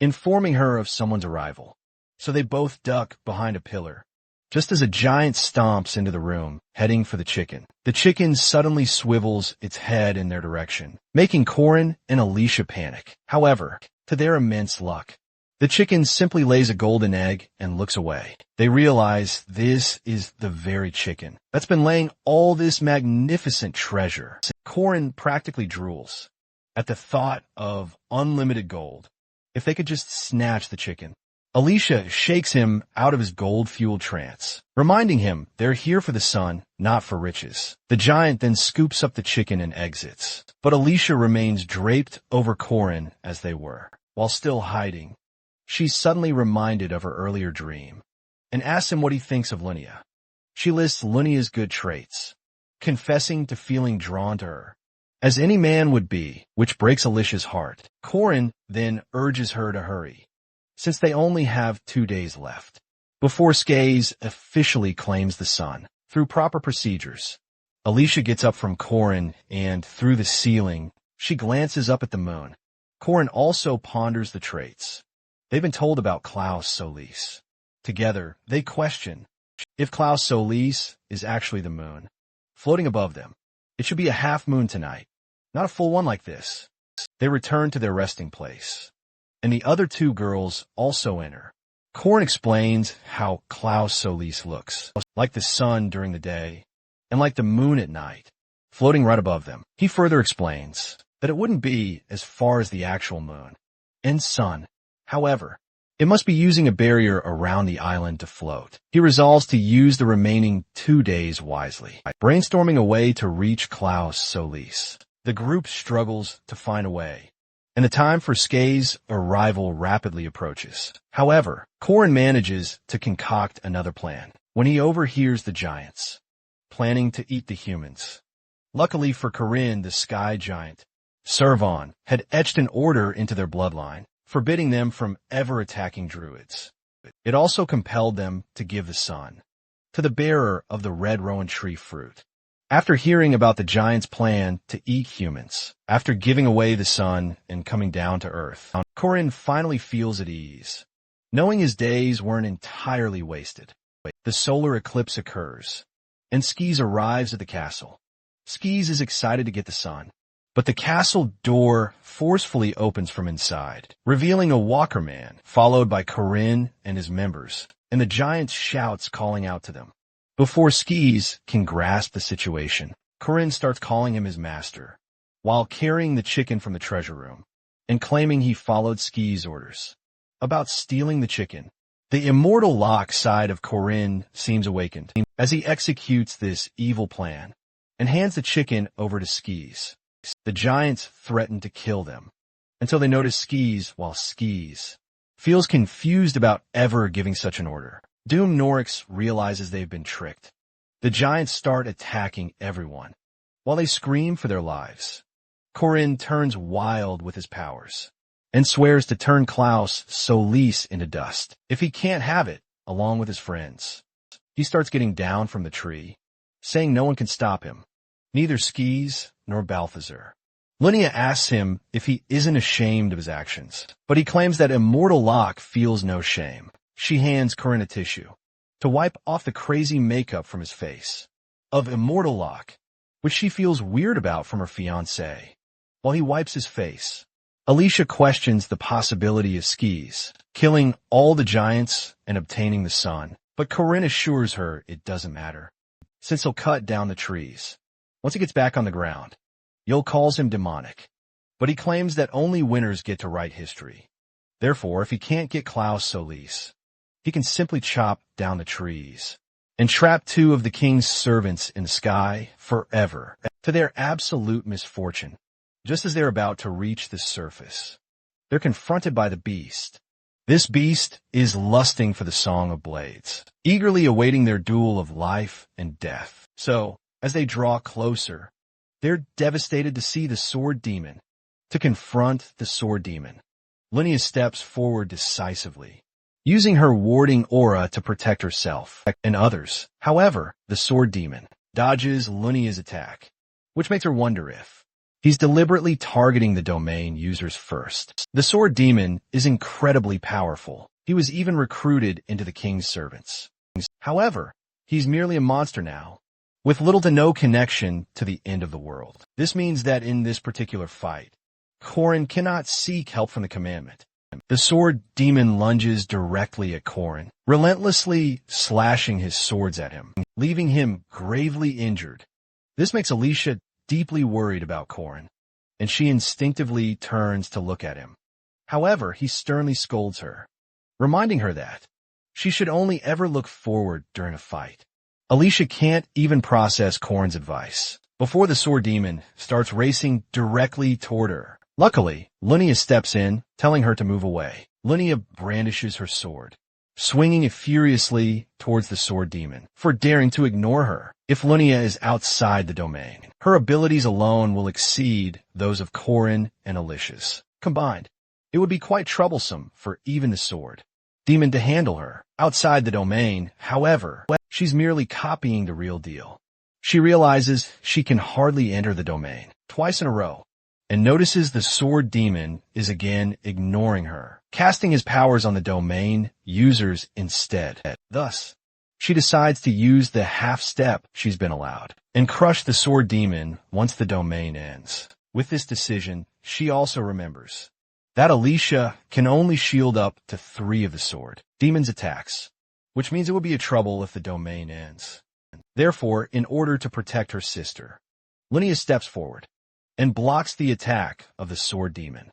informing her of someone's arrival. So they both duck behind a pillar. Just as a giant stomps into the room, heading for the chicken suddenly swivels its head in their direction, making Corrin and Alicia panic. However, to their immense luck, the chicken simply lays a golden egg and looks away. They realize this is the very chicken that's been laying all this magnificent treasure. Corrin practically drools at the thought of unlimited gold if they could just snatch the chicken. Alicia shakes him out of his gold-fueled trance, reminding him they're here for the sun, not for riches. The giant then scoops up the chicken and exits, but Alicia remains draped over Corrin as they were. While still hiding, she's suddenly reminded of her earlier dream and asks him what he thinks of Lunia. She lists Lunia's good traits, confessing to feeling drawn to her, as any man would be, which breaks Alicia's heart. Corrin then urges her to hurry, since they only have 2 days left, before Skaze officially claims the sun. Through proper procedures, Alicia gets up from Corrin and, through the ceiling, she glances up at the moon. Corrin also ponders the traits they've been told about Klaus Solis. Together, they question if Klaus Solis is actually the moon, floating above them. It should be a half moon tonight, not a full one like this. They return to their resting place, and the other two girls also enter. Corrin explains how Klaus Solis looks like the sun during the day and like the moon at night, floating right above them. He further explains that it wouldn't be as far as the actual moon and sun. However, it must be using a barrier around the island to float. He resolves to use the remaining 2 days wisely, brainstorming a way to reach Klaus Solis. The group struggles to find a way, and the time for Skaze's arrival rapidly approaches. However, Corrin manages to concoct another plan when he overhears the giants planning to eat the humans. Luckily for Corinne, the sky giant, Servon, had etched an order into their bloodline, forbidding them from ever attacking druids. It also compelled them to give the sun to the bearer of the red rowan tree fruit. After hearing about the giant's plan to eat humans, after giving away the sun and coming down to earth, Corrin finally feels at ease, knowing his days weren't entirely wasted. The solar eclipse occurs, and Skaze arrives at the castle. Skaze is excited to get the sun, but the castle door forcefully opens from inside, revealing a walker man, followed by Corinne and his members, and the giant shouts calling out to them. Before Skaze can grasp the situation, Corinne starts calling him his master, while carrying the chicken from the treasure room, and claiming he followed Skaze's orders about stealing the chicken. The immortal Locke side of Corinne seems awakened as he executes this evil plan and hands the chicken over to Skaze. The giants threaten to kill them, until they notice Skis while Skis feels confused about ever giving such an order. Doom Norix realizes they've been tricked. The giants start attacking everyone, while they scream for their lives. Corin turns wild with his powers, and swears to turn Klaus Solis into dust if he can't have it, along with his friends. He starts getting down from the tree, saying no one can stop him, neither Skis nor Balthazar. Linnea asks him if he isn't ashamed of his actions, but he claims that Immortal Locke feels no shame. She hands Corin a tissue to wipe off the crazy makeup from his face of Immortal Locke, which she feels weird about from her fiancé. While he wipes his face, Alicia questions the possibility of Skis killing all the giants and obtaining the sun, but Corin assures her it doesn't matter, since he'll cut down the trees. Once he gets back on the ground, Yul calls him demonic, but he claims that only winners get to write history. Therefore, if he can't get Klaus Solis, he can simply chop down the trees and trap 2 of the king's servants in the sky forever, to their absolute misfortune. Just as they're about to reach the surface, they're confronted by the beast. This beast is lusting for the Song of Blades, eagerly awaiting their duel of life and death. So, as they draw closer, they're devastated to see the Sword Demon. To confront the Sword Demon, Linnea steps forward decisively, using her warding aura to protect herself and others. However, the Sword Demon dodges Linnea's attack, which makes her wonder if he's deliberately targeting the domain users first. The Sword Demon is incredibly powerful. He was even recruited into the king's servants. However, he's merely a monster now, with little to no connection to the end of the world. This means that in this particular fight, Corin cannot seek help from the commandment. The Sword Demon lunges directly at Corin, relentlessly slashing his swords at him, leaving him gravely injured. This makes Alicia deeply worried about Corin, and she instinctively turns to look at him. However, he sternly scolds her, reminding her that she should only ever look forward during a fight. Alicia can't even process Corin's advice before the Sword Demon starts racing directly toward her. Luckily, Linnea steps in, telling her to move away. Linnea brandishes her sword, swinging it furiously towards the Sword Demon for daring to ignore her. If Linnea is outside the domain, her abilities alone will exceed those of Corin and Alicia's combined. It would be quite troublesome for even the Sword Demon to handle her. Outside the domain, however, she's merely copying the real deal. She realizes she can hardly enter the domain twice in a row, and notices the Sword Demon is again ignoring her, casting his powers on the domain users instead. Thus, she decides to use the half-step she's been allowed, and crush the Sword Demon once the domain ends. With this decision, she also remembers that Alicia can only shield up to 3 of the Sword Demon's attacks, which means it will be a trouble if the domain ends. Therefore, in order to protect her sister, Linnea steps forward and blocks the attack of the Sword Demon.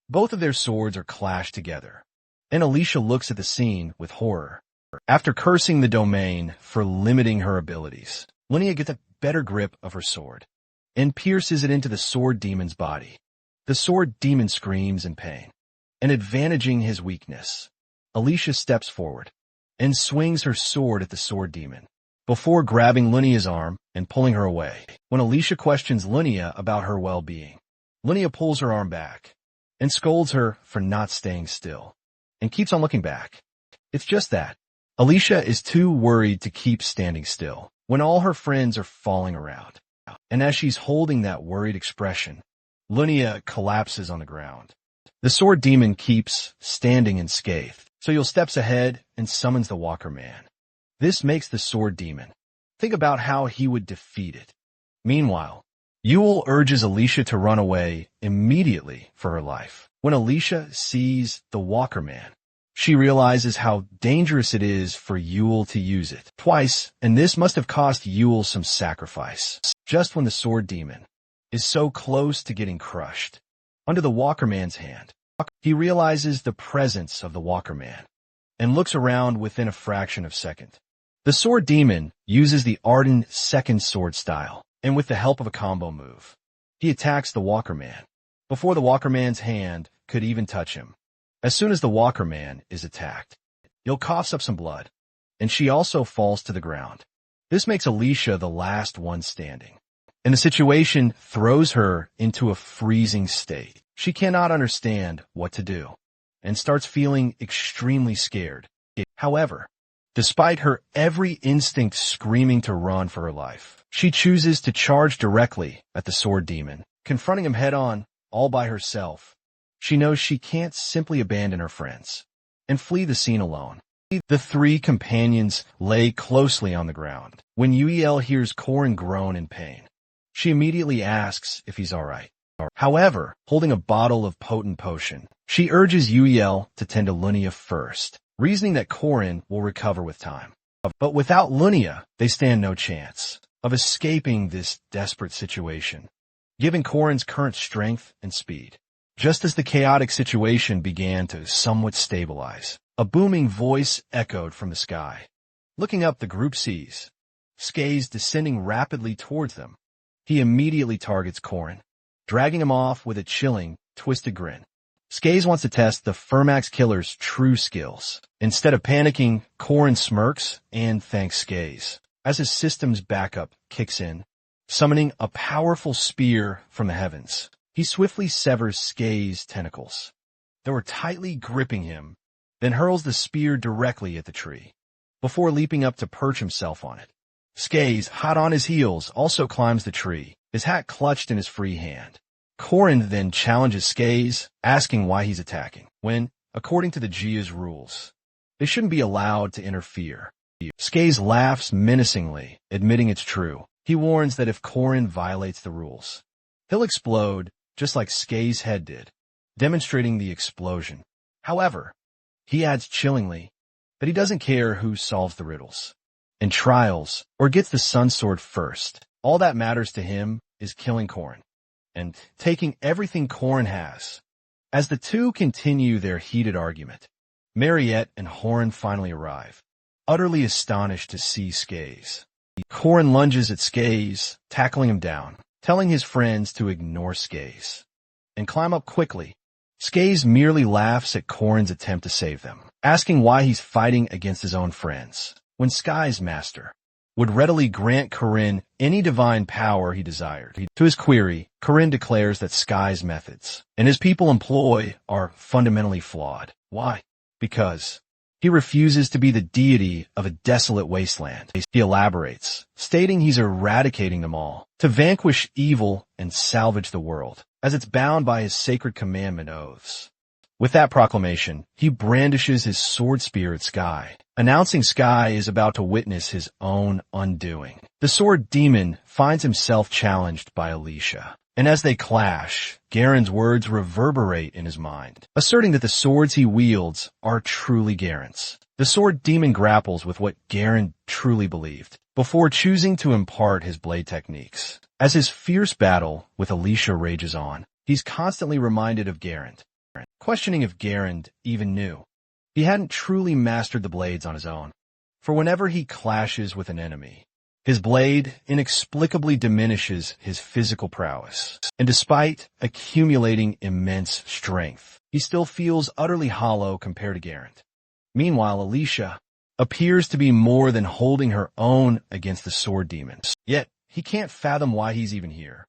Both of their swords are clashed together, and Alicia looks at the scene with horror. After cursing the domain for limiting her abilities, Linnea gets a better grip of her sword and pierces it into the Sword Demon's body. The Sword Demon screams in pain, and advantaging his weakness, Alicia steps forward and swings her sword at the Sword Demon, before grabbing Linnea's arm and pulling her away. When Alicia questions Linnea about her well-being, Linnea pulls her arm back and scolds her for not staying still, and keeps on looking back. It's just that Alicia is too worried to keep standing still when all her friends are falling around. And as she's holding that worried expression, Linnea collapses on the ground. The Sword Demon keeps standing unscathed, so Yul steps ahead and summons the Walker Man. This makes the Sword Demon think about how he would defeat it. Meanwhile, Yul urges Alicia to run away immediately for her life. When Alicia sees the Walker Man, she realizes how dangerous it is for Yul to use it twice, and this must have cost Yul some sacrifice. Just when the Sword Demon is so close to getting crushed under the Walker Man's hand, he realizes the presence of the Walker Man and looks around within a fraction of a second. The Sword Demon uses the Arden second sword style, and with the help of a combo move, he attacks the Walker Man before the Walker Man's hand could even touch him. As soon as the Walker Man is attacked, he'll coughs up some blood, and she also falls to the ground. This makes Alicia the last one standing, and the situation throws her into a freezing state. She cannot understand what to do, and starts feeling extremely scared. However, despite her every instinct screaming to run for her life, she chooses to charge directly at the sword demon, confronting him head-on, all by herself. She knows she can't simply abandon her friends and flee the scene alone. The three companions lay closely on the ground. When Yahello hears Corin groan in pain, she immediately asks if he's alright. However, holding a bottle of potent potion, she urges Yahello to tend to Lunia first, reasoning that Corin will recover with time. But without Lunia, they stand no chance of escaping this desperate situation, given Corin's current strength and speed. Just as the chaotic situation began to somewhat stabilize, a booming voice echoed from the sky. Looking up, the group sees Skaze descending rapidly towards them. He immediately targets Corin, dragging him off with a chilling, twisted grin. Skaze wants to test the Fermax killer's true skills. Instead of panicking, Corin smirks and thanks Skaze as his system's backup kicks in, summoning a powerful spear from the heavens. He swiftly severs Skaze's tentacles that were tightly gripping him, then hurls the spear directly at the tree, before leaping up to perch himself on it. Skaze, hot on his heels, also climbs the tree, his hat clutched in his free hand. Corin then challenges Skaze, asking why he's attacking, when, according to the Gia's rules, they shouldn't be allowed to interfere. Skaze laughs menacingly, admitting it's true. He warns that if Corin violates the rules, he'll explode just like Skaze's head did, demonstrating the explosion. However, he adds chillingly that he doesn't care who solves the riddles, in trials, or gets the Sun Sword first. All that matters to him is killing Corin and taking everything Corin has. As the two continue their heated argument, Mariette and Horan finally arrive, utterly astonished to see Skaze. Corin lunges at Skaze, tackling him down, telling his friends to ignore Skaze and climb up quickly. Skaze merely laughs at Corin's attempt to save them, asking why he's fighting against his own friends, when Sky's master would readily grant Corin any divine power he desired. To his query, Corin declares that Sky's methods and his people employ are fundamentally flawed. Why? Because he refuses to be the deity of a desolate wasteland. He elaborates, stating he's eradicating them all to vanquish evil and salvage the world, as it's bound by his sacred commandment oaths. With that proclamation, he brandishes his sword spear at Sky, announcing Sky is about to witness his own undoing. The sword demon finds himself challenged by Alicia, and as they clash, Garen's words reverberate in his mind, asserting that the swords he wields are truly Garen's. The sword demon grapples with what Garen truly believed, before choosing to impart his blade techniques. As his fierce battle with Alicia rages on, he's constantly reminded of Garen, questioning if Garen even knew he hadn't truly mastered the blades on his own. For whenever he clashes with an enemy, his blade inexplicably diminishes his physical prowess, and despite accumulating immense strength, he still feels utterly hollow compared to Garen. Meanwhile, Alicia appears to be more than holding her own against the sword demons. Yet, he can't fathom why he's even here,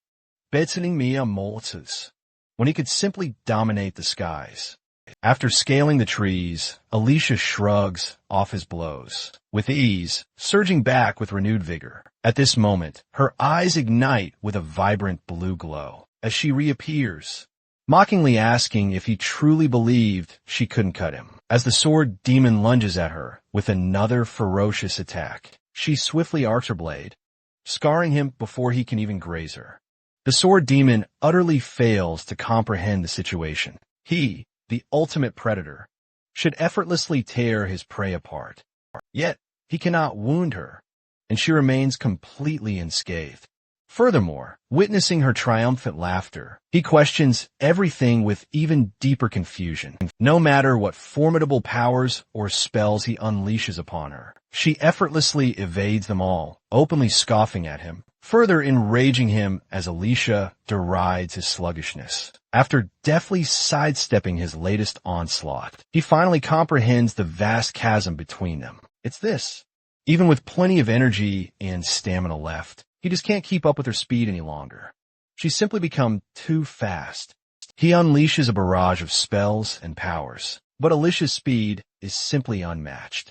bedsitting Mia Moltzes, when he could simply dominate the skies. After scaling the trees, Alicia shrugs off his blows with ease, surging back with renewed vigor. At this moment, her eyes ignite with a vibrant blue glow as she reappears, mockingly asking if he truly believed she couldn't cut him. As the sword demon lunges at her with another ferocious attack, she swiftly arcs her blade, scarring him before he can even graze her. The sword demon utterly fails to comprehend the situation. He, the ultimate predator, should effortlessly tear his prey apart. Yet, he cannot wound her, and she remains completely unscathed. Furthermore, witnessing her triumphant laughter, he questions everything with even deeper confusion. No matter what formidable powers or spells he unleashes upon her, she effortlessly evades them all, openly scoffing at him, further enraging him as Alicia derides his sluggishness. After deftly sidestepping his latest onslaught, he finally comprehends the vast chasm between them. It's this. Even with plenty of energy and stamina left, he just can't keep up with her speed any longer. She's simply become too fast. He unleashes a barrage of spells and powers, but Alicia's speed is simply unmatched.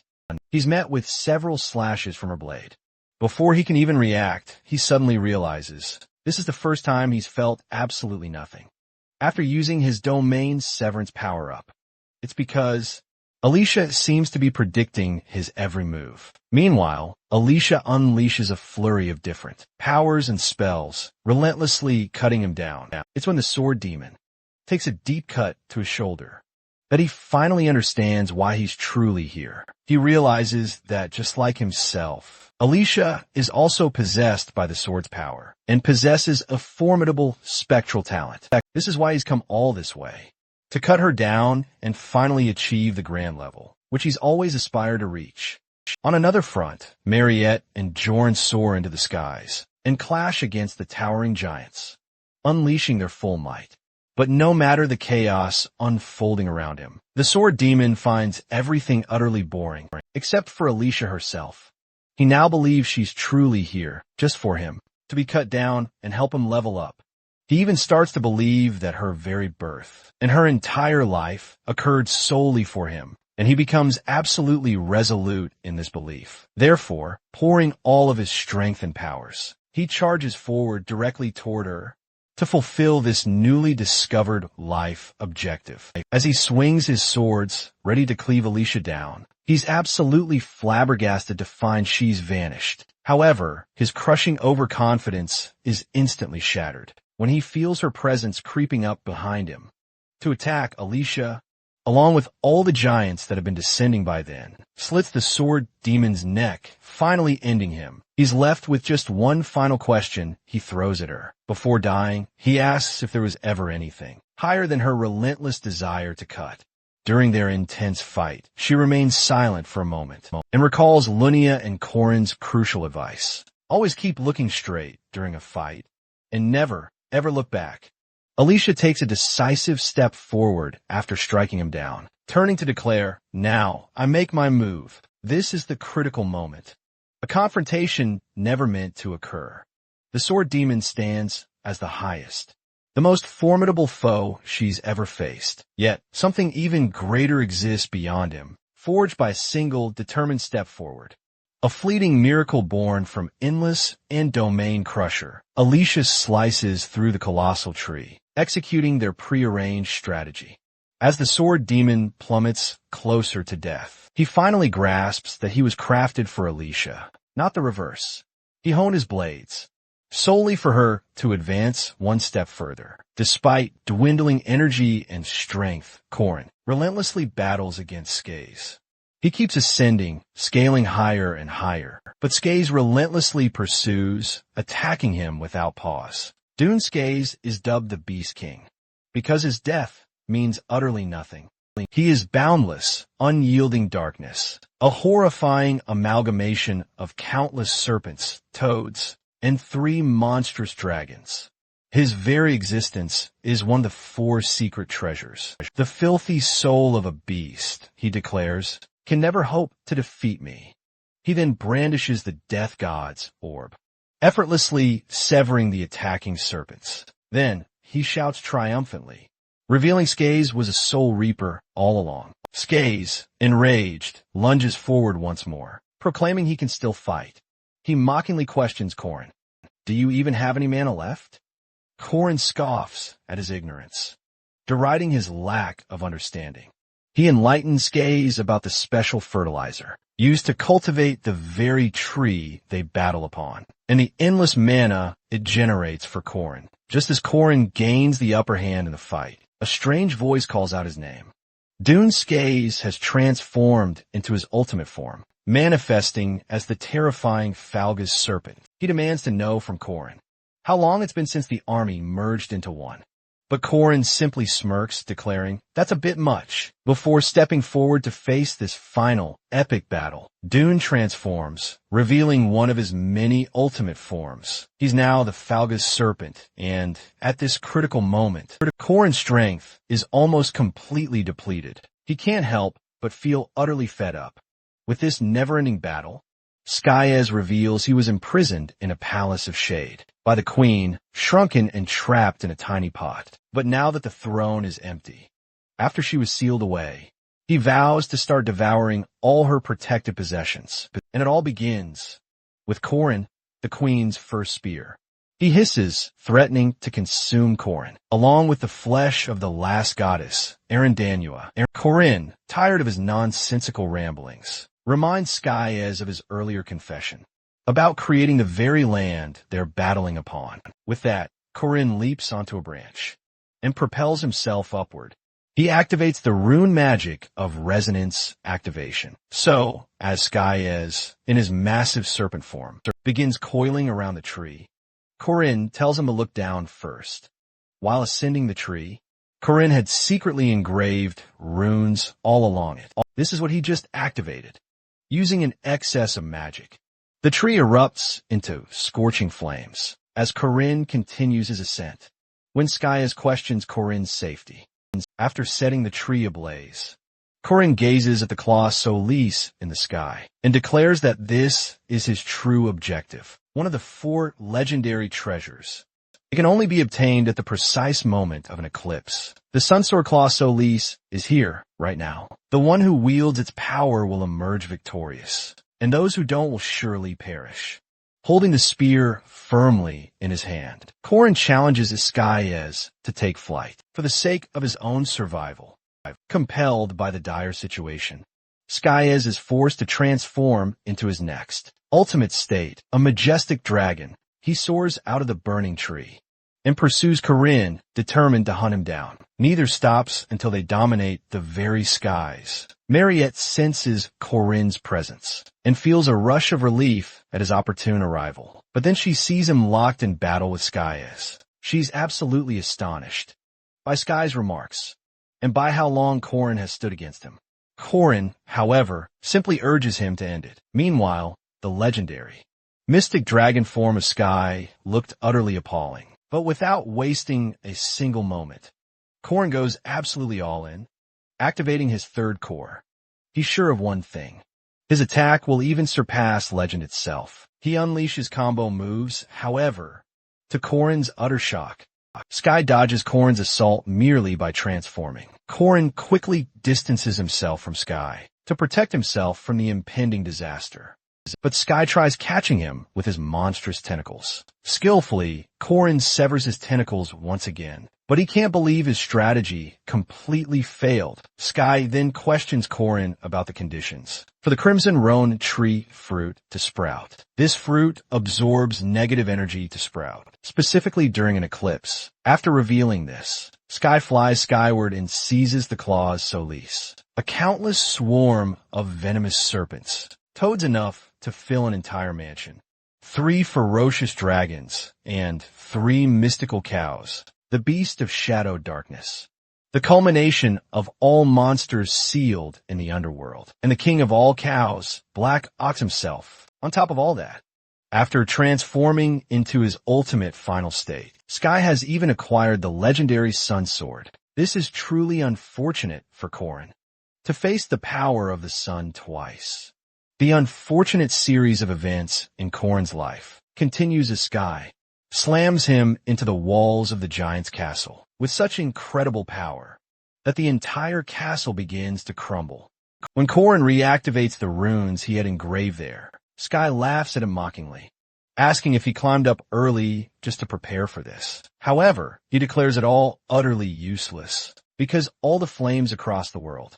He's met with several slashes from her blade. Before he can even react, he suddenly realizes this is the first time he's felt absolutely nothing. After using his domain severance power-up, it's because Alicia seems to be predicting his every move. Meanwhile, Alicia unleashes a flurry of different powers and spells, relentlessly cutting him down. It's when the sword demon takes a deep cut to his shoulder that he finally understands why he's truly here. He realizes that just like himself, Alicia is also possessed by the sword's power and possesses a formidable spectral talent. This is why he's come all this way, to cut her down and finally achieve the grand level, which he's always aspired to reach. On another front, Mariette and Jorn soar into the skies and clash against the towering giants, unleashing their full might. But no matter the chaos unfolding around him, the sword demon finds everything utterly boring, except for Alicia herself. He now believes she's truly here, just for him, to be cut down and help him level up. He even starts to believe that her very birth and her entire life occurred solely for him, and he becomes absolutely resolute in this belief. Therefore, pouring all of his strength and powers, he charges forward directly toward her to fulfill this newly discovered life objective. As he swings his swords, ready to cleave Alicia down, he's absolutely flabbergasted to find she's vanished. However, his crushing overconfidence is instantly shattered when he feels her presence creeping up behind him. To attack, Alicia, along with all the giants that have been descending by then, slits the sword demon's neck, finally ending him. He's left with just one final question he throws at her. Before dying, he asks if there was ever anything higher than her relentless desire to cut. During their intense fight, she remains silent for a moment and recalls Lunia and Corin's crucial advice. Always keep looking straight during a fight and never, ever look back. Alicia takes a decisive step forward after striking him down, turning to declare, "Now, I make my move." This is the critical moment. A confrontation never meant to occur. The sword demon stands as the highest, the most formidable foe she's ever faced. Yet, something even greater exists beyond him, forged by a single, determined step forward. A fleeting miracle born from endless and domain crusher. Alicia slices through the colossal tree, executing their prearranged strategy. As the sword demon plummets closer to death, he finally grasps that he was crafted for Alicia, not the reverse. He honed his blades solely for her to advance one step further. Despite dwindling energy and strength, Corin relentlessly battles against Skaze. He keeps ascending, scaling higher and higher, but Skaze relentlessly pursues, attacking him without pause. Dune Skaze is dubbed the Beast King because his death means utterly nothing. He is boundless, unyielding darkness, a horrifying amalgamation of countless serpents, toads, and 3 monstrous dragons. His very existence is one of the 4 secret treasures. The filthy soul of a beast, he declares, can never hope to defeat me. He then brandishes the death god's orb, effortlessly severing the attacking serpents. Then he shouts triumphantly, revealing Skaze was a soul reaper all along. Skaze, enraged, lunges forward once more, proclaiming he can still fight. He mockingly questions Corin, "Do you even have any mana left?" Corin scoffs at his ignorance, deriding his lack of understanding. He enlightens Skaze about the special fertilizer used to cultivate the very tree they battle upon, and the endless mana it generates for Corin. Just as Corin gains the upper hand in the fight, a strange voice calls out his name. Dune Skaze has transformed into his ultimate form, manifesting as the terrifying Falga's serpent. He demands to know from Corin how long it's been since the army merged into one. But Korin simply smirks, declaring, "That's a bit much." Before stepping forward to face this final, epic battle, Dune transforms, revealing one of his many ultimate forms. He's now the Falga's serpent, and, at this critical moment, Korin's strength is almost completely depleted. He can't help but feel utterly fed up. With this never-ending battle, Skyez reveals he was imprisoned in a palace of shade by the queen, shrunken and trapped in a tiny pot. But now that the throne is empty, after she was sealed away, he vows to start devouring all her protected possessions. And it all begins with Korin, the queen's first spear. He hisses, threatening to consume Korin, along with the flesh of the last goddess, Erendanua. Korin, tired of his nonsensical ramblings, reminds Skyez of his earlier confession about creating the very land they're battling upon. With that, Korin leaps onto a branch and propels himself upward. He activates the rune magic of resonance activation. So, as Skyez, in his massive serpent form, begins coiling around the tree, Korin tells him to look down first. While ascending the tree, Korin had secretly engraved runes all along it. This is what he just activated, using an excess of magic. The tree erupts into scorching flames as Korin continues his ascent. When Skyez questions Korin's safety, after setting the tree ablaze, Korin gazes at the Claw Solis in the sky and declares that this is his true objective, one of the 4 legendary treasures. It can only be obtained at the precise moment of an eclipse. The Sunsword Claw Solis is here, right now. The one who wields its power will emerge victorious, and those who don't will surely perish. Holding the spear firmly in his hand, Korin challenges Skyez to take flight for the sake of his own survival. Compelled by the dire situation, Skyez is forced to transform into his next ultimate state, a majestic dragon. He soars out of the burning tree and pursues Korin, determined to hunt him down. Neither stops until they dominate the very skies. Mariette senses Korin's presence and feels a rush of relief at his opportune arrival. But then she sees him locked in battle with Skyez. She's absolutely astonished by Sky's remarks and by how long Korin has stood against him. Korin, however, simply urges him to end it. Meanwhile, the legendary, mystic dragon form of Sky looked utterly appalling. But without wasting a single moment, Korin goes absolutely all in, activating his 3rd core. He's sure of one thing: his attack will even surpass legend itself. He unleashes combo moves, however, to Korin's utter shock, Sky dodges Korin's assault merely by transforming. Korin quickly distances himself from Sky to protect himself from the impending disaster. But Sky tries catching him with his monstrous tentacles. Skillfully, Korin severs his tentacles once again, but he can't believe his strategy completely failed. Sky then questions Korin about the conditions for the Crimson Roan tree fruit to sprout. This fruit absorbs negative energy to sprout, specifically during an eclipse. After revealing this, Sky flies skyward and seizes the Claws Solis, a countless swarm of venomous serpents, toads enough to fill an entire mansion, 3 ferocious dragons, and 3 mystical cows, the beast of shadow darkness, the culmination of all monsters sealed in the underworld, and the king of all cows, Black Ox himself, on top of all that. After transforming into his ultimate final state, Sky has even acquired the legendary Sun Sword. This is truly unfortunate for Korin, to face the power of the sun twice. The unfortunate series of events in Korin's life continues as Sky slams him into the walls of the giant's castle with such incredible power that the entire castle begins to crumble. When Korin reactivates the runes he had engraved there, Sky laughs at him mockingly, asking if he climbed up early just to prepare for this. However, he declares it all utterly useless because all the flames across the world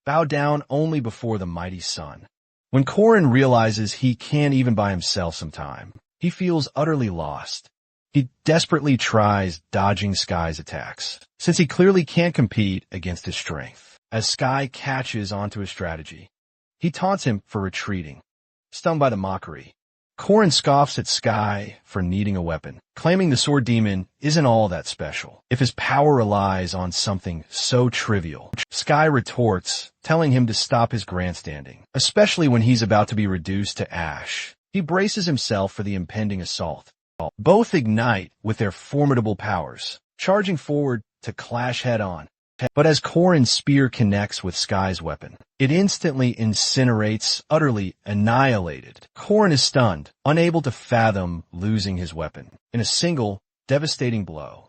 bow down only before the mighty sun. When Korin realizes he can't even buy himself some time, he feels utterly lost. He desperately tries dodging Sky's attacks, since he clearly can't compete against his strength. As Sky catches onto his strategy, he taunts him for retreating. Stung by the mockery, Korin scoffs at Sky for needing a weapon, claiming the sword demon isn't all that special if his power relies on something so trivial. Sky retorts, telling him to stop his grandstanding, especially when he's about to be reduced to ash. He braces himself for the impending assault. Both ignite with their formidable powers, charging forward to clash head-on. But as Korin's spear connects with Sky's weapon, it instantly incinerates, utterly annihilated. Korin is stunned, unable to fathom losing his weapon in a single, devastating blow.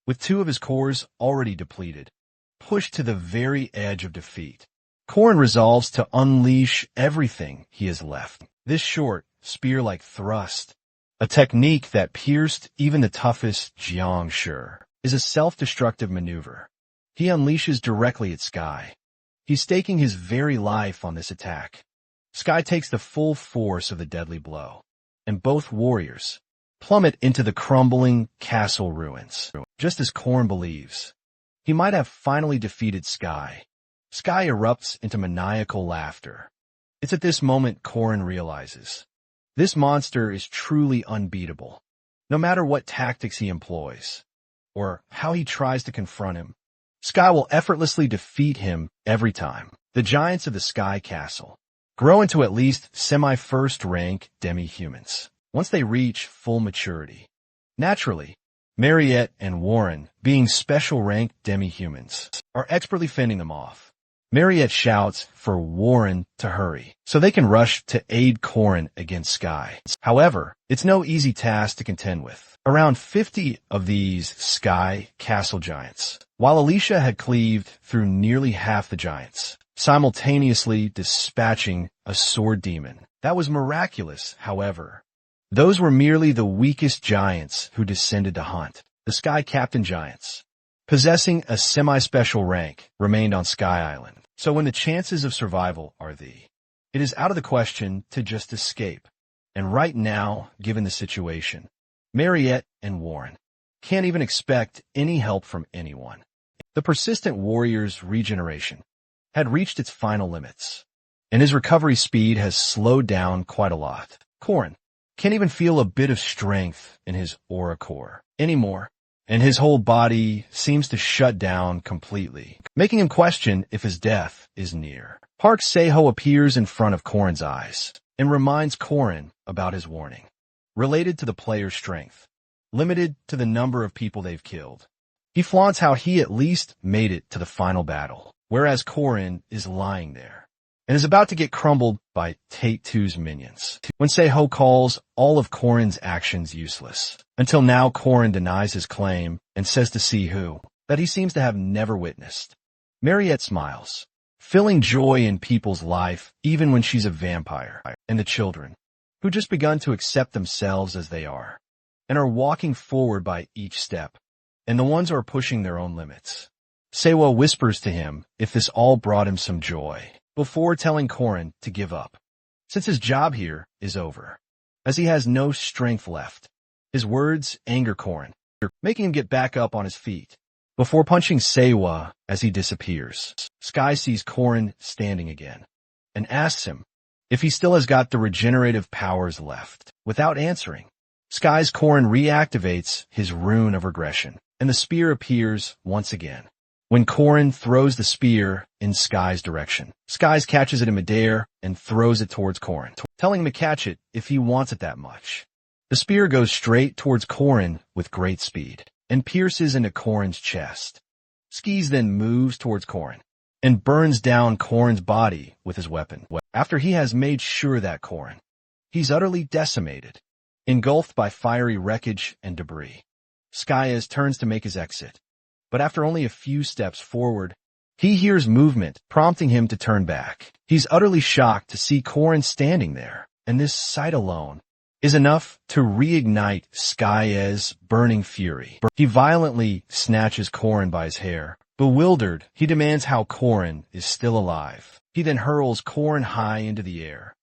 With two of his cores already depleted, pushed to the very edge of defeat, Korin resolves to unleash everything he has left. This short, spear-like thrust, a technique that pierced even the toughest Jiangshi, is a self-destructive maneuver. He unleashes directly at Sky. He's staking his very life on this attack. Sky takes the full force of the deadly blow, and both warriors plummet into the crumbling castle ruins. Just as Korin believes he might have finally defeated Sky, Sky erupts into maniacal laughter. It's at this moment Korin realizes this monster is truly unbeatable. No matter what tactics he employs, or how he tries to confront him, Sky will effortlessly defeat him every time. The giants of the Sky Castle grow into at least semi-first rank demi-humans once they reach full maturity. Naturally, Mariette and Warren, being special rank demi-humans, are expertly fending them off. Mariette shouts for Warren to hurry so they can rush to aid Korin against Sky. However, it's no easy task to contend with around 50 of these Sky Castle giants, while Alicia had cleaved through nearly half the giants, simultaneously dispatching a sword demon. That was miraculous, however. Those were merely the weakest giants who descended to hunt. The Sky Captain giants, possessing a semi-special rank, remained on Sky Island. So when the chances of survival are it is out of the question to just escape. And right now, given the situation, Mariette and Warren can't even expect any help from anyone. The persistent warrior's regeneration had reached its final limits, and his recovery speed has slowed down quite a lot. Korin can't even feel a bit of strength in his aura core anymore, and his whole body seems to shut down completely, making him question if his death is near. Park Seho appears in front of Korin's eyes and reminds Korin about his warning, related to the player's strength, limited to the number of people they've killed. He flaunts how he at least made it to the final battle, whereas Korin is lying there and is about to get crumbled by Tate-2's minions. When Seho calls all of Korin's actions useless. Until now, Korin denies his claim and says to Sihu that he seems to have never witnessed. Mariette smiles, feeling joy in people's life even when she's a vampire, and the children, who just begun to accept themselves as they are, and are walking forward by each step, and the ones who are pushing their own limits. Sewa whispers to him if this all brought him some joy, before telling Korin to give up, since his job here is over, as he has no strength left. His words anger Korin, making him get back up on his feet, before punching Sewa as he disappears. Sky sees Korin standing again, and asks him if he still has got the regenerative powers left. Without answering, Sky's Korin reactivates his rune of regression, and the spear appears once again. When Korin throws the spear in Sky's direction, Sky catches it in midair and throws it towards Korin, telling him to catch it if he wants it that much. The spear goes straight towards Korin with great speed and pierces into Korin's chest. Skis then moves towards Korin and burns down Korin's body with his weapon. After he has made sure that Korin, he's utterly decimated, engulfed by fiery wreckage and debris. Skyaz turns to make his exit, but after only a few steps forward, he hears movement, prompting him to turn back. He's utterly shocked to see Korin standing there, and this sight alone is enough to reignite Skyaz's burning fury. He violently snatches Korin by his hair. Bewildered, he demands how Korin is still alive. He then hurls Korin high into the air,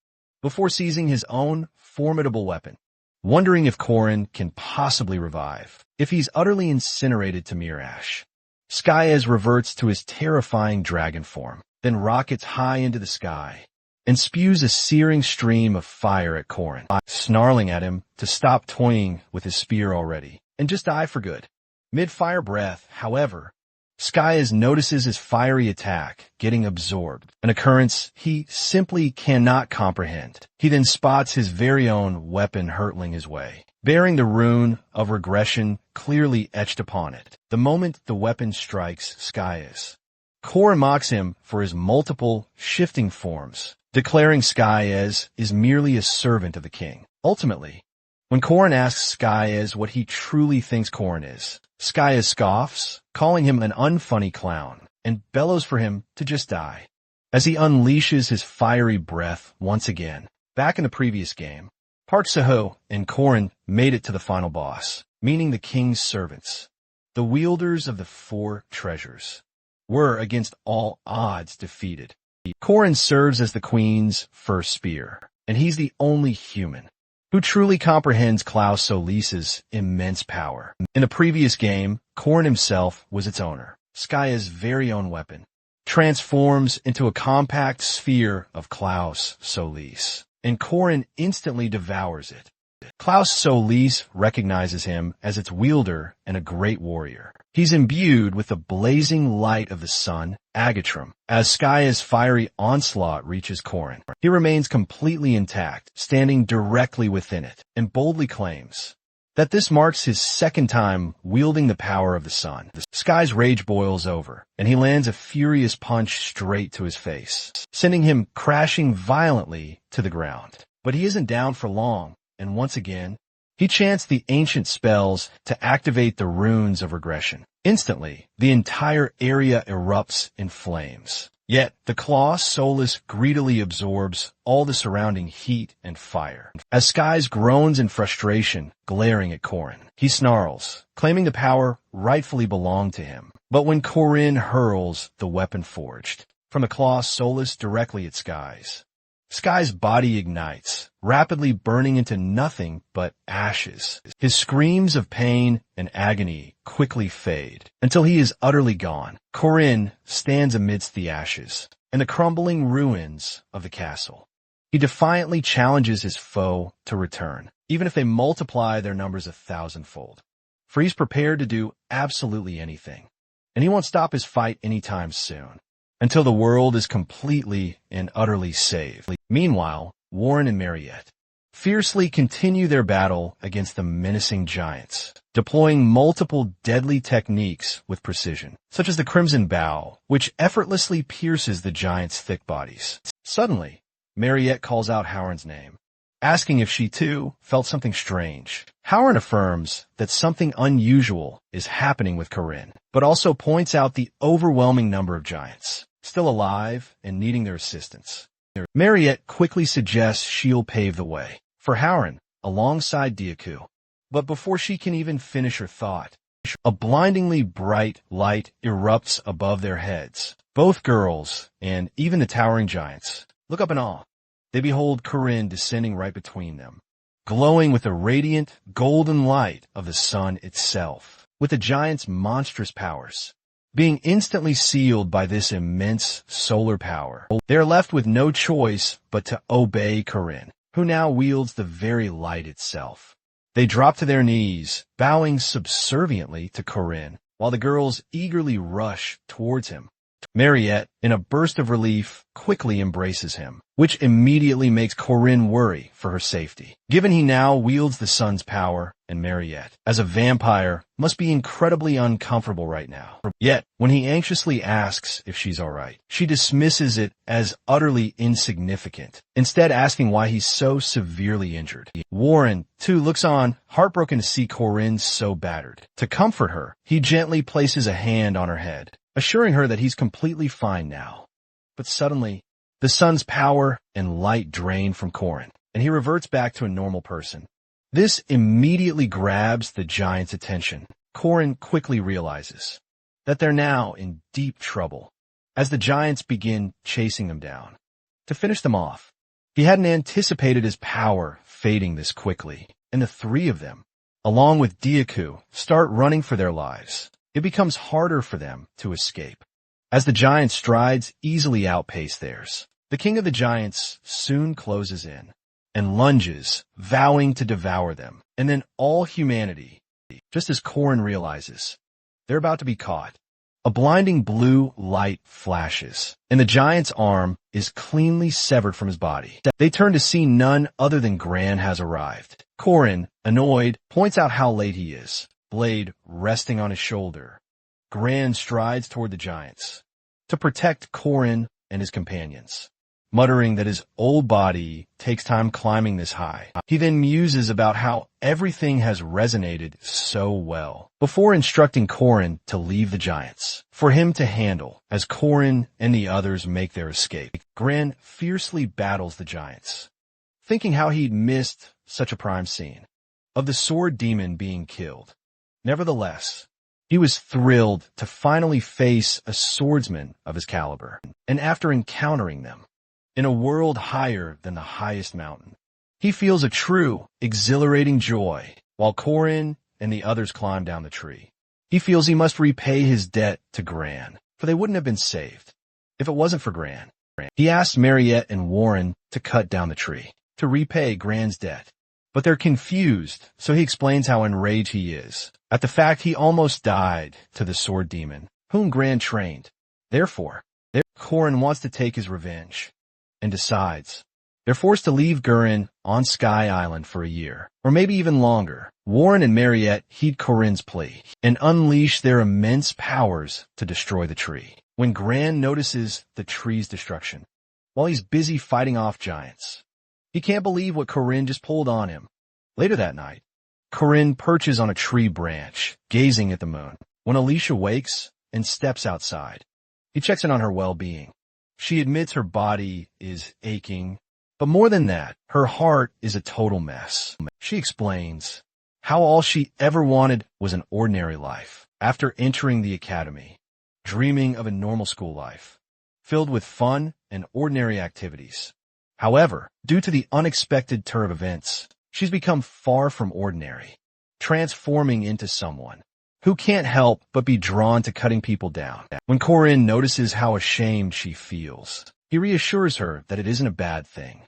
before seizing his own formidable weapon, wondering if Korin can possibly revive, if he's utterly incinerated to mere ash. Skyaz reverts to his terrifying dragon form, then rockets high into the sky, and spews a searing stream of fire at Korin, snarling at him to stop toying with his spear already and just die for good. Mid-fire breath, however, Skayes notices his fiery attack getting absorbed, an occurrence he simply cannot comprehend. He then spots his very own weapon hurtling his way, bearing the rune of regression clearly etched upon it. The moment the weapon strikes Skayes, Korin mocks him for his multiple, shifting forms, declaring Skayes is merely a servant of the king. Ultimately, when Korin asks Skayes what he truly thinks Korin is, Skayes scoffs, calling him an unfunny clown, and bellows for him to just die. As he unleashes his fiery breath once again, back in the previous game, Park Seho and Korin made it to the final boss, meaning the king's servants. The wielders of the four treasures were against all odds defeated. Korin serves as the queen's first spear, and he's the only human who truly comprehends Klaus Solis's immense power. In the previous game, Korin himself was its owner. Skayes' very own weapon transforms into a compact sphere of Klaus Solis, and Korin instantly devours it. Klaus Solis recognizes him as its wielder and a great warrior. He's imbued with the blazing light of the sun, Agatram. As Skayes' fiery onslaught reaches Korin, he remains completely intact, standing directly within it, and boldly claims that this marks his second time wielding the power of the sun. Skayes' rage boils over, and he lands a furious punch straight to his face, sending him crashing violently to the ground. But he isn't down for long, and once again, he chants the ancient spells to activate the runes of regression. Instantly, the entire area erupts in flames. Yet, the Klaus Solis greedily absorbs all the surrounding heat and fire. As Skayes groans in frustration, glaring at Korin, he snarls, claiming the power rightfully belonged to him. But when Korin hurls the weapon forged from the Klaus Solis directly at Skayes, Skayes' body ignites, rapidly burning into nothing but ashes. His screams of pain and agony quickly fade until he is utterly gone. Korin stands amidst the ashes and the crumbling ruins of the castle. He defiantly challenges his foe to return, even if they multiply their numbers 1,000-fold. For he's prepared to do absolutely anything, and he won't stop his fight anytime soon, until the world is completely and utterly saved. Meanwhile, Warren and Mariette fiercely continue their battle against the menacing giants, deploying multiple deadly techniques with precision, such as the Crimson Bow, which effortlessly pierces the giants' thick bodies. Suddenly, Mariette calls out Howren's name, asking if she too felt something strange. Howren affirms that something unusual is happening with Korin, but also points out the overwhelming number of giants still alive and needing their assistance. Mariette quickly suggests she'll pave the way for Howren alongside Diaku. But before she can even finish her thought, a blindingly bright light erupts above their heads. Both girls, and even the towering giants, look up in awe. They behold Korin descending right between them, glowing with the radiant, golden light of the sun itself, with the giant's monstrous powers being instantly sealed by this immense solar power. They are left with no choice but to obey Korin, who now wields the very light itself. They drop to their knees, bowing subserviently to Korin, while the girls eagerly rush towards him. Mariette, in a burst of relief, quickly embraces him, which immediately makes Korin worry for her safety, given he now wields the sun's power, and Mariette, as a vampire, must be incredibly uncomfortable right now. Yet, when he anxiously asks if she's alright, she dismisses it as utterly insignificant, instead asking why he's so severely injured. Warren, too, looks on, heartbroken to see Korin so battered. To comfort her, he gently places a hand on her head, assuring her that he's completely fine now. But suddenly, the sun's power and light drain from Korin, and he reverts back to a normal person. This immediately grabs the giant's attention. Korin quickly realizes that they're now in deep trouble as the giants begin chasing them down. To finish them off, he hadn't anticipated his power fading this quickly, and the three of them, along with Diaku, start running for their lives. It becomes harder for them to escape, as the giants' strides easily outpace theirs. The king of the giants soon closes in and lunges, vowing to devour them. And then all humanity, just as Korin realizes, they're about to be caught. A blinding blue light flashes, and the giant's arm is cleanly severed from his body. They turn to see none other than Gran has arrived. Korin, annoyed, points out how late he is, blade resting on his shoulder. Gran strides toward the giants to protect Korin and his companions, muttering that his old body takes time climbing this high. He then muses about how everything has resonated so well, before instructing Korin to leave the giants for him to handle as Korin and the others make their escape. Gran fiercely battles the giants, thinking how he'd missed such a prime scene of the sword demon being killed. Nevertheless, he was thrilled to finally face a swordsman of his caliber, and after encountering them in a world higher than the highest mountain, he feels a true, exhilarating joy while Korin and the others climb down the tree. He feels he must repay his debt to Gran, for they wouldn't have been saved if it wasn't for Gran. He asks Mariette and Warren to cut down the tree to repay Gran's debt, but they're confused, so he explains how enraged he is at the fact he almost died to the sword demon, whom Gran trained. Therefore, Korin wants to take his revenge, and decides they're forced to leave Gurren on Sky Island for a year, or maybe even longer. Warren and Mariette heed Korin's plea and unleash their immense powers to destroy the tree. When Gran notices the tree's destruction, while he's busy fighting off giants, he can't believe what Korin just pulled on him. Later that night, Korin perches on a tree branch, gazing at the moon, when Alicia wakes and steps outside. He checks in on her well-being. She admits her body is aching, but more than that, her heart is a total mess. She explains how all she ever wanted was an ordinary life after entering the academy, dreaming of a normal school life, filled with fun and ordinary activities. However, due to the unexpected turn of events, she's become far from ordinary, transforming into someone who can't help but be drawn to cutting people down. When Korin notices how ashamed she feels, he reassures her that it isn't a bad thing,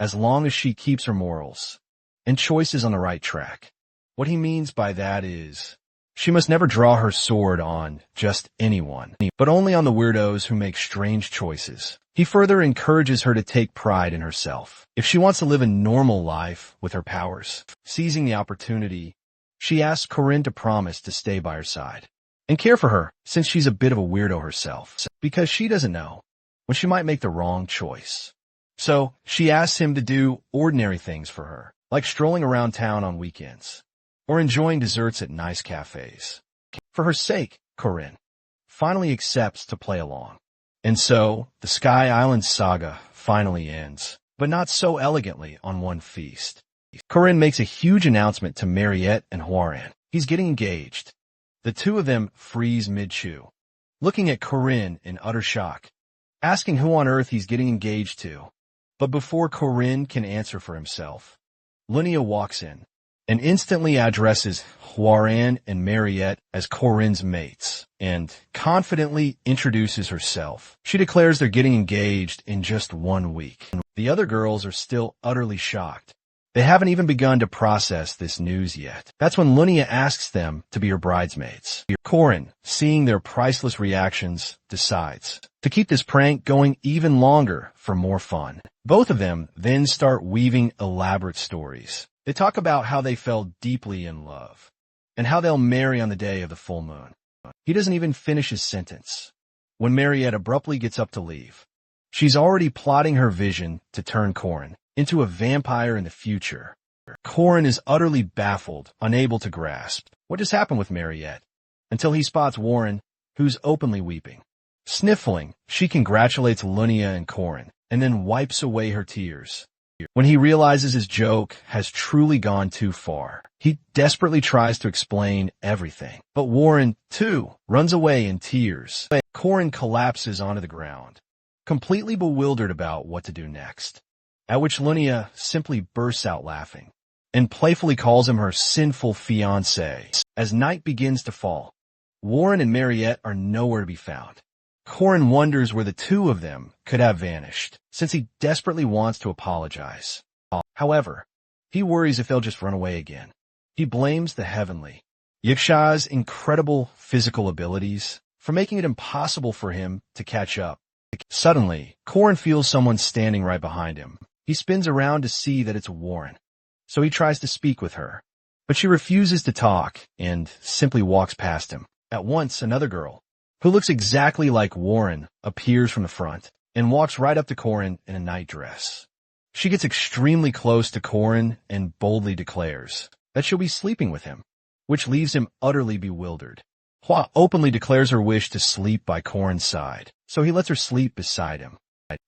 as long as she keeps her morals and choices on the right track. What he means by that is, she must never draw her sword on just anyone, but only on the weirdos who make strange choices. He further encourages her to take pride in herself if she wants to live a normal life with her powers. Seizing the opportunity, she asks Korin to promise to stay by her side and care for her, since she's a bit of a weirdo herself, because she doesn't know when she might make the wrong choice. So she asks him to do ordinary things for her, like strolling around town on weekends or enjoying desserts at nice cafes. For her sake, Korin finally accepts to play along. And so, the Sky Island saga finally ends, but not so elegantly on one feast. Korin makes a huge announcement to Mariette and Hwoaran. He's getting engaged. The two of them freeze mid-chew, looking at Korin in utter shock, asking who on earth he's getting engaged to. But before Korin can answer for himself, Lunia walks in and instantly addresses Hwoaran and Mariette as Korin's mates, and confidently introduces herself. She declares they're getting engaged in just 1 week. The other girls are still utterly shocked. They haven't even begun to process this news yet. That's when Lunia asks them to be her bridesmaids. Korin, seeing their priceless reactions, decides to keep this prank going even longer for more fun. Both of them then start weaving elaborate stories. They talk about how they fell deeply in love and how they'll marry on the day of the full moon. He doesn't even finish his sentence when Mariette abruptly gets up to leave. She's already plotting her vision to turn Korin into a vampire in the future. Korin is utterly baffled, unable to grasp what just happened with Mariette, until he spots Warren, who's openly weeping. Sniffling, she congratulates Lunia and Korin, and then wipes away her tears. When he realizes his joke has truly gone too far, he desperately tries to explain everything. But Warren, too, runs away in tears. Korin collapses onto the ground, completely bewildered about what to do next, at which Lunia simply bursts out laughing and playfully calls him her sinful fiancé. As night begins to fall, Warren and Mariette are nowhere to be found. Corin wonders where the two of them could have vanished, since he desperately wants to apologize. However, he worries if they'll just run away again. He blames the heavenly Yaksha's incredible physical abilities for making it impossible for him to catch up. Suddenly, Corin feels someone standing right behind him. He spins around to see that it's Warren, so he tries to speak with her. But she refuses to talk and simply walks past him. At once, another girl, who looks exactly like Warren, appears from the front and walks right up to Corin in a nightdress. She gets extremely close to Corin and boldly declares that she'll be sleeping with him, which leaves him utterly bewildered. Hua openly declares her wish to sleep by Corin's side, so he lets her sleep beside him.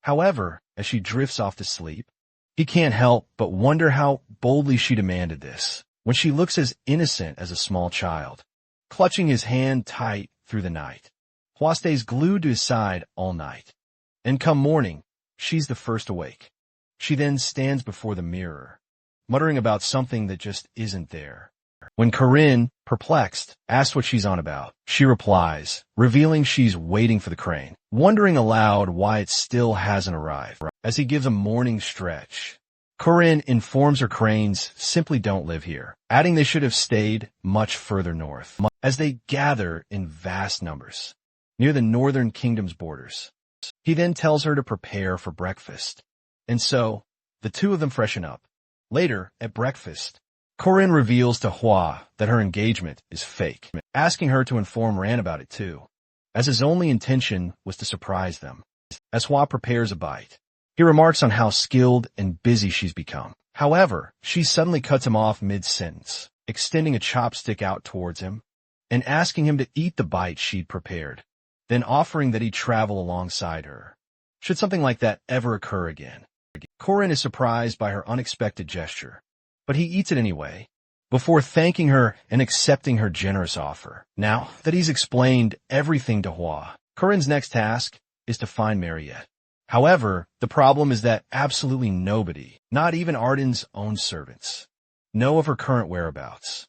However, as she drifts off to sleep, he can't help but wonder how boldly she demanded this, when she looks as innocent as a small child, clutching his hand tight through the night. Hua stays glued to his side all night, and come morning, she's the first awake. She then stands before the mirror, muttering about something that just isn't there. When Corinne, perplexed, asks what she's on about, she replies, revealing she's waiting for the crane, wondering aloud why it still hasn't arrived. As he gives a morning stretch, Corinne informs her cranes simply don't live here, adding they should have stayed much further north. As they gather in vast numbers near the northern kingdom's borders, he then tells her to prepare for breakfast. And so, the two of them freshen up. Later, at breakfast, Corinne reveals to Hua that her engagement is fake, asking her to inform Ran about it too, as his only intention was to surprise them. As Hua prepares a bite, he remarks on how skilled and busy she's become. However, she suddenly cuts him off mid-sentence, extending a chopstick out towards him and asking him to eat the bite she'd prepared, then offering that he travel alongside her, should something like that ever occur again. Corinne is surprised by her unexpected gesture, but he eats it anyway, before thanking her and accepting her generous offer. Now that he's explained everything to Hua, Corinne's next task is to find Mariette. However, the problem is that absolutely nobody, not even Arden's own servants, know of her current whereabouts.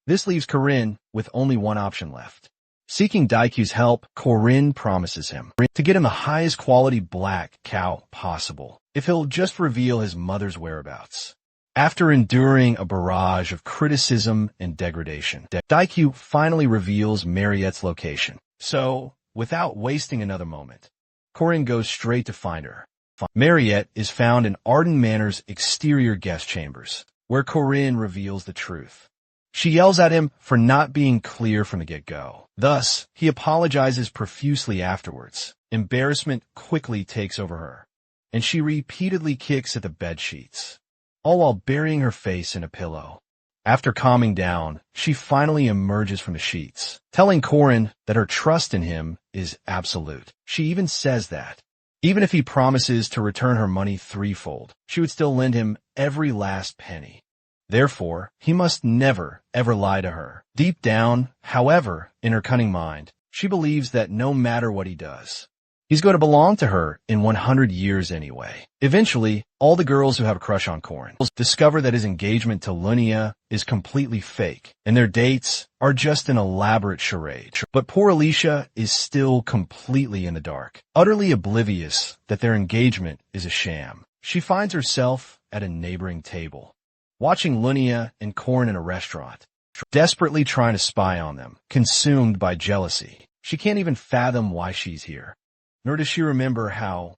This leaves Corinne with only one option left. Seeking Daikyu's help, Corinne promises him to get him the highest quality black cow possible if he'll just reveal his mother's whereabouts. After enduring a barrage of criticism and degradation, Daikyu finally reveals Mariette's location. So, without wasting another moment, Corinne goes straight to find her. Mariette is found in Arden Manor's exterior guest chambers, where Corinne reveals the truth. She yells at him for not being clear from the get-go. Thus, he apologizes profusely afterwards. Embarrassment quickly takes over her, and she repeatedly kicks at the bedsheets, all while burying her face in a pillow. After calming down, she finally emerges from the sheets, telling Corinne that her trust in him is absolute. She even says that, even if he promises to return her money threefold, she would still lend him every last penny. Therefore, he must never, ever lie to her. Deep down, however, in her cunning mind, she believes that no matter what he does, he's going to belong to her in 100 years anyway. Eventually, all the girls who have a crush on Corin discover that his engagement to Lunia is completely fake, and their dates are just an elaborate charade. But poor Alicia is still completely in the dark, utterly oblivious that their engagement is a sham. She finds herself at a neighboring table, watching Lunia and Corin in a restaurant, desperately trying to spy on them, consumed by jealousy. She can't even fathom why she's here, nor does she remember how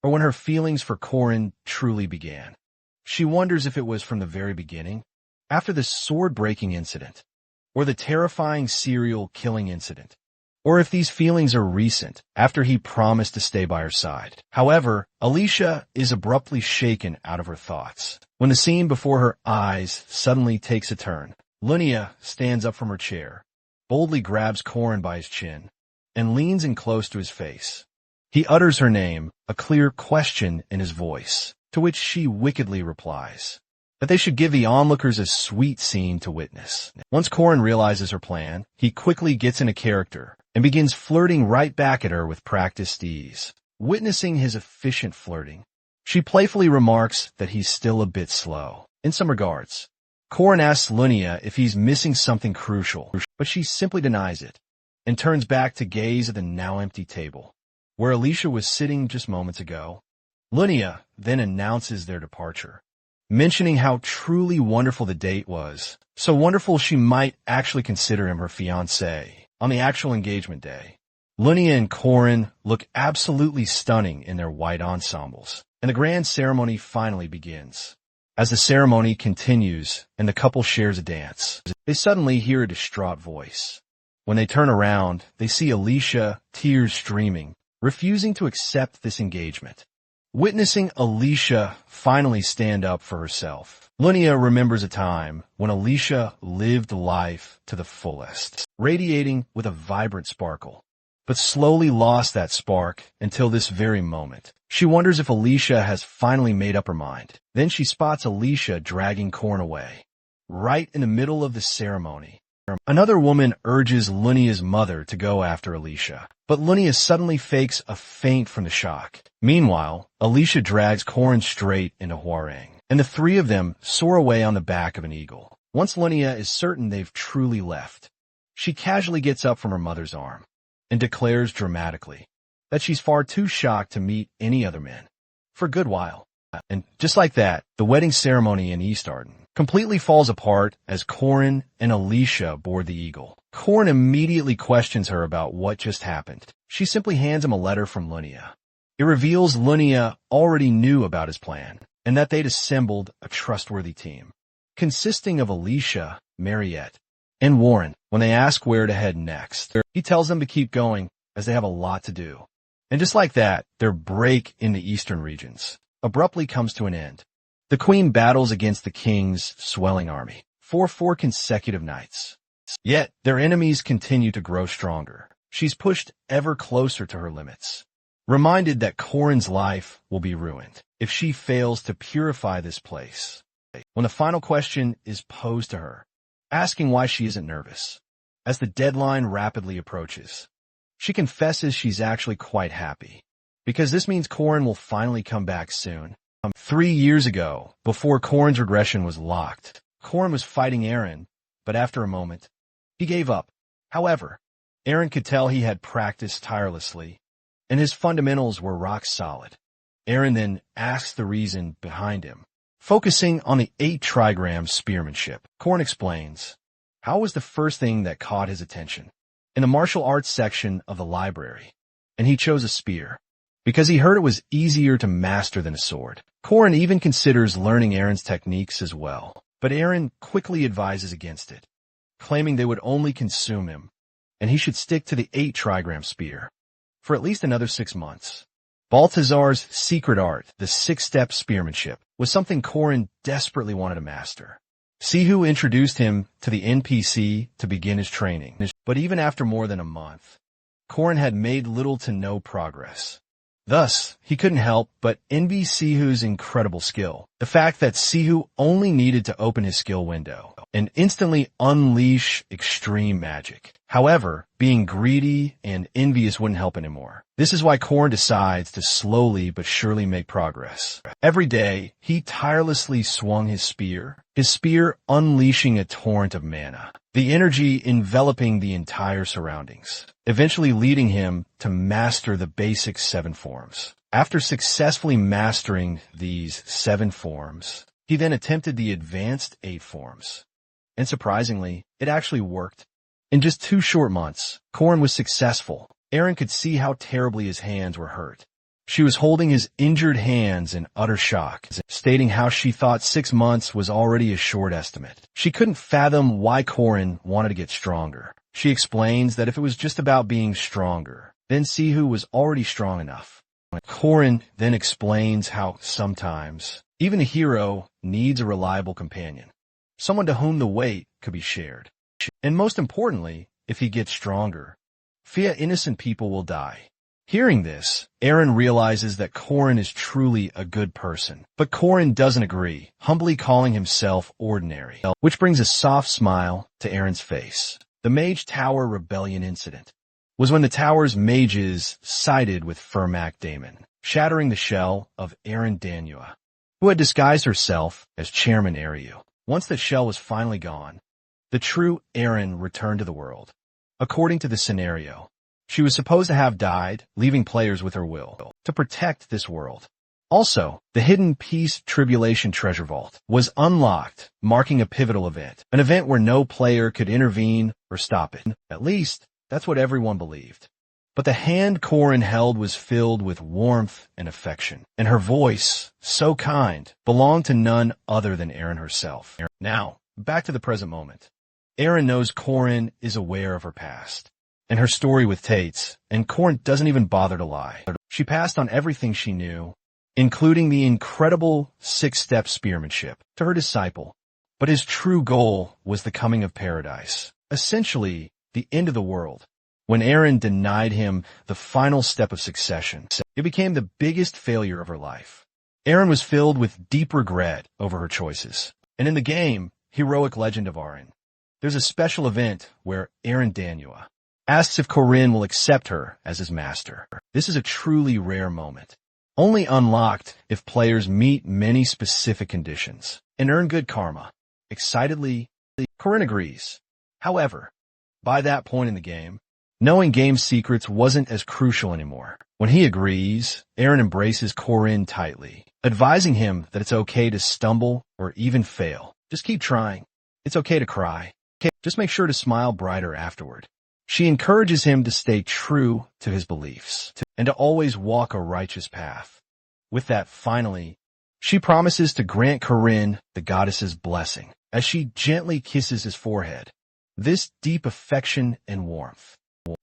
or when her feelings for Corin truly began. She wonders if it was from the very beginning, after the sword-breaking incident, or the terrifying serial-killing incident, or if these feelings are recent, after he promised to stay by her side. However, Alicia is abruptly shaken out of her thoughts when the scene before her eyes suddenly takes a turn. Lunia stands up from her chair, boldly grabs Corin by his chin, and leans in close to his face. He utters her name, a clear question in his voice, to which she wickedly replies that they should give the onlookers a sweet scene to witness. Once Corin realizes her plan, he quickly gets into character and begins flirting right back at her with practiced ease. Witnessing his efficient flirting, she playfully remarks that he's still a bit slow. In some regards, Corin asks Lunia if he's missing something crucial, but she simply denies it and turns back to gaze at the now empty table. where Alicia was sitting just moments ago. Lunia then announces their departure, mentioning how truly wonderful the date was, so wonderful she might actually consider him her fiancé on the actual engagement day. Lunia and Corin look absolutely stunning in their white ensembles, and the grand ceremony finally begins. As the ceremony continues and the couple shares a dance, they suddenly hear a distraught voice. When they turn around, they see Alicia, tears streaming, refusing to accept this engagement. Witnessing Alicia finally stand up for herself, Lunia remembers a time when Alicia lived life to the fullest, radiating with a vibrant sparkle, but slowly lost that spark until this very moment. She wonders if Alicia has finally made up her mind. Then she spots Alicia dragging Corin away, right in the middle of the ceremony. Another woman urges Lunia's mother to go after Alicia, but Lunia suddenly fakes a faint from the shock. Meanwhile, Alicia drags Corin straight into Hwoarang, and the three of them soar away on the back of an eagle. Once Lunia is certain they've truly left, she casually gets up from her mother's arm and declares dramatically that she's far too shocked to meet any other men for a good while. And just like that, the wedding ceremony in East Arden completely falls apart as Corin and Alicia board the eagle. Corin immediately questions her about what just happened. She simply hands him a letter from Lunia. It reveals Lunia already knew about his plan and that they'd assembled a trustworthy team, consisting of Alicia, Mariette, and Warren. When they ask where to head next, he tells them to keep going as they have a lot to do. And just like that, their break in the eastern regions abruptly comes to an end. The queen battles against the king's swelling army for 4 consecutive nights. Yet, their enemies continue to grow stronger. She's pushed ever closer to her limits, reminded that Corin's life will be ruined if she fails to purify this place. When the final question is posed to her, asking why she isn't nervous, as the deadline rapidly approaches, she confesses she's actually quite happy, because this means Corin will finally come back soon. 3 years ago, before Corin's regression was locked, Corin was fighting Aaron, but after a moment, he gave up. However, Aaron could tell he had practiced tirelessly, and his fundamentals were rock solid. Aaron then asks the reason behind him, focusing on the 8 trigram spearmanship. Corin explains how it was the first thing that caught his attention in the martial arts section of the library, and he chose a spear because he heard it was easier to master than a sword. Corin even considers learning Aaron's techniques as well, but Aaron quickly advises against it, claiming they would only consume him, and he should stick to the 8 trigram spear for at least another 6 months. Balthazar's secret art, the 6-step spearmanship, was something Corin desperately wanted to master. Sihu introduced him to the NPC to begin his training, but even after more than a month, Corin had made little to no progress. Thus, he couldn't help but envy Sihu's incredible skill. The fact that Sihu only needed to open his skill window and instantly unleash extreme magic. However, being greedy and envious wouldn't help anymore. This is why Corin decides to slowly but surely make progress. Every day, he tirelessly swung his spear unleashing a torrent of mana, the energy enveloping the entire surroundings, eventually leading him to master the basic 7 forms. After successfully mastering these 7 forms, he then attempted the advanced 8 forms. And surprisingly, it actually worked. In just 2 short months, Corin was successful. Aaron could see how terribly his hands were hurt. She was holding his injured hands in utter shock, stating how she thought 6 months was already a short estimate. She couldn't fathom why Corin wanted to get stronger. She explains that if it was just about being stronger, then Sihu was already strong enough. Corin then explains how sometimes even a hero needs a reliable companion, someone to whom the weight could be shared. And most importantly, if he gets stronger, few innocent people will die. Hearing this, Aaron realizes that Corin is truly a good person. But Corin doesn't agree, humbly calling himself ordinary, which brings a soft smile to Aaron's face. The Mage Tower Rebellion incident was when the tower's mages sided with Fermac Damon, shattering the shell of Aaron Danua, who had disguised herself as Chairman Ariu. Once the shell was finally gone, the true Aaron returned to the world. According to the scenario, She was supposed to have died, leaving players with her will to protect this world. Also, the hidden Peace Tribulation Treasure Vault was unlocked, marking a pivotal event, an event where no player could intervene or stop it. At least, that's what everyone believed. But the hand Corin held was filled with warmth and affection, and her voice, so kind, belonged to none other than Aaron herself. Now, back to the present moment. Aaron knows Corin is aware of her past and her story with Tates, and Corin doesn't even bother to lie. She passed on everything she knew, including the incredible six-step spearmanship, to her disciple. But his true goal was the coming of paradise, essentially the end of the world. When Aaron denied him the final step of succession, it became the biggest failure of her life. Aaron was filled with deep regret over her choices. And in the game, Heroic Legend of Arryn, there's a special event where Aaron Manhwa asks if Corin will accept her as his master. This is a truly rare moment, only unlocked if players meet many specific conditions and earn good karma. Excitedly, Corin agrees. However, by that point in the game, knowing game secrets wasn't as crucial anymore. When he agrees, Aaron embraces Corin tightly, advising him that it's okay to stumble or even fail. Just keep trying. It's okay to cry. Just make sure to smile brighter afterward. She encourages him to stay true to his beliefs and to always walk a righteous path. With that, finally, she promises to grant Corin the goddess's blessing as she gently kisses his forehead. This deep affection and warmth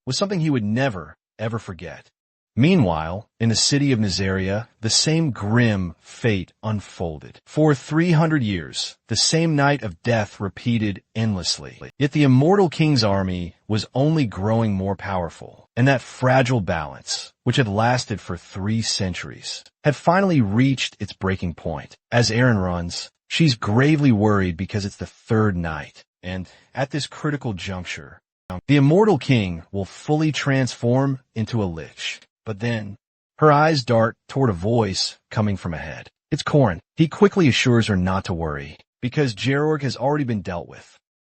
was something he would never, ever forget. Meanwhile, in the city of Nazaria, the same grim fate unfolded. For 300 years, the same night of death repeated endlessly. Yet the immortal king's army was only growing more powerful, and that fragile balance, which had lasted for 3 centuries, had finally reached its breaking point. As Aaron runs, she's gravely worried because it's the 3rd night, and at this critical juncture, the immortal king will fully transform into a lich. But then, her eyes dart toward a voice coming from ahead. It's Corin. He quickly assures her not to worry, because Gerorg has already been dealt with.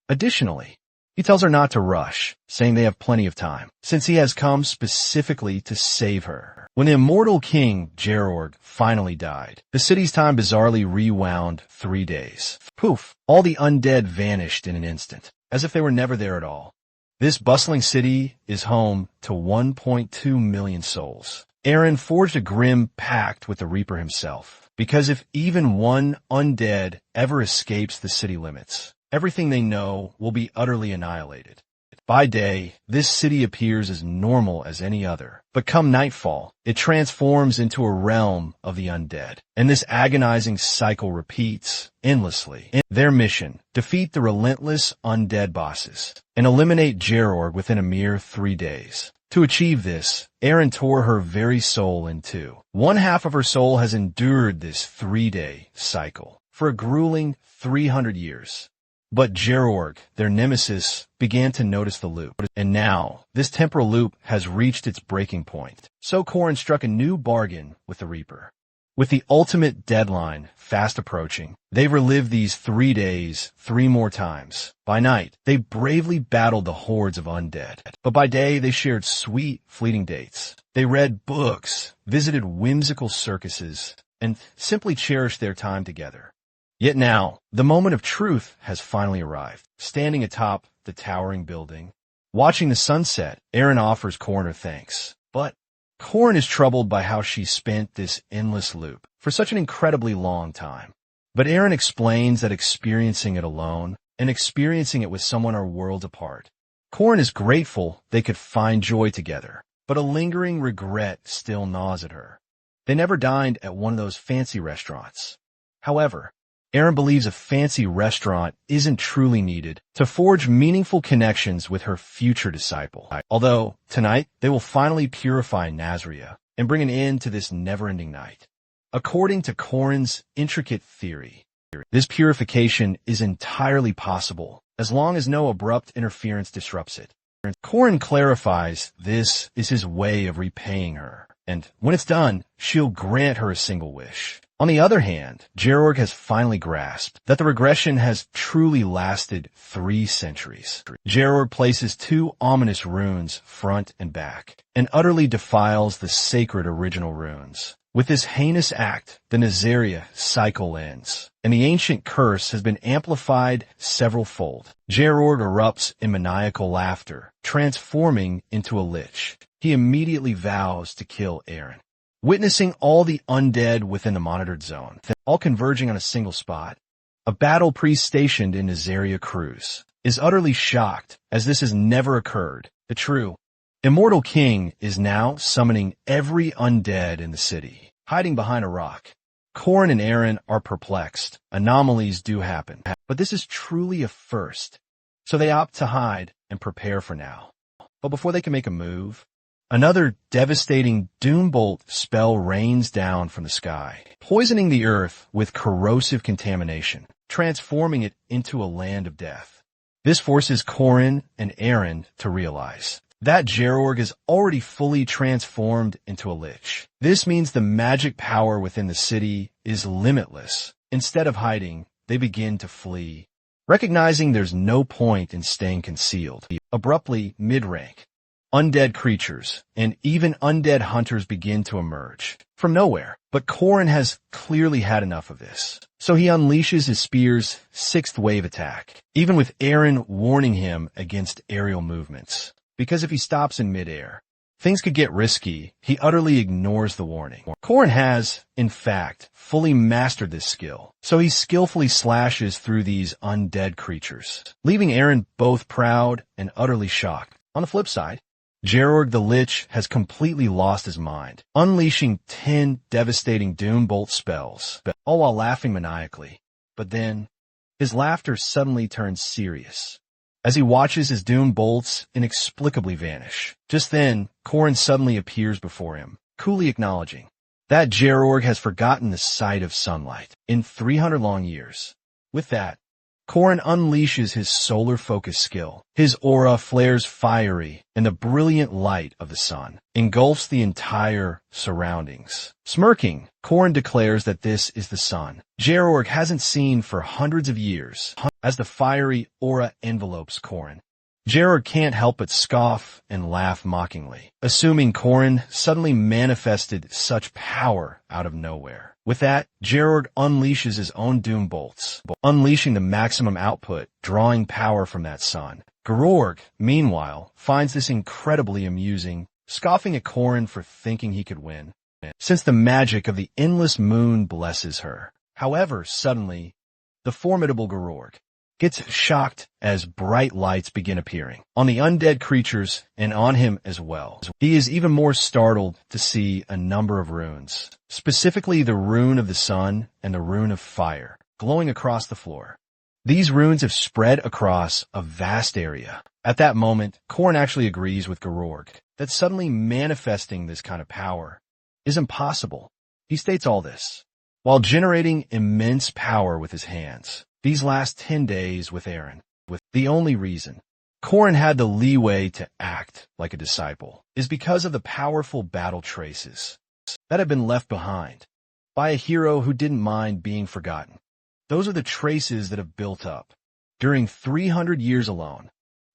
Additionally, he tells her not to rush, saying they have plenty of time, since he has come specifically to save her. When the immortal king, Gerorg, finally died, the city's time bizarrely rewound 3 days. Poof! All the undead vanished in an instant, as if they were never there at all. This bustling city is home to 1.2 million souls. Aaron forged a grim pact with the Reaper himself, because if even one undead ever escapes the city limits, everything they know will be utterly annihilated. By day, this city appears as normal as any other, but come nightfall, it transforms into a realm of the undead, and this agonizing cycle repeats endlessly. Their mission: defeat the relentless undead bosses and eliminate Gerorg within a mere 3 days. To achieve this, Aaron tore her very soul in two. One half of her soul has endured this 3-day cycle for a grueling 300 years. But Gerorg, their nemesis, began to notice the loop. And now, this temporal loop has reached its breaking point. So Corin struck a new bargain with the Reaper. With the ultimate deadline fast approaching, they relived these 3 days 3 more times. By night, they bravely battled the hordes of undead. But by day, they shared sweet, fleeting dates. They read books, visited whimsical circuses, and simply cherished their time together. Yet now, the moment of truth has finally arrived. Standing atop the towering building, watching the sunset, Aaron offers Corin her thanks. But Corin is troubled by how she spent this endless loop for such an incredibly long time. But Aaron explains that experiencing it alone and experiencing it with someone are worlds apart. Corin is grateful they could find joy together, but a lingering regret still gnaws at her. They never dined at one of those fancy restaurants. However, Aaron believes a fancy restaurant isn't truly needed to forge meaningful connections with her future disciple. Although, tonight, they will finally purify Nazaria and bring an end to this never-ending night. According to Corin's intricate theory, this purification is entirely possible as long as no abrupt interference disrupts it. Corin clarifies this is his way of repaying her, and when it's done, she'll grant her a single wish. On the other hand, Gerorg has finally grasped that the regression has truly lasted 3 centuries. Gerorg places 2 ominous runes front and back, and utterly defiles the sacred original runes. With this heinous act, the Nazaria cycle ends, and the ancient curse has been amplified several-fold. Gerorg erupts in maniacal laughter, transforming into a lich. He immediately vows to kill Eren. Witnessing all the undead within the monitored zone, all converging on a single spot, a battle priest stationed in Nazaria Cruz is utterly shocked, as this has never occurred. The true Immortal King is now summoning every undead in the city, hiding behind a rock. Korrin and Eren are perplexed. Anomalies do happen, but this is truly a first. So they opt to hide and prepare for now. But before they can make a move, another devastating Doombolt spell rains down from the sky, poisoning the earth with corrosive contamination, transforming it into a land of death. This forces Korrin and Eren to realize that Gerorg is already fully transformed into a lich. This means the magic power within the city is limitless. Instead of hiding, they begin to flee. Recognizing there's no point in staying concealed, abruptly mid-rank, undead creatures and even undead hunters begin to emerge from nowhere. But Korrin has clearly had enough of this, so he unleashes his spear's 6th wave attack, even with Eren warning him against aerial movements. Because if he stops in midair, things could get risky. He utterly ignores the warning. Korrin has, in fact, fully mastered this skill, so he skillfully slashes through these undead creatures, leaving Eren both proud and utterly shocked. On the flip side, Gerorg the Lich has completely lost his mind, unleashing 10 devastating Doombolt spells, all while laughing maniacally. But then, his laughter suddenly turns serious as he watches his Doom bolts inexplicably vanish. Just then, Korrin suddenly appears before him, coolly acknowledging that Gerorg has forgotten the sight of sunlight in 300 long years. With that, Korrin unleashes his solar-focused skill. His aura flares fiery, and the brilliant light of the sun engulfs the entire surroundings. Smirking, Korrin declares that this is the sun Gerorg hasn't seen for hundreds of years. As the fiery aura envelopes Korrin, Gerorg can't help but scoff and laugh mockingly, assuming Korrin suddenly manifested such power out of nowhere. With that, Gerorg unleashes his own Doom bolts, unleashing the maximum output, drawing power from that sun. Gerorg, meanwhile, finds this incredibly amusing, scoffing at Korrin for thinking he could win, since the magic of the endless moon blesses her. However, suddenly, the formidable Gerorg gets shocked as bright lights begin appearing on the undead creatures and on him as well. He is even more startled to see a number of runes, specifically the rune of the sun and the rune of fire, glowing across the floor. These runes have spread across a vast area. At that moment, Korrin actually agrees with Gerorg that suddenly manifesting this kind of power is impossible. He states all this while generating immense power with his hands. These last 10 days with Eren, with the only reason Korrin had the leeway to act like a disciple is because of the powerful battle traces that have been left behind by a hero who didn't mind being forgotten. Those are the traces that have built up during 300 years alone,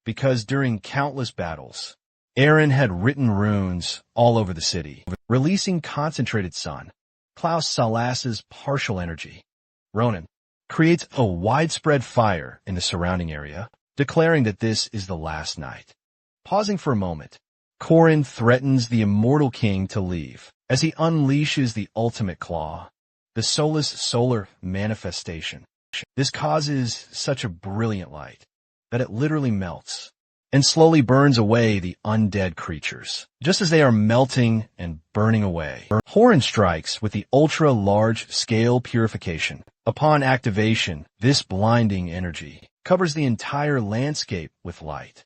because during countless battles, Eren had written runes all over the city, releasing concentrated sun. Klaus Salas's partial energy, Ronin, creates a widespread fire in the surrounding area, declaring that this is the last night. Pausing for a moment, Korrin threatens the Immortal King to leave as he unleashes the ultimate claw, the soulless solar manifestation. This causes such a brilliant light that it literally melts and slowly burns away the undead creatures, just as they are melting and burning away. Korrin strikes with the ultra-large-scale purification. Upon activation, this blinding energy covers the entire landscape with light.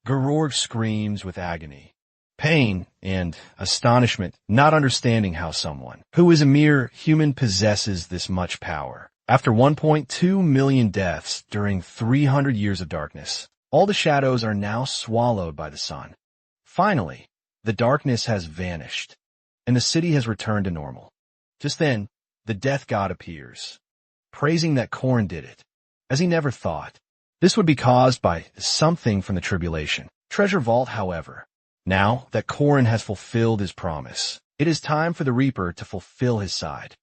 Gerorg screams with agony, pain, and astonishment, not understanding how someone who is a mere human possesses this much power. After 1.2 million deaths during 300 years of darkness, all the shadows are now swallowed by the sun. Finally, the darkness has vanished, and the city has returned to normal. Just then, the death god appears, praising that Corin did it, as he never thought. This would be caused by something from the tribulation. Treasure vault, however. Now that Corin has fulfilled his promise, it is time for the Reaper to fulfill his side.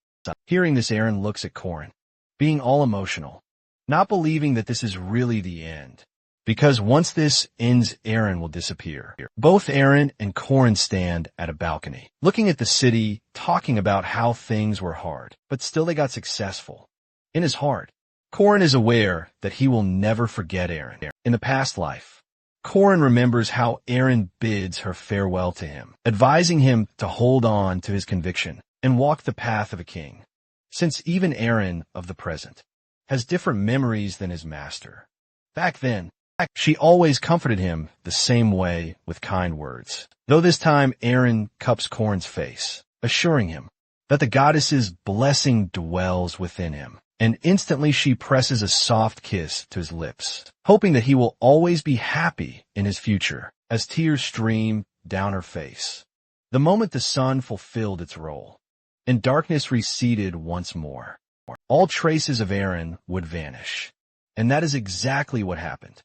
Hearing this, Eren looks at Corin, being all emotional, not believing that this is really the end. Because once this ends, Eren will disappear. Both Eren and Corin stand at a balcony, looking at the city, talking about how things were hard, but still they got successful. In his heart, Corin is aware that he will never forget Eren. In the past life, Corin remembers how Eren bids her farewell to him, advising him to hold on to his conviction and walk the path of a king. Since even Eren of the present has different memories than his master. Back then, she always comforted him the same way with kind words. Though this time Eren cups Corin's face, assuring him that the goddess's blessing dwells within him, and instantly she presses a soft kiss to his lips, hoping that he will always be happy in his future as tears stream down her face. The moment the sun fulfilled its role, and darkness receded once more, all traces of Eren would vanish. And that is exactly what happened.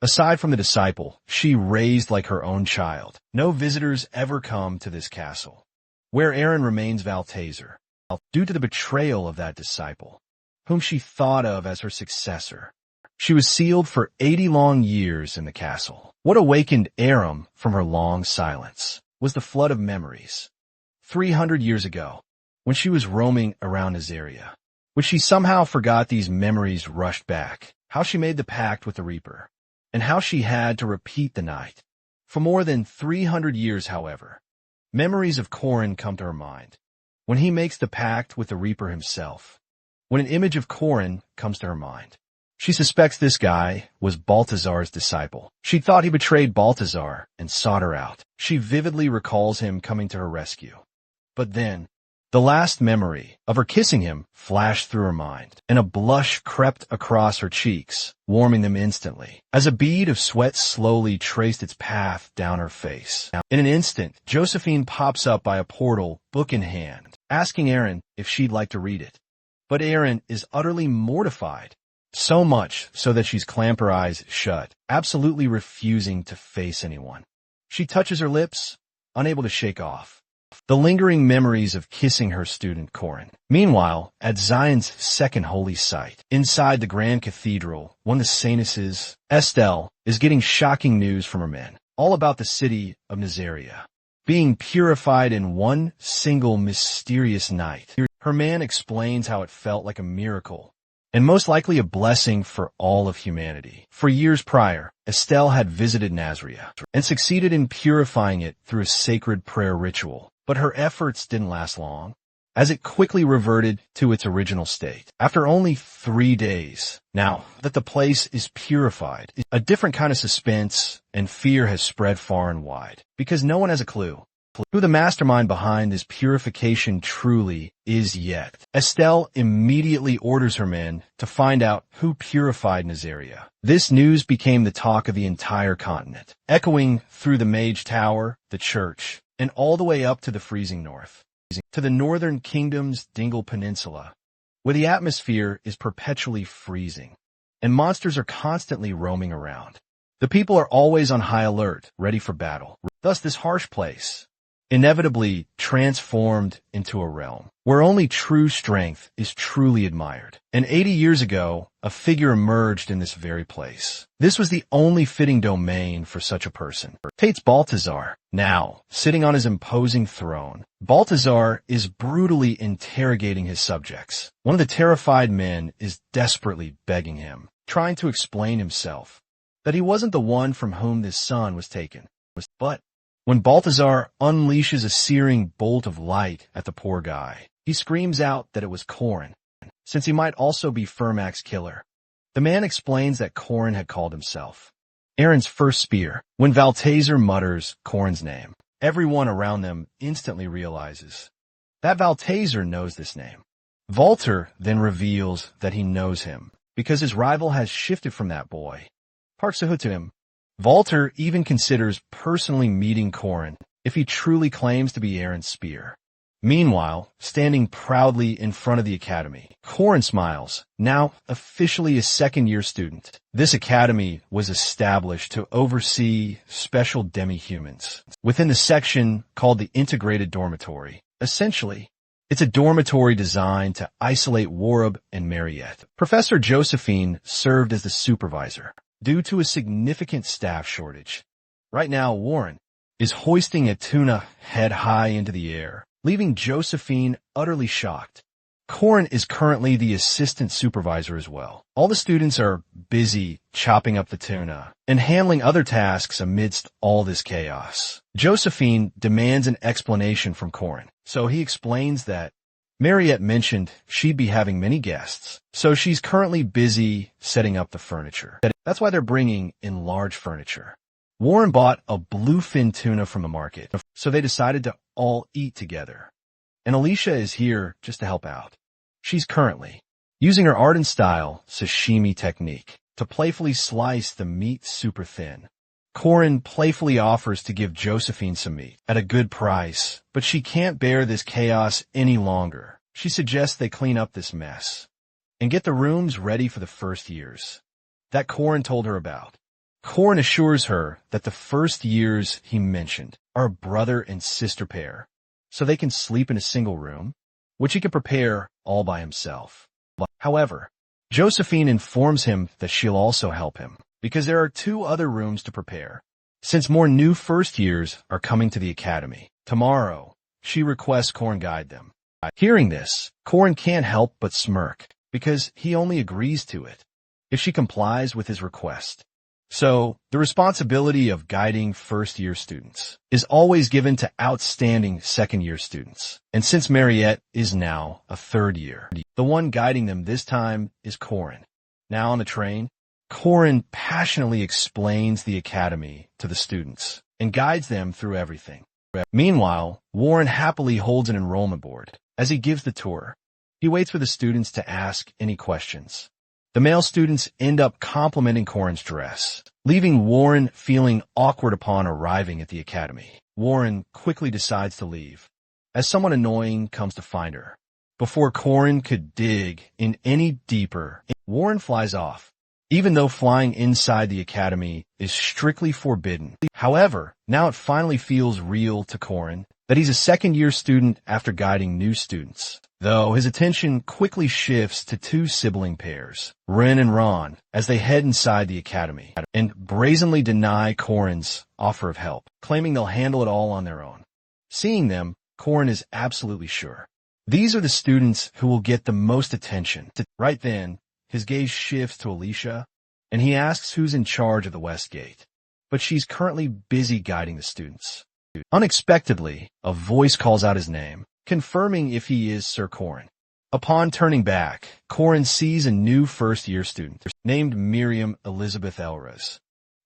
Aside from the disciple she raised like her own child, no visitors ever come to this castle, where Eren remains Valtazer, due to the betrayal of that disciple, whom she thought of as her successor. She was sealed for 80 long years in the castle. What awakened Eren from her long silence was the flood of memories. 300 years ago, when she was roaming around Azaria, when she somehow forgot, these memories rushed back, how she made the pact with the Reaper, and how she had to repeat the night. For more than 300 years, however, memories of Corin come to her mind. When he makes the pact with the Reaper himself, when an image of Corin comes to her mind, she suspects this guy was Balthazar's disciple. She thought he betrayed Balthazar and sought her out. She vividly recalls him coming to her rescue. But then, the last memory of her kissing him flashed through her mind, and a blush crept across her cheeks, warming them instantly, as a bead of sweat slowly traced its path down her face. In an instant, Josephine pops up by a portal, book in hand, asking Eren if she'd like to read it. But Eren is utterly mortified, so much so that she's clamped her eyes shut, absolutely refusing to face anyone. She touches her lips, unable to shake off the lingering memories of kissing her student Corin. Meanwhile, at Zion's second holy site, inside the Grand Cathedral, one of the saintesses, Estelle, is getting shocking news from her men, all about the city of Nazaria being purified in one single mysterious night. Her man explains how it felt like a miracle, and most likely a blessing for all of humanity. For years prior, Estelle had visited Nazaria and succeeded in purifying it through a sacred prayer ritual. But her efforts didn't last long, as it quickly reverted to its original state. After only 3 days, now that the place is purified, a different kind of suspense and fear has spread far and wide, because no one has a clue who the mastermind behind this purification truly is yet. Estelle immediately orders her men to find out who purified Nazaria. This news became the talk of the entire continent, echoing through the Mage Tower, the church, and all the way up to the freezing north, to the northern kingdom's Dingle Peninsula, where the atmosphere is perpetually freezing, and monsters are constantly roaming around. The people are always on high alert, ready for battle. Thus this harsh place inevitably transformed into a realm where only true strength is truly admired. And 80 years ago, a figure emerged in this very place. This was the only fitting domain for such a person. Tate's Balthazar. Now, sitting on his imposing throne, Balthazar is brutally interrogating his subjects. One of the terrified men is desperately begging him, trying to explain himself, that he wasn't the one from whom this son was taken. But when Balthazar unleashes a searing bolt of light at the poor guy, he screams out that it was Corin, since he might also be Fermax's killer. The man explains that Corin had called himself Eren's first spear. When Valtazer mutters Corin's name, everyone around them instantly realizes that Valtazer knows this name. Valter then reveals that he knows him, because his rival has shifted from that boy, Parksahut, to him. Valter even considers personally meeting Corin if he truly claims to be Eren's spear. Meanwhile, standing proudly in front of the academy, Korin smiles, now officially a second-year student. This academy was established to oversee special demi-humans within the section called the Integrated Dormitory. Essentially, it's a dormitory designed to isolate Warub and Mariette. Professor Josephine served as the supervisor due to a significant staff shortage. Right now, Warren is hoisting a tuna head high into the air, leaving Josephine utterly shocked. Korin is currently the assistant supervisor as well. All the students are busy chopping up the tuna and handling other tasks amidst all this chaos. Josephine demands an explanation from Korin, so he explains that Mariette mentioned she'd be having many guests, so she's currently busy setting up the furniture. That's why they're bringing in large furniture. Warren bought a bluefin tuna from the market, so they decided to all eat together. And Alicia is here just to help out. She's currently using her art-in-style sashimi technique to playfully slice the meat super thin. Korin playfully offers to give Josephine some meat at a good price, but she can't bear this chaos any longer. She suggests they clean up this mess and get the rooms ready for the first years that Korin told her about. Korin assures her that the first years he mentioned are a brother and sister pair, so they can sleep in a single room, which he can prepare all by himself. However, Josephine informs him that she'll also help him, because there are 2 other rooms to prepare, since more new first years are coming to the academy. Tomorrow, she requests Korin guide them. Hearing this, Korin can't help but smirk, because he only agrees to it if she complies with his request. So, the responsibility of guiding first-year students is always given to outstanding second-year students. And since Mariette is now a third year, the one guiding them this time is Korin. Now on the train, Korin passionately explains the academy to the students and guides them through everything. Meanwhile, Warren happily holds an enrollment board as he gives the tour. He waits for the students to ask any questions. The male students end up complimenting Korin's dress, leaving Warren feeling awkward upon arriving at the academy. Warren quickly decides to leave, as someone annoying comes to find her. Before Korin could dig in any deeper, Warren flies off, even though flying inside the academy is strictly forbidden. However, now it finally feels real to Korin that he's a second-year student after guiding new students. Though his attention quickly shifts to 2 sibling pairs, Ren and Ron, as they head inside the academy and brazenly deny Korin's offer of help, claiming they'll handle it all on their own. Seeing them, Korin is absolutely sure these are the students who will get the most attention. Right then, his gaze shifts to Alicia, and he asks who's in charge of the West Gate, but she's currently busy guiding the students. Unexpectedly, a voice calls out his name, confirming if he is Sir Korin. Upon turning back, Korin sees a new first-year student named Miriam Elizabeth Elras,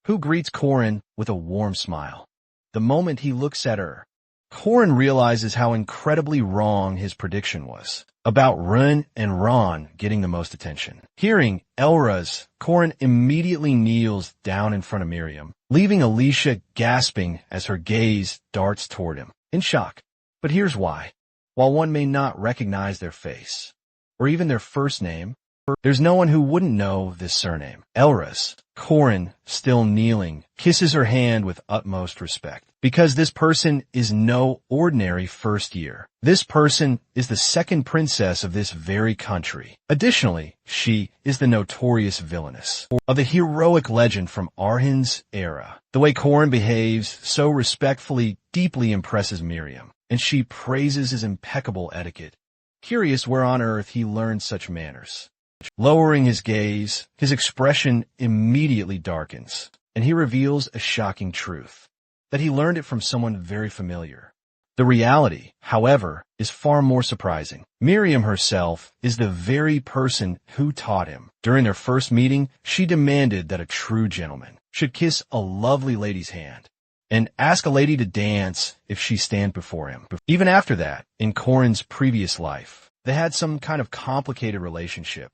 who greets Korin with a warm smile. The moment he looks at her, Korin realizes how incredibly wrong his prediction was about Ren and Ron getting the most attention. Hearing Elras, Korin immediately kneels down in front of Miriam, leaving Alicia gasping as her gaze darts toward him, in shock. But here's why. While one may not recognize their face, or even their first name, there's no one who wouldn't know this surname. Elras, Korin, still kneeling, kisses her hand with utmost respect, because this person is no ordinary first year. This person is the second princess of this very country. Additionally, she is the notorious villainess of the heroic legend from Arhin's era. The way Korin behaves so respectfully deeply impresses Miriam, and she praises his impeccable etiquette, curious where on earth he learned such manners. Lowering his gaze, his expression immediately darkens, and he reveals a shocking truth, that he learned it from someone very familiar. The reality, however, is far more surprising. Miriam herself is the very person who taught him. During their first meeting, she demanded that a true gentleman should kiss a lovely lady's hand and ask a lady to dance if she stand before him. Even after that, in Korin's previous life, they had some kind of complicated relationship,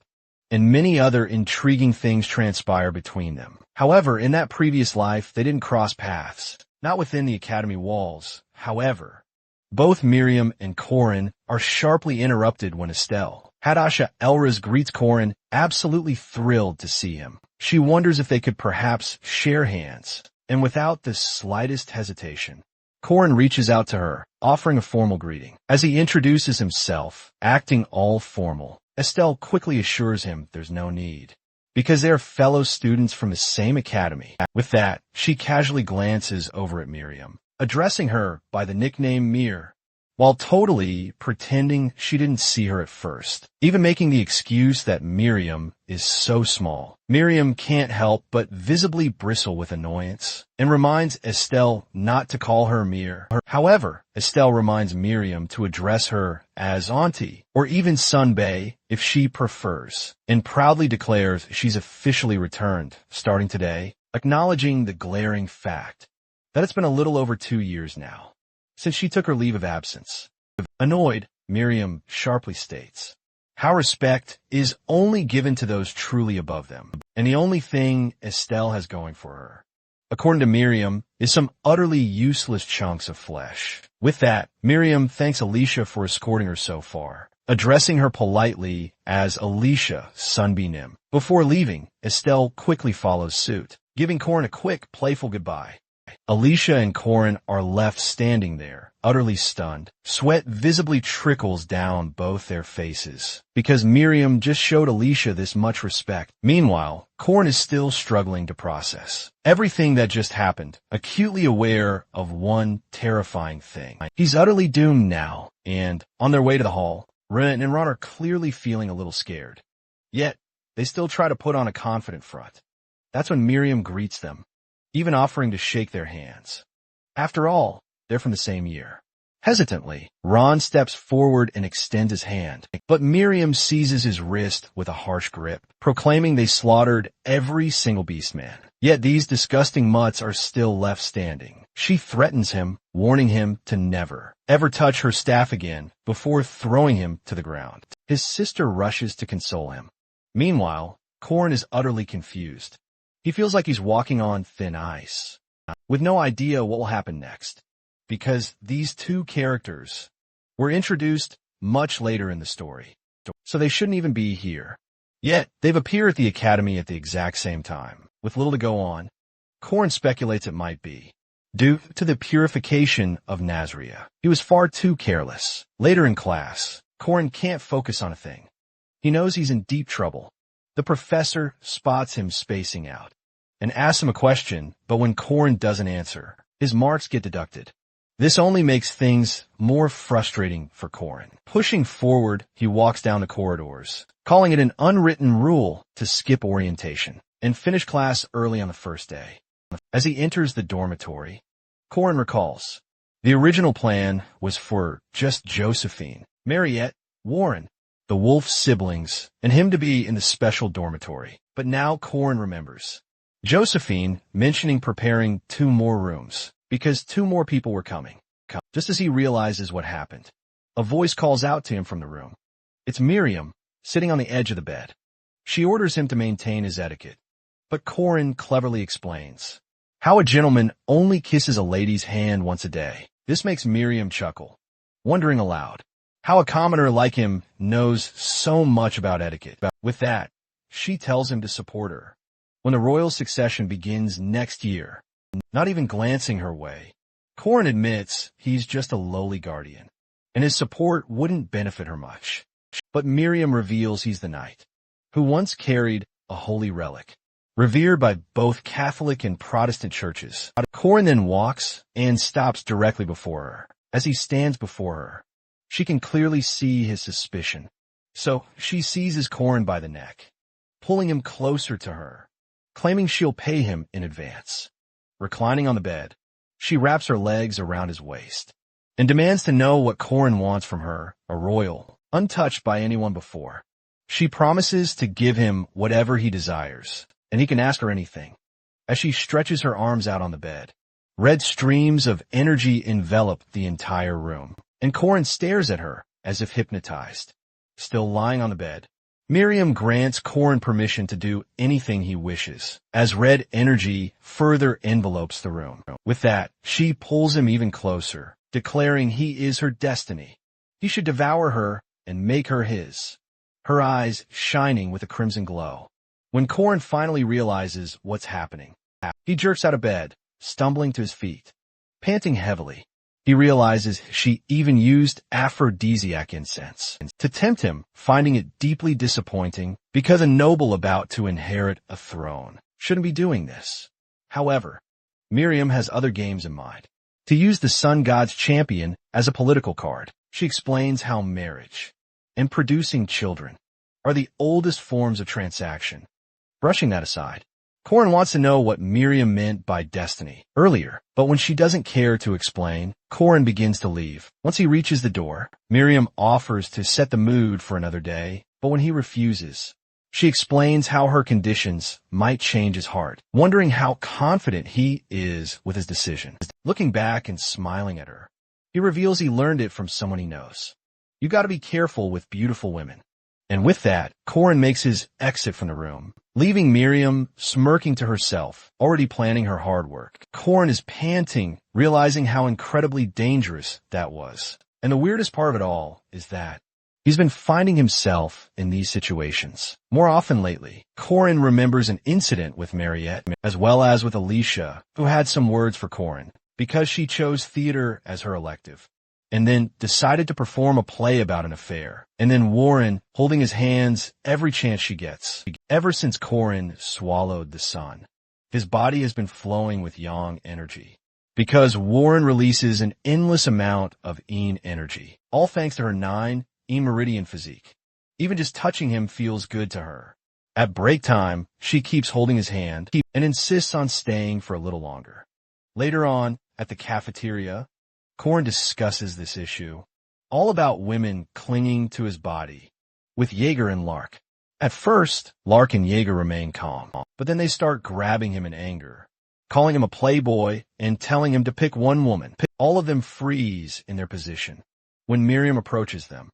and many other intriguing things transpire between them. However, in that previous life, they didn't cross paths, not within the academy walls. However, Both Miriam and Corin are sharply interrupted when Estelle, Hadasha Elraz, greets Corin, absolutely thrilled to see him. She wonders if they could perhaps share hands, and without the slightest hesitation, Corin reaches out to her, offering a formal greeting. As he introduces himself, acting all formal, Estelle quickly assures him there's no need, because they are fellow students from the same academy. With that, she casually glances over at Miriam, addressing her by the nickname Mir, while totally pretending she didn't see her at first, even making the excuse that Miriam is so small. Miriam can't help but visibly bristle with annoyance and reminds Estelle not to call her Mir. However, Estelle reminds Miriam to address her as Auntie or even Sunbae if she prefers, and proudly declares she's officially returned starting today, acknowledging the glaring fact that it's been a little over 2 years now since she took her leave of absence. Annoyed, Miriam sharply states how respect is only given to those truly above them, and the only thing Estelle has going for her, according to Miriam, is some utterly useless chunks of flesh. With that, Miriam thanks Alicia for escorting her so far, addressing her politely as Alicia Sunbeam. Before leaving, Estelle quickly follows suit, giving Corin a quick, playful goodbye. Alicia and Corin are left standing there, utterly stunned. Sweat visibly trickles down both their faces, because Miriam just showed Alicia this much respect. Meanwhile, Corin is still struggling to process everything that just happened, acutely aware of one terrifying thing. He's utterly doomed now, and, on their way to the hall, Ren and Ron are clearly feeling a little scared. Yet, they still try to put on a confident front. That's when Miriam greets them, even offering to shake their hands. After all, they're from the same year. Hesitantly, Ron steps forward and extends his hand, but Miriam seizes his wrist with a harsh grip, proclaiming they slaughtered every single beastman. Yet these disgusting mutts are still left standing. She threatens him, warning him to never, ever touch her staff again before throwing him to the ground. His sister rushes to console him. Meanwhile, Corin is utterly confused. He feels like he's walking on thin ice, with no idea what will happen next, because these two characters were introduced much later in the story, so they shouldn't even be here. Yet, they've appeared at the academy at the exact same time. With little to go on, Corin speculates it might be due to the purification of Nazria. He was far too careless. Later in class, Corin can't focus on a thing. He knows he's in deep trouble. The professor spots him spacing out and asks him a question, but when Corin doesn't answer, his marks get deducted. This only makes things more frustrating for Corin. Pushing forward, he walks down the corridors, calling it an unwritten rule to skip orientation and finish class early on the first day. As he enters the dormitory, Corin recalls the original plan was for just Josephine, Mariette, Warren, the Wolf siblings, and him to be in the special dormitory. But now Corin remembers Josephine mentioning preparing 2 more rooms, because 2 more people were coming. Just as he realizes what happened, a voice calls out to him from the room. It's Miriam, sitting on the edge of the bed. She orders him to maintain his etiquette, but Corin cleverly explains how a gentleman only kisses a lady's hand once a day. This makes Miriam chuckle, wondering aloud how a commoner like him knows so much about etiquette. With that, she tells him to support her when the royal succession begins next year. Not even glancing her way, Corin admits he's just a lowly guardian, and his support wouldn't benefit her much. But Miriam reveals he's the knight who once carried a holy relic, revered by both Catholic and Protestant churches. Corin then walks and stops directly before her. As he stands before her, she can clearly see his suspicion. So she seizes Corin by the neck, pulling him closer to her, claiming she'll pay him in advance. Reclining on the bed, she wraps her legs around his waist and demands to know what Corin wants from her, a royal, untouched by anyone before. She promises to give him whatever he desires, and he can ask her anything. As she stretches her arms out on the bed, red streams of energy envelop the entire room, and Corin stares at her as if hypnotized. Still lying on the bed, Miriam grants Corin permission to do anything he wishes, as red energy further envelopes the room. With that, she pulls him even closer, declaring he is her destiny. He should devour her and make her his, her eyes shining with a crimson glow. When Korin finally realizes what's happening, he jerks out of bed, stumbling to his feet. Panting heavily, he realizes she even used aphrodisiac incense to tempt him, finding it deeply disappointing because a noble about to inherit a throne shouldn't be doing this. However, Miriam has other games in mind. To use the sun god's champion as a political card, she explains how marriage and producing children are the oldest forms of transaction. Brushing that aside, Korin wants to know what Miriam meant by destiny earlier, but when she doesn't care to explain, Korin begins to leave. Once he reaches the door, Miriam offers to set the mood for another day, but when he refuses, she explains how her conditions might change his heart, wondering how confident he is with his decision. Looking back and smiling at her, he reveals he learned it from someone he knows. You gotta be careful with beautiful women. And with that, Korin makes his exit from the room, leaving Miriam smirking to herself, already planning her hard work. Korin is panting, realizing how incredibly dangerous that was. And the weirdest part of it all is that he's been finding himself in these situations more often lately. Korin remembers an incident with Mariette, as well as with Alicia, who had some words for Korin, because she chose theater as her elective, and then decided to perform a play about an affair, and then Warren holding his hands every chance she gets. Ever since Korin swallowed the sun, his body has been flowing with yang energy, because Warren releases an endless amount of yin energy, all thanks to her 9 yin meridian physique. Even just touching him feels good to her. At break time, she keeps holding his hand and insists on staying for a little longer. Later on, at the cafeteria, Korin discusses this issue, all about women clinging to his body, with Jaeger and Lark. At first, Lark and Jaeger remain calm, but then they start grabbing him in anger, calling him a playboy and telling him to pick one woman. All of them freeze in their position when Miriam approaches them.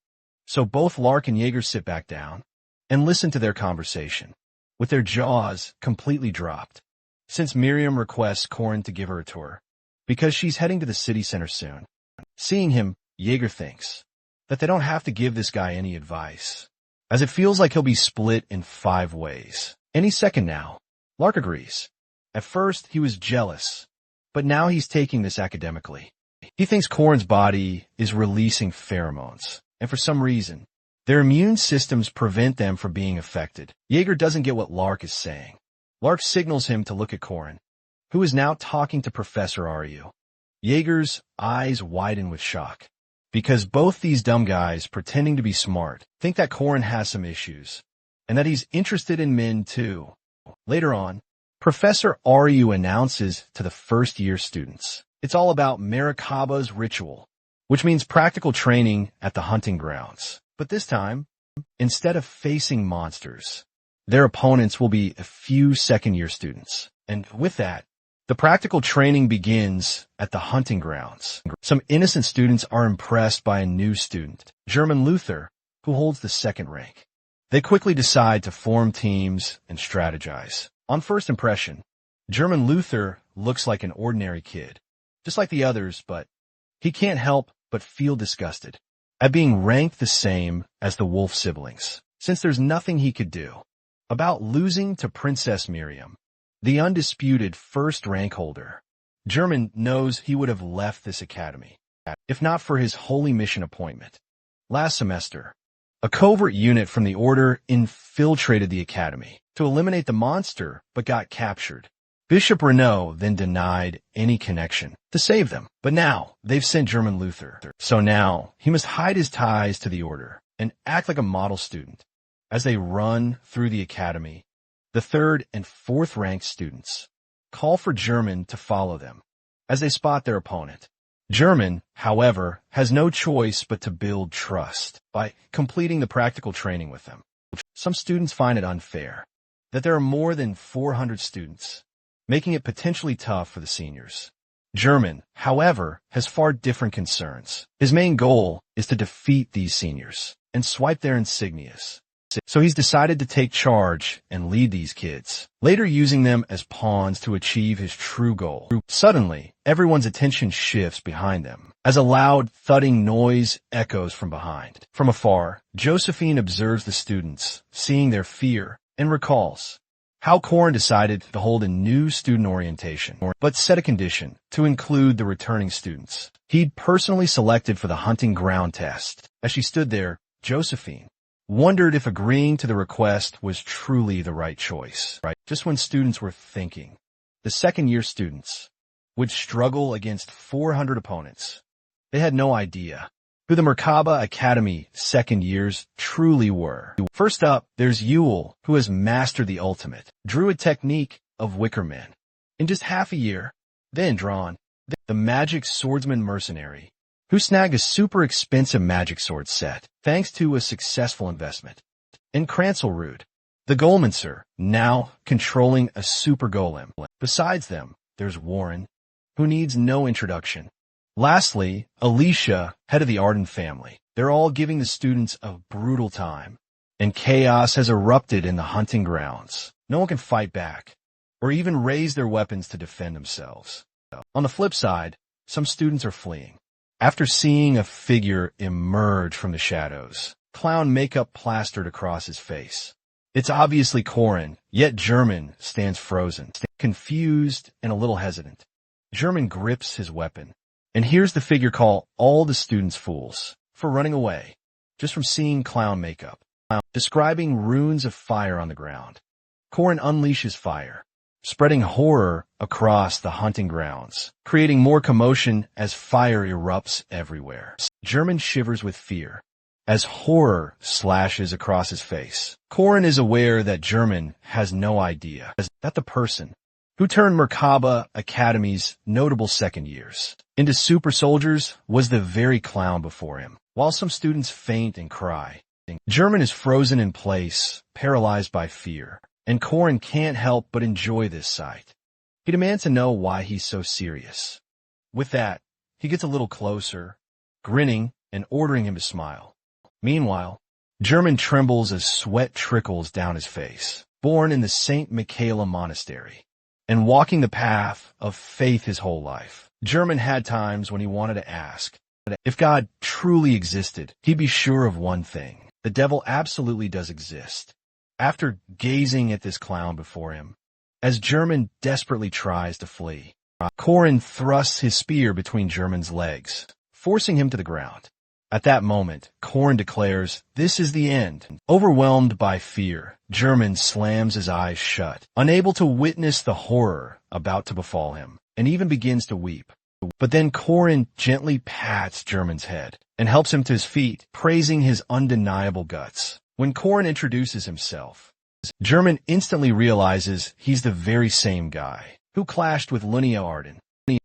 So both Lark and Jaeger sit back down and listen to their conversation, with their jaws completely dropped, since Miriam requests Korin to give her a tour, because she's heading to the city center soon. Seeing him, Jaeger thinks that they don't have to give this guy any advice, as it feels like he'll be split in 5 ways any second now. Lark agrees. At first, he was jealous, but now he's taking this academically. He thinks Korin's body is releasing pheromones, and for some reason, their immune systems prevent them from being affected. Jaeger doesn't get what Lark is saying. Lark signals him to look at Korin, who is now talking to Professor Ryu. Jaeger's eyes widen with shock, because both these dumb guys pretending to be smart think that Korin has some issues, and that he's interested in men too. Later on, Professor Ryu announces to the first-year students it's all about Merikaba's ritual, which means practical training at the hunting grounds. But this time, instead of facing monsters, their opponents will be a few second-year students. And with that, the practical training begins at the hunting grounds. Some innocent students are impressed by a new student, German Luther, who holds the 2nd rank. They quickly decide to form teams and strategize. On first impression, German Luther looks like an ordinary kid, just like the others, but he can't help but feel disgusted at being ranked the same as the Wolf siblings, since there's nothing he could do about losing to Princess Miriam, the undisputed 1st rank holder. German knows he would have left this academy, if not for his holy mission appointment. Last semester, a covert unit from the Order infiltrated the academy to eliminate the monster, but got captured. Bishop Renault then denied any connection to save them, but now they've sent German Luther. So now he must hide his ties to the Order and act like a model student. As they run through the academy, the 3rd and 4th ranked students call for German to follow them as they spot their opponent. German, however, has no choice but to build trust by completing the practical training with them. Some students find it unfair that there are more than 400 students, making it potentially tough for the seniors. German, however, has far different concerns. His main goal is to defeat these seniors and swipe their insignias. So he's decided to take charge and lead these kids, later using them as pawns to achieve his true goal. Suddenly, everyone's attention shifts behind them, as a loud, thudding noise echoes from behind. From afar, Josephine observes the students, seeing their fear, and recalls how Corin decided to hold a new student orientation, but set a condition to include the returning students he'd personally selected for the hunting ground test. As she stood there, Josephine wondered if agreeing to the request was truly the right choice. Just when students were thinking, the second-year students would struggle against 400 opponents. They had no idea who the Merkaba Academy second years truly were. First up, there's Yule, who has mastered the ultimate druid technique of Wicker Men in just half a year. Then Dron, the magic swordsman mercenary, who snagged a super expensive magic sword set thanks to a successful investment. And Kranselrud, the Golemancer, now controlling a super golem. Besides them, there's Warren, who needs no introduction. Lastly, Alicia, head of the Arden family. They're all giving the students a brutal time, and chaos has erupted in the hunting grounds. No one can fight back, or even raise their weapons to defend themselves. On the flip side, some students are fleeing. After seeing a figure emerge from the shadows, clown makeup plastered across his face. It's obviously Corin, yet German stands frozen, confused and a little hesitant. German grips his weapon, and hears the figure call all the students fools for running away, just from seeing clown makeup, describing runes of fire on the ground. Corin unleashes fire, spreading horror across the hunting grounds, creating more commotion as fire erupts everywhere. German shivers with fear as horror slashes across his face. Corin is aware that German has no idea that the person who turned Merkaba Academy's notable second years into super soldiers was the very clown before him. While some students faint and cry, German is frozen in place, paralyzed by fear, and Corin can't help but enjoy this sight. He demands to know why he's so serious. With that, he gets a little closer, grinning and ordering him to smile. Meanwhile, German trembles as sweat trickles down his face. Born in the St. Michaela Monastery, and walking the path of faith his whole life, German had times when he wanted to ask, if God truly existed, he'd be sure of one thing: the devil absolutely does exist. After gazing at this clown before him, as German desperately tries to flee, Corin thrusts his spear between German's legs, forcing him to the ground. At that moment, Corin declares, "This is the end." Overwhelmed by fear, German slams his eyes shut, unable to witness the horror about to befall him, and even begins to weep. But then Corin gently pats German's head and helps him to his feet, praising his undeniable guts. When Corin introduces himself, German instantly realizes he's the very same guy who clashed with Linnea Arden.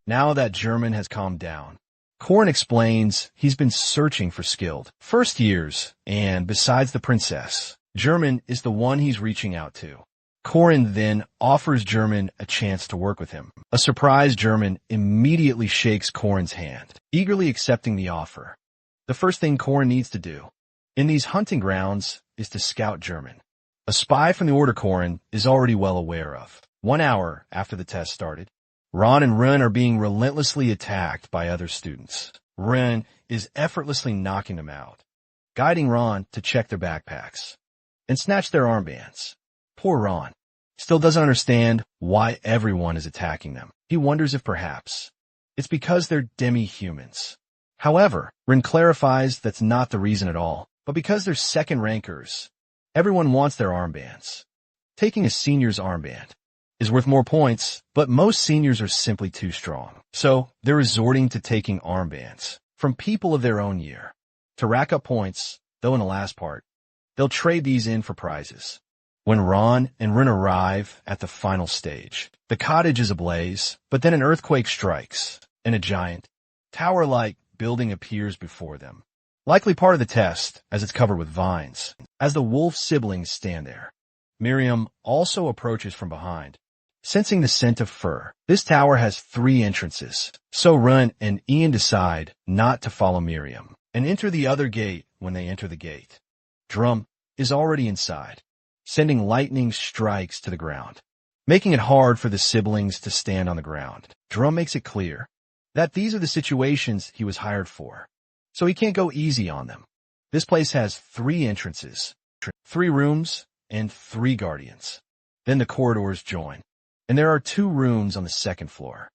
Now that German has calmed down, Corin explains he's been searching for skilled first years, and besides the princess, German is the one he's reaching out to. Corin then offers German a chance to work with him. A surprised German immediately shakes Corin's hand, eagerly accepting the offer. The first thing Corin needs to do in these hunting grounds is to scout German, a spy from the Order Corin is already well aware of. 1 hour after the test started, Ron and Ren are being relentlessly attacked by other students. Ren is effortlessly knocking them out, guiding Ron to check their backpacks and snatch their armbands. Poor Ron still doesn't understand why everyone is attacking them. He wonders if perhaps it's because they're demi-humans. However, Ren clarifies that's not the reason at all, but because they're second rankers, everyone wants their armbands. Taking a senior's armband is worth more points, but most seniors are simply too strong. So they're resorting to taking armbands from people of their own year. To rack up points, though in the last part, they'll trade these in for prizes. When Ron and Ren arrive at the final stage, the cottage is ablaze, but then an earthquake strikes, and a giant, tower-like building appears before them. Likely part of the test, as it's covered with vines. As the wolf siblings stand there, Miriam also approaches from behind, sensing the scent of fur. This tower has 3 entrances, so Ren and Ian decide not to follow Miriam and enter the other gate when they enter the gate. Drum, is already inside, sending lightning strikes to the ground, making it hard for the siblings to stand on the ground. Drum makes it clear that these are the situations he was hired for, so he can't go easy on them. This place has 3 entrances, 3 rooms, and 3 guardians. Then the corridors join, and there are 2 rooms on the 2nd floor.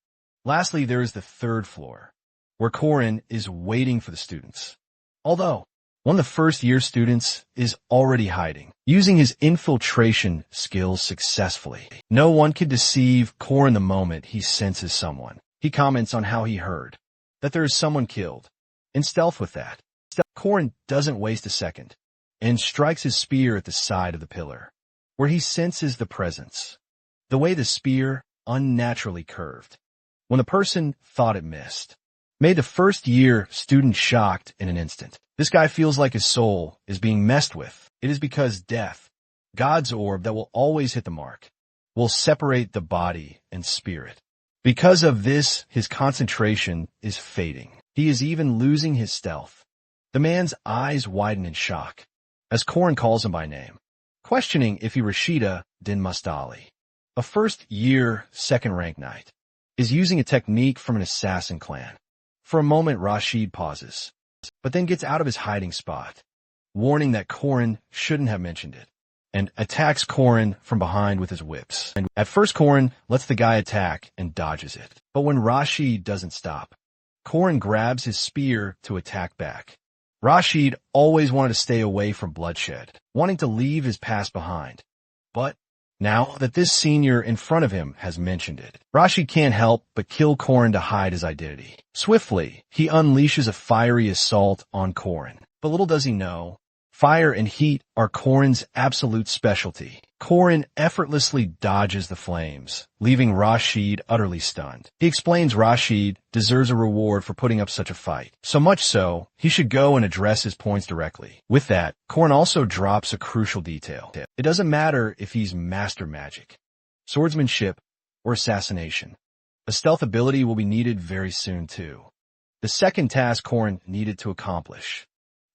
Lastly, there is the 3rd floor, where Korin is waiting for the students. Although, one of the first-year students is already hiding, using his infiltration skills successfully. No one can deceive Korin the moment he senses someone. He comments on how he heard that there is someone killed, in stealth with that. Korin doesn't waste a second, and strikes his spear at the side of the pillar, where he senses the presence. The way the spear unnaturally curved, when the person thought it missed, made the first-year student shocked in an instant. This guy feels like his soul is being messed with. It is because death, God's orb that will always hit the mark, will separate the body and spirit. Because of this, his concentration is fading. He is even losing his stealth. The man's eyes widen in shock, as Korin calls him by name, questioning if he Rashida Din Mustali. A first-year, second-rank knight is using a technique from an assassin clan. For a moment, Rashid pauses, but then gets out of his hiding spot, warning that Korin shouldn't have mentioned it, and attacks Korin from behind with his whips. And at first, Korin lets the guy attack and dodges it. But when Rashid doesn't stop, Korin grabs his spear to attack back. Rashid always wanted to stay away from bloodshed, wanting to leave his past behind. But now that this senior in front of him has mentioned it, Rashid can't help but kill Korin to hide his identity. Swiftly, he unleashes a fiery assault on Korin. But little does he know, fire and heat are Korin's absolute specialty. Korin effortlessly dodges the flames, leaving Rashid utterly stunned. He explains Rashid deserves a reward for putting up such a fight. So much so, he should go and address his points directly. With that, Korin also drops a crucial detail. It doesn't matter if he's master magic, swordsmanship, or assassination. A stealth ability will be needed very soon too. The second task Korin needed to accomplish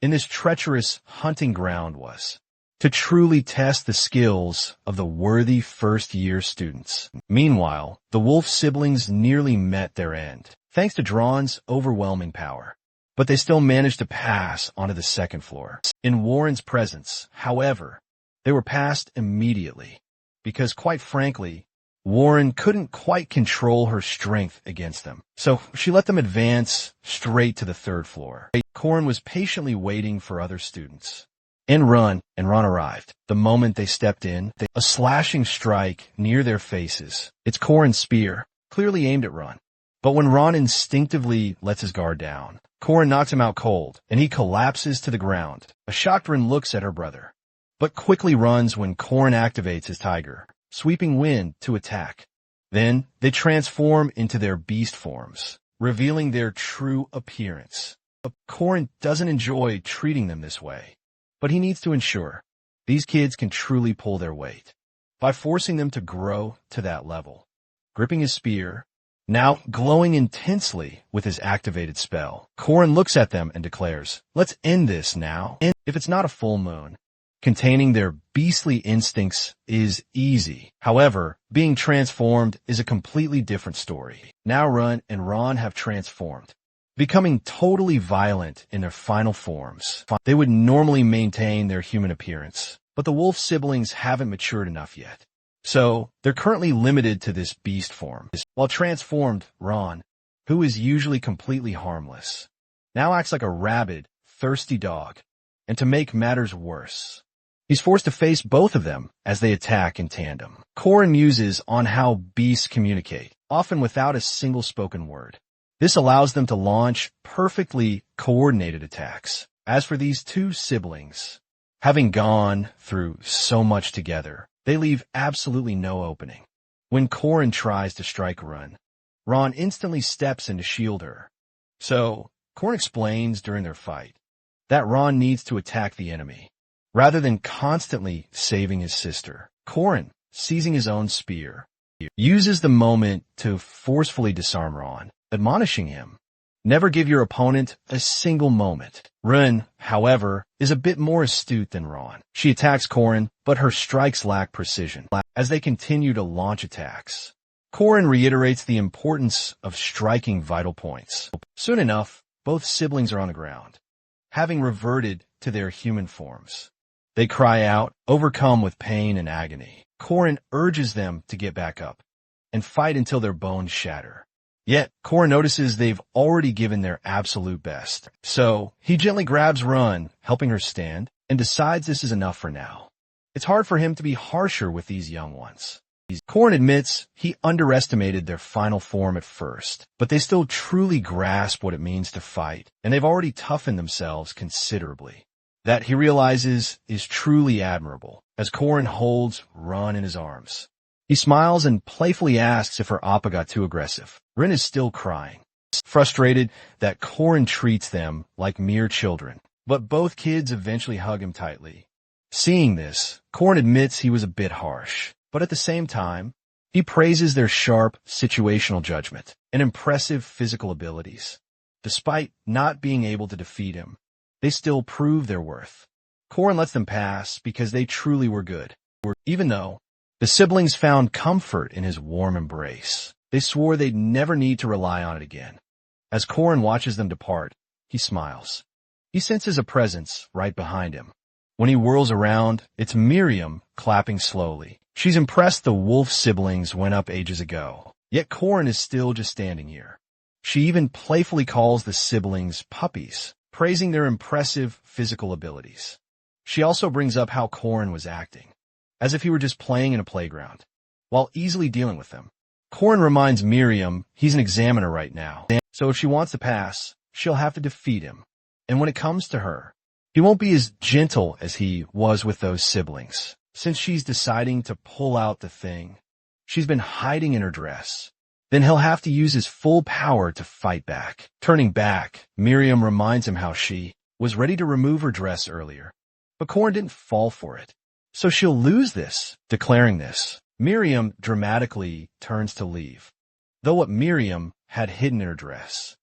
in this treacherous hunting ground was to truly test the skills of the worthy first-year students. Meanwhile, the Wolf siblings nearly met their end, thanks to Dron's overwhelming power. But they still managed to pass onto the 2nd floor. In Warren's presence, however, they were passed immediately, because quite frankly, Warren couldn't quite control her strength against them. So she let them advance straight to the 3rd floor. Korin was patiently waiting for other students. Enron arrived. The moment they stepped in, a slashing strike near their faces. It's Korin's spear, clearly aimed at Ron. But when Ron instinctively lets his guard down, Korin knocks him out cold, and he collapses to the ground. A shocked Ron looks at her brother, but quickly runs when Korin activates his tiger, sweeping wind to attack. Then they transform into their beast forms, revealing their true appearance. Korin doesn't enjoy treating them this way, but he needs to ensure these kids can truly pull their weight by forcing them to grow to that level. Gripping his spear, now glowing intensely with his activated spell, Korin looks at them and declares, "Let's end this now." And if it's not a full moon, containing their beastly instincts is easy. However, being transformed is a completely different story. Now Run and Ron have transformed, becoming totally violent in their final forms. They would normally maintain their human appearance, but the Wolf siblings haven't matured enough yet. So, they're currently limited to this beast form. While transformed, Ron, who is usually completely harmless, now acts like a rabid, thirsty dog. And to make matters worse, he's forced to face both of them as they attack in tandem. Korin muses on how beasts communicate, often without a single spoken word. This allows them to launch perfectly coordinated attacks. As for these 2 siblings, having gone through so much together, they leave absolutely no opening. When Korin tries to strike Ron instantly steps in to shield her. So, Korin explains during their fight that Ron needs to attack the enemy, rather than constantly saving his sister. Korin, seizing his own spear, uses the moment to forcefully disarm Ron, admonishing him Never give your opponent a single moment. Rin, however, is a bit more astute than Ron. She attacks Korin, but her strikes lack precision as they continue to launch attacks. Korin reiterates the importance of striking vital points. Soon enough, both siblings are on the ground, having reverted to their human forms. They cry out, overcome with pain and agony. Korin urges them to get back up and fight until their bones shatter. Yet, Korin notices they've already given their absolute best. So, he gently grabs Run, helping her stand, and decides this is enough for now. It's hard for him to be harsher with these young ones. Korin admits he underestimated their final form at first, but they still truly grasp what it means to fight, and they've already toughened themselves considerably. That, he realizes, is truly admirable, as Korin holds Run in his arms. He smiles and playfully asks if her appa got too aggressive. Rin is still crying, frustrated that Korin treats them like mere children, but both kids eventually hug him tightly. Seeing this, Korin admits he was a bit harsh, but at the same time, he praises their sharp situational judgment and impressive physical abilities. Despite not being able to defeat him, they still prove their worth. Korin lets them pass because they truly were good, even though the siblings found comfort in his warm embrace. They swore they'd never need to rely on it again. As Korin watches them depart, he smiles. He senses a presence right behind him. When he whirls around, it's Miriam clapping slowly. She's impressed the wolf siblings went up ages ago. Yet Korin is still just standing here. She even playfully calls the siblings puppies, praising their impressive physical abilities. She also brings up how Korin was acting, as if he were just playing in a playground, while easily dealing with them. Korin reminds Miriam he's an examiner right now, so if she wants to pass, she'll have to defeat him. And when it comes to her, he won't be as gentle as he was with those siblings, since she's deciding to pull out the thing she's been hiding in her dress. Then he'll have to use his full power to fight back. Turning back, Miriam reminds him how she was ready to remove her dress earlier, but Korin didn't fall for it. So she'll lose this. Declaring this, Miriam dramatically turns to leave, though what Miriam had hidden in her dress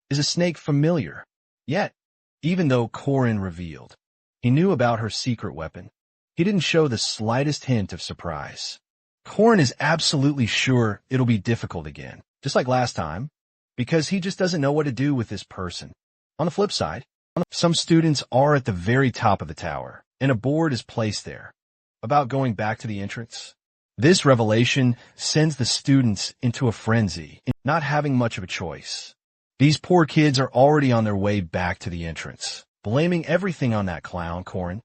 is a snake familiar. Yet, even though Korin revealed he knew about her secret weapon, he didn't show the slightest hint of surprise. Korin is absolutely sure it'll be difficult again, just like last time, because he just doesn't know what to do with this person. On the flip side, some students are at the very top of the tower, and a board is placed there about going back to the entrance. This revelation sends the students into a frenzy, not having much of a choice. These poor kids are already on their way back to the entrance, blaming everything on that clown, Korin,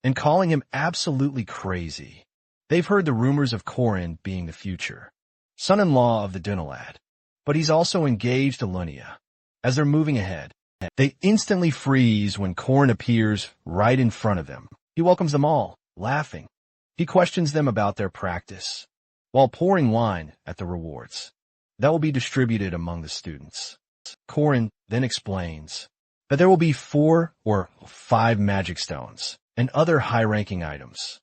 and calling him absolutely crazy. They've heard the rumors of Korin being the future son-in-law of the Dunalad, but he's also engaged to Lunia. As they're moving ahead, they instantly freeze when Korin appears right in front of them. He welcomes them all, laughing. He questions them about their practice, while pouring wine at the rewards that will be distributed among the students. Korin then explains that there will be 4 or 5 magic stones and other high-ranking items.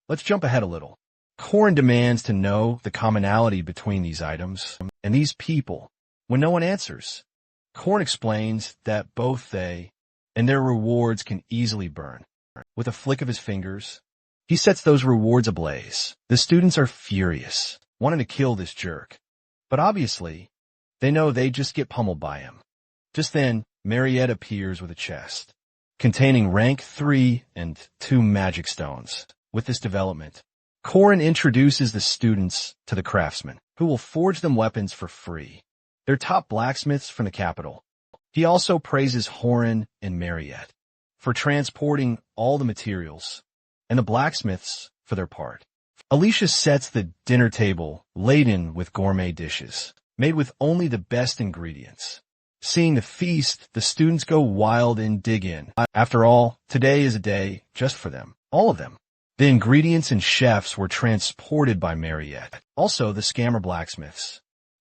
Let's jump ahead a little. Korin demands to know the commonality between these items and these people. When no one answers, Korin explains that both they and their rewards can easily burn. With a flick of his fingers, he sets those rewards ablaze. The students are furious, wanting to kill this jerk. But obviously, they know they just get pummeled by him. Just then, Mariette appears with a chest containing rank 3 and 2 magic stones. With this development, Korin introduces the students to the craftsmen, who will forge them weapons for free. They're top blacksmiths from the capital. He also praises Horan and Mariette for transporting all the materials, and the blacksmiths for their part. Alicia sets the dinner table laden with gourmet dishes, made with only the best ingredients. Seeing the feast, the students go wild and dig in. After all, today is a day just for them, all of them. The ingredients and chefs were transported by Mariette. Also, the scammer blacksmiths,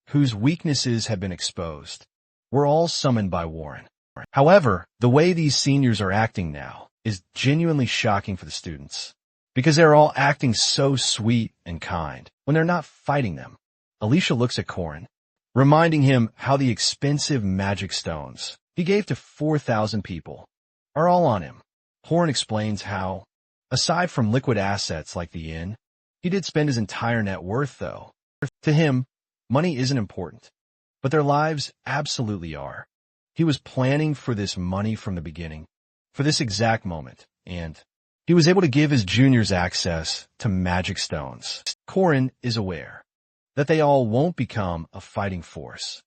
whose weaknesses had been exposed, were all summoned by Warren. However, the way these seniors are acting now is genuinely shocking for the students, because they're all acting so sweet and kind when they're not fighting them. Alicia looks at Korin, reminding him how the expensive magic stones he gave to 4,000 people are all on him. Horn explains how, aside from liquid assets like the inn, he did spend his entire net worth, though. To him, money isn't important, but their lives absolutely are. He was planning for this money from the beginning, for this exact moment, and he was able to give his juniors access to magic stones. Korin is aware that they all won't become a fighting force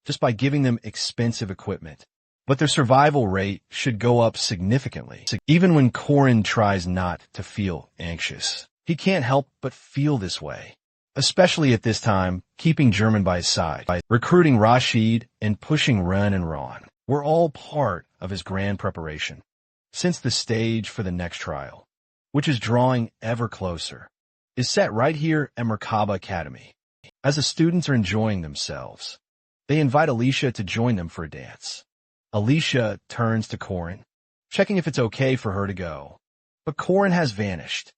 just by giving them expensive equipment, but their survival rate should go up significantly. Even when Korin tries not to feel anxious, he can't help but feel this way, especially at this time, keeping German by his side, by recruiting Rashid and pushing Ren and Ron were all part of his grand preparation, since the stage for the next trial, which is drawing ever closer, is set right here at Merkaba Academy. As the students are enjoying themselves, they invite Alicia to join them for a dance. Alicia turns to Korin, checking if it's okay for her to go, but Korin has vanished.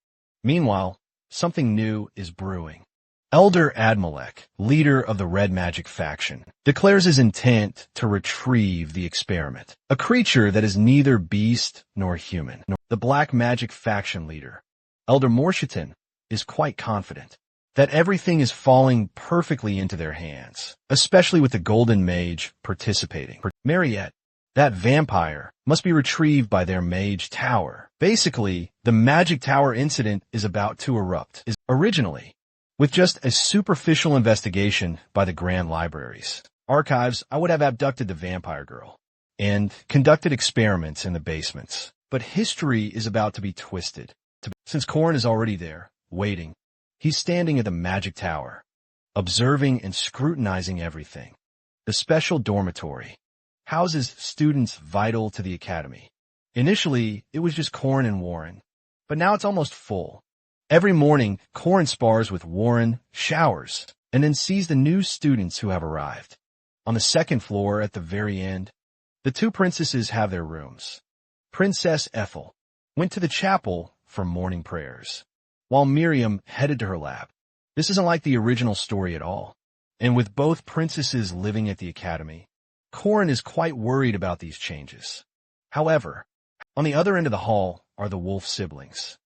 Meanwhile, something new is brewing. Elder Admalek, leader of the Red Magic faction, declares his intent to retrieve the experiment, a creature that is neither beast nor human. The Black Magic faction leader, Elder Morshitan, is quite confident that everything is falling perfectly into their hands, especially with the Golden Mage participating. Mariette, that vampire, must be retrieved by their mage tower. Basically, the magic tower incident is about to erupt. Originally, with just a superficial investigation by the Grand Library's archives, I would have abducted the vampire girl and conducted experiments in the basements. But history is about to be twisted. Since Korin is already there, waiting, he's standing at the magic tower, observing and scrutinizing everything. The special dormitory houses students vital to the academy. Initially, it was just Korin and Warren, but now it's almost full. Every morning, Korin spars with Warren, showers, and then sees the new students who have arrived. On the second floor at the very end, the two princesses have their rooms. Princess Ethel went to the chapel for morning prayers, while Miriam headed to her lab. This isn't like the original story at all, and with both princesses living at the academy, Korin is quite worried about these changes. However, on the other end of the hall are the Wolf siblings.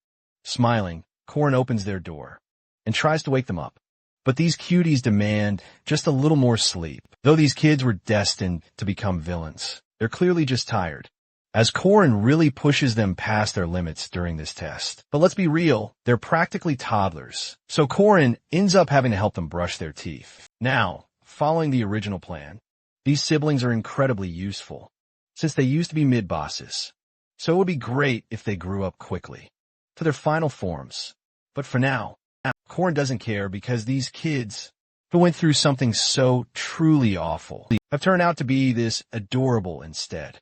Smiling, Korin opens their door and tries to wake them up. But these cuties demand just a little more sleep. Though these kids were destined to become villains, they're clearly just tired, as Korin really pushes them past their limits during this test. But let's be real, they're practically toddlers, so Korin ends up having to help them brush their teeth. Now, following the original plan, these siblings are incredibly useful, since they used to be mid-bosses, so it would be great if they grew up quickly to their final forms. But for now, Korin doesn't care because these kids who went through something so truly awful have turned out to be this adorable instead.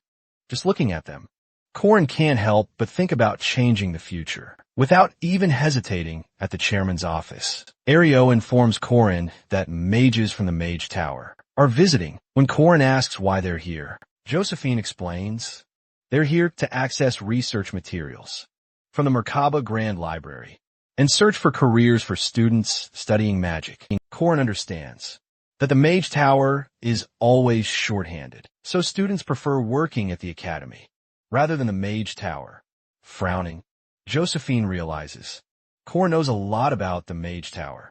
Just looking at them, Korin can't help but think about changing the future. Without even hesitating at the chairman's office, Ario informs Korin that mages from the Mage Tower are visiting. When Korin asks why they're here, Josephine explains they're here to access research materials from the Merkaba Grand Library and search for careers for students studying magic. Korin understands that the Mage Tower is always shorthanded, so students prefer working at the academy rather than the Mage Tower. Frowning, Josephine realizes Korin knows a lot about the Mage Tower.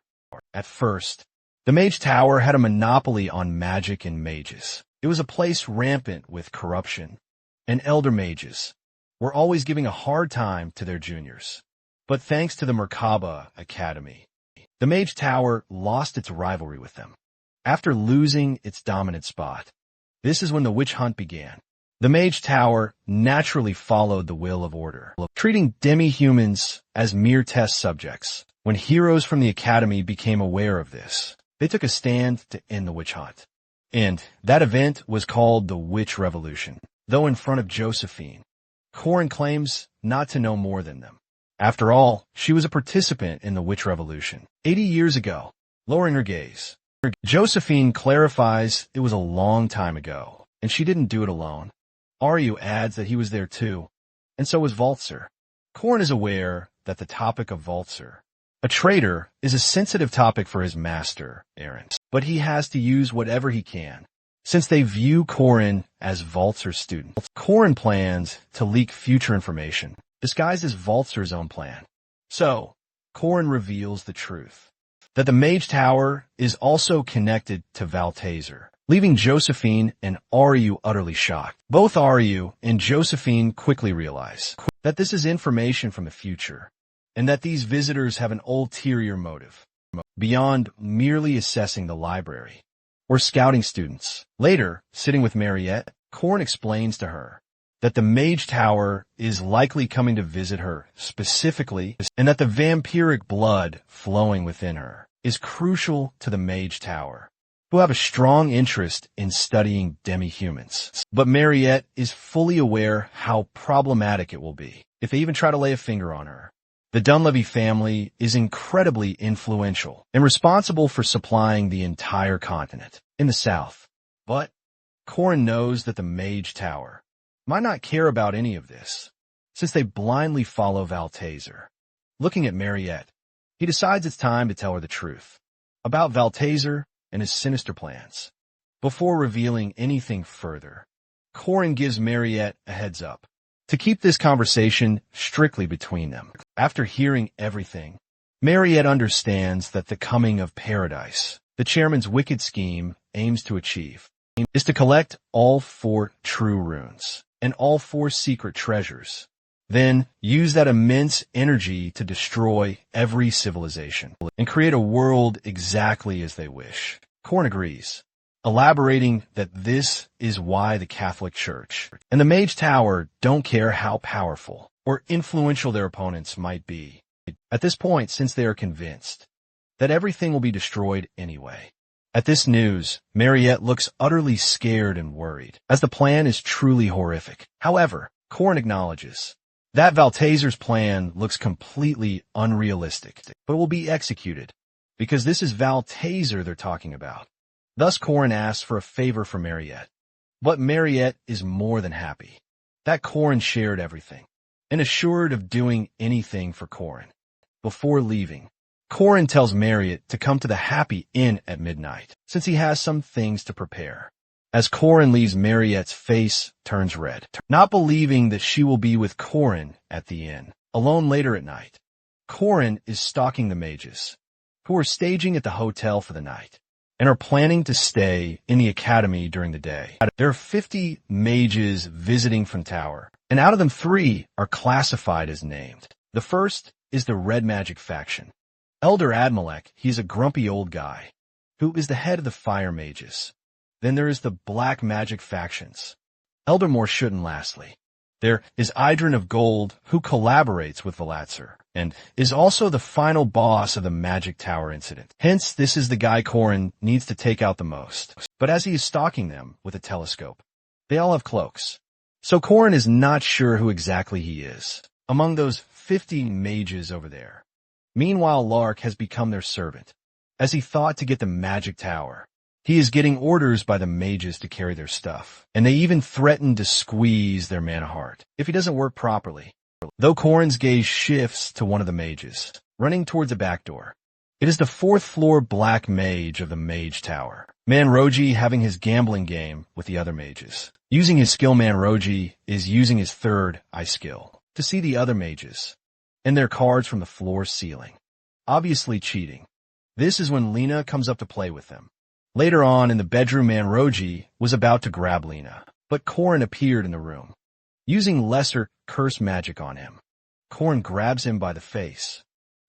At first, the Mage Tower had a monopoly on magic and mages. It was a place rampant with corruption, and elder mages were always giving a hard time to their juniors. But thanks to the Merkaba Academy, the Mage Tower lost its rivalry with them. After losing its dominant spot, this is when the witch hunt began. The Mage Tower naturally followed the will of order, treating demi-humans as mere test subjects. When heroes from the Academy became aware of this, they took a stand to end the witch hunt. And that event was called the Witch Revolution. Though in front of Josephine, Korin claims not to know more than them. After all, she was a participant in the Witch Revolution 80 years ago. Lowering her gaze, Josephine clarifies it was a long time ago, and she didn't do it alone. Aryu adds that he was there too, and so was Valtzer. Korin is aware that the topic of Valtzer A traitor is a sensitive topic for his master, Aaron, but he has to use whatever he can. Since they view Corin as Valtzer's student, Corin plans to leak future information, disguised as Valtzer's own plan. So, Corin reveals the truth, that the Mage Tower is also connected to Valtazer, leaving Josephine and Aryu utterly shocked. Both Aryu and Josephine quickly realize that this is information from the future, and that these visitors have an ulterior motive, beyond merely assessing the library or scouting students. Later, sitting with Mariette, Corin explains to her that the Mage Tower is likely coming to visit her specifically, and that the vampiric blood flowing within her is crucial to the Mage Tower, who have a strong interest in studying demi-humans. But Mariette is fully aware how problematic it will be if they even try to lay a finger on her. The Dunleavy family is incredibly influential and responsible for supplying the entire continent in the south. But Corin knows that the Mage Tower might not care about any of this, since they blindly follow Valtazer. Looking at Mariette, he decides it's time to tell her the truth about Valtazer and his sinister plans. Before revealing anything further, Corin gives Mariette a heads up to keep this conversation strictly between them. After hearing everything, Mariette understands that the coming of paradise, the chairman's wicked scheme aims to achieve, is to collect all 4 true runes and all 4 secret treasures, then use that immense energy to destroy every civilization and create a world exactly as they wish. Corin agrees, elaborating that this is why the Catholic Church and the Mage Tower don't care how powerful or influential their opponents might be at this point, since they are convinced that everything will be destroyed anyway. At this news, Mariette looks utterly scared and worried, as the plan is truly horrific. However, Corin acknowledges that Valtazer's plan looks completely unrealistic, but will be executed, because this is Valtazer they're talking about. Thus, Corin asks for a favor from Mariette, but Mariette is more than happy that Corin shared everything, and assured of doing anything for Corin. Before leaving, Corin tells Mariette to come to the Happy Inn at midnight, since he has some things to prepare. As Corin leaves, Mariette's face turns red, not believing that she will be with Corin at the inn. Alone later at night, Corin is stalking the mages, who are staging at the hotel for the night, and are planning to stay in the academy during the day. There are 50 mages visiting from Tower, and out of them 3 are classified as named. The first is the Red Magic faction. Elder Admalek, he's a grumpy old guy, who is the head of the Fire Mages. Then there is the Black Magic factions. Elder Morshuden lastly. There is Idrin of Gold, who collaborates with Velatzer, and is also the final boss of the Magic Tower incident. Hence, this is the guy Corin needs to take out the most. But as he is stalking them with a telescope, they all have cloaks. So Corin is not sure who exactly he is among those 50 mages over there. Meanwhile, Lark has become their servant, as he thought to get the Magic Tower. He is getting orders by the mages to carry their stuff, and they even threaten to squeeze their mana heart if he doesn't work properly. Though Corin's gaze shifts to one of the mages, running towards a back door. It is the 4th floor black mage of the Mage Tower, Manroji, having his gambling game with the other mages. Using his skill, Manroji is using his 3rd eye skill to see the other mages and their cards from the floor ceiling, obviously cheating. This is when Lena comes up to play with them. Later on in the bedroom, Manroji was about to grab Lena, but Corin appeared in the room, using lesser curse magic on him. Corin grabs him by the face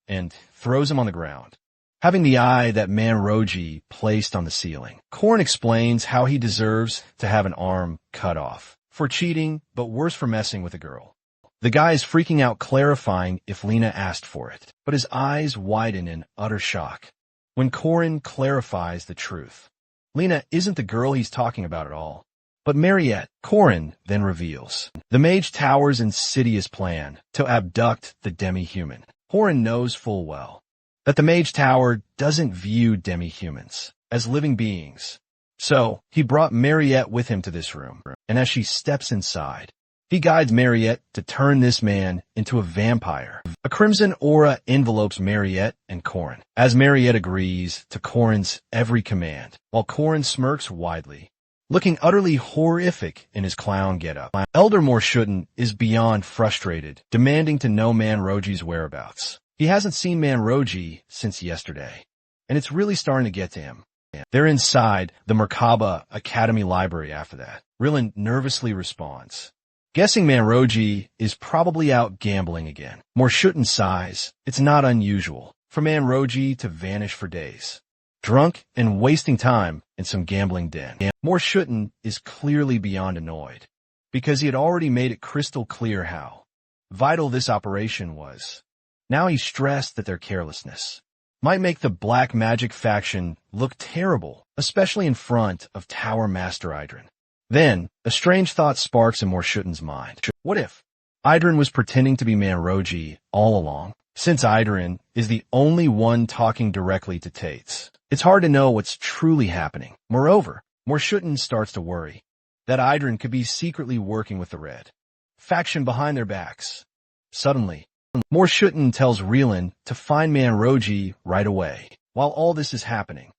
and throws him on the ground, having the eye that Manroji placed on the ceiling. Corin explains how he deserves to have an arm cut off for cheating, but worse for messing with a girl. The guy is freaking out, clarifying if Lena asked for it, but his eyes widen in utter shock when Corin clarifies the truth. Lena isn't the girl he's talking about at all, but Mariette. Corin then reveals the Mage Tower's insidious plan to abduct the demi-human. Corin knows full well that the Mage Tower doesn't view demi-humans as living beings, so he brought Mariette with him to this room, and as she steps inside, He guides Mariette to turn this man into a vampire. A crimson aura envelopes Mariette and Corin, as Mariette agrees to Corin's every command, while Corin smirks widely, looking utterly horrific in his clown getup. Elder Morshutten is beyond frustrated, demanding to know Manroji's whereabouts. He hasn't seen Manroji since yesterday, and it's really starting to get to him. They're inside the Merkaba Academy library after that. Rilin nervously responds, guessing Manroji is probably out gambling again. Morshutten sighs. It's not unusual for Manroji to vanish for days, drunk and wasting time in some gambling den. Morshutten is clearly beyond annoyed, because he had already made it crystal clear how vital this operation was. Now he's stressed that their carelessness might make the black magic faction look terrible, especially in front of Tower Master Idrin. Then, a strange thought sparks in Morshutten's mind. What if Idrin was pretending to be Manroji all along? Since Idrin is the only one talking directly to Tates, it's hard to know what's truly happening. Moreover, Morshutten starts to worry that Idrin could be secretly working with the Red faction behind their backs. Suddenly, Morshutten tells Rilin to find Manroji right away. While all this is happening,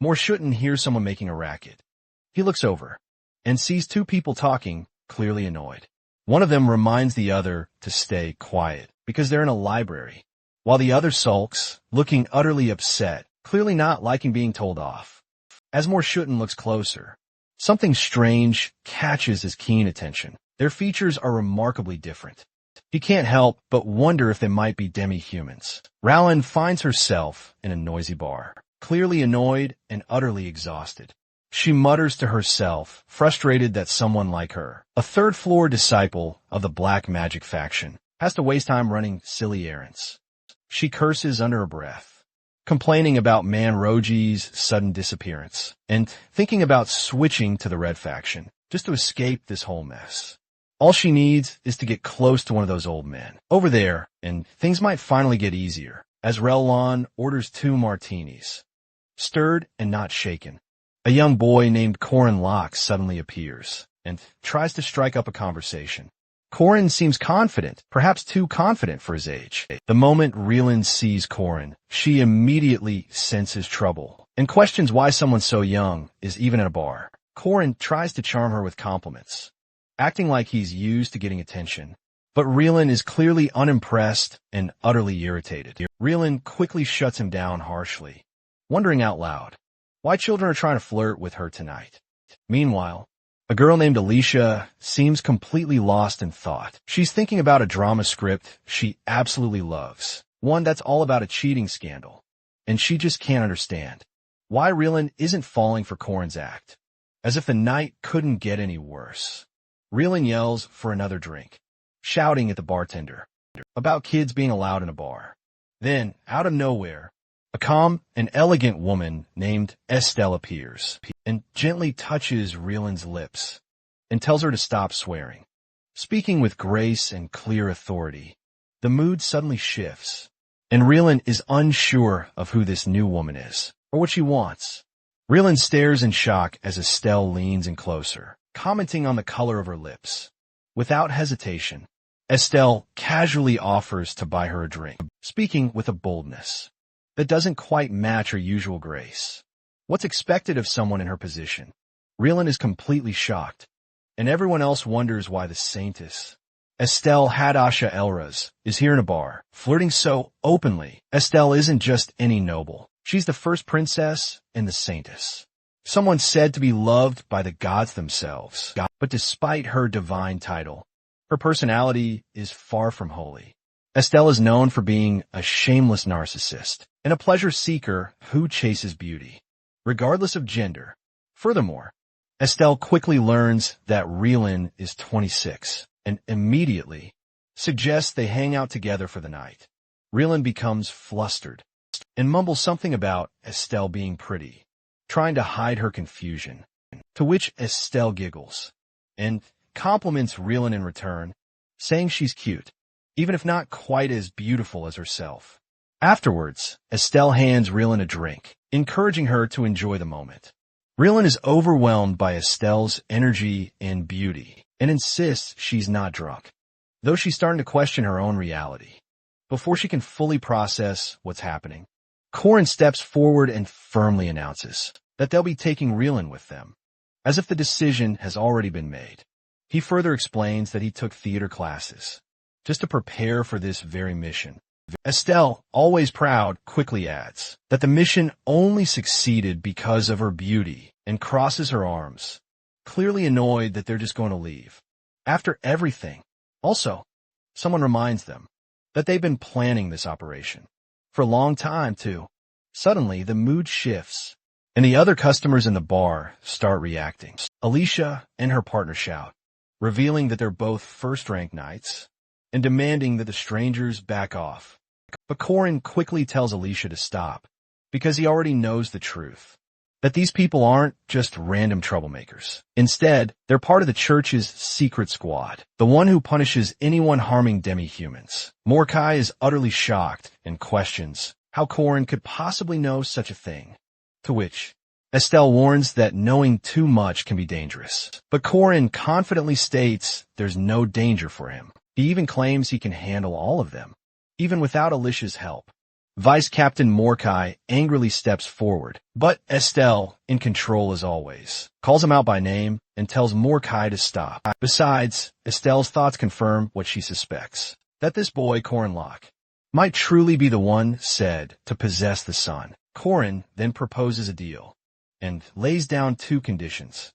Morshutten hears someone making a racket. He looks over and sees two people talking, clearly annoyed. One of them reminds the other to stay quiet because they're in a library, while the other sulks, looking utterly upset, clearly not liking being told off. As Morshutten looks closer, something strange catches his keen attention. Their features are remarkably different. He can't help but wonder if they might be demi-humans. Rowland finds herself in a noisy bar, clearly annoyed and utterly exhausted. She mutters to herself, frustrated that someone like her, a third-floor disciple of the black magic faction, has to waste time running silly errands. She curses under her breath, complaining about Manroji's sudden disappearance, and thinking about switching to the Red faction, just to escape this whole mess. All she needs is to get close to one of those old men over there, and things might finally get easier, as Relon orders 2 martinis. Stirred and not shaken, a young boy named Corin Locke suddenly appears and tries to strike up a conversation. Corin seems confident, perhaps too confident for his age. The moment Rilin sees Corin, she immediately senses trouble and questions why someone so young is even at a bar. Corin tries to charm her with compliments, acting like he's used to getting attention. But Rilin is clearly unimpressed and utterly irritated. Rilin quickly shuts him down harshly, wondering out loud why children are trying to flirt with her tonight. Meanwhile, a girl named Alicia seems completely lost in thought. She's thinking about a drama script she absolutely loves, one that's all about a cheating scandal, and she just can't understand why Rilin isn't falling for Corin's act, as if the night couldn't get any worse. Rilin yells for another drink, shouting at the bartender about kids being allowed in a bar. Then, out of nowhere, a calm and elegant woman named Estelle appears and gently touches Rilin's lips and tells her to stop swearing. Speaking with grace and clear authority, the mood suddenly shifts, and Rilin is unsure of who this new woman is or what she wants. Rilin stares in shock as Estelle leans in closer, commenting on the color of her lips. Without hesitation, Estelle casually offers to buy her a drink, speaking with a boldness that doesn't quite match her usual grace. What's expected of someone in her position? Rilin is completely shocked, and everyone else wonders why the Saintess, Estelle Hadasha Elraz, is here in a bar, flirting so openly. Estelle isn't just any noble. She's the first princess and the Saintess, someone said to be loved by the gods themselves. But despite her divine title, her personality is far from holy. Estelle is known for being a shameless narcissist and a pleasure seeker who chases beauty, regardless of gender. Furthermore, Estelle quickly learns that Rilin is 26 and immediately suggests they hang out together for the night. Rilin becomes flustered and mumbles something about Estelle being pretty, trying to hide her confusion, to which Estelle giggles and compliments Rilin in return, saying she's cute, even if not quite as beautiful as herself. Afterwards, Estelle hands Rilin a drink, encouraging her to enjoy the moment. Rilin is overwhelmed by Estelle's energy and beauty, and insists she's not drunk, though she's starting to question her own reality. Before she can fully process what's happening, Korin steps forward and firmly announces that they'll be taking Rylan with them, as if the decision has already been made. He further explains that he took theater classes just to prepare for this very mission. Estelle, always proud, quickly adds that the mission only succeeded because of her beauty and crosses her arms, clearly annoyed that they're just going to leave. After everything, also, someone reminds them that they've been planning this operation for a long time, too. Suddenly, the mood shifts, and the other customers in the bar start reacting. Alicia and her partner shout, revealing that they're both first-rank knights and demanding that the strangers back off. But Korin quickly tells Alicia to stop because he already knows the truth, that these people aren't just random troublemakers. Instead, they're part of the church's secret squad, the one who punishes anyone harming demi-humans. Mordecai is utterly shocked and questions how Korin could possibly know such a thing, to which Estelle warns that knowing too much can be dangerous. But Korin confidently states there's no danger for him. He even claims he can handle all of them, even without Alicia's help. Vice Captain Mordecai angrily steps forward, but Estelle, in control as always, calls him out by name and tells Mordecai to stop. Besides, Estelle's thoughts confirm what she suspects, that this boy, Korin Locke, might truly be the one said to possess the sun. Korin then proposes a deal and lays down two conditions.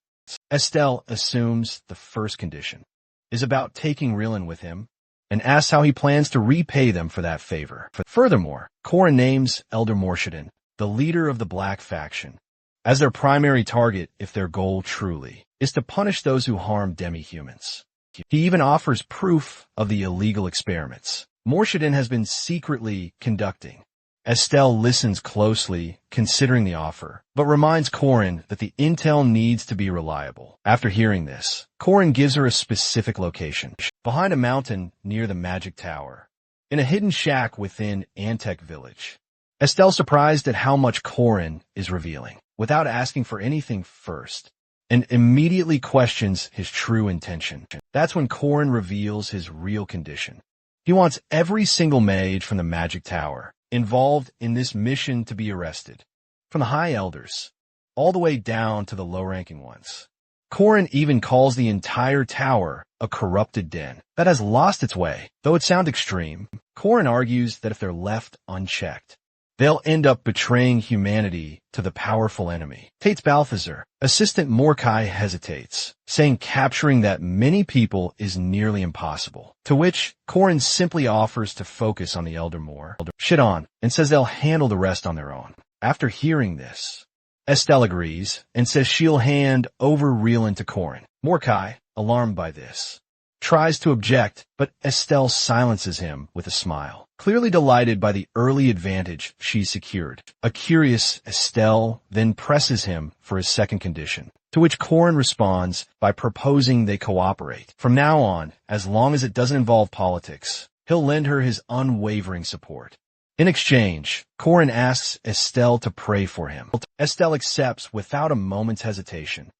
Estelle assumes the first condition is about taking Rylan with him and asks how he plans to repay them for that favor. Furthermore, Korin names Elder Morshadan, the leader of the Black Faction, as their primary target if their goal truly is to punish those who harm demi-humans. He even offers proof of the illegal experiments Morshadan has been secretly conducting. Estelle listens closely, considering the offer, but reminds Korin that the intel needs to be reliable. After hearing this, Korin gives her a specific location, behind a mountain near the Magic Tower, in a hidden shack within Antec Village. Estelle's surprised at how much Korin is revealing, without asking for anything first, and immediately questions his true intention. That's when Korin reveals his real condition. He wants every single mage from the Magic Tower involved in this mission to be arrested, from the High Elders, all the way down to the low-ranking ones. Korin even calls the entire tower a corrupted den that has lost its way. Though it sounds extreme, Korin argues that if they're left unchecked, they'll end up betraying humanity to the powerful enemy. Tates Balthazar, Assistant Mordecai, hesitates, saying capturing that many people is nearly impossible, to which Korin simply offers to focus on the Elder Moor, Shidon, and says they'll handle the rest on their own. After hearing this, Estelle agrees and says she'll hand over Rylan to Korin. Mordecai, alarmed by this, tries to object, but Estelle silences him with a smile, clearly delighted by the early advantage she's secured. A curious Estelle then presses him for his second condition, to which Korin responds by proposing they cooperate. From now on, as long as it doesn't involve politics, he'll lend her his unwavering support. In exchange, Korin asks Estelle to pray for him. Estelle accepts without a moment's hesitation.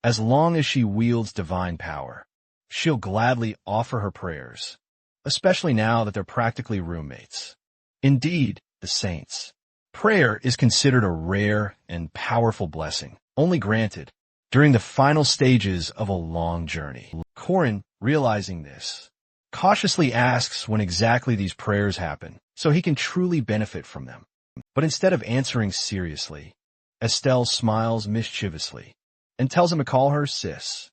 As long as she wields divine power, she'll gladly offer her prayers, especially now that they're practically roommates. Indeed, the saints. Prayer is considered a rare and powerful blessing, only granted during the final stages of a long journey. Korin, realizing this, cautiously asks when exactly these prayers happen, so he can truly benefit from them. But instead of answering seriously, Estelle smiles mischievously and tells him to call her sis.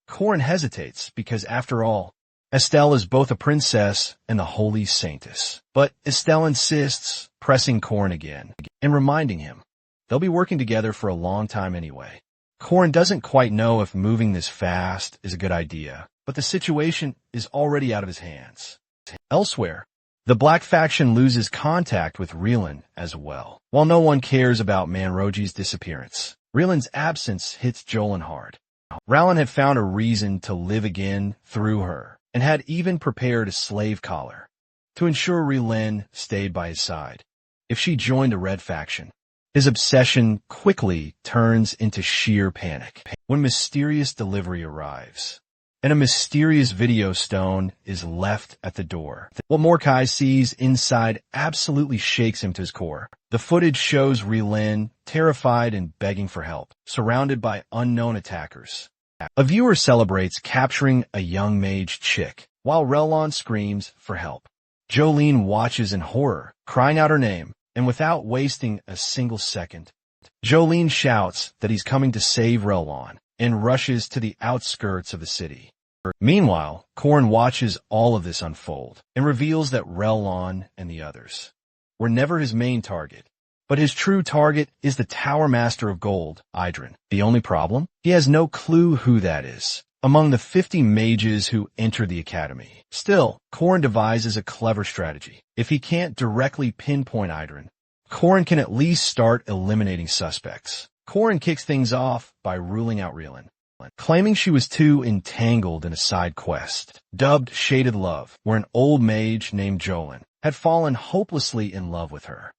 Korin hesitates because, after all, Estelle is both a princess and the holy saintess. But Estelle insists, pressing Korin again and reminding him they'll be working together for a long time anyway. Korin doesn't quite know if moving this fast is a good idea, but the situation is already out of his hands. Elsewhere, the Black Faction loses contact with Rylan as well. While no one cares about Manroji's disappearance, Rylan's absence hits Jolan hard. Rylan had found a reason to live again through her, and had even prepared a slave collar to ensure Rylan stayed by his side if she joined a Red Faction. His obsession quickly turns into sheer panic when mysterious delivery arrives. and a mysterious video stone is left at the door. What Mordecai sees inside absolutely shakes him to his core. The footage shows Relin, terrified and begging for help, surrounded by unknown attackers. A viewer celebrates capturing a young mage chick, while Relon screams for help. Jolene watches in horror, crying out her name, and without wasting a single second, Jolene shouts that he's coming to save Relon and rushes to the outskirts of the city. Meanwhile, Corrin watches all of this unfold and reveals that Relon and the others were never his main target, but his true target is the Tower Master of Gold, Idrin. The only problem? He has no clue who that is among the 50 mages who enter the academy. Still, Corrin devises a clever strategy. If he can't directly pinpoint Idrin, Corrin can at least start eliminating suspects. Corrin kicks things off by ruling out Relin, claiming she was too entangled in a side quest, dubbed Shaded Love, where an old mage named Jolin had fallen hopelessly in love with her.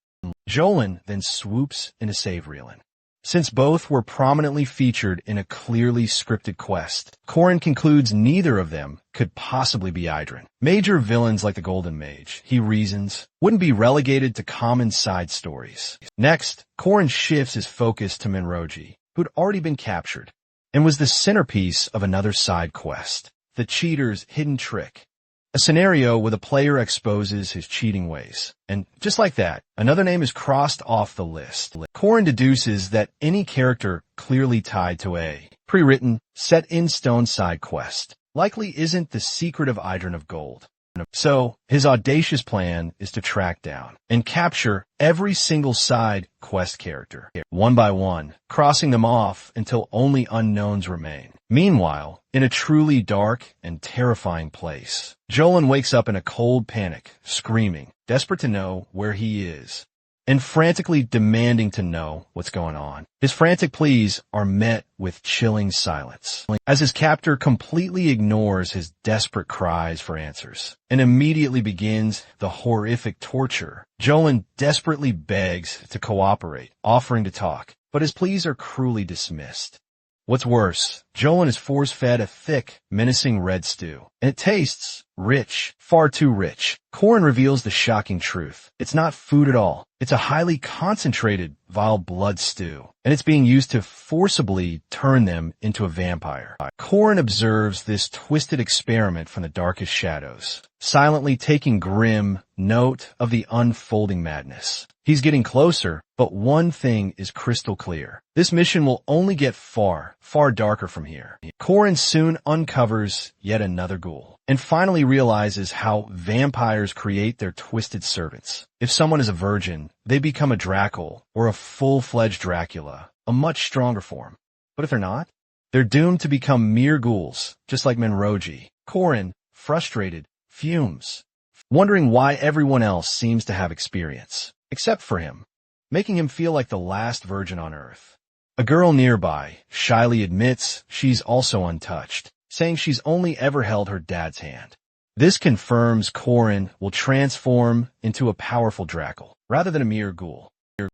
Jolin then swoops in to save Relin. Since both were prominently featured in a clearly scripted quest, Corrin concludes neither of them could possibly be Idrin. Major villains like the Golden Mage, he reasons, wouldn't be relegated to common side stories. Next, Corrin shifts his focus to Minroji, who'd already been captured, and was the centerpiece of another side quest, the Cheater's Hidden Trick, a scenario where the player exposes his cheating ways. And just like that, another name is crossed off the list. Corrin deduces that any character clearly tied to a pre-written, set-in-stone side quest likely isn't the secret of Idrin of Gold. So, his audacious plan is to track down and capture every single side quest character, one by one, crossing them off until only unknowns remain. Meanwhile, in a truly dark and terrifying place, Jolin wakes up in a cold panic, screaming, desperate to know where he is, and frantically demanding to know what's going on. His frantic pleas are met with chilling silence, as his captor completely ignores his desperate cries for answers and immediately begins the horrific torture. Jolin desperately begs to cooperate, offering to talk, but his pleas are cruelly dismissed. What's worse, Jolin is force-fed a thick, menacing red stew, and it tastes rich, far too rich. Corrin reveals the shocking truth. It's not food at all. It's a highly concentrated, vile blood stew, and it's being used to forcibly turn them into a vampire. Corrin observes this twisted experiment from the darkest shadows, silently taking grim note of the unfolding madness. He's getting closer, but one thing is crystal clear. This mission will only get far, far darker from here. Corrin soon uncovers yet another ghoul, and finally realizes how vampires create their twisted servants. If someone is a virgin, they become a Dracul, or a full-fledged Dracula, a much stronger form. But if they're not, they're doomed to become mere ghouls, just like Minroji. Corrin, frustrated, fumes, wondering why everyone else seems to have experience, except for him, making him feel like the last virgin on earth. A girl nearby shyly admits she's also untouched, saying she's only ever held her dad's hand. This confirms Corrin will transform into a powerful Dracul, rather than a mere ghoul.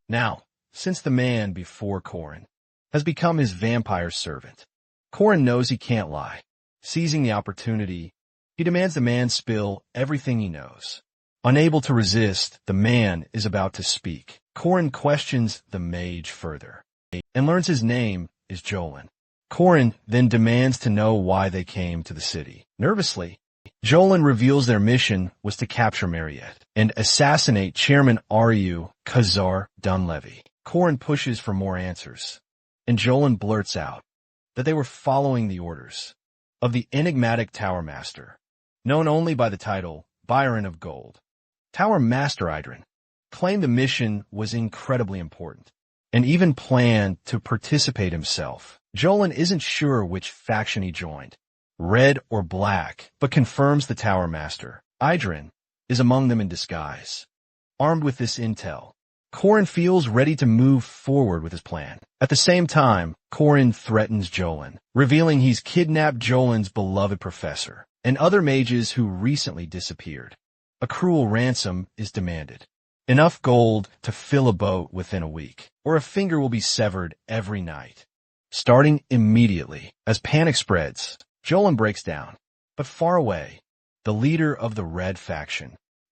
Now, since the man before Corrin has become his vampire servant, Corrin knows he can't lie. Seizing the opportunity, he demands the man spill everything he knows. Unable to resist, the man is about to speak. Corrin questions the mage further, and learns his name is Jolin. Corrin then demands to know why they came to the city. Nervously, Jolin reveals their mission was to capture Mariette and assassinate Chairman Ariu Khazar Dunlevy. Corrin pushes for more answers, and Jolin blurts out that they were following the orders of the enigmatic Tower Master, known only by the title Byron of Gold. Tower Master Idrin claimed the mission was incredibly important, and even planned to participate himself. Jolin isn't sure which faction he joined, red or black, but confirms the Tower Master, Idrin, is among them in disguise. Armed with this intel, Corrin feels ready to move forward with his plan. At the same time, Corrin threatens Jolin, revealing he's kidnapped Jolin's beloved professor and other mages who recently disappeared. A cruel ransom is demanded, enough gold to fill a boat within a week, or a finger will be severed every night. Starting immediately, as panic spreads, Jolin breaks down. But far away, the leader of the Red faction,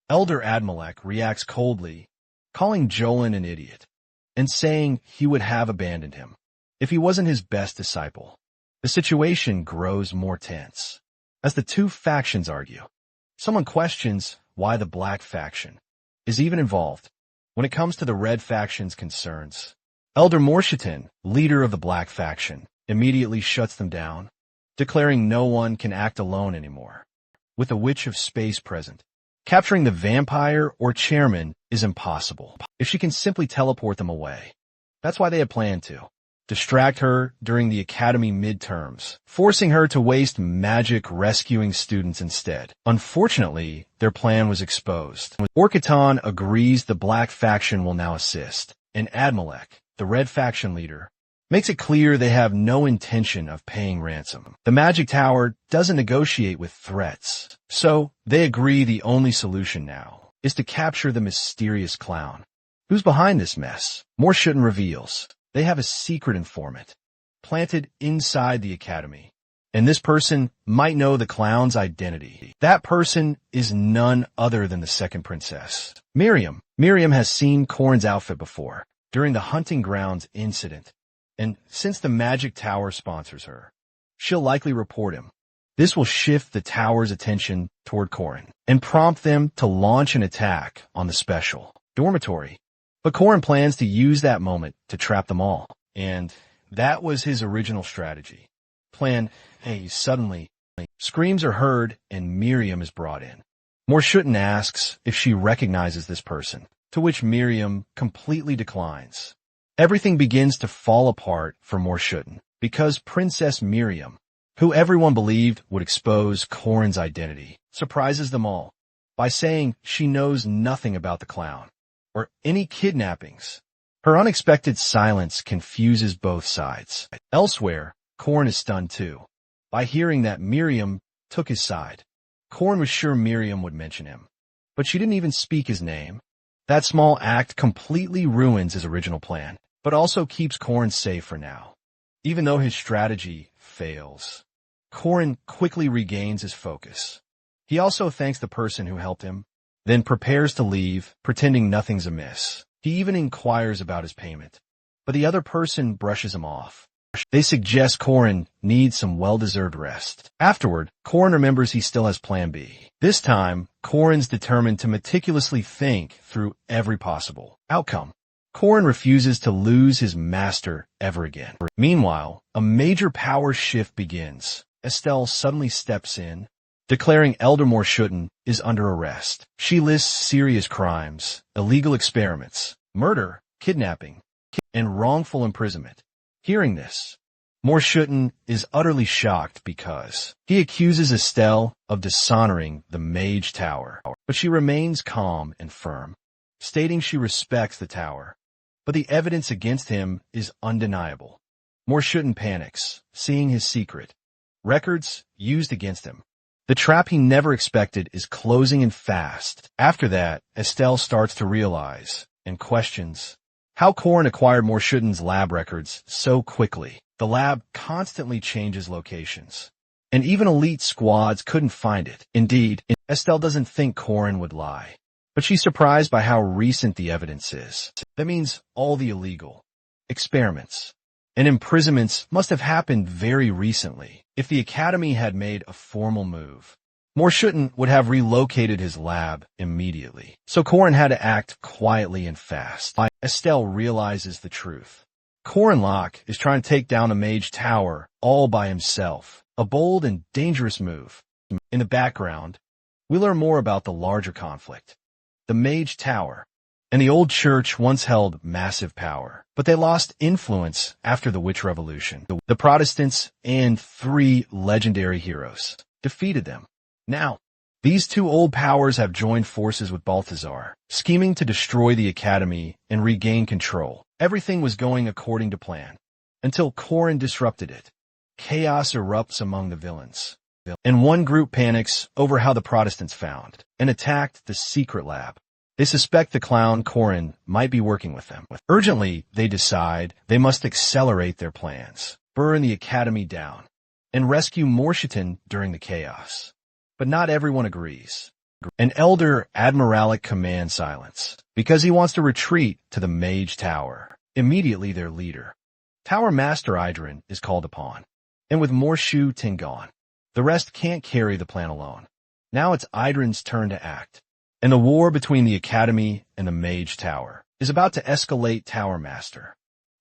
Elder Admalek, reacts coldly, calling Jolin an idiot, and saying he would have abandoned him if he wasn't his best disciple. The situation grows more tense as the two factions argue. Someone questions why the Black faction is even involved when it comes to the Red faction's concerns. Elder Morshitan, leader of the Black faction, immediately shuts them down, declaring no one can act alone anymore. With the Witch of Space present, capturing the vampire or chairman is impossible if she can simply teleport them away. That's why they had planned to distract her during the academy midterms, forcing her to waste magic rescuing students instead. Unfortunately, their plan was exposed. Orcitan agrees the Black faction will now assist, and Admalek, the Red faction leader, makes it clear they have no intention of paying ransom. The Magic Tower doesn't negotiate with threats, so they agree the only solution now is to capture the mysterious clown. Who's behind this mess? Morshitan reveals they have a secret informant planted inside the academy, and this person might know the clown's identity. That person is none other than the second princess, Miriam. Miriam has seen Corrin's outfit before during the hunting grounds incident, and since the Magic Tower sponsors her, she'll likely report him. This will shift the tower's attention toward Corrin and prompt them to launch an attack on the special dormitory. But Corrin plans to use that moment to trap them all, and that was his original strategy. Suddenly, screams are heard and Miriam is brought in. Morshitan asks if she recognizes this person, to which Miriam completely declines. Everything begins to fall apart for Morshitan because Princess Miriam, who everyone believed would expose Corrin's identity, surprises them all by saying she knows nothing about the clown or any kidnappings. Her unexpected silence confuses both sides. Elsewhere, Corrin is stunned too by hearing that Miriam took his side. Corrin was sure Miriam would mention him, but she didn't even speak his name. That small act completely ruins his original plan, but also keeps Corrin safe for now. Even though his strategy fails, Corrin quickly regains his focus. He also thanks the person who helped him, then prepares to leave, pretending nothing's amiss. He even inquires about his payment, but the other person brushes him off. They suggest Corrin needs some well-deserved rest. Afterward, Corrin remembers he still has Plan B. This time, Corrin's determined to meticulously think through every possible outcome. Corrin refuses to lose his master ever again. Meanwhile, a major power shift begins. Estelle suddenly steps in, declaring Elder Morshitan is under arrest. She lists serious crimes, illegal experiments, murder, kidnapping, and wrongful imprisonment. Hearing this, Morshitan is utterly shocked because he accuses Estelle of dishonoring the Mage Tower, but she remains calm and firm, stating she respects the tower. But the evidence against him is undeniable. Morshitan panics, seeing his secret records used against him. The trap he never expected is closing in fast. After that, Estelle starts to realize and questions how Corrin acquired Morshitan's lab records so quickly. The lab constantly changes locations, and even elite squads couldn't find it. Indeed, Estelle doesn't think Corrin would lie, but she's surprised by how recent the evidence is. That means all the illegal experiments and imprisonments must have happened very recently. If the Academy had made a formal move, Morshitan would have relocated his lab immediately. So Corrin had to act quietly and fast. Estelle realizes the truth. Corrin Locke is trying to take down the Mage Tower all by himself, a bold and dangerous move. In the background, we learn more about the larger conflict. The Mage Tower and the old church once held massive power, but they lost influence after the Witch Revolution. The Protestants and 3 legendary heroes defeated them. Now, these 2 old powers have joined forces with Balthazar, scheming to destroy the Academy and regain control. Everything was going according to plan, until Corrin disrupted it. Chaos erupts among the villains, and one group panics over how the Protestants found and attacked the secret lab. They suspect the clown Corrin might be working with them. Urgently, they decide they must accelerate their plans, burn the Academy down, and rescue Morshitan during the chaos. But not everyone agrees. An elder admiralic commands silence, because he wants to retreat to the Mage Tower. Immediately their leader, Tower Master Idrin, is called upon. And with Morshitan gone, the rest can't carry the plan alone. Now it's Idrin's turn to act. And the war between the Academy and the Mage Tower is about to escalate. Tower Master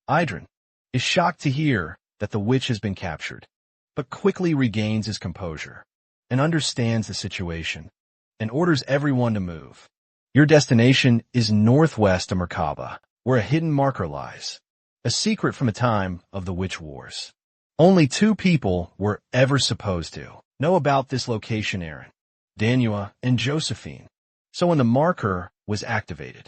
Idrin is shocked to hear that the witch has been captured, but quickly regains his composure and understands the situation and orders everyone to move. Your destination is northwest of Merkaba, where a hidden marker lies, a secret from the time of the Witch Wars. Only 2 people were ever supposed to know about this location: Aaron, Danua, and Josephine. So when the marker was activated,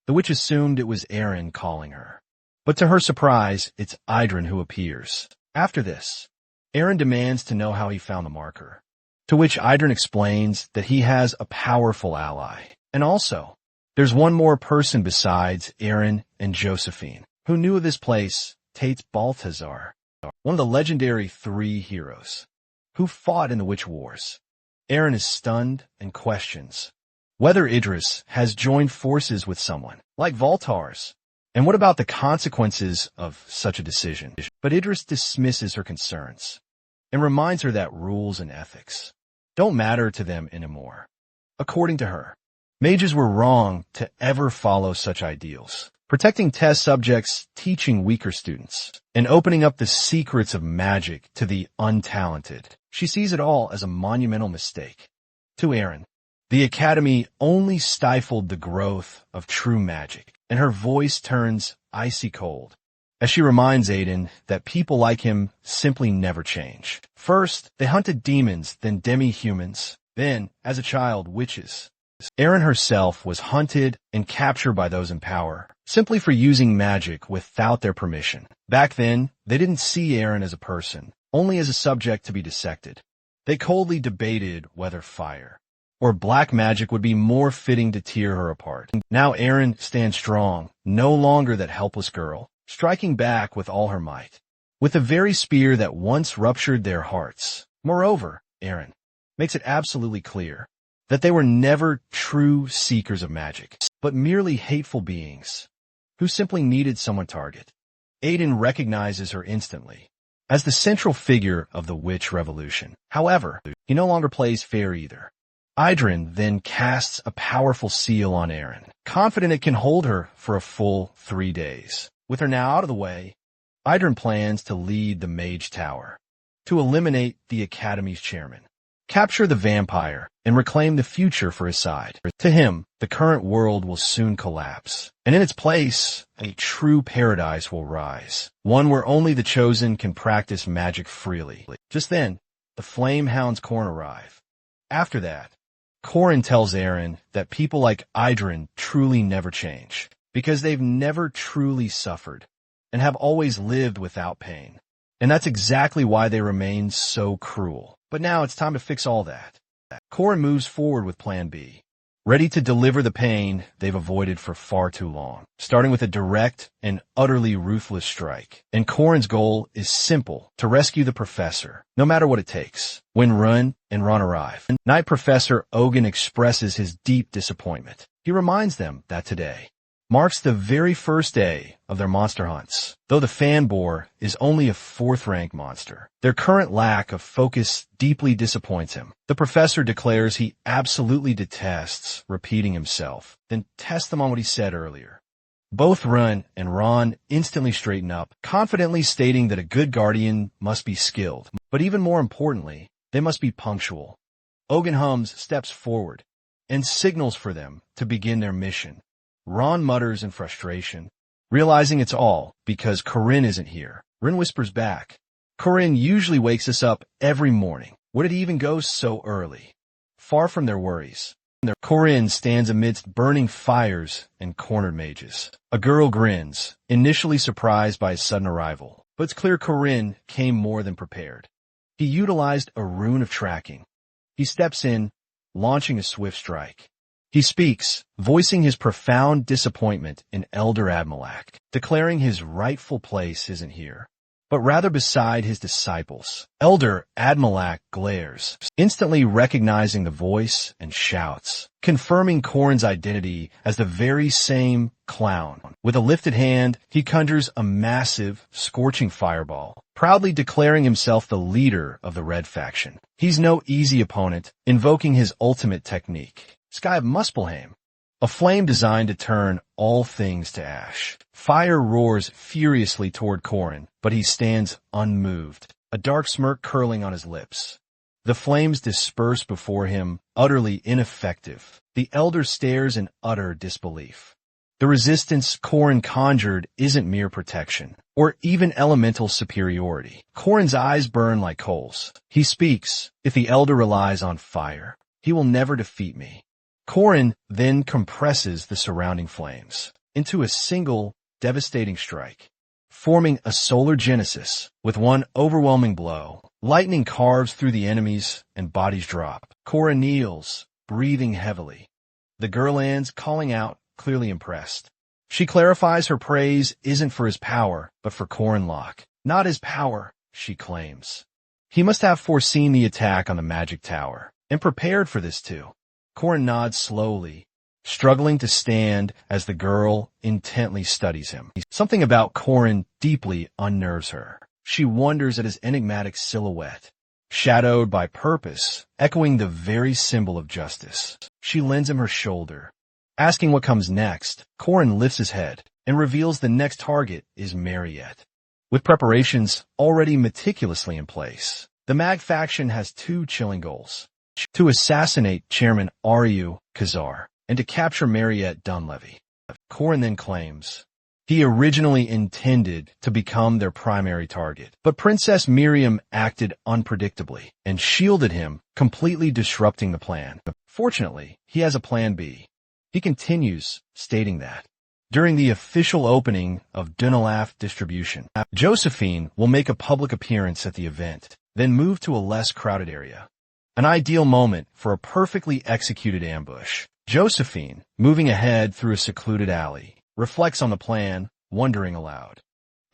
the witch assumed it was Aaron calling her. But to her surprise, it's Idrin who appears. After this, Aaron demands to know how he found the marker, to which Idrin explains that he has a powerful ally. And also, there's one more person besides Aaron and Josephine who knew of this place: Tate Balthazar, one of the legendary 3 heroes who fought in the Witch Wars. Aaron is stunned and questions whether Idris has joined forces with someone like Voltars, and what about the consequences of such a decision. But Idris dismisses her concerns and reminds her that rules and ethics don't matter to them anymore. According to her, mages were wrong to ever follow such ideals, protecting test subjects, teaching weaker students, and opening up the secrets of magic to the untalented. She sees it all as a monumental mistake. To Aaron, the Academy only stifled the growth of true magic, and her voice turns icy cold as she reminds Aiden that people like him simply never change. First, they hunted demons, then demi-humans, then, as a child, witches. Aaron herself was hunted and captured by those in power, simply for using magic without their permission. Back then, they didn't see Aaron as a person, only as a subject to be dissected. They coldly debated whether fire or black magic would be more fitting to tear her apart. Now Aaron stands strong, no longer that helpless girl, striking back with all her might, with the very spear that once ruptured their hearts. Moreover, Aaron makes it absolutely clear that they were never true seekers of magic, but merely hateful beings who simply needed someone to target. Aiden recognizes her instantly as the central figure of the witch revolution. However, he no longer plays fair either. Idrin then casts a powerful seal on Aaron, confident it can hold her for a full 3 days. With her now out of the way, Idrin plans to lead the Mage Tower, to eliminate the Academy's chairman, capture the vampire, and reclaim the future for his side. To him, the current world will soon collapse, and in its place, a true paradise will rise, one where only the chosen can practice magic freely. Just then, the Flame Hound's Corn arrive. After that, Corin tells Aaron that people like Idrin truly never change, because they've never truly suffered, and have always lived without pain. And that's exactly why they remain so cruel. But now it's time to fix all that. Corin moves forward with Plan B, ready to deliver the pain they've avoided for far too long, starting with a direct and utterly ruthless strike. And Corin's goal is simple: to rescue the professor, no matter what it takes. When Run and Ron arrive, Night Professor Ogun expresses his deep disappointment. He reminds them that today marks the very first day of their monster hunts. Though the fan boar is only a 4th-rank monster, their current lack of focus deeply disappoints him. The professor declares he absolutely detests repeating himself, then tests them on what he said earlier. Both Run and Ron instantly straighten up, confidently stating that a good guardian must be skilled, but even more importantly, they must be punctual. Ogun hums steps forward and signals for them to begin their mission. Ron mutters in frustration, realizing it's all because Corinne isn't here. Rin whispers back, "Corinne usually wakes us up every morning. Where did he even go so early?" Far from their worries, Corinne stands amidst burning fires and cornered mages. A girl grins, initially surprised by his sudden arrival, but it's clear Corinne came more than prepared. He utilized a rune of tracking. He steps in, launching a swift strike. He speaks, voicing his profound disappointment in Elder Admilac, declaring his rightful place isn't here, but rather beside his disciples. Elder Admalak glares, instantly recognizing the voice and shouts, confirming Korin's identity as the very same clown. With a lifted hand, he conjures a massive, scorching fireball, proudly declaring himself the leader of the Red faction. He's no easy opponent, invoking his ultimate technique, Sky of Muspelheim, a flame designed to turn all things to ash. Fire roars furiously toward Korin, but he stands unmoved, a dark smirk curling on his lips. The flames disperse before him, utterly ineffective. The elder stares in utter disbelief. The resistance Korin conjured isn't mere protection, or even elemental superiority. Korin's eyes burn like coals. He speaks, "If the elder relies on fire, he will never defeat me." Korin then compresses the surrounding flames into a single, devastating strike, forming a solar genesis with one overwhelming blow. Lightning carves through the enemies and bodies drop. Korin kneels, breathing heavily. The girl ends, calling out, clearly impressed. She clarifies her praise isn't for his power, but for Korin Locke. Not his power, she claims. He must have foreseen the attack on the magic tower, and prepared for this too. Korin nods slowly, struggling to stand as the girl intently studies him. Something about Korin deeply unnerves her. She wonders at his enigmatic silhouette, shadowed by purpose, echoing the very symbol of justice. She lends him her shoulder. Asking what comes next, Korin lifts his head and reveals the next target is Mariette. With preparations already meticulously in place, the Mag faction has two chilling goals: to assassinate Chairman Aryu Khazar and to capture Mariette Dunlevy. Korin then claims he originally intended to become their primary target, but Princess Miriam acted unpredictably and shielded him, completely disrupting the plan. Fortunately, he has a plan B. He continues, stating that during the official opening of Dunelaf distribution, Josephine will make a public appearance at the event, then move to a less crowded area. An ideal moment for a perfectly executed ambush. Josephine, moving ahead through a secluded alley, reflects on the plan, wondering aloud.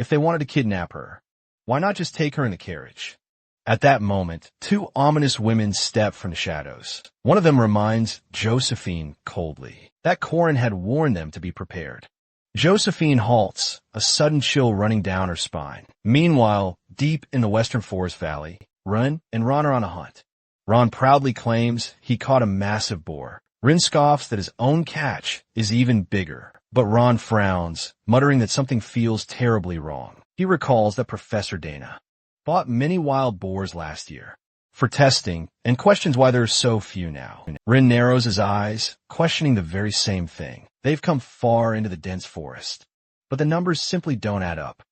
If they wanted to kidnap her, why not just take her in the carriage? At that moment, two ominous women step from the shadows. One of them reminds Josephine coldly that Korin had warned them to be prepared. Josephine halts, a sudden chill running down her spine. Meanwhile, deep in the Western Forest Valley, Ren and Ron are on a hunt. Ron proudly claims he caught a massive boar. Ren scoffs that his own catch is even bigger, but Ron frowns, muttering that something feels terribly wrong. He recalls that Professor Dana bought many wild boars last year for testing and questions why there are so few now. Ren narrows his eyes, questioning the very same thing. They've come far into the dense forest, but the numbers simply don't add up.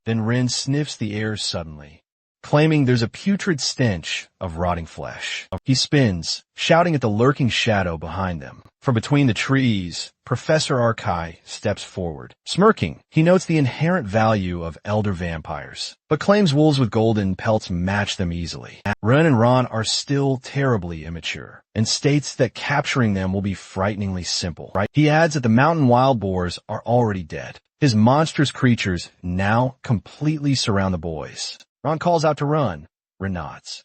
Then Ren sniffs the air suddenly, claiming there's a putrid stench of rotting flesh. He spins, shouting at the lurking shadow behind them. From between the trees, Professor Arkai steps forward. Smirking, he notes the inherent value of elder vampires, but claims wolves with golden pelts match them easily. Ren and Ron are still terribly immature, and states that capturing them will be frighteningly simple. He adds that the mountain wild boars are already dead. His monstrous creatures now completely surround the boys. Ron calls out to run. Ren nods.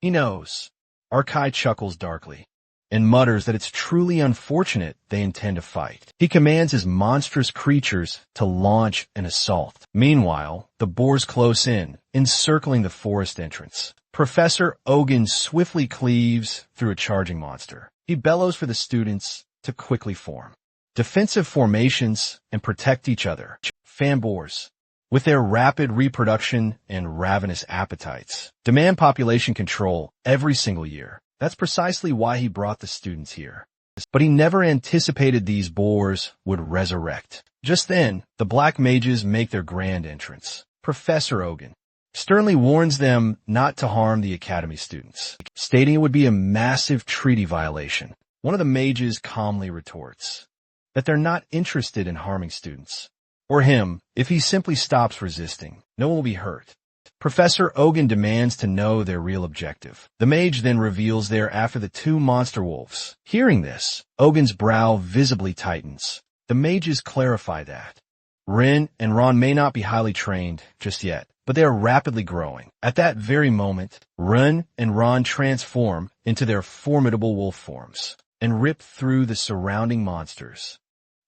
He knows. Arkai chuckles darkly and mutters that it's truly unfortunate they intend to fight. He commands his monstrous creatures to launch an assault. Meanwhile, the boars close in, encircling the forest entrance. Professor Ogun swiftly cleaves through a charging monster. He bellows for the students to quickly form defensive formations and protect each other. Fan boars, with their rapid reproduction and ravenous appetites, demand population control every single year. That's precisely why he brought the students here. But he never anticipated these boars would resurrect. Just then, the black mages make their grand entrance. Professor Ogun sternly warns them not to harm the academy students, stating it would be a massive treaty violation. One of the mages calmly retorts that they're not interested in harming students, or him. If he simply stops resisting, no one will be hurt. Professor Ogun demands to know their real objective. The mage then reveals they're after the two monster wolves. Hearing this, Ogun's brow visibly tightens. The mages clarify that Ren and Ron may not be highly trained just yet, but they are rapidly growing. At that very moment, Run and Ron transform into their formidable wolf forms and rip through the surrounding monsters.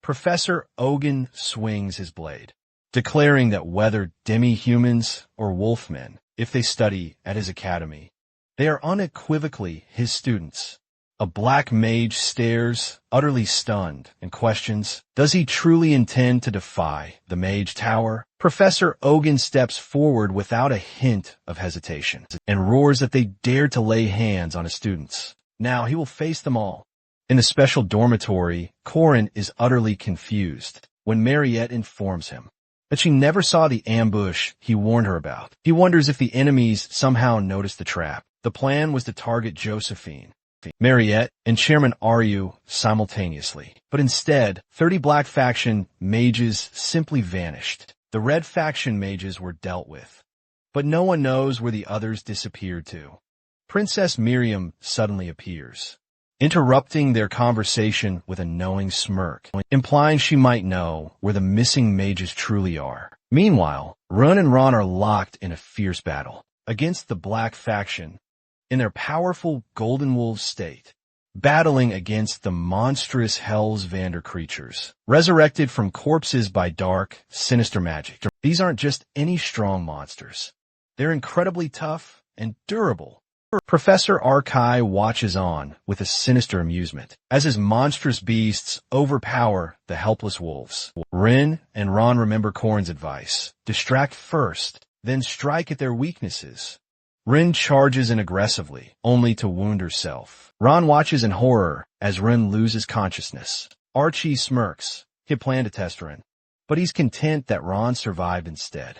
Professor Ogun swings his blade, declaring that whether demi-humans or wolfmen, if they study at his academy, they are unequivocally his students. A black mage stares, utterly stunned, and questions, does he truly intend to defy the mage tower? Professor Ogun steps forward without a hint of hesitation and roars that they dare to lay hands on his students. Now he will face them all. In the special dormitory, Corin is utterly confused when Mariette informs him that she never saw the ambush he warned her about. He wonders if the enemies somehow noticed the trap. The plan was to target Josephine, Mariette, and Chairman Ryu simultaneously. But instead, 30 Black Faction mages simply vanished. The Red Faction mages were dealt with, but no one knows where the others disappeared to. Princess Miriam suddenly appears, interrupting their conversation with a knowing smirk, implying she might know where the missing mages truly are. Meanwhile, Run and Ron are locked in a fierce battle against the Black Faction in their powerful Golden Wolf state, battling against the monstrous Hellsvander creatures, resurrected from corpses by dark, sinister magic. These aren't just any strong monsters. They're incredibly tough and durable. Professor Arkai watches on with a sinister amusement as his monstrous beasts overpower the helpless wolves. Rin and Ron remember Corin's advice. Distract first, then strike at their weaknesses. Rin charges in aggressively, only to wound herself. Ron watches in horror as Rin loses consciousness. Archie smirks. He had planned to test Rin, but he's content that Ron survived instead.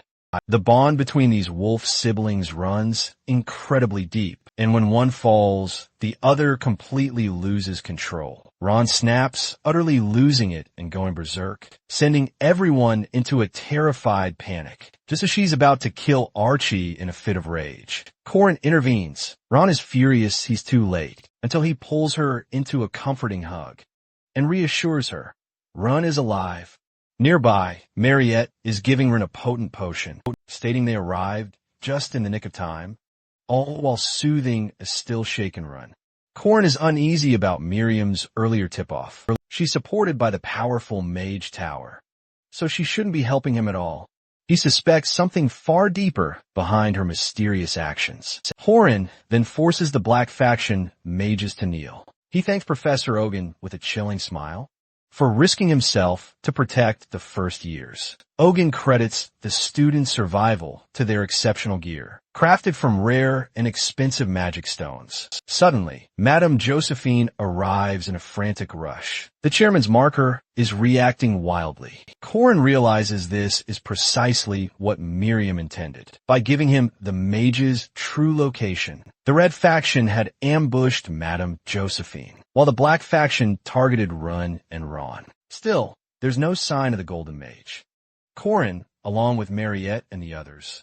The bond between these wolf siblings runs incredibly deep, and when one falls, the other completely loses control. Ron snaps, utterly losing it and going berserk, sending everyone into a terrified panic, just as she's about to kill Archie in a fit of rage. Corin intervenes. Ron is furious he's too late, until he pulls her into a comforting hug and reassures her. Ron is alive. Nearby, Mariette is giving Rin a potent potion, stating they arrived just in the nick of time, all while soothing a still-shaken Rin. Corin is uneasy about Miriam's earlier tip-off. She's supported by the powerful Mage Tower, so she shouldn't be helping him at all. He suspects something far deeper behind her mysterious actions. Corin then forces the Black Faction mages to kneel. He thanks Professor Ogun with a chilling smile for risking himself to protect the first years. Ogun credits the students' survival to their exceptional gear, crafted from rare and expensive magic stones. Suddenly, Madame Josephine arrives in a frantic rush. The chairman's marker is reacting wildly. Corin realizes this is precisely what Miriam intended, by giving him the mage's true location. The Red Faction had ambushed Madame Josephine, while the Black Faction targeted Run and Ron. Still, there's no sign of the Golden Mage. Corin, along with Mariette and the others,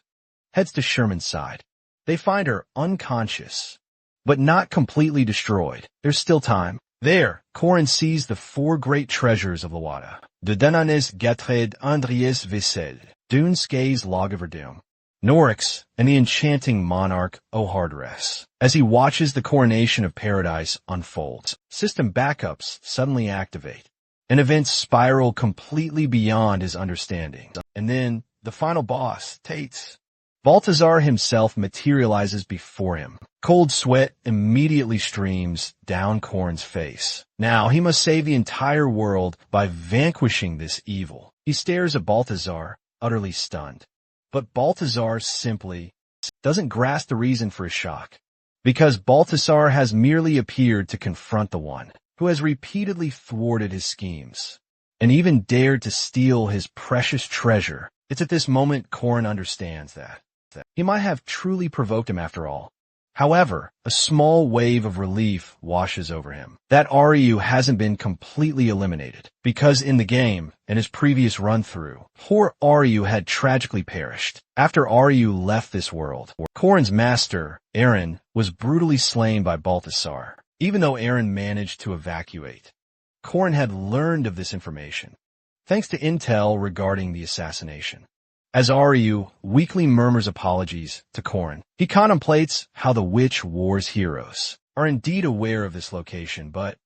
heads to Sherman's side. They find her unconscious, but not completely destroyed. There's still time. There, Corin sees the 4 great treasures of Lawada. De Dananes Gatred Andries Vessel, Dune Skays Log of Verdum, Norix, and the enchanting monarch Ohardress. As he watches the coronation of paradise unfold, system backups suddenly activate, and events spiral completely beyond his understanding. And then, the final boss, Tates. Balthazar himself materializes before him. Cold sweat immediately streams down Corin's face. Now he must save the entire world by vanquishing this evil. He stares at Balthazar, utterly stunned. But Balthazar simply doesn't grasp the reason for his shock, because Balthazar has merely appeared to confront the one who has repeatedly thwarted his schemes, and even dared to steal his precious treasure. It's at this moment Corin understands that he might have truly provoked him after all. However, a small wave of relief washes over him. That Ryu hasn't been completely eliminated, because in the game, in his previous run-through, poor Ryu had tragically perished. After Ryu left this world, Corin's master, Eren, was brutally slain by Balthazar. Even though Eren managed to evacuate, Corin had learned of this information, thanks to intel regarding the assassination. As Aryu weakly murmurs apologies to Korin, he contemplates how the Witch War's heroes are indeed aware of this location, but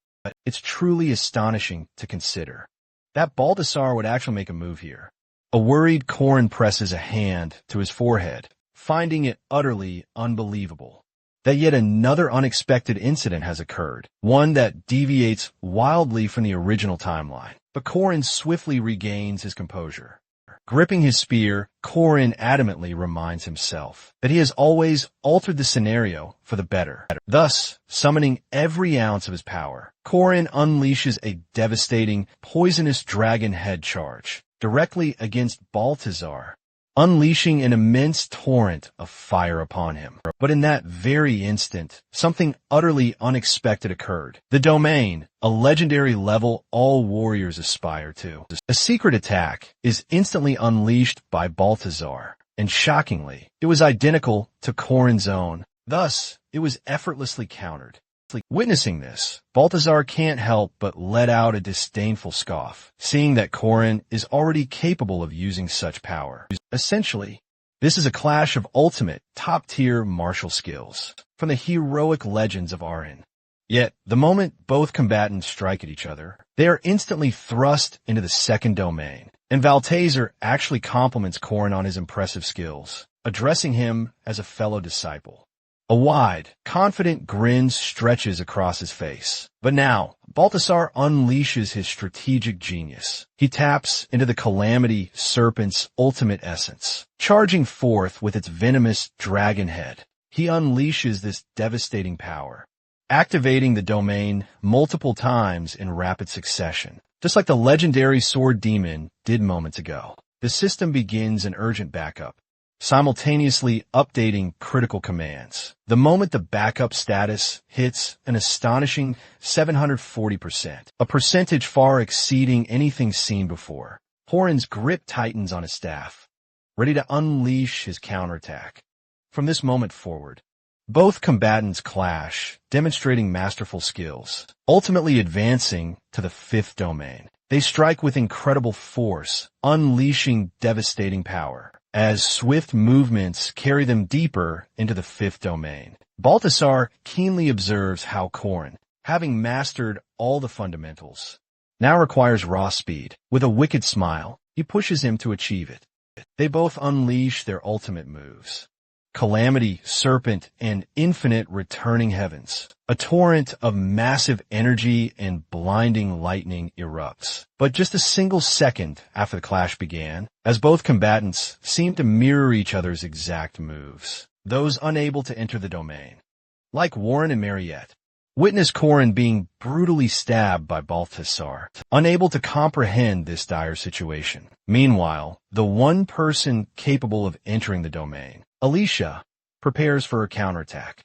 it's truly astonishing to consider that Balthasar would actually make a move here. A worried Korin presses a hand to his forehead, finding it utterly unbelievable that yet another unexpected incident has occurred, one that deviates wildly from the original timeline. But Korin swiftly regains his composure. Gripping his spear, Korin adamantly reminds himself that he has always altered the scenario for the better. Thus, summoning every ounce of his power, Korin unleashes a devastating, poisonous dragon head charge directly against Balthasar, unleashing an immense torrent of fire upon him. But in that very instant, something utterly unexpected occurred. The domain, a legendary level all warriors aspire to. A secret attack is instantly unleashed by Balthasar, and shockingly, it was identical to Korin's own. Thus, it was effortlessly countered. Witnessing this, Balthasar can't help but let out a disdainful scoff, seeing that Korin is already capable of using such power. Essentially, this is a clash of ultimate, top-tier martial skills from the heroic legends of Arhin. Yet, the moment both combatants strike at each other, they are instantly thrust into the second domain, and Balthasar actually compliments Korin on his impressive skills, addressing him as a fellow disciple. A wide, confident grin stretches across his face. But now, Balthasar unleashes his strategic genius. He taps into the Calamity Serpent's ultimate essence. Charging forth with its venomous dragon head, he unleashes this devastating power, activating the domain multiple times in rapid succession. Just like the legendary sword demon did moments ago, the system begins an urgent backup, simultaneously updating critical commands. The moment the backup status hits an astonishing 740%, a percentage far exceeding anything seen before, Korin's grip tightens on his staff, ready to unleash his counterattack. From this moment forward, both combatants clash, demonstrating masterful skills, ultimately advancing to the fifth domain. They strike with incredible force, unleashing devastating power, as swift movements carry them deeper into the fifth domain. Balthasar keenly observes how Korin, having mastered all the fundamentals, now requires raw speed. With a wicked smile, he pushes him to achieve it. They both unleash their ultimate moves. Calamity, Serpent, and Infinite Returning Heavens. A torrent of massive energy and blinding lightning erupts. But just a single second after the clash began, as both combatants seemed to mirror each other's exact moves, those unable to enter the domain. Like Warren and Mariette, witness Korin being brutally stabbed by Balthasar, unable to comprehend this dire situation. Meanwhile, the one person capable of entering the domain, Alicia, prepares for her counterattack.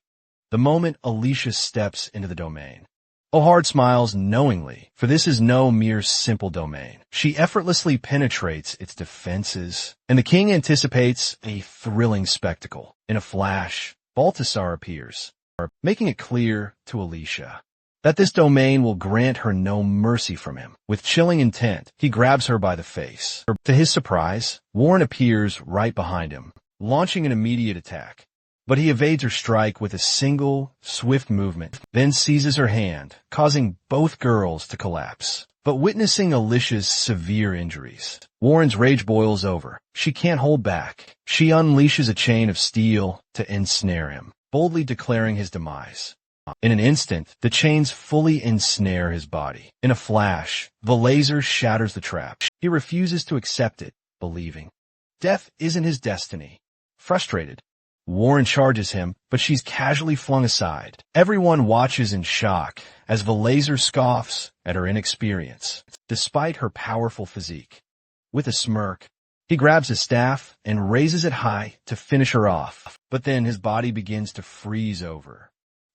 The moment Alicia steps into the domain, Ohard smiles knowingly, for this is no mere simple domain. She effortlessly penetrates its defenses, and the king anticipates a thrilling spectacle. In a flash, Balthasar appears, making it clear to Alicia that this domain will grant her no mercy from him. With chilling intent, he grabs her by the face. To his surprise, Warren appears right behind him, launching an immediate attack. But he evades her strike with a single, swift movement, then seizes her hand, causing both girls to collapse. But witnessing Alicia's severe injuries, Warren's rage boils over. She can't hold back. She unleashes a chain of steel to ensnare him, boldly declaring his demise. In an instant, the chains fully ensnare his body. In a flash, the laser shatters the trap. He refuses to accept it, believing death isn't his destiny. Frustrated, Warren charges him, but she's casually flung aside. Everyone watches in shock as the laser scoffs at her inexperience, despite her powerful physique. With a smirk, he grabs his staff and raises it high to finish her off. But then his body begins to freeze over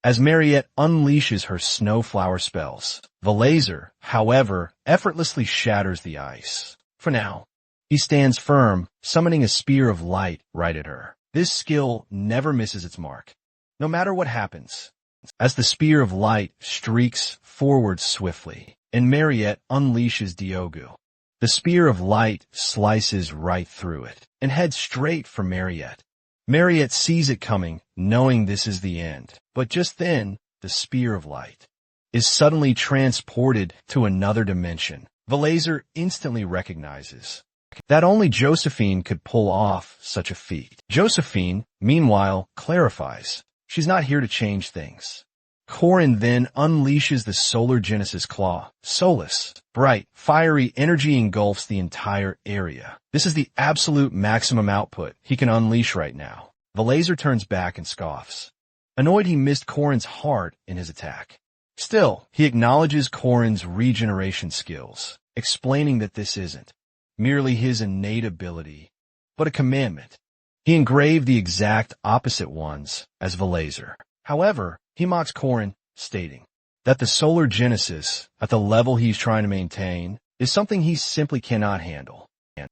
as Mariette unleashes her snowflower spells. The laser, however, effortlessly shatters the ice. For now, he stands firm, summoning a spear of light right at her. This skill never misses its mark, no matter what happens. As the spear of light streaks forward swiftly, and Mariette unleashes Diogu, the spear of light slices right through it, and heads straight for Mariette. Mariette sees it coming, knowing this is the end. But just then, the spear of light is suddenly transported to another dimension. Valazer instantly recognizes that only Josephine could pull off such a feat. Josephine, meanwhile, clarifies she's not here to change things. Corin then unleashes the Solar Genesis Claw. Solus, bright, fiery energy engulfs the entire area. This is the absolute maximum output he can unleash right now. Valazer turns back and scoffs, annoyed he missed Corin's heart in his attack. Still, he acknowledges Corin's regeneration skills, explaining that this isn't merely his innate ability, but a commandment. He engraved the exact opposite ones as Valazer. However, he mocks Corin, stating that the Solar Genesis, at the level he's trying to maintain, is something he simply cannot handle.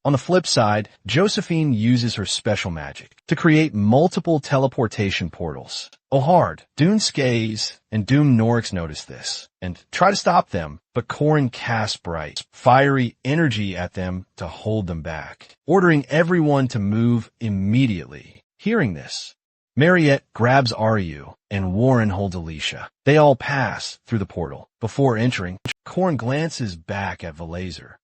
On the flip side, Josephine uses her special magic to create multiple teleportation portals. Ohard, Dune Skaze, and Doom Norix notice this and try to stop them, but Corin casts bright, fiery energy at them to hold them back, ordering everyone to move immediately. Hearing this, Mariette grabs Aryu, and Warren holds Alicia. They all pass through the portal. Before entering, Corin glances back at Valazer,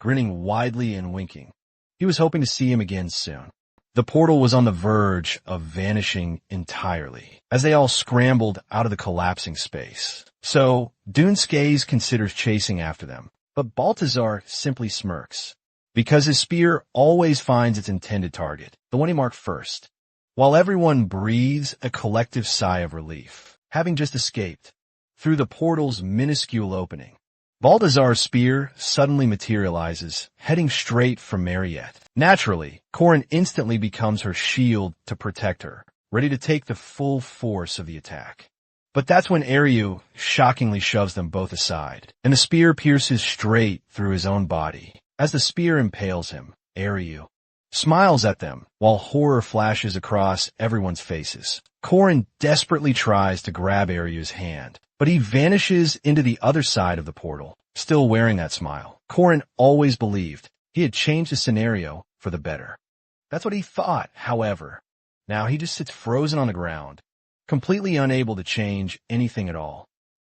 grinning widely and winking. He was hoping to see him again soon. The portal was on the verge of vanishing entirely, as they all scrambled out of the collapsing space. So, Dunskaze considers chasing after them, but Baltazar simply smirks, because his spear always finds its intended target, the one he marked first. While everyone breathes a collective sigh of relief, having just escaped through the portal's minuscule opening, Baltazar's spear suddenly materializes, heading straight for Mariette. Naturally, Corin instantly becomes her shield to protect her, ready to take the full force of the attack. But that's when Aryu shockingly shoves them both aside, and the spear pierces straight through his own body. As the spear impales him, Aryu smiles at them, while horror flashes across everyone's faces. Corin desperately tries to grab Aryu's hand, but he vanishes into the other side of the portal, still wearing that smile. Corin always believed he had changed the scenario for the better. That's what he thought, however. Now he just sits frozen on the ground, completely unable to change anything at all.